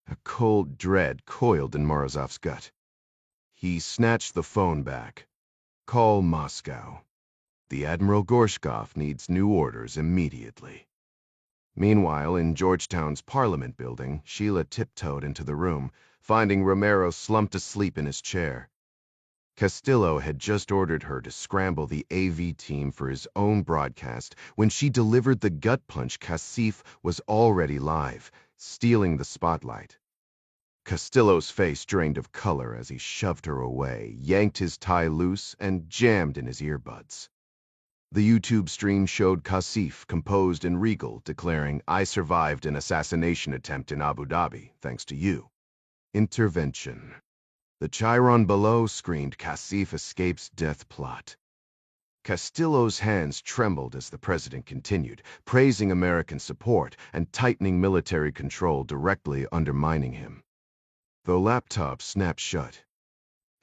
A cold dread coiled in Morozov's gut. He snatched the phone back. "Call Moscow. The Admiral Gorshkov needs new orders immediately." Meanwhile, in Georgetown's Parliament building, Sheila tiptoed into the room, finding Romero slumped asleep in his chair. Castillo had just ordered her to scramble the AV team for his own broadcast when she delivered the gut punch. Kassif was already live, stealing the spotlight. Castillo's face drained of color as he shoved her away, yanked his tie loose, and jammed in his earbuds. The YouTube stream showed Kassif, composed and regal, declaring, "I survived an assassination attempt in Abu Dhabi, thanks to you." Intervention. The chyron below screamed, "Kassif escapes death plot." Castillo's hands trembled as the president continued, praising American support and tightening military control, directly undermining him. The laptop snapped shut.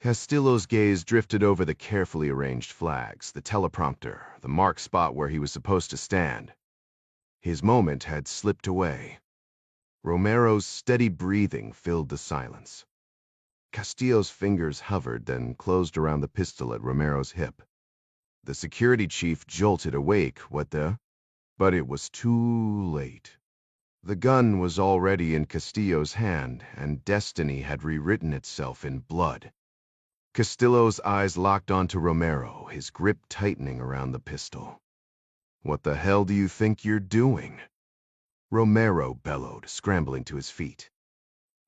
Castillo's gaze drifted over the carefully arranged flags, the teleprompter, the marked spot where he was supposed to stand. His moment had slipped away. Romero's steady breathing filled the silence. Castillo's fingers hovered, then closed around the pistol at Romero's hip. The security chief jolted awake. What the? But it was too late. The gun was already in Castillo's hand, and destiny had rewritten itself in blood. Castillo's eyes locked onto Romero, his grip tightening around the pistol. What the hell do you think you're doing? Romero bellowed, scrambling to his feet.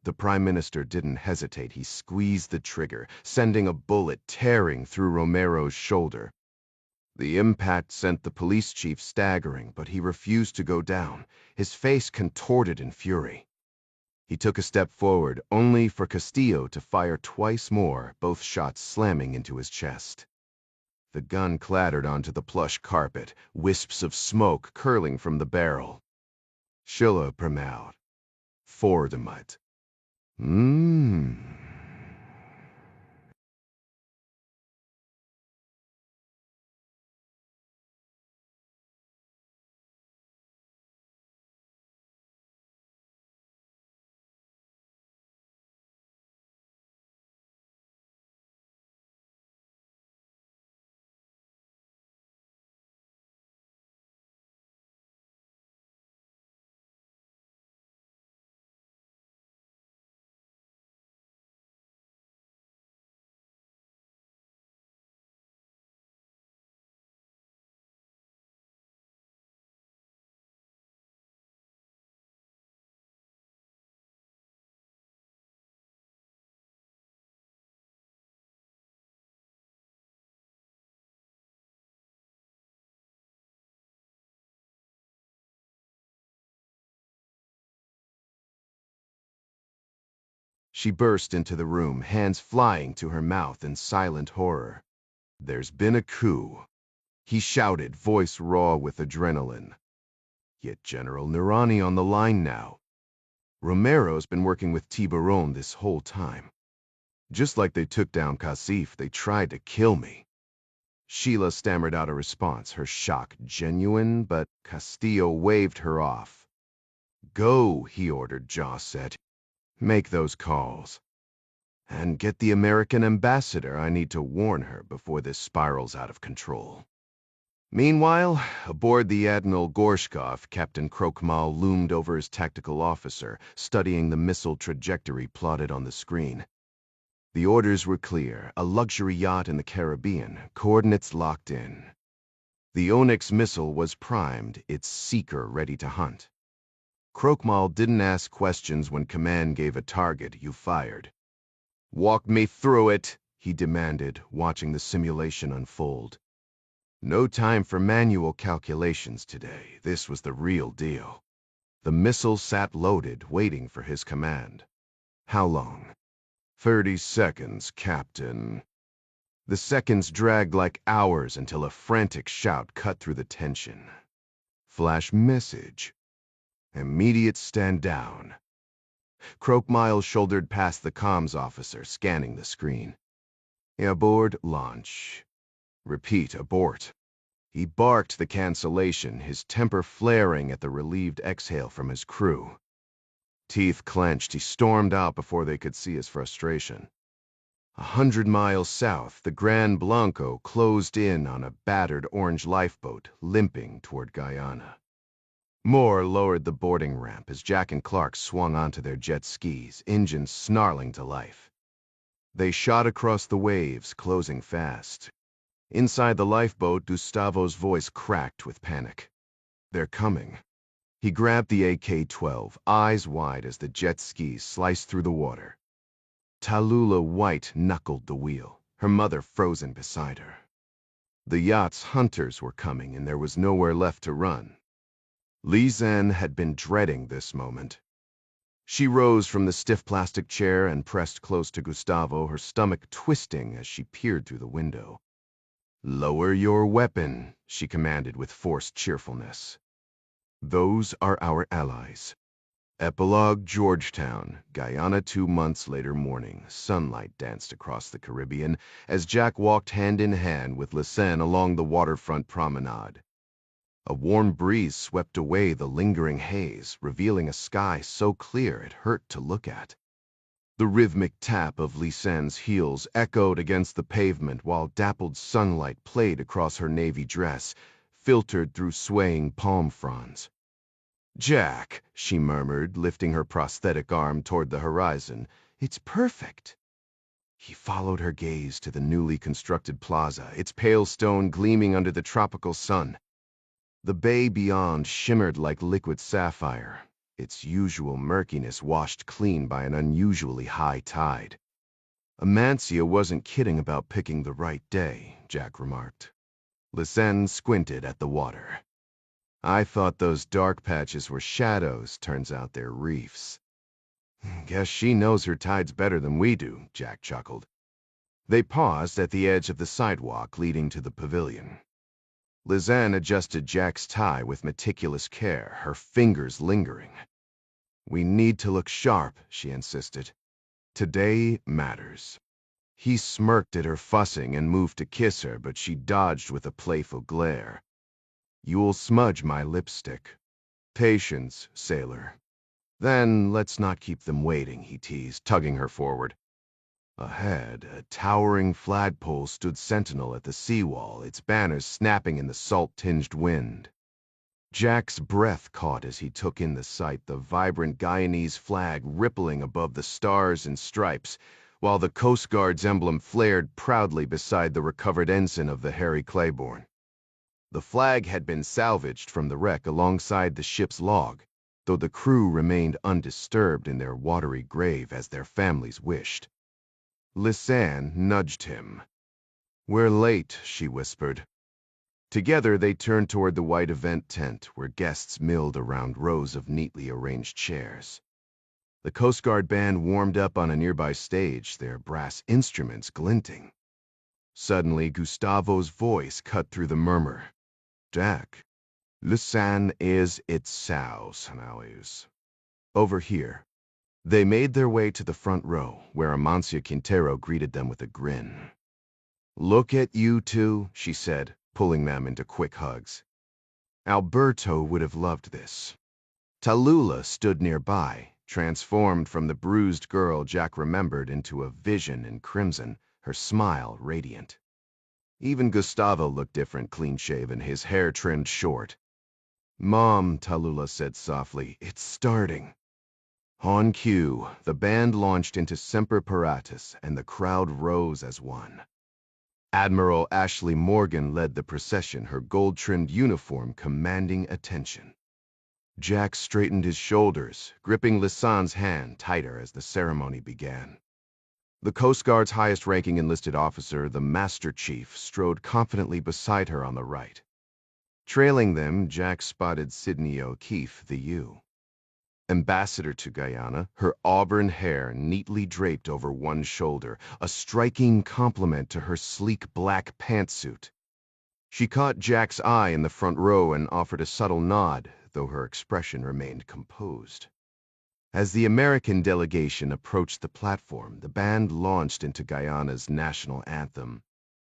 The Prime Minister didn't hesitate. He squeezed the trigger, sending a bullet tearing through Romero's shoulder. The impact sent the police chief staggering, but he refused to go down, his face contorted in fury. He took a step forward, only for Castillo to fire twice more, both shots slamming into his chest. The gun clattered onto the plush carpet, wisps of smoke curling from the barrel. Schiller pronounced, "Fortimat." She burst into the room, hands flying to her mouth in silent horror. "There's been a coup," he shouted, voice raw with adrenaline. "Get General Nerani on the line now. Romero's been working with Tiburon this whole time. Just like they took down Casif, they tried to kill me." Sheila stammered out a response, her shock genuine, but Castillo waved her off. "Go," he ordered, jaw set. "Make those calls. And get the American ambassador. I need to warn her before this spirals out of control." Meanwhile, aboard the Admiral Gorshkov, Captain Krokmal loomed over his tactical officer, studying the missile trajectory plotted on the screen. The orders were clear: a luxury yacht in the Caribbean, coordinates locked in. The Onyx missile was primed, its seeker ready to hunt. Krokmal didn't ask questions when command gave a target. You fired. "Walk me through it," he demanded, watching the simulation unfold. No time for manual calculations today. This was the real deal. The missile sat loaded, waiting for his command. "How long?" 30 seconds, Captain." The seconds dragged like hours until a frantic shout cut through the tension. "Flash message. Immediate stand down." Krokmal shouldered past the comms officer, scanning the screen. "Aboard launch. Repeat, abort." He barked the cancellation, his temper flaring at the relieved exhale from his crew. Teeth clenched, he stormed out before they could see his frustration. 100 miles south, the Gran Blanco closed in on a battered orange lifeboat, limping toward Guyana. Moore lowered the boarding ramp as Jack and Clark swung onto their jet skis, engines snarling to life. They shot across the waves, closing fast. Inside the lifeboat, Gustavo's voice cracked with panic. "They're coming." He grabbed the AK-12, eyes wide as the jet skis sliced through the water. Tallulah white-knuckled the wheel, her mother frozen beside her. The yacht's hunters were coming, and there was nowhere left to run. Lizanne had been dreading this moment. She rose from the stiff plastic chair and pressed close to Gustavo, her stomach twisting as she peered through the window. "Lower your weapon," she commanded with forced cheerfulness. "Those are our allies." Epilogue: Georgetown, Guyana 2 months later morning. Sunlight danced across the Caribbean as Jack walked hand in hand with Lizanne along the waterfront promenade. A warm breeze swept away the lingering haze, revealing a sky so clear it hurt to look at. The rhythmic tap of Lisanne's heels echoed against the pavement while dappled sunlight played across her navy dress, filtered through swaying palm fronds. "Jack," she murmured, lifting her prosthetic arm toward the horizon, "it's perfect." He followed her gaze to the newly constructed plaza, its pale stone gleaming under the tropical sun. The bay beyond shimmered like liquid sapphire, its usual murkiness washed clean by an unusually high tide. Amancia wasn't kidding about picking the right day, Jack remarked. Lisanne squinted at the water. "I thought those dark patches were shadows, turns out they're reefs." "Guess she knows her tides better than we do," Jack chuckled. They paused at the edge of the sidewalk leading to the pavilion. Lisanne adjusted Jack's tie with meticulous care, her fingers lingering. "We need to look sharp," she insisted. "Today matters." He smirked at her fussing and moved to kiss her, but she dodged with a playful glare. "You'll smudge my lipstick." "Patience, sailor." "Then let's not keep them waiting," he teased, tugging her forward. Ahead, a towering flagpole stood sentinel at the seawall, its banners snapping in the salt-tinged wind. Jack's breath caught as he took in the sight, the vibrant Guyanese flag rippling above the stars and stripes, while the Coast Guard's emblem flared proudly beside the recovered ensign of the Harry Claiborne. The flag had been salvaged from the wreck alongside the ship's log, though the crew remained undisturbed in their watery grave as their families wished. Lisanne nudged him. "We're late," she whispered. Together they turned toward the white event tent, where guests milled around rows of neatly arranged chairs. The Coast Guard band warmed up on a nearby stage, their brass instruments glinting. Suddenly, Gustavo's voice cut through the murmur. "Jack, Lisanne is its sows, naus. Over here." They made their way to the front row, where Amancia Quintero greeted them with a grin. "Look at you two," she said, pulling them into quick hugs. Alberto would have loved this. Tallulah stood nearby, transformed from the bruised girl Jack remembered into a vision in crimson, her smile radiant. Even Gustavo looked different, clean-shaven, his hair trimmed short. "Mom," Tallulah said softly, "it's starting." On cue, the band launched into Semper Paratus, and the crowd rose as one. Admiral Ashley Morgan led the procession, her gold-trimmed uniform commanding attention. Jack straightened his shoulders, gripping Lisanne's hand tighter as the ceremony began. The Coast Guard's highest-ranking enlisted officer, the Master Chief, strode confidently beside her on the right. Trailing them, Jack spotted Sidney O'Keefe, the U. Ambassador to Guyana, her auburn hair neatly draped over one shoulder, a striking complement to her sleek black pantsuit. She caught Jack's eye in the front row and offered a subtle nod, though her expression remained composed. As the American delegation approached the platform, the band launched into Guyana's national anthem,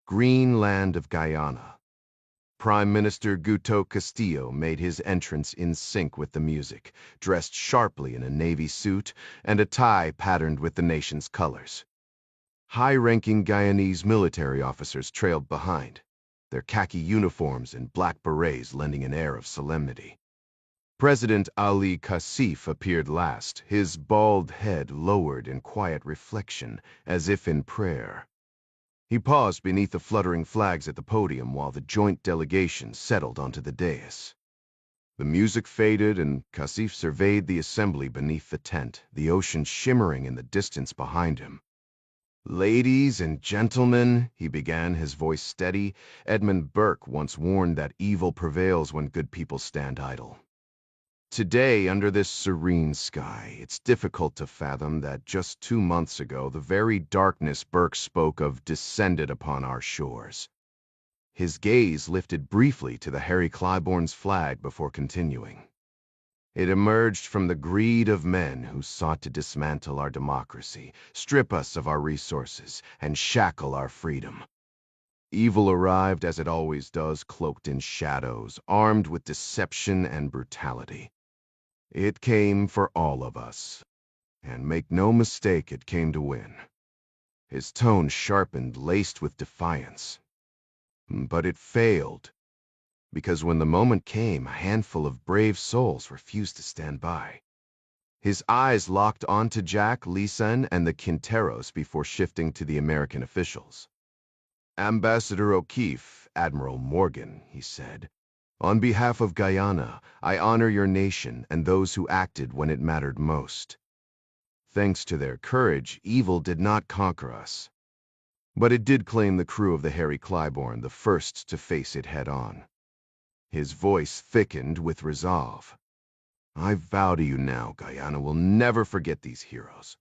"Green Land of Guyana." Prime Minister Guto Castillo made his entrance in sync with the music, dressed sharply in a navy suit and a tie patterned with the nation's colors. High-ranking Guyanese military officers trailed behind, their khaki uniforms and black berets lending an air of solemnity. President Ali Kassif appeared last, his bald head lowered in quiet reflection, as if in prayer. He paused beneath the fluttering flags at the podium while the joint delegation settled onto the dais. The music faded, and Kassif surveyed the assembly beneath the tent, the ocean shimmering in the distance behind him. "Ladies and gentlemen," he began, his voice steady. Edmund Burke once warned that evil prevails when good people stand idle. "Today, under this serene sky, it's difficult to fathom that just 2 months ago the very darkness Burke spoke of descended upon our shores." His gaze lifted briefly to the Harry Claiborne's flag before continuing. "It emerged from the greed of men who sought to dismantle our democracy, strip us of our resources, and shackle our freedom. Evil arrived as it always does, cloaked in shadows, armed with deception and brutality. It came for all of us. And make no mistake, it came to win. His tone sharpened, laced with defiance. But it failed, because when the moment came, a handful of brave souls refused to stand by. His eyes locked onto Jack, Lisan, and the Quinteros before shifting to the American officials. "Ambassador O'Keefe, Admiral Morgan," he said, "on behalf of Guyana, I honor your nation and those who acted when it mattered most. Thanks to their courage, evil did not conquer us. But it did claim the crew of the Harry Claiborne, the first to face it head-on." His voice thickened with resolve. "I vow to you now, Guyana will never forget these heroes.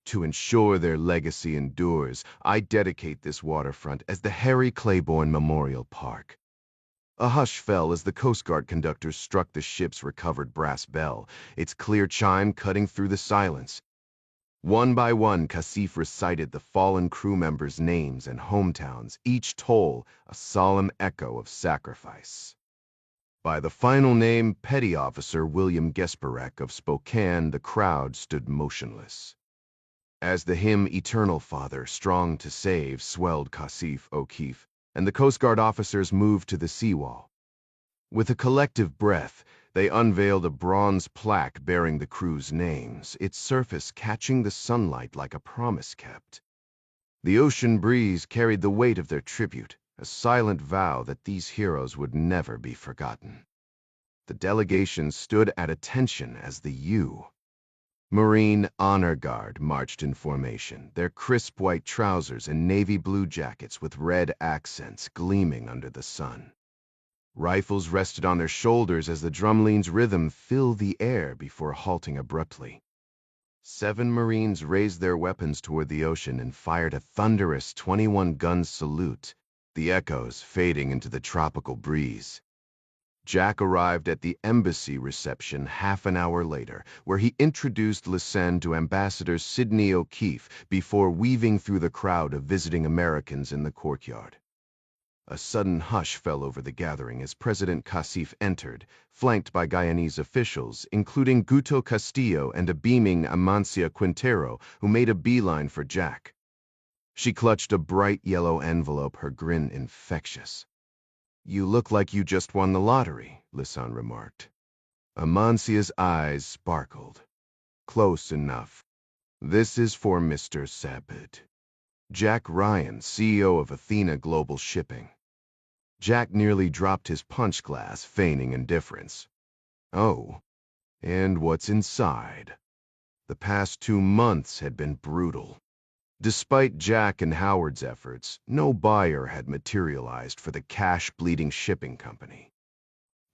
To ensure their legacy endures, I dedicate this waterfront as the Harry Claiborne Memorial Park." A hush fell as the Coast Guard conductors struck the ship's recovered brass bell, its clear chime cutting through the silence. One by one, Kasif recited the fallen crew members' names and hometowns, each toll a solemn echo of sacrifice. By the final name, Petty Officer William Gesperek of Spokane, the crowd stood motionless. As the hymn "Eternal Father, Strong to Save" swelled Kasif O'Keefe, and the Coast Guard officers moved to the seawall. With a collective breath, they unveiled a bronze plaque bearing the crew's names, its surface catching the sunlight like a promise kept. The ocean breeze carried the weight of their tribute, a silent vow that these heroes would never be forgotten. The delegation stood at attention as the Marine Honor Guard marched in formation, their crisp white trousers and navy blue jackets with red accents gleaming under the sun. Rifles rested on their shoulders as the drumline's rhythm filled the air before halting abruptly. 7 Marines raised their weapons toward the ocean and fired a thunderous 21-gun salute, the echoes fading into the tropical breeze. Jack arrived at the embassy reception half an hour later, where he introduced Lisan to Ambassador Sidney O'Keefe before weaving through the crowd of visiting Americans in the courtyard. A sudden hush fell over the gathering as President Kasif entered, flanked by Guyanese officials, including Guto Castillo and a beaming Amancia Quintero, who made a beeline for Jack. She clutched a bright yellow envelope, her grin infectious. "You look like you just won the lottery," Lisan remarked. Amancia's eyes sparkled. "Close enough. This is for Mr. Sabit. Jack Ryan, CEO of Athena Global Shipping." Jack nearly dropped his punch glass, feigning indifference. "Oh, and what's inside?" The past 2 months had been brutal. Despite Jack and Howard's efforts, no buyer had materialized for the cash-bleeding shipping company.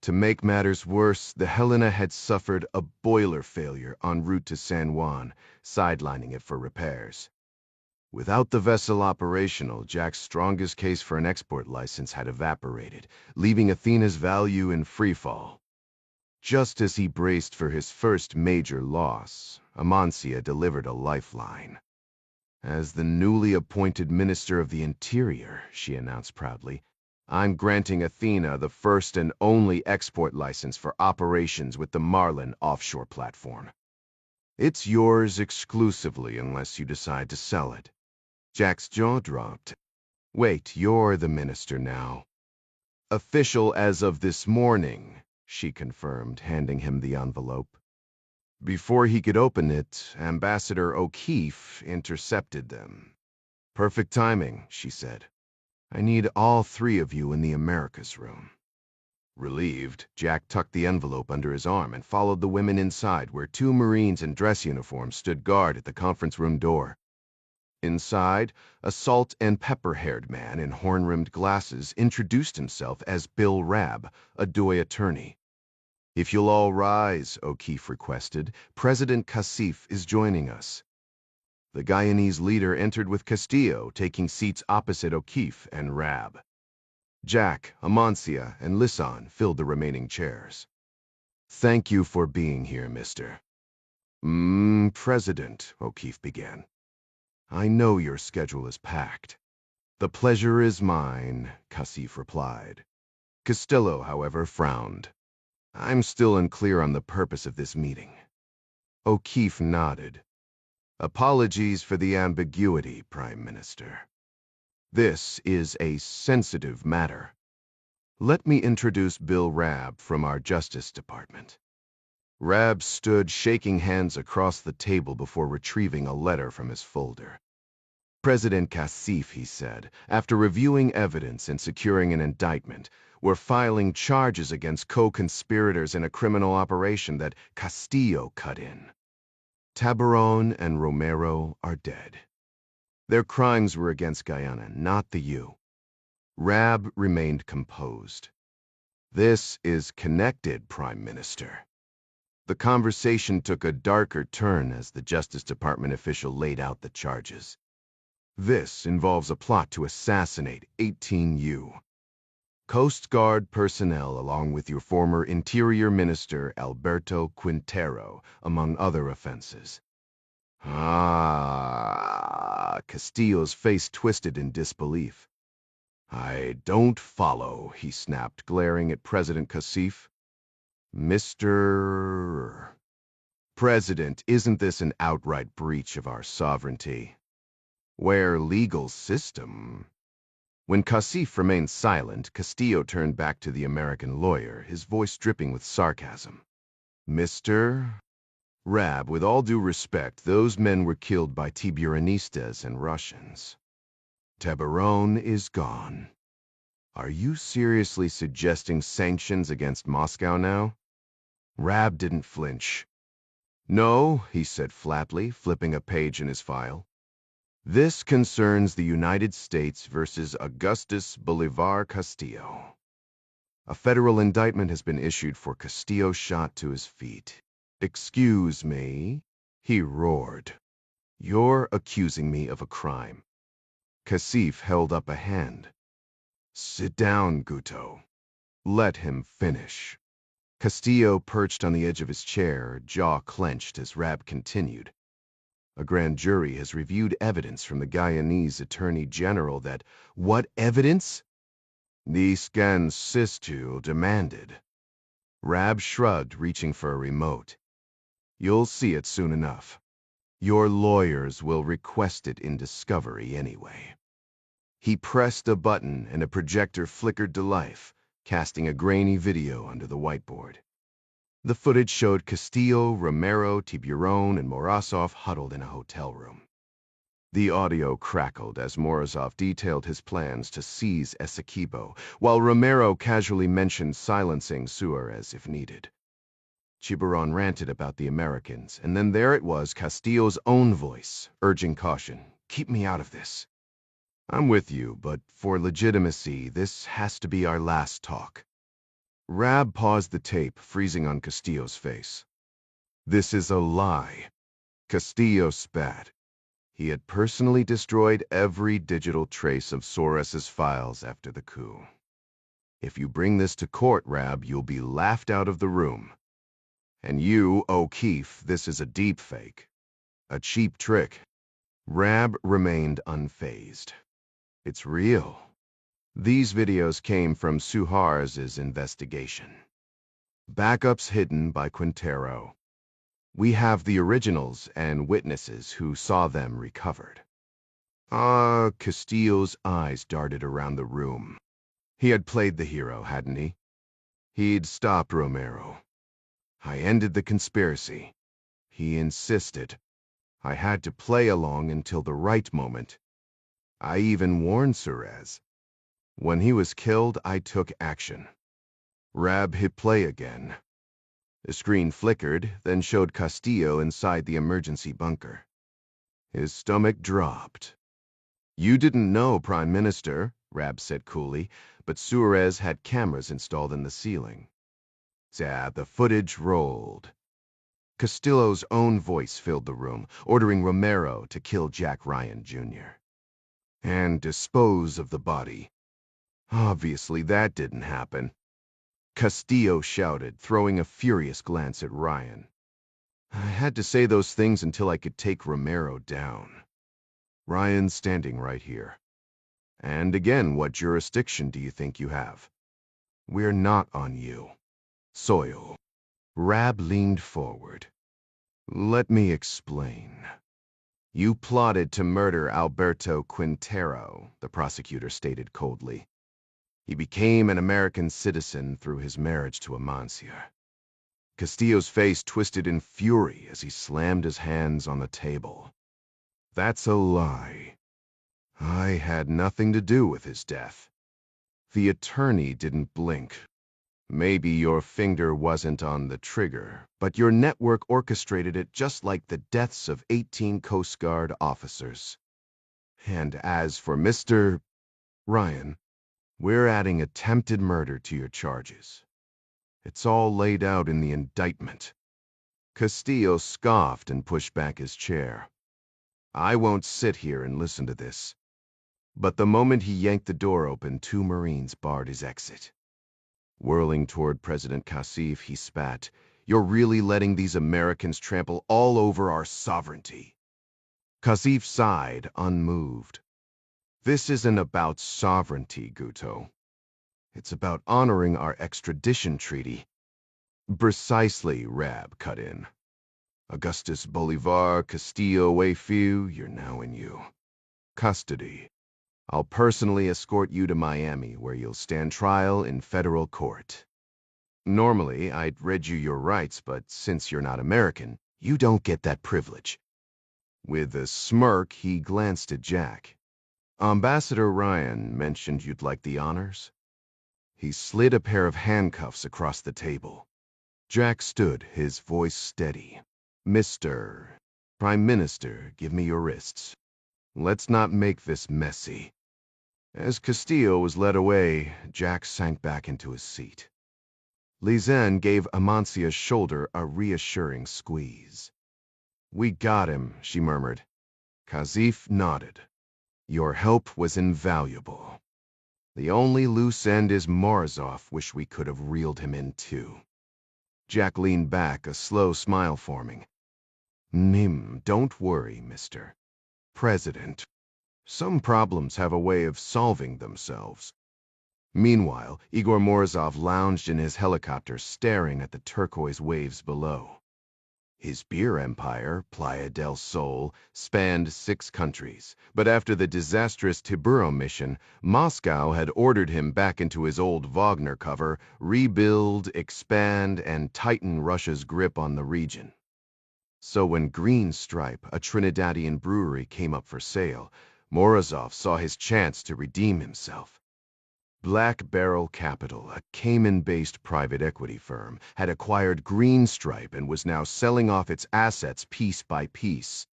To make matters worse, the Helena had suffered a boiler failure en route to San Juan, sidelining it for repairs. Without the vessel operational, Jack's strongest case for an export license had evaporated, leaving Athena's value in freefall. Just as he braced for his first major loss, Amancia delivered a lifeline. "As the newly appointed Minister of the Interior," she announced proudly, "I'm granting Athena the first and only export license for operations with the Marlin offshore platform. It's yours exclusively unless you decide to sell it." Jack's jaw dropped. "Wait, you're the minister now." "Official as of this morning," she confirmed, handing him the envelope. Before he could open it, Ambassador O'Keefe intercepted them. "Perfect timing," she said. "I need all 3 of you in the Americas room." Relieved, Jack tucked the envelope under his arm and followed the women inside, where 2 Marines in dress uniforms stood guard at the conference room door. Inside, a salt and pepper-haired man in horn-rimmed glasses introduced himself as Bill Rabb, a Doi attorney. "If you'll all rise," O'Keefe requested, "President Kasif is joining us." The Guyanese leader entered with Castillo, taking seats opposite O'Keefe and Rabb. Jack, Amancia, and Lisan filled the remaining chairs. "Thank you for being here, Mr. President," O'Keefe began. "I know your schedule is packed." "The pleasure is mine," Kasif replied. Castillo, however, frowned. "I'm still unclear on the purpose of this meeting." O'Keefe nodded. Apologies for the ambiguity, Prime Minister. This is a sensitive matter. Let me introduce Bill Rabb from our Justice Department. Rabb stood shaking hands across the table before retrieving a letter from his folder. President Casif, he said, after reviewing evidence and securing an indictment, we're filing charges against co-conspirators in a criminal operation that Castillo cut in. Tabarón and Romero are dead. Their crimes were against Guyana, not the U. Rabb remained composed. This is connected, Prime Minister. The conversation took a darker turn as the Justice Department official laid out the charges. This involves a plot to assassinate 18U. Coast Guard personnel along with your former Interior Minister Alberto Quintero, among other offenses. Castillo's face twisted in disbelief. I don't follow, he snapped, glaring at President Casif. Mr. President, isn't this an outright breach of our sovereignty? Where legal system? When Casif remained silent, Castillo turned back to the American lawyer, his voice dripping with sarcasm. Mr. Rabb, with all due respect, those men were killed by Tiburanistas and Russians. Tabarón is gone. Are you seriously suggesting sanctions against Moscow now? Rabb didn't flinch. No, he said flatly, flipping a page in his file. This concerns the United States versus Augustus Bolivar Castillo. A federal indictment has been issued for Castillo's shot to his feet. Excuse me, he roared. You're accusing me of a crime. Casif held up a hand. Sit down, Guto. Let him finish. Castillo perched on the edge of his chair, jaw clenched as Rabb continued. A grand jury has reviewed evidence from the Guyanese Attorney General that... What evidence? The scan Sistu demanded. Rabb shrugged, reaching for a remote. You'll see it soon enough. Your lawyers will request it in discovery anyway. He pressed a button and a projector flickered to life, casting a grainy video onto the whiteboard. The footage showed Castillo, Romero, Tiburón, and Morozov huddled in a hotel room. The audio crackled as Morozov detailed his plans to seize Essequibo, while Romero casually mentioned silencing Suarez if needed. Tiburón ranted about the Americans, and then there it was, Castillo's own voice, urging caution. Keep me out of this. I'm with you, but for legitimacy, this has to be our last talk. Rabb paused the tape, freezing on Castillo's face. This is a lie. Castillo spat. He had personally destroyed every digital trace of Suarez's files after the coup. If you bring this to court, Rabb, you'll be laughed out of the room. And you, O'Keefe, this is a deep fake. A cheap trick. Rabb remained unfazed. It's real. These videos came from Suarez's investigation. Backups hidden by Quintero. We have the originals and witnesses who saw them recovered. Castillo's eyes darted around the room. He had played the hero, hadn't he? He'd stopped Romero. I ended the conspiracy. He insisted. I had to play along until the right moment. I even warned Suarez. When he was killed, I took action. Rabb hit play again. The screen flickered, then showed Castillo inside the emergency bunker. His stomach dropped. You didn't know, Prime Minister, Rabb said coolly, but Suarez had cameras installed in the ceiling. The footage rolled. Castillo's own voice filled the room, ordering Romero to kill Jack Ryan, Jr. And dispose of the body. Obviously, that didn't happen. Castillo shouted, throwing a furious glance at Ryan. I had to say those things until I could take Romero down. Ryan's standing right here. And again, what jurisdiction do you think you have? We're not on you. Soil. Rabb leaned forward. Let me explain. You plotted to murder Alberto Quintero, the prosecutor stated coldly. He became an American citizen through his marriage to Amancia. Castillo's face twisted in fury as he slammed his hands on the table. That's a lie. I had nothing to do with his death. The attorney didn't blink. Maybe your finger wasn't on the trigger, but your network orchestrated it just like the deaths of 18 Coast Guard officers. And as for Mr. Ryan, we're adding attempted murder to your charges. It's all laid out in the indictment. Castillo scoffed and pushed back his chair. I won't sit here and listen to this. But the moment he yanked the door open, 2 Marines barred his exit. Whirling toward President Kasif, he spat, "You're really letting these Americans trample all over our sovereignty." Kasif sighed, unmoved. This isn't about sovereignty, Guto. It's about honoring our extradition treaty. Precisely, Rab cut in. Augustus Bolivar, Castillo, Wayfield, you're now in you. Custody. I'll personally escort you to Miami, where you'll stand trial in federal court. Normally, I'd read you your rights, but since you're not American, you don't get that privilege. With a smirk, he glanced at Jack. Ambassador Ryan mentioned you'd like the honors. He slid a pair of handcuffs across the table. Jack stood, his voice steady. Mr. Prime Minister, give me your wrists. Let's not make this messy. As Castillo was led away, Jack sank back into his seat. Lizen gave Amancia's shoulder a reassuring squeeze. We got him, she murmured. Kasif nodded. Your help was invaluable. The only loose end is Morozov. Wish we could have reeled him in too. Jack leaned back, a slow smile forming. Don't worry, Mr. President. Some problems have a way of solving themselves. Meanwhile, Igor Morozov lounged in his helicopter, staring at the turquoise waves below. His beer empire, Playa del Sol, spanned 6 countries, but after the disastrous Tiburo mission, Moscow had ordered him back into his old Wagner cover, rebuild, expand, and tighten Russia's grip on the region. So when Green Stripe, a Trinidadian brewery, came up for sale, Morozov saw his chance to redeem himself. Black Barrel Capital, a Cayman-based private equity firm, had acquired Green Stripe and was now selling off its assets piece by piece.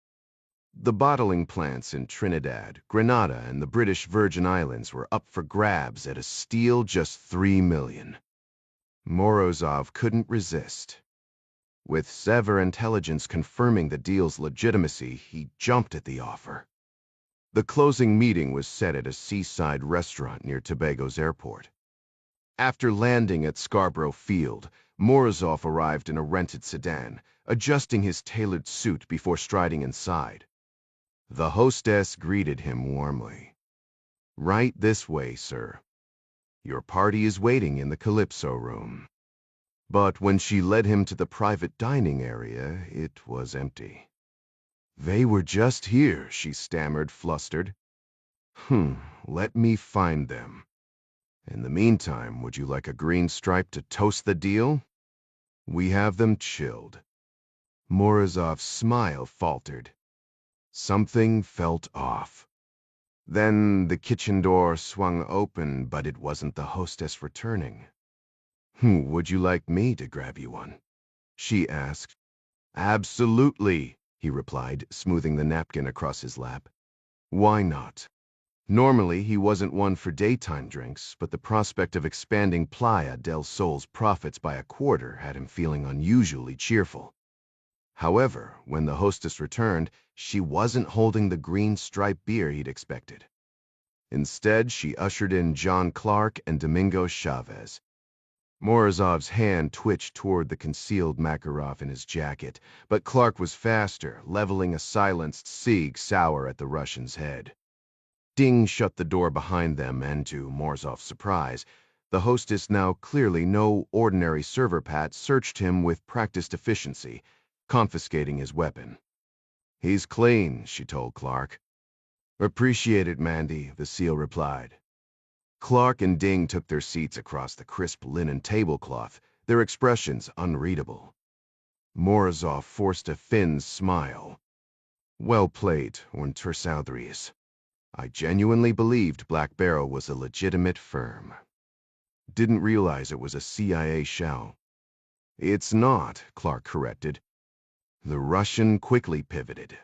The bottling plants in Trinidad, Grenada, and the British Virgin Islands were up for grabs at a steal just $3 million. Morozov couldn't resist. With Sever Intelligence confirming the deal's legitimacy, he jumped at the offer. The closing meeting was set at a seaside restaurant near Tobago's airport. After landing at Scarborough Field, Morozov arrived in a rented sedan, adjusting his tailored suit before striding inside. The hostess greeted him warmly. Right this way, sir. Your party is waiting in the Calypso room. But when she led him to the private dining area, it was empty. They were just here, she stammered, flustered. Let me find them. In the meantime, would you like a Green Stripe to toast the deal? We have them chilled. Morozov's smile faltered. Something felt off. Then the kitchen door swung open, but it wasn't the hostess returning. Would you like me to grab you one? She asked. Absolutely, he replied, smoothing the napkin across his lap. Why not? Normally, he wasn't one for daytime drinks, but the prospect of expanding Playa del Sol's profits by a quarter had him feeling unusually cheerful. However, when the hostess returned, she wasn't holding the Green Stripe beer he'd expected. Instead, she ushered in John Clark and Domingo Chavez. Morozov's hand twitched toward the concealed Makarov in his jacket, but Clark was faster, leveling a silenced Sig Sauer at the Russian's head. Ding shut the door behind them, and to Morozov's surprise, the hostess, now clearly no ordinary server pat, searched him with practiced efficiency, confiscating his weapon. "He's clean," she told Clark. "Appreciate it, Mandy," the SEAL replied. Clark and Ding took their seats across the crisp linen tablecloth, their expressions unreadable. Morozov forced a thin smile. "Well played, Untersaudries. I genuinely believed Black Barrel was a legitimate firm. Didn't realize it was a CIA shell." "It's not," Clark corrected. The Russian quickly pivoted.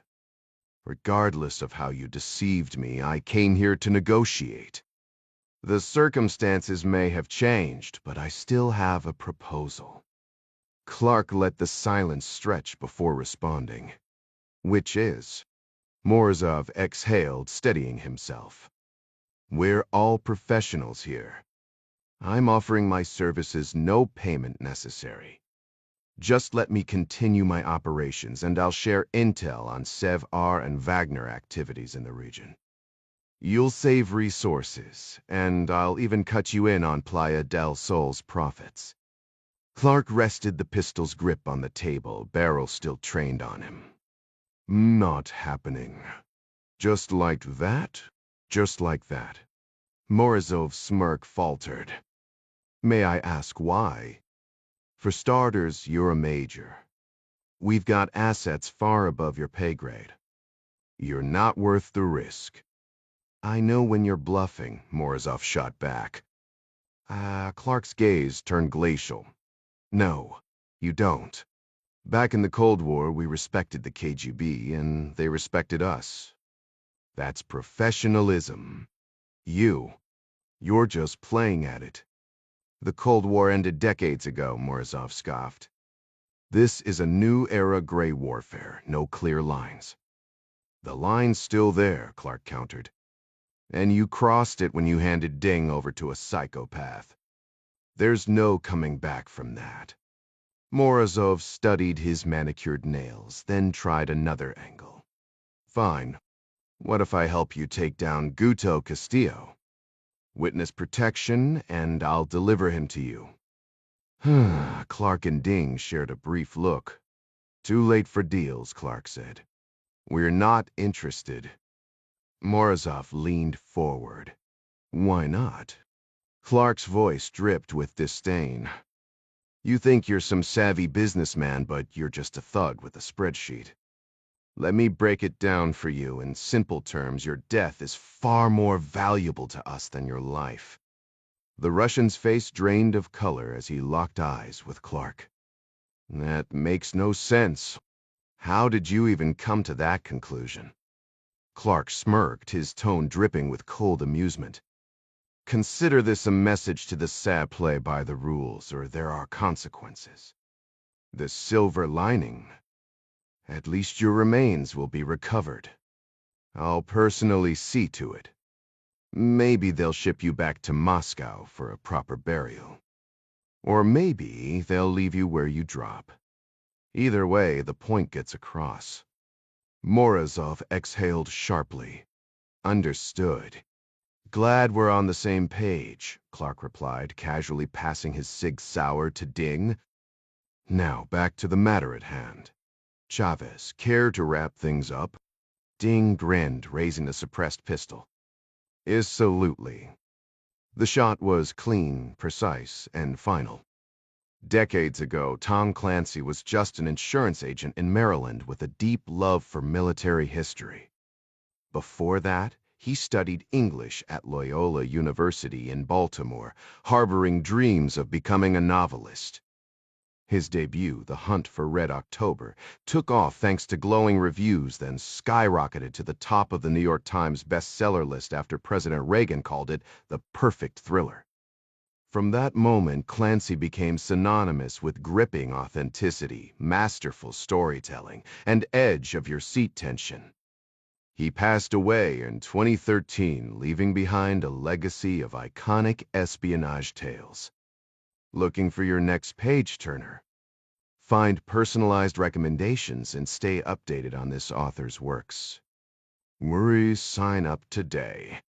"Regardless of how you deceived me, I came here to negotiate. The circumstances may have changed, but I still have a proposal." Clark let the silence stretch before responding. "Which is?" Morozov exhaled, steadying himself. "We're all professionals here. I'm offering my services, no payment necessary. Just let me continue my operations, and I'll share intel on Sev R and Wagner activities in the region. You'll save resources, and I'll even cut you in on Playa del Sol's profits." Clark rested the pistol's grip on the table, barrel still trained on him. "Not happening." "Just like that?" "Just like that." Morozov's smirk faltered. "May I ask why?" "For starters, you're a major. We've got assets far above your pay grade. You're not worth the risk." "I know when you're bluffing," Morozov shot back. Clark's gaze turned glacial. "No, you don't. Back in the Cold War, we respected the KGB, and they respected us. That's professionalism. You're just playing at it." "The Cold War ended decades ago," Morozov scoffed. "This is a new era gray warfare, no clear lines." "The line's still there," Clark countered. "And you crossed it when you handed Ding over to a psychopath. There's no coming back from that." Morozov studied his manicured nails, then tried another angle. "Fine. What if I help you take down Guto Castillo? Witness protection, and I'll deliver him to you." Clark and Ding shared a brief look. "Too late for deals," Clark said. "We're not interested." Morozov leaned forward. "Why not?" Clark's voice dripped with disdain. "You think you're some savvy businessman, but you're just a thug with a spreadsheet. Let me break it down for you in simple terms. Your death is far more valuable to us than your life." The Russian's face drained of color as he locked eyes with Clark. "That makes no sense. How did you even come to that conclusion?" Clark smirked, his tone dripping with cold amusement. "Consider this a message to the SAB play by the rules, or there are consequences. The silver lining: at least your remains will be recovered. I'll personally see to it. Maybe they'll ship you back to Moscow for a proper burial. Or maybe they'll leave you where you drop. Either way, the point gets across." Morozov exhaled sharply. "Understood." "Glad we're on the same page," Clark replied, casually passing his Sig Sauer to Ding. "Now, back to the matter at hand. Chavez, care to wrap things up?" Ding grinned, raising the suppressed pistol. "Absolutely." The shot was clean, precise, and final. Decades ago, Tom Clancy was just an insurance agent in Maryland with a deep love for military history. Before that, he studied English at Loyola University in Baltimore, harboring dreams of becoming a novelist. His debut, The Hunt for Red October, took off thanks to glowing reviews, then skyrocketed to the top of the New York Times bestseller list after President Reagan called it the perfect thriller. From that moment, Clancy became synonymous with gripping authenticity, masterful storytelling, and edge-of-your-seat tension. He passed away in 2013, leaving behind a legacy of iconic espionage tales. Looking for your next page-turner? Find personalized recommendations and stay updated on this author's works. Sign up today.